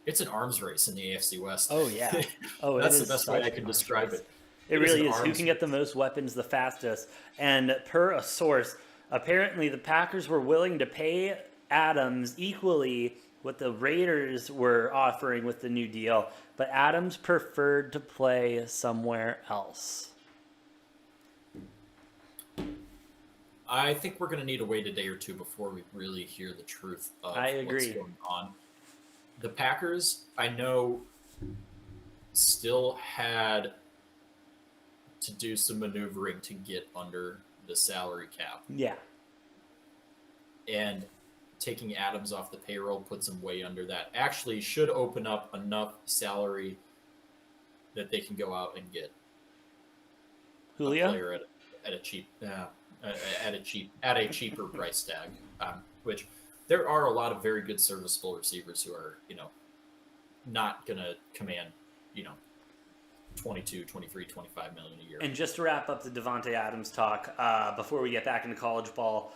it's an arms race in the AFC West. Oh, yeah. Oh, That's it the is best way such I an can arms describe race. it. It It really an is. Who arms can get the most weapons the fastest? And per a source, apparently the Packers were willing to pay Adams equally what the Raiders were offering with the new deal, but Adams preferred to play somewhere else. I think we're going to need to wait a day or two before we really hear the truth of I agree. what's going on. The Packers, I know, still had to do some maneuvering to get under the salary cap. Yeah. And taking Adams off the payroll puts him way under that. Actually should open up enough salary that they can go out and get a Julio? player at a cheaper price tag. Which there are a lot of very good serviceable receivers who are, not gonna command, 22, 23, 25 million a year. And just to wrap up the Devontae Adams talk, before we get back into college ball,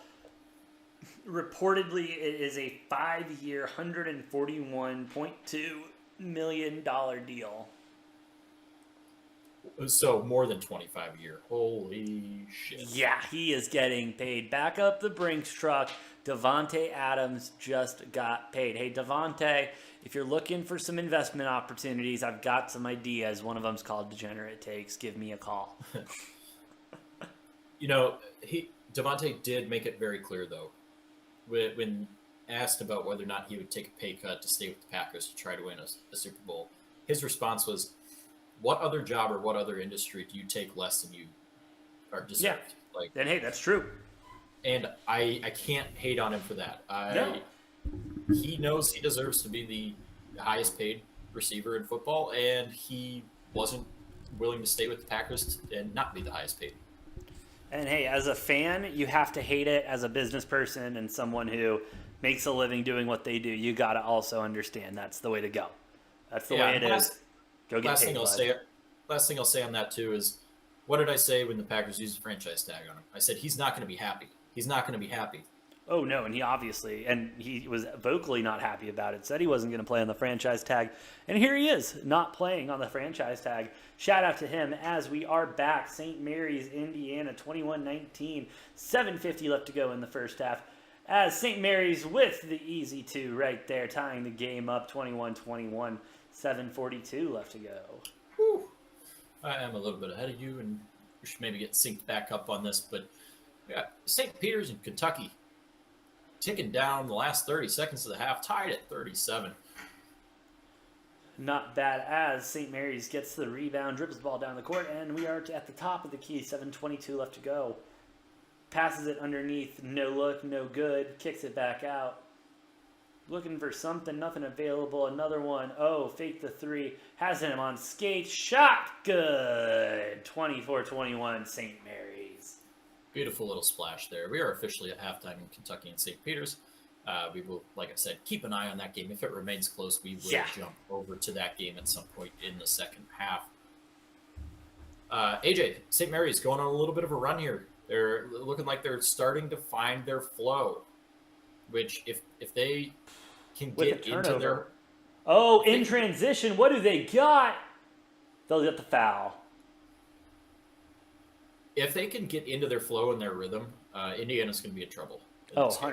reportedly it is a 5-year, $141.2 million deal. So more than 25 a year. Holy shit. Yeah, he is getting paid. Back up the Brinks truck. Devontae Adams just got paid. Hey, Devontae, if you're looking for some investment opportunities, I've got some ideas. One of them's called Degenerate Takes. Give me a call. Devontae did make it very clear, though, when asked about whether or not he would take a pay cut to stay with the Packers to try to win a Super Bowl, his response was, what other job or what other industry do you take less than you are deserved? Yeah. Then, hey, that's true. And I can't hate on him for that. No. He knows he deserves to be the highest paid receiver in football, and he wasn't willing to stay with the Packers and not be the highest paid. And hey, as a fan, you have to hate it. As a business person and someone who makes a living doing what they do, you got to also understand that's the way to go. That's the way it is. Go get paid. Last thing I'll say on that too is, what did I say when the Packers used a franchise tag on him? I said he's not going to be happy. He's not going to be happy. Oh no, and he was vocally not happy about it. Said he wasn't going to play on the franchise tag, and here he is, not playing on the franchise tag. Shout out to him as we are back. St. Mary's, Indiana, 21-19, 7:50 left to go in the first half. As St. Mary's with the easy 2 right there, tying the game up, 21-21, 7:42 left to go. Whew. I am a little bit ahead of you, and we should maybe get synced back up on this, but yeah, St. Peter's in Kentucky, ticking down the last 30 seconds of the half, tied at 37. Not bad as St. Mary's gets the rebound, dribbles the ball down the court, and we are at the top of the key, 7:22 left to go. Passes it underneath, no look, no good, kicks it back out. Looking for something, nothing available, another one. Oh, fake the 3, has him on skates, shot, good. 24-21, St. Mary's. Beautiful little splash there. We are officially at halftime in Kentucky and St. Peter's. We will, like I said, keep an eye on that game. If it remains close, we will jump over to that game at some point in the second half. AJ, St. Mary's going on a little bit of a run here. They're looking like they're starting to find their flow, which if they can With get a into turnover. Oh, in transition, what do they got? They'll get the foul. If they can get into their flow and their rhythm, Indiana's going to be in trouble. In Oh, this game.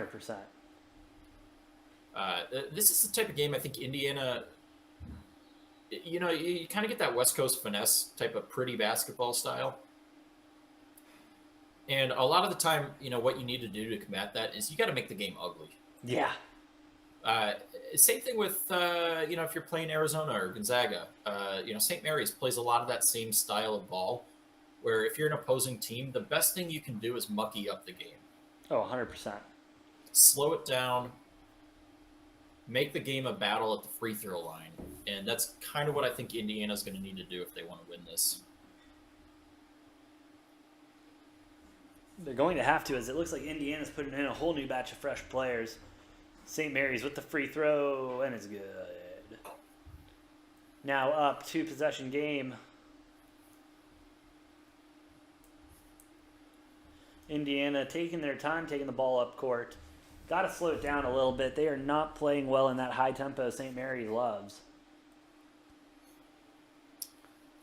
100%. This is the type of game I think Indiana, you know, you kind of get that West Coast finesse type of pretty basketball style. And a lot of the time, you know, what you need to do to combat that is you got to make the game ugly. Yeah. Same thing with, you know, if you're playing Arizona or Gonzaga, you know, St. Mary's plays a lot of that same style of ball where if you're an opposing team, the best thing you can do is mucky up the game. Oh, 100%. Slow it down, make the game a battle at the free throw line. And that's kind of what I think Indiana's going to need to do if they want to win this. They're going to have to, as it looks like Indiana's putting in a whole new batch of fresh players. St. Mary's with the free throw, and it's good. Now up 2-possession game. Indiana taking their time, taking the ball up court. Got to slow it down a little bit. They are not playing well in that high tempo St. Mary's loves.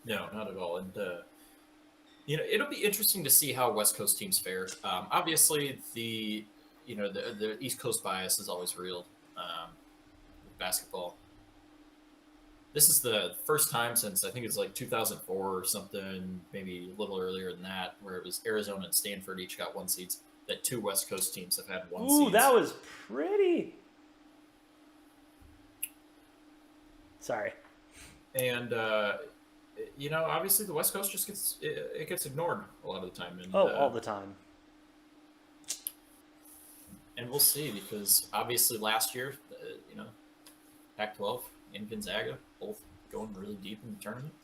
No, not at all. And, you know, it'll be interesting to see how West Coast teams fare. Obviously, the East Coast bias is always real with basketball. This is the first time since I think it's like 2004 or something, maybe a little earlier than that, where it was Arizona and Stanford each got 1 seeds. That 2 West Coast teams have had 1 seeds. Ooh, that was pretty. Sorry. And you know, obviously the West Coast just gets ignored a lot of the time. And, all the time. And we'll see, because obviously last year, you know, Pac-12 and Gonzaga both going really deep in the tournament.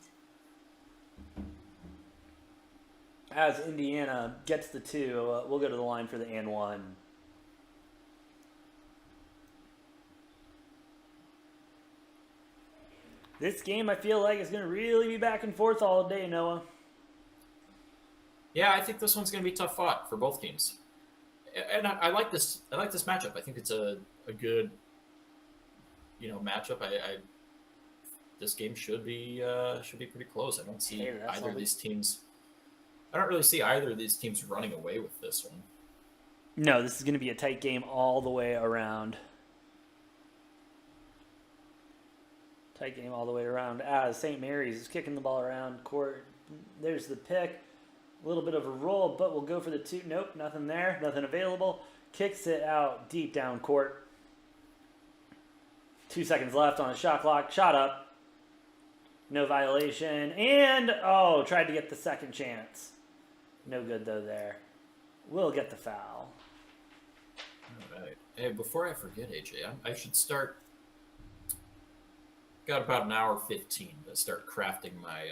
As Indiana gets the 2, we'll go to the line for the and 1. This game, I feel like, is going to really be back and forth all day, Noah. Yeah, I think this one's going to be tough fought for both teams. And I like this. I like this matchup. I think it's a good, you know, matchup. This game should be pretty close. I don't see either of these teams. I don't really see either of these teams running away with this one. No, this is going to be a tight game all the way around. Tight game all the way around. As St. Mary's is kicking the ball around court. There's the pick. A little bit of a roll, but we'll go for the 2. Nope, nothing there. Nothing available. Kicks it out deep down court. 2 seconds left on the shot clock. Shot up. No violation. And, tried to get the second chance. No good, though, there. We'll get the foul. All right. Hey, before I forget, AJ, I should start. Got about an hour 15 to start crafting my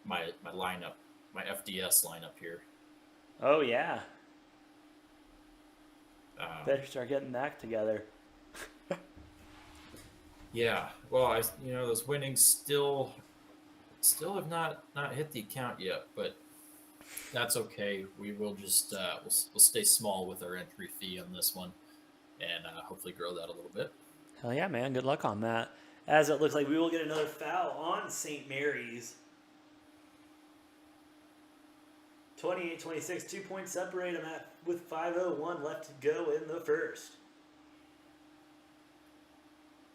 my lineup, my FDS lineup here. Oh, yeah. Better start getting that together. Yeah. Well, those winnings still have not hit the account yet, but that's okay. We will just we'll stay small with our entry fee on this one, and hopefully grow that a little bit. Hell yeah, man. Good luck on that. As it looks like we will get another foul on St. Mary's. 28-26, 2 points separate them with 5:01 left to go in the first.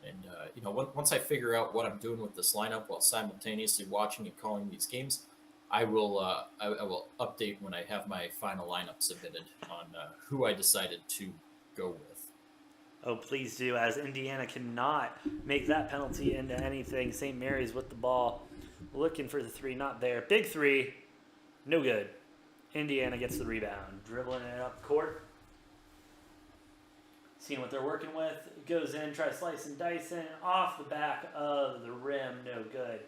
And once I figure out what I'm doing with this lineup while simultaneously watching and calling these games, I will update when I have my final lineup submitted on who I decided to go with. Oh, please do, as Indiana cannot make that penalty into anything. St. Mary's with the ball, looking for the 3, not there. Big 3, no good. Indiana gets the rebound, dribbling it up court. Seeing what they're working with. Goes in, tries slicing, dicing, off the back of the rim, no good.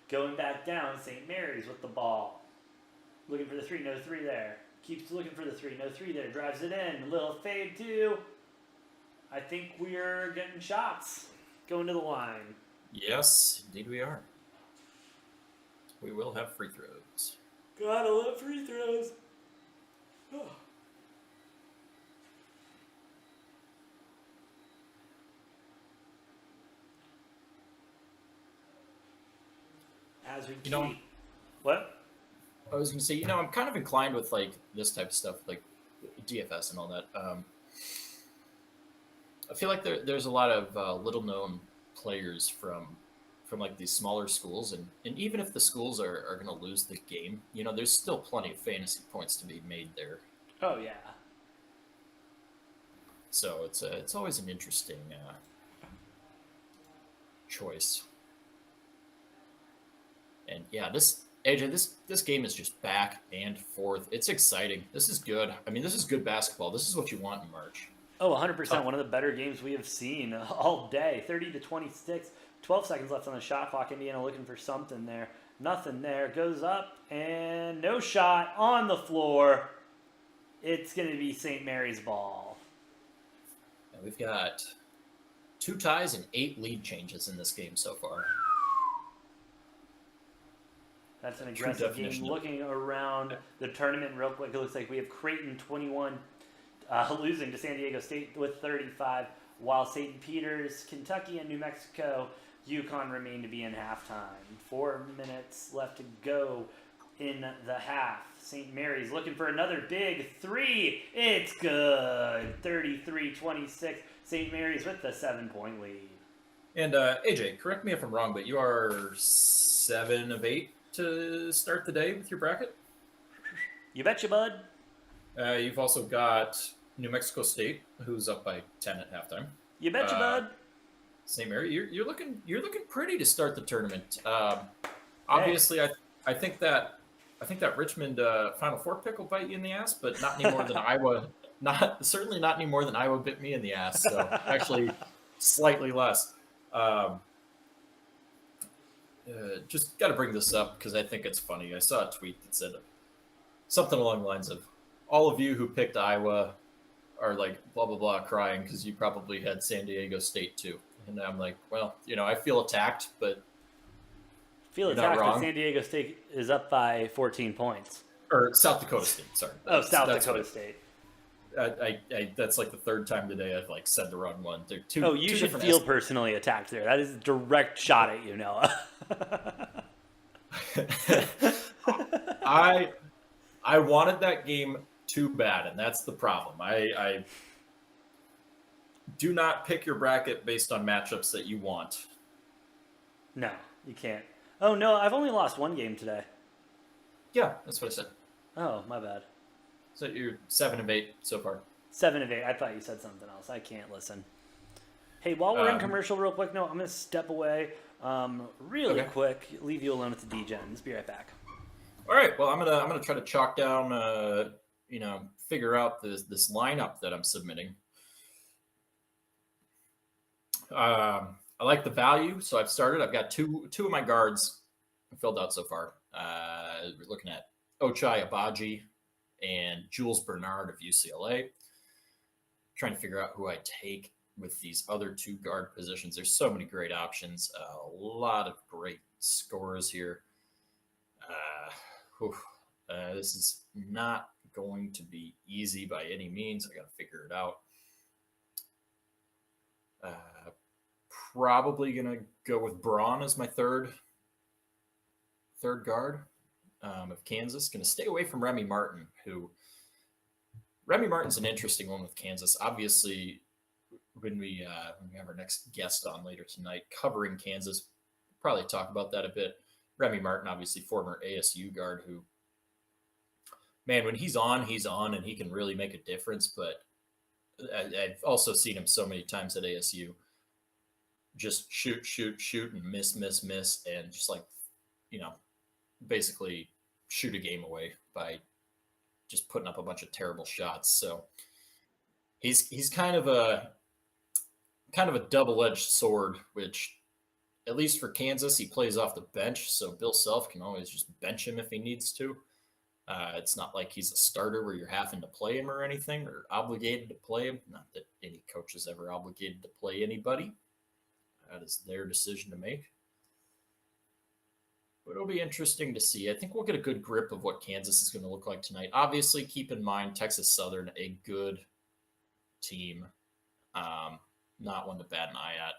Going back down, St. Mary's with the ball. Looking for the 3, no 3 there. Keeps looking for the 3, no 3 there. Drives it in, little fade 2. I think we're getting shots. Going to the line. Yes, indeed we are. We will have free throws. Gotta love free throws. Oh. as we You know- keep. What? I was gonna say, I'm kind of inclined with like this type of stuff, like DFS and all that. I feel like there's a lot of little known players from like these smaller schools, and even if the schools are going to lose the game, there's still plenty of fantasy points to be made there. Oh yeah. So it's always an interesting choice. And yeah, this game is just back and forth. It's exciting. This is good. I mean, this is good basketball. This is what you want in March. Oh, 100%. One of the better games we have seen all day. 30-26. 12 seconds left on the shot clock. Indiana looking for something there. Nothing there. Goes up and no shot on the floor. It's going to be St. Mary's ball. And we've got 2 ties and 8 lead changes in this game so far. That's an True aggressive game. definition of- Looking around the tournament real quick, it looks like we have Creighton 21 losing to San Diego State with 35, while St. Peter's, Kentucky, and New Mexico, UConn remain to be in halftime. 4 minutes left to go in the half. St. Mary's looking for another big 3. It's good. 33-26. St. Mary's with the 7-point lead. And AJ, correct me if I'm wrong, but you are 7 of 8 to start the day with your bracket. You betcha, bud. You've also got New Mexico State, who's up by 10 at halftime. You betcha, bud. St. Mary, you're looking pretty to start the tournament. Obviously, I think that Richmond Final Four pick will bite you in the ass, but not any more than Iowa. Certainly not any more than Iowa bit me in the ass. So actually, slightly less. Just got to bring this up because I think it's funny. I saw a tweet that said something along the lines of, "All of you who picked Iowa are like blah blah blah crying because you probably had San Diego State too." And I'm like, well, I feel attacked, but Feel you're not attacked that wrong. San Diego State is up by 14 points. Or South Dakota State. Sorry. Oh, South That's Dakota what- State. I that's like the third time today I've like said the wrong one. They're two. Oh, you two should different feel personally attacked there. That is a direct shot at you, Noah. I wanted that game too bad, and that's the problem. I do not pick your bracket based on matchups that you want. No, you can't. Oh, no, I've only lost 1 game today. Yeah, that's what I said. Oh, my bad. So you're 7 of 8 so far. 7 of 8. I thought you said something else. I can't listen. Hey, while we're in commercial real quick, no, I'm going to step away really Okay. quick, leave you alone with the Degens. Be right back. All right. Well, I'm gonna try to chalk down, figure out this lineup that I'm submitting. I like the value, so I've started. I've got two of my guards filled out so far. We're looking at Ochai Agbaji and Jules Bernard of UCLA. Trying to figure out who I take with these other 2 guard positions. There's so many great options. A lot of great scores here. This is not going to be easy by any means. I got to figure it out. Probably gonna go with Braun as my third guard of Kansas. Gonna stay away from Remy Martin, Remy Martin's an interesting one with Kansas. Obviously, when we have our next guest on later tonight covering Kansas, we'll probably talk about that a bit. Remy Martin, obviously former ASU guard, who, man, when he's on, and he can really make a difference. But I've also seen him so many times at ASU just shoot, and miss, and just like, basically shoot a game away by just putting up a bunch of terrible shots. So he's kind of a double-edged sword, which, at least for Kansas, he plays off the bench, so Bill Self can always just bench him if he needs to. It's not like he's a starter where you're having to play him or anything, or obligated to play him. Not that any coach is ever obligated to play anybody. That is their decision to make. But it'll be interesting to see. I think we'll get a good grip of what Kansas is going to look like tonight. Obviously, keep in mind Texas Southern, a good team. Not one to bat an eye at.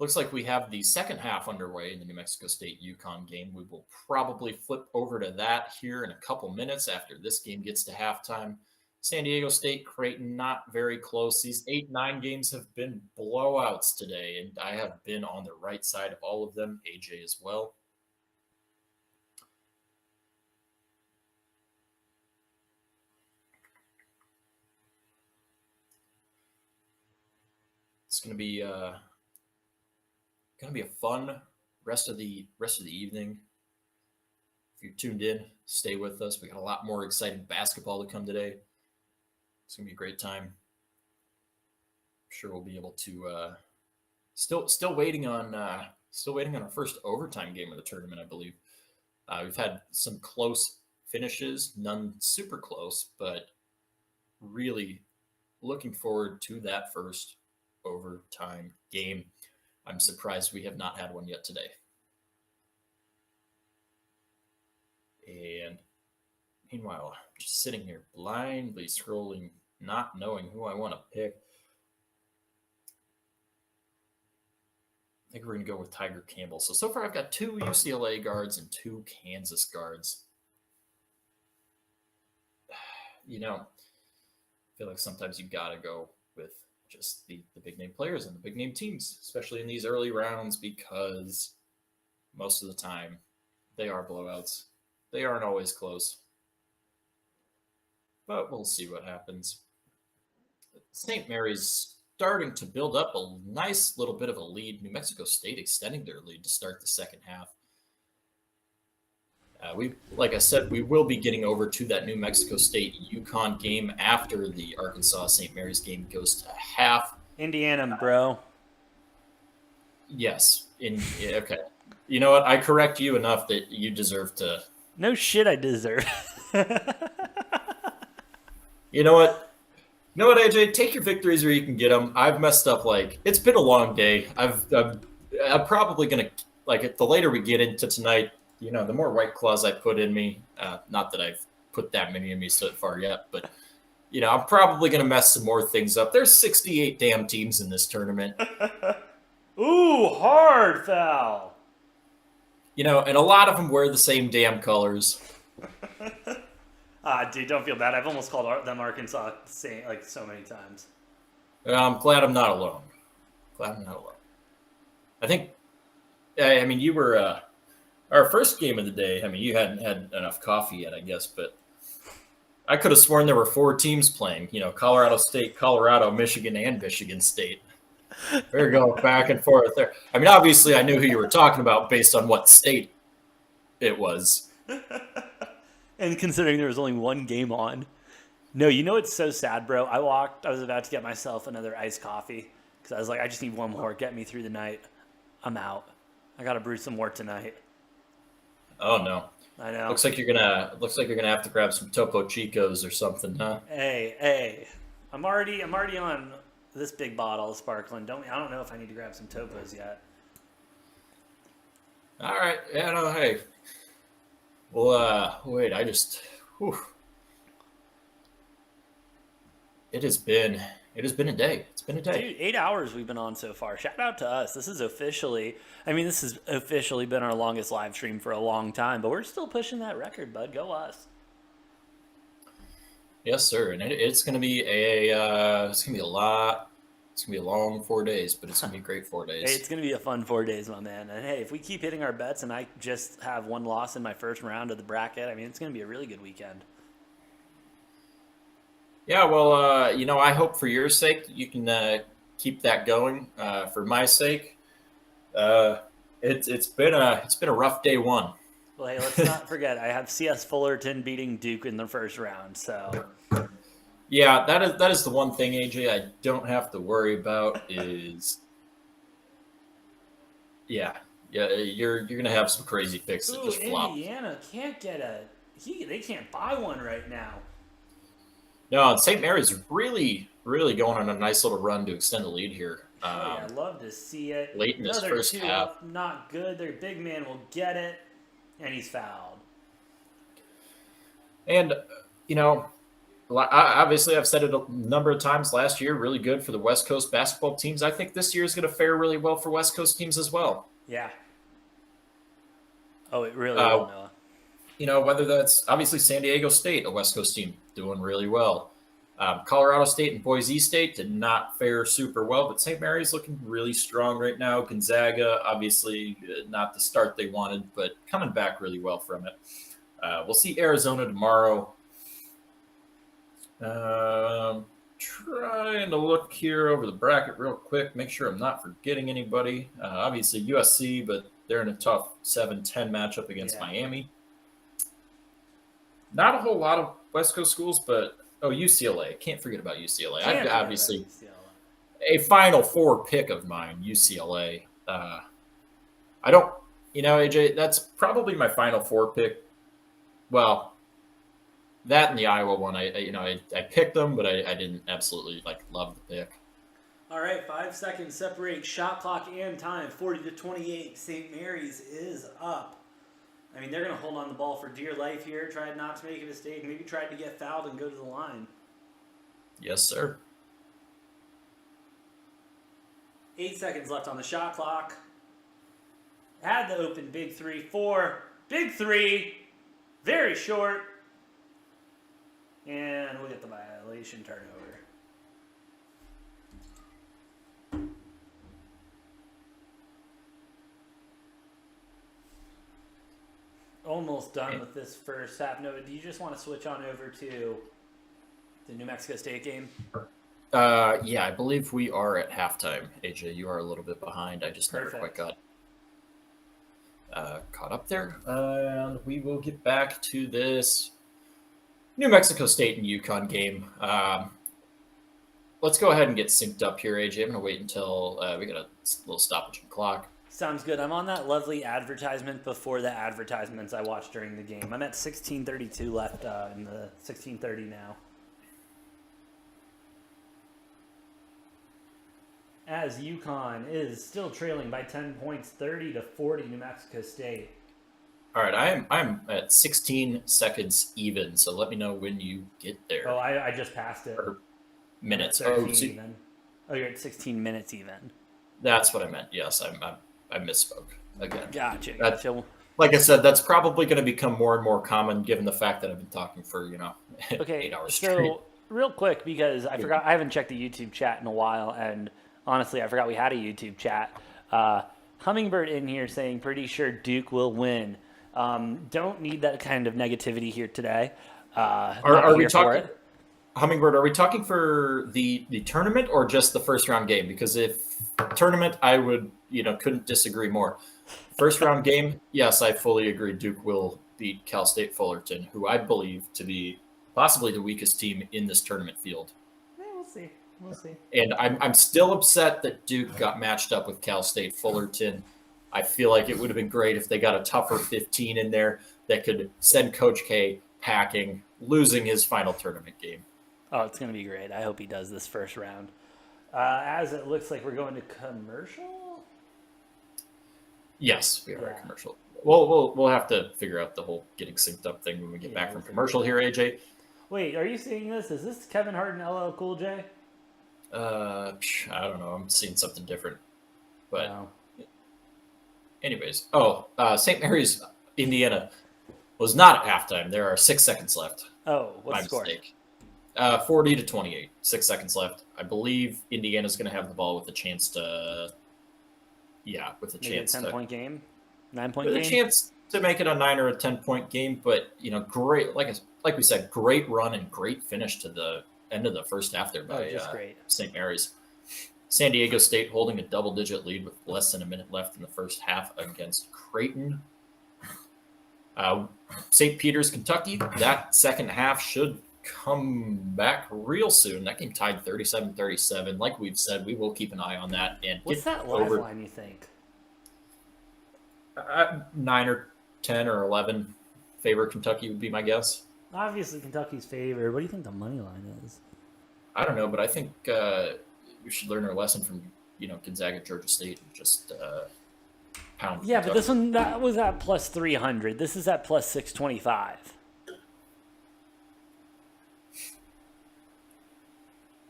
Looks like we have the second half underway in the New Mexico State UConn game. We will probably flip over to that here in a couple minutes after this game gets to halftime. San Diego State, Creighton, not very close. These 8-9 games have been blowouts today, and I have been on the right side of all of them, AJ as well. It's going to be a fun rest of the evening. If you're tuned in, stay with us. We got a lot more exciting basketball to come today. It's gonna be a great time. I'm sure we'll be able to. Still waiting on our first overtime game of the tournament. I believe we've had some close finishes, none super close, but really looking forward to that first overtime game. I'm surprised we have not had one yet today. And meanwhile, I'm just sitting here blindly scrolling, not knowing who I want to pick. I think we're going to go with Tiger Campbell. So far I've got 2 UCLA guards and 2 Kansas guards. You know, I feel like sometimes you got to go with just the big name players and the big name teams, especially in these early rounds, because most of the time they are blowouts. They aren't always close, but we'll see what happens. St. Mary's starting to build up a nice little bit of a lead. New Mexico State extending their lead to start the second half. Like I said, we will be getting over to that New Mexico State UConn game after the Arkansas St. Mary's game goes to half. Indiana, bro. Yes. Okay. You know what? I correct you enough that you deserve to. No shit, I deserve. You know what? AJ? Take your victories where you can get them. I've messed up. It's been a long day. I'm probably gonna the later we get into tonight. The more White Claws I put in me. Not that I've put that many in me so far yet, but I'm probably gonna mess some more things up. There's 68 damn teams in this tournament. Ooh, hard foul. And a lot of them wear the same damn colors. Dude, don't feel bad. I've almost called them Arkansas so many times. I'm glad I'm not alone. I think, you were our first game of the day. You hadn't had enough coffee yet, I guess, but I could have sworn there were 4 teams playing. Colorado State, Colorado, Michigan, and Michigan State. We were going back and forth there. Obviously, I knew who you were talking about based on what state it was. And considering there was only one game on. No, it's so sad, bro. I was about to get myself another iced coffee because I was like, I just need one more. Get me through the night. I'm out. I got to brew some more tonight. Oh, no. I know. Looks like you're gonna have to grab some Topo Chicos or something, huh? Hey. I'm already on this big bottle of sparkling. I don't know if I need to grab some Topos yet. All right. Yeah, no, hey. Well, wait, It has been a day. It's been a day. Dude, 8 hours we've been on so far. Shout out to us. This has officially been our longest live stream for a long time, but we're still pushing that record, bud. Go us. Yes, sir. And it's going to be it's going to be a lot. It's going to be a long 4 days, but it's going to be a great 4 days. Hey, it's going to be a fun 4 days, my man. And hey, if we keep hitting our bets and I just have one loss in my first round of the bracket, it's going to be a really good weekend. Yeah, well, I hope for your sake you can keep that going. For my sake, it's been a rough day one. Well, hey, let's not forget I have CS Fullerton beating Duke in the first round. So yeah, that is the one thing, AJ, I don't have to worry about is you're gonna have some crazy picks that just flop. Indiana can't get they can't buy one right now. No, St. Mary's really, really going on a nice little run to extend the lead here. I'd love to see it. Late in this first half. Up, not good. Their big man will get it, and he's fouled. And, Obviously, I've said it a number of times last year, really good for the West Coast basketball teams. I think this year is going to fare really well for West Coast teams as well. Yeah. Oh, it really will, Noah. Whether that's obviously San Diego State, a West Coast team, doing really well. Colorado State and Boise State did not fare super well, but St. Mary's looking really strong right now. Gonzaga, obviously, not the start they wanted, but coming back really well from it. We'll see Arizona tomorrow. Trying to look here over the bracket real quick, make sure I'm not forgetting anybody. Obviously, USC, but they're in a tough 7-10 matchup against Miami. Not a whole lot of West Coast schools, but UCLA. Can't forget about UCLA. I've obviously a Final Four pick of mine, UCLA. I don't, AJ, that's probably my Final Four pick. Well, that and the Iowa one, I picked them, but I didn't absolutely love the pick. All right, 5 seconds separate shot clock and time. 40-28. St. Mary's is up. I mean, they're going to hold on the ball for dear life here. Tried not to make a mistake. Maybe tried to get fouled and go to the line. Yes, sir. 8 seconds left on the shot clock. Had the open big three. 4. Big three. Very short. And we'll get the violation turnover. Almost done with this first half. Noah, do you just want to switch on over to the New Mexico State game? Yeah, I believe we are at halftime. AJ, you are a little bit behind. I just never quite got caught up there. And we will get back to this New Mexico State and UConn game. Let's go ahead and get synced up here, AJ. I'm going to wait until we got a little stoppage in the clock. Sounds good. I'm on that lovely advertisement before the advertisements I watched during the game. I'm at 16:32 left in the 16:30 now. As UConn is still trailing by 10 points, 30-40 New Mexico State. All right, I'm at 16 seconds even, so let me know when you get there. Oh, I just passed it. Or minutes. Even. Oh, you're at 16 minutes even. That's what I meant. Yes, I misspoke again. Gotcha. Like I said, that's probably going to become more and more common given the fact that I've been talking for 8 hours straight. So real quick, because I forgot, I haven't checked the YouTube chat in a while, and honestly, I forgot we had a YouTube chat. Hummingbird in here saying, pretty sure Duke will win. Don't need that kind of negativity here today. Are we talking, Hummingbird, are we talking for the tournament or just the first round game? Because if tournament, I would, couldn't disagree more. First round game, yes, I fully agree. Duke will beat Cal State Fullerton, who I believe to be possibly the weakest team in this tournament field. Yeah, we'll see. And I'm still upset that Duke got matched up with Cal State Fullerton. I feel like it would have been great if they got a tougher 15 in there that could send Coach K packing, losing his final tournament game. Oh, it's going to be great. I hope he does this first round. As it looks like we're going to commercial? Yes, we are at commercial. We'll have to figure out the whole getting synced up thing when we get back from commercial here, AJ. Wait, are you seeing this? Is this Kevin Hart and LL Cool J? I don't know. I'm seeing something different. But No. Anyways. St. Mary's, Indiana was not at halftime. There are 6 seconds left. Oh, what's the score? Mistake. 40-28. 6 seconds left. I believe Indiana's going to have the ball with a chance to. Yeah, with a Maybe chance a 10-point game, 9-point with game. a chance to make it a 9 or a 10-point game. But great, like we said, great run and great finish to the end of the first half there by great. St. Mary's. San Diego State holding a double-digit lead with less than a minute left in the first half against Creighton. St. Peter's, Kentucky, that second half should come back real soon. That game tied 37-37. Like we've said, we will keep an eye on that. And What's that live line, you think? 9 or 10 or 11 favor Kentucky would be my guess. Obviously, Kentucky's favored. What do you think the money line is? I don't know, but I think we should learn our lesson from Gonzaga, Georgia State, and just pound. Yeah, Kentucky. but this one that was at plus 300. This is at plus 625.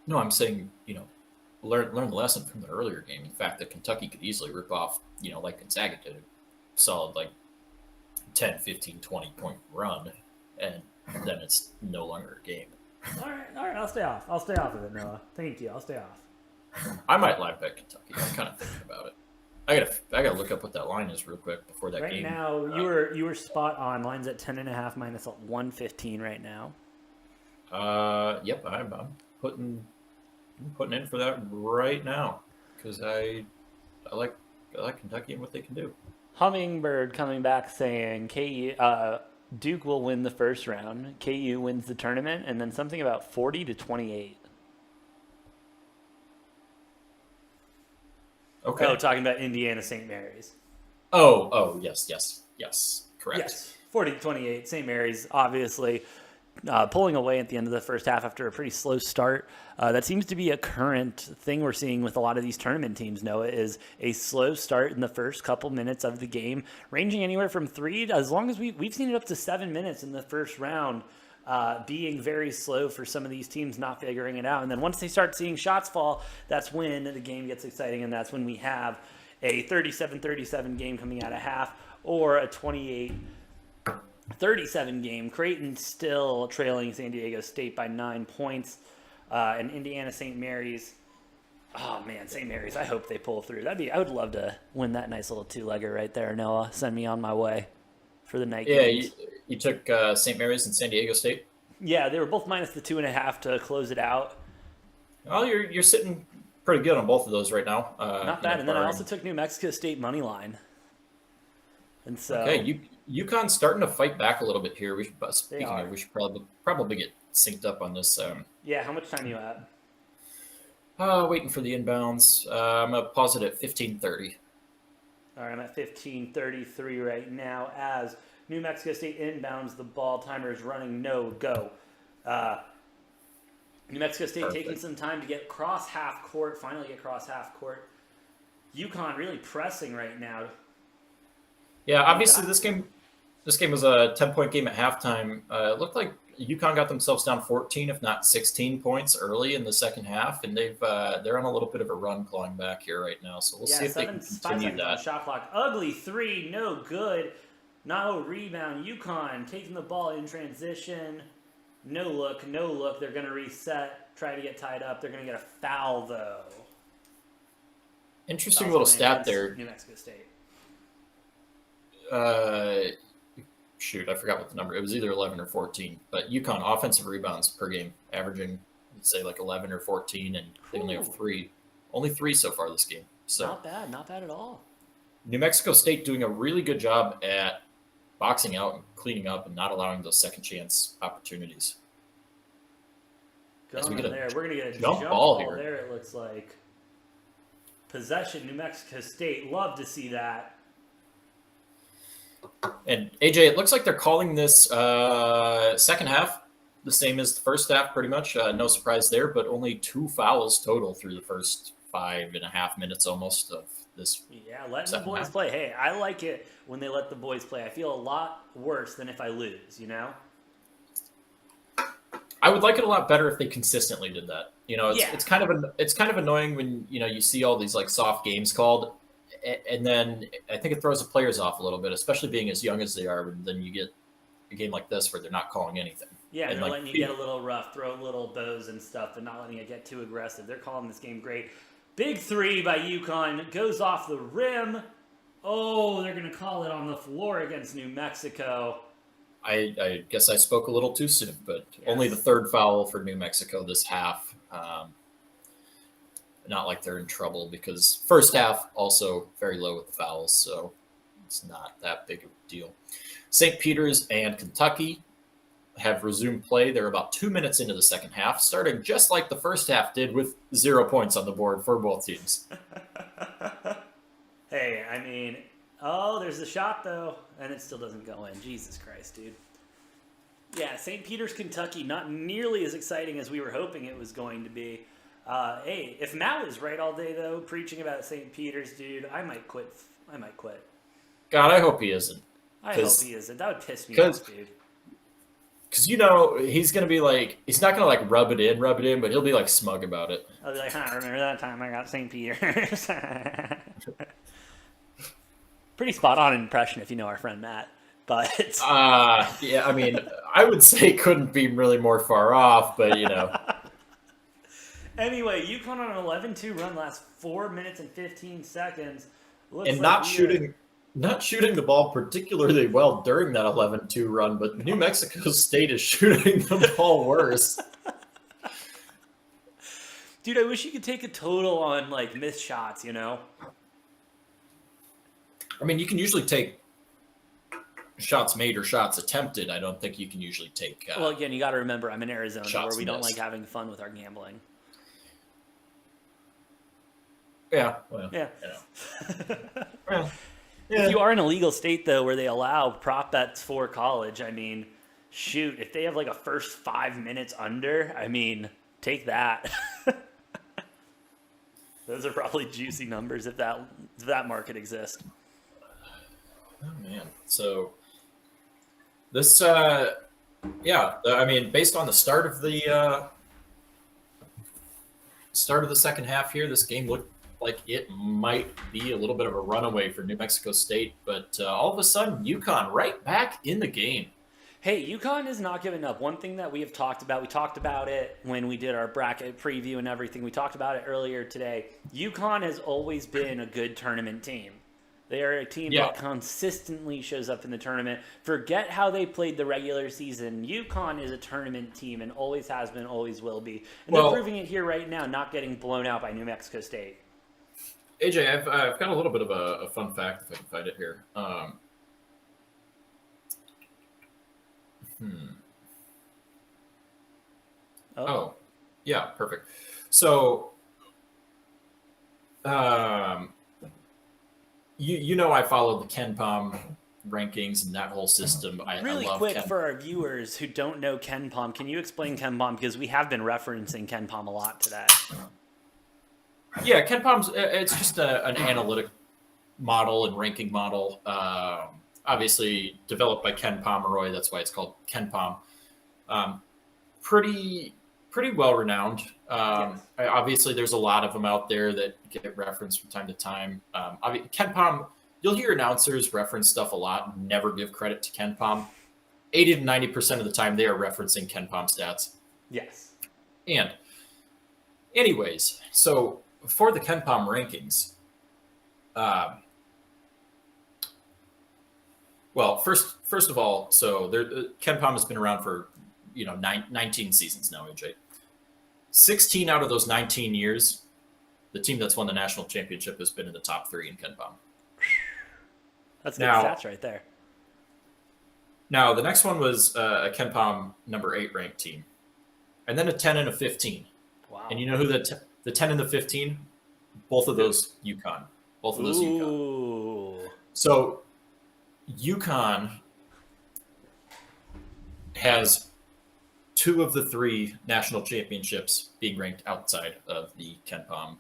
No, I'm saying, learn the lesson from the earlier game. The fact that Kentucky could easily rip off, like Gonzaga did, a solid like 10, 15, 20 point run, and then it's no longer a game. All right. I'll stay off. I'll stay off of it, Noah. Thank you. I'll stay off. I might live bet Kentucky. I'm kind of thinking about it. I gotta look up what that line is real quick before that Right game. now, you were spot on. Line's at 10.5 minus 115 right now. Yep, I'm putting in for that right now because I like Kentucky and what they can do. Hummingbird coming back saying Duke will win the first round. KU wins the tournament, and then something about 40-28. Okay. Oh, talking about Indiana St. Mary's. Oh, yes, correct. Yes, 40-28. St. Mary's obviously pulling away at the end of the first half after a pretty slow start. That seems to be a current thing we're seeing with a lot of these tournament teams, Noah, is a slow start in the first couple minutes of the game, ranging anywhere from 3 to, as long as we've seen it up to 7 minutes in the first round, being very slow for some of these teams not figuring it out. And then once they start seeing shots fall, that's when the game gets exciting, and that's when we have a 37-37 game coming out of half or a 28-37 game. Creighton still trailing San Diego State by 9 points. And Indiana St. Mary's, oh man, St. Mary's, I hope they pull through. I would love to win that nice little 2-legger right there, Noah. Send me on my way for the night games. You took St. Mary's and San Diego State? Yeah, they were both minus the 2.5 to close it out. Well, you're sitting pretty good on both of those right now. Not bad. And then I also took New Mexico State money line. And so okay, UConn's starting to fight back a little bit here. We should probably get synced up on this. Yeah, how much time are you at? Waiting for the inbounds. I'm gonna pause it at 15:30. All right, I'm at 15:33 right now as New Mexico State inbounds the ball. Timer is running. No go. New Mexico State taking some time to get cross half court. Finally get cross half court. UConn really pressing right now. Yeah, obviously this game was a 10-point game at halftime. It looked like UConn got themselves down 14, if not 16 points early in the second half, and they're on a little bit of a run clawing back here right now. So we'll see if they can continue that. Shot clock. Ugly 3, no good. No rebound. UConn taking the ball in transition. No look. They're going to reset, try to get tied up. They're going to get a foul, though. Interesting little stat there. New Mexico State. Shoot, I forgot what the number. It was either 11 or 14. But UConn offensive rebounds per game, averaging, let's say, like 11 or 14, and they only have 3. Only 3 so far this game. So Not bad at all. New Mexico State doing a really good job at boxing out and cleaning up and not allowing those second chance opportunities. We're going to get a jump jump ball ball here. there, it looks like. Possession, New Mexico State. Love to see that. And AJ, it looks like they're calling this second half the same as the first half, pretty much. No surprise there, but only 2 fouls total through the first 5.5 minutes almost of this. Yeah, letting the boys play. Hey, I like it when they let the boys play. I feel a lot worse than if I lose, you know? I would like it a lot better if they consistently did that. It's kind of annoying when you see all these like soft games called, and then I think it throws the players off a little bit, especially being as young as they are. And then you get a game like this where they're not calling anything. Yeah, and they're letting you get a little rough, throw little bows and stuff, and not letting it get too aggressive. They're calling this game great. Big 3 by UConn goes off the rim. Oh, they're going to call it on the floor against New Mexico. I guess I spoke a little too soon, but Yes. Only the 3rd foul for New Mexico this half. Not like they're in trouble because first half also very low with the fouls, so it's not that big of a deal. St. Peter's and Kentucky have resumed play. They're about 2 minutes into the second half, starting just like the first half did with 0 points on the board for both teams. Hey, I mean, there's the shot, though, and it still doesn't go in. Jesus Christ, dude. Yeah, St. Peter's, Kentucky, not nearly as exciting as we were hoping it was going to be. Hey, if Matt was right all day, though, preaching about St. Peter's, dude, I might quit. God, I hope he isn't. I hope he isn't. That would piss me off, dude. Because he's gonna be like, he's not gonna like rub it in, but he'll be like smug about it. I'll be like, remember that time I got St. Peter's? Pretty spot on impression if you know our friend Matt. But Yeah, I mean, I would say it couldn't be really more far off, but anyway, UConn on an 11-2 run lasts 4 minutes and 15 seconds. Looks and like not shooting the ball particularly well during that 11-2 run, but New Mexico State is shooting the ball worse. Dude, I wish you could take a total on like missed shots, I mean, you can usually take shots made or shots attempted. I don't think you can usually take. Well, again, you got to remember, I'm in Arizona where we don't missed. like having fun with our gambling. Yeah. Well, Yeah. Yeah. If you are in a legal state, though, where they allow prop bets for college, I mean, shoot, if they have like a first 5 minutes under, I mean, take that. Those are probably juicy numbers if that market exists. Oh man. So this, yeah, I mean, based on the start of the second half here, this game looked like it might be a little bit of a runaway for New Mexico State, but all of a sudden, UConn right back in the game. Hey, UConn is not giving up. One thing that we have talked about, we talked about it when we did our bracket preview and everything. We talked about it earlier today. UConn has always been a good tournament team. They are a team that consistently shows up in the tournament. Forget how they played the regular season. UConn is a tournament team and always has been, always will be. And they're proving it here right now, not getting blown out by New Mexico State. AJ, I've got a little bit of a fun fact if I can find it here. Oh, yeah, perfect. So, I follow the KenPom rankings and that whole system. Really I love quick for our viewers who don't know KenPom, can you explain KenPom? Because we have been referencing KenPom a lot today. Yeah, KenPom's it's just an analytic model and ranking model. Obviously developed by Ken Pomeroy. That's why it's called KenPom. Pretty well renowned. Yes. Obviously, there's a lot of them out there that get referenced from time to time. KenPom, you'll hear announcers reference stuff a lot and never give credit to KenPom. 80 to 90% of the time, they are referencing KenPom stats. Yes. And anyways, so for the KenPom rankings, well, first of all, so KenPom has been around for 19 seasons now, AJ. 16 out of those 19 years, the team that's won the national championship has been in the top 3 in KenPom. That's good stats right there. Now, the next one was a KenPom number 8 ranked team, and then a 10 and a 15. Wow. And you know who the 10 and the 15? Both of those UConn. Both of those UConn. So UConn has 2 of the 3 national championships being ranked outside of the KenPom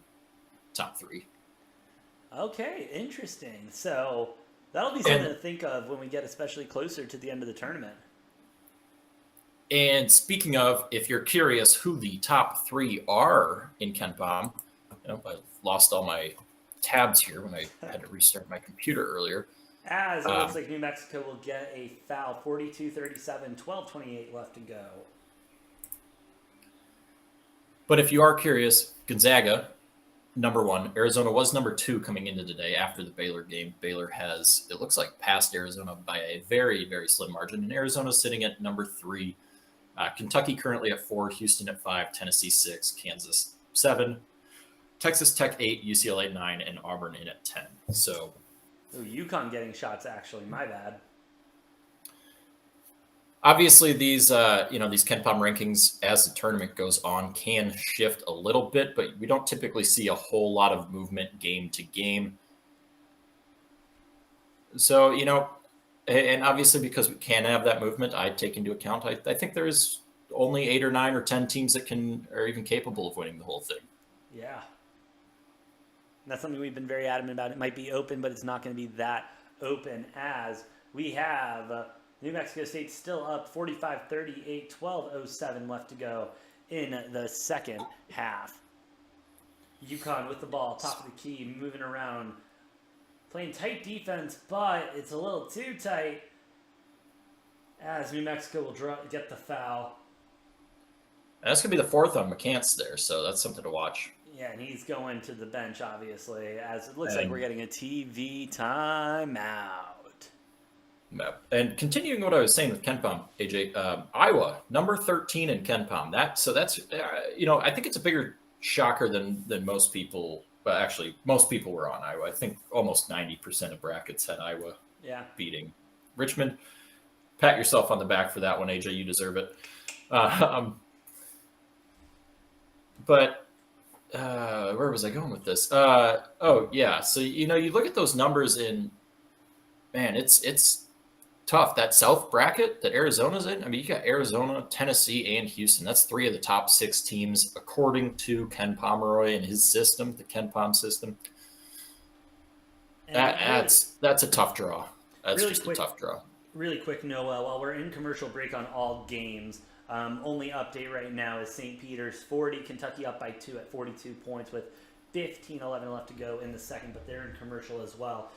top 3. Okay, interesting. So that'll be something to think of when we get especially closer to the end of the tournament. And speaking of, if you're curious who the top 3 are in KenPom, I lost all my tabs here when I had to restart my computer earlier. As it looks like New Mexico will get a foul, 42-37, 12:28 left to go. But if you are curious, Gonzaga, number 1. Arizona was number 2 coming into today after the Baylor game. Baylor has, it looks like, passed Arizona by a very, very slim margin. And Arizona's sitting at number 3. Kentucky currently at 4, Houston at 5, Tennessee 6, Kansas 7, Texas Tech 8, UCLA 9, and Auburn in at 10. So, UConn getting shots, actually. My bad. obviously, these these KenPom rankings as the tournament goes on can shift a little bit, but we don't typically see a whole lot of movement game to game. So, and obviously because we can have that movement, I take into account, I think there is only 8 or 9 or 10 teams that are even capable of winning the whole thing. Yeah. That's something we've been very adamant about. It might be open, but it's not going to be that open as we have New Mexico State still up 45-38, 12:07 left to go in the second half. UConn with the ball, top of the key, moving around, playing tight defense, but it's a little too tight as New Mexico will get the foul. That's going to be the fourth on McCants there, so that's something to watch. Yeah, and he's going to the bench, obviously, as it looks like we're getting a TV timeout. And continuing what I was saying with KenPom, AJ, Iowa, number 13 in KenPom. That's I think it's a bigger shocker than most people. But actually, most people were on Iowa. I think almost 90% of brackets had Iowa beating Richmond. Pat yourself on the back for that one, AJ. You deserve it. But where was I going with this? So you look at those numbers and man, it's tough. That South bracket that Arizona's in. I mean, you got Arizona, Tennessee, and Houston. That's 3 of the top 6 teams according to Ken Pomeroy and his system, the KenPom system. That's a tough draw. That's really just a tough draw. Really quick, Noah, while we're in commercial break on all games, only update right now is St. Peter's 40, Kentucky up by 2 at 42 points with 15-11 left to go in the second, but they're in commercial as well.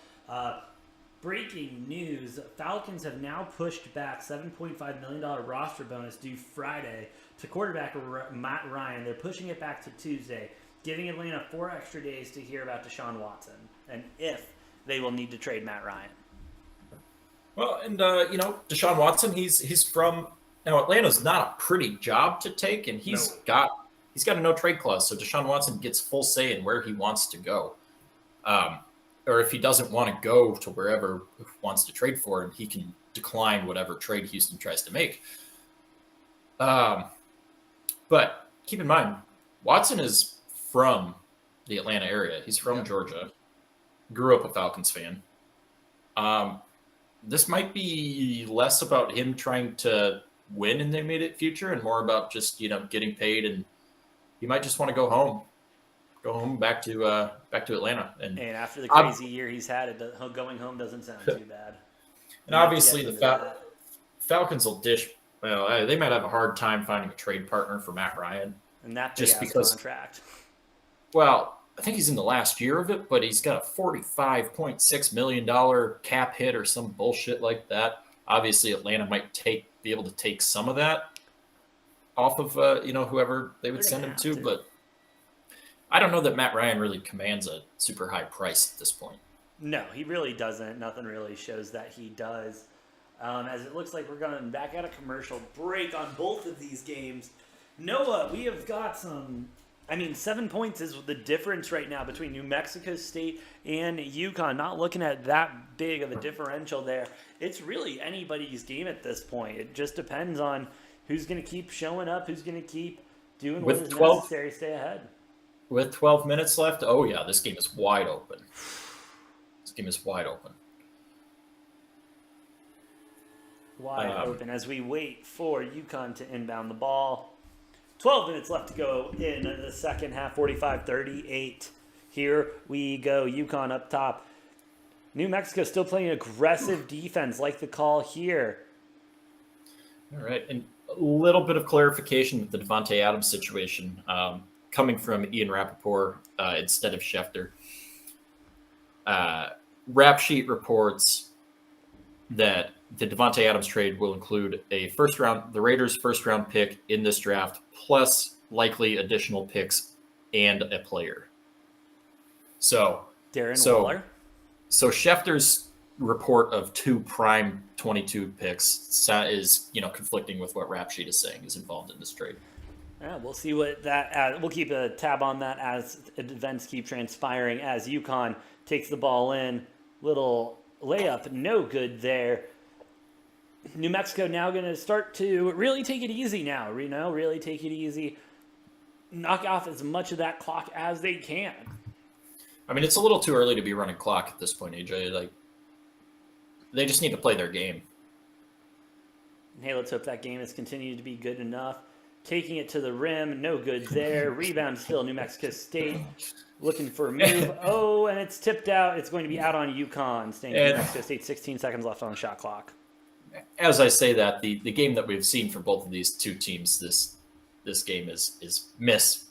Breaking news, Falcons have now pushed back $7.5 million roster bonus due Friday to quarterback Matt Ryan. They're pushing it back to Tuesday, giving Atlanta 4 extra days to hear about Deshaun Watson and if they will need to trade Matt Ryan. Well, and Deshaun Watson, he's from Atlanta's not a pretty job to take, and he's got a no trade clause, so Deshaun Watson gets full say in where he wants to go, or if he doesn't want to go to wherever wants to trade for him, he can decline whatever trade Houston tries to make. But keep in mind, Watson is from the Atlanta area. He's from Georgia. Grew up a Falcons fan. This might be less about him trying to win in the immediate future and more about just, getting paid, and he might just want to go home back to Atlanta. And after the crazy year he's had, going home doesn't sound too bad. And obviously the Falcons will dish. Well, they might have a hard time finding a trade partner for Matt Ryan. And that just because contract. Well, I think he's in the last year of it, but he's got a $45.6 million cap hit or some bullshit like that. Obviously, Atlanta might be able to take some of that off of whoever they would send him to, but I don't know that Matt Ryan really commands a super high price at this point. No, he really doesn't. Nothing really shows that he does. As it looks like we're going back at a commercial break on both of these games. Noah, we have got 7 points is the difference right now between New Mexico State and UConn. Not looking at that big of a differential there. It's really anybody's game at this point. It just depends on who's going to keep showing up, who's going to keep doing what is necessary to stay ahead. With 12 minutes left, this game is wide open. Wide open as we wait for UConn to inbound the ball. 12 minutes left to go in the second half, 45-38. Here we go, UConn up top. New Mexico still playing aggressive defense, like the call here. All right, and a little bit of clarification with the Devontae Adams situation coming from Ian Rappaport instead of Schefter. Rap Sheet reports that the Devontae Adams trade will include the Raiders' first-round pick in this draft, plus likely additional picks and a player. So Waller? So Schefter's report of 2 prime 22 picks is, conflicting with what Rap Sheet is saying is involved in this trade. Yeah, we'll see what that. We'll keep a tab on that as events keep transpiring. As UConn takes the ball in, little layup, no good there. New Mexico now going to start to really take it easy now. Really take it easy. Knock off as much of that clock as they can. I mean, it's a little too early to be running clock at this point, AJ. They just need to play their game. Hey, let's hope that game has continued to be good enough. Taking it to the rim, no good there. Rebound still, New Mexico State looking for a move. And it's tipped out. It's going to be out on UConn. Staying New Mexico State, 16 seconds left on the shot clock. as I say that, the game that we've seen from both of these two teams this game is miss,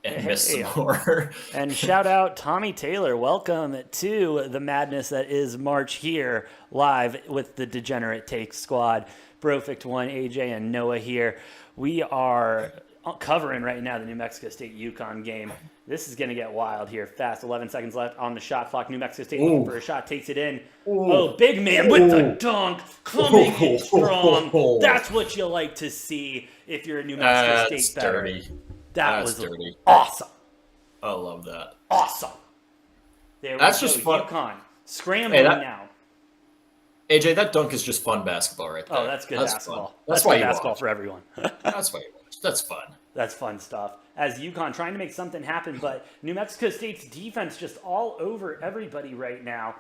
and miss some Hey. more. And shout out Tommy Taylor. Welcome to the madness that is March here, live with the Degenerate Take Squad. Brofict One, AJ, and Noah here. We are covering right now the New Mexico State UConn game. This is going to get wild here. Fast, 11 seconds left on the shot clock. New Mexico State looking for a shot, takes it in. Oh, big man with the dunk, coming in strong. That's what you like to see if you're a New Mexico State better. Dirty. That That's was dirty. awesome. I love that. Awesome. There That's we go. just fun. UConn scrambling now. AJ, that dunk is just fun basketball right there. Oh, that's good basketball. Fun. That's why good you basketball watch. for everyone. That's why you watch. That's fun. That's fun stuff. As UConn trying to make something happen, but New Mexico State's defense just all over everybody right now.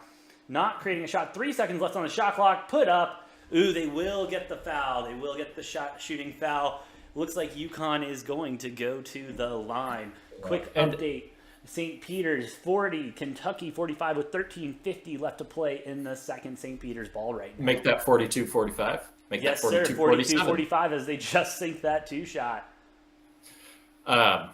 Not creating a shot. 3 seconds left on the shot clock. Put up. Ooh, they will get the foul. They will get the shooting foul. Looks like UConn is going to go to the line. Quick update. St. Peter's 40, Kentucky 45 with 13:50 left to play in the second St. Peter's ball right now. Make that 42-45. Make Yes, that sir. 42-47. 42-45 as they just sink that two shot. We're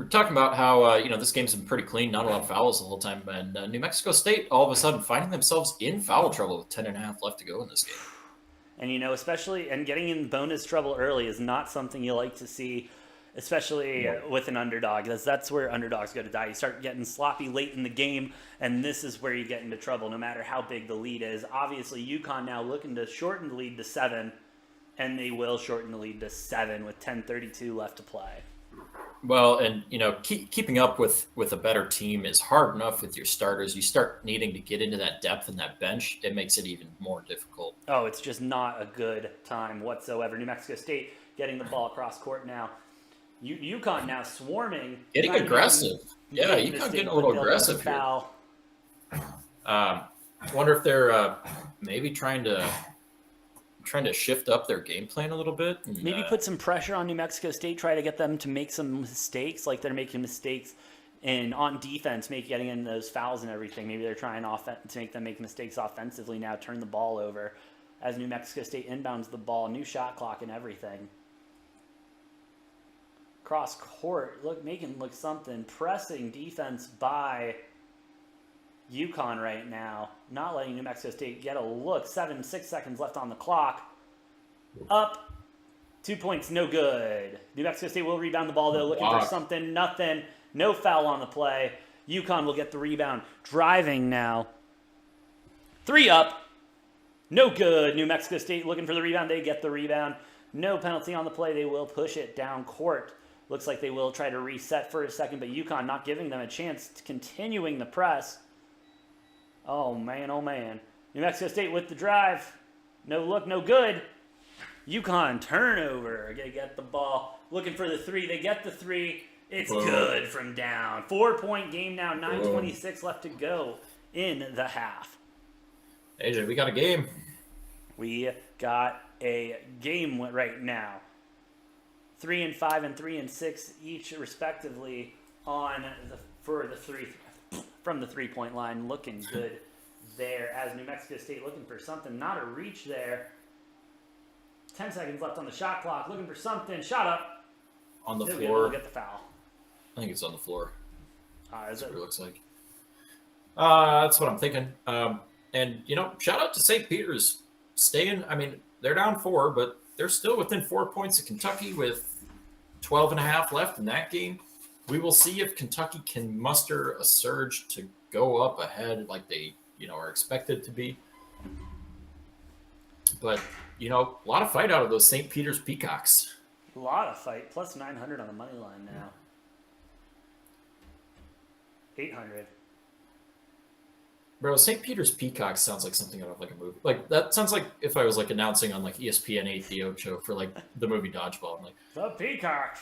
talking about how this game's been pretty clean, not a lot of fouls the whole time, and New Mexico State all of a sudden finding themselves in foul trouble with 10.5 left to go in this game. And especially getting in bonus trouble early is not something you like to see, especially with an underdog. That's where underdogs go to die. You start getting sloppy late in the game, and this is where you get into trouble, no matter how big the lead is. Obviously, UConn now looking to shorten the lead to 7, and they will shorten the lead to 7 with 10:32 left to play. Well, and keeping up with a better team is hard enough with your starters. You start needing to get into that depth in that bench, it makes it even more difficult. Oh, it's just not a good time whatsoever. New Mexico State getting the ball across court now. UConn now swarming. Getting aggressive. Yeah, UConn getting a little aggressive here. I wonder if they're maybe trying to shift up their game plan a little bit. And, maybe put some pressure on New Mexico State, try to get them to make some mistakes, like they're making mistakes on defense, getting in those fouls and everything. Maybe they're trying to make them make mistakes offensively now, turn the ball over as New Mexico State inbounds the ball, new shot clock and everything. Cross court, making look something. Pressing defense by UConn right now, not letting New Mexico State get a look. 6 seconds left on the clock. Up, 2 points, no good. New Mexico State will rebound the ball though, looking for something, nothing. No foul on the play. UConn will get the rebound. Driving now. 3 up, no good. New Mexico State looking for the rebound. They get the rebound. No penalty on the play. They will push it down court. Looks like they will try to reset for a second, but UConn not giving them a chance, continuing the press. Oh, man, oh, man. New Mexico State with the drive. No look, no good. UConn turnover. They get the ball. Looking for the 3. They get the 3. It's good from down. 4-point game now. 9:26 left to go in the half. AJ, we got a game. We got a game right now. 3-5 and 3-6 each, respectively, for the 3 from the 3-point line. Looking good there as New Mexico State looking for something. Not a reach there. 10 seconds left on the shot clock. Looking for something. Shot up. On the They'll floor. get the foul. I think it's on the floor. Is That's it? what it looks like. That's what I'm thinking. And, shout out to St. Peter's staying. I mean, they're down 4, but they're still within 4 points of Kentucky with 12.5 left in that game. We will see if Kentucky can muster a surge to go up ahead like they, are expected to be. But, a lot of fight out of those St. Peter's Peacocks. A lot of fight. Plus 900 on the money line now. 800. Bro, St. Peter's Peacocks sounds like something out of a movie. That sounds like if I was announcing on ESPN 8 The Ocho for the movie Dodgeball. I'm like, The Peacocks.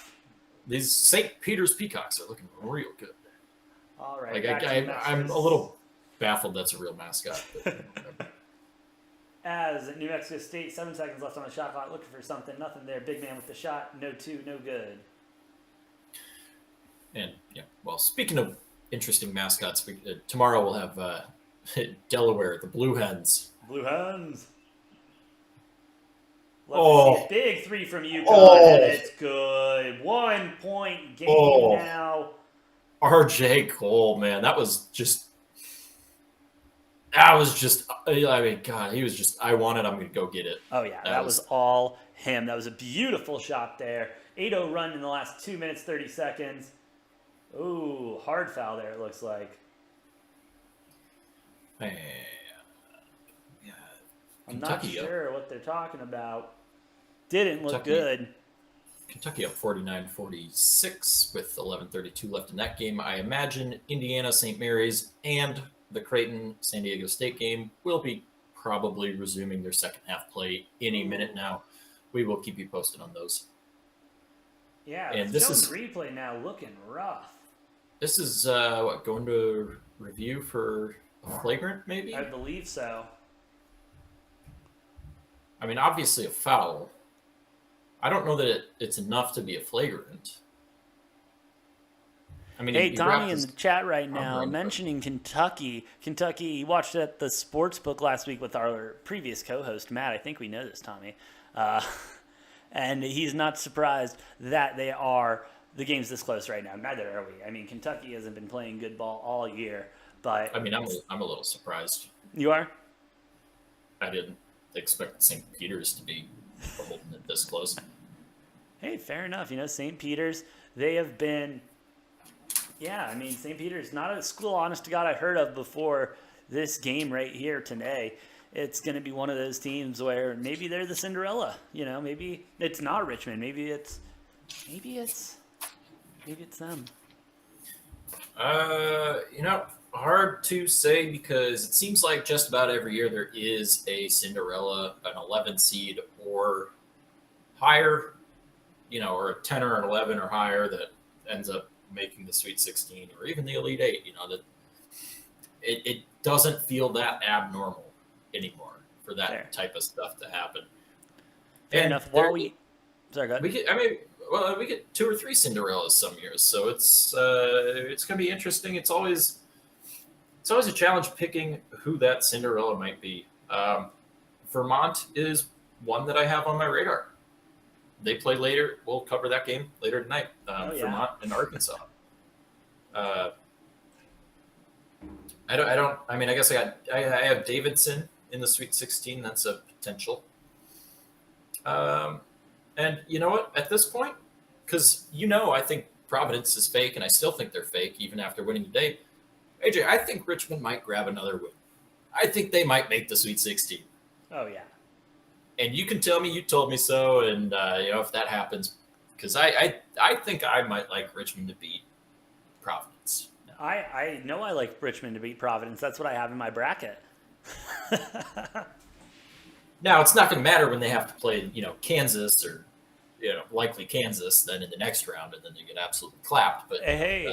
these St. Peter's Peacocks are looking real good. All right. I'm a little baffled that's a real mascot. But, As New Mexico State, 7 seconds left on the shot clock, looking for something. Nothing there. Big man with the shot. No 2, no good. and speaking of interesting mascots, tomorrow we'll have Delaware, the Blue Hens. Blue Hens. Love to see Oh. a big three from UConn, Oh. and it's good. 1 point game Oh. now. RJ Cole, man, that was just. I mean, God, he was just. I want it. I'm going to go get it. Oh, yeah, that was all him. That was a beautiful shot there. 8-0 run in the last 2 minutes, 30 seconds. Ooh, hard foul there, it looks like. Man. Yeah. I'm not Kentucky sure what they're talking about. Didn't look Kentucky. good. Kentucky up 49-46 with 11:32 left in that game. I imagine Indiana, St. Mary's, and the Creighton San Diego State game will be probably resuming their second half play any minute now. We will keep you posted on those. Yeah, And this this is replay now looking rough. This is going to review for a flagrant, maybe? I believe so. I mean, obviously a foul. I don't know that it's enough to be a flagrant. I mean, Hey, he Tommy wrapped in his the chat right arm now around the- mentioning Kentucky. Kentucky, he watched it at the sports book last week with our previous co-host, Matt. I think we know this, Tommy. And he's not surprised that the game's this close right now. Neither are we. I mean, Kentucky hasn't been playing good ball all year, but... I mean, I'm a little surprised. You are? I didn't expect St. Peter's to be holding it this close. Hey, fair enough. You know, St. Peter's, they have been... Yeah, I mean, St. Peter's, not a school, honest to God, I heard of before this game right here today. It's going to be one of those teams where maybe they're the Cinderella. You know, maybe it's not Richmond. Maybe it's them. You know, hard to say because it seems like just about every year there is a Cinderella, an 11 seed or higher, you know, or a 10 or an 11 or higher that ends up making the Sweet 16 or even the Elite 8. You know, that it doesn't feel that abnormal anymore for that type of stuff to happen. Fair enough. While sorry, go ahead. We get 2 or 3 Cinderellas some years, so it's going to be interesting. It's always a challenge picking who that Cinderella might be. Vermont is one that I have on my radar. They play later. We'll cover that game later tonight. Vermont and Arkansas. I guess I have Davidson in the Sweet 16. That's a potential. And you know what? At this point, because I think Providence is fake, and I still think they're fake even after winning today. AJ, I think Richmond might grab another win. I think they might make the Sweet 16. Oh, yeah. And you can tell me you told me so, and if that happens, because I think I might like Richmond to beat Providence. I know I like Richmond to beat Providence. That's what I have in my bracket. Now, it's not going to matter when they have to play, Kansas or, likely Kansas, then in the next round, and then they get absolutely clapped. But hey,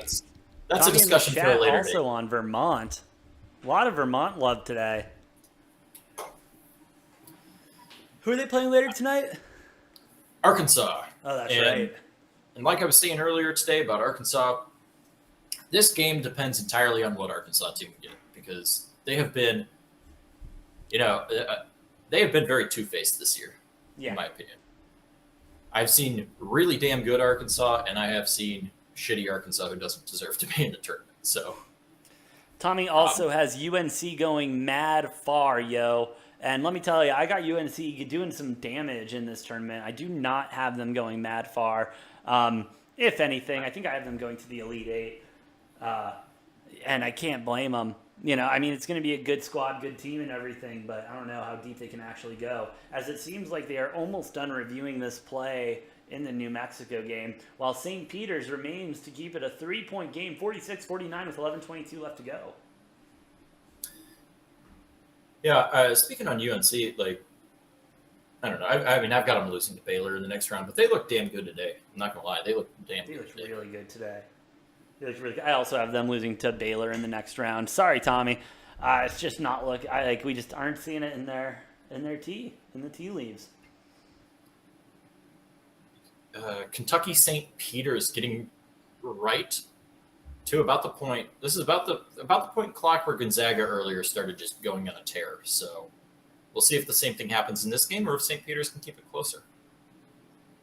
that's a discussion for a later also date. On Vermont. A lot of Vermont love today. Who are they playing later tonight? Arkansas. Oh, that's right. And like I was saying earlier today about Arkansas, this game depends entirely on what Arkansas team can get, because they have been, they have been very two-faced this year, in my opinion. I've seen really damn good Arkansas, and I have seen shitty Arkansas who doesn't deserve to be in the tournament. So, Tommy also has UNC going mad far, yo. And let me tell you, I got UNC doing some damage in this tournament. I do not have them going mad far. If anything, I think I have them going to the Elite Eight. And I can't blame them. It's going to be a good squad, good team and everything, but I don't know how deep they can actually go. As it seems like they are almost done reviewing this play in the New Mexico game, while St. Peter's remains to keep it a 3-point game, 46-49 with 11:22 left to go. Yeah, speaking on UNC, I don't know. I've got them losing to Baylor in the next round, but they look damn good today. I'm not going to lie. They look damn good today. They look really good today. I also have them losing to Baylor in the next round. Sorry, Tommy. It's just not we just aren't seeing it in the tea leaves. Kentucky St. Peter's getting right to about the point. This is about the point clock where Gonzaga earlier started just going on a tear. So we'll see if the same thing happens in this game or if St. Peter's can keep it closer.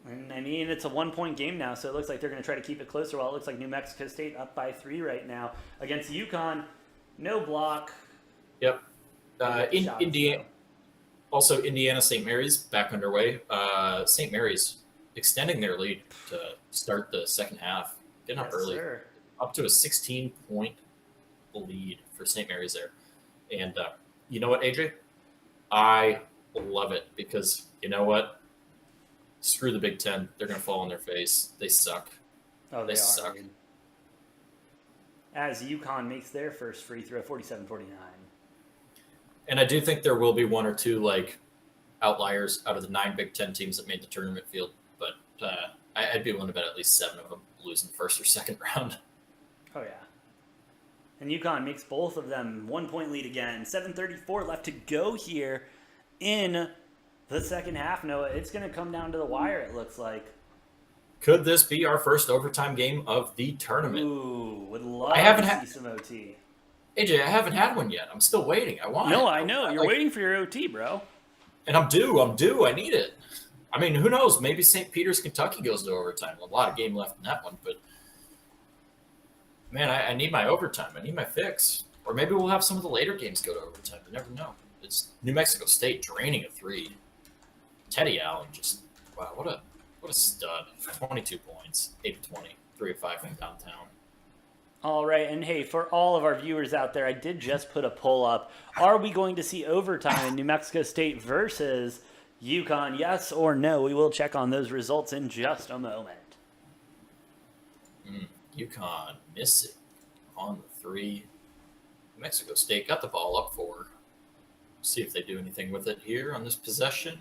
And I mean, it's a 1-point game now, so it looks like they're going to try to keep it closer. While it looks like New Mexico State up by 3 right now against UConn. No block. Yep. Shots, Indiana. though. Also, Indiana St. Mary's back underway. St. Mary's extending their lead to start the second half, getting up Yes, early, sir. up to a 16-point lead for St. Mary's there. And you know what, AJ? I love it because you know what? Screw the Big Ten. They're going to fall on their face. They suck. Oh, They they are. suck. Dude. As UConn makes their first free throw, 47-49. And I do think there will be one or two like outliers out of the 9 Big Ten teams that made the tournament field, but I'd be willing to bet at least 7 of them lose in the first or second round. Oh, yeah. And UConn makes both of them 1-point lead again. 7:34 left to go here in the second half, Noah. It's going to come down to the wire, it looks like. Could this be our first overtime game of the tournament? Ooh, would love I haven't to see some OT. AJ, I haven't had one yet. I'm still waiting. I want it. No, I know. You're like- waiting for your OT, bro. And I'm due. I need it. I mean, who knows? Maybe St. Peter's, Kentucky goes to overtime. A lot of game left in that one, but man, I need my overtime. I need my fix. Or maybe we'll have some of the later games go to overtime. You never know. It's New Mexico State draining a 3. Teddy Allen just wow, what a stud. 22 points, 8 of 20, 3 of 5 from downtown. All right, and hey, for all of our viewers out there, I did just put a poll up. Are we going to see overtime in New Mexico State versus UConn? Yes or no? We will check on those results in just a moment. UConn missing on the 3. New Mexico State got the ball up 4. See if they do anything with it here on this possession.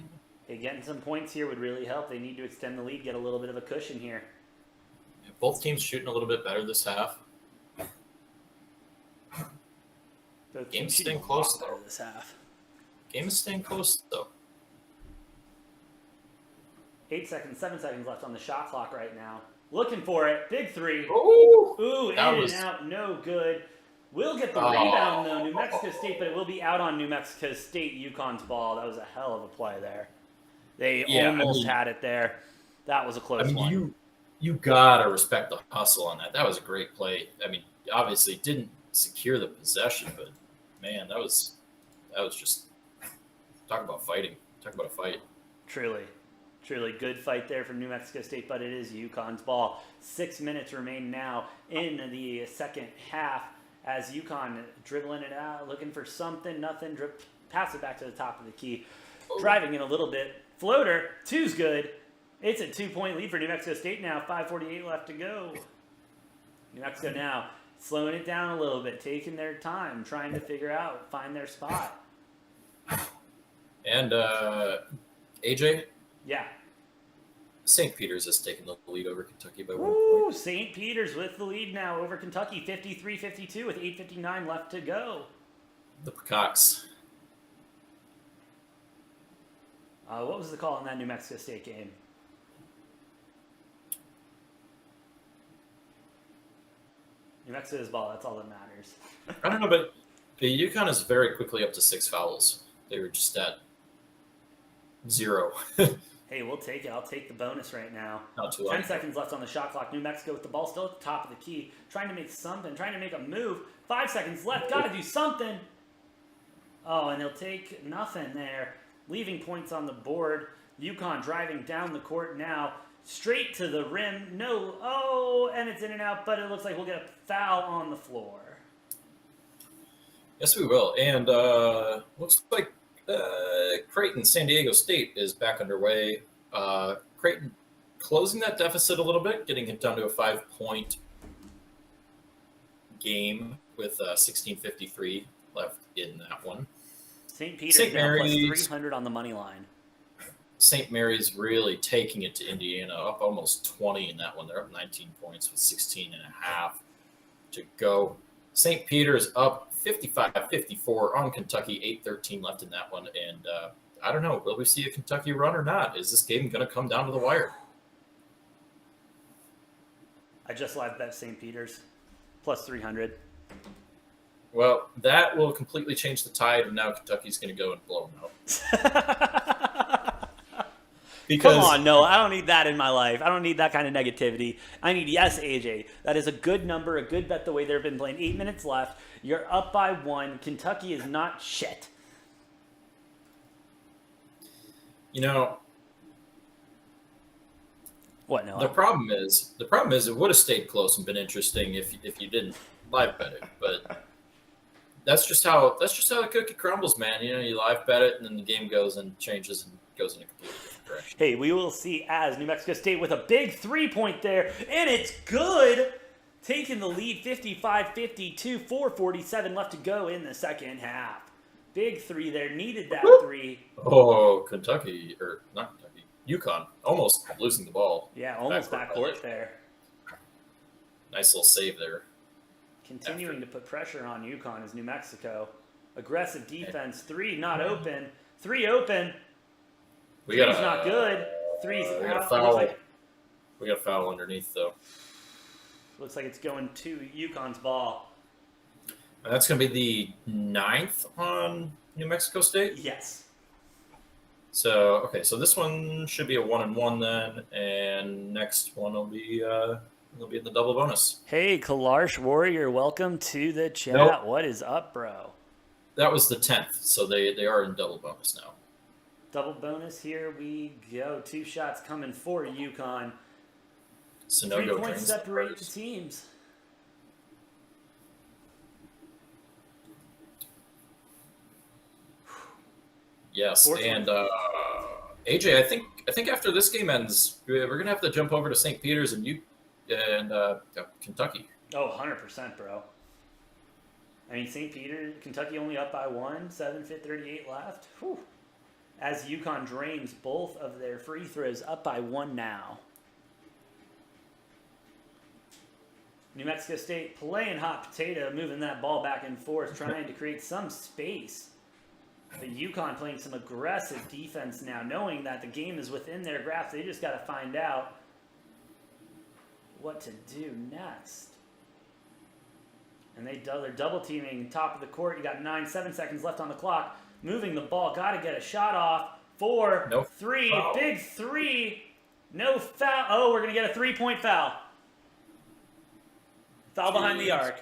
Hey, getting some points here would really help. They need to extend the lead, get a little bit of a cushion here. Both teams shooting a little bit better this half. Both Game's teams shooting staying close, a lot better though. this half. Game is staying close, though. 8 seconds, 7 seconds left on the shot clock right now. Looking for it. Big 3. Ooh! Ooh, in That was- and out. No good. We'll get the Oh. rebound, though. New Mexico State, but it will be out on New Mexico State. UConn's ball. That was a hell of a play there. They almost had it there. That was a close one. You gotta respect the hustle on that. That was a great play. I mean, obviously didn't secure the possession, but man, that was just talk about fighting. Talk about a fight. Truly good fight there from New Mexico State, but it is UConn's ball. 6 minutes remain now in the second half as UConn dribbling it out, looking for something, nothing. Pass it back to the top of the key. Driving in a little bit. Floater, 2's good. It's a 2-point lead for New Mexico State now. 5:48 left to go. New Mexico now slowing it down a little bit, taking their time, trying to find their spot. And AJ, Yeah. St. Peter's has taken the lead over Kentucky by 1 Woo! point. St. Peter's with the lead now over Kentucky, 53-52 with 8:59 left to go. The Peacocks. What was the call in that New Mexico State game? New Mexico's ball, that's all that matters. I don't know, but the UConn is very quickly up to 6 fouls. They were just at 0. Hey, we'll take it. I'll take the bonus right now. Not too 10 long. seconds left on the shot clock. New Mexico with the ball still at the top of the key. Trying to make something. Trying to make a move. 5 seconds left. Got to do something. Oh, and they'll take nothing there. Leaving points on the board. UConn driving down the court now. Straight to the rim. No. Oh, and it's in and out, but it looks like we'll get a foul on the floor. Yes, we will. And looks like Creighton, San Diego State is back underway. Creighton closing that deficit a little bit, getting it down to a 5-point game with 16:53 left in that one. St. Peter's St. now plus Mary's. 300 on the money line. St. Mary's really taking it to Indiana, up almost 20 in that one. They're up 19 points with 16 and a half to go. St. Peter's up 55-54 on Kentucky, 8:13 left in that one. And I don't know, will we see a Kentucky run or not? Is this game going to come down to the wire? I just live bet St. Peter's. plus 300. Well, that will completely change the tide, and now Kentucky's going to go and blow them out. Because Come on, no, I don't need that in my life. I don't need that kind of negativity. I need, yes, AJ. That is a good number, a good bet the way they've been playing. 8 minutes left. You're up by 1. Kentucky is not shit. You know, What, no? the problem is it would have stayed close and been interesting if you didn't live bet it, but that's just how the cookie crumbles, man. You know, you live bet it, and then the game goes and changes and goes in a completely different direction. Hey, we will see as New Mexico State with a big 3-point there, and it's good. Taking the lead 55-52, 4:47 left to go in the second half. Big 3 there, needed that 3. Oh, Kentucky, or not Kentucky, UConn, almost losing the ball. Yeah, almost backcourt there. Nice little save there. Continuing to put pressure on UConn is New Mexico. Aggressive defense, 3 not open. 3 open. We got 3's not good. 3's we got a out. foul. We got a foul underneath though. Looks like it's going to UConn's ball. And that's going to be the 9th on New Mexico State. Yes. So okay, so this one should be a 1-1 then, and next one will be in the double bonus. Hey, Kalarsh Warrior, welcome to the chat. Nope. What is up, bro? That was the 10th, so they are in double bonus now. Double bonus, here we go. 2 shots coming for UConn. 3 Sunogo points trains separate the first. teams. Yes, Fourth and AJ, I think after this game ends, we're gonna have to jump over to St. Peter's and Kentucky. Oh, 100%, bro. I mean, St. Peter, Kentucky only up by 1, 7:38 left. Whew. As UConn drains both of their free throws, up by 1 now. New Mexico State playing hot potato, moving that ball back and forth, trying to create some space. But UConn playing some aggressive defense now, knowing that the game is within their grasp. They just got to find out what to do next. And they're double teaming top of the court. You got 7 seconds left on the clock. Moving the ball, got to get a shot off. 4, Nope. 3, Foul. big 3. No foul. Oh, we're going to get a 3-point foul. Foul behind the arc.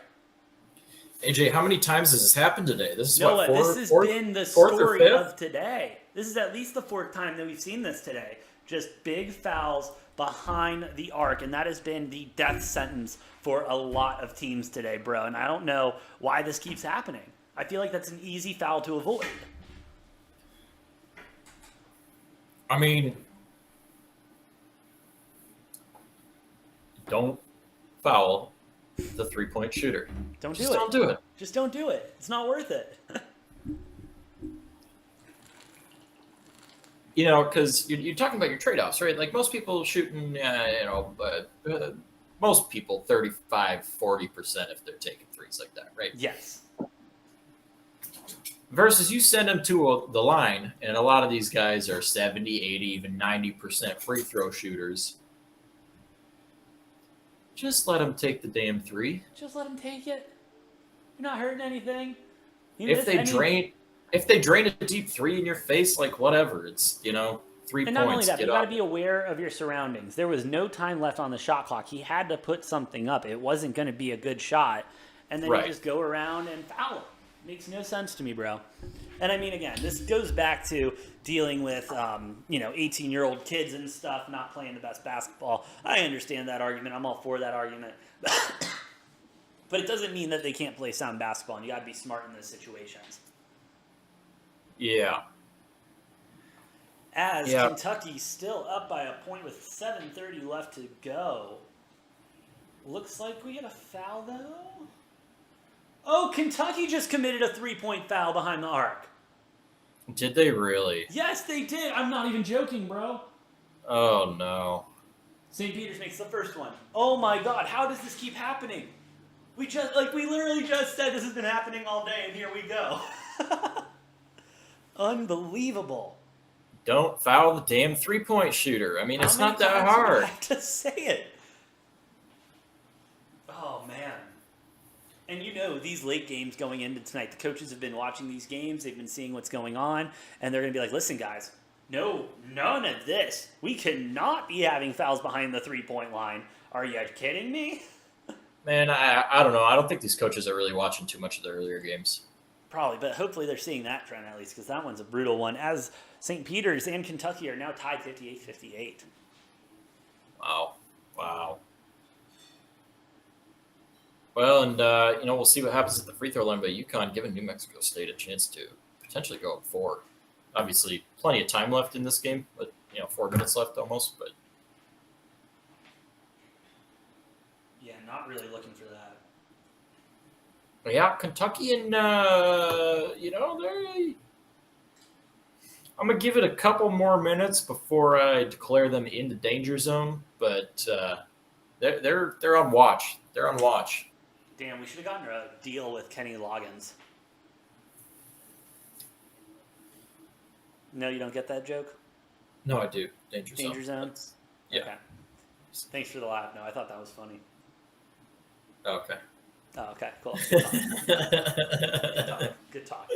AJ, how many times has this happened today? This is Noah, what, this has been the fourth or story fifth? of today. This is at least the 4th time that we've seen this today. Just big fouls behind the arc, and that has been the death sentence for a lot of teams today, bro. And I don't know why this keeps happening. I feel like that's an easy foul to avoid. I mean, don't foul the 3-point shooter. Don't Just do it. don't do it. Just don't do it. It's not worth it. You know, because you're talking about your trade-offs, right? Like most people shooting, most people 35, 40% if they're taking threes like that, right? Yes. Versus you send them to the line, and a lot of these guys are 70, 80, even 90% free throw shooters. Just let them take the damn 3. Just let him take it. You're not hurting anything. You If miss they drain a deep 3 in your face, like whatever, it's 3 points. And not only that, get you got to up. be aware of your surroundings. There was no time left on the shot clock. He had to put something up. It wasn't going to be a good shot. And then Right. you just go around and foul him. Makes no sense to me, bro. And I mean, again, this goes back to dealing with, 18-year-old kids and stuff, not playing the best basketball. I understand that argument. I'm all for that argument. But it doesn't mean that they can't play sound basketball, and you got to be smart in those situations. Yeah. As Yeah. Kentucky still up by a point with 7:30 left to go. Looks like we get a foul, though. Oh, Kentucky just committed a 3-point foul behind the arc. Did they really? Yes, they did. I'm not even joking, bro. Oh, no. St. Peter's makes the first one. Oh, my God. How does this keep happening? We literally just said this has been happening all day, and here we go. Unbelievable. Don't foul the damn 3-point shooter. I mean, it's How not many that times do I hard. have to say it. Oh, man. And these late games going into tonight, the coaches have been watching these games, they've been seeing what's going on, and they're going to be like, listen, guys, no, none of this. We cannot be having fouls behind the 3-point line. Are you kidding me? Man, I don't know. I don't think these coaches are really watching too much of the earlier games. Probably, but hopefully they're seeing that trend at least, because that one's a brutal one. As St. Peter's and Kentucky are now tied 58-58. Wow. Well, and we'll see what happens at the free throw line, but UConn giving New Mexico State a chance to potentially go up 4. Obviously, plenty of time left in this game, but 4 minutes left almost. But Yeah, not really looking for that. yeah, Kentucky and I'm gonna give it a couple more minutes before I declare them in the danger zone. But they're on watch. They're on watch. Damn, we should have gotten a deal with Kenny Loggins. No, you don't get that joke? No, I do. Danger Danger zone? Yeah. Okay. Thanks for the laugh. No, I thought that was funny. Okay. Oh, okay, cool. Good talk. Good talk.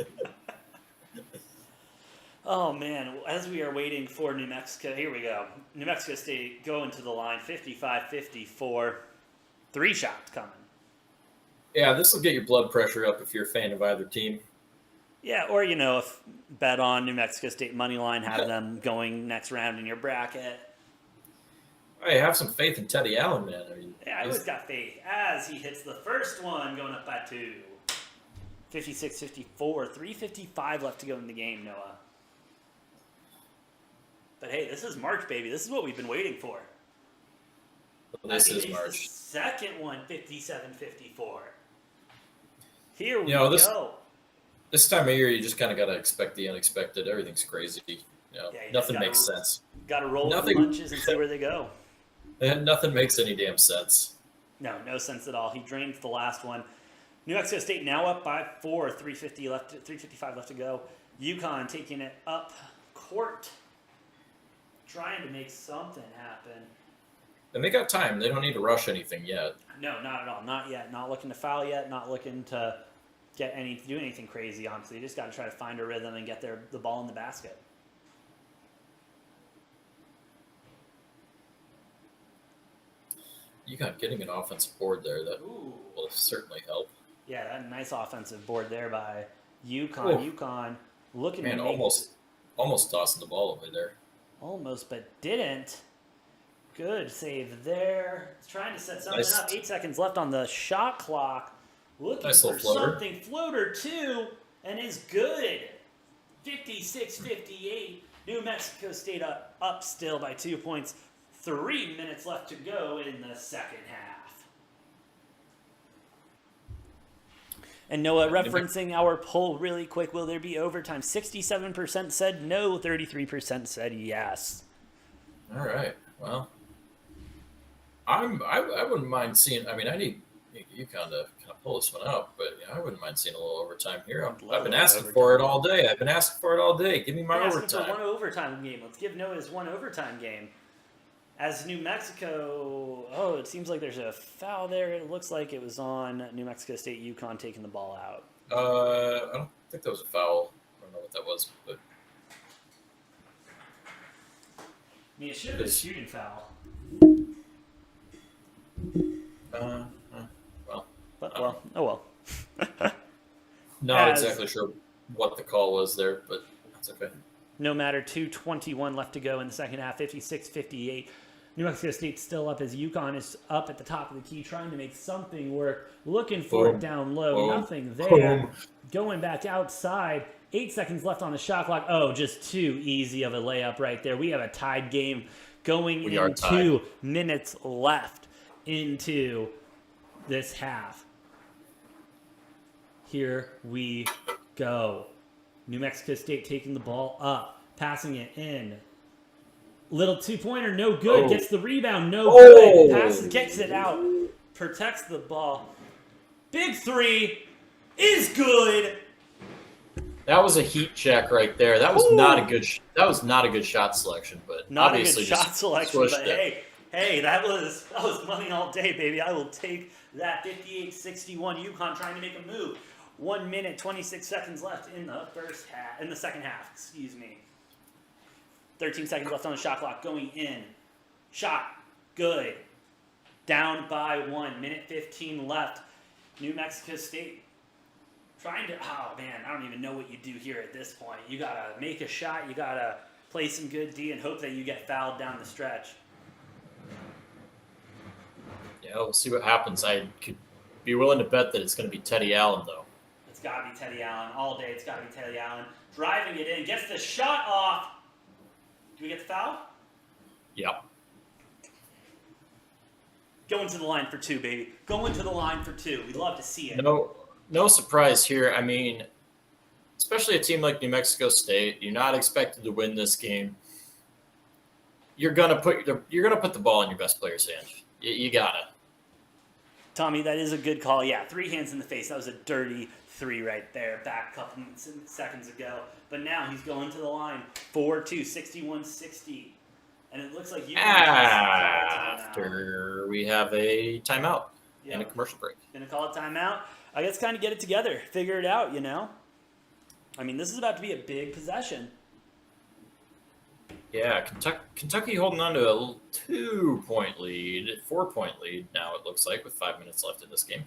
Oh, man. As we are waiting for New Mexico, here we go. New Mexico State going to the line, 55-54. 3 shots coming. Yeah, this will get your blood pressure up if you're a fan of either team. Yeah, or, if bet on New Mexico State money line, have them going next round in your bracket. Hey, have some faith in Teddy Allen, man. Yeah, I always got faith as he hits the first one, going up by 2. 56-54, 3:55 left to go in the game, Noah. But hey, this is March, baby. This is what we've been waiting for. This is March. The second one, 57-54. Here we this, go. This time of year, you just kind of got to expect the unexpected. Everything's crazy. Nothing makes sense. Got to roll with the punches and see where they go. And nothing makes any damn sense. No sense at all. He drains the last one. New Mexico State now up by 4, 3:55 left to go. UConn taking it up court, trying to make something happen. And they got time. They don't need to rush anything yet. No, not at all. Not yet. Not looking to foul yet. Not looking to do anything crazy. Honestly, you just got to try to find a rhythm and get the ball in the basket. UConn getting an offensive board there that will certainly help. Yeah, that nice offensive board there by UConn. Oh. UConn looking to make almost tossing the ball away there. Almost, but didn't. Good save there. It's trying to set something up. 8 seconds left on the shot clock. Looking for something. Floater 2, and is good. 56-58. New Mexico State up still by 2 points. 3 minutes left to go in the second half. And Noah, referencing our poll really quick, will there be overtime? 67% said no, 33% said yes. All right. Well, I wouldn't mind seeing. I mean, I need UConn to kind of pull this one out, but I wouldn't mind seeing a little overtime here. I've been asking for it all day. Give me my overtime. For one overtime game. Let's give Noah his one overtime game. As New Mexico, it seems like there's a foul there. It looks like it was on New Mexico State. UConn taking the ball out. I don't think that was a foul. I don't know what that was, but I mean, it should have been a shooting foul. Well. Not exactly sure what the call was there, but that's okay. No matter, 2:21 left to go in the second half, 56-58. New Mexico State still up as UConn is up at the top of the key, trying to make something work. Looking for it down low. Nothing there. Going back outside. 8 seconds left on the shot clock. Oh, just too easy of a layup right there. We have a tied game going in 2 minutes left into this half. Here we go. New Mexico State taking the ball up, passing it in. Little 2-pointer, no good. Gets the rebound, no good. Passes, kicks it out, protects the ball. Big 3 is good. That was a heat check right there. That was not a good. That was not a good shot selection, but not obviously a good shot selection. But it. hey, that was money all day, baby. I will take that 58-61 UConn trying to make a move. 1 minute, 26 seconds left in the second half, excuse me. 13 seconds left on the shot clock, going in. Shot, good. Down by 1, minute 15 left. New Mexico State trying to, oh man, I don't even know what you do here at this point. You gotta make a shot, you gotta play some good D and hope that you get fouled down the stretch. Yeah, we'll see what happens. I could be willing to bet that it's going to be Teddy Allen, though. It's got to be Teddy Allen. All day, it's got to be Teddy Allen. Driving it in, gets the shot off. Do we get the foul? Yep. Going to the line for 2, baby. Going to the line for 2. We'd love to see it. No surprise here. I mean, especially a team like New Mexico State, you're not expected to win this game. You're gonna put the ball in your best player's hand. You gotta. Tommy, that is a good call. Yeah, 3 hands in the face. That was a dirty 3 right there, back a couple seconds ago. But now he's going to the line. 4-2, 61-60. And it looks like you after we have a timeout and a commercial break. Gonna call a timeout. I guess kind of get it together, figure it out, you know? I mean, this is about to be a big possession. Yeah, Kentucky holding on to a 2-point lead, 4-point lead now it looks like with 5 minutes left in this game.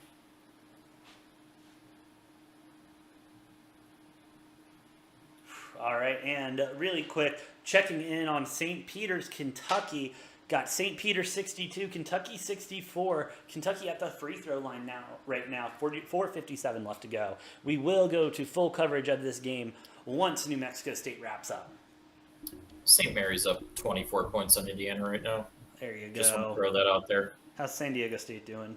All right, and really quick, checking in on St. Peter's, Kentucky. Got St. Peter's 62, Kentucky 64. Kentucky at the free throw line right now, 4:57 left to go. We will go to full coverage of this game once New Mexico State wraps up. St. Mary's up 24 points on Indiana right now. There you go. Just want to throw that out there. How's San Diego State doing?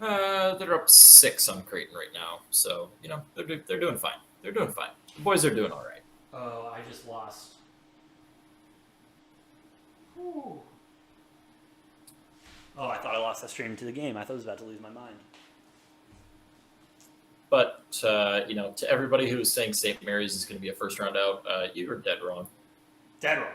They're up 6 on Creighton right now, so you know they're doing fine. They're doing fine. The boys are doing all right. Oh, I just lost. Whew. Oh, I thought I lost that stream to the game. I thought I was about to lose my mind. But you know, to everybody who was saying St. Mary's is going to be a first round out, you were dead wrong. Dead wrong.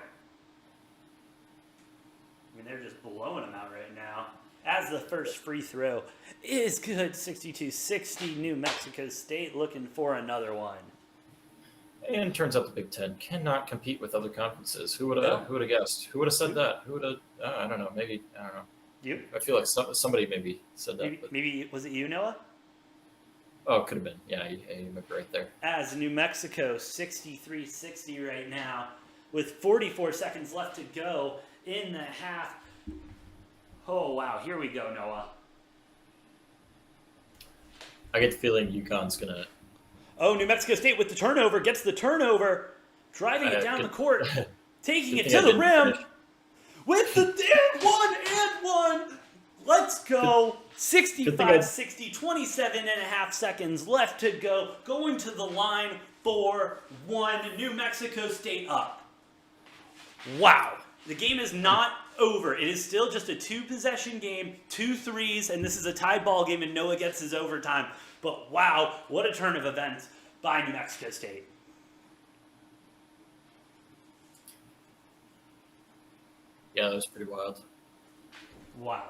I mean, they're just blowing them out right now. As the first free throw is good, 62-60, New Mexico State looking for another one. And it turns out the Big Ten cannot compete with other conferences. Who would have guessed? Who would have said that? Who would have? I don't know. Maybe I don't know. You? I feel like somebody maybe said that. Maybe was it you, Noah? Oh, it could have been. Yeah, you might be right there. As New Mexico 63-60 right now, with 44 seconds left to go in the half. Oh wow, here we go, Noah. I get the feeling UConn's gonna. Oh, New Mexico State with the turnover, gets the turnover, driving it down the court, taking it to the rim, with the and one. Let's go. 65-60, 27 and a half seconds left to go. Going to the line for 1. New Mexico State up. Wow. The game is not over. It is still just a 2-possession game, 2 threes, and this is a tie ball game, and Noah gets his overtime. But wow, what a turn of events by New Mexico State. Yeah, that was pretty wild. Wow.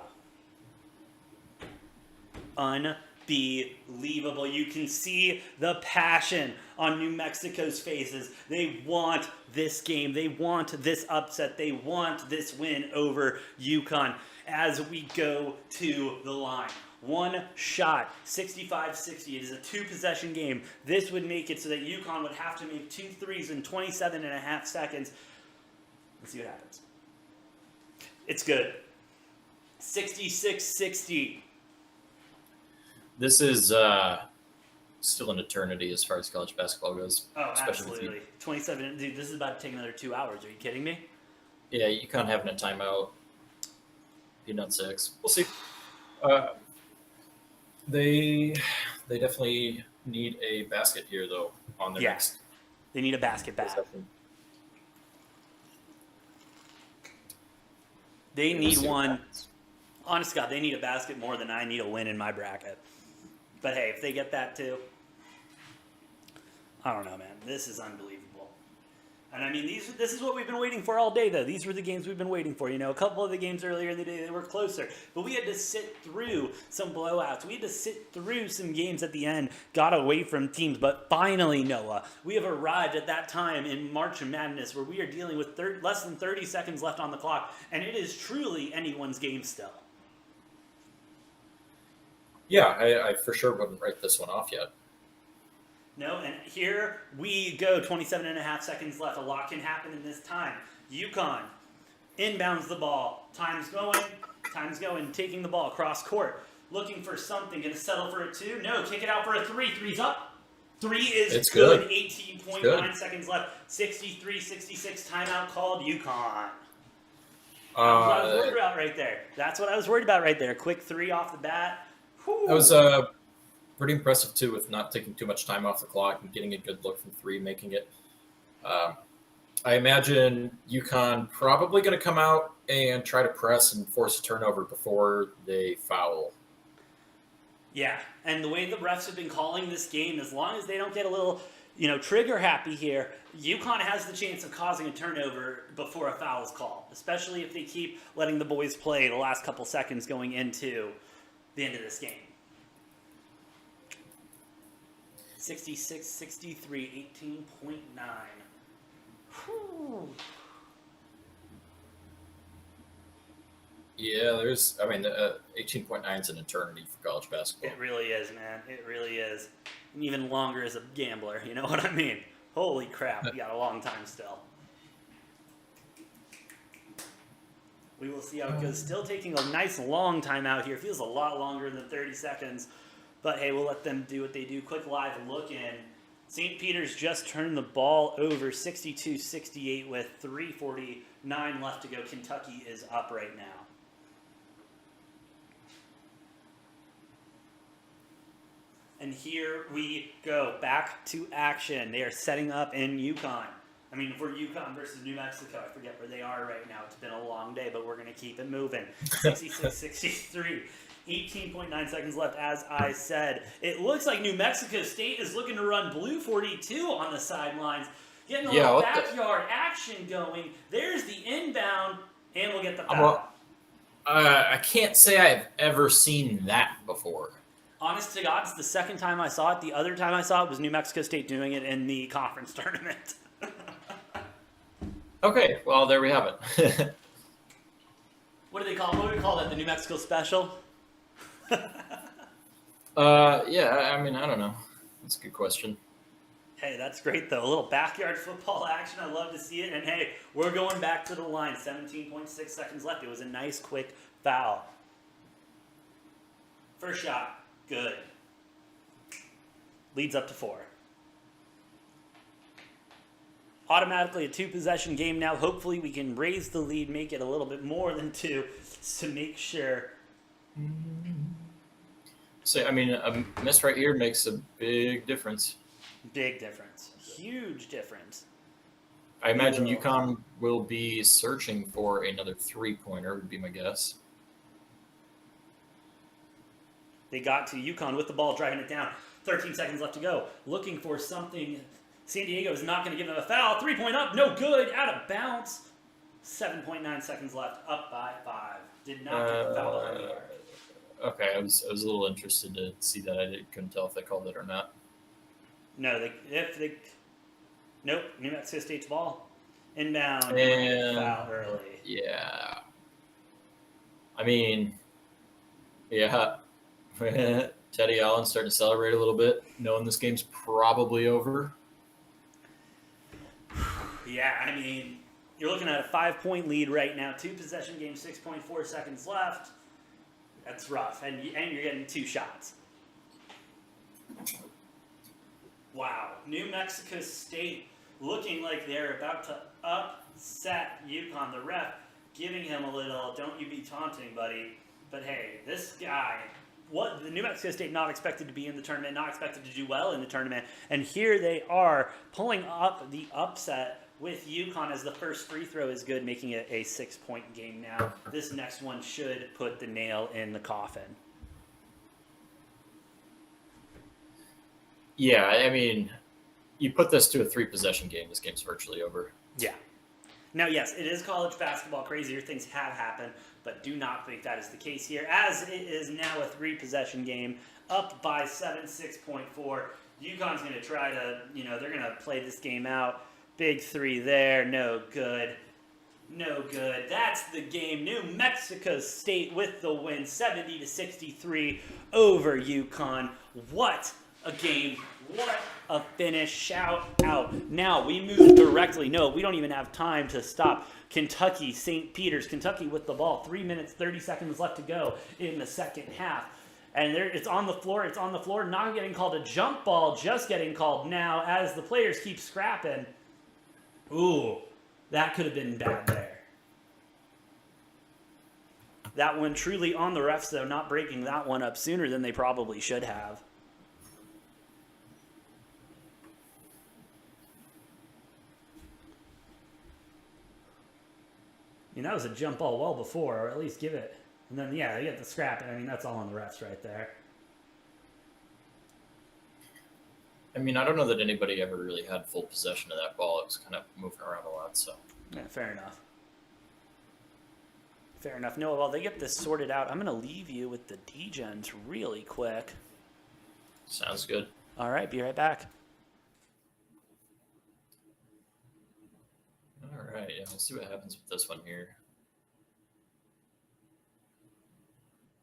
Unbelievable. You can see the passion on New Mexico's faces. They want this game. They want this upset. They want this win over UConn as we go to the line. 1 shot, 65-60. It is a 2-possession game. This would make it so that UConn would have to make 2 threes in 27 and a half seconds. Let's see what happens. It's good. 66-60. This is still an eternity as far as college basketball goes. Oh, absolutely. 27. Dude, this is about to take another 2 hours. Are you kidding me? Yeah, UConn having a timeout. Peanut 6. We'll see. They definitely need a basket here, though, on their next. They need a basket back. They need one. Honest to God, they need a basket more than I need a win in my bracket. But hey, if they get that too, I don't know, man. This is unbelievable. And I mean, this is what we've been waiting for all day, though. These were the games we've been waiting for. You know, a couple of the games earlier in the day, they were closer. But we had to sit through some blowouts. We had to sit through some games at the end, got away from teams. But finally, Noah, we have arrived at that time in March Madness where we are dealing with less than 30 seconds left on the clock. And it is truly anyone's game still. Yeah, I for sure wouldn't write this one off yet. No, and here we go, 27 and a half seconds left. A lot can happen in this time. UConn inbounds the ball. Time's going, taking the ball across court. Looking for something, going to settle for a 2. No, kick it out for a 3. 3's up. 3 is it's good. good. 18.9 seconds left. 63-66 timeout called UConn. That's what I was worried about right there. That's what I was worried about right there. Quick 3 off the bat. Whew. That was pretty impressive, too, with not taking too much time off the clock and getting a good look from 3, making it. I imagine UConn probably going to come out and try to press and force a turnover before they foul. Yeah, and the way the refs have been calling this game, as long as they don't get a little, trigger happy here, UConn has the chance of causing a turnover before a foul is called, especially if they keep letting the boys play the last couple seconds going into the end of this game. 66-63, 18.9. Whew. Yeah, 18.9 is an eternity for college basketball. It really is, man. It really is. And even longer as a gambler, you know what I mean? Holy crap, we got a long time still. We will see how it goes. Still taking a nice long time out here. Feels a lot longer than 30 seconds. But hey, we'll let them do what they do. Quick live look in. St. Peter's just turned the ball over 62-68 with 3:49 left to go. Kentucky is up right now. And here we go, back to action. They are setting up in UConn. I mean, for UConn versus New Mexico, I forget where they are right now. It's been a long day, but we're going to keep it moving. 66-63, 18.9 seconds left, as I said. It looks like New Mexico State is looking to run blue 42 on the sidelines. Getting a little backyard action going. There's the inbound, and we'll get the foul. I can't say I've ever seen that before. Honest to God, it's the second time I saw it. The other time I saw it was New Mexico State doing it in the conference tournament. Okay, well, there we have it. What do we call that? The New Mexico Special? Yeah, I mean, I don't know. That's a good question. Hey, that's great, though. A little backyard football action. I love to see it. And hey, we're going back to the line. 17.6 seconds left. It was a nice, quick foul. First shot. Good. Leads up to 4. Automatically a 2-possession game now. Hopefully we can raise the lead, make it a little bit more than 2 to make sure. So, I mean, a miss right here makes a big difference. Big difference. Huge difference. I imagine UConn will be searching for another 3-pointer, would be my guess. They got to UConn with the ball, driving it down. 13 seconds left to go. Looking for something. San Diego is not going to give them a foul. 3-point up, no good, out of bounds. 7.9 seconds left, up by 5. Did not get the foul behind the arc. Okay, I was a little interested to see that. I couldn't tell if they called it or not. No, nope, New Mexico State's ball. Inbound, And foul early. Yeah. I mean, yeah. Teddy Allen starting to celebrate a little bit, knowing this game's probably over. Yeah, I mean, you're looking at a 5-point lead right now. 2-possession game, 6.4 seconds left. That's rough, and you're getting 2 shots. Wow, New Mexico State looking like they're about to upset UConn. The ref giving him a little, don't you be taunting, buddy. But hey, this guy, the New Mexico State not expected to be in the tournament, not expected to do well in the tournament, and here they are pulling up the upset with UConn as the first free throw is good, making it a 6-point game now. This next one should put the nail in the coffin. Yeah, I mean, you put this to a 3-possession game, this game's virtually over. Yeah. Now, yes, it is college basketball. Crazier things have happened, but do not think that is the case here, as it is now a 3-possession game, up by 7, 6.4. UConn's going to try to, they're going to play this game out. Big three there, no good. No good. That's the game. New Mexico State with the win, 70-63 over UConn. What a game. What a finish. Shout out. Now we move directly. No, we don't even have time to stop. Kentucky, St. Peter's. Kentucky with the ball. 3 minutes, 30 seconds left to go in the second half. And it's on the floor. It's on the floor. Not getting called a jump ball. Just getting called now as the players keep scrapping. Ooh, that could have been bad there. That one truly on the refs, though, not breaking that one up sooner than they probably should have. That was a jump ball well before, or at least give it. And then, yeah, you get the scrap. I mean, that's all on the refs right there. I mean, I don't know that anybody ever really had full possession of that ball. It was kind of moving around a lot, so. Yeah, fair enough. Fair enough. No, while they get this sorted out, I'm going to leave you with the Degens really quick. Sounds good. All right, be right back. All right, yeah, we'll see what happens with this one here.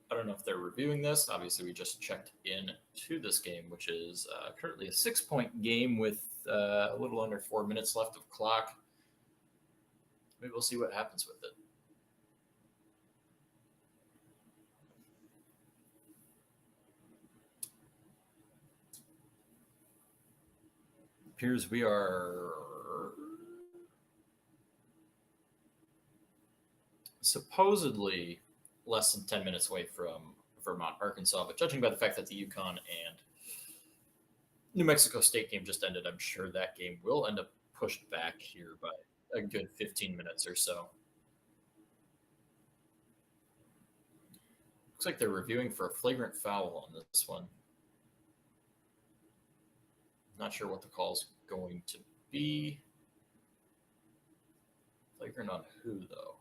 I don't know if they're reviewing this. Obviously, we just checked in to this game, which is currently a 6-point game with a little under 4 minutes left of clock. Maybe we'll see what happens with it. Appears we are supposedly less than 10 minutes away from Vermont, Arkansas, but judging by the fact that the UConn and New Mexico State game just ended, I'm sure that game will end up pushed back here by a good 15 minutes or so. Looks like they're reviewing for a flagrant foul on this one. Not sure what the call's going to be. Flagrant on who, though?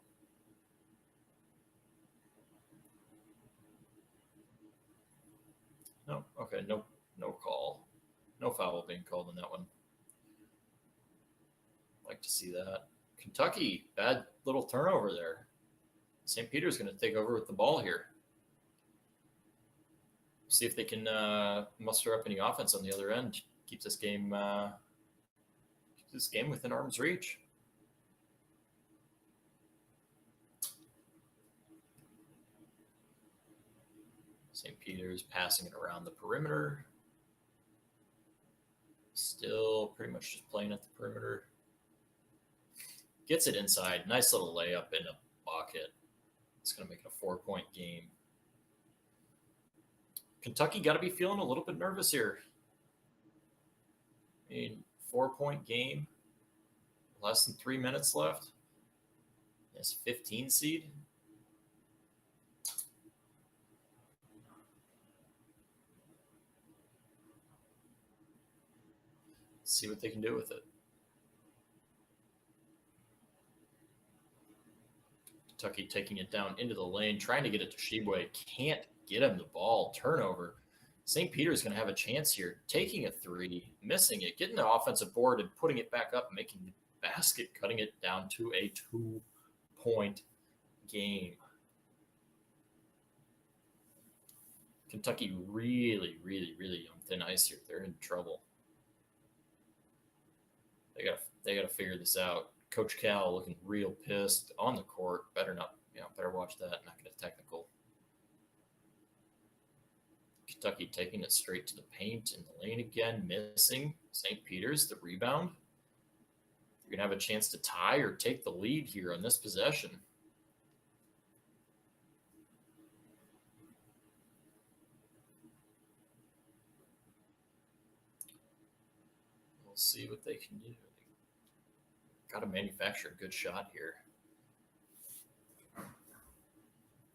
No, okay, no call. No foul being called on that one. Like to see that. Kentucky, bad little turnover there. St. Peter's going to take over with the ball here. See if they can muster up any offense on the other end. Keep this game within arm's reach. St. Peter's passing it around the perimeter. Still pretty much just playing at the perimeter. Gets it inside. Nice little layup in a bucket. It's going to make it a 4-point game. Kentucky got to be feeling a little bit nervous here. I mean, 4-point game. Less than 3 minutes left. It's 15 seed. See what they can do with it. Kentucky taking it down into the lane, trying to get it to Shibwe. Can't get him the ball. Turnover. St. Peter's going to have a chance here. Taking a three, missing it, getting the offensive board and putting it back up, making the basket, cutting it down to a 2-point game. Kentucky really, really, really on thin ice here. They're in trouble. They got to figure this out. Coach Cal looking real pissed on the court. Better watch that. Not get a technical. Kentucky taking it straight to the paint in the lane again, missing. St. Peter's the rebound. You're gonna have a chance to tie or take the lead here on this possession. We'll see what they can do. Got to manufacture a good shot here.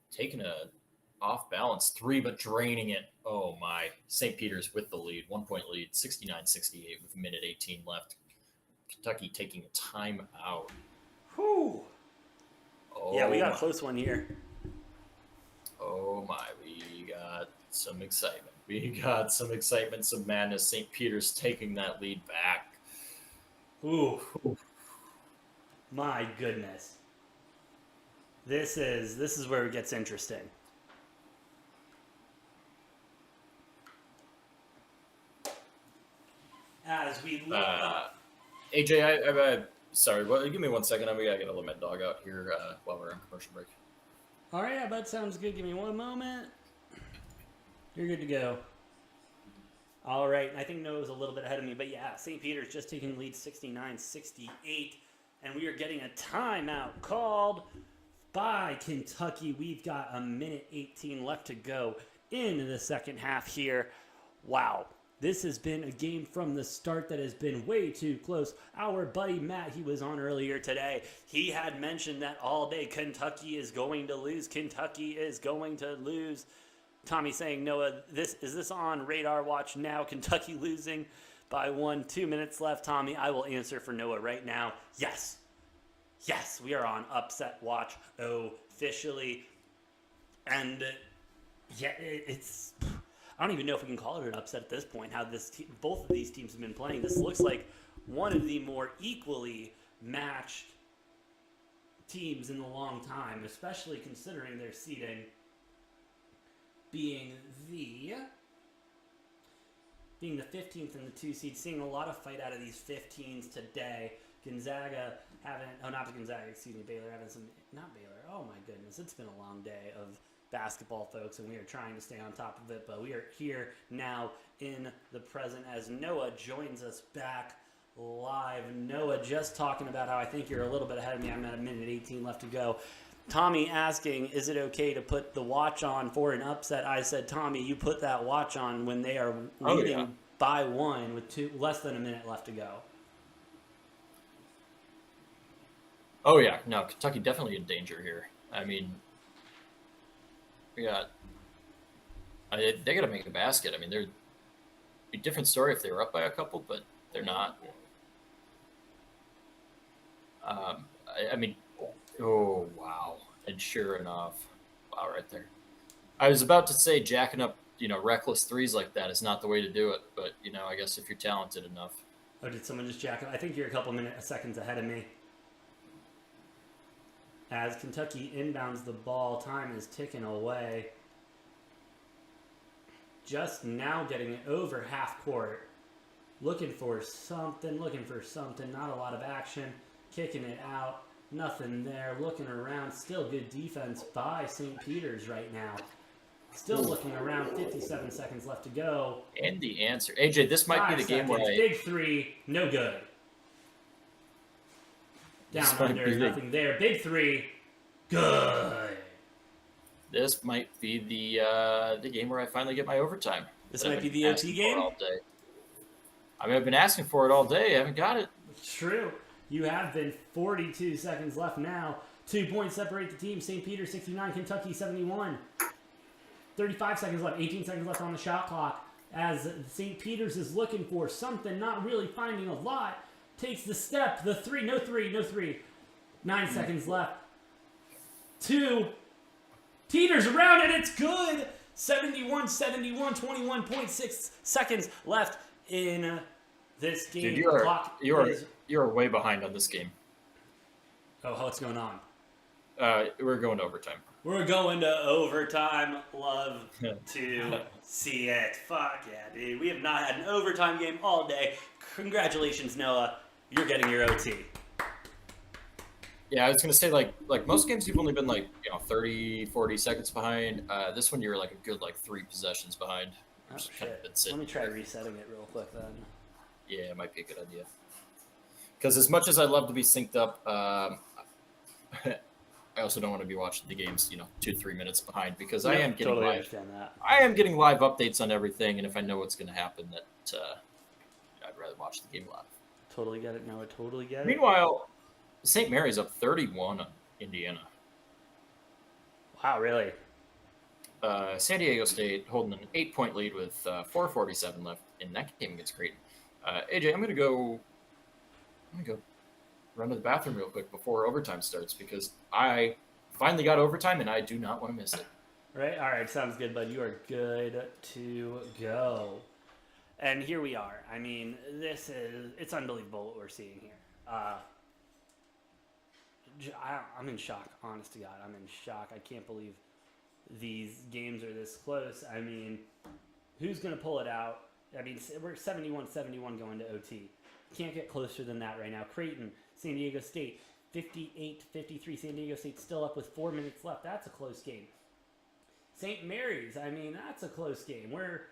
Taking a off balance 3, but draining it. Oh my. St. Peter's with the lead, 1-point lead, 69-68 with a minute 18 left. Kentucky taking a timeout. Whew. Oh, Yeah, we got a my. close one here. Oh my, we got some excitement. We got some excitement, some madness. St. Peter's taking that lead back. Ooh. My goodness. This is where it gets interesting. As we look up. AJ, I sorry, well, give me 1 second. I gotta let my dog out here while we're on commercial break. All right, that sounds good. Give me one moment. You're good to go. All right, I think Noah's a little bit ahead of me, but yeah, St. Peter's just taking the lead 69-68, and we are getting a timeout called by Kentucky. We've got a minute 18 left to go in the second half here. Wow. This has been a game from the start that has been way too close. Our buddy Matt, he was on earlier today. He had mentioned that all day Kentucky is going to lose. Kentucky is going to lose. Tommy saying, Noah, is this on radar watch now? Kentucky losing by 1, 2 minutes left. Tommy, I will answer for Noah right now. Yes. Yes, we are on upset watch officially. And yeah, it's... I don't even know if we can call it an upset at this point, how both of these teams have been playing. This looks like one of the more equally matched teams in a long time, especially considering their seeding being the 15th and the 2 seed. Seeing a lot of fight out of these 15s today. Gonzaga Baylor having some, not Baylor, oh my goodness, it's been a long day of basketball, folks, and we are trying to stay on top of it, but we are here now in the present as Noah joins us back live. Noah, just talking about how I think you're a little bit ahead of me. I'm at a minute 18 left to go. Tommy asking, is it okay to put the watch on for an upset? I said, Tommy, you put that watch on when they are leading by 1 with less than a minute left to go. Oh yeah, no, Kentucky definitely in danger here. I mean, they got to make a basket. I mean, they're a different story if they were up by a couple, but they're not. I mean, oh wow, and sure enough, wow, right there. I was about to say jacking up, reckless threes like that is not the way to do it, but I guess if you're talented enough. Oh, did someone just jack up? I think you're a couple seconds ahead of me. As Kentucky inbounds the ball, time is ticking away. Just now getting it over half court. Looking for something, not a lot of action. Kicking it out, nothing there. Looking around, still good defense by St. Peter's right now. Still looking around, 57 seconds left to go. And the answer. AJ, this might be the game where Big three, no good. Down under, nothing there. Big three, good. This might be the game where I finally get my overtime. This might be the OT game? All day. I mean, I've been asking for it all day. I haven't got it. True. You have been. 42 seconds left now. 2 points separate the team. St. Peter 69, Kentucky 71. 35 seconds left. 18 seconds left on the shot clock. As St. Peter's is looking for something, not really finding a lot. Takes the step. The three. No three. 9 seconds left. 2. Teeters around and it's good. 71, 21.6 seconds left in this game. Dude, you're way behind on this game. Oh, what's going on? We're going to overtime. We're going to overtime. Love to see it. Fuck yeah, dude. We have not had an overtime game all day. Congratulations, Noah. You're getting your OT. Yeah, I was going to say, like most games, you've only been 30, 40 seconds behind. This one, you're a good 3 possessions behind. Oh, shit. Let me try resetting it real quick then. Yeah, it might be a good idea. Because as much as I'd love to be synced up, I also don't want to be watching the games, 2-3 minutes behind because I am getting I am getting live updates on everything, and if I know what's going to happen, that I'd rather watch the game live. Totally get it, Noah. Totally get it. Meanwhile, St. Mary's up 31 on Indiana. Wow, really? San Diego State holding an 8-point lead with 4:47 left in that game against Creighton. AJ, I'm gonna go run to the bathroom real quick before overtime starts because I finally got overtime and I do not want to miss it. Right? All right, sounds good, bud. You are good to go. And here we are. I mean, it's unbelievable what we're seeing here. I'm in shock, honest to God. I'm in shock. I can't believe these games are this close. I mean, who's going to pull it out? I mean, we're 71-71 going to OT. Can't get closer than that right now. Creighton, San Diego State, 58-53. San Diego State still up with 4 minutes left. That's a close game. St. Mary's, I mean, that's a close game. We're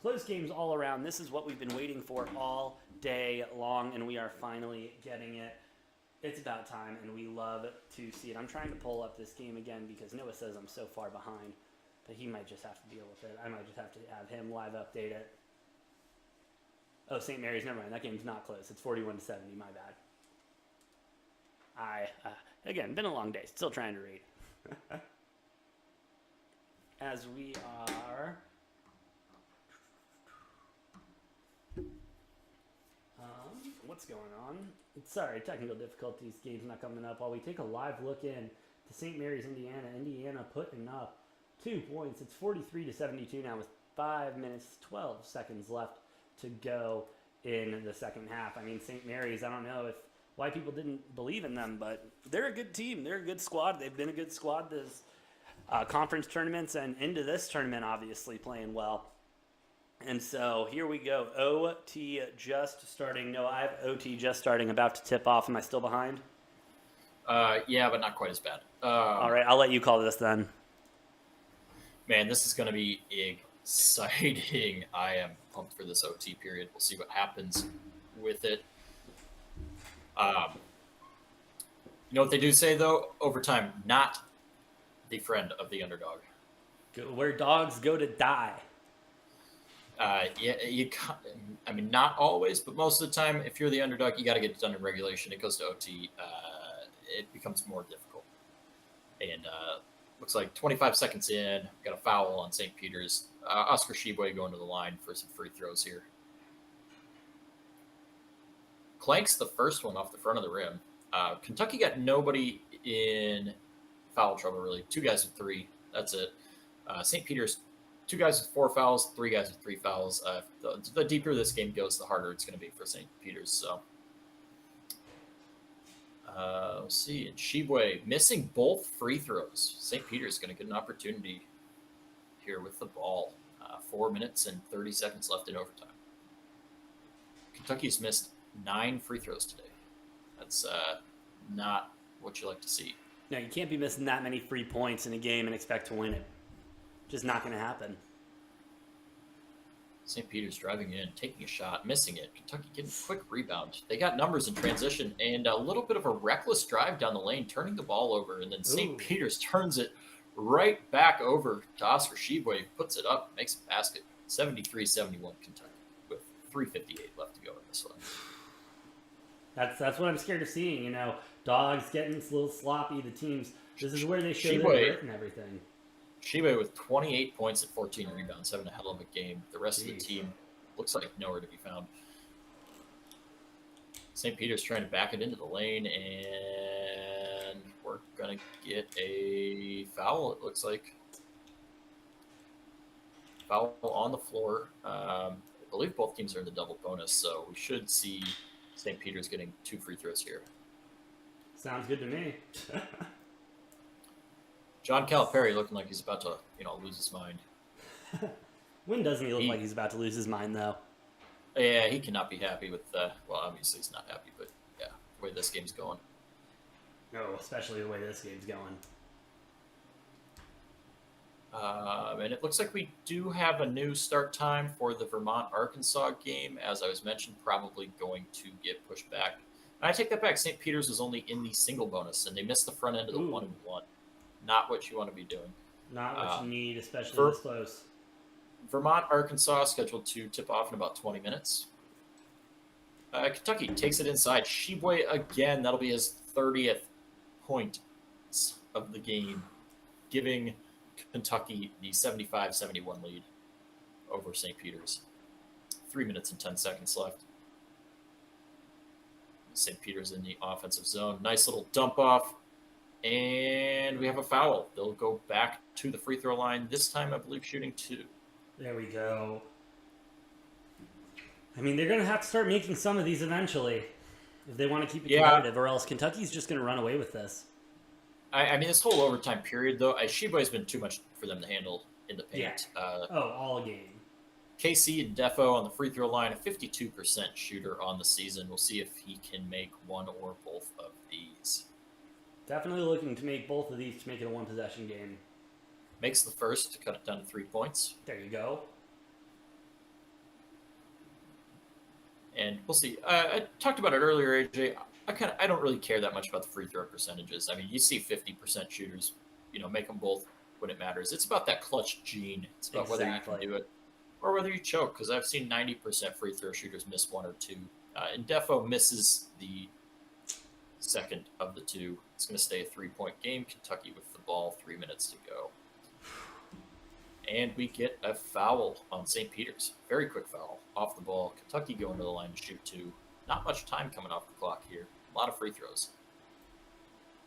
close games all around. This is what we've been waiting for all day long, and we are finally getting it. It's about time, and we love to see it. I'm trying to pull up this game again because Noah says I'm so far behind, but he might just have to deal with it. I might just have to have him live update it. Oh, St. Mary's, never mind. That game's not close. It's 41-70, my bad. Again, been a long day. Still trying to read. As we are... what's going on? Sorry, technical difficulties. Game's not coming up. While we take a live look in to St. Mary's, Indiana. Indiana putting up 2 points. It's 43-72 now with 5 minutes, 12 seconds left to go in the second half. I mean, St. Mary's, I don't know why people didn't believe in them, but they're a good team. They're a good squad. They've been a good squad this conference tournaments and into this tournament, obviously playing well. And so here we go. OT just starting. No, I have OT just starting, about to tip off. Am I still behind? Yeah, but not quite as bad. All right, I'll let you call this then. Man, this is going to be exciting. I am pumped for this OT period. We'll see what happens with it. You know what they do say, though? Overtime, not the friend of the underdog. Where dogs go to die. Yeah, I mean, not always, but most of the time, if you're the underdog, you got to get it done in regulation. It goes to OT. It becomes more difficult. And looks like 25 seconds in, got a foul on St. Peter's. Oscar Sheboy going to the line for some free throws here. Clanks the first one off the front of the rim. Kentucky got nobody in foul trouble, really. 2 guys with 3. That's it. St. Peter's, 2 guys with 4 fouls, 3 guys with 3 fouls. The deeper this game goes, the harder it's going to be for St. Peter's. So, let's see. And Sheboy missing both free throws. St. Peter's going to get an opportunity here with the ball. 4 minutes and 30 seconds left in overtime. Kentucky's missed 9 free throws today. That's not what you like to see. No, you can't be missing that many free points in a game and expect to win it. Just not going to happen. St. Peter's driving in, taking a shot, missing it. Kentucky getting a quick rebound. They got numbers in transition and a little bit of a reckless drive down the lane, turning the ball over. And then St. Peter's turns it right back over to Oscar Sheboy, who puts it up, makes a basket. 73-71 Kentucky with 3:58 left to go in this one. That's what I'm scared of seeing. You know, dogs getting a little sloppy. The teams, this is where they show their grit and everything. Sheboy with 28 points and 14 rebounds, having a hell of a game. The rest of the team looks like nowhere to be found. St. Peter's trying to back it into the lane, and we're going to get a foul, it looks like. Foul on the floor. I believe both teams are in the double bonus, so we should see St. Peter's getting 2 free throws here. Sounds good to me. John Calipari looking like he's about to, lose his mind. When doesn't he look like he's about to lose his mind, though? Yeah, he cannot be happy with, obviously he's not happy, but yeah, the way this game's going. No, especially the way this game's going. And it looks like we do have a new start time for the Vermont-Arkansas game. As I was mentioned, probably going to get pushed back. And I take that back. St. Peter's was only in the single bonus, and they missed the front end of the 1-1. Not what you want to be doing. Not what you need, especially this close. Vermont-Arkansas scheduled to tip off in about 20 minutes. Kentucky takes it inside. Sheboy again. That'll be his 30th point of the game, giving Kentucky the 75-71 lead over St. Peter's. 3 minutes and 10 seconds left. St. Peter's in the offensive zone. Nice little dump off. And we have a foul. They'll go back to the free throw line. This time, I believe, shooting 2. There we go. I mean, they're going to have to start making some of these eventually if they want to keep it competitive, or else Kentucky's just going to run away with this. I mean, this whole overtime period, though, Sheba has been too much for them to handle in the paint. Yeah. All game. KC and Defo on the free throw line, a 52% shooter on the season. We'll see if he can make one or both of these. Definitely looking to make both of these to make it a one-possession game. Makes the first to cut it down to 3 points. There you go. And we'll see. I talked about it earlier, AJ. I don't really care that much about the free throw percentages. I mean, you see 50% shooters, make them both when it matters. It's about that clutch gene. It's about whether you can do it or whether you choke, because I've seen 90% free throw shooters miss one or two. And Defo misses the second of the two. It's going to stay a 3-point game. Kentucky with the ball, 3 minutes to go. And we get a foul on St. Peter's. Very quick foul off the ball. Kentucky going to the line to shoot 2. Not much time coming off the clock here. A lot of free throws.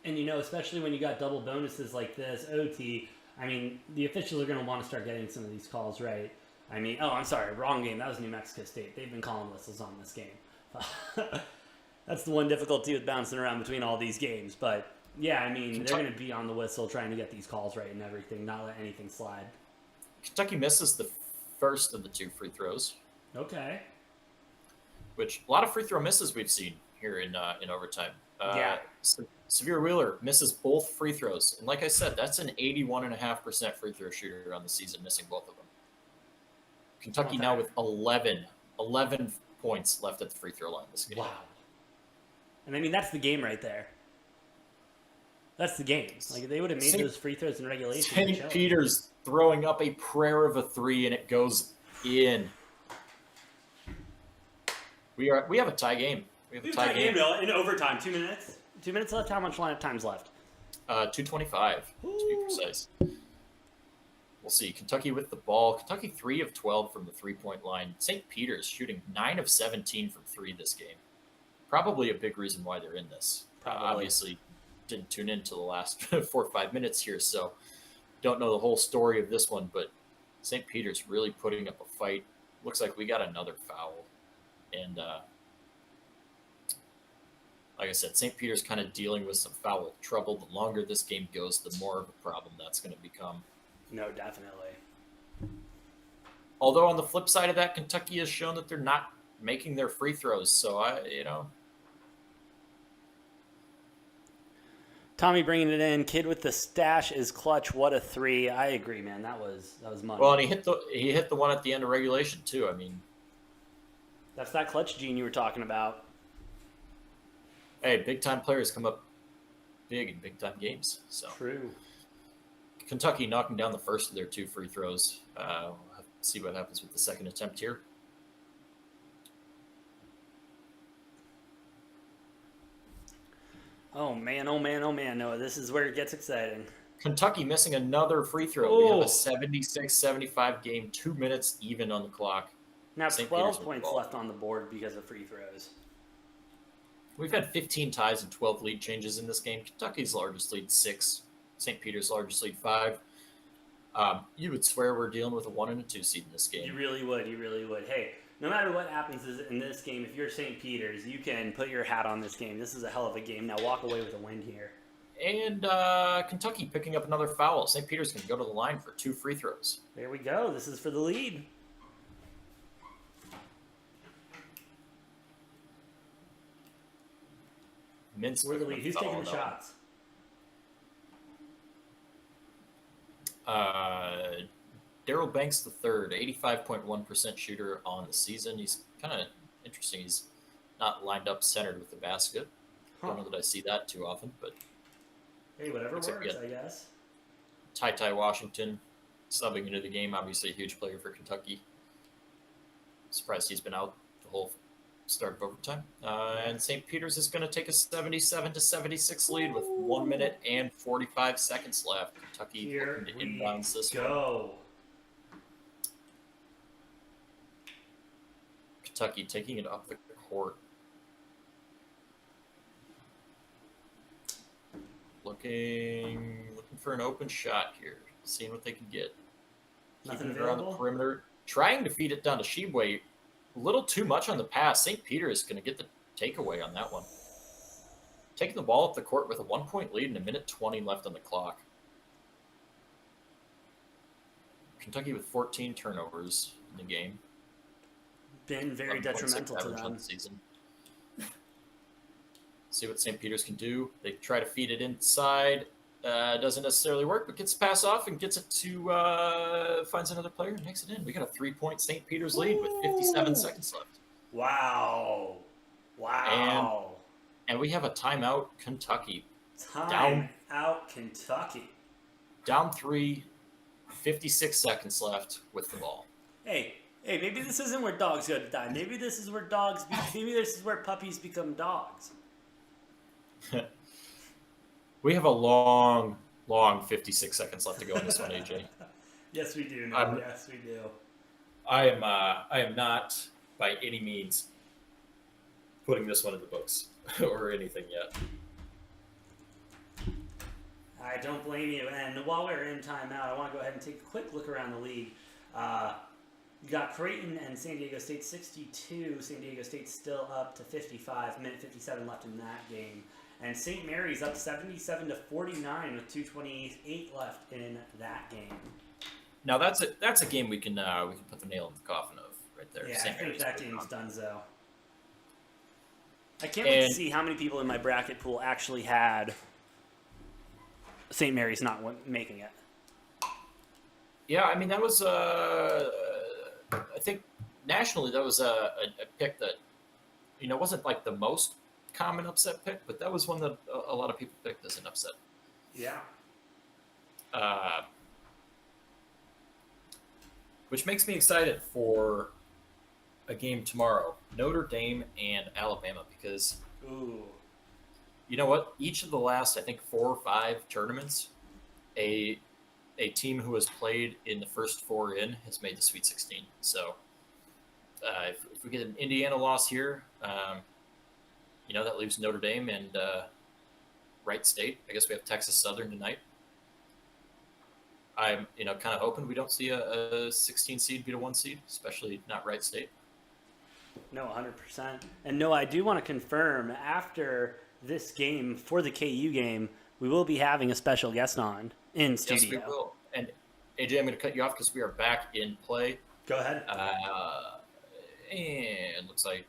And, especially when you got double bonuses like this, OT, I mean, the officials are going to want to start getting some of these calls right. I mean, I'm sorry, wrong game. That was New Mexico State. They've been calling whistles on this game. That's the one difficulty with bouncing around between all these games. But, yeah, I mean, they're going to be on the whistle trying to get these calls right and everything, not let anything slide. Kentucky misses the first of the 2 free throws. Okay. Which, a lot of free throw misses we've seen here in overtime. Severe Wheeler misses both free throws. And like I said, that's an 81.5% free throw shooter on the season, missing both of them. Kentucky now with 11 points left at the free throw line this game. Wow. And I mean, that's the game right there. That's the game. Like, they would have made those free throws in regulation. St. Peter's throwing up a prayer of a 3, and it goes in. We have a tie game. We have a tie game in overtime. 2 minutes. 2 minutes left. How much time's left? 2:25 to be precise. We'll see. Kentucky with the ball. Kentucky 3 of 12 from the 3-point line. St. Peter's shooting 9 of 17 from 3 this game. Probably a big reason why they're in this. Obviously, didn't tune in to the last 4 or 5 minutes here, so don't know the whole story of this one. But St. Peter's really putting up a fight. Looks like we got another foul. And like I said, St. Peter's kind of dealing with some foul trouble. The longer this game goes, the more of a problem that's going to become. No, definitely. Although on the flip side of that, Kentucky has shown that they're not making their free throws. So Tommy bringing it in. Kid with the stash is clutch. What a 3! I agree, man. That was money. Well, and he hit the one at the end of regulation too. I mean, that's that clutch gene you were talking about. Hey, big time players come up big in big time games. So true. Kentucky knocking down the first of their 2 free throws. We'll have to see what happens with the second attempt here. Oh man, oh man, oh man. No, this is where it gets exciting. Kentucky missing another free throw. We have a 76-75 game, 2 minutes even on the clock. Now 12 points left on the board because of free throws. We've had 15 ties and 12 lead changes in this game. Kentucky's largest lead 6. St. Peter's largest lead 5. You would swear we're dealing with a 1 and a 2 seed in this game. You really would. You really would. Hey, no matter what happens in this game, if you're St. Peter's, you can put your hat on this game. This is a hell of a game. Now walk away with a win here. And Kentucky picking up another foul. St. Peter's going to go to the line for 2 free throws. There we go. This is for the lead. Mintz We're the lead. Who's taking the shots? Daryl Banks III, 85.1% shooter on the season. He's kind of interesting. He's not lined up centered with the basket. Don't know that I see that too often, but hey, whatever works, I guess. Ty Washington subbing into the game, obviously a huge player for Kentucky. Surprised he's been out the whole start of overtime. And St. Peter's is going to take a 77-76 lead with 1 minute and 45 seconds left. Kentucky Here looking to we inbounds this one. go. Kentucky taking it up the court. Looking for an open shot here. Seeing what they can get. Nothing Keeping it around the available? perimeter. Trying to feed it down to Shebway. A little too much on the pass. St. Peter is going to get the takeaway on that one. Taking the ball up the court with a 1-point lead and a minute 20 left on the clock. Kentucky with 14 turnovers in the game. Been very 11.6 detrimental to average on them. the season. See what St. Peter's can do. They try to feed it inside. Doesn't necessarily work, but gets the pass off and gets it to finds another player and makes it in. We got a 3-point St. Peter's lead with 57 seconds left. Wow. Wow. And we have a timeout, Kentucky. Time out Kentucky. Down 3, 56 seconds left with the ball. Hey, maybe this isn't where dogs go to die. Maybe this is where maybe this is where puppies become dogs. We have a long 56 seconds left to go in this one, AJ. Yes, we do. No, yes, we do. I am not by any means putting this one in the books or anything yet. I don't blame you. And while we're in timeout, I want to go ahead and take a quick look around the league. You got Creighton and San Diego State 62. San Diego State still up to 55. Minute 57 left in that game. And St. Mary's up 77-49 with 2:28 left in that game. Now that's a game we can put the nail in the coffin of right there. Yeah, St. I think Mary's that putting game's on. done so. I can't wait to see how many people in my bracket pool actually had St. Mary's not making it. Yeah, I mean that was I think nationally that was a pick that wasn't like the most common upset pick, but that was one that a lot of people picked as an upset. Yeah. Which makes me excited for a game tomorrow, Notre Dame and Alabama, because Ooh. you know what? Each of the last, I think, 4 or 5 tournaments, a team who has played in the first 4 in has made the Sweet 16. So if we get an Indiana loss here, that leaves Notre Dame and Wright State. I guess we have Texas Southern tonight. I'm kind of hoping we don't see a 16 seed beat a 1 seed, especially not Wright State. No, 100%. And no, I do want to confirm after this game, for the KU game, we will be having a special guest on in studio. Yes, we will. And AJ, I'm going to cut you off because we are back in play. Go ahead. And looks like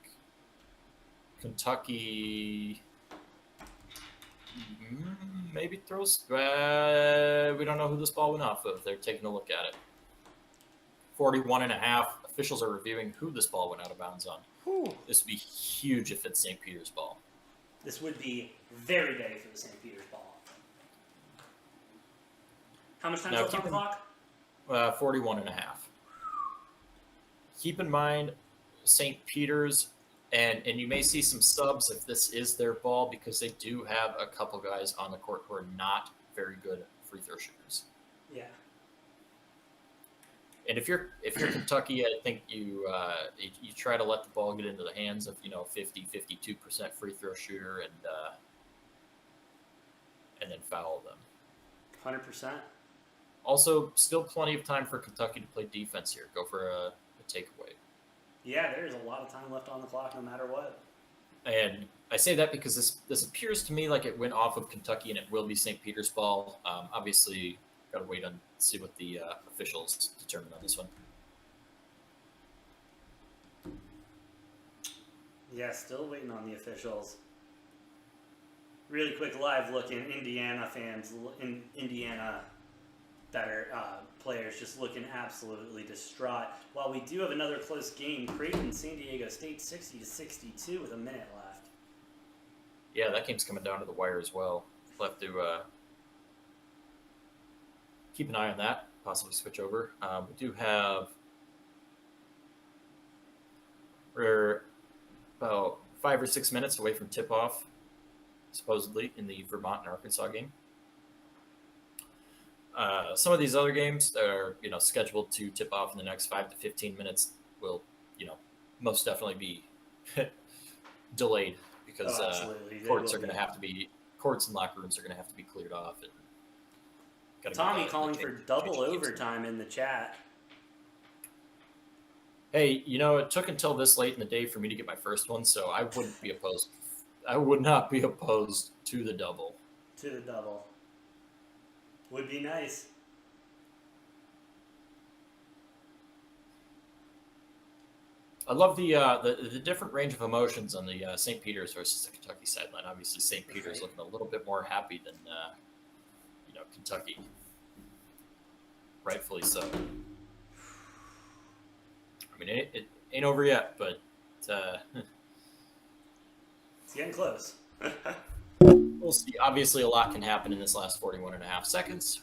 Kentucky maybe throws. We don't know who this ball went off of. They're taking a look at it. 41.5. Officials are reviewing who this ball went out of bounds on. Whew. This would be huge if it's St. Peter's ball. This would be very big for the St. Peter's ball. How much time is left on the clock? 41.5. Keep in mind, St. Peter's, and you may see some subs if this is their ball, because they do have a couple guys on the court who are not very good free throw shooters. Yeah. And if you're Kentucky, I think you try to let the ball get into the hands of 50-52% free throw shooter and then foul them. 100%. Also, still plenty of time for Kentucky to play defense here. Go for a takeaway. Yeah, there's a lot of time left on the clock no matter what. And I say that because this appears to me like it went off of Kentucky and it will be St. Peter's ball. Obviously, got to wait and see what the officials determine on this one. Yeah, still waiting on the officials. Really quick live look in Indiana fans, in Indiana players just looking absolutely distraught. While we do have another close game, Creighton, San Diego State 60-62 with a minute left. Yeah, that game's coming down to the wire as well. We'll have to keep an eye on that, possibly switch over. We do have about 5 or 6 minutes away from tip-off, supposedly, in the Vermont and Arkansas game. Some of these other games that are, scheduled to tip off in the next 5 to 15 minutes will, most definitely be delayed because absolutely. courts and locker rooms are going to have to be cleared off. And Tommy calling for double overtime in the chat. Hey, it took until this late in the day for me to get my first one, so I wouldn't be opposed. I would not be opposed to the double. Would be nice. I love the different range of emotions on the St. Peter's versus the Kentucky sideline. Obviously, St. Peter's looking a little bit more happy than Kentucky. Rightfully so. I mean, it ain't over yet, but it's getting close. We'll see. Obviously, a lot can happen in this last 41 and a half seconds.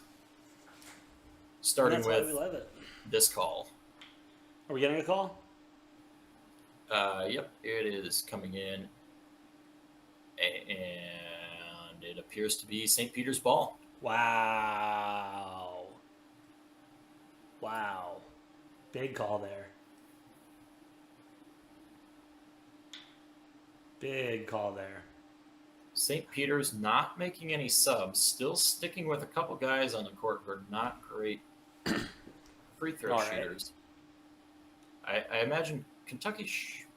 Starting with this call. Are we getting a call? Yep, it is coming in. And it appears to be St. Peter's ball. Wow. Big call there. St. Peter's not making any subs, still sticking with a couple guys on the court who are not great free throw shooters. I imagine Kentucky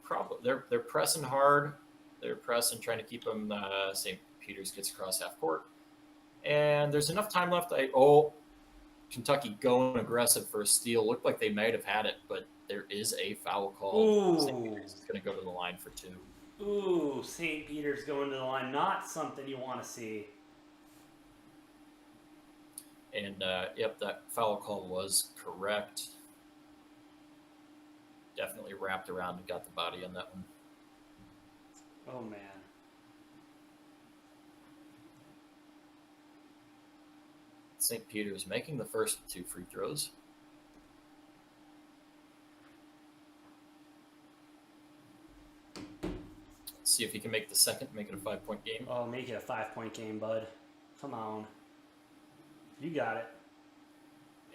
probably they're pressing hard. They're pressing, trying to keep them. St. Peter's gets across half court, and there's enough time left. Kentucky going aggressive for a steal. Looked like they might have had it, but there is a foul call. St. Peter's is going to go to the line for 2. Ooh, St. Peter's going to the line. Not something you want to see. And, yep, that foul call was correct. Definitely wrapped around and got the body on that one. Oh, man. St. Peter's making the first 2 free throws. Let's see if he can make the second, make it a 5-point game. Oh, make it a 5-point game, bud. Come on. You got it.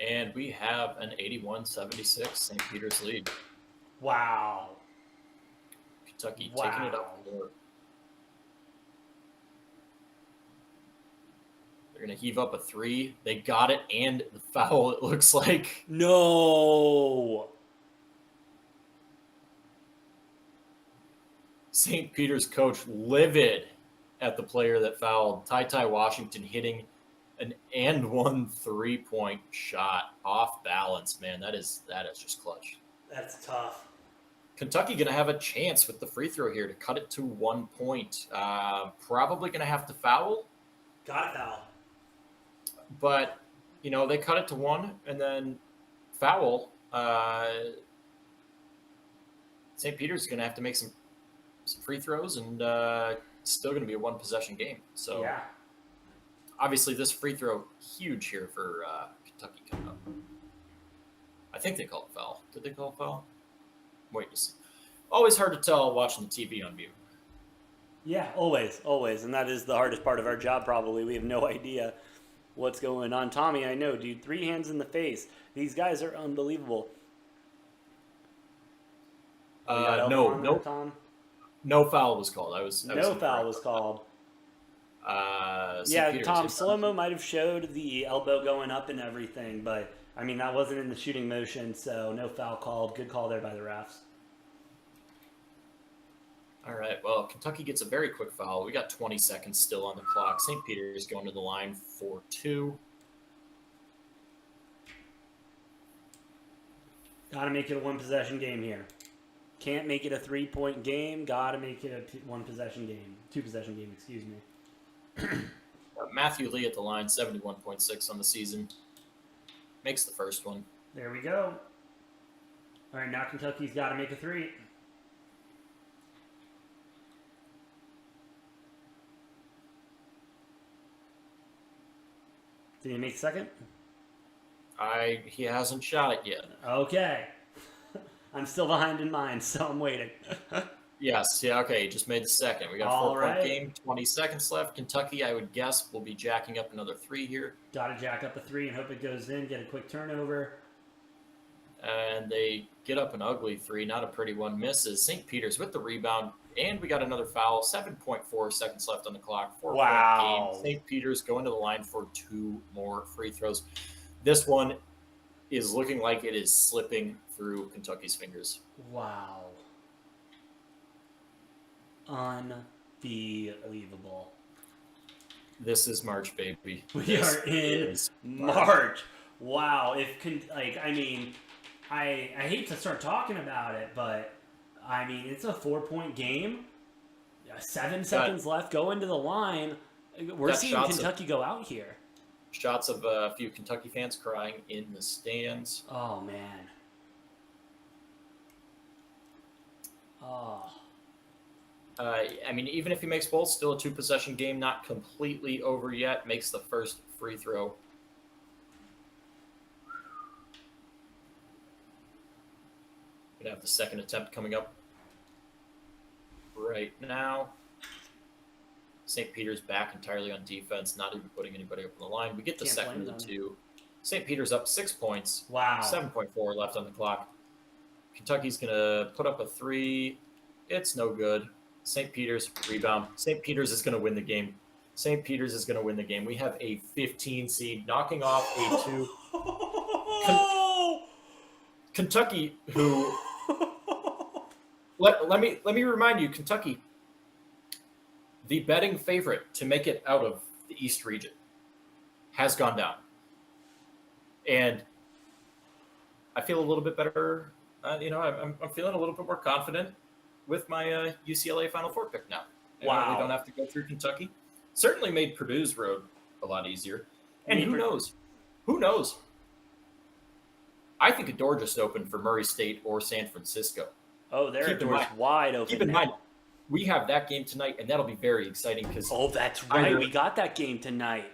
And we have an 81-76 St. Peter's lead. Wow. Kentucky taking it up. They're going to heave up a 3. They got it, and the foul, it looks like. No. St. Peter's coach livid at the player that fouled. Ty Washington hitting an and 1 3-point shot off balance. Man, that is just clutch. That's tough. Kentucky going to have a chance with the free throw here to cut it to 1 point. Probably going to have to foul. Got to foul. But, they cut it to 1 and then foul. St. Peter's is going to have to make some free throws and still going to be a 1-possession game. So, yeah. Obviously, this free throw, huge here for Kentucky coming up. I think they called a foul. Did they call a foul? Wait to see. Always hard to tell watching the TV on mute. Yeah, always. And that is the hardest part of our job, probably. We have no idea what's going on. Tommy, I know, dude. 3 hands in the face. These guys are unbelievable. No, Tom? No foul was called. No foul was called. Yeah, Tom, slow-mo might have showed the elbow going up and everything, but, I mean, that wasn't in the shooting motion, so no foul called. Good call there by the refs. All right, well, Kentucky gets a very quick foul. We got 20 seconds still on the clock. St. Peter's going to the line for 2. Got to make it a 1-possession game here. Can't make it a 3-point game. Got to make it a 1-possession game. 2-possession game, excuse me. Matthew Lee at the line, 71.6 on the season. Makes the first one. There we go. All right, now Kentucky's got to make a 3. Did he make the second? He hasn't shot it yet. Okay. I'm still behind in mine, so I'm waiting. Yes. Yeah. Okay. Just made the second. We got a All 4-point right. game. 20 seconds left. Kentucky, I would guess, will be jacking up another 3 here. Got to jack up a 3 and hope it goes in. Get a quick turnover. And they get up an ugly 3, not a pretty one. Misses. St. Peter's with the rebound. And we got another foul. 7.4 seconds left on the clock. 4-point Wow. game. St. Peter's going to the line for 2 more free throws. This one is looking like it is slipping through Kentucky's fingers. Wow. Unbelievable. This is March, baby. We are in March. Wow. I hate to start talking about it, but I mean, it's a 4-point game. 7 seconds left. Go into the line. We're Got seeing shots Kentucky go out here. Shots of a few Kentucky fans crying in the stands. Oh man. Oh. I mean, even if he makes both, still a 2-possession game, not completely over yet. Makes the first free throw. Gonna have the second attempt coming up right now. St. Peter's back entirely on defense, not even putting anybody up on the line. We get the Can't second blame of the them. 2. St. Peter's up 6 points. Wow. 7.4 left on the clock. Kentucky's gonna put up a 3. It's no good. St. Peter's rebound. St. Peter's is gonna win the game. St. Peter's is gonna win the game. We have a 15 seed knocking off a 2. Kentucky, who let me remind you, Kentucky, the betting favorite to make it out of the East region, has gone down, and I feel a little bit better. I'm feeling a little bit more confident with my UCLA Final Four pick now. Wow. We don't have to go through Kentucky. Certainly made Purdue's road a lot easier. And who knows? Who knows? I think a door just opened for Murray State or San Francisco. Oh, their Keep in door's mind- wide open. Keep in now. mind, we have that game tonight, and that'll be very exciting because Oh, that's right. Either- We got that game tonight.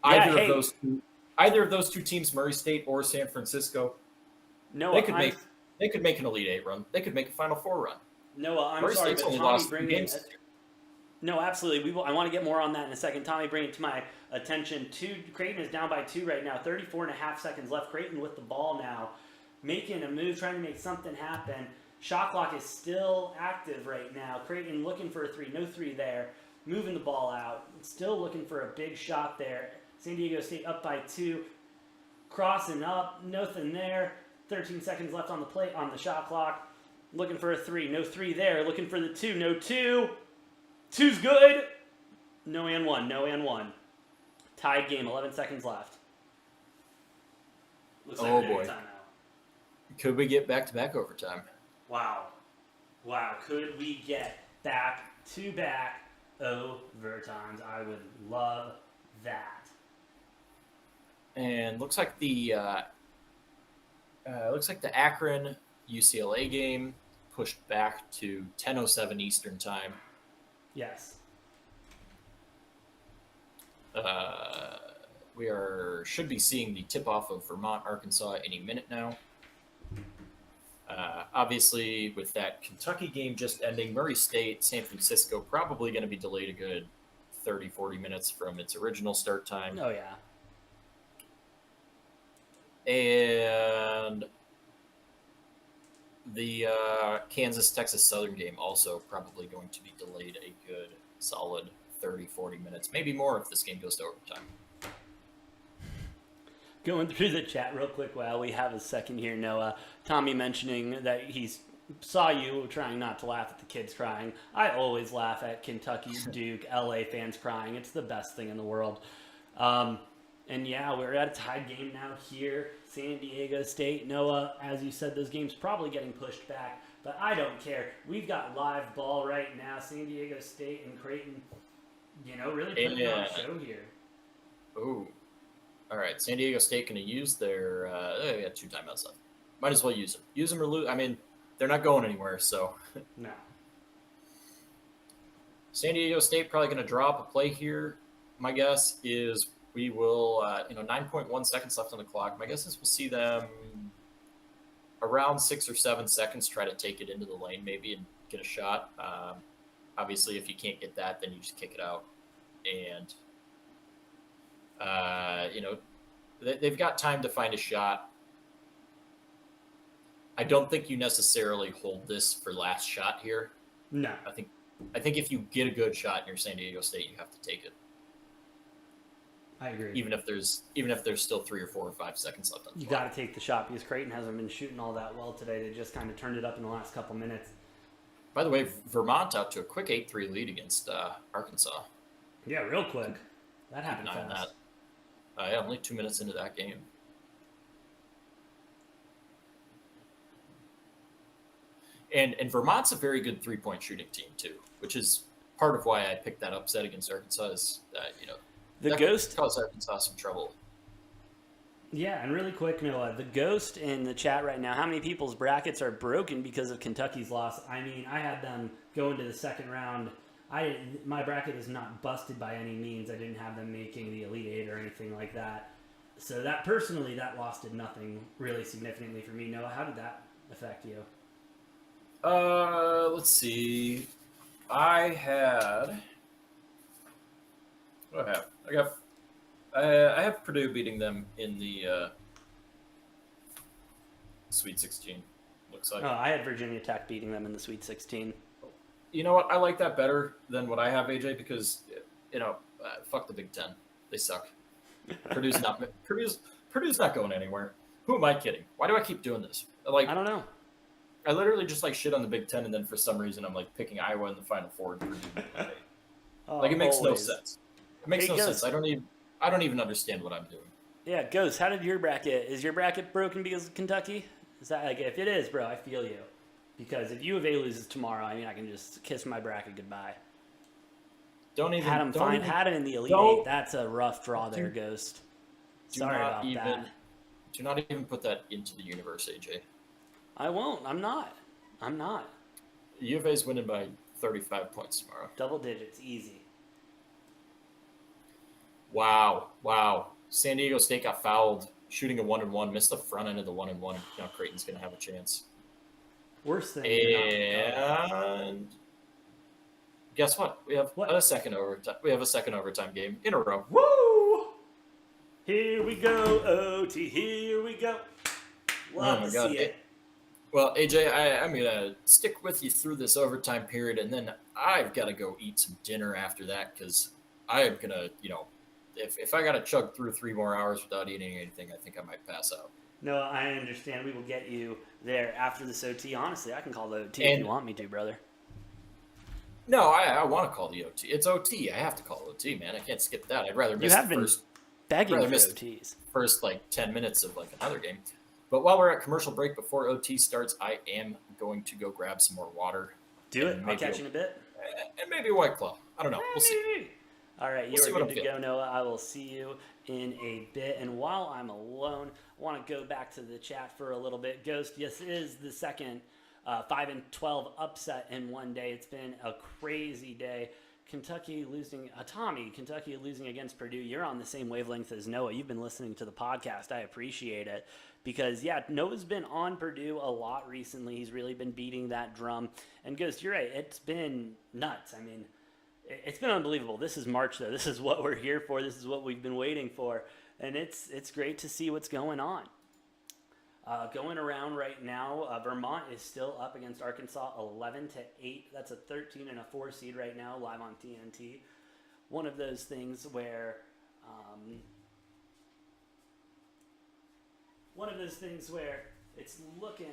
either hey. of those two teams, Murray State or San Francisco, Noah, they could make an Elite Eight run. They could make a Final Four run. Noah, I'm Murray sorry, State's but only Tommy, lost 2 bring games. it. No, absolutely. I want to get more on that in a second. Tommy, bring it to my attention. Creighton is down by 2 right now. 34.5 seconds left. Creighton with the ball now, making a move, trying to make something happen. Shot clock is still active right now. Creighton looking for a 3. No 3 there. Moving the ball out. Still looking for a big shot there. San Diego State up by 2. Crossing up. Nothing there. 13 seconds left on the plate on the shot clock. Looking for a 3. No 3 there. Looking for the 2. No 2. 2's good. No and 1. No and 1. Tied game. 11 seconds left. Looks like Oh, we're getting boy. a timeout. Could we get back-to-back overtime? Wow. Could we get back-to-back overtimes? I would love that. And looks like the Akron UCLA game pushed back to 10:07 Eastern time. Yes. We should be seeing the tip-off of Vermont, Arkansas any minute now. Obviously, with that Kentucky game just ending, Murray State, San Francisco probably going to be delayed a good 30, 40 minutes from its original start time. Oh, yeah. And the Kansas-Texas Southern game also probably going to be delayed a good solid 30, 40 minutes, maybe more if this game goes to overtime. Going through the chat real quick while we have a second here, Noah. Tommy mentioning that he saw you trying not to laugh at the kids crying. I always laugh at Kentucky, Duke, LA fans crying. It's the best thing in the world. And yeah, we're at a tied game now here. San Diego State, Noah, as you said, those games probably getting pushed back, but I don't care. We've got live ball right now. San Diego State and Creighton, really putting on a show here. Ooh. All right, San Diego State going to use their they got 2 timeouts left. Might as well use them. Use them or lose. I mean, they're not going anywhere, so. No. San Diego State probably going to draw up a play here. My guess is we will, 9.1 seconds left on the clock. My guess is we'll see them around 6 or 7 seconds try to take it into the lane maybe and get a shot. Obviously, if you can't get that, then you just kick it out. And, they've got time to find a shot. I don't think you necessarily hold this for last shot here. No. I think if you get a good shot in your San Diego State, you have to take it. I agree. Even if there's still 3 or 4 or 5 seconds left on the You clock. got to take the shot because Creighton hasn't been shooting all that well today. They just kind of turned it up in the last couple minutes. By the way, Vermont out to a quick 8-3 lead against Arkansas. Yeah, real quick. That happened Keep an eye on fast. that. Yeah, only 2 minutes into that game. And Vermont's a very good 3-point shooting team too, which is part of why I picked that upset against Arkansas. Is The that Ghost caused Arkansas some trouble. Yeah, and really quick, Noah, the Ghost in the chat right now, how many people's brackets are broken because of Kentucky's loss? I mean, I had them go into the second round. My bracket is not busted by any means. I didn't have them making the Elite Eight or anything like that. So that loss did nothing really significantly for me. Noah, how did that affect you? Let's see. I had. What do I have? I have Purdue beating them in the Sweet 16. Looks like. Oh, I had Virginia Tech beating them in the Sweet 16. You know what? I like that better than what I have, AJ, because fuck the Big Ten. They suck. Purdue's not going anywhere. Who am I kidding? Why do I keep doing this? Like, I don't know. I literally just like shit on the Big Ten, and then for some reason I'm like picking Iowa in the Final Four. Like it makes no sense. It makes no sense. I don't even understand what I'm doing. Yeah, Ghost, how did your bracket? Is your bracket broken because of Kentucky? Is that like if it is, bro? I feel you. Because if UVA loses tomorrow, I mean, I can just kiss my bracket goodbye. Had him in the Elite Eight. That's a rough draw there, Ghost. Sorry about that. Do not even put that into the universe, AJ. I won't. I'm not. U of A's winning by 35 points tomorrow. Double digits, easy. Wow. San Diego State got fouled, shooting a 1-and-1, missed the front end of the 1-and-1. Now Creighton's going to have a chance. Worst thing. And guess what? We have a second overtime. We have a second overtime game in a row. Woo! Here we go, OT. Here we go. Love to see it. Well, AJ, I'm going to stick with you through this overtime period, and then I've got to go eat some dinner after that because I'm going to, if I got to chug through 3 more hours without eating anything, I think I might pass out. No, I understand. We will get you there after this OT. Honestly, I can call the OT if you want me to, brother. No, I want to call the OT. It's OT. I have to call OT, man. I can't skip that. I'd rather miss begging for OTs. First 10 minutes of another game. But while we're at commercial break, before OT starts, I am going to go grab some more water. Do it. I'll catch you in a bit. And maybe a White Claw. I don't know. We'll see. All right, you are good to go, Noah. I will see you in a bit. And while I'm alone, I want to go back to the chat for a little bit. Ghost, yes, it is the second 5-12 upset in one day. It's been a crazy day. Kentucky losing against Purdue. You're on the same wavelength as Noah. You've been listening to the podcast. I appreciate it because, Noah's been on Purdue a lot recently. He's really been beating that drum. And Ghost, you're right. It's been nuts. I mean, it's been unbelievable. This is March, though. This is what we're here for. This is what we've been waiting for. And it's great to see what's going on. Going around right now, Vermont is still up against Arkansas 11-8. That's a 13 and a 4 seed right now, live on TNT. One of those things where it's looking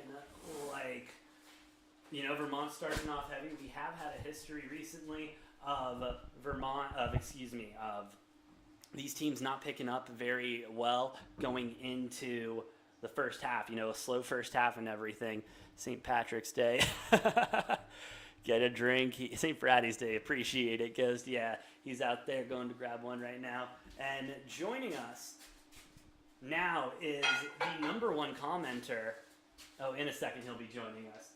like, Vermont starting off heavy. We have had a history recently of these teams not picking up very well going into the first half, a slow first half and everything. St. Patrick's Day. Get a drink. St. Fratty's Day. Appreciate it. Ghost. Yeah, he's out there going to grab one right now. And joining us now is the number one commenter. Oh, in a second he'll be joining us.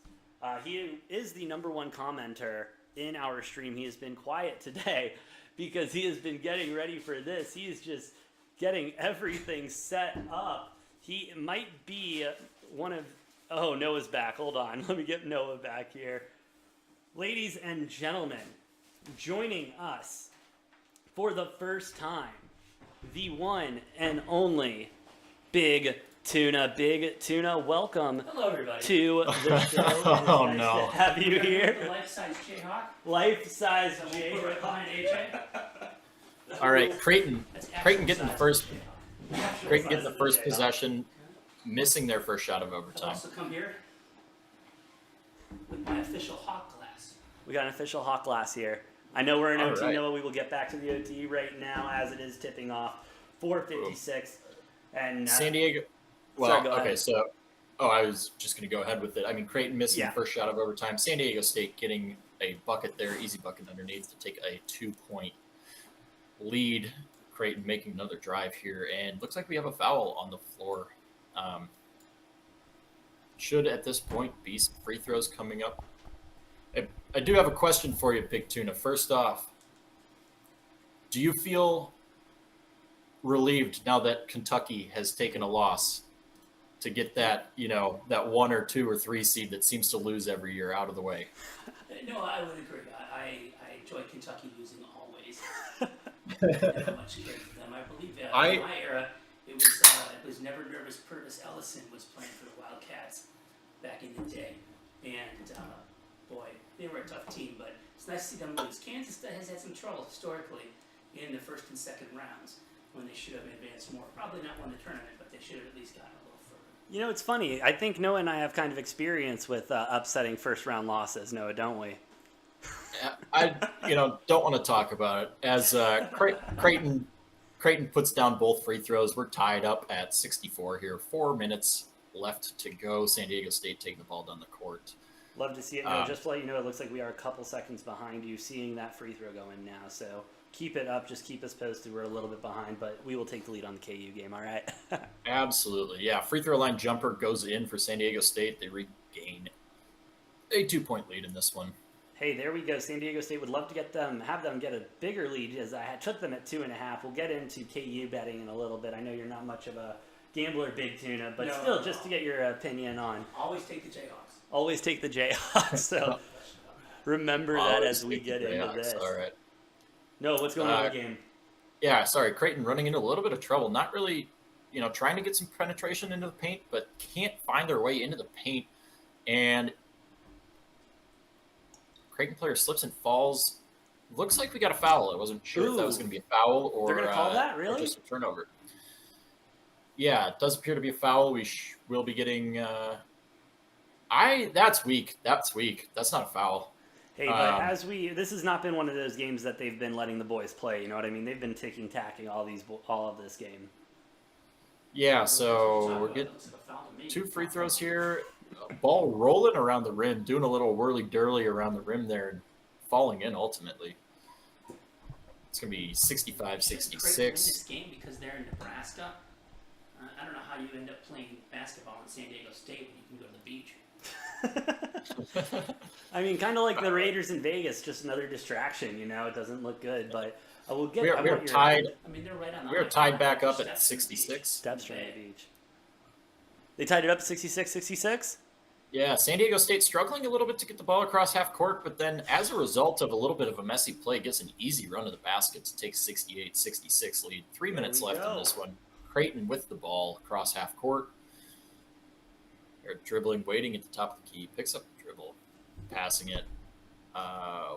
He is the number one commenter in our stream. He has been quiet today because he has been getting ready for this. He is just getting everything set up. He might be one of... Oh, Noah's back. Hold on. Let me get Noah back here. Ladies and gentlemen, joining us for the first time, the one and only Big Tuna. Big Tuna, welcome Hello, everybody. to the show. It is Oh, nice no. to have you The here. life-size Jayhawk. Life-size We'll Jay. put right behind AJ. All right, Creighton. That's Creighton getting the actual first. size Jayhawk. Creighton getting the Size first of the Jayhawk. possession, missing their first shot of I've overtime. also come here with my official Hawk glass. We got an official hot glass here. I know we're in All OT, right. Noah. We will get back to the OT right now as it is tipping off 4:56. And San Diego. Well, Sorry, go okay, ahead. so I was just going to go ahead with it. I mean, Creighton missing Yeah. the first shot of overtime. San Diego State getting a bucket there, easy bucket underneath to take a 2-point lead. Creighton making another drive here, and looks like we have a foul on the floor. Should at this point be some free throws coming up. I do have a question for you, Big Tuna. First off, do you feel relieved now that Kentucky has taken a loss to get that, that 1 or 2 or 3 seed that seems to lose every year out of the way? No, I would agree. I enjoy Kentucky losing always. Never much cared for them. I believe in my era, it was Never Nervous Purvis Ellison was playing for the Wildcats back in the day. And boy, they were a tough team, but it's nice to see them lose. Kansas has had some trouble historically in the first and second rounds when they should have advanced more. Probably not won the tournament, but they should have at least gotten a little further. You know, it's funny. I think Noah and I have kind of experience with upsetting first-round losses, Noah, don't we? I don't want to talk about it. As Creighton puts down both free throws, we're tied up at 64 here. 4 minutes left to go. San Diego State taking the ball down the court. Love to see it. No, just to let you know, it looks like we are a couple seconds behind you seeing that free throw go in now. So keep it up. Just keep us posted. We're a little bit behind, but we will take the lead on the KU game, all right? Absolutely. Yeah, free throw line jumper goes in for San Diego State. They regain a 2-point lead in this one. Hey, there we go. San Diego State would love to have them get a bigger lead as I took them at 2.5. We'll get into KU betting in a little bit. I know you're not much of a gambler, Big Tuna, but still, just to get your opinion on. Always take the Jayhawks. Always take the Jayhawks. So remember that as we get into Jayhawks, this. All right. No, what's going on in the game? Yeah, sorry. Creighton running into a little bit of trouble. Not really, trying to get some penetration into the paint, but can't find their way into the paint. And Creighton player slips and falls. Looks like we got a foul. I wasn't sure if that was going to be a foul or They're going to call that, or really? just a turnover. Yeah, it does appear to be a foul. We will be getting. That's weak. That's weak. That's not a foul. Hey, but this has not been one of those games that they've been letting the boys play. You know what I mean? They've been tacking all of this game. Yeah, so we're getting 2 free throws here. Ball rolling around the rim, doing a little whirly-dirly around the rim there and falling in ultimately. It's going to be 65-66. This game because they're in Nebraska. I don't know how you end up playing basketball in San Diego State when you can go to the beach. I mean, kind of like the Raiders in Vegas, just another distraction. It doesn't look good, but we'll get. We are tied. I mean, they're right on the. We are tied back up at 66. Steps from the beach. They tied it up 66-66. Yeah, San Diego State struggling a little bit to get the ball across half court, but then as a result of a little bit of a messy play, gets an easy run to the basket to take 68-66 lead. 3 minutes left in this one. Creighton with the ball across half court. They're dribbling, waiting at the top of the key. Picks up the dribble, passing it.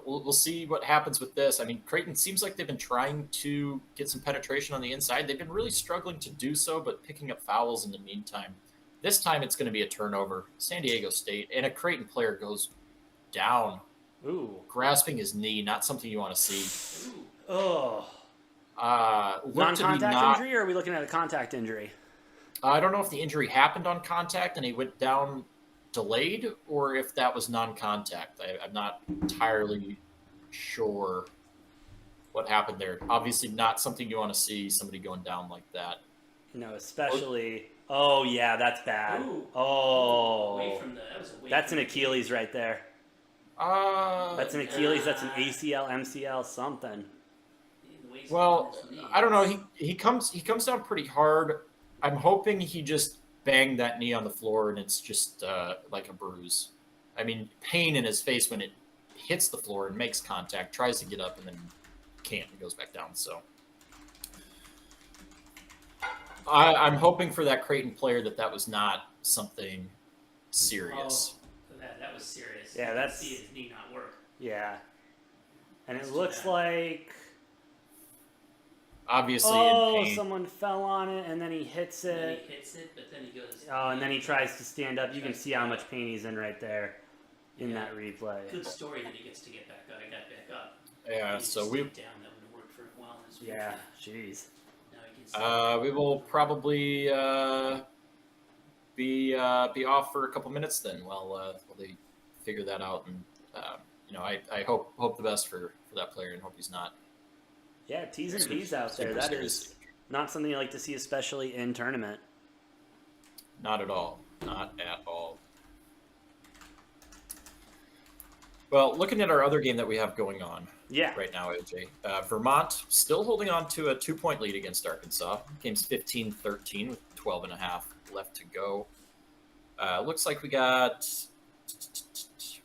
We'll see what happens with this. I mean, Creighton seems like they've been trying to get some penetration on the inside. They've been really struggling to do so, but picking up fouls in the meantime. This time it's going to be a turnover. San Diego State, and a Creighton player goes down, grasping his knee. Not something you want to see. Ooh. Oh. Non-contact injury, or are we looking at a contact injury? I don't know if the injury happened on contact and he went down delayed, or if that was non-contact. I'm not entirely sure what happened there. Obviously not something you want to see, somebody going down like that. Especially... Oh, yeah, that's bad. Ooh. Oh. That was away that's from an the Achilles right there. That's an Achilles. That's an ACL, MCL, something. Well, I don't know. He comes down pretty hard. I'm hoping he just banged that knee on the floor and it's just like a bruise. I mean, pain in his face when it hits the floor and makes contact, tries to get up, and then can't and goes back down. So I'm hoping for that Creighton player that was not something serious. Oh, that was serious. Yeah, You that's- can see his knee not work. Yeah. And it Let's do looks that. like Obviously in pain. someone fell on it and then he hits And then it. he hits it, but then he goes. Oh, and then he tries to stand up. You can see how much pain he's in right there in Yeah. that replay. Good story that he gets to get back up. I got back up. Yeah, He so just we stayed down. That would have worked for him well. In his Yeah, future. jeez. Now he can we will probably be off for a couple minutes then while they figure that out. And I hope the best for that player and hope he's not Yeah, T's and P's out there. super That serious. is not something you like to see, especially in tournament. Not at all. Not at all. Well, looking at our other game that we have going on Yeah. right now, AJ, Vermont still holding on to a 2-point lead against Arkansas. Game's 15-13 with 12 and a half left to go. Looks like we got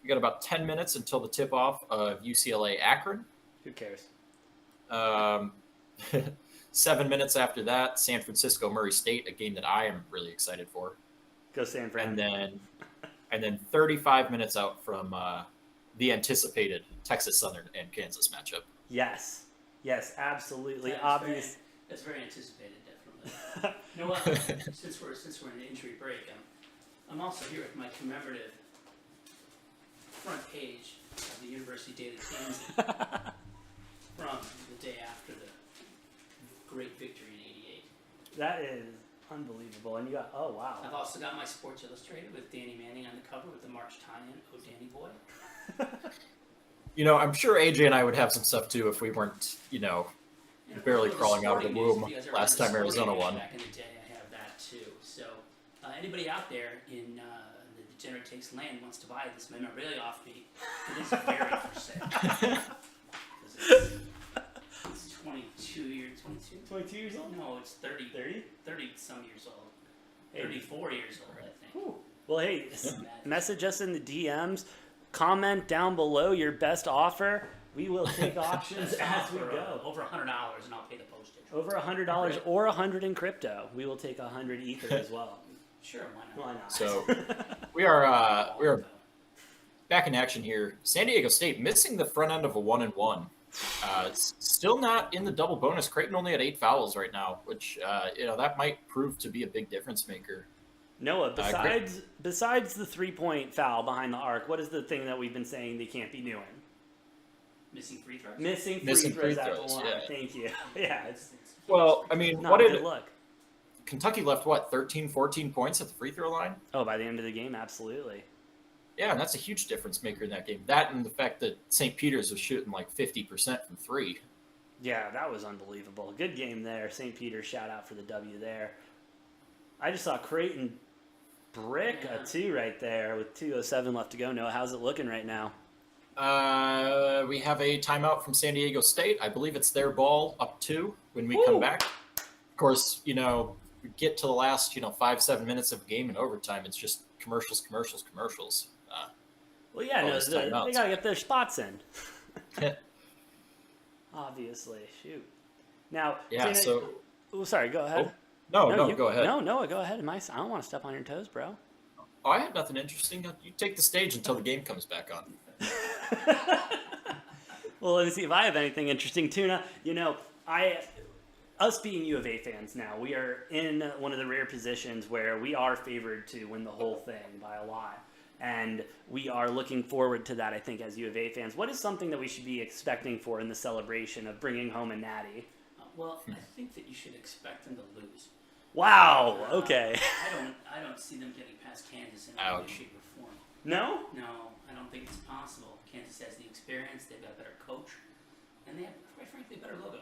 about 10 minutes until the tip-off of UCLA Akron. Who cares? 7 minutes after that, San Francisco Murray State, a game that I am really excited for. Go San Fran. And then 35 minutes out from the anticipated Texas Southern and Kansas matchup. Yes. Yes, absolutely. That's Obvious. That's very anticipated, definitely. You know what? since we're in the injury break, I'm also here with my commemorative front page of the University Daily Kansas from the day after the great victory in '88. That is unbelievable. And you got, oh, wow. I've also got my Sports Illustrated with Danny Manning on the cover with the March tie-in. Oh, Danny boy. I'm sure AJ and I would have some stuff too if we weren't, And barely for the crawling out of the sporting news, womb if you guys are last into time Arizona sporting news won. Back in the day, I have that too. So, anybody out there in the Degenerate Takes land wants to buy this memorabilia off me, it is very for sale. 'Cause it's 22 years, 22? 22 years old? No, it's 30, 30 some years old. 34 years old, I think. Whew. Well, hey, Imagine. message us in the DMs. Comment down below your best offer. We will take options as we For, go. over $100 and I'll pay the postage. Over $100 or $100 in crypto. We will take 100 Ether as well. Sure, why not? Why not? So we are back in action here. San Diego State missing the front end of a 1-1. Still not in the double bonus. Creighton only had 8 fouls right now, which that might prove to be a big difference maker. Noah, besides the 3-point foul behind the arc, what is the thing that we've been saying they can't be doing? Missing free throws? Missing Missing free free throws at the throws, line. yeah. Thank you. Yeah, it's Well, I mean, not what a did good look. Kentucky left? 13, 14 points at the free throw line? Oh, by the end of the game, absolutely. Yeah, and that's a huge difference maker in that game. That and the fact that St. Peter's was shooting like 50% from 3. Yeah, that was unbelievable. Good game there. St. Peter's, shout out for the W there. I just saw Creighton brick a 2 right there with 2:07 left to go. Noah, how's it looking right now? We have a timeout from San Diego State. I believe it's their ball up 2 when we come back. Of course, we get to the last 5-7 minutes of the game in overtime. It's just commercials. Well, yeah, all no, those they timeouts. got to get their spots in. Obviously, shoot. Now, Yeah, so- sorry, go ahead. No, you- go ahead. No, Noah, go ahead. I don't want to step on your toes, bro. Oh, I have nothing interesting. You take the stage until the game comes back on. Well, let me see if I have anything interesting. Tuna, us being U of A fans now, we are in one of the rare positions where we are favored to win the whole thing by a lot. And we are looking forward to that, I think, as U of A fans. What is something that we should be expecting for in the celebration of bringing home a natty? Well, I think that you should expect them to lose. Wow, okay. I don't see them getting past Kansas in any way, Ouch. shape, or form. No? No, I don't think it's possible. Kansas has the experience, they've got a better coach, and they have, quite frankly, a better logo.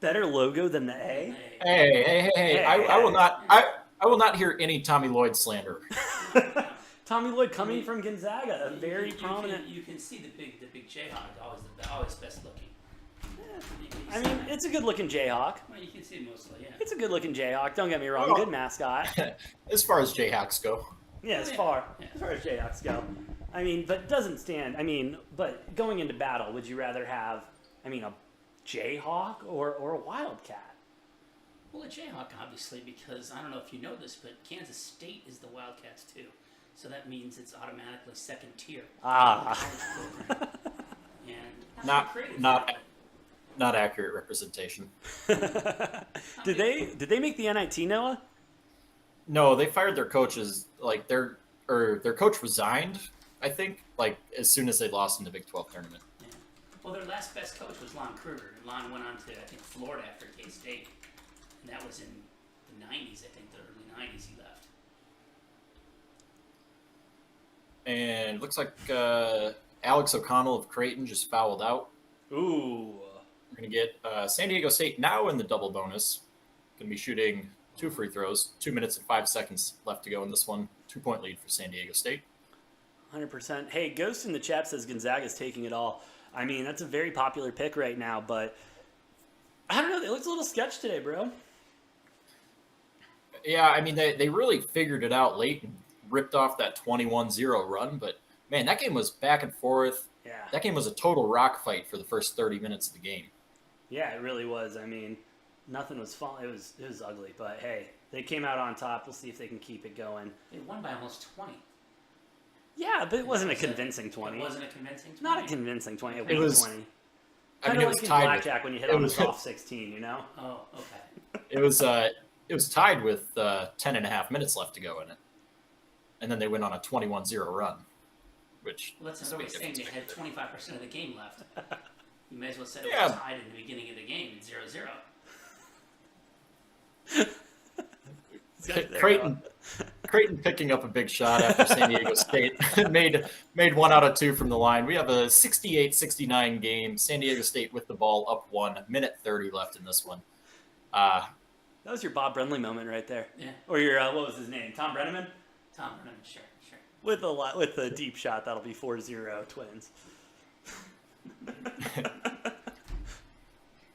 Better logo than the A? Hey! I will not. I will not hear any Tommy Lloyd slander. Tommy Lloyd coming from Gonzaga, a You very can- prominent. You can see the big Jayhawk, always best looking. You can I see mean, that. it's a good looking Jayhawk. Well, you can see it mostly, yeah. It's a good looking Jayhawk. Don't get me wrong. Oh. Good mascot. As far as Jayhawks go. Yeah, as Yeah. far Yeah. as Jayhawks go. I mean, but doesn't stand. I mean, but going into battle, would you rather have, I mean, a Jayhawk or a Wildcat? Well, a Jayhawk, obviously, because I don't know if you know this, but Kansas State is the Wildcats too. So that means it's automatically second tier. Ah. And that's Not creative, not really. not accurate representation. Did they make the NIT, Noah? No, they fired their coaches. Like their coach resigned. I think like as soon as they lost in the Big 12 tournament. Yeah. Well, their last best coach was Lon Kruger. And Lon went on to, I think, Florida after K-State. And that was in the 90s, I think, the early 90s he left. And it looks like Alex O'Connell of Creighton just fouled out. Ooh. We're going to get San Diego State now in the double bonus. Going to be shooting 2 free throws. 2 minutes and 5 seconds left to go in this one. 2-point lead for San Diego State. 100%. Hey, Ghost in the chat says Gonzaga's taking it all. I mean, that's a very popular pick right now, but I don't know. It looks a little sketch today, bro. Yeah, I mean, they really figured it out late and ripped off that 21-0 run. But, man, that game was back and forth. Yeah. That game was a total rock fight for the first 30 minutes of the game. Yeah, it really was. I mean, nothing was fun. It was ugly, but hey, they came out on top. We'll see if they can keep it going. They won by almost 20. Yeah, but it wasn't a convincing 20. It wasn't a convincing 20. Not a convincing 20. A It weak was- 20. I Kind mean, of it was like in tied. blackjack when you hit it on a was- soft 16, you know? Oh, okay. It was tied with 10 and a half minutes left to go in it. And then they went on a 21-0 run, which Well, that's is another big thing. They difference had maker. 25% of the game left. You may as well say it Yeah. was tied in the beginning of the game at 0-0. Creighton picking up a big shot after San Diego State made 1 out of 2 from the line. We have a 68-69 game. San Diego State with the ball up 1, minute 30 left in this one. That was your Bob Brenly moment right there. Yeah. Or your, what was his name? Tom Brenneman? Tom Brennan, sure. With the deep shot, that'll be 4-0 Twins.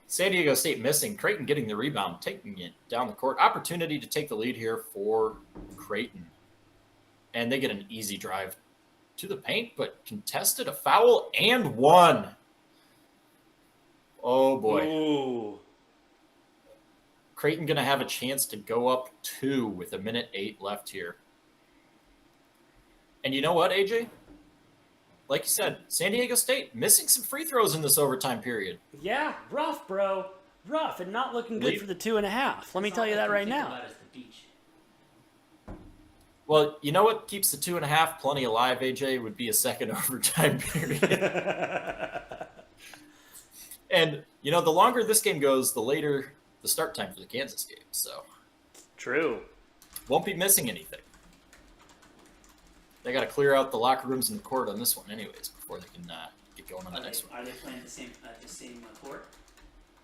San Diego State missing. Creighton getting the rebound, taking it down the court. Opportunity to take the lead here for Creighton. And they get an easy drive to the paint, but contested a foul and one. Oh, boy. Ooh. Creighton going to have a chance to go up 2 with a minute 8 left here. And you know what, AJ? Like you said, San Diego State missing some free throws in this overtime period. Yeah, rough, bro. Rough, and not looking good for the 2.5. Let me tell you that right now. About is the beach. Well, you know what keeps the 2.5 plenty alive, AJ, would be a second overtime period. And, you know, the longer this game goes, the later the start time for the Kansas game. So, True. won't be missing anything. They got to clear out the locker rooms and the court on this one anyways before they can get going on the next one. Are they playing the same court?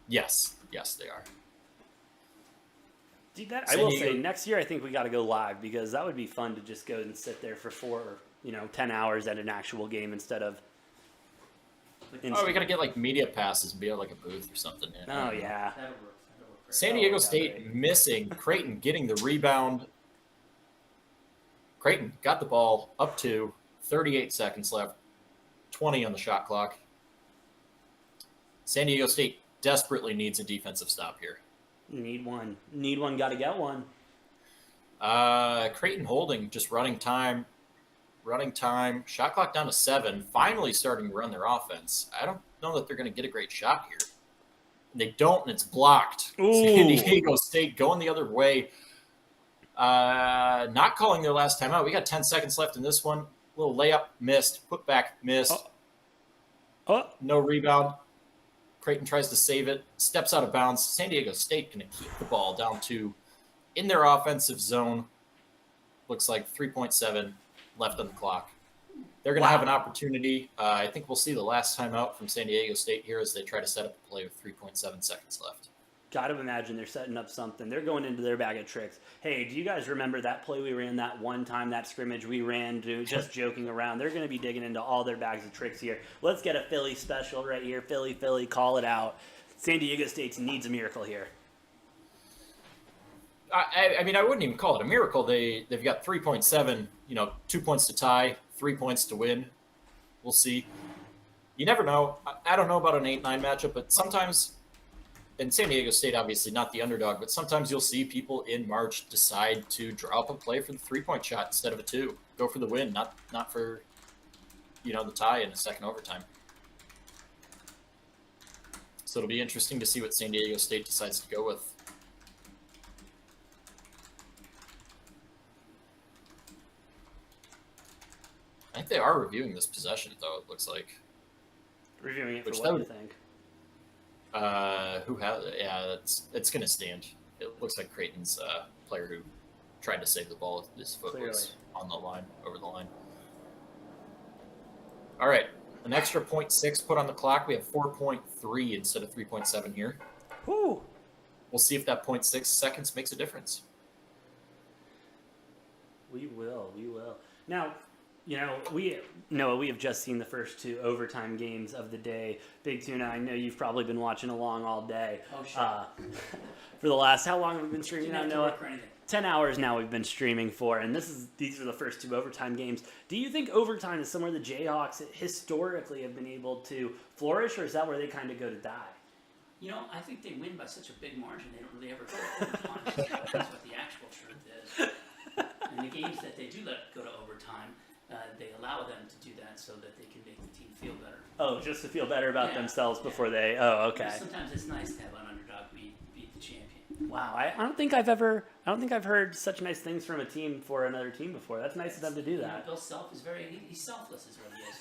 Yes, they are. Dude, I San will Diego- say, next year I think we got to go live because that would be fun to just go and sit there for 10 hours at an actual game instead of. Oh, we got to get like media passes and be at like a booth or something. Oh, yeah. That'll work. For San Diego Oh, State okay. missing. Creighton getting the rebound. Creighton got the ball up to 38 seconds left, 20 on the shot clock. San Diego State desperately needs a defensive stop here. Need one. Got to get one. Creighton holding, just running time. Shot clock down to 7. Finally starting to run their offense. I don't know that they're going to get a great shot here. They don't, and it's blocked. Ooh. San Diego State going the other way. Not calling their last time out. We got 10 seconds left in this one. Little layup missed. Put back missed. Oh. No rebound. Creighton tries to save it. Steps out of bounds. San Diego State going to keep the ball down to in their offensive zone. Looks like 3.7 left on the clock. They're going to have an opportunity. I think we'll see the last time out from San Diego State here as they try to set up a play with 3.7 seconds left. Got to imagine they're setting up something. They're going into their bag of tricks. Hey, do you guys remember that play we ran that one time, that scrimmage we ran, just joking around? They're going to be digging into all their bags of tricks here. Let's get a Philly special right here. Philly, call it out. San Diego State needs a miracle here. I mean, I wouldn't even call it a miracle. They've got 3.7, 2 points to tie, 3 points to win. We'll see. You never know. I don't know about an 8-9 matchup, but sometimes, in San Diego State, obviously not the underdog, but sometimes you'll see people in March decide to draw up a play for the 3-point shot instead of a 2. Go for the win, not for, the tie in a second overtime. So it'll be interesting to see what San Diego State decides to go with. I think they are reviewing this possession, though, it looks like. Reviewing it for Which what that you would- think. Who has it? Yeah, it's going to stand. It looks like Creighton's player who tried to save the ball with his foot was on the line, over the line. All right, an extra 0.6 put on the clock. We have 4.3 instead of 3.7 here. Whew. We'll see if that 0.6 seconds makes a difference. We will. Now, we have just seen the first 2 overtime games of the day. Big Tuna, I know you've probably been watching along all day. Oh, sure. For the last, how long have we been streaming Didn't now, have to Noah? work or anything. 10 hours now we've been streaming for, and these are the first 2 overtime games. Do you think overtime is somewhere the Jayhawks historically have been able to flourish, or is that where they kind of go to die? I think they win by such a big margin, they don't really ever go to overtime. That's what the actual truth is. And the games that they do let go to overtime, they allow them to do that so that they can make the team feel better. Oh, just to feel better about Yeah, themselves yeah. before they. Oh, okay. Sometimes it's nice to have an underdog beat the champion. Wow, I don't think I've heard such nice things from a team for another team before. That's nice of them to do that. Bill Self is he's selfless, is what he is.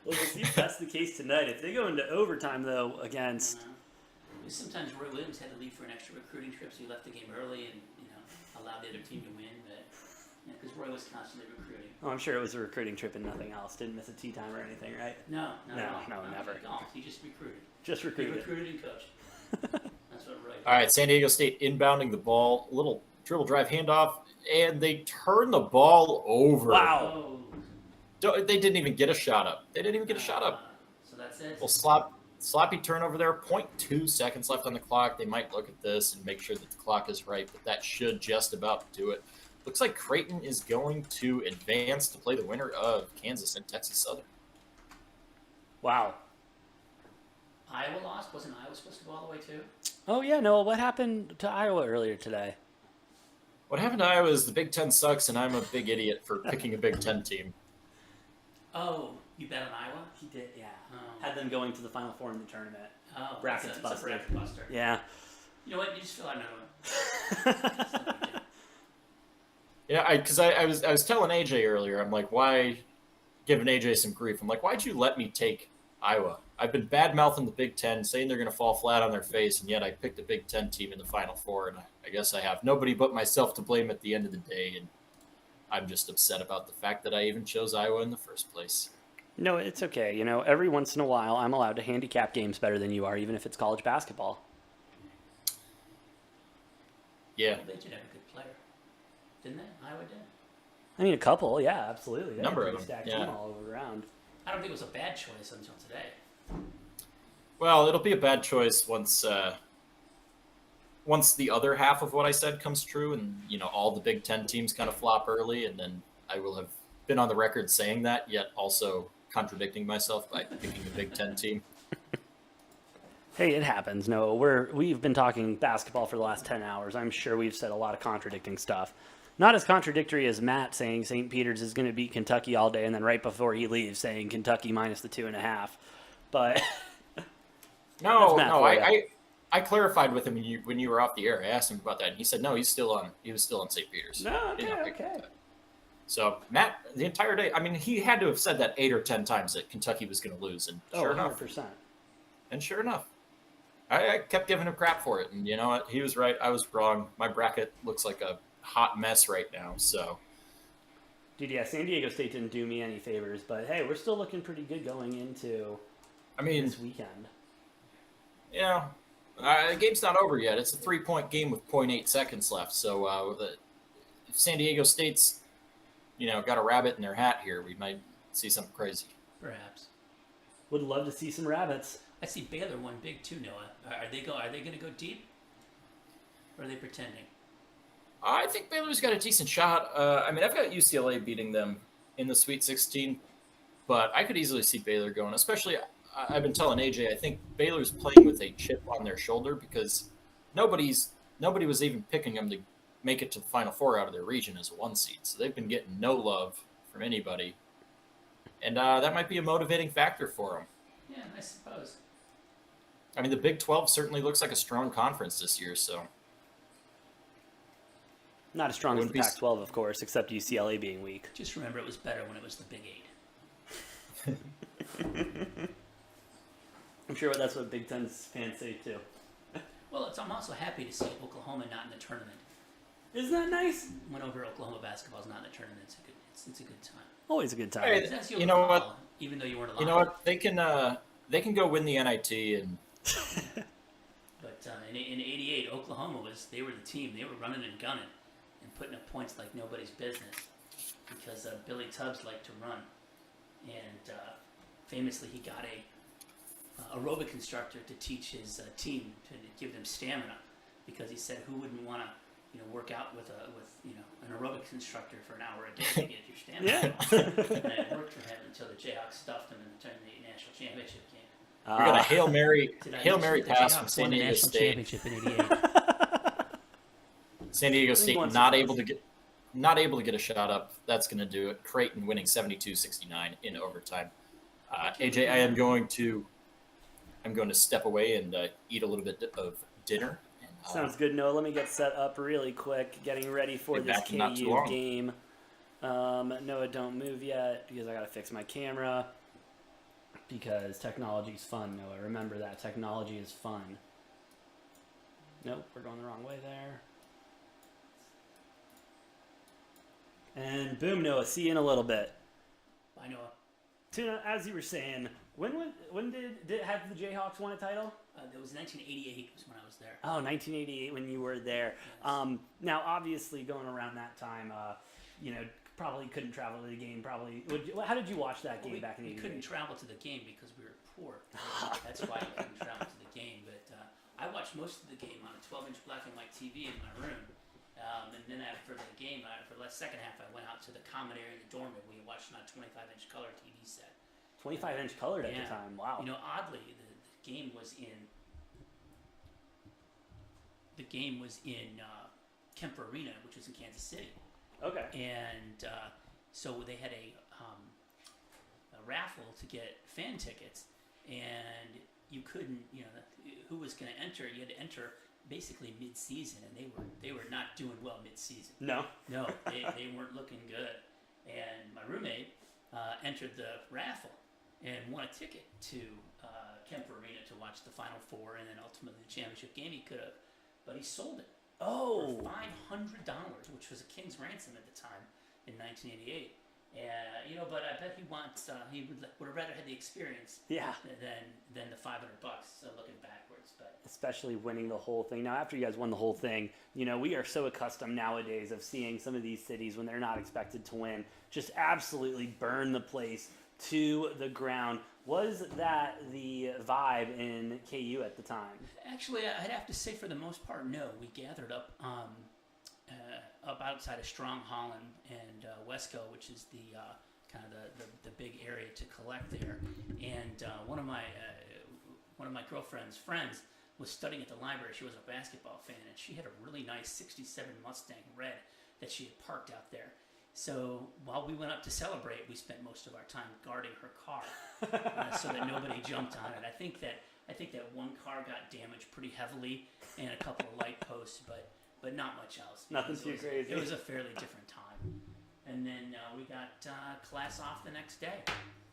Well, we'll see if that's the case tonight. If they go into overtime, though, against. Sometimes Roy Williams had to leave for an extra recruiting trip, so he left the game early and allowed the other team to win. But because Roy was constantly recruiting. Oh, I'm sure it was a recruiting trip and nothing else. Didn't miss a tea time or anything, right? No, never. Golf. He just recruited. Just He recruited. recruited and coached. That's what Roy did. All right, San Diego State inbounding the ball, a little dribble drive handoff, and they turn the ball over. Wow. Oh. They didn't even get a shot up. So that's it. Well, sloppy turnover there. 0.2 seconds left on the clock. They might look at this and make sure that the clock is right, but that should just about do it. Looks like Creighton is going to advance to play the winner of Kansas and Texas Southern. Wow. Iowa lost. Wasn't Iowa supposed to go all the way too? Oh, yeah, Noah, what happened to Iowa earlier today? What happened to Iowa is the Big Ten sucks, and I'm a big idiot for picking a Big Ten team. Oh, you bet on Iowa? He did, yeah. Oh. Had them going to the Final Four in the tournament. Oh, Brackets it's a busted. bracket buster. Yeah. You know what? You just fill out another one. Yeah, because I was telling AJ earlier, I'm like, why giving AJ some grief? I'm like, why'd you let me take Iowa? I've been bad-mouthing the Big Ten, saying they're going to fall flat on their face, and yet I picked a Big Ten team in the Final Four, and I guess I have nobody but myself to blame at the end of the day, and I'm just upset about the fact that I even chose Iowa in the first place. No, it's okay. Every once in a while, I'm allowed to handicap games better than you are, even if it's college basketball. Yeah. Well, they did have a good player, didn't they? Iowa did. I mean, a couple, yeah, absolutely. They had Number a of pretty them, stacked yeah. team all over around. I don't think it was a bad choice until today. Well, it'll be a bad choice once the other half of what I said comes true, and all the Big Ten teams kind of flop early, and then I will have been on the record saying that, yet also contradicting myself by picking a Big Ten team. Hey, it happens. No, we've been talking basketball for the last 10 hours. I'm sure we've said a lot of contradicting stuff. Not as contradictory as Matt saying St. Peter's is going to beat Kentucky all day, and then right before he leaves saying Kentucky minus the 2.5. But No, Matt for ya. I clarified with him when you were off the air. I asked him about that, and he said no, he was still on St. Peter's. No, He did not okay, pick okay. that. So Matt, the entire day, I mean, he had to have said that 8 or 10 times that Kentucky was going to lose, and sure enough, 100%. I kept giving him crap for it, and you know what? He was right. I was wrong. My bracket looks like a hot mess right now. So, Dude, yeah, San Diego State didn't do me any favors, but hey, we're still looking pretty good going into I mean, this weekend. you know, the game's not over yet. It's a 3-point game with 0.8 seconds left. So, if San Diego State's, got a rabbit in their hat here, we might see something crazy. Perhaps. Would love to see some rabbits. I see Baylor won big too, Noah. Are they going to go deep? Or are they pretending? I think Baylor's got a decent shot. I mean, I've got UCLA beating them in the Sweet 16, but I could easily see Baylor going. Especially, I've been telling AJ, I think Baylor's playing with a chip on their shoulder because nobody was even picking them to make it to the Final Four out of their region as a 1 seed. So they've been getting no love from anybody, and that might be a motivating factor for them. Yeah, I suppose. I mean, the Big 12 certainly looks like a strong conference this year, so. Not as strong as the Wouldn't be- Pac-12, of course, except UCLA being weak. Just remember, it was better when it was the Big 8. I'm sure that's what Big Ten fans say too. Well, I'm also happy to see Oklahoma not in the tournament. Isn't that nice? Whenever Oklahoma basketball's not in the tournament, it's a good time. Always a good time. Hey, That's you know what? Even though you weren't allowed. You know what? They can go win the NIT and. But in '88, Oklahoma they were the team. They were running and gunning and putting up points like nobody's business because Billy Tubbs liked to run, and famously he got a aerobic instructor to teach his team to give them stamina because he said who wouldn't want to work out with an aerobics instructor for an hour a day to get your stamina. And it worked for him until the Jayhawks stuffed him in the national championship game. We got a Hail Mary pass from Jayhawks San won the Diego national State. championship in '88. San Diego State once not it able was. to get a shot up. That's going to do it. Creighton winning 72-69 in overtime. AJ, I'm going to step away and eat a little bit of dinner. And, Sounds good, Noah. Let me get set up really quick, getting ready for Get this back in not too KU long. game. Noah, don't move yet because I got to fix my camera because technology's fun, Noah. Remember that. Technology is fun. Nope, we're going the wrong way there. And boom, Noah. See you in a little bit. Bye, Noah. Tuna, as you were saying, when did have the Jayhawks won a title? That was 1988 was when I was there. Oh, 1988 when you were there. Yes. Now, obviously, going around that time, probably couldn't travel to the game. How did you watch that game back in We '88? couldn't travel to the game because we were poor. That's why we couldn't travel to the game. But I watched most of the game on a 12-inch black and white TV in my room. And then after the game, for the second half, I went out to the common area in the dorm and we watched on a 25-inch color TV set. 25-inch colored at the Yeah. time. Wow. Oddly, the game was in Kemper Arena, which was in Kansas City. Okay. And so they had a raffle to get fan tickets, and you couldn't, who was going to enter? You had to enter basically mid-season, and they were not doing well mid-season. No. No, they weren't looking good. And my roommate entered the raffle and won a ticket to Kemper Arena to watch the Final Four and then ultimately the championship game. He could have, but he sold it Oh. for $500, which was a king's ransom at the time in 1988. But I bet he would have rather had the experience Yeah. than the $500 looking backwards. But Especially winning the whole thing. Now, after you guys won the whole thing, we are so accustomed nowadays of seeing some of these cities when they're not expected to win just absolutely burn the place to the ground. Was that the vibe in KU at the time? actually, I'd have to say for the most part, no. We gathered up outside of Strong Holland and Wesco, which is the kind of the big area to collect there. And one of my girlfriend's friends was studying at the library. She was a basketball fan, and she had a really nice '67 Mustang Red that she had parked out there. So while we went up to celebrate, we spent most of our time guarding her car so that nobody jumped on it. I think that one car got damaged pretty heavily and a couple of light posts, but not much else. Nothing It too was- crazy. It was a fairly different time. And then we got class off the next day.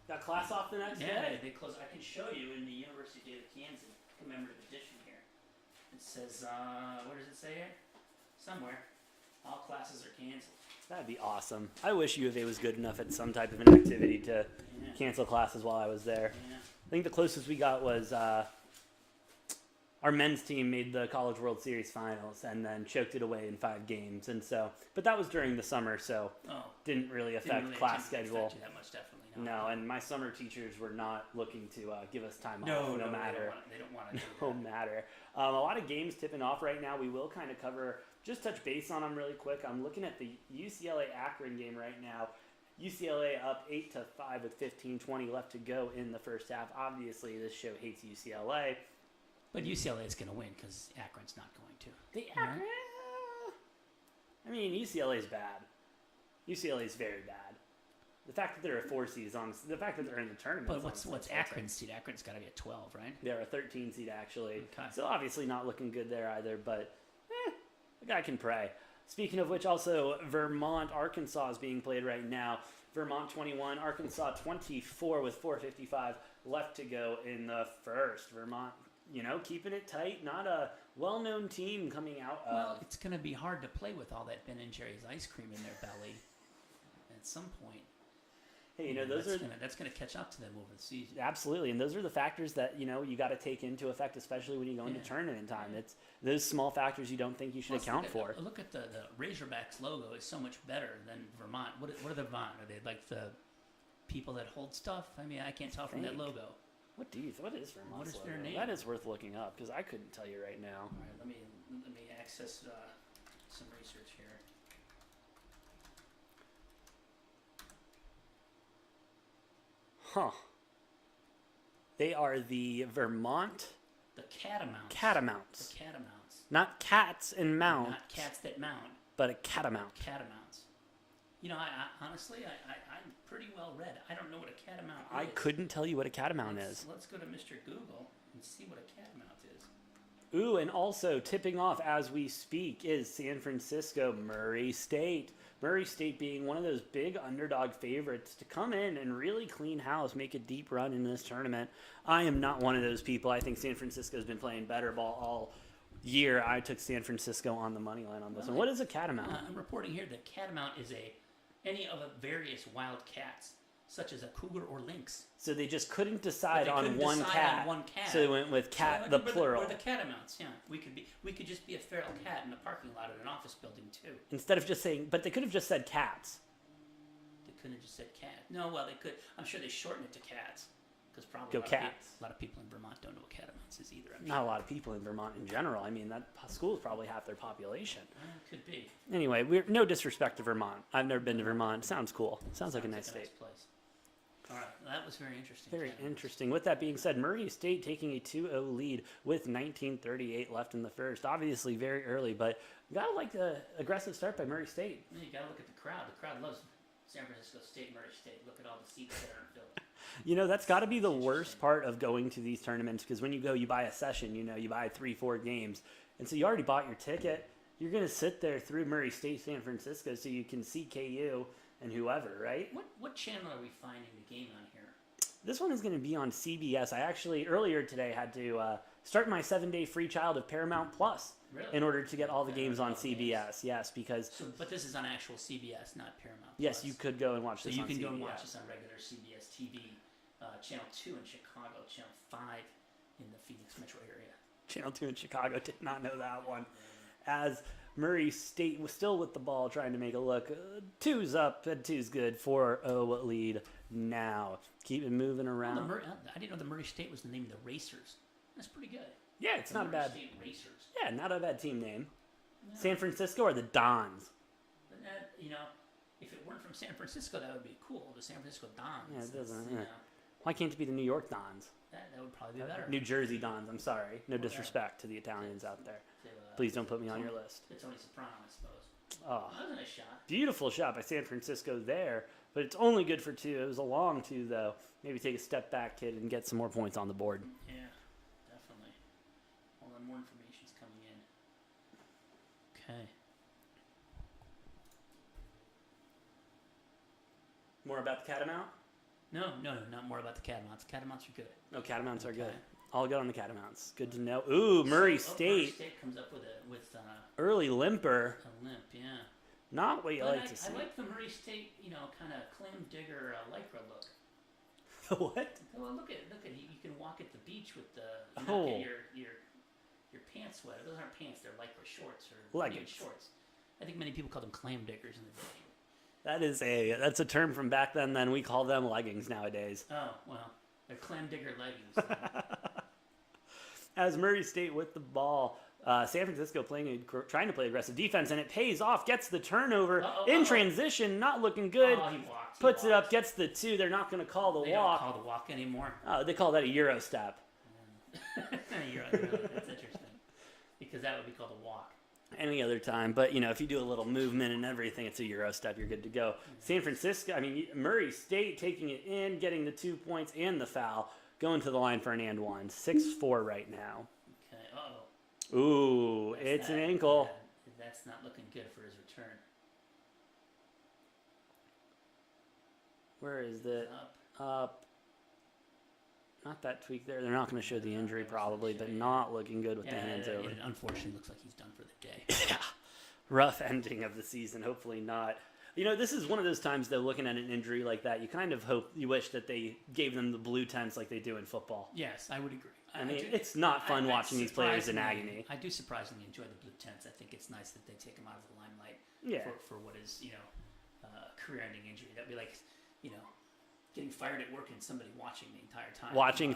Got class off the next Yeah, day? they closed. I can show you in the University Day of Kansas commemorative edition here. It says, where does it say here? Somewhere. All classes are canceled. That'd be awesome. I wish U of A was good enough at some type of an activity to Yeah. cancel classes while I was there. Yeah. I think the closest we got was our men's team made the College World Series finals and then choked it away in 5 games. And so, but that was during the summer, so Oh. didn't really Didn't affect really class affect schedule. you that much, definitely No, and my summer teachers were not looking to give us time No, off, no, matter. They don't want to do No that. matter. A lot of games tipping off right now. We will kind of cover, just touch base on them really quick. I'm looking at the UCLA Akron game right now. UCLA up 8-5 with 15:20 left to go in the first half. Obviously, this show hates UCLA. But UCLA is going to win because Akron's not going to. The Akron. I mean, UCLA is bad. UCLA is very bad. The fact that they're a 4 seed is on. The fact that they're in the tournament. But is what's honestly Akron's seed? Akron's got to be a 12, right? They're a 13 seed actually. Okay. So obviously not looking good there either. But the guy can pray. Speaking of which, also Vermont, Arkansas is being played right now. Vermont 21, Arkansas 24 with 4:55 left to go in the first. Vermont, keeping it tight. Not a well-known team coming out of. Well, it's going to be hard to play with all that Ben and Jerry's ice cream in their belly at some point. Hey, those that's going to catch up to them over the season. absolutely, and those are the factors that you got to take into effect, especially when you go into tournament time. It's those small factors you don't think you should Plus, account for. Look at the Razorbacks logo is so much better than Vermont. What are the Vermont? Are they like the people that hold stuff? I mean, I can't tell from that Think. logo. What is Vermont's What is their logo? name? That is worth looking up because I couldn't tell you right now. All right, let me access some research here. Huh. They are the Vermont The Catamounts. Catamounts. The Catamounts. Not cats and mounts, Not cats that mount. but a catamount. Catamounts. I honestly, I'm pretty well read. I don't know what a catamount I is. couldn't tell you what a catamount is. Let's go to Mr. Google and see what a catamount is. Ooh, and also tipping off as we speak is San Francisco Murray State. Murray State being one of those big underdog favorites to come in and really clean house, make a deep run in this tournament. I am not one of those people. I think San Francisco's been playing better ball all year. I took San Francisco on the money line on this one. What is a catamount? I'm reporting here that catamount is any of the various wild cats, such as a cougar or lynx. So they just couldn't decide, But they on, couldn't one decide cat. on one cat. So they went with cat, So, the we're plural. We're the catamounts, yeah. We could just be a feral cat in a parking lot at an office building too. Instead of just saying, but they could have just said cats. They couldn't have just said cat. No, well they could. I'm sure they shortened it to cats, because probably Go a cats. lot of people in Vermont don't know what catamounts is either. I'm Not a lot of people in Vermont in general. I mean, that school is probably half their population. Could be. Anyway, we're no disrespect to Vermont. I've never been to Vermont. Sounds cool. Sounds like a nice state. place. All right, well, that was very interesting. Very Catamounts. interesting. With that being said, Murray State taking a 2-0 lead with 19:38 left in the first. Obviously very early, but you gotta like the aggressive start by Murray State. Yeah, you gotta look at the crowd. The crowd loves San Francisco State, Murray State. Look at all the seats that aren't filled. That's got to be the worst part of going to these tournaments because when you go, you buy a session. You buy 3-4 games, and so you already bought your ticket. You're gonna sit there through Murray State, San Francisco, so you can see KU and whoever, right? What channel are we finding the game on here? This one is going to be on CBS. I actually earlier today had to start my 7-day free trial of Paramount Plus Really? in order to get all the games on all the CBS. games. Yes, because So, but this is on actual CBS, not Paramount. yes, Plus. you could go and watch So this you on can go and CBS. watch this on regular CBS TV, Channel 2 in Chicago, Channel 5 in the Phoenix metro area. Channel 2 in Chicago did not know that one. As Murray State was still with the ball trying to make a look. 2's up, and 2's good. 4-0 lead now. Keep it moving around. I didn't know the Murray State was the name of the Racers. That's pretty good. Yeah, it's The not a Murray bad. State Racers. Yeah, not a bad team name. San Francisco or the Dons? But that, if it weren't from San Francisco, that would be cool. The San Francisco Dons. Yeah, it doesn't. You Yeah. know, Why can't it be the New York Dons? that would probably be better. New Jersey Dons. I'm sorry. No Okay. disrespect to the Italians out there. To, Please don't put me on your list. It's only Soprano, I suppose. Oh, That was a nice shot. beautiful shot by San Francisco there, but it's only good for 2. It was a long 2 though. Maybe take a step back, kid, and get some more points on the board. Yeah, definitely. Hold on, more information's coming in. Okay. More about the Catamount? No, not more about the Catamounts. Catamounts are good. No, Catamounts are good. Okay. All good on the Catamounts. Good to know. Ooh, Murray So, State. Murray State comes up with Early limper. a limp, yeah. Not what you But like to see. I like the Murray State, kind of clam digger lycra look. What? Well, look at you can walk at the beach with the Oh. get your pants wet. Those aren't pants; they're lycra shorts or Leggings. shorts. I think many people call them clam diggers in the day. That's a term from back then. Then we call them leggings nowadays. Oh, well, they're clam digger leggings. Then. As Murray State with the ball, San Francisco trying to play aggressive defense, and it pays off. Gets the turnover in transition, not looking good. Oh, he walked. Puts it up, gets the 2. They're not going to call the They walk. don't call the walk anymore. They call that a Euro step. Really, that's interesting. Because that would be called a walk. Any other time, but if you do a little movement and everything, it's a Euro step. You're good to go. San Francisco, Murray State taking it in, getting the 2 points and the foul, going to the line for an and one. 6-4 right now. Okay. Uh-oh. Ooh, it's an ankle. That's not looking good for his return. Where is it? Up. Not that tweak there. They're not going to show the injury probably, but not looking good with the hands over. It unfortunately looks like he's done for the day. Yeah. Rough ending of the season. Hopefully not. This is one of those times, though, looking at an injury like that, you kind of you wish that they gave them the blue tents like they do in football. Yes, I would agree. It's not fun watching these players in agony. I do surprisingly enjoy the blue tents. I think it's nice that they take them out of the limelight for what is, career-ending injury. That'd be like, getting fired at work and somebody watching the entire time.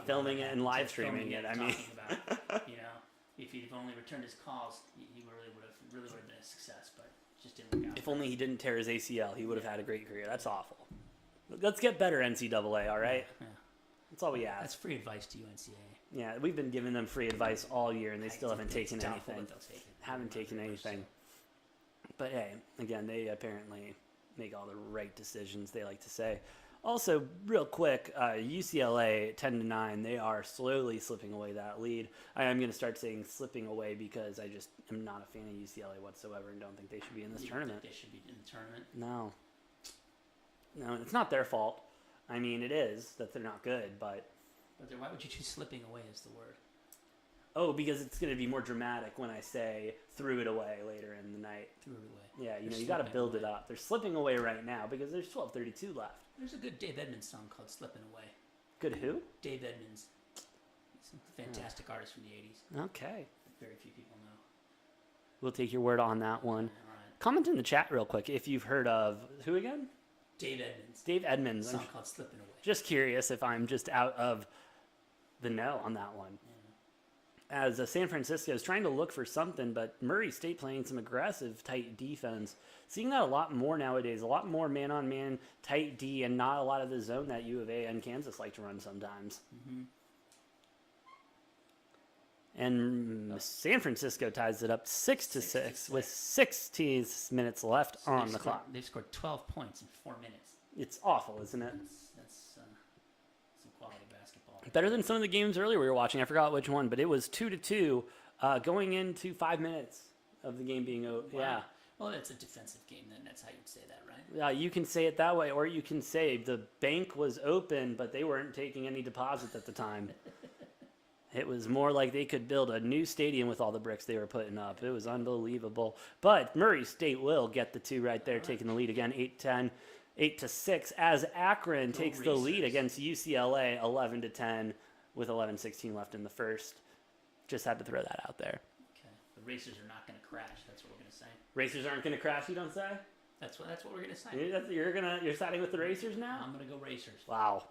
Filming it, and live streaming it. Talking about, if he'd only returned his calls, he really would have been a success, but it just didn't work out. If only he didn't tear his ACL, he would have had a great career. That's awful. Let's get better, NCAA, all right? Yeah. That's all we ask. That's free advice to you, NCAA. Yeah, we've been giving them free advice all year, and they still haven't taken It's doubtful anything. that they'll take it. Haven't taken anything. But hey, again, they apparently make all the right decisions, they like to say. Also, real quick, UCLA 10-9. They are slowly slipping away that lead. I am going to start saying slipping away because I just am not a fan of UCLA whatsoever and don't think they should be in this tournament. They should be in the tournament. No, it's not their fault. It is that they're not good, but then why would you choose slipping away as the word? oh, because it's going to be more dramatic when I say threw it away later in the night. Threw it away. Yeah, They're you got to slipping build it away. up. They're slipping away right now because there's 12:32 left. There's a good Dave Edmunds song called "Slipping Away." Good who? Dave Edmunds. He's a fantastic artist from the 80s. Okay. Very few people know. We'll take your word on that one. All right. Comment in the chat real quick if you've heard of who again? Dave Edmunds. Dave Edmunds. A song called "Slipping Away." Just curious if I'm just out of the know on that one. As San Francisco is trying to look for something, but Murray State playing some aggressive, tight defense. Seeing that a lot more nowadays, a lot more man-on-man, tight D, and not a lot of the zone that U of A and Kansas like to run sometimes. Mm-hmm. And San Francisco ties it up 6-6 with 16 minutes left on the clock. They've scored 12 points in 4 minutes. It's awful, isn't it? That's some quality basketball. Better than some of the games earlier we were watching. I forgot which one, but it was 2-2 going into 5 minutes of the game being over. Wow. Yeah. Well, it's a defensive game, then. That's how you'd say that, right? You can say it that way, or you can say the bank was open, but they weren't taking any deposits at the time. It was more like they could build a new stadium with all the bricks they were putting up. It was unbelievable. But Murray State will get the 2 right there, taking the lead again, 8-10, 8-6, as Akron takes the lead against UCLA, 11-10, with 11:16 left in the first. Just had to throw that out there. Okay. The Racers are not going to crash. That's what we're going to say. Racers aren't going to crash, you don't say? That's what we're going to say. You're siding with the Racers now? I'm going to go Racers. Wow.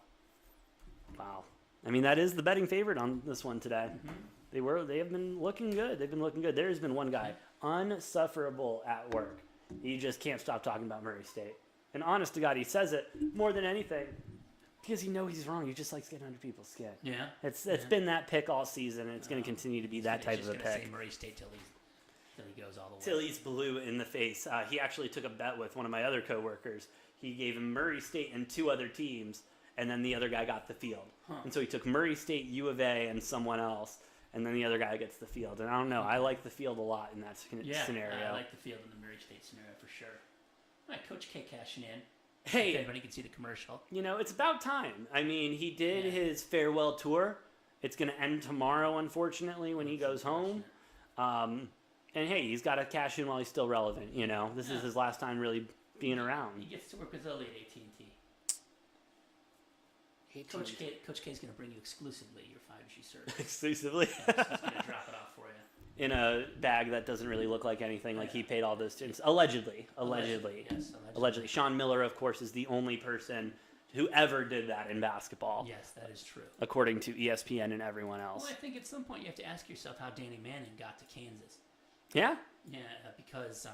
That is the betting favorite on this one today. Mm-hmm. They have been looking good. There's been one guy unsufferable at work. He just can't stop talking about Murray State. And honest to God, he says it more than anything because he knows he's wrong. He just likes getting under people's skin. Yeah. It's been that pick all season, and it's going to continue to be that type of a pick. Say pick. Murray State till he goes all the way. Till he's blue in the face. He actually took a bet with one of my other coworkers. He gave him Murray State and 2 other teams, and then the other guy got the field. And so he took Murray State, U of A, and someone else, and then the other guy gets the field. And I don't know. I like the field a lot in that scenario. I like the field in the Murray State scenario for sure. All right, Coach K cashing in. Hey, if anybody can see the commercial. It's about time. He did his farewell tour. It's going to end tomorrow, unfortunately, when he goes home. And hey, he's got to cash in while he's still relevant. This is his last time really being around. He gets to work with Lily at AT&T. Coach K is going to bring you exclusively your 5G service. Exclusively? He's going to drop it off for you. in a bag that doesn't really look like anything. Like he paid all those students allegedly. Yes, Allegedly. Sean Miller, of course, is the only person who ever did that in basketball, Yes, that is true. according to ESPN and everyone Well, else. I think at some point you have to ask yourself how Danny Manning got to Kansas. Yeah. Yeah, because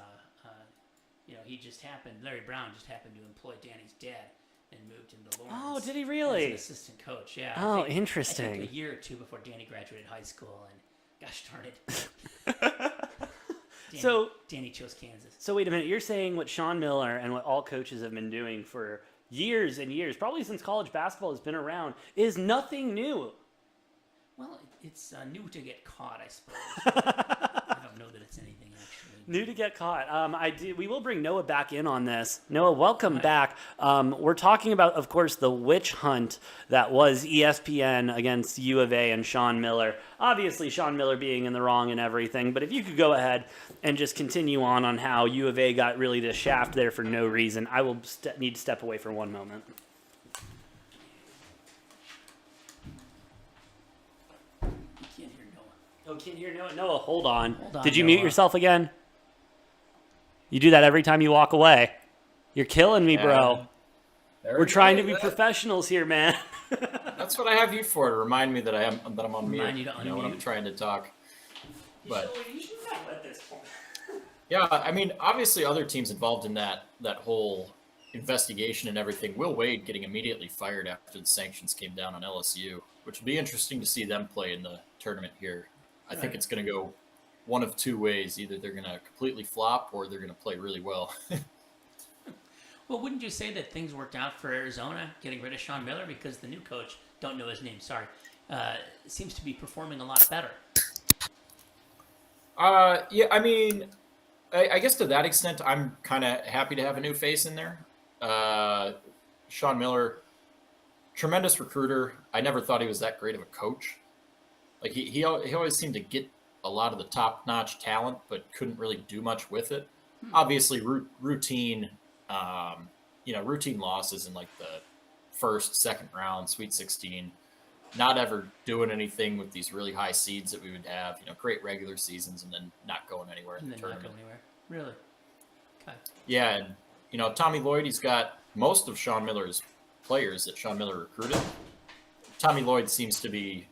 Larry Brown just happened to employ Danny's dad and moved him to Lawrence. Oh, did he As really? an assistant coach, yeah. Oh, I think interesting. a year or two before Danny graduated high school, and gosh darn it. Danny chose Kansas. So wait a minute. You're saying what Sean Miller and what all coaches have been doing for years and years, probably since college basketball has been around, is nothing new. Well, it's new to get caught, I suppose. I don't know that it's anything actually. New to get caught. We will bring Noah back in on this. Noah, welcome back. We're talking about, of course, the witch hunt that was ESPN against U of A and Sean Miller. Obviously, Sean Miller being in the wrong and everything. But if you could go ahead and just continue on how U of A got really the shaft there for no reason, I will need to step away for one moment. You can't hear Noah. Oh, can't hear Noah. Noah, hold on. Hold on, Did you mute Noah. yourself again? You do that every time you walk away. You're killing me, bro. We're trying to be professionals here, man. That's what I have you for, to remind me that I'm on mute. Remind you to when I'm unmute. trying to talk. But You should not let this point. yeah, I mean, obviously, other teams involved in that whole investigation and everything. Will Wade getting immediately fired after the sanctions came down on LSU, which would be interesting to see them play in the tournament here. I think it's going to go one of two ways: either they're going to completely flop, or they're going to play really well. Well, wouldn't you say that things worked out for Arizona getting rid of Sean Miller, because the new coach, don't know his name, sorry, seems to be performing a lot better? Yeah, I mean, I guess to that extent, I'm kind of happy to have a new face in there. Sean Miller, tremendous recruiter. I never thought he was that great of a coach. Like he always seemed to get a lot of the top-notch talent, but couldn't really do much with it. Obviously, routine losses in like the first, second round, Sweet 16. Not ever doing anything with these really high seeds that we would have. Great regular seasons and then not going anywhere in And the then not tournament. go anywhere. Really? Okay. Yeah, and Tommy Lloyd, he's got most of Sean Miller's players that Sean Miller recruited. Tommy Lloyd seems to be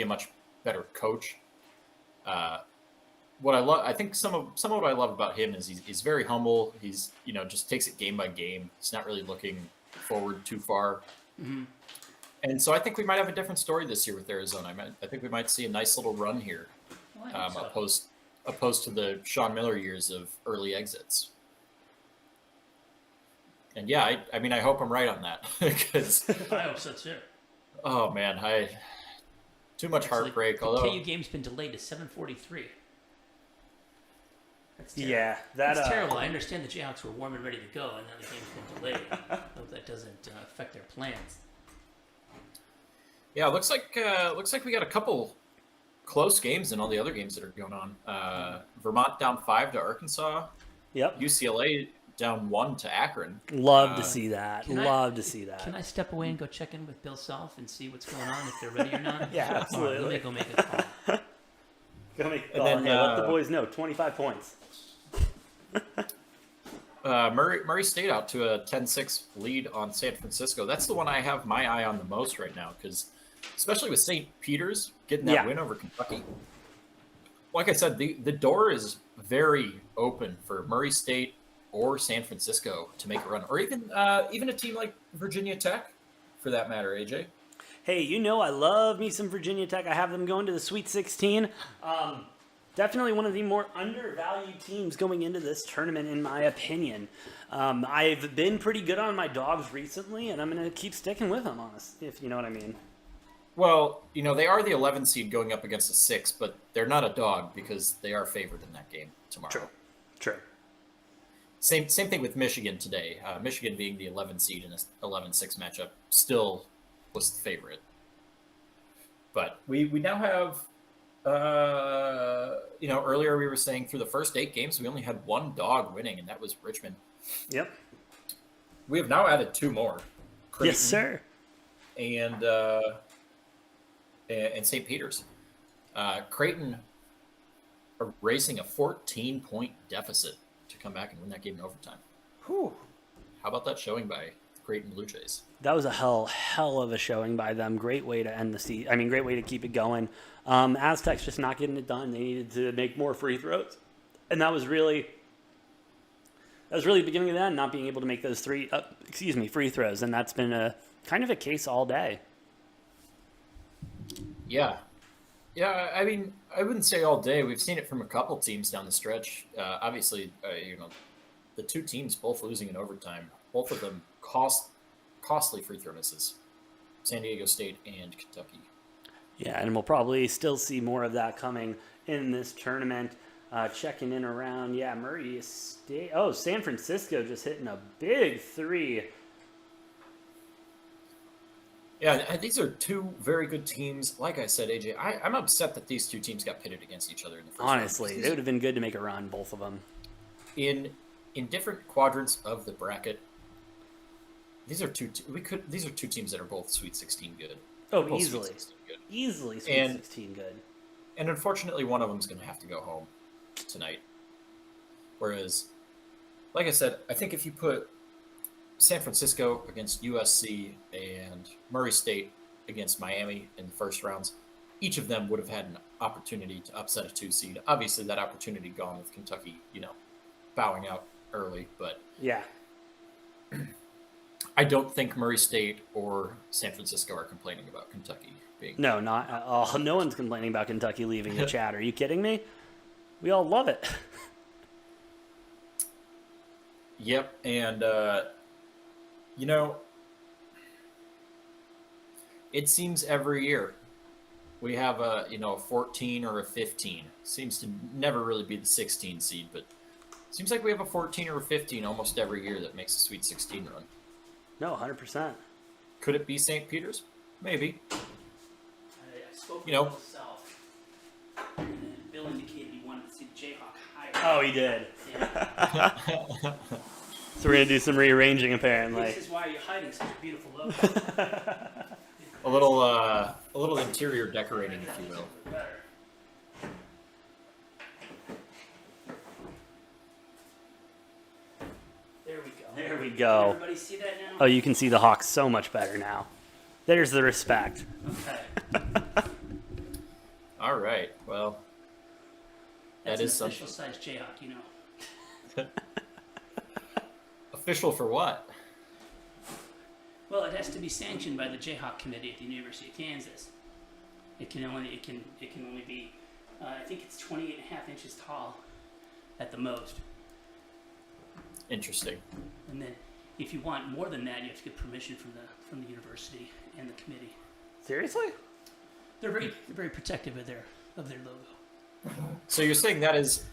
a much better coach. What I love, I think some of what I love about him is he's very humble. He's just takes it game by game. He's not really looking forward too far. Mm-hmm. And so I think we might have a different story this year with Arizona. I think we might see a nice little run here, Well, I hope so. opposed to the Sean Miller years of early exits. And yeah, I mean, I hope I'm right on that because, I hope so too. oh man, too much heartbreak. The Although KU game's been delayed to 7:43. That's terrible. Yeah, That's terrible. I understand the Jayhawks were warm and ready to go, and then the game's been delayed. Hope that doesn't affect their plans. yeah, looks like we got a couple close games in all the other games that are going on. Vermont down 5 to Arkansas. Yep. UCLA down 1 to Akron. Love to see that. Can I- Love to see that. Can I step away and go check in with Bill Self and see what's going on, if they're ready or not? Yeah, All right, absolutely. let me go make a call. Go make a And call. then, Hey, let the boys know. 25 points. Murray State out to a 10-6 lead on San Francisco. That's the one I have my eye on the most right now, because especially with St. Peter's getting that Yeah. win over Kentucky. Like I said, the door is very open for Murray State or San Francisco to make a run, or even a team like Virginia Tech, for that matter. AJ. Hey, I love me some Virginia Tech. I have them going to the Sweet 16. Definitely one of the more undervalued teams going into this tournament, in my opinion. I've been pretty good on my dogs recently, and I'm going to keep sticking with them, honestly, if you know what I mean. Well, they are the 11 seed going up against a 6, but they're not a dog because they are favored in that game tomorrow. True. Same thing with Michigan today. Michigan being the 11 seed in a 11-6 matchup still was the favorite. But we now have, earlier we were saying through the first 8 games, we only had one dog winning, and that was Richmond. Yep. We have now added 2 more. Creighton Yes, sir. And St. Peter's. Creighton erasing a 14-point deficit to come back and win that game in overtime. Whew. How about that showing by the Creighton Blue Jays? That was a hell of a showing by them. Great way to end the season. I mean, great way to keep it going. Aztecs just not getting it done. They needed to make more free throws, and that was really the beginning of the end. Not being able to make those free throws, and that's been a kind of a case all day. Yeah. I mean, I wouldn't say all day. We've seen it from a couple teams down the stretch. Obviously, the two teams both losing in overtime. Both of them costly free throw misses. San Diego State and Kentucky. Yeah, and we'll probably still see more of that coming in this tournament. Checking in around, Murray State. Oh, San Francisco just hitting a big three. Yeah, these are two very good teams. Like I said, AJ, I'm upset that these two teams got pitted against each other in the first round. Honestly, it would have been good to make a run, both of them. In different quadrants of the bracket, these are two teams that are both Sweet 16 good. Oh, Both easily. Sweet 16 good. Easily Sweet And- 16 good. And unfortunately, one of them is going to have to go home tonight. Whereas, like I said, I think if you put San Francisco against USC and Murray State against Miami in the first rounds, each of them would have had an opportunity to upset a 2 seed. Obviously, that opportunity gone with Kentucky, bowing out early. But Yeah. I don't think Murray State or San Francisco are complaining about Kentucky being. No, not at all. No one's complaining about Kentucky leaving the chat. Are you kidding me? We all love it. Yep, and it seems every year we have a 14 or a 15. Seems to never really be the 16 seed, but it seems like we have a 14 or a 15 almost every year that makes a Sweet 16 run. No, 100%. Could it be St. Peter's? Maybe. I spoke with You know. Bill Self, and then Bill indicated he wanted to see the Jayhawk higher. Oh, he did. Yeah. So we're going to do some rearranging, apparently. This is why you're hiding such a beautiful logo. a little interior decorating, if you will. Better. There we go. There we Can go. everybody see that now? Oh, you can see the Hawks so much better now. There's the respect. Okay. All right. Well, That's that is an official something. size Jayhawk, Official for what? Well, it has to be sanctioned by the Jayhawk committee at the University of Kansas. It can only be, I think it's 28 and a half inches tall at the most. Interesting. And then, if you want more than that, you have to get permission from the university and the committee. Seriously? They're very protective of their logo. So you're saying that is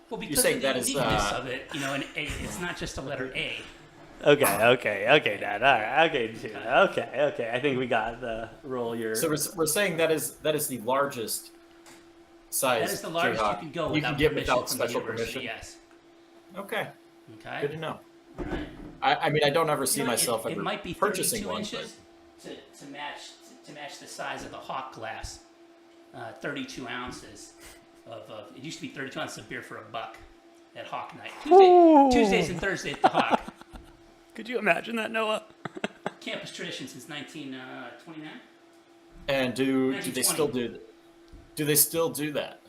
Well, because saying of the that is, uniqueness of it, an A, it's not just a letter A. Okay, Dad. All right, okay, dude. Okay. I think we got the role. So we're saying that is the largest size. That is the largest Jayhawk you can go you without can get permission without from special the university. permission. Yes. Okay, Okay. good to know. All right. I mean, I don't ever see You know, myself it ever might be purchasing 32 one, inches to match the size of the Hawk glass. 32 ounces of it used to be 32 ounces of beer for $1 at Hawk Night. Tuesdays and Thursdays at the Hawk. Could you imagine that, Noah? Campus tradition since 1929. And do they 1920. still do that?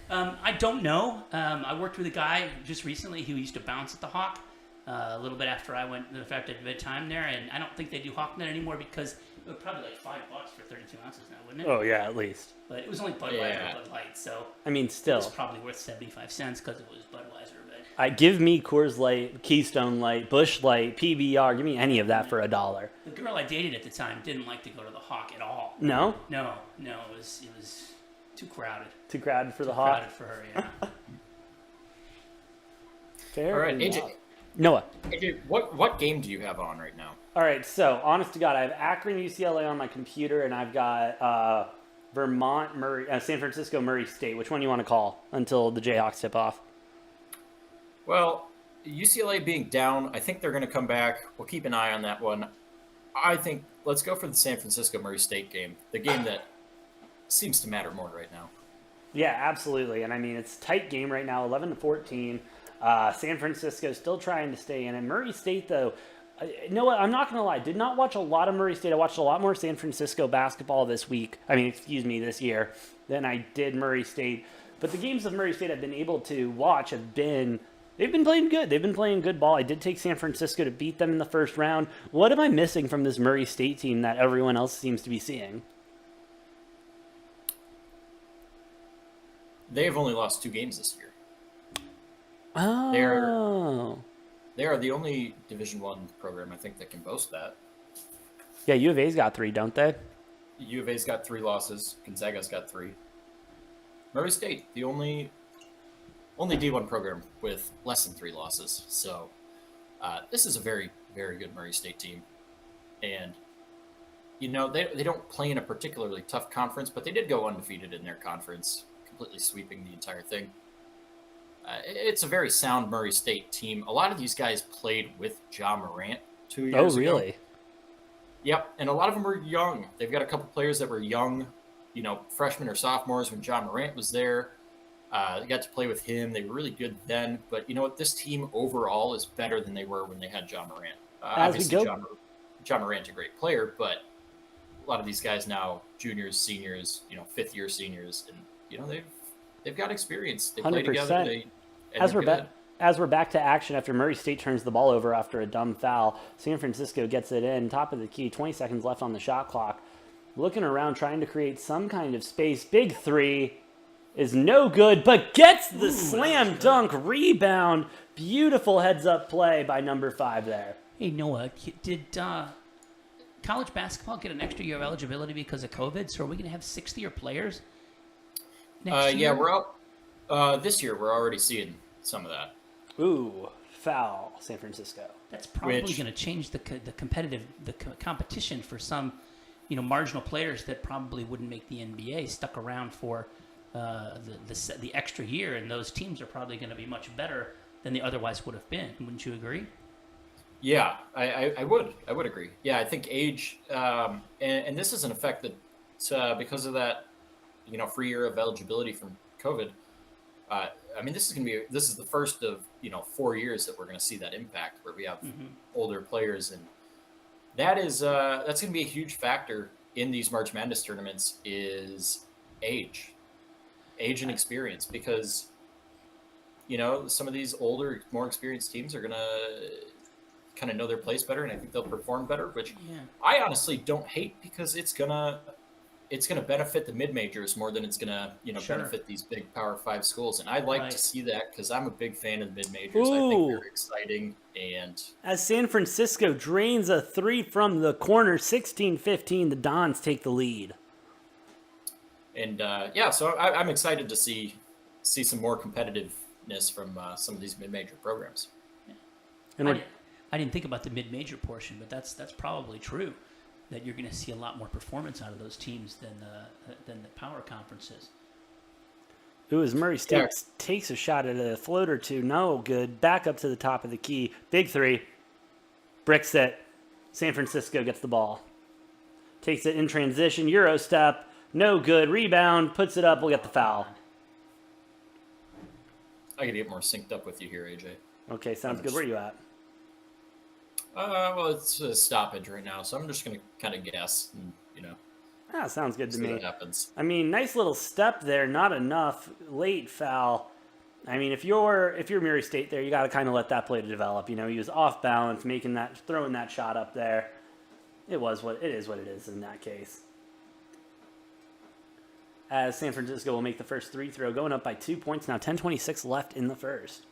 I don't know. I worked with a guy just recently who used to bounce at the Hawk a little bit after I went at time there, and I don't think they do Hawk Night anymore because it would probably like $5 for 32 ounces now, wouldn't it? Oh yeah, at least. But it was only Budweiser Yeah. and Bud Light, so I mean, it was still. probably worth 75 cents because it was Budweiser. But I give me Coors Light, Keystone Light, Busch Light, PBR. Give me any of that for $1. the girl I dated at the time didn't like to go to the Hawk at all. No, No, it was too crowded. too crowded for the Too Hawk. crowded for her, yeah. Fair All right, enough. AJ. Noah. AJ, what game do you have on right now? All right, so honest to God, I have Akron, UCLA on my computer, and I've got Vermont, San Francisco, Murray State. Which one do you want to call until the Jayhawks tip off? Well, UCLA being down, I think they're going to come back. We'll keep an eye on that one. I think let's go for the San Francisco Murray State game, the game that seems to matter more right now. Yeah, absolutely. And I mean, it's a tight game right now, 11-14. San Francisco still trying to stay in it. Murray State, though, you know what? I'm not going to lie. Did not watch a lot of Murray State. I watched a lot more San Francisco basketball this week. I mean, excuse me, this year than I did Murray State. But the games of Murray State I've been able to watch have been. They've been playing good. They've been playing good ball. I did take San Francisco to beat them in the first round. What am I missing from this Murray State team that everyone else seems to be seeing? They have only lost 2 games this year. Oh. They are the only Division One program I think that can boast that. Yeah, U of A's got 3, don't they? U of A's got 3 losses. Gonzaga's got 3. Murray State, the only D1 program with less than 3 losses. So this is a very, very good Murray State team. And, you know, they don't play in a particularly tough conference, but they did go undefeated in their conference, completely sweeping the entire thing. It's a very sound Murray State team. A lot of these guys played with Ja Morant 2 years ago. Oh, really? Yep, and a lot of them were young. They've got a couple players that were young, you know, freshmen or sophomores when Ja Morant was there. They got to play with him. They were really good then. But you know what? This team overall is better than they were when they had Ja Morant. Obviously, Ja Morant's a great player, but a lot of these guys now, juniors, seniors, you know, fifth-year seniors, and you know they've got experience. They play 100%. together. As we're back to action after Murray State turns the ball over after a dumb foul, San Francisco gets it in, top of the key, 20 seconds left on the shot clock. Looking around, trying to create some kind of space. Big 3 is no good, but gets the slam dunk rebound. Beautiful heads-up play by number 5 there. Hey, Noah, did college basketball get an extra year of eligibility because of COVID? So are we going to have 6th-year players next year? Yeah, we're out. This year, we're already seeing some of that. Ooh, foul, San Francisco. That's probably going to change the competition for some, you know, marginal players that probably wouldn't make the NBA stuck around for the extra year, and those teams are probably going to be much better than they otherwise would have been. Wouldn't you agree? Yeah, I would agree. Yeah, I think age, and this is an effect that because of that, you know, free year of eligibility from COVID. I mean, this is the first of, you know, 4 years that we're going to see that impact, where we have older players, and that's going to be a huge factor in these March Madness tournaments is age and experience, because, you know, some of these older, more experienced teams are going to kind of know their place better, and I think they'll perform better, which I honestly don't hate, because it's gonna benefit the mid majors more than it's gonna, you know, benefit these big Power 5 schools, and I like to see that, because I'm a big fan of the mid majors. I think they're exciting. And as San Francisco drains a 3 from the corner, 16-15, the Dons take the lead. And so I'm excited to see some more competitiveness from some of these mid major programs. And I didn't think about the mid major portion, but that's probably true, that you're going to see a lot more performance out of those teams than the power conferences. Ooh, as Murray State takes a shot at a float or two, no good. Back up to the top of the key. Big 3. Bricks it. San Francisco gets the ball. Takes it in transition. Euro step. No good. Rebound. Puts it up. We'll get the foul. I gotta get more synced up with you here, AJ. Okay, sounds good. Where are you at? Well, it's a stoppage right now, so I'm just gonna kind of guess, and, you know. Sounds good to me. What happens. I mean, nice little step there. Not enough. Late foul. I mean, if you're Murray State there, you got to kind of let that play to develop. You know, he was off balance, throwing that shot up there. It is what it is in that case. As San Francisco will make the first 3 throw, going up by 2 points now. 10:26 left in the first.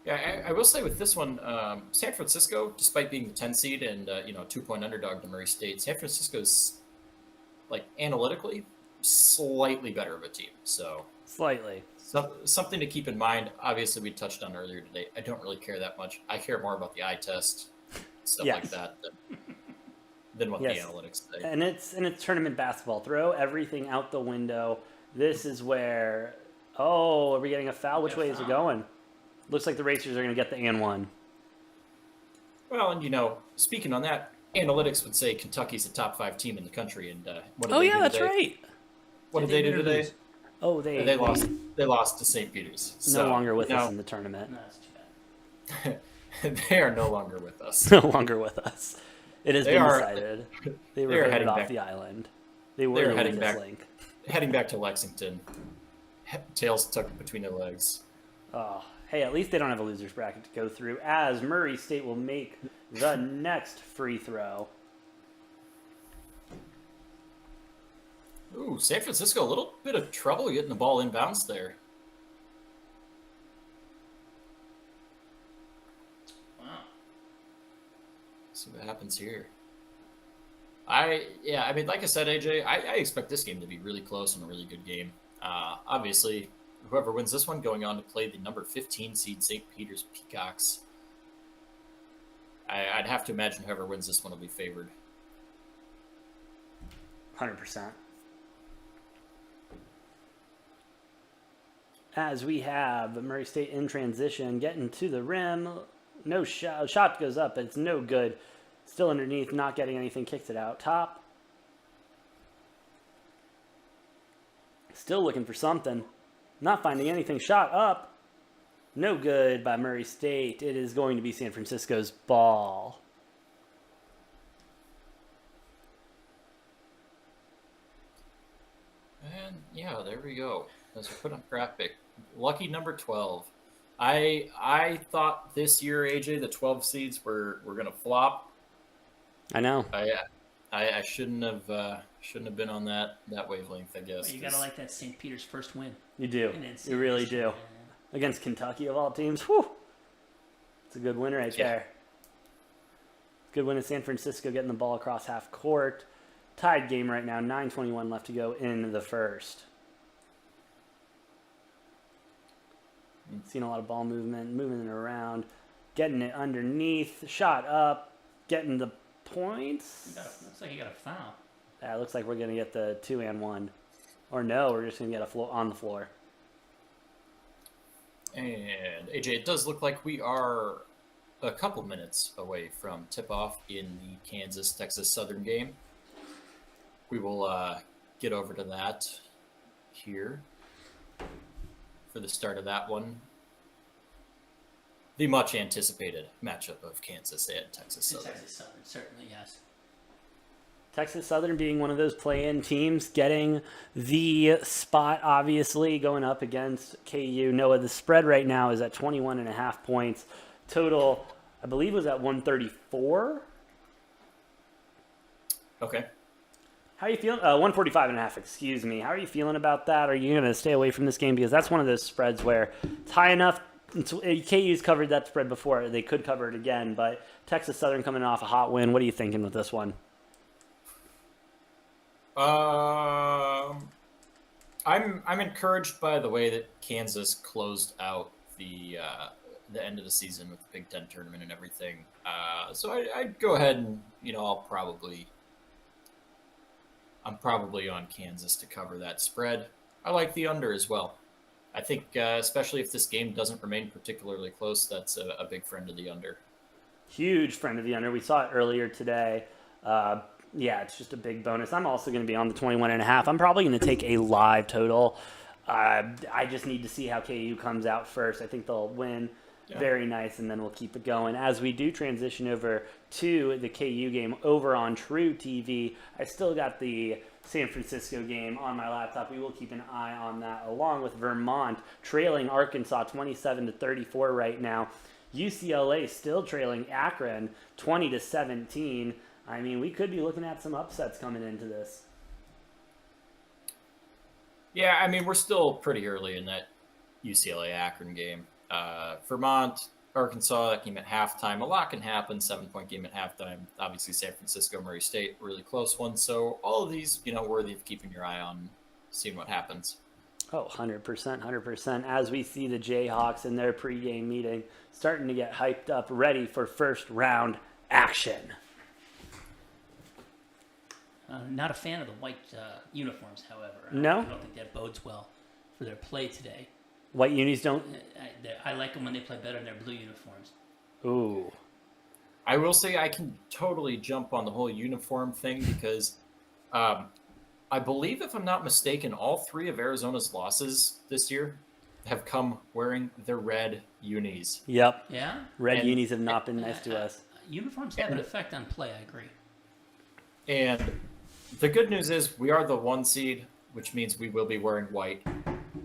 Yeah, I will say with this one, San Francisco, despite being the 10 seed and 2-point underdog to Murray State, San Francisco's, like, analytically slightly better of a team. So slightly. Something to keep in mind. Obviously, we touched on earlier today. I don't really care that much. I care more about the eye test, stuff like that, than what the analytics say. And it's tournament basketball. Throw everything out the window. This is where, are we getting a foul? Which way is it going? Looks like the Racers are going to get the and one. Well, and, you know, speaking on that, analytics would say Kentucky's a top 5 team in the country. And that's right. What did they do win or today? lose? Oh, They lost. They lost to St. Peter's. No So, longer with you us know, in the tournament. No, that's too bad. they are no longer with us. No longer with us. It has They been are- decided. They were they are voted heading off back. the island. They were They are the heading weakest back. link. Heading back to Lexington. Tails tucked between their legs. Oh, hey, at least they don't have a loser's bracket to go through, as Murray State will make the next free throw. Ooh, San Francisco, a little bit of trouble getting the ball inbounds there. Wow. See what happens here. I mean, like I said, AJ, I expect this game to be really close and a really good game. Obviously, whoever wins this one going on to play the number 15 seed St. Peter's Peacocks. I'd have to imagine whoever wins this one will be favored. 100%. As we have Murray State in transition, getting to the rim. No shot. Shot goes up, but it's no good. Still underneath, not getting anything. Kicks it out top. Still looking for something. Not finding anything. Shot up. No good by Murray State. It is going to be San Francisco's ball. And yeah, there we go. As we put on graphic, lucky number 12. I thought this year, AJ, the 12 seeds were gonna flop. I know. I shouldn't have been on that wavelength, I guess. Well, you gotta like that St. Peter's first win. You do. And then You really do. Yeah. Against Kentucky of all teams. Whew. It's a good win right Yeah. there. Good win in San Francisco getting the ball across half court. Tied game right now. 9:21 left to go in the first. Seeing a lot of ball movement, moving it around, getting it underneath, shot up, getting the points. Looks like you got a foul. It looks like we're going to get the 2 and 1. Or no, we're just going to get on the floor. And AJ, it does look like we are a couple minutes away from tip-off in the Kansas-Texas Southern game. We will get over to that here for the start of that one. The much anticipated matchup of Kansas and Texas And Southern. Texas Southern, certainly, yes. Texas Southern being one of those play-in teams, getting the spot, obviously, going up against KU. Noah, the spread right now is at 21.5 points. Total, I believe, was at 134. Okay. How are you feeling? 145.5, excuse me. How are you feeling about that? Are you going to stay away from this game? Because that's one of those spreads where it's high enough. KU's covered that spread before. They could cover it again, but Texas Southern coming off a hot win. What are you thinking with this one? I'm encouraged by the way that Kansas closed out the end of the season with the Big Ten tournament and everything. So I'd go ahead and I'm probably on Kansas to cover that spread. I like the under as well. I think especially if this game doesn't remain particularly close, that's a big friend of the under. Huge friend of the under. We saw it earlier today. Yeah, it's just a big bonus. I'm also going to be on the 21.5. I'm probably going to take a live total. I just need to see how KU comes out first. I think they'll win. Yeah. Very nice, and then we'll keep it going. As we do transition over to the KU game over on True TV, I still got the San Francisco game on my laptop. We will keep an eye on that, along with Vermont trailing Arkansas 27-34 right now. UCLA still trailing Akron 20-17. I mean, we could be looking at some upsets coming into this. Yeah, I mean, we're still pretty early in that UCLA Akron game. Vermont, Arkansas, that game at halftime. A lot can happen. 7-point game at halftime. Obviously, San Francisco, Murray State, really close one. So all of these, worthy of keeping your eye on, seeing what happens. Oh, 100%, 100%. As we see the Jayhawks in their pregame meeting starting to get hyped up, ready for first round action. Not a fan of the white uniforms, however. No? I don't think that bodes well for their play today. White unis don't? I like them when they play better in their blue uniforms. Ooh. I will say I can totally jump on the whole uniform thing because I believe, if I'm not mistaken, all 3 of Arizona's losses this year have come wearing the red unis. Yep. Yeah. Red And- unis have not been nice to us. Uniforms have an effect on play. I agree. And the good news is we are the 1 seed, which means we will be wearing white.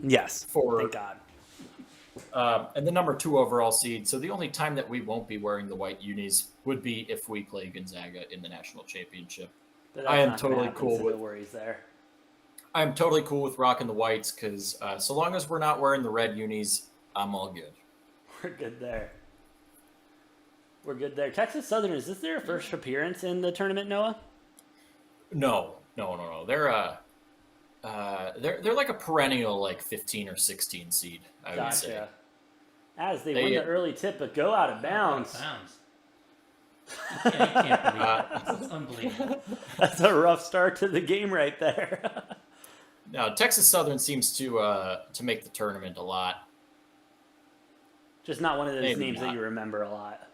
Yes. For- Thank God. And the number 2 overall seed. So the only time that we won't be wearing the white unis would be if we play Gonzaga in the national championship. But I am that's not gonna totally happen, cool so with- no worries there. I'm totally cool with rocking the whites because so long as we're not wearing the red unis, I'm all good. We're good there. We're good there. Texas Southern, is this their first appearance in the tournament, Noah? No. They're like a perennial like 15 or 16 seed, I would say. Gotcha. As they They- win the early tip, but go out of bounds. You can't believe it. It's unbelievable. That's a rough start to the game right there. Now Texas Southern seems to make the tournament a lot. Just not one of those Maybe names that not. you remember a lot.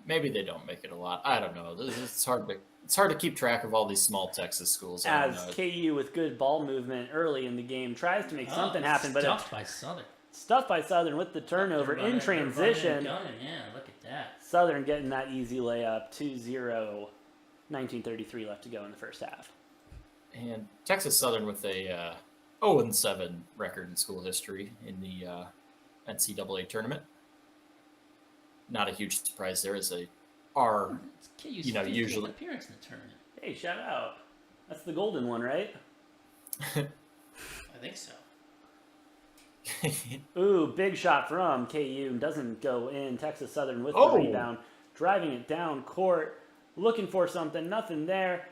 Maybe they don't make it a lot. I don't know. It's hard to keep track of all these small Texas schools. I don't As know. KU with good ball movement early in the game tries to make something happen, but Stuffed by Southern. stuffed by Southern with the turnover They're in running, transition. they're running and gunning. Yeah, look at that. Southern getting that easy layup, 2-0, 19:33 left to go in the first half. And Texas Southern with a 0-7 record in school history in the NCAA tournament. Not a huge surprise there, as they are. It's KU's You know, 15th usually- appearance in the tournament. Hey, shout out. That's the golden one, right? I think so. Ooh, big shot from KU. Doesn't go in. Texas Southern with Oh. the rebound. Driving it down court. Looking for something. Nothing there.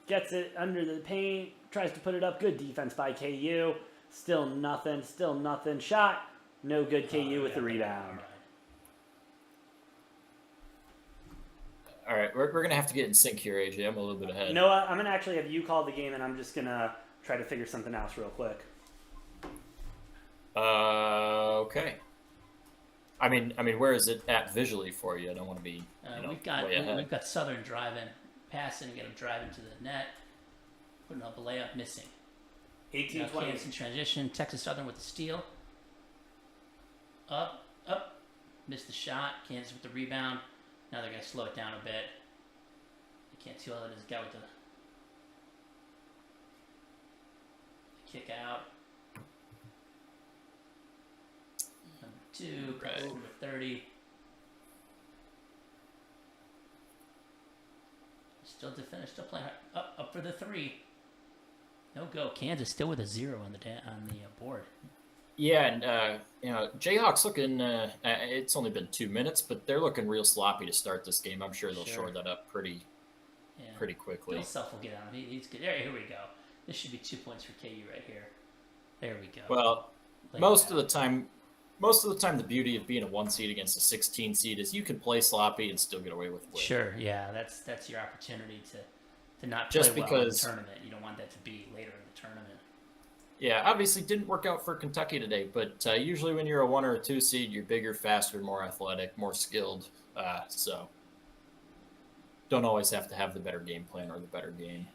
Gets it under the paint. Tries to put it up. Good defense by KU. Still nothing. Still nothing. Shot. No good. KU with the rebound. All right, we're going to have to get in sync here, AJ. I'm a little bit ahead. You know what? I'm going to actually have you call the game, and I'm just going to try to figure something else real quick. Okay. I mean, where is it at visually for you? I don't want to be, We've way ahead. got Southern driving, passing, and get them driving to the net, putting up a layup, missing. 18-20. Kansas in transition. Texas Southern with the steal. Up, missed the shot. Kansas with the rebound. Now they're gonna slow it down a bit. You can't see all of this guy with the kick out. Number 2, crosses Right. number 30. Still to finish, still playing hard. Up for the 3. No go. Kansas still with a 0 on the board. Yeah, and Jayhawks looking. It's only been 2 minutes, but they're looking real sloppy to start this game. I'm sure they'll Sure. shore that up pretty quickly. Bill Self will get on him. He's good. Here we go. This should be 2 points for KU right here. There we go. Well, Lay most it of the time, the beauty of being a 1 seed against a 16 seed is you can play sloppy and still get away with it. Sure, yeah, that's your opportunity to not Just play well in the because- tournament. You don't want that to be later in the tournament. Yeah, obviously didn't work out for Kentucky today, but usually when you're a 1 or a 2 seed, you're bigger, faster, more athletic, more skilled. So don't always have to have the better game plan or the better game.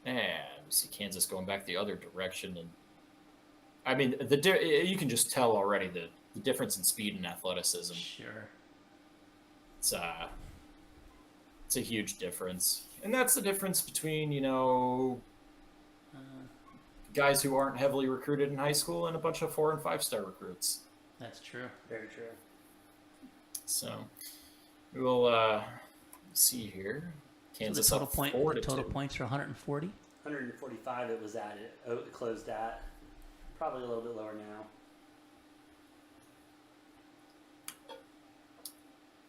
And we see Kansas going back the other direction, and I mean you can just tell already the difference in speed and athleticism. Sure. It's a huge difference, and that's the difference between guys who aren't heavily recruited in high school and a bunch of 4 and 5 star recruits. That's true. Very true. So we will see here. Kansas so the up total 4 to total 2. points are 140. 145 it was at. It closed at. Probably a little bit lower now.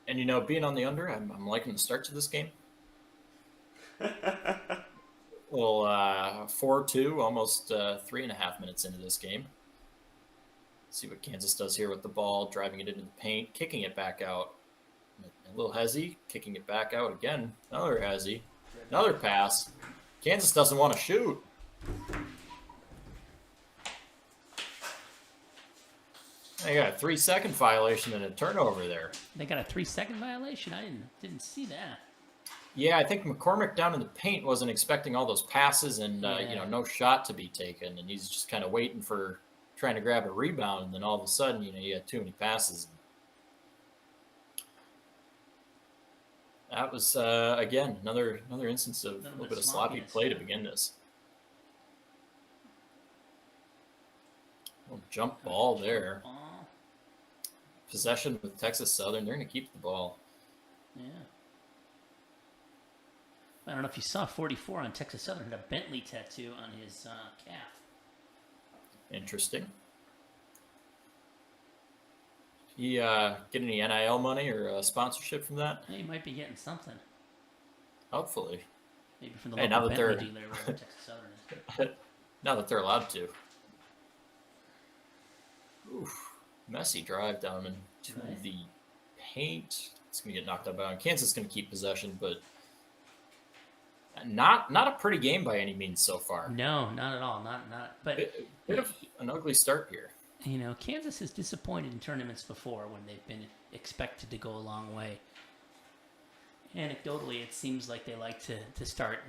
And being on the under, I'm liking the start to this game. Well, 4-2, almost 3.5 minutes into this game. See what Kansas does here with the ball, driving it into the paint, kicking it back out. A little hezzy, kicking it back out again. Another hezzy, another pass. Kansas doesn't want to shoot. They got a 3-second violation and a turnover there. They got a 3-second violation. I didn't see that. Yeah, I think McCormick down in the paint wasn't expecting all those passes and no shot to be taken, and he's just kind of waiting for trying to grab a rebound, and then all of a sudden, you had too many passes. That was again another instance of a little bit of sloppy play to begin this. Little jump ball there. Possession with Texas Southern. They're going to keep the ball. Yeah. I don't know if you saw 44 on Texas Southern had a Bentley tattoo on his calf. Interesting. He get any NIL money or sponsorship from that? He might be getting something. Hopefully. Maybe from the local Bentley dealer where Texas Southern is. Now that they're allowed to. Oof. Messy drive down into the paint. It's going to get knocked out by Kansas is going to keep possession, but not a pretty game by any means so far. No, not at all. Not. But bit of an ugly start here. Kansas has disappointed in tournaments before when they've been expected to go a long way. Anecdotally, it seems like they like to start,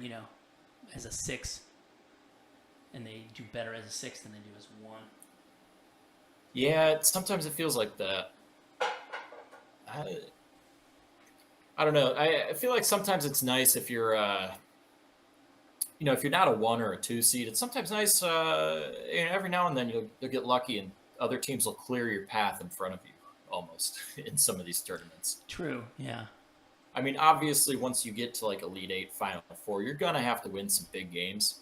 as a 6, and they do better as a 6 than they do as 1. Yeah, sometimes it feels like that. I don't know. I feel like sometimes it's nice if you're, if you're not a 1 or a 2 seed. It's sometimes nice. Every now and then you'll get lucky, and other teams will clear your path in front of you, almost in some of these tournaments. True. Yeah. I mean, obviously, once you get to like Elite 8, Final 4, you're gonna have to win some big games.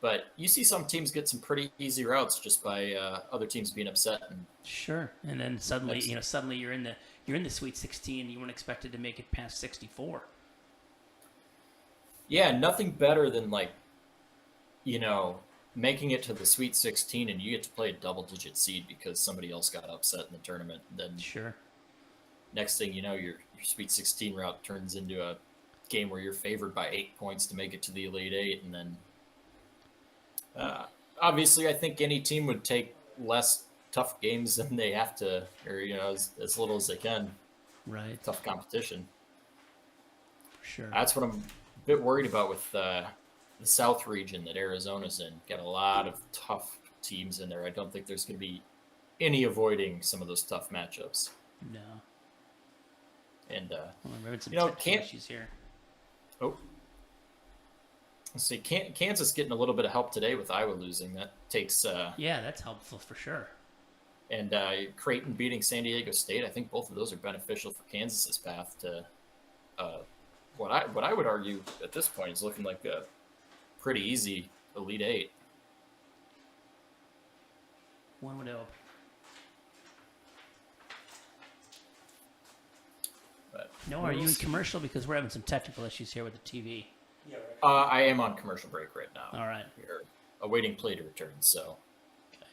But you see some teams get some pretty easy routes just by other teams being upset. Sure, and then suddenly you're in the Sweet 16 and you weren't expected to make it past 64. Yeah, nothing better than making it to the Sweet 16 and you get to play a double-digit seed because somebody else got upset in the tournament. Then sure, next thing you know, your Sweet 16 route turns into a game where you're favored by 8 points to make it to the Elite 8, and then. Obviously, I think any team would take less tough games than they have to, or as little as they can. Right. Tough competition. For sure. That's what I'm a bit worried about with the South region that Arizona's in. Got a lot of tough teams in there. I don't think there's going to be any avoiding some of those tough matchups. No. And we're having some technical issues here. Oh. Let's see, Kansas getting a little bit of help today with Iowa losing. That takes... yeah, that's helpful for sure. And Creighton beating San Diego State. I think both of those are beneficial for Kansas's path to what I would argue at this point is looking like a pretty easy Elite 8. One would hope. But are you in commercial? Because we're having some technical issues here with the TV. Yeah, I am on commercial break right now. All right. We're awaiting play to return, so. Okay.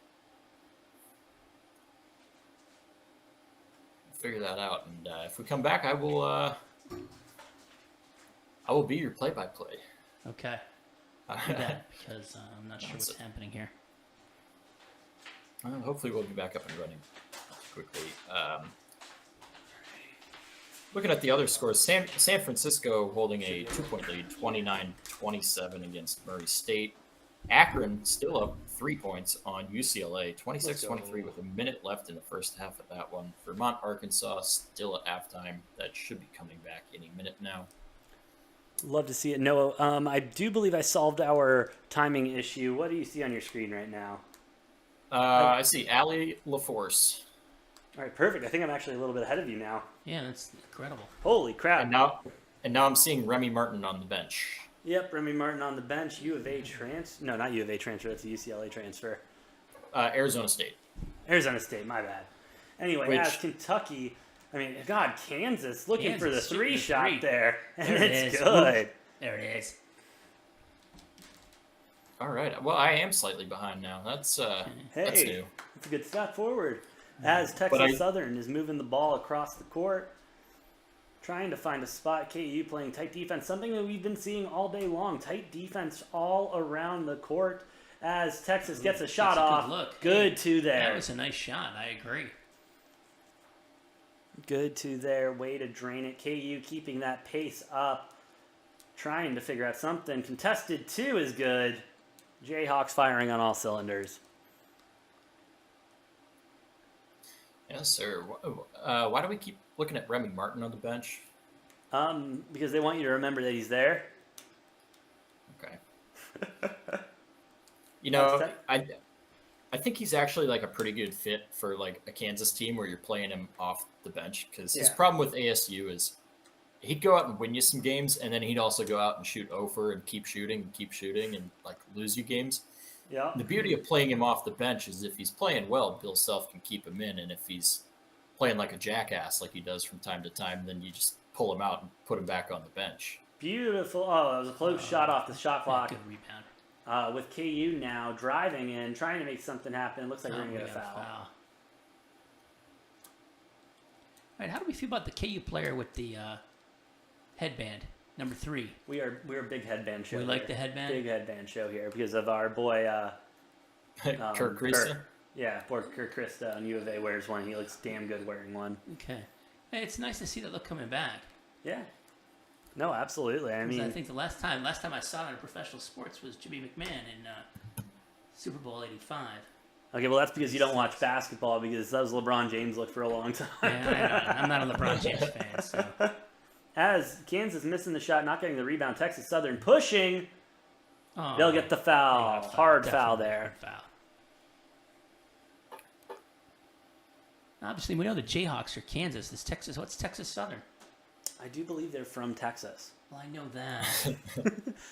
Figure that out, and if we come back, I will be your play-by-play. Okay. Do that, because I'm not sure what's happening here. Hopefully we'll be back up and running quickly. Looking at the other scores, San Francisco holding a 2-point lead, 29-27 against Murray State. Akron still up 3 points on UCLA, 26-23 with a minute left in the first half of that one. Vermont, Arkansas still at halftime. That should be coming back any minute now. Love to see it. Noah, I do believe I solved our timing issue. What do you see on your screen right now? I see Allie LaForce. All right, perfect. I think I'm actually a little bit ahead of you now. Yeah, that's incredible. Holy crap. And now I'm seeing Remy Martin on the bench. Yep, Remy Martin on the bench. U of A transfer. No, not U of A transfer. That's a UCLA transfer. Arizona State. Arizona State, my bad. Anyway, as Kentucky, Kansas looking for the three shot there. And it's good. There it is. All right. Well, I am slightly behind now. That's that's new. It's a good step forward. As Texas Southern is moving the ball across the court, trying to find a spot. KU playing tight defense, something that we've been seeing all day long. Tight defense all around the court as Texas gets a shot off. Good to there. That was a nice shot. I agree. Good to there. Way to drain it. KU keeping that pace up. trying to figure out something. Contested 2 is good. Jayhawks firing on all cylinders. Yes, sir. Why do we keep looking at Remy Martin on the bench? Because they want you to remember that he's there. Okay. You know, I think he's actually like a pretty good fit for like a Kansas team where you're playing him off the bench, because his problem with ASU is he'd go out and win you some games, and then he'd also go out and shoot over and keep shooting and like lose you games. Yeah. The beauty of playing him off the bench is if he's playing well, Bill Self can keep him in, and if he's playing like a jackass like he does from time to time, then you just pull him out and put him back on the bench. Beautiful. Oh, that was a close shot off the shot clock. Good rebound. With KU now driving in, trying to make something happen. Looks like we're going to get a foul. All right, how do we feel about the KU player with the headband, number 3? We're a big headband show. We like here. the headband? Big headband show here because of our boy Kirk Krista? Yeah, poor Kirk Krista on U of A wears one. He looks damn good wearing one. Okay. Hey, it's nice to see that look coming back. Yeah. No, absolutely. I mean, I think the last time I saw it in professional sports was Jimmy McMahon in Super Bowl '85. okay, well that's because you don't watch basketball, because that was LeBron James look for a long time. Yeah, I know. I'm not a LeBron James fan, so. As Kansas missing the shot, not getting the rebound, Texas Southern pushing. Oh, They'll get the foul. Hard foul there. Hard foul. Obviously, we know the Jayhawks are Kansas. This Texas. What's Texas Southern? I do believe they're from Texas. Well, I know that.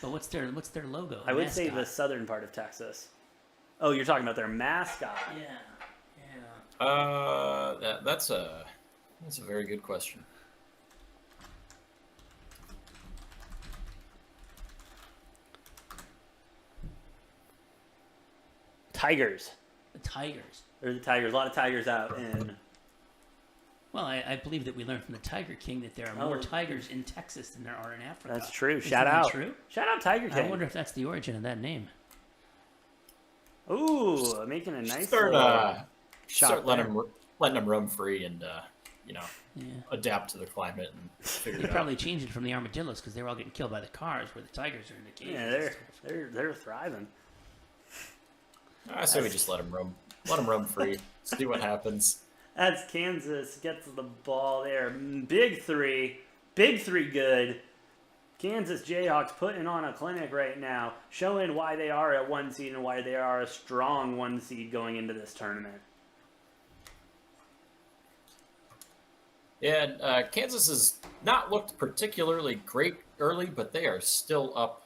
But what's their logo? I would say mascot? the southern part of Texas. Oh, you're talking about their mascot. Yeah. That's a very good question. Tigers. The Tigers. There's the Tigers. A lot of Tigers out in. Well, I believe that we learned from the Tiger King that there are more tigers in Texas than there are in Africa. That's true. Is Shout that out. True? Shout out Tiger King. I wonder if that's the origin of that name. Ooh, making a nice Start shot. letting them roam free and Yeah. adapt to the climate and figure They it out. probably changed it from the armadillos because they were all getting killed by the cars, where the tigers are in the cages. Yeah, they're thriving. I say we just let them roam. Let them roam free. See what happens. As Kansas gets the ball there. Big three good. Kansas Jayhawks putting on a clinic right now, showing why they are a 1 seed and why they are a strong 1 seed going into this tournament. Yeah, Kansas has not looked particularly great early, but they are still up.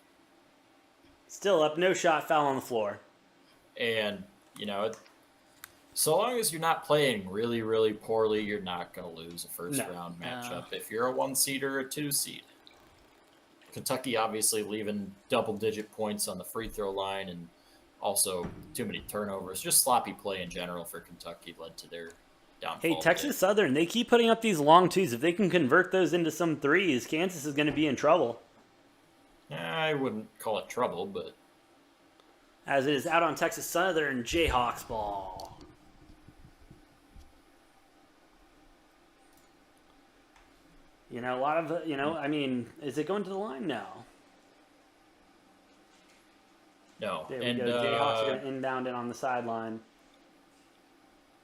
Still up, no shot, foul on the floor. And, so long as you're not playing really, really poorly, you're not going to lose a first-round matchup if you're a 1 seed or a 2 seed. Kentucky obviously leaving double-digit points on the free throw line and also too many turnovers. Just sloppy play in general for Kentucky led to their downfall. Hey, Texas Southern, they keep putting up these long twos. If they can convert those into some threes, Kansas is going to be in trouble. I wouldn't call it trouble, but... As it is out on Texas Southern, Jayhawks ball. A lot of, is it going to the line? No. No. There we and go. Jayhawks are going to inbound it on the sideline.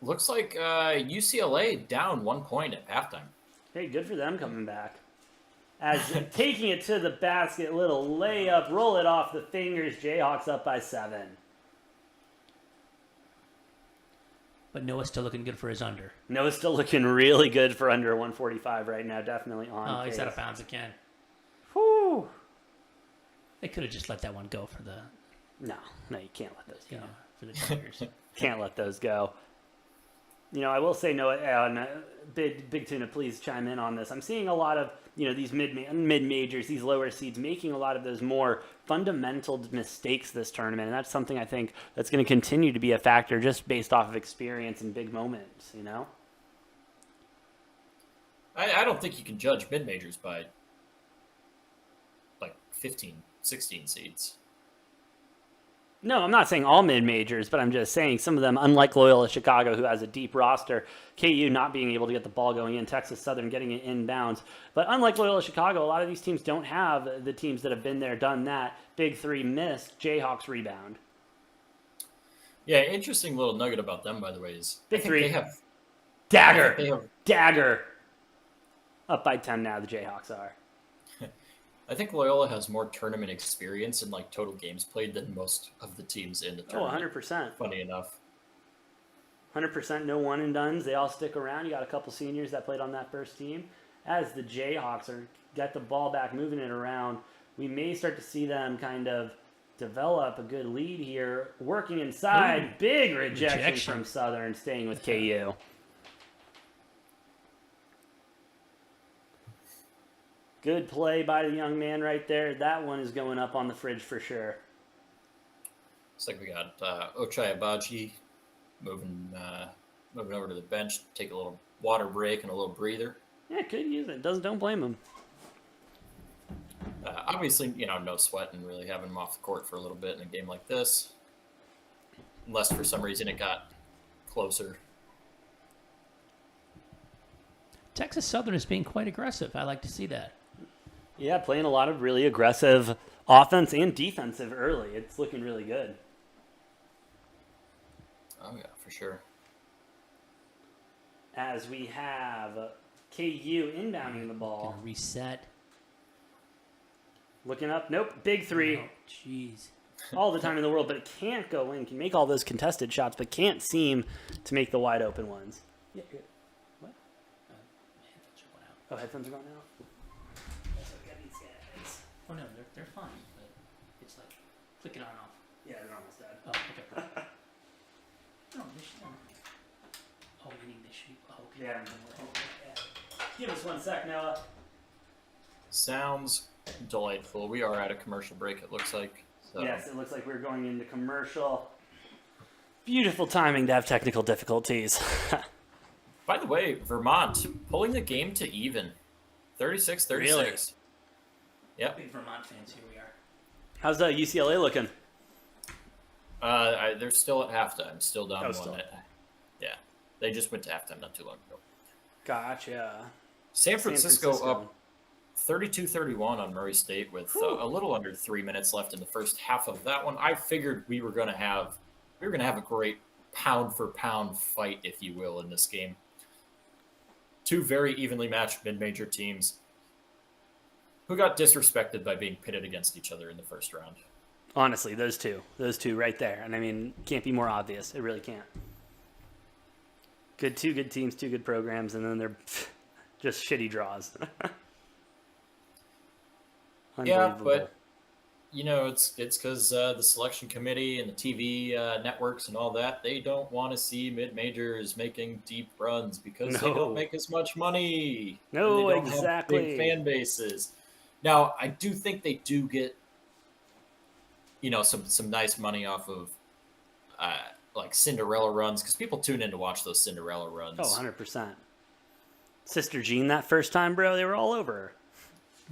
Looks like UCLA down 1 point at halftime. Hey, good for them coming back. As taking it to the basket, little layup, roll it off the fingers. Jayhawks up by 7. But Noah's still looking good for his under. Noah's still looking really good for under 145 right now. Definitely on Oh, pace. he's out of bounds again. Whew. They could have just let that one go for the, No, you can't let those go. for the Tigers. Can't let those go. I will say, Noah, Big Tuna, please chime in on this. I'm seeing a lot of, these mid-majors, these lower seeds, making a lot of those more fundamental mistakes this tournament. And that's something I think that's going to continue to be a factor just based off of experience and big moments, I don't think you can judge mid-majors by, 15, 16 seeds. No, I'm not saying all mid-majors, but I'm just saying some of them, unlike Loyola Chicago, who has a deep roster, KU not being able to get the ball going in, Texas Southern getting it inbounds. But unlike Loyola Chicago, a lot of these teams don't have the teams that have been there, done that. Big three missed, Jayhawks rebound. Yeah, interesting little nugget about them, by the way, is Big I think three. they have Dagger. they have Dagger. Up by 10 now, the Jayhawks are. I think Loyola has more tournament experience and like total games played than most of the teams in the Oh, tournament. 100%. Funny enough. 100% no one and dones. They all stick around. You got a couple seniors that played on that first team. As the Jayhawks are got the ball back, moving it around, we may start to see them kind of develop a good lead here. Working inside, Ooh, big rejection rejection. from Southern, staying with KU. Good play by the young man right there. That one is going up on the fridge for sure. Looks like we got Ochai Abaji moving over to the bench, take a little water break and a little breather. Yeah, could use it. Don't blame him. Obviously, no sweat in really having him off the court for a little bit in a game like this. Unless for some reason it got closer. Texas Southern is being quite aggressive. I like to see that. Yeah, playing a lot of really aggressive offense and defensive early. It's looking really good. Oh, yeah, for sure. As we have KU inbounding the ball. Gonna reset. Looking up. Nope. Big three. Oh, jeez. All the time in the world, but it can't go in. Can make all those contested shots, but can't seem to make the wide open ones. Yeah. What? Headphones are going out. Oh, headphones are going out? That's okay. Oh no, they're fine, but it's like clicking on and off. Yeah, they're almost dead. Oh, okay. No, they should. Oh, meaning they should. Oh, okay. Yeah. Oh, yeah. Give us 1 sec, Noah. Sounds delightful. We are at a commercial break, it looks like. So. Yes, it looks like we're going into commercial. Beautiful timing to have technical difficulties. By the way, Vermont pulling the game to even. 36-36. Really? Yep. Big Vermont fans, here we are. How's UCLA looking? They're still at halftime. Still down one. still. Yeah. They just went to halftime not too long ago. Gotcha. San Francisco up 32-31 on Murray State with a little under 3 minutes left in the first half of that one. I figured we were going to have a great pound for pound fight, if you will, in this game. Two very evenly matched mid-major teams who got disrespected by being pitted against each other in the first round. Honestly, those two right there. And I mean, can't be more obvious. It really can't. Two good teams, two good programs, and then they're just shitty draws. Yeah, but it's because the selection committee and the TV networks and all that, they don't want to see mid-majors making deep runs because they don't make as much money. No, and they don't exactly. have big fan bases. Now, I do think they do get some nice money off of like Cinderella runs because people tune in to watch those Cinderella runs. Oh, 100%. Sister Jean that first time, bro, they were all over her.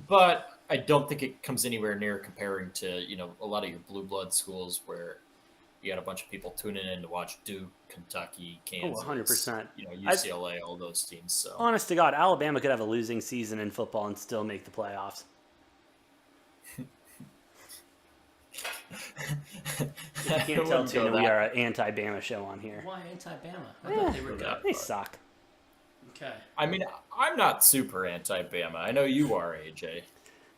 But I don't think it comes anywhere near comparing to, a lot of your blue blood schools where you got a bunch of people tuning in to watch Duke, Kentucky, Kansas. 100%. UCLA, all those teams. So honest to God, Alabama could have a losing season in football and still make the playoffs. If you can't tell, too, we are an anti-Bama show on here. Why anti-Bama? I thought they were good. They suck. Okay. I mean, I'm not super anti-Bama. I know you are, AJ.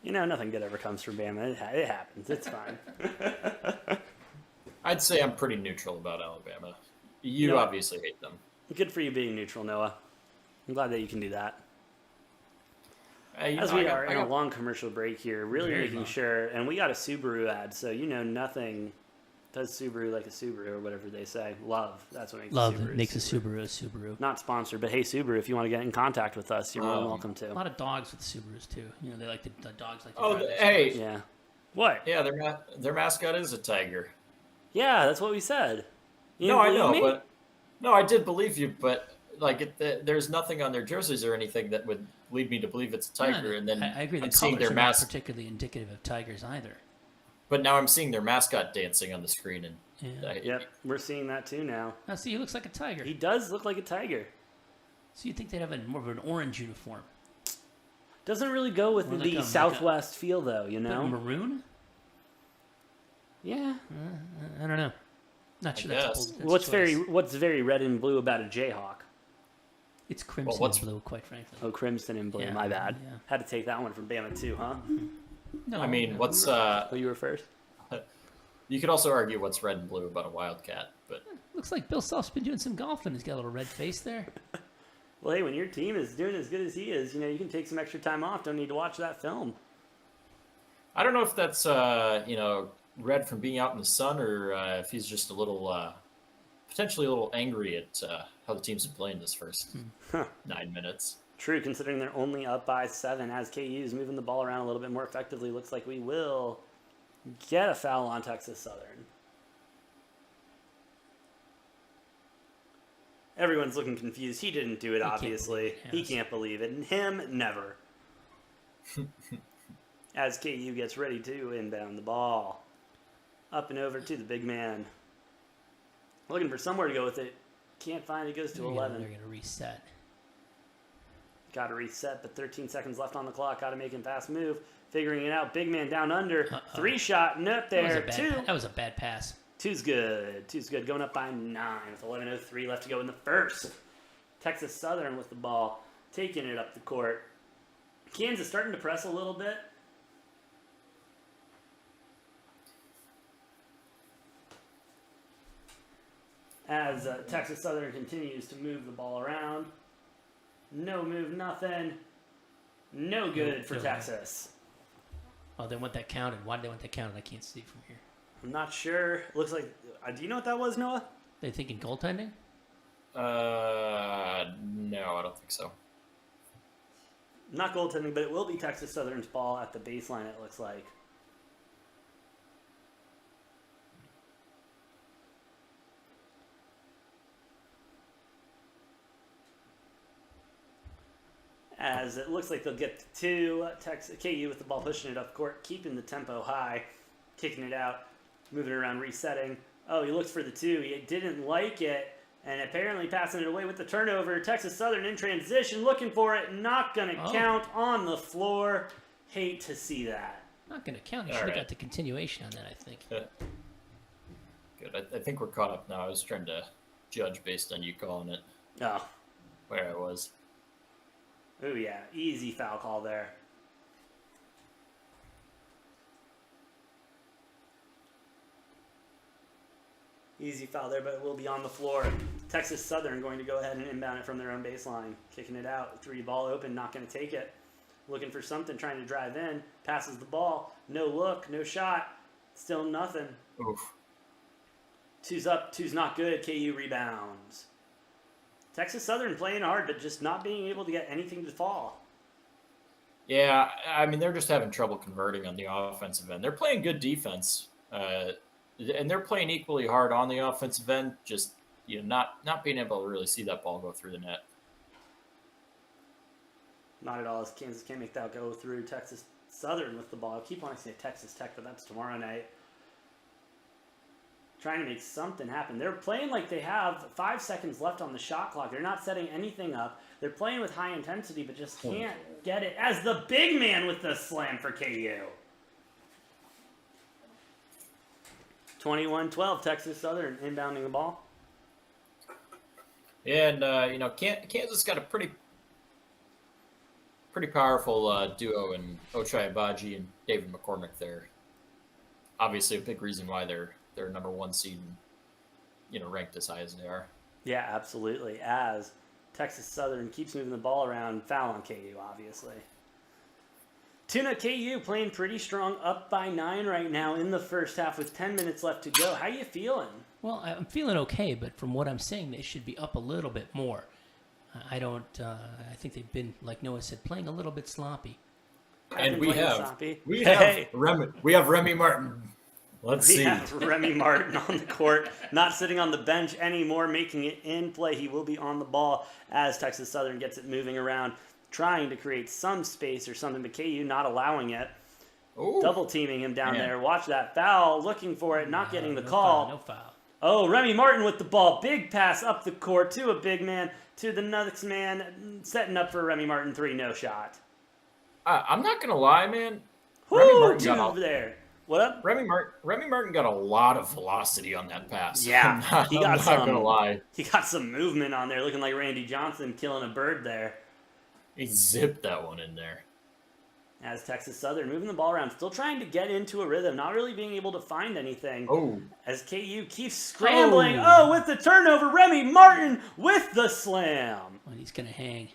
Nothing good ever comes from Bama. It happens. It's fine. I'd say I'm pretty neutral about Alabama. You obviously hate them. Good for you being neutral, Noah. I'm glad that you can do that. Hey, As we are in a long commercial break here, really Very making long. sure, and we got a Subaru ad, so nothing does Subaru like a Subaru or whatever they say. Love, that's what makes Love a Subaru. makes a Subaru a Subaru. Not sponsored, but hey, Subaru, if you want to get in contact with us, you're more than welcome A to. lot of dogs with Subarus too. They like the dogs like. To Oh, drive those hey. Subarus. Yeah. What? Yeah, their mascot is a tiger. Yeah, that's what we said. You No, didn't I know, believe me? but no, I did believe you, but there's nothing on their jerseys or anything that would lead me to believe it's a tiger. Yeah, and then I agree. The I'm seeing colors their are not mask. particularly indicative of tigers either. But now I'm seeing their mascot dancing on the screen, and Yeah. Yep, we're seeing that too now. Now, see, he looks like a tiger. He does look like a tiger. So you'd think they'd have more of an orange uniform. Doesn't really go with Or like the a- Southwest feel, though, you But know? maroon? Yeah. I don't know. Not sure I that's guess. a bold, that's a choice. What's very red and blue about a Jayhawk? It's crimson what's- and blue, quite frankly. Oh, crimson and blue. Yeah, My bad. yeah. Had to take that one from Bama too, huh? No, I mean, no, what's Oh, you were first. you could also argue what's red and blue about a Wildcat, but looks like Bill Self's been doing some golfing. He's got a little red face there. Well, hey, when your team is doing as good as he is, you know, you can take some extra time off. Don't need to watch that film. I don't know if that's red from being out in the sun, or if he's just a little potentially a little angry at how the team's been playing this first 9 minutes. True, considering they're only up by 7. As KU is moving the ball around a little bit more effectively, looks like we will get a foul on Texas Southern. Everyone's looking confused. He didn't do it, obviously. He can't believe it. And him, never. As KU gets ready to inbound the ball. Up and over to the big man. Looking for somewhere to go with it. Can't find it. Goes to 11. They're going to reset. Got to reset, but 13 seconds left on the clock. Got to make him fast move. Figuring it out. Big man down under. 3 shot. Nope there. That was a bad pass. Two's good. Two's good. Going up by 9 with 11:03 left to go in the first. Texas Southern with the ball. Taking it up the court. Kansas starting to press a little bit. As Texas Southern continues to move the ball around. No move, nothing. No good for Texas. Oh, they want that counted. Why did they want that counted? I can't see from here. I'm not sure. Looks like. Do you know what that was, Noah? They thinking goaltending? No, I don't think so. Not goaltending, but it will be Texas Southern's ball at the baseline, it looks like. As it looks like they'll get to 2. KU with the ball pushing it up court, keeping the tempo high, kicking it out, moving it around, resetting. Oh, he looked for the 2. He didn't like it, and apparently passing it away with the turnover. Texas Southern in transition, looking for it, not going to count on the floor. Hate to see that. Not going to count. You should have got the continuation on that, I think. Good. I think we're caught up now. I was trying to judge based on you calling it Oh. where I was. Oh, yeah. Easy foul call there. Easy foul there, but it will be on the floor. Texas Southern going to go ahead and inbound it from their own baseline. Kicking it out. 3 ball open, not going to take it. Looking for something, trying to drive in. Passes the ball. No look, no shot. Still nothing. Oof. 2's up, 2's not good. KU rebounds. Texas Southern playing hard, but just not being able to get anything to fall. Yeah, I mean, they're just having trouble converting on the offensive end. They're playing good defense, and they're playing equally hard on the offensive end, just not being able to really see that ball go through the net. Not at all, as Kansas can't make that go through. Texas Southern with the ball. I keep wanting to say Texas Tech, but that's tomorrow night. Trying to make something happen. They're playing like they have 5 seconds left on the shot clock. They're not setting anything up. They're playing with high intensity, but just can't get it. As the big man with the slam for KU. 21-12, Texas Southern inbounding the ball. And Kansas got a pretty powerful duo in Ochai Abaji and David McCormick there. Obviously, a big reason why they're number 1 seed and ranked as high as they are. Yeah, absolutely. As Texas Southern keeps moving the ball around, foul on KU, obviously. Tuna KU playing pretty strong, up by 9 right now in the first half with 10 minutes left to go. How you feeling? Well, I'm feeling okay, but from what I'm saying, they should be up a little bit more. I think they've been, like Noah said, playing a little bit sloppy. And we have Hey. Remy Martin. Let's see. We have Remy Martin on the court, not sitting on the bench anymore, making it in play. He will be on the ball as Texas Southern gets it moving around, trying to create some space or something, but KU not allowing it. Ooh. Double teaming him down Man. there. Watch that foul. Looking for it. Not getting the call. Foul, no foul. Oh, Remy Martin with the ball. Big pass up the court to a big man, to the next man. Setting up for Remy Martin 3. No shot. I'm not going to lie, man. Woo! Two there. What up? Remy Martin got a lot of velocity on that pass. Yeah, I'm not gonna lie. He got some movement on there, looking like Randy Johnson killing a bird there. He zipped that one in there. As Texas Southern moving the ball around, still trying to get into a rhythm, not really being able to find anything. Oh. As KU keeps scrambling. Oh, with the turnover, Remy Martin with the slam. Well, he's gonna hang.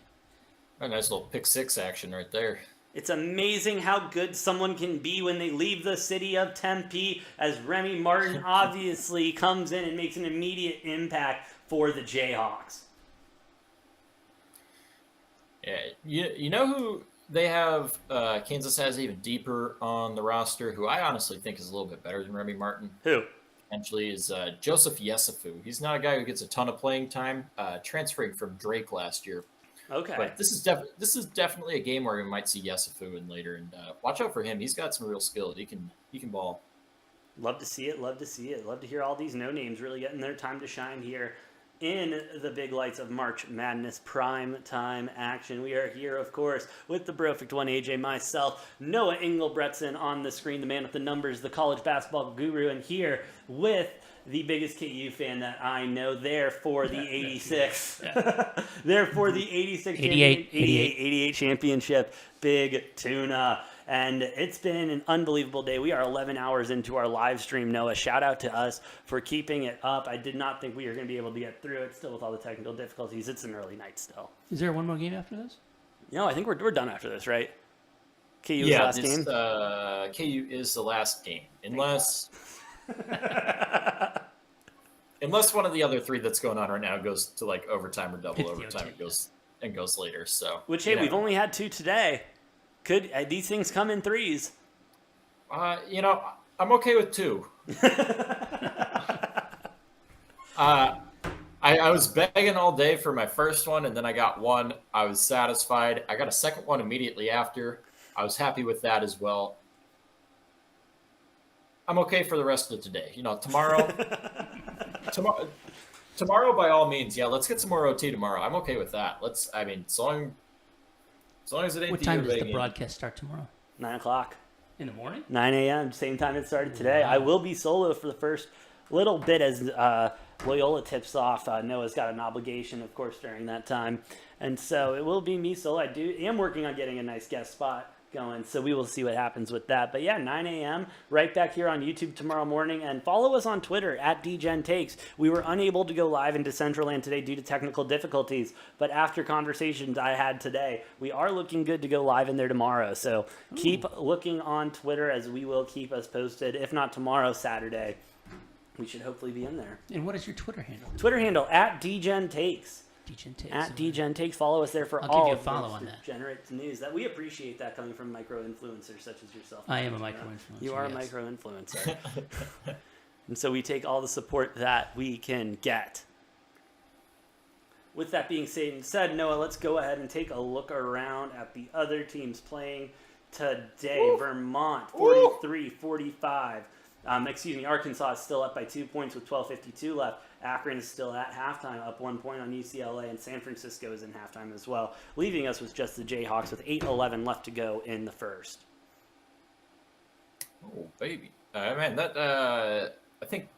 A nice little pick six action right there. It's amazing how good someone can be when they leave the city of Tempe, as Remy Martin obviously comes in and makes an immediate impact for the Jayhawks. Yeah, you know who they have? Kansas has even deeper on the roster, who I honestly think is a little bit better than Remy Martin. Who? Potentially is Joseph Yesufu. He's not a guy who gets a ton of playing time, transferring from Drake last year. Okay. But this is definitely a game where we might see Yesufu in later, and watch out for him. He's got some real skill. He can ball. Love to see it. Love to see it. Love to hear all these no names really getting their time to shine here in the big lights of March Madness prime time action. We are here, of course, with the Perfect One, AJ, myself, Noah Engelbretson on the screen, the man with the numbers, the college basketball guru, and here with the biggest KU fan that I know, there for the 86. There for the 86 88 championship, Big Tuna. And it's been an unbelievable day. We are 11 hours into our live stream, Noah. Shout out to us for keeping it up. I did not think we were going to be able to get through it still with all the technical difficulties. It's an early night still. Is there one more game after this? No, I think we're done after this, right? KU is the last game? KU is the last game. Unless one of the other three that's going on right now goes to like overtime or double overtime, it goes later. So which, hey, we've only had 2 today. Could these things come in 3s? I'm okay with 2. I was begging all day for my first one, and then I got one. I was satisfied. I got a second one immediately after. I was happy with that as well. I'm okay for the rest of today. Tomorrow, by all means, yeah, let's get some more OT tomorrow. I'm okay with that. As long as it ain't What time does the broadcast start tomorrow? 9 o'clock. In the morning? 9 a.m., same time it started today. I will be solo for the first little bit as Loyola tips off. Noah's got an obligation, of course, during that time. And so it will be me solo. I am working on getting a nice guest spot going, so we will see what happens with that. But yeah, 9 a.m. right back here on YouTube tomorrow morning, and follow us on Twitter at DGenTakes. We were unable to go live into Decentraland today due to technical difficulties, but after conversations I had today, we are looking good to go live in there tomorrow. So keep looking on Twitter, as we will keep us posted. If not tomorrow, Saturday, we should hopefully be in there. And what is your Twitter handle? Twitter handle at DGenTakes. At DGenTakes. Follow us there for all give you a follow on that. Degenerate news. That we appreciate that coming from micro-influencers such as yourself. I am a micro-influencer. You are a micro-influencer. And so we take all the support that we can get. With that being said, Noah, let's go ahead and take a look around at the other teams playing today. Woo! Vermont, 43-45. Arkansas is still up by 2 points with 12:52 left. Akron is still at halftime, up 1 point on UCLA, and San Francisco is in halftime as well, leaving us with just the Jayhawks with 8:11 left to go in the first. Oh, baby. I think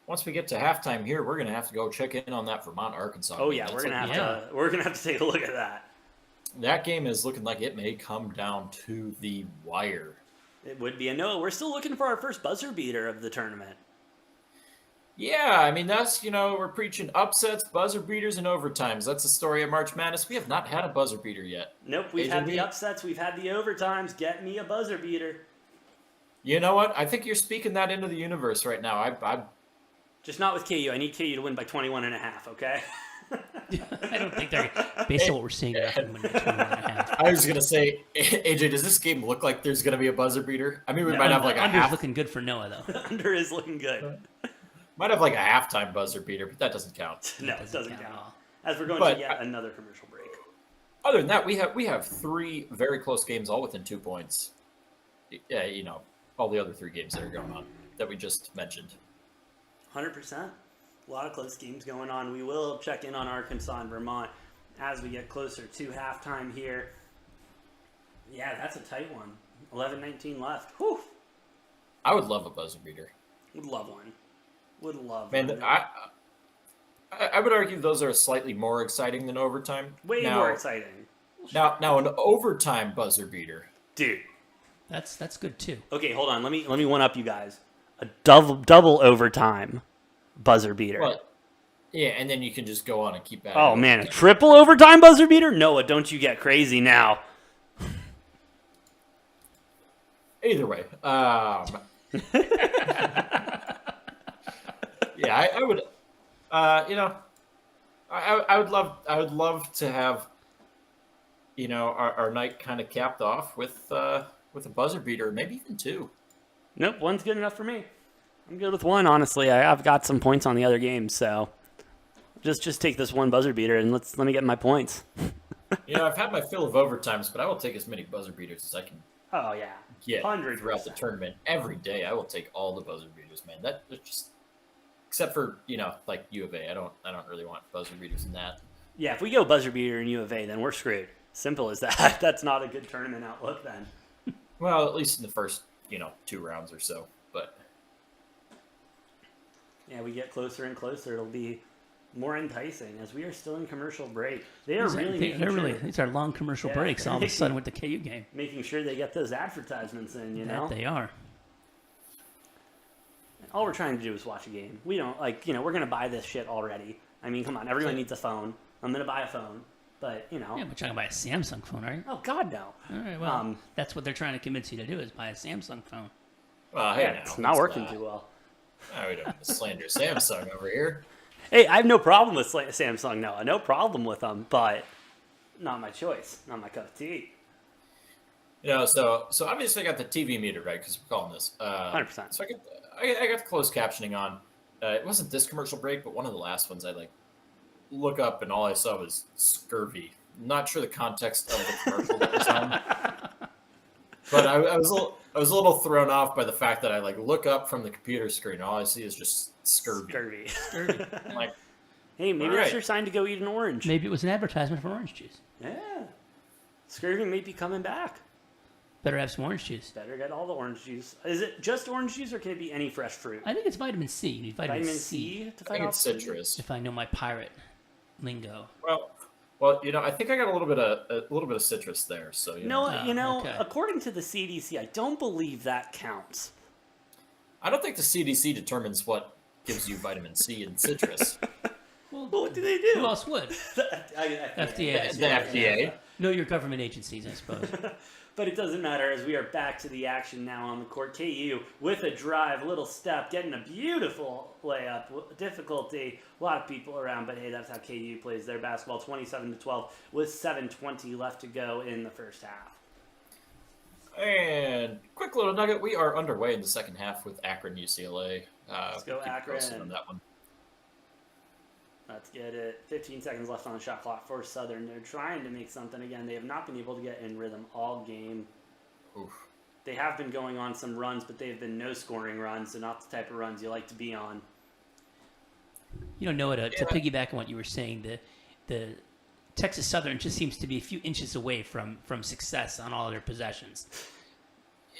once we get to halftime here, we're going to have to go check in on that Vermont-Arkansas game. Oh, yeah, we're going to have to take a look at that. That game is looking like it may come down to the wire. It would be. And no, we're still looking for our first buzzer beater of the tournament. Yeah, that's, we're preaching upsets, buzzer beaters, and overtimes. That's the story of March Madness. We have not had a buzzer beater yet. Nope, we've had the upsets, we've had the overtimes. Get me a buzzer beater. You know what? I think you're speaking that into the universe right now. I Just not with KU. I need KU to win by 21.5, okay? I don't think they're, based on what we're seeing, they're not going to win by 21.5. I was going to say, AJ, does this game look like there's going to be a buzzer beater? We might have like a Under's looking good for Noah, though. Under is looking good. Might have like a halftime buzzer beater, but that doesn't count. No, it doesn't count. As we're going to yet another commercial break. Other than that, we have 3 very close games, all within 2 points. all the other 3 games that are going on that we just mentioned. 100%. A lot of close games going on. We will check in on Arkansas and Vermont as we get closer to halftime here. Yeah, that's a tight one. 11-19 left. Whew. I would love a buzzer beater. Would love one. Would love Man, one. I would argue those are slightly more exciting than overtime. Way more exciting. Now an overtime buzzer beater. Dude. That's good too. Okay, hold on. Let me one up you guys. A double overtime buzzer beater. But, yeah, and then you can just go on and keep adding. Oh man, a triple overtime buzzer beater? Noah, don't you get crazy now. Either way. Yeah, I would I would love to have our night kind of capped off with a buzzer beater, maybe even 2. Nope, one's good enough for me. I'm good with 1, honestly. I've got some points on the other games, so just take this one buzzer beater and let me get my points. I've had my fill of overtimes, but I will take as many buzzer beaters as I can Oh yeah, get 100%. throughout the tournament. Every day, I will take all the buzzer beaters, man. That's just, except for like U of A. I don't really want buzzer beaters in that. Yeah, if we go buzzer beater in U of A, then we're screwed. Simple as that. That's not a good tournament outlook then. Well, at least in the first 2 rounds or so, but. Yeah, we get closer and closer. It'll be more enticing as we are still in commercial break. They are These are long commercial breaks all of a sudden with the KU game. Making sure they get those advertisements in, That they are. All we're trying to do is watch a game. We don't we're going to buy this shit already. I mean, come on, everyone needs a phone. I'm going to buy a phone, but Yeah, but you're going to buy a Samsung phone, right? Oh God, no. All right, well, that's what they're trying to convince you to do is buy a Samsung phone. Well, hey, it's not working too well. We don't slander Samsung over here. Hey, I have no problem with Samsung, Noah. No problem with them, but not my choice. Not my cup of tea. So obviously I got the TV meter, right? Because we're calling this. 100%. So I got the closed captioning on. It wasn't this commercial break, but one of the last ones. I look up and all I saw was scurvy. I'm not sure the context of the commercial that was on, but I was a little thrown off by the fact that I look up from the computer screen and all I see is just scurvy. I'm like, hey, maybe all that's right. your sign to go eat an orange. Maybe it was an advertisement for orange juice. Yeah. Scurvy may be coming back. Better have some orange juice. Better get all the orange juice. Is it just orange juice or can it be any fresh fruit? I think it's vitamin C. You need vitamin C to I fight think off it's citrus. If I know my pirate lingo. Well, I think I got a little bit of citrus there. So okay. According to the CDC, I don't believe that counts. I don't think the CDC determines what gives you vitamin C in citrus. Well, what do they do? Who else would? FDA. The FDA. No, your government agencies, I suppose. But it doesn't matter as we are back to the action now on the court. KU with a drive, a little step, getting a beautiful layup. Difficulty, a lot of people around, but hey, that's how KU plays their basketball. 27-12 with 7:20 left to go in the first half. And quick little nugget: we are underway in the second half with Akron UCLA. Let's go keep Akron. posted on that one. Let's get it. 15 seconds left on the shot clock for Southern. They're trying to make something again. They have not been able to get in rhythm all game. Oof. They have been going on some runs, but they have been no scoring runs, so not the type of runs you like to be on. Noah, to piggyback on what you were saying, the Texas Southern just seems to be a few inches away from success on all of their possessions.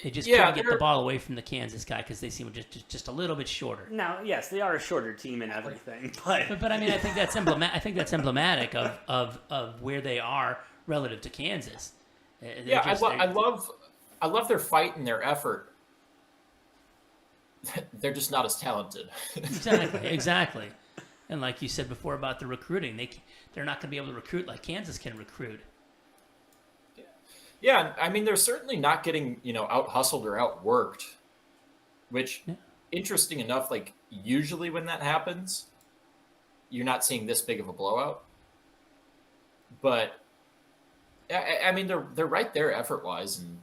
They just couldn't get the ball away from the Kansas guy because they seem just a little bit shorter. Now, yes, they are a shorter team and everything, but I mean, I think that's emblematic of where they are relative to Kansas. I love their fight and their effort. They're just not as talented. Exactly. And like you said before about the recruiting, they're not going to be able to recruit like Kansas can recruit. Yeah, I mean, they're certainly not getting, out hustled or outworked, which, interesting enough, usually when that happens, you're not seeing this big of a blowout. But, I mean, they're right there effort-wise, and,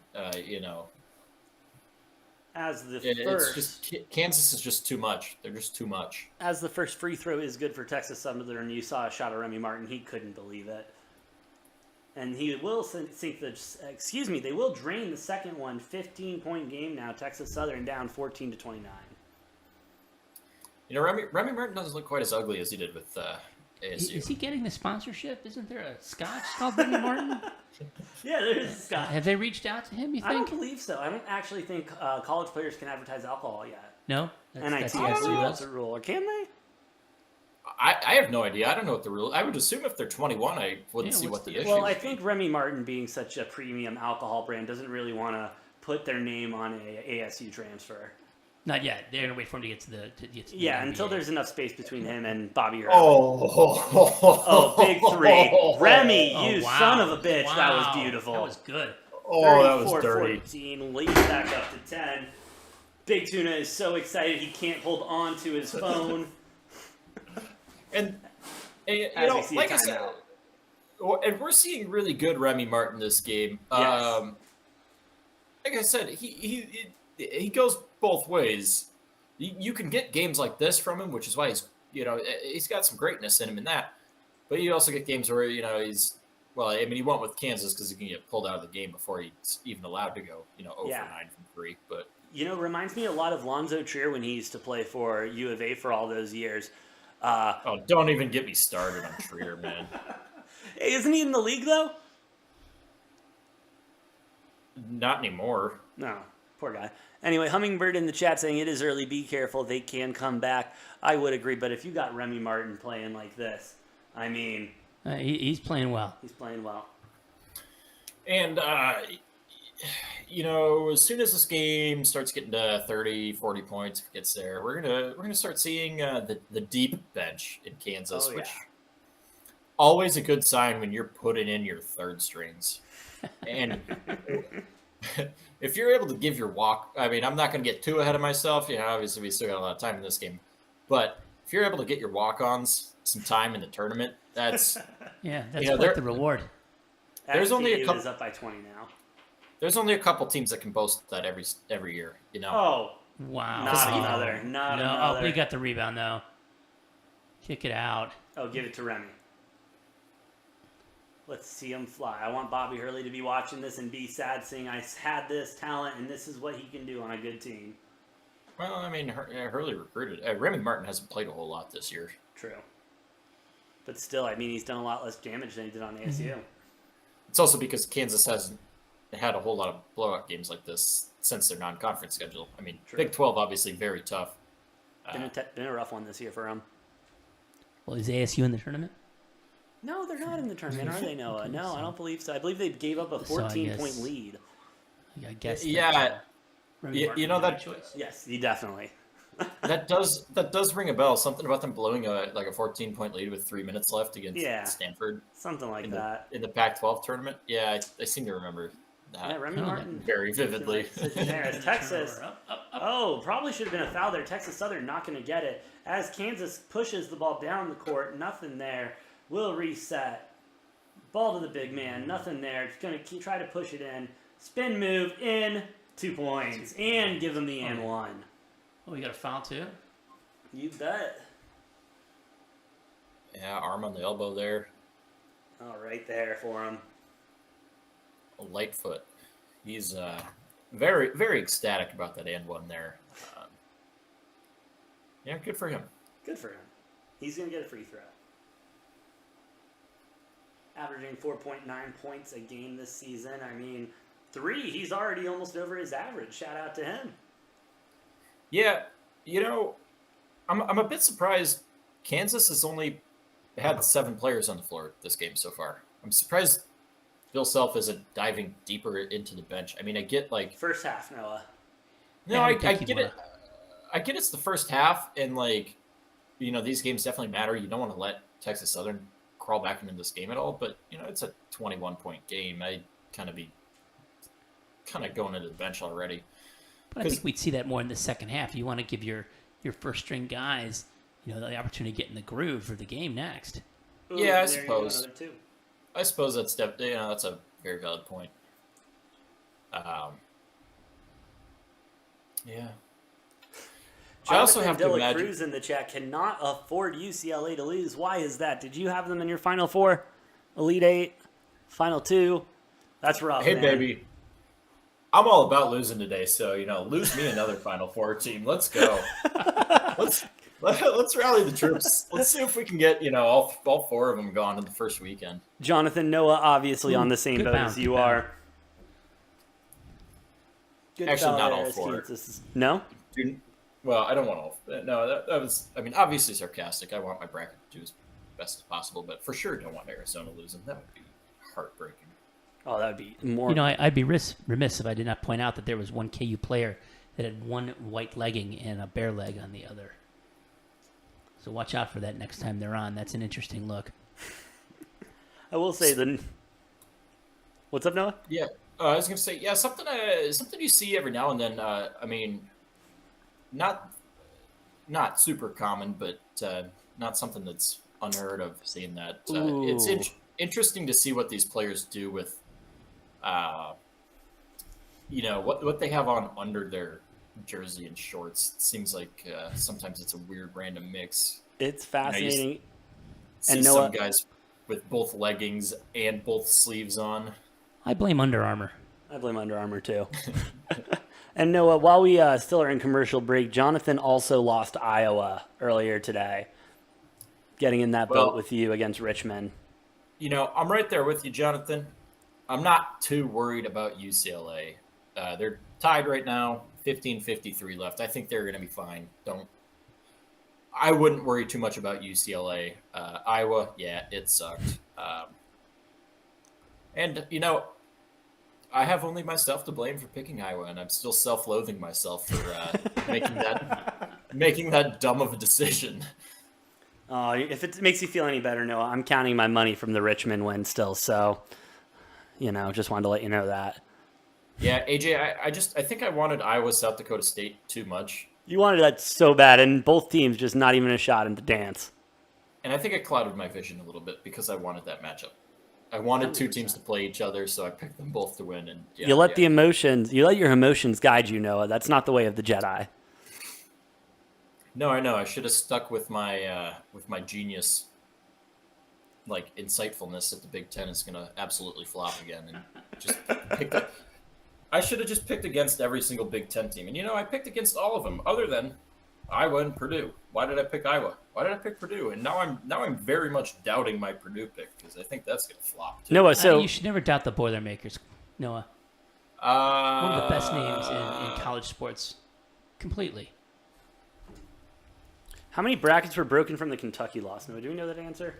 as the it's just Kansas is just too much. They're just too much. As the first free throw is good for Texas Southern, you saw a shot of Remy Martin. He couldn't believe it. And he will sink the. Excuse me. They will drain the second one. 15-point game now. Texas Southern down 14-29. You know, Remy Martin doesn't look quite as ugly as he did with ASU. Is he getting the sponsorship? Isn't there a scotch called Remy Martin? Yeah, there's Scott. Have they reached out to him, you I don't think? believe so. I don't actually think college players can advertise alcohol yet. No? NIT, I ASU believe rules? that's a rule. Or can they? I have no idea. I don't know what the rule. I would assume if they're 21, I wouldn't see what the issue Well, would I be. think Remy Martin, being such a premium alcohol brand, doesn't really want to put their name on a ASU transfer. Not yet. They're going to wait for him to get to the Yeah, NBA. until there's enough space between him and Bobby Earl. Oh, Big three. Remy, Oh, you wow. son of a bitch. Wow. That was beautiful. That was good. Oh, that was dirty. 14, leads back up to 10. Big Tuna is so excited he can't hold on to his phone. And you As know, we see a like I said, and we're seeing really good Remy Martin this game. Yes. Like I said, he goes both ways. You can get games like this from him, which is why he's got some greatness in him in that. But you also get games where he went with Kansas because he can get pulled out of the game before he's even allowed to go 0 for 9 from 3. But Reminds me a lot of Lonzo Trier when he used to play for U of A for all those years. Don't even get me started on Trier, man. Hey, isn't he in the league though? Not anymore. No, poor guy. Anyway, Hummingbird in the chat saying it is early. Be careful. They can come back. I would agree, but if you got Remy Martin playing like this, I mean, He's playing well. he's playing well. And, as soon as this game starts getting to 30, 40 points, if it gets there, we're gonna start seeing the deep bench in Kansas, Oh, yeah. which always a good sign when you're putting in your third strings. And if you're able to give your walk, I mean, I'm not going to get too ahead of myself. Obviously we still got a lot of time in this game, but if you're able to get your walk-ons some time in the tournament, that's that's quite the reward. There's only a SKU couple. is up by 20 now. There's only a couple teams that can boast that every year. Oh, Wow. not Oh. another. Not No, another. we got the rebound, though. Kick it out. Oh, give it to Remy. Let's see him fly. I want Bobby Hurley to be watching this and be sad seeing I had this talent and this is what he can do on a good team. Well, I mean, Hurley recruited. Remy Martin hasn't played a whole lot this year. True. But still, I mean, he's done a lot less damage than he did on ASU. It's also because Kansas hasn't had a whole lot of blowout games like this since their non-conference schedule. I mean, True. Big 12 obviously very tough. Been a rough one this year for him. Well, is ASU in the tournament? No, they're not in the tournament, are they, Noah? No, I don't believe so. I believe they gave up a So I 14-point guess- lead. I guess. Yeah, Remy you Martin know was the that- right choice. Yes, he definitely. that does ring a bell. Something about them blowing a 14-point lead with 3 minutes left against Yeah. Stanford Something like in that. the Pac-12 tournament. Yeah, I seem to remember that Yeah, Remy Oh, Martin. very vividly. There's Texas. Turnover, up. Oh, probably should have been a foul there. Texas Southern not going to get it. As Kansas pushes the ball down the court, nothing there. Will reset. Ball to the big man, nothing there. It's going to try to push it in. Spin move in, 2 points. And give them the and one. Oh, we got a foul, too? You bet. Yeah, arm on the elbow there. Oh, right there for him. Lightfoot. He's very, very ecstatic about that and one there. Yeah, good for him. Good for him. He's going to get a free throw. Averaging 4.9 points a game this season. I mean, 3, he's already almost over his average. Shout out to him. Yeah, I'm a bit surprised. Kansas has only had 7 players on the floor this game so far. I'm surprised Bill Self isn't diving deeper into the bench. I mean, I get First half, Noah. no, Yeah, I think he'd get it. I get it's the first half, and these games definitely matter. You don't want to let Texas Southern crawl back into this game at all, but it's a 21-point game. I'd kind of going into the bench already. But I think we'd see that more in the second half. You want to give your first string guys, the opportunity to get in the groove for the game next. Ooh, Yeah, I there you go, suppose. another 2. I suppose that's definitely that's a very valid point. Yeah. I also have to Jonathan imagine. Cruz in the chat cannot afford UCLA to lose. Why is that? Did you have them in your Final Four, Elite 8? Final two. That's rough. Hey, man. baby. I'm all about losing today, so lose me another Final Four team. Let's go. Let's rally the troops. Let's see if we can get all four of them gone in the first weekend. Jonathan, Noah, obviously on the same good boat bound, as you good are. Good Actually, not all fellas, four. Kansas. No? Dude, well, I don't want all. No, that was. I mean, obviously sarcastic. I want my bracket to do as best as possible, but for sure don't want Arizona losing. That would be heartbreaking. Oh, that would be more. I'd be remiss if I did not point out that there was one KU player that had one white legging and a bare leg on the other. So watch out for that next time they're on. That's an interesting look. I will say then. What's up, Noah? Yeah, I was gonna say something you see every now and then. I mean, not super common, but not something that's unheard of. Seeing that it's interesting to see what these players do with, what they have on under their jersey and shorts. It seems like sometimes it's a weird random mix. It's fascinating. See And Noah, some guys with both leggings and both sleeves on. I blame Under Armour. I blame Under Armour too. And Noah, while we still are in commercial break, Jonathan also lost Iowa earlier today, getting in that boat with you against Richmond. I'm right there with you, Jonathan. I'm not too worried about UCLA. They're tied right now, 15:53 left. I think they're going to be fine. I wouldn't worry too much about UCLA. Iowa, yeah, it sucked. And I have only myself to blame for picking Iowa, and I'm still self-loathing myself for making that dumb of a decision. If it makes you feel any better, Noah, I'm counting my money from the Richmond win still. So, just wanted to let you know that. Yeah, AJ, I think I wanted Iowa, South Dakota State too much. You wanted that so bad, and both teams just not even a shot in the dance. And I think it clouded my vision a little bit because I wanted that matchup. I wanted 2 teams to play each other, so I picked them both to win. And you let your emotions guide you, Noah. That's not the way of the Jedi. No, I know. I should have stuck with my genius, insightfulness that the Big Ten is going to absolutely flop again, and just pick up. I should have just picked against every single Big Ten team, and I picked against all of them, other than Iowa and Purdue. Why did I pick Iowa? Why did I pick Purdue? And now I'm very much doubting my Purdue pick because I think that's going to flop too. Noah, so you should never doubt the Boilermakers, Noah. One of the best names in college sports, completely. How many brackets were broken from the Kentucky loss? Noah, do we know that answer?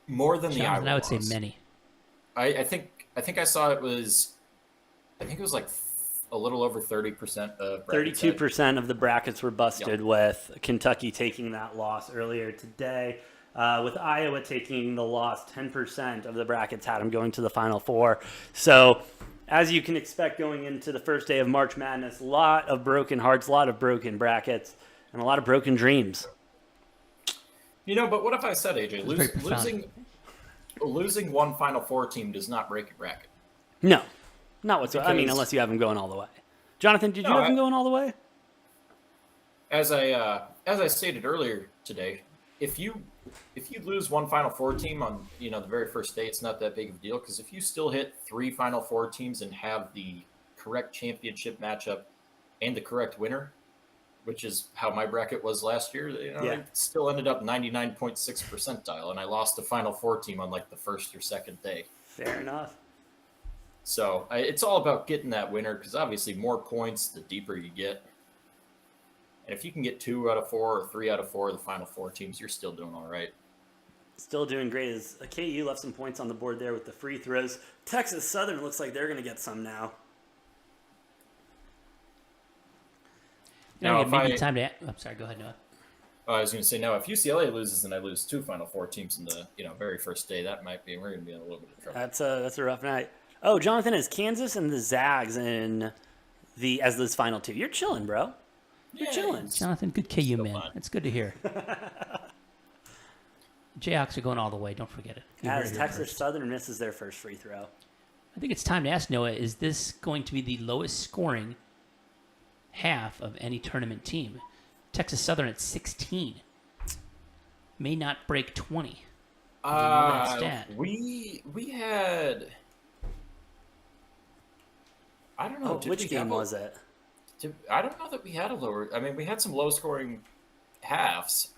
More than the Iowa I would say loss. many. I think I saw it was. I think it was a little over 30% of brackets. 32% of the brackets were busted, with Kentucky taking that loss earlier today. With Iowa taking the loss, 10% of the brackets had them going to the Final Four. So, as you can expect going into the first day of March Madness, a lot of broken hearts, a lot of broken brackets, and a lot of broken dreams. But what if I said, AJ, losing one Final Four team does not break a bracket? No, not whatsoever. Because, unless you have them going all the way. Jonathan, did you have them going all the way? As I stated earlier today, if you lose one Final Four team on the very first day, it's not that big of a deal, because if you still hit 3 Final Four teams and have the correct championship matchup and the correct winner, which is how my bracket was last year, I still ended up 99.6 percentile, and I lost a Final Four team on the first or second day. Fair enough. So it's all about getting that winner, because obviously more points, the deeper you get. And if you can get 2 out of 4 or 3 out of 4 of the Final Four teams, you're still doing all right. Still doing great. As KU left some points on the board there with the free throws. Texas Southern looks like they're going to get some now. Now, I'm sorry, go ahead, Noah. I was going to say, now if UCLA loses and I lose 2 Final Four teams in the very first day, we're going to be in a little bit of trouble. That's a rough night. Oh, Jonathan has Kansas and the Zags as those final 2. You're chilling, bro. You're chilling. Jonathan, good KU, man. fun. That's good to hear. Jayhawks are going all the way. Don't forget it. As Texas Southern misses their first free throw. I think it's time to ask Noah, is this going to be the lowest scoring half of any tournament team? Texas Southern at 16. May not break 20. Do you know that stat? We had. I don't know. Oh, which game was it? I don't know that we had a lower. I mean, we had some low-scoring halves.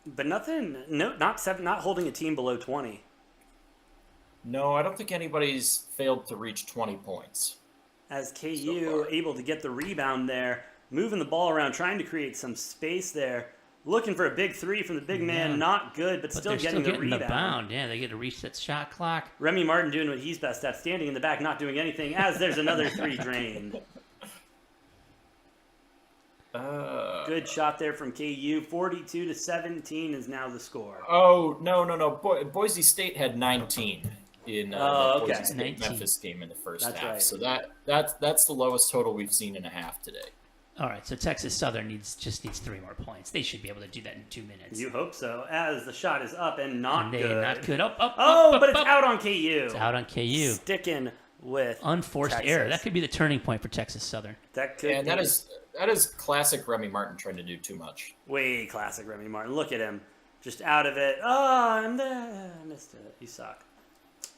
But nothing. No, not holding a team below 20. No, I don't think anybody's failed to reach 20 points. As KU So able to get the rebound there, moving the ball around, trying to create some space there, looking for a big three from the big man. Yeah. Not good, but still they're getting the rebound. the bound. Yeah, they get to reach that shot clock. Remy Martin doing what he's best at, standing in the back, not doing anything, as there's another three drained. Good shot there from KU. 42-17 is now the score. Oh, no. Boise State had 19 in the okay. Boise State 19. Memphis game in the first That's half. right. So that's the lowest total we've seen in a half today. All right, so Texas Southern just needs 3 more points. They should be able to do that in 2 minutes. You hope so, as the shot is up and not good. Not good. Up, but it's up. out on KU. It's out on KU. Sticking with Unforced Texas. error. That could be the turning point for Texas Southern. That could And be. that is classic Remy Martin trying to do too much. Way classic Remy Martin. Look at him. Just out of it. Oh, I'm there. I missed it. You suck.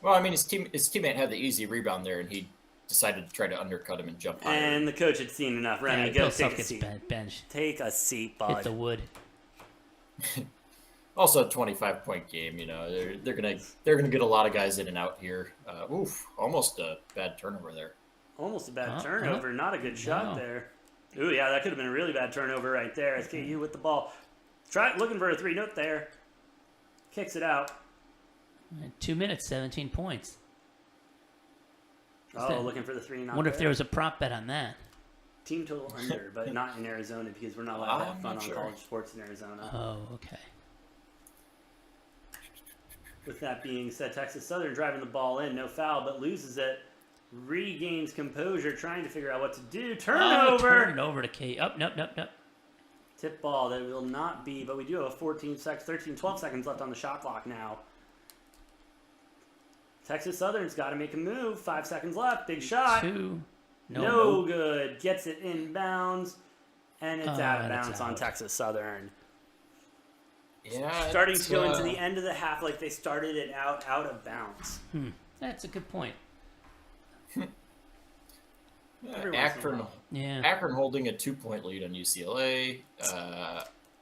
Well, I mean, his teammate had the easy rebound there, and he decided to try to undercut him and jump higher. And the coach had seen enough. Remy, Yeah, go Bill Self take a gets seat. benched. Take a seat, Hit bud. the wood. Also, a 25-point game. You know, they're gonna get a lot of guys in and out here. Almost a bad turnover there. Almost a bad Oh, turnover. Not a good shot no. there. Ooh, yeah, that could have been a really bad turnover right there. SKU with the ball. Looking for a 3-note there. Kicks it out. 2 minutes, 17 points. Oh, looking for the 3. Not Wonder if there was a prop bet on that. Team total under, but not in Arizona because we're not allowed to have I'm fun not on sure. college sports in Arizona. Oh, okay. With that being said, Texas Southern driving the ball in, no foul, but loses it. Regains composure, trying to figure out what to do. Turnover! Turn it over to K. Nope. Tip ball, that will not be, but we do have 12 seconds left on the shot clock now. Texas Southern's got to make a move. 5 seconds left. Big shot. 2. No good. Gets it inbounds, and it's out of and it's bounds on out. Texas Southern. Yeah, Starting to go into the end of the half like they started it out of bounds. That's a good point. Every once in a Akron, while. Yeah. Akron holding a 2-point lead on UCLA.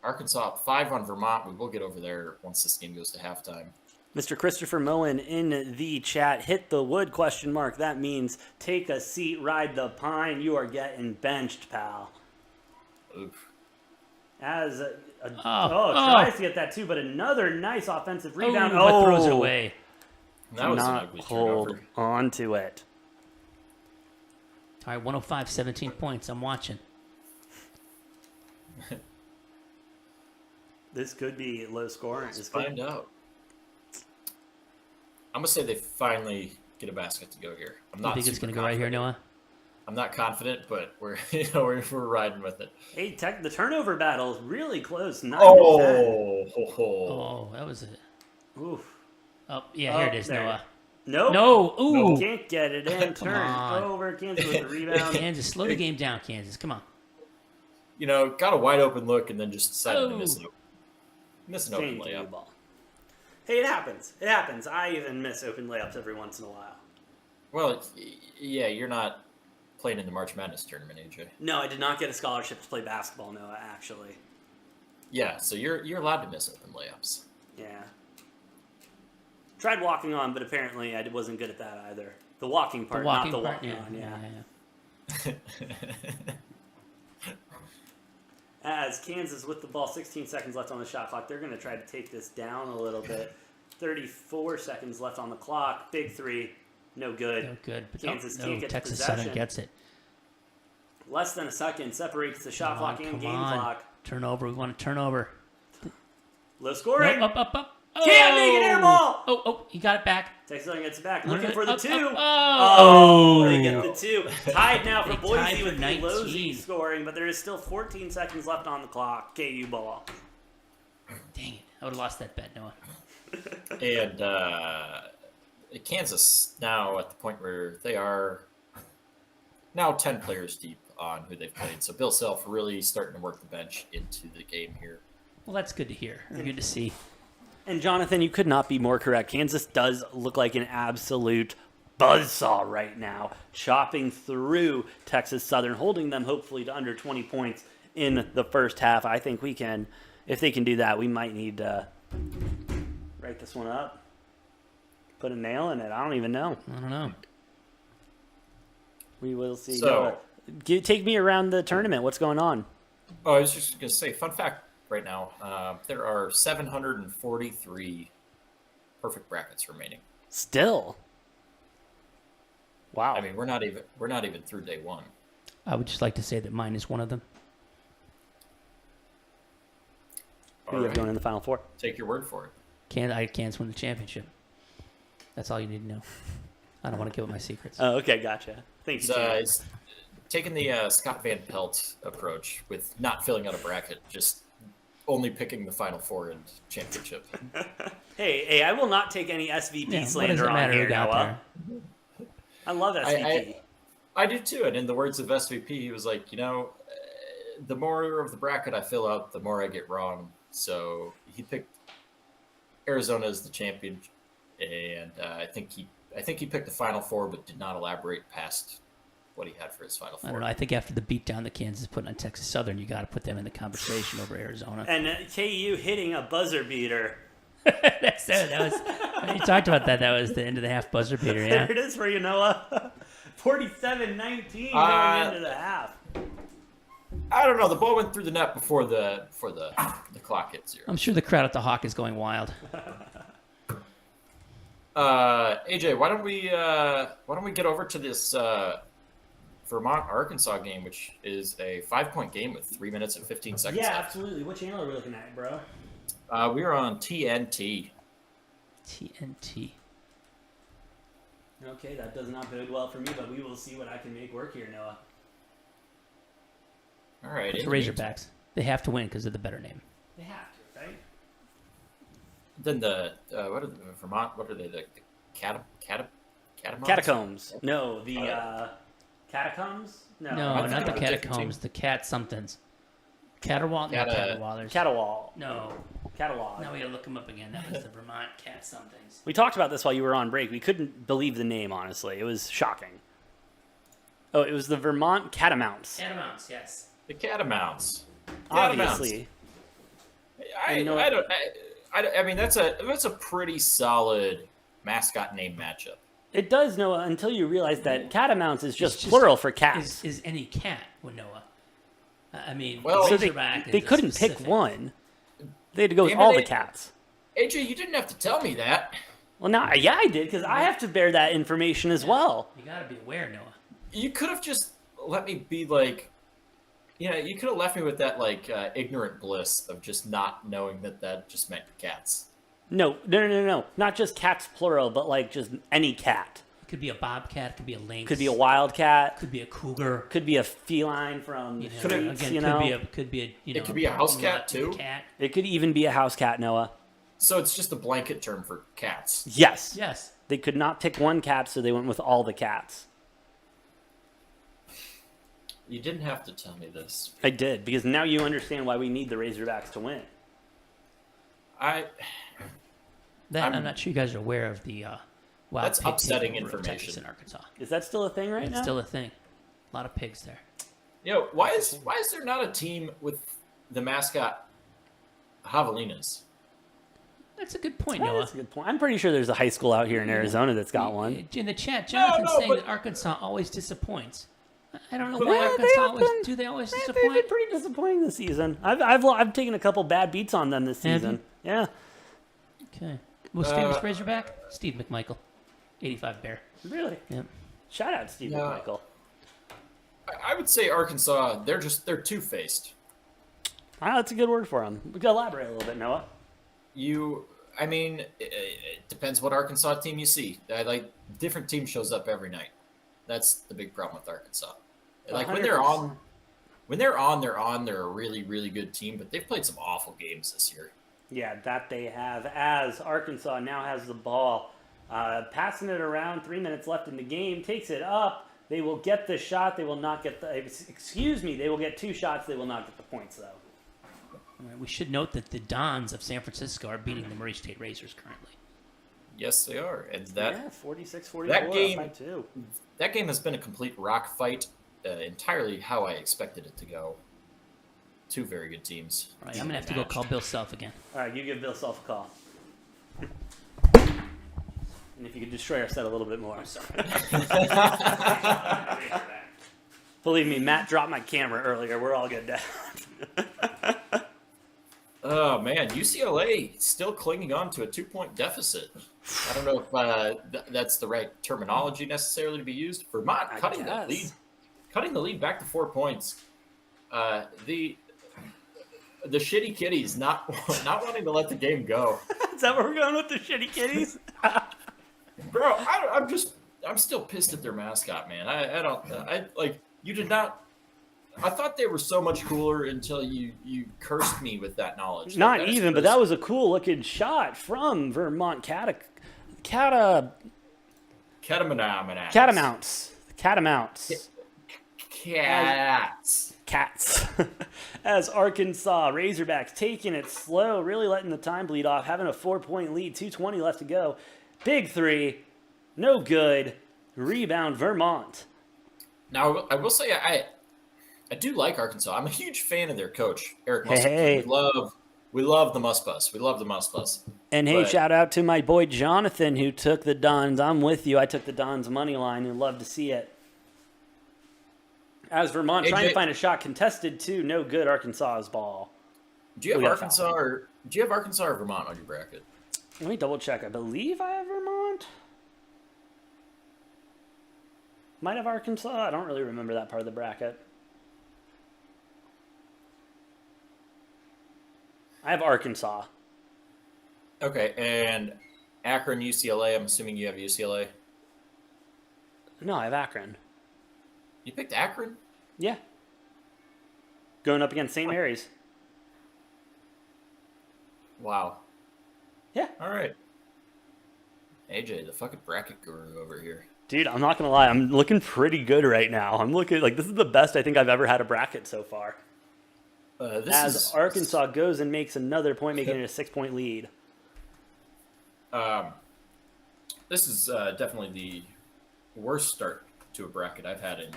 Arkansas up 5 on Vermont. We will get over there once this game goes to halftime. Mr. Christopher Moen in the chat, hit the wood ? That means take a seat, ride the pine. You are getting benched, pal. Oof. As Oh. tries to get that too, but another nice offensive rebound. But throws it away. That was an Not ugly hold turnover. on to it. All right, 105, 17 points. I'm watching. This could be low scoring. Let's find out. I'm gonna say they finally get a basket to go here. I'm You not. think it's super going to go right here, confident. Noah? I'm not confident, but we're we're riding with it. Hey, the turnover battle is really close. 9-10. Oh, that was it. Oof. Oh, yeah, here it is, there. Noah. Nope. No. Ooh. Can't get it in. Turn on. over. Kansas with the rebound. Kansas, slow the game down, Kansas. Come on. You know, got a wide open look and then just decided to miss Oh. an open Change the layup. ball. Hey, it happens. It happens. I even miss open layups every once in a while. Well, yeah, you're not playing in the March Madness tournament, AJ. No, I did not get a scholarship to play basketball, Noah, actually. Yeah, so you're allowed to miss open layups. Yeah. Tried walking on, but apparently I wasn't good at that either. The walking part, not the walking on, yeah. As Kansas with the ball, 16 seconds left on the shot clock. They're going to try to take this down a little bit. 34 seconds left on the clock. Big 3. No good. No good. But Kansas no, can't get Texas possession. Southern gets it. Less than a second separates the shot clock and Come game on. clock. Turnover. We want to turn over. Low scoring. Nope, up. Can't make an air ball. Oh, he got it back. Texas Southern gets it back. Looking Look for the up, 2. up. Oh, they get the 2. Tied now for They Boise tied for with 19. Pelosi scoring, but there is still 14 seconds left on the clock. KU ball. Dang it. I would have lost that bet, Noah. And Kansas now at the point where they are now 10 players deep on who they've played. So Bill Self really starting to work the bench into the game here. Well, that's good to hear. Or good to see. And Jonathan, you could not be more correct. Kansas does look like an absolute buzzsaw right now, chopping through Texas Southern, holding them hopefully to under 20 points in the first half. I think we can, if they can do that, we might need to write this one up, put a nail in it. I don't even know. I don't know. We will see. So, take me around the tournament. What's going on? Oh, I was just going to say, fun fact right now, there are 743 perfect brackets remaining. Still. Wow. I mean, we're not even through day one. I would just like to say that mine is one of them. Who do you have going in the Final Four? Take your word for it. Kansas win the championship. That's all you need to know. I don't want to give up my secrets. Oh, okay, gotcha. Thank you. It's taking the Scott Van Pelt approach with not filling out a bracket, just only picking the Final Four and championship. Hey, I will not take any SVP Yeah, what does slander it on matter here, who got Noah. there? I love SVP. I do too, and in the words of SVP, he was like, the more of the bracket I fill out, the more I get wrong. So he picked Arizona as the champion, and I think he picked the Final Four, but did not elaborate past what he had for his Final Four. I don't know. I think after the beatdown that Kansas put on Texas Southern, you got to put them in the conversation over Arizona. And KU hitting a buzzer beater. That was. You talked about that. That was the end of the half buzzer beater. Yeah. There it is for you, Noah. 47-19 going into the half. I don't know. The ball went through the net before the clock hit 0. I'm sure the crowd at the Hawk is going wild. AJ, why don't we get over to this Vermont Arkansas game, which is a 5-point game with 3 minutes and 15 seconds Yeah, left. absolutely. What channel are we looking at, bro? We're on TNT. TNT. Okay, that does not bode well for me, but we will see what I can make work here, Noah. All right. The Razorbacks. They have to win because they're the better name. They have to, right? Then the what are the Vermont? What are they? The catamounts? Catacombs. No, the catacombs? No, I not think the it was a different catacombs. The cat somethings. Caterwaul? Not Caterwaulers. Catawal. No. Catalog. Now we gotta look them up again. That was the Vermont cat somethings. We talked about this while you were on break. We couldn't believe the name, honestly. It was shocking. Oh, it was the Vermont Catamounts. Catamounts, yes. The Catamounts. Obviously. I mean, that's a pretty solid mascot name matchup. It does, Noah, until you realize that catamounts is just plural for cats. Is any cat with Noah? I mean, well, So Razorback they is couldn't specific. pick one. They had to go with Damn it, all the AJ. cats. AJ, you didn't have to tell me that. Well, now, yeah, I did, because I have to bear that information as well. You gotta be aware, Noah. You could have just let me be like, you could have left me with that ignorant bliss of just not knowing that just meant cats. No. Not just cats plural, but like just any cat. It could be a bobcat, could be a lynx, Could be a wildcat. could be a cougar. Could be a feline from the streets, Again, you know. could be a It could be a house cat, too. Cat. It could even be a house cat, Noah. So it's just a blanket term for cats. Yes. Yes. They could not pick one cat, so they went with all the cats. You didn't have to tell me this. I did, because now you understand why we need the Razorbacks to win. I'm I'm not sure you guys are aware of the wild That's pig upsetting takeover of Texas information. and Arkansas. Is that still a thing right It's now? still a thing. A lot of pigs there. Why is there not a team with the mascot javelinas? That's a good point, Yeah, Noah. that's a good point. I'm pretty sure there's a high school out here in Arizona that's got one. In the chat, Jonathan's no, saying but- that Arkansas always disappoints. I don't know But why they Arkansas have always been- do. They always They've disappoint. been pretty disappointing this season. I've taken a couple bad beats on them this Have season. Yeah, Okay. Most famous Razorback? Steve McMichael, 85 Bear. really. Yep. Shout out Steve McMichael. I would say Arkansas. They're two-faced. That's a good word for him. Elaborate a little bit, Noah. I mean, it depends what Arkansas team you see. Different team shows up every night. That's the big problem with Arkansas. Like when they're 100%. on, they're a really, really good team, but they've played some awful games this year. Yeah, that they have. As Arkansas now has the ball, passing it around. 3 minutes left in the game. Takes it up. They will get the shot. They will not get the. Excuse me. They will get 2 shots. They will not get the points though. All right, we should note that the Dons of San Francisco are beating the Murray State Razors currently. Yes, they are. And Yeah, 46-44 that game, up by 2. that game has been a complete rock fight, entirely how I expected it to go. Two very good teams. All right, I'm going to have to go call Bill Self again. All right, you give Bill Self a call. And if you could destroy our set a little bit more. I'm sorry. Believe me, Matt dropped my camera earlier. We're all good now. Oh, man. UCLA still clinging on to a 2-point deficit. I don't know if that's the right terminology necessarily to be used. Vermont cutting the lead back to 4 points. The shitty kitties not wanting to let the game go. Is that where we're going with the shitty kitties? Bro, I'm still pissed at their mascot, man. You did not. I thought they were so much cooler until you cursed me with that knowledge. Not even, but that was a cool looking shot from Vermont Catamounts. Cats. As Arkansas Razorbacks taking it slow, really letting the time bleed off, having a 4-point lead, 2:20 left to go. Big three, no good. Rebound Vermont. Now I will say I do like Arkansas. I'm a huge fan of their coach, Eric Musselman. Hey. We love the Muss Bus. We love the Muss Bus. And hey, shout out to my boy Jonathan who took the Dons. I'm with you. I took the Dons money line and love to see it. As Vermont trying to find a shot contested too, no good. Arkansas's ball. Do you have Arkansas or Vermont on your bracket? Let me double check. I believe I have Vermont. Might have Arkansas. I don't really remember that part of the bracket. I have Arkansas. Okay, and Akron, UCLA. I'm assuming you have UCLA. No, I have Akron. You picked Akron? Yeah. Going up against St. Mary's. Wow. Yeah. All right. AJ, the fucking bracket guru over here. Dude, I'm not going to lie. I'm looking pretty good right now. I'm looking like this is the best I think I've ever had a bracket so far. Arkansas goes and makes another point, making it a 6-point lead. This is definitely the worst start to a bracket I've had in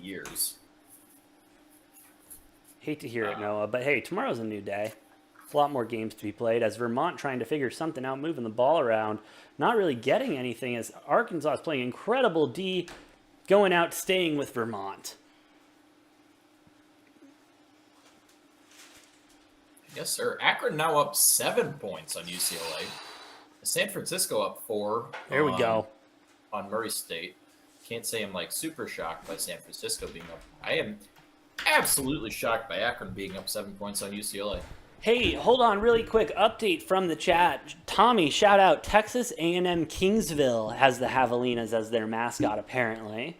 years. Hate to hear it, Noah, but hey, tomorrow's a new day. A lot more games to be played as Vermont trying to figure something out, moving the ball around, not really getting anything as Arkansas is playing incredible D, going out, staying with Vermont. Yes, sir. Akron now up 7 points on UCLA. San Francisco up 4. There we go. On Murray State. Can't say I'm like super shocked by San Francisco being up. I am absolutely shocked by Akron being up 7 points on UCLA. Hey, hold on, really quick update from the chat. Tommy, shout out, Texas A&M Kingsville has the Javelinas as their mascot apparently.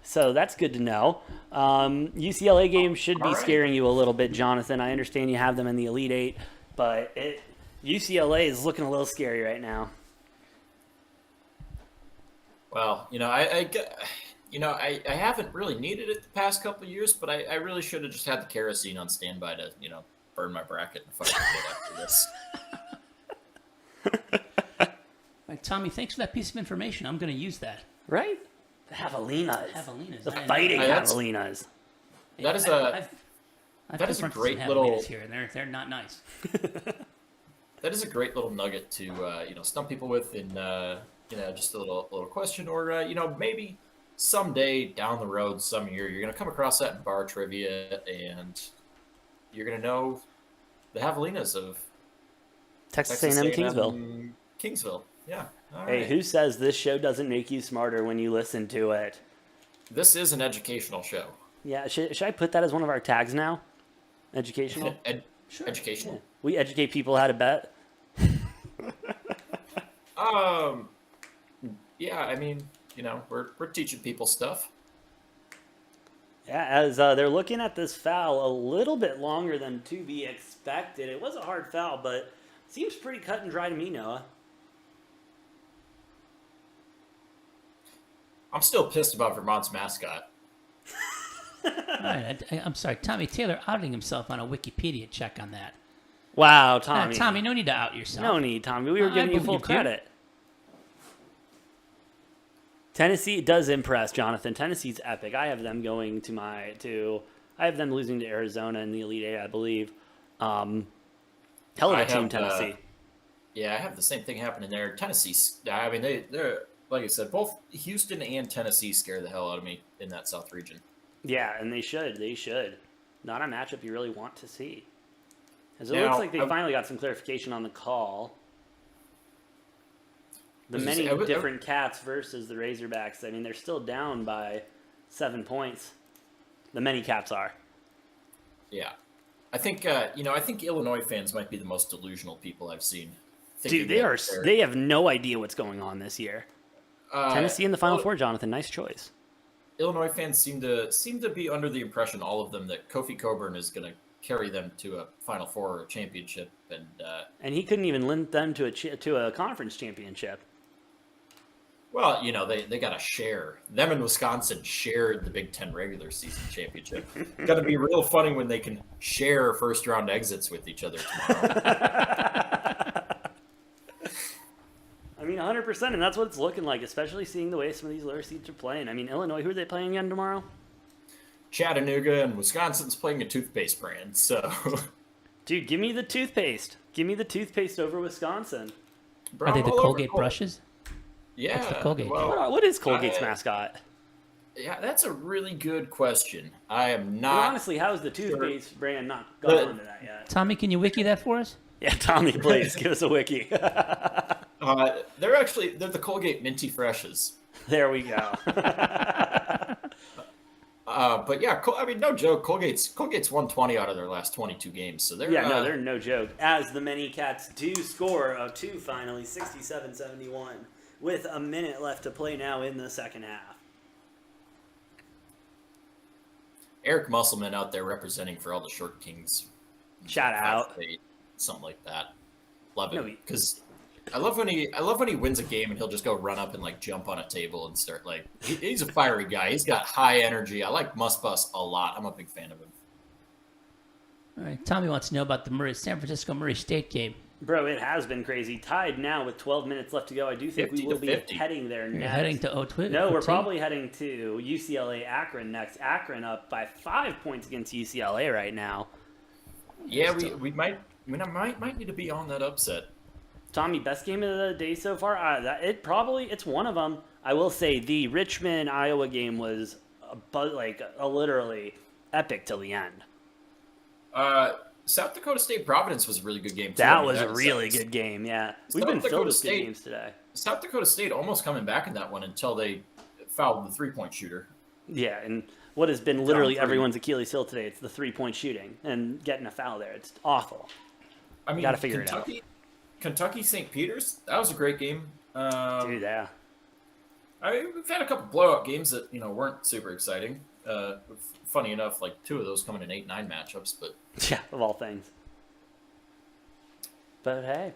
So that's good to know. UCLA game should be scaring you a little bit, Jonathan. I understand you have them in the Elite Eight, but UCLA is looking a little scary right now. Well, I haven't really needed it the past couple of years, but I really should have just had the kerosene on standby to, burn my bracket and fucking get after this. Right, Tommy, thanks for that piece of information. I'm going to use that. Right? The Javelinas. Javelinas. The fighting Javelinas. That is a great little here, and they're not nice. That is a great little nugget to stump people with in just a little question, or maybe someday down the road, some year, you're gonna come across that in bar trivia, and you're gonna know the Javelinas of Texas A&M Kingsville. Kingsville, yeah. All Hey, right. who says this show doesn't make you smarter when you listen to it? This is an educational show. Yeah, should I put that as one of our tags now? Educational? Sure. Educational. Yeah. We educate people how to bet. Yeah, I mean, we're teaching people stuff. Yeah, as they're looking at this foul a little bit longer than to be expected. It was a hard foul, but seems pretty cut and dry to me, Noah. I'm still pissed about Vermont's mascot. All right, I'm sorry. Tommy Taylor outing himself on a Wikipedia check on that. Wow, Tommy. Tommy, no need to out yourself. No need, Tommy. We were giving you full believed you. credit. Tennessee does impress, Jonathan. Tennessee's epic. I have them going I have them losing to Arizona in the Elite Eight, I believe. Hell of a team, Tennessee. Yeah, I have the same thing happening there. Tennessee, I mean, they're like I said, both Houston and Tennessee scare the hell out of me in that South region. Yeah, and they should. They should. Not a matchup you really want to see. As it Now, looks like they finally got some clarification on the call. The many different Cats versus the Razorbacks. I mean, they're still down by 7 points. The many Cats are. Yeah. I think, I think Illinois fans might be the most delusional people I've seen. Dude, they have no idea what's going on this year. Tennessee in the Final Four, Jonathan. Nice choice. Illinois fans seem to be under the impression, all of them, that Kofi Coburn is going to carry them to a Final Four or a championship, and he couldn't even link them to a conference championship. Well, they got to share. Them and Wisconsin shared the Big Ten regular season championship. Got to be real funny when they can share first round exits with each other tomorrow. I mean, 100%, and that's what it's looking like, especially seeing the way some of these lower seeds are playing. I mean, Illinois, who are they playing again tomorrow? Chattanooga, and Wisconsin's playing a toothpaste brand, so... Dude, give me the toothpaste. Give me the toothpaste over Wisconsin. Are they the Colgate brushes? Yeah. What's the Colgate? Well, what is Colgate's mascot? Yeah, that's a really good question. I am not... Well, honestly, how's the toothpaste brand not gone into that yet? Tommy, can you wiki that for us? Yeah, Tommy, please, give us a wiki. They're the Colgate Minty Freshes. There we go. But yeah, I mean, no joke. Colgate's won 20 out of their last 22 games, so they're they're no joke. As the many Cats do score a 2 finally, 67-71, with a minute left to play now in the second half. Eric Musselman out there representing for all the Short Kings. Shout out. Something like that. Love it, because I love when he wins a game and he'll just go run up and like jump on a table and start like he's a fiery guy. He's got high energy. I like Musbus a lot. I'm a big fan of him. All right, Tommy wants to know about the San Francisco Murray State game. Bro, it has been crazy. Tied now with 12 minutes left to go. I do think we will be heading there next. You're heading to Otwit? No, we're probably heading to UCLA Akron next. Akron up by 5 points against UCLA right now. Yeah, we might need to be on that upset. Tommy, best game of the day so far? It's one of them. I will say the Richmond Iowa game was literally epic till the end. South Dakota State Providence was a really good game too. That was a really good game. Yeah, we've been filled with good games today. South Dakota State almost coming back in that one until they fouled the 3-point shooter. Yeah, and what has been literally everyone's Achilles heel today, it's the 3-point shooting and getting a foul there. It's awful. I mean, got to figure it out. Kentucky St. Peter's, that was a great game. Dude, yeah. We've had a couple blowout games that weren't super exciting. Funny enough, like 2 of those coming in 8-9 matchups, but yeah, of all things. But hey.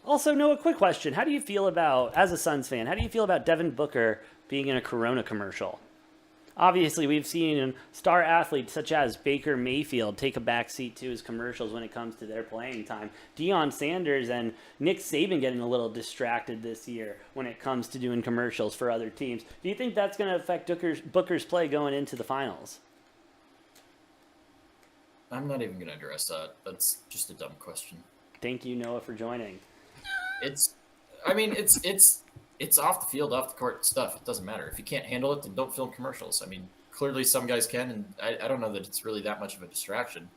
Also, Noah, quick question: how do you feel about, as a Suns fan, how do you feel about Devin Booker being in a Corona commercial? Obviously, we've seen star athletes such as Baker Mayfield take a backseat to his commercials when it comes to their playing time. Deion Sanders and Nick Saban getting a little distracted this year when it comes to doing commercials for other teams. Do you think that's going to affect Booker's play going into the finals? I'm not even going to address that. That's just a dumb question. Thank you, Noah, for joining. It's off the field, off the court stuff. It doesn't matter. If you can't handle it, then don't film commercials. I mean, clearly some guys can, and I don't know that it's really that much of a distraction.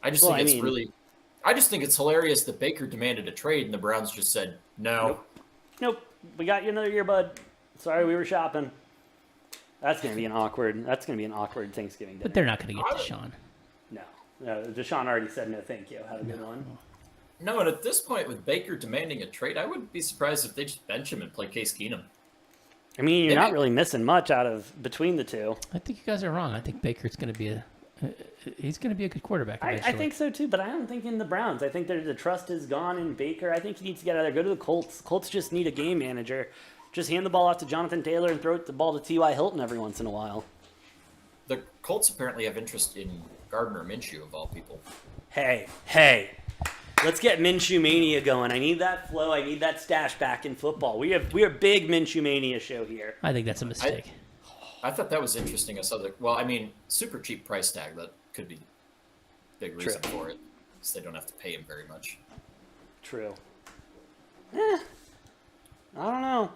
I just think it's hilarious that Baker demanded a trade and the Browns just said no. Nope. We got you another year, bud. Sorry, we were shopping. That's gonna be an awkward Thanksgiving dinner. But they're not gonna get Deshaun. No, Deshaun already said no, thank you. Have a good one. No, and at this point, with Baker demanding a trade, I wouldn't be surprised if they just bench him and play Case Keenum. I mean, you're not really missing much out of between the two. I think you guys are wrong. I think Baker's going to be he's going to be a good quarterback. I think so too, but I don't think in the Browns. I think the trust is gone in Baker. I think he needs to get out of there. Go to the Colts. Colts just need a game manager. Just hand the ball off to Jonathan Taylor and throw the ball to T.Y. Hilton every once in a while. The Colts apparently have interest in Gardner Minshew, of all people. Hey. Let's get Minshew Mania going. I need that flow. I need that stash back in football. We are big Minshew Mania show here. I think that's a mistake. I thought that was interesting. I saw super cheap price tag. That could be a big reason for it, because they don't have to pay him very much. True. I don't know.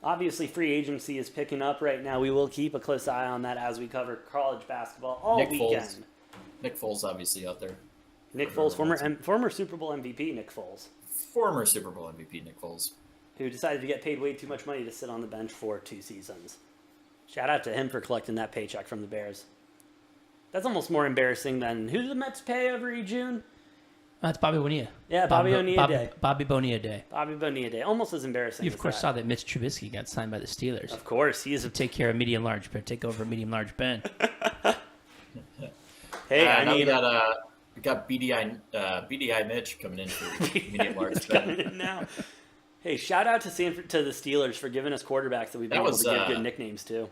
Obviously, free agency is picking up right now. We will keep a close eye on that as we cover college basketball all weekend. Nick Foles, obviously, out there. Nick Foles, former Super Bowl MVP Nick Foles. Former Super Bowl MVP Nick Foles. Who decided to get paid way too much money to sit on the bench for 2 seasons. Shout out to him for collecting that paycheck from the Bears. That's almost more embarrassing than who do the Mets pay every June? That's Bobby Bonilla. Yeah, Bobby Bonilla Day. Bobby Bonilla Day. Bobby Bonilla Day. Almost as embarrassing. You, of course, saw that Mitch Trubisky got signed by the Steelers. Of course. He is take care of medium-large, take over medium-large Ben. Hey, I mean... We got BDI Mitch coming in for medium large coming in now. Hey, shout out to the Steelers for giving us quarterbacks that we've been able to give good nicknames to.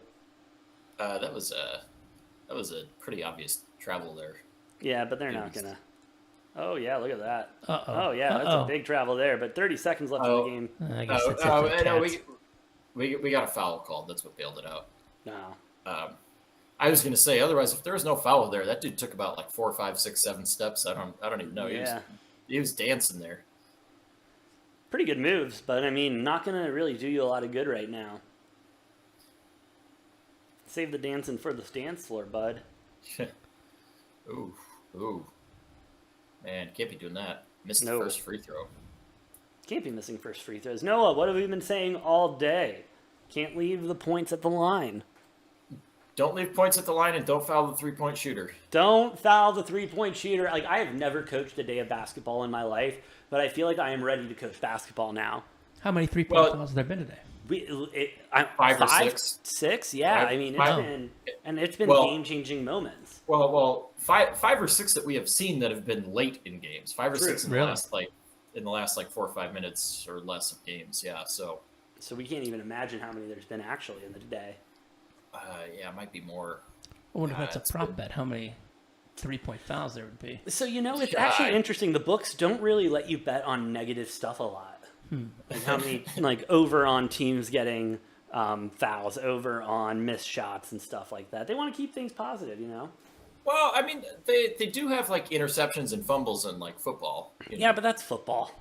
That was a pretty obvious travel there. Yeah, but they're not gonna. Oh yeah, look at that. Uh-oh. Oh yeah, that's a big travel there. But 30 seconds left in the game. I guess that's it. No, we got a foul called. That's what bailed it out. No. I was going to say, otherwise, if there was no foul there, that dude took about like 4, 5, 6, 7 steps. I don't even know. Yeah. He was dancing there. Pretty good moves, but I mean, not going to really do you a lot of good right now. Save the dancing for the dance floor, bud. Ooh. Man, can't be doing that. Missed the first free throw. Can't be missing first free throws. Noah, what have we been saying all day? Can't leave the points at the line. Don't leave points at the line and don't foul the three-point shooter. Don't foul the three-point shooter. Like, I have never coached a day of basketball in my life, but I feel like I am ready to coach basketball now. How many three-point fouls have there been today? 5 or 6. 6? Yeah, I mean, it's been game-changing moments. Well, five or six that we have seen that have been late in games. 5 or 6 in the last 4 or 5 minutes or less of games. Yeah, so we can't even imagine how many there's been actually in the day. Yeah, it might be more. I wonder if that's a prop bet, how many three-point fouls there would be. So, it's actually interesting. The books don't really let you bet on negative stuff a lot. Like how many, over on teams getting fouls, over on missed shots and stuff like that. They want to keep things positive, Well, I mean, they do have, interceptions and fumbles in, football. Yeah, but that's football.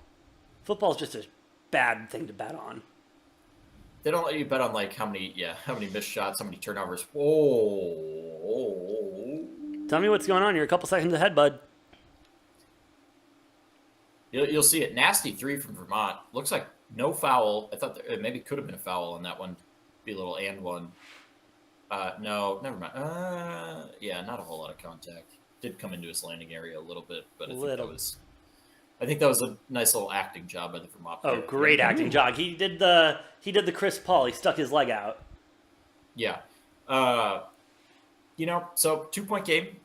Football's just a bad thing to bet on. They don't let you bet on how many missed shots, how many turnovers. Whoa. Tell me what's going on. You're a couple seconds ahead, bud. You'll see it. Nasty 3 from Vermont. Looks like no foul. I thought it maybe could have been a foul on that one. Be a little and one. No, never mind. Yeah, not a whole lot of contact. Did come into his landing area a little bit, but I think that was a nice little acting job by the Vermont player. Oh, great acting job. He did the Chris Paul. He stuck his leg out. Yeah. So 2-point game.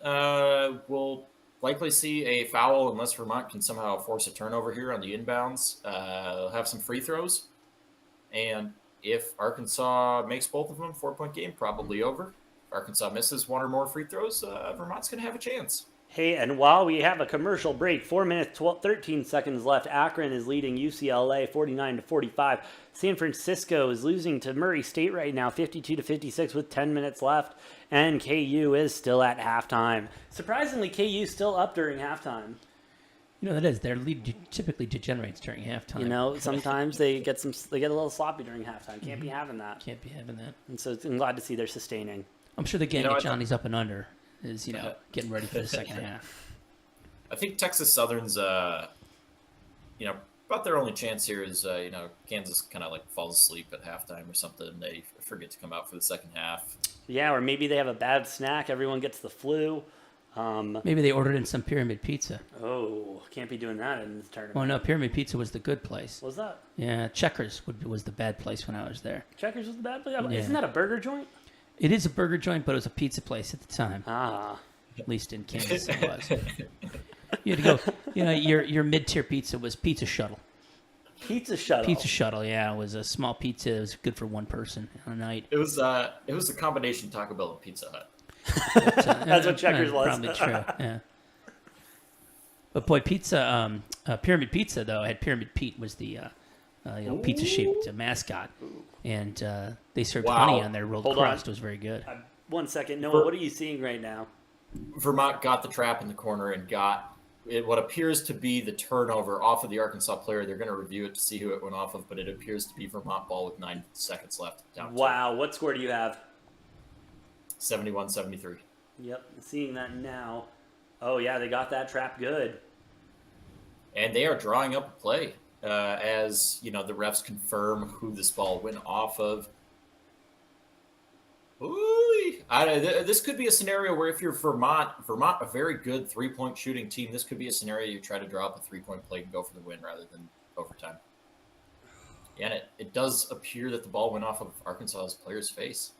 We'll likely see a foul unless Vermont can somehow force a turnover here on the inbounds. They'll have some free throws. And if Arkansas makes both of them, 4-point game, probably over. If Arkansas misses 1 or more free throws, Vermont's going to have a chance. Hey, and while we have a commercial break, 4 minutes, 13 seconds left. Akron is leading UCLA 49-45. San Francisco is losing to Murray State right now, 52-56 with 10 minutes left. And KU is still at halftime. Surprisingly, KU still up during halftime. That is. Their lead typically degenerates during halftime. Sometimes they get a little sloppy during halftime. Can't be having that. Can't be having that. And so I'm glad to see they're sustaining. I'm sure the game at Johnny's up and under is, getting ready for the second half. I think Texas Southern's, about their only chance here is, Kansas kind of falls asleep at halftime or something. And they forget to come out for the second half. Yeah, or maybe they have a bad snack. Everyone gets the flu. Maybe they ordered in some Pyramid Pizza. Oh, can't be doing that in this tournament. Well, no, Pyramid Pizza was the good place. Was that? Yeah, Checkers was the bad place when I was there. Checkers was the bad place? Yeah. Isn't that a burger joint? It is a burger joint, but it was a pizza place at the time. Ah. At least in Kansas it was. You had to go, your mid-tier pizza was Pizza Shuttle. Pizza Shuttle? Pizza Shuttle, yeah. It was a small pizza. It was good for one person on a night. It was a combination Taco Bell and Pizza Hut. That's what Checkers was. Probably true, yeah. But boy, Pyramid Pizza though had Pyramid Pete was the pizza shaped mascot, and they served honey on their rolled crust. It was very good. 1 second, Noah. What are you seeing right now? Vermont got the trap in the corner and got what appears to be the turnover off of the Arkansas player. They're going to review it to see who it went off of, but it appears to be Vermont ball with 9 seconds left. Wow, what score do you have? 71-73. Yep, seeing that now. Oh yeah, they got that trap good. And they are drawing up a play as the refs confirm who this ball went off of. Ooh, this could be a scenario where if you're Vermont, a very good 3-point shooting team, this could be a scenario you try to draw up a 3-point play and go for the win rather than overtime. Yeah, and it does appear that the ball went off of Arkansas's player's face.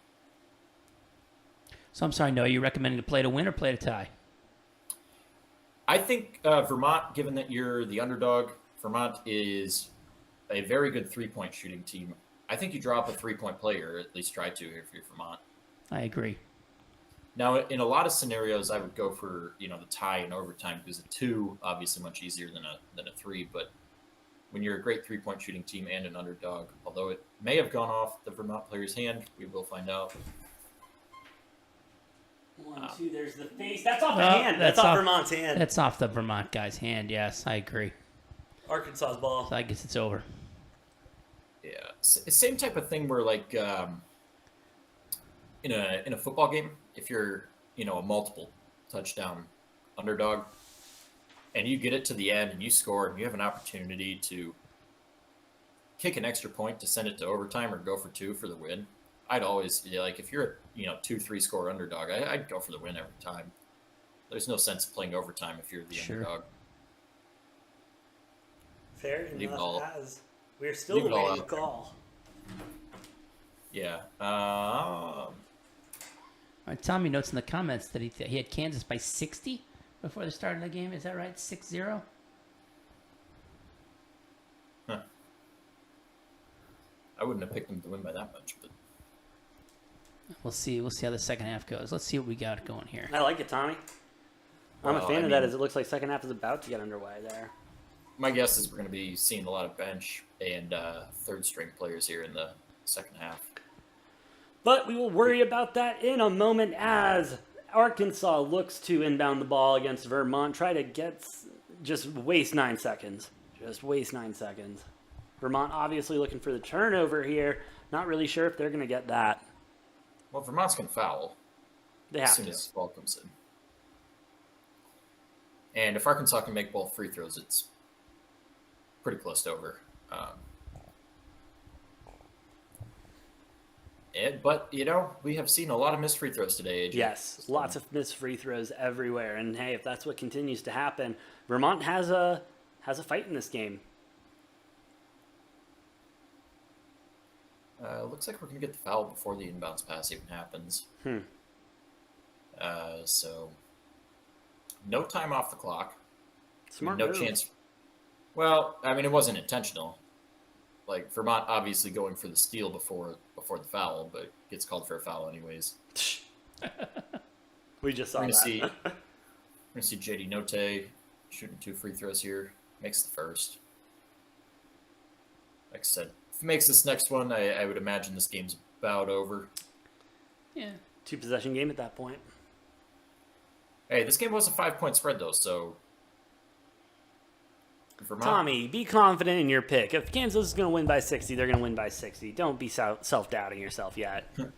So I'm sorry, Noah, you recommending to play to win or play to tie? I think Vermont, given that you're the underdog, Vermont is a very good 3-point shooting team. I think you draw up a 3-point play, or at least try to if you're Vermont. I agree. Now, in a lot of scenarios, I would go for the tie in overtime because a 2 obviously much easier than a 3. But when you're a great 3-point shooting team and an underdog, although it may have gone off the Vermont player's hand, we will find out. 1, 2. There's the face. That's off the hand. That's off Vermont's hand. That's off the Vermont guy's hand. Yes, I agree. Arkansas's ball. So I guess it's over. Yeah, same type of thing where like in a football game, if you're a multiple touchdown underdog and you get it to the end and you score and you have an opportunity to kick an extra point to send it to overtime or go for 2 for the win, I'd always if you're a 2-3 score underdog, I'd go for the win every time. There's no sense of playing overtime if you're the underdog. Fair enough. We're still Leave it all waiting out. call. Yeah. All right, Tommy notes in the comments that he had Kansas by 60 before the start of the game. Is that right? 6-0? Huh. I wouldn't have picked them to win by that much, but We'll see. We'll see how the second half goes. Let's see what we got going here. I like it, Tommy. I'm a fan of that as it looks like second half is about to get underway there. My guess is we're going to be seeing a lot of bench and third-string players here in the second half. But we will worry about that in a moment as Arkansas looks to inbound the ball against Vermont. Try to just waste 9 seconds. Just waste 9 seconds. Vermont obviously looking for the turnover here. Not really sure if they're going to get that. Well, Vermont's going to foul They as have soon to. as the ball comes in. And if Arkansas can make both free throws, it's pretty close to over. But, we have seen a lot of missed free throws today, AJ. Yes, lots of missed free throws everywhere. And hey, if that's what continues to happen, Vermont has a fight in this game. Looks like we're going to get the foul before the inbounds pass even happens. So, no time off the clock. Smart no move. chance. Well, I mean, it wasn't intentional. Like, Vermont obviously going for the steal before the foul, but gets called for a foul anyways. We just saw We're that. going to see JD Note shooting 2 free throws here. Makes the first. Like I said, if he makes this next one, I would imagine this game's about over. Yeah. 2-possession game at that point. Hey, this game was a 5-point spread, though, so... Vermont, Tommy, be confident in your pick. If Kansas is going to win by 60, they're going to win by 60. Don't be self-doubting yourself yet. You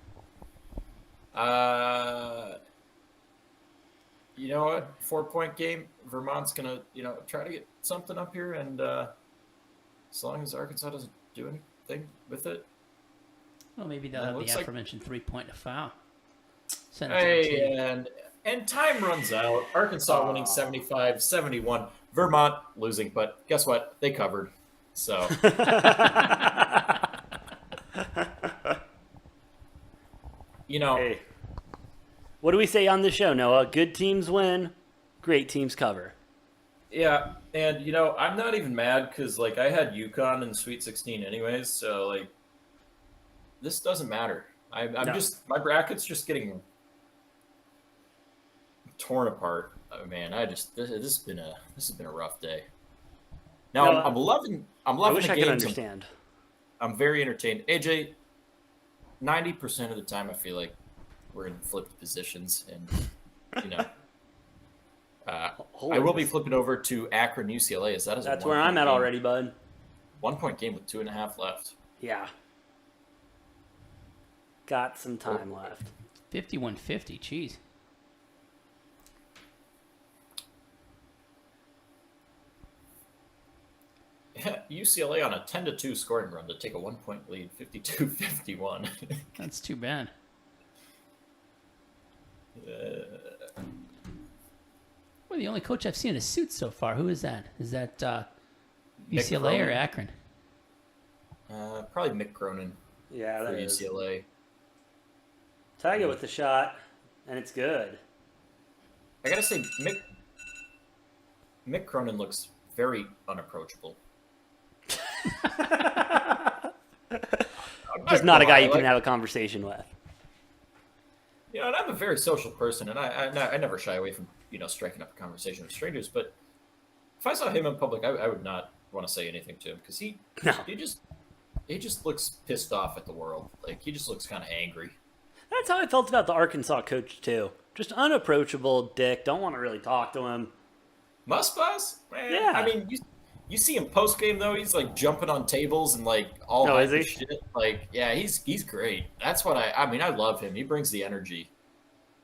know what? 4-point game. Vermont's going to, try to get something up here, and as long as Arkansas doesn't do anything with it. Well, maybe they'll have the looks like- aforementioned 3-point to foul. Send it to the team. Hey, and time runs out. Arkansas winning 75-71. Vermont losing, but guess what? They covered. So, Hey, what do we say on the show, Noah? Good teams win, great teams cover. yeah. And, I'm not even mad because, I had UConn in the Sweet 16 anyways. So, this doesn't matter. I'm No. my bracket's just getting torn apart. Oh, man, this has been a rough day. Now No, I'm loving I wish the I could games. understand. I'm very entertained. AJ, 90% of the time I feel like we're in flipped positions, and you know, I will be flipping over to Akron UCLA. That's where I'm at already, bud. 1 point game with 2.5 left. Yeah. Got some time left. 51-50. Jeez. UCLA on a 10-2 scoring run to take a 1 point lead, 52-51. That's too bad. Well, the only coach I've seen in a suit so far. Who is that? Is that UCLA or Akron? Probably Mick Cronin Yeah, for that is. UCLA. Tag it with the shot, and it's good. I gotta say, Mick Cronin looks very unapproachable. Just not a guy you can have a conversation with. You know, and I'm a very social person, and I never shy away from, you know, striking up a conversation with strangers. But if I saw him in public, I would not want to say anything to him because he just looks pissed off at the world. Like, he just looks kind of angry. That's how I felt about the Arkansas coach, too. Just unapproachable dick. Don't want to really talk to him. Musbuzz? Man, Yeah. I mean, you see him post game though. He's like jumping on tables and like all Oh, that is he? shit. Like, yeah, he's great. That's what I mean. I love him. He brings the energy.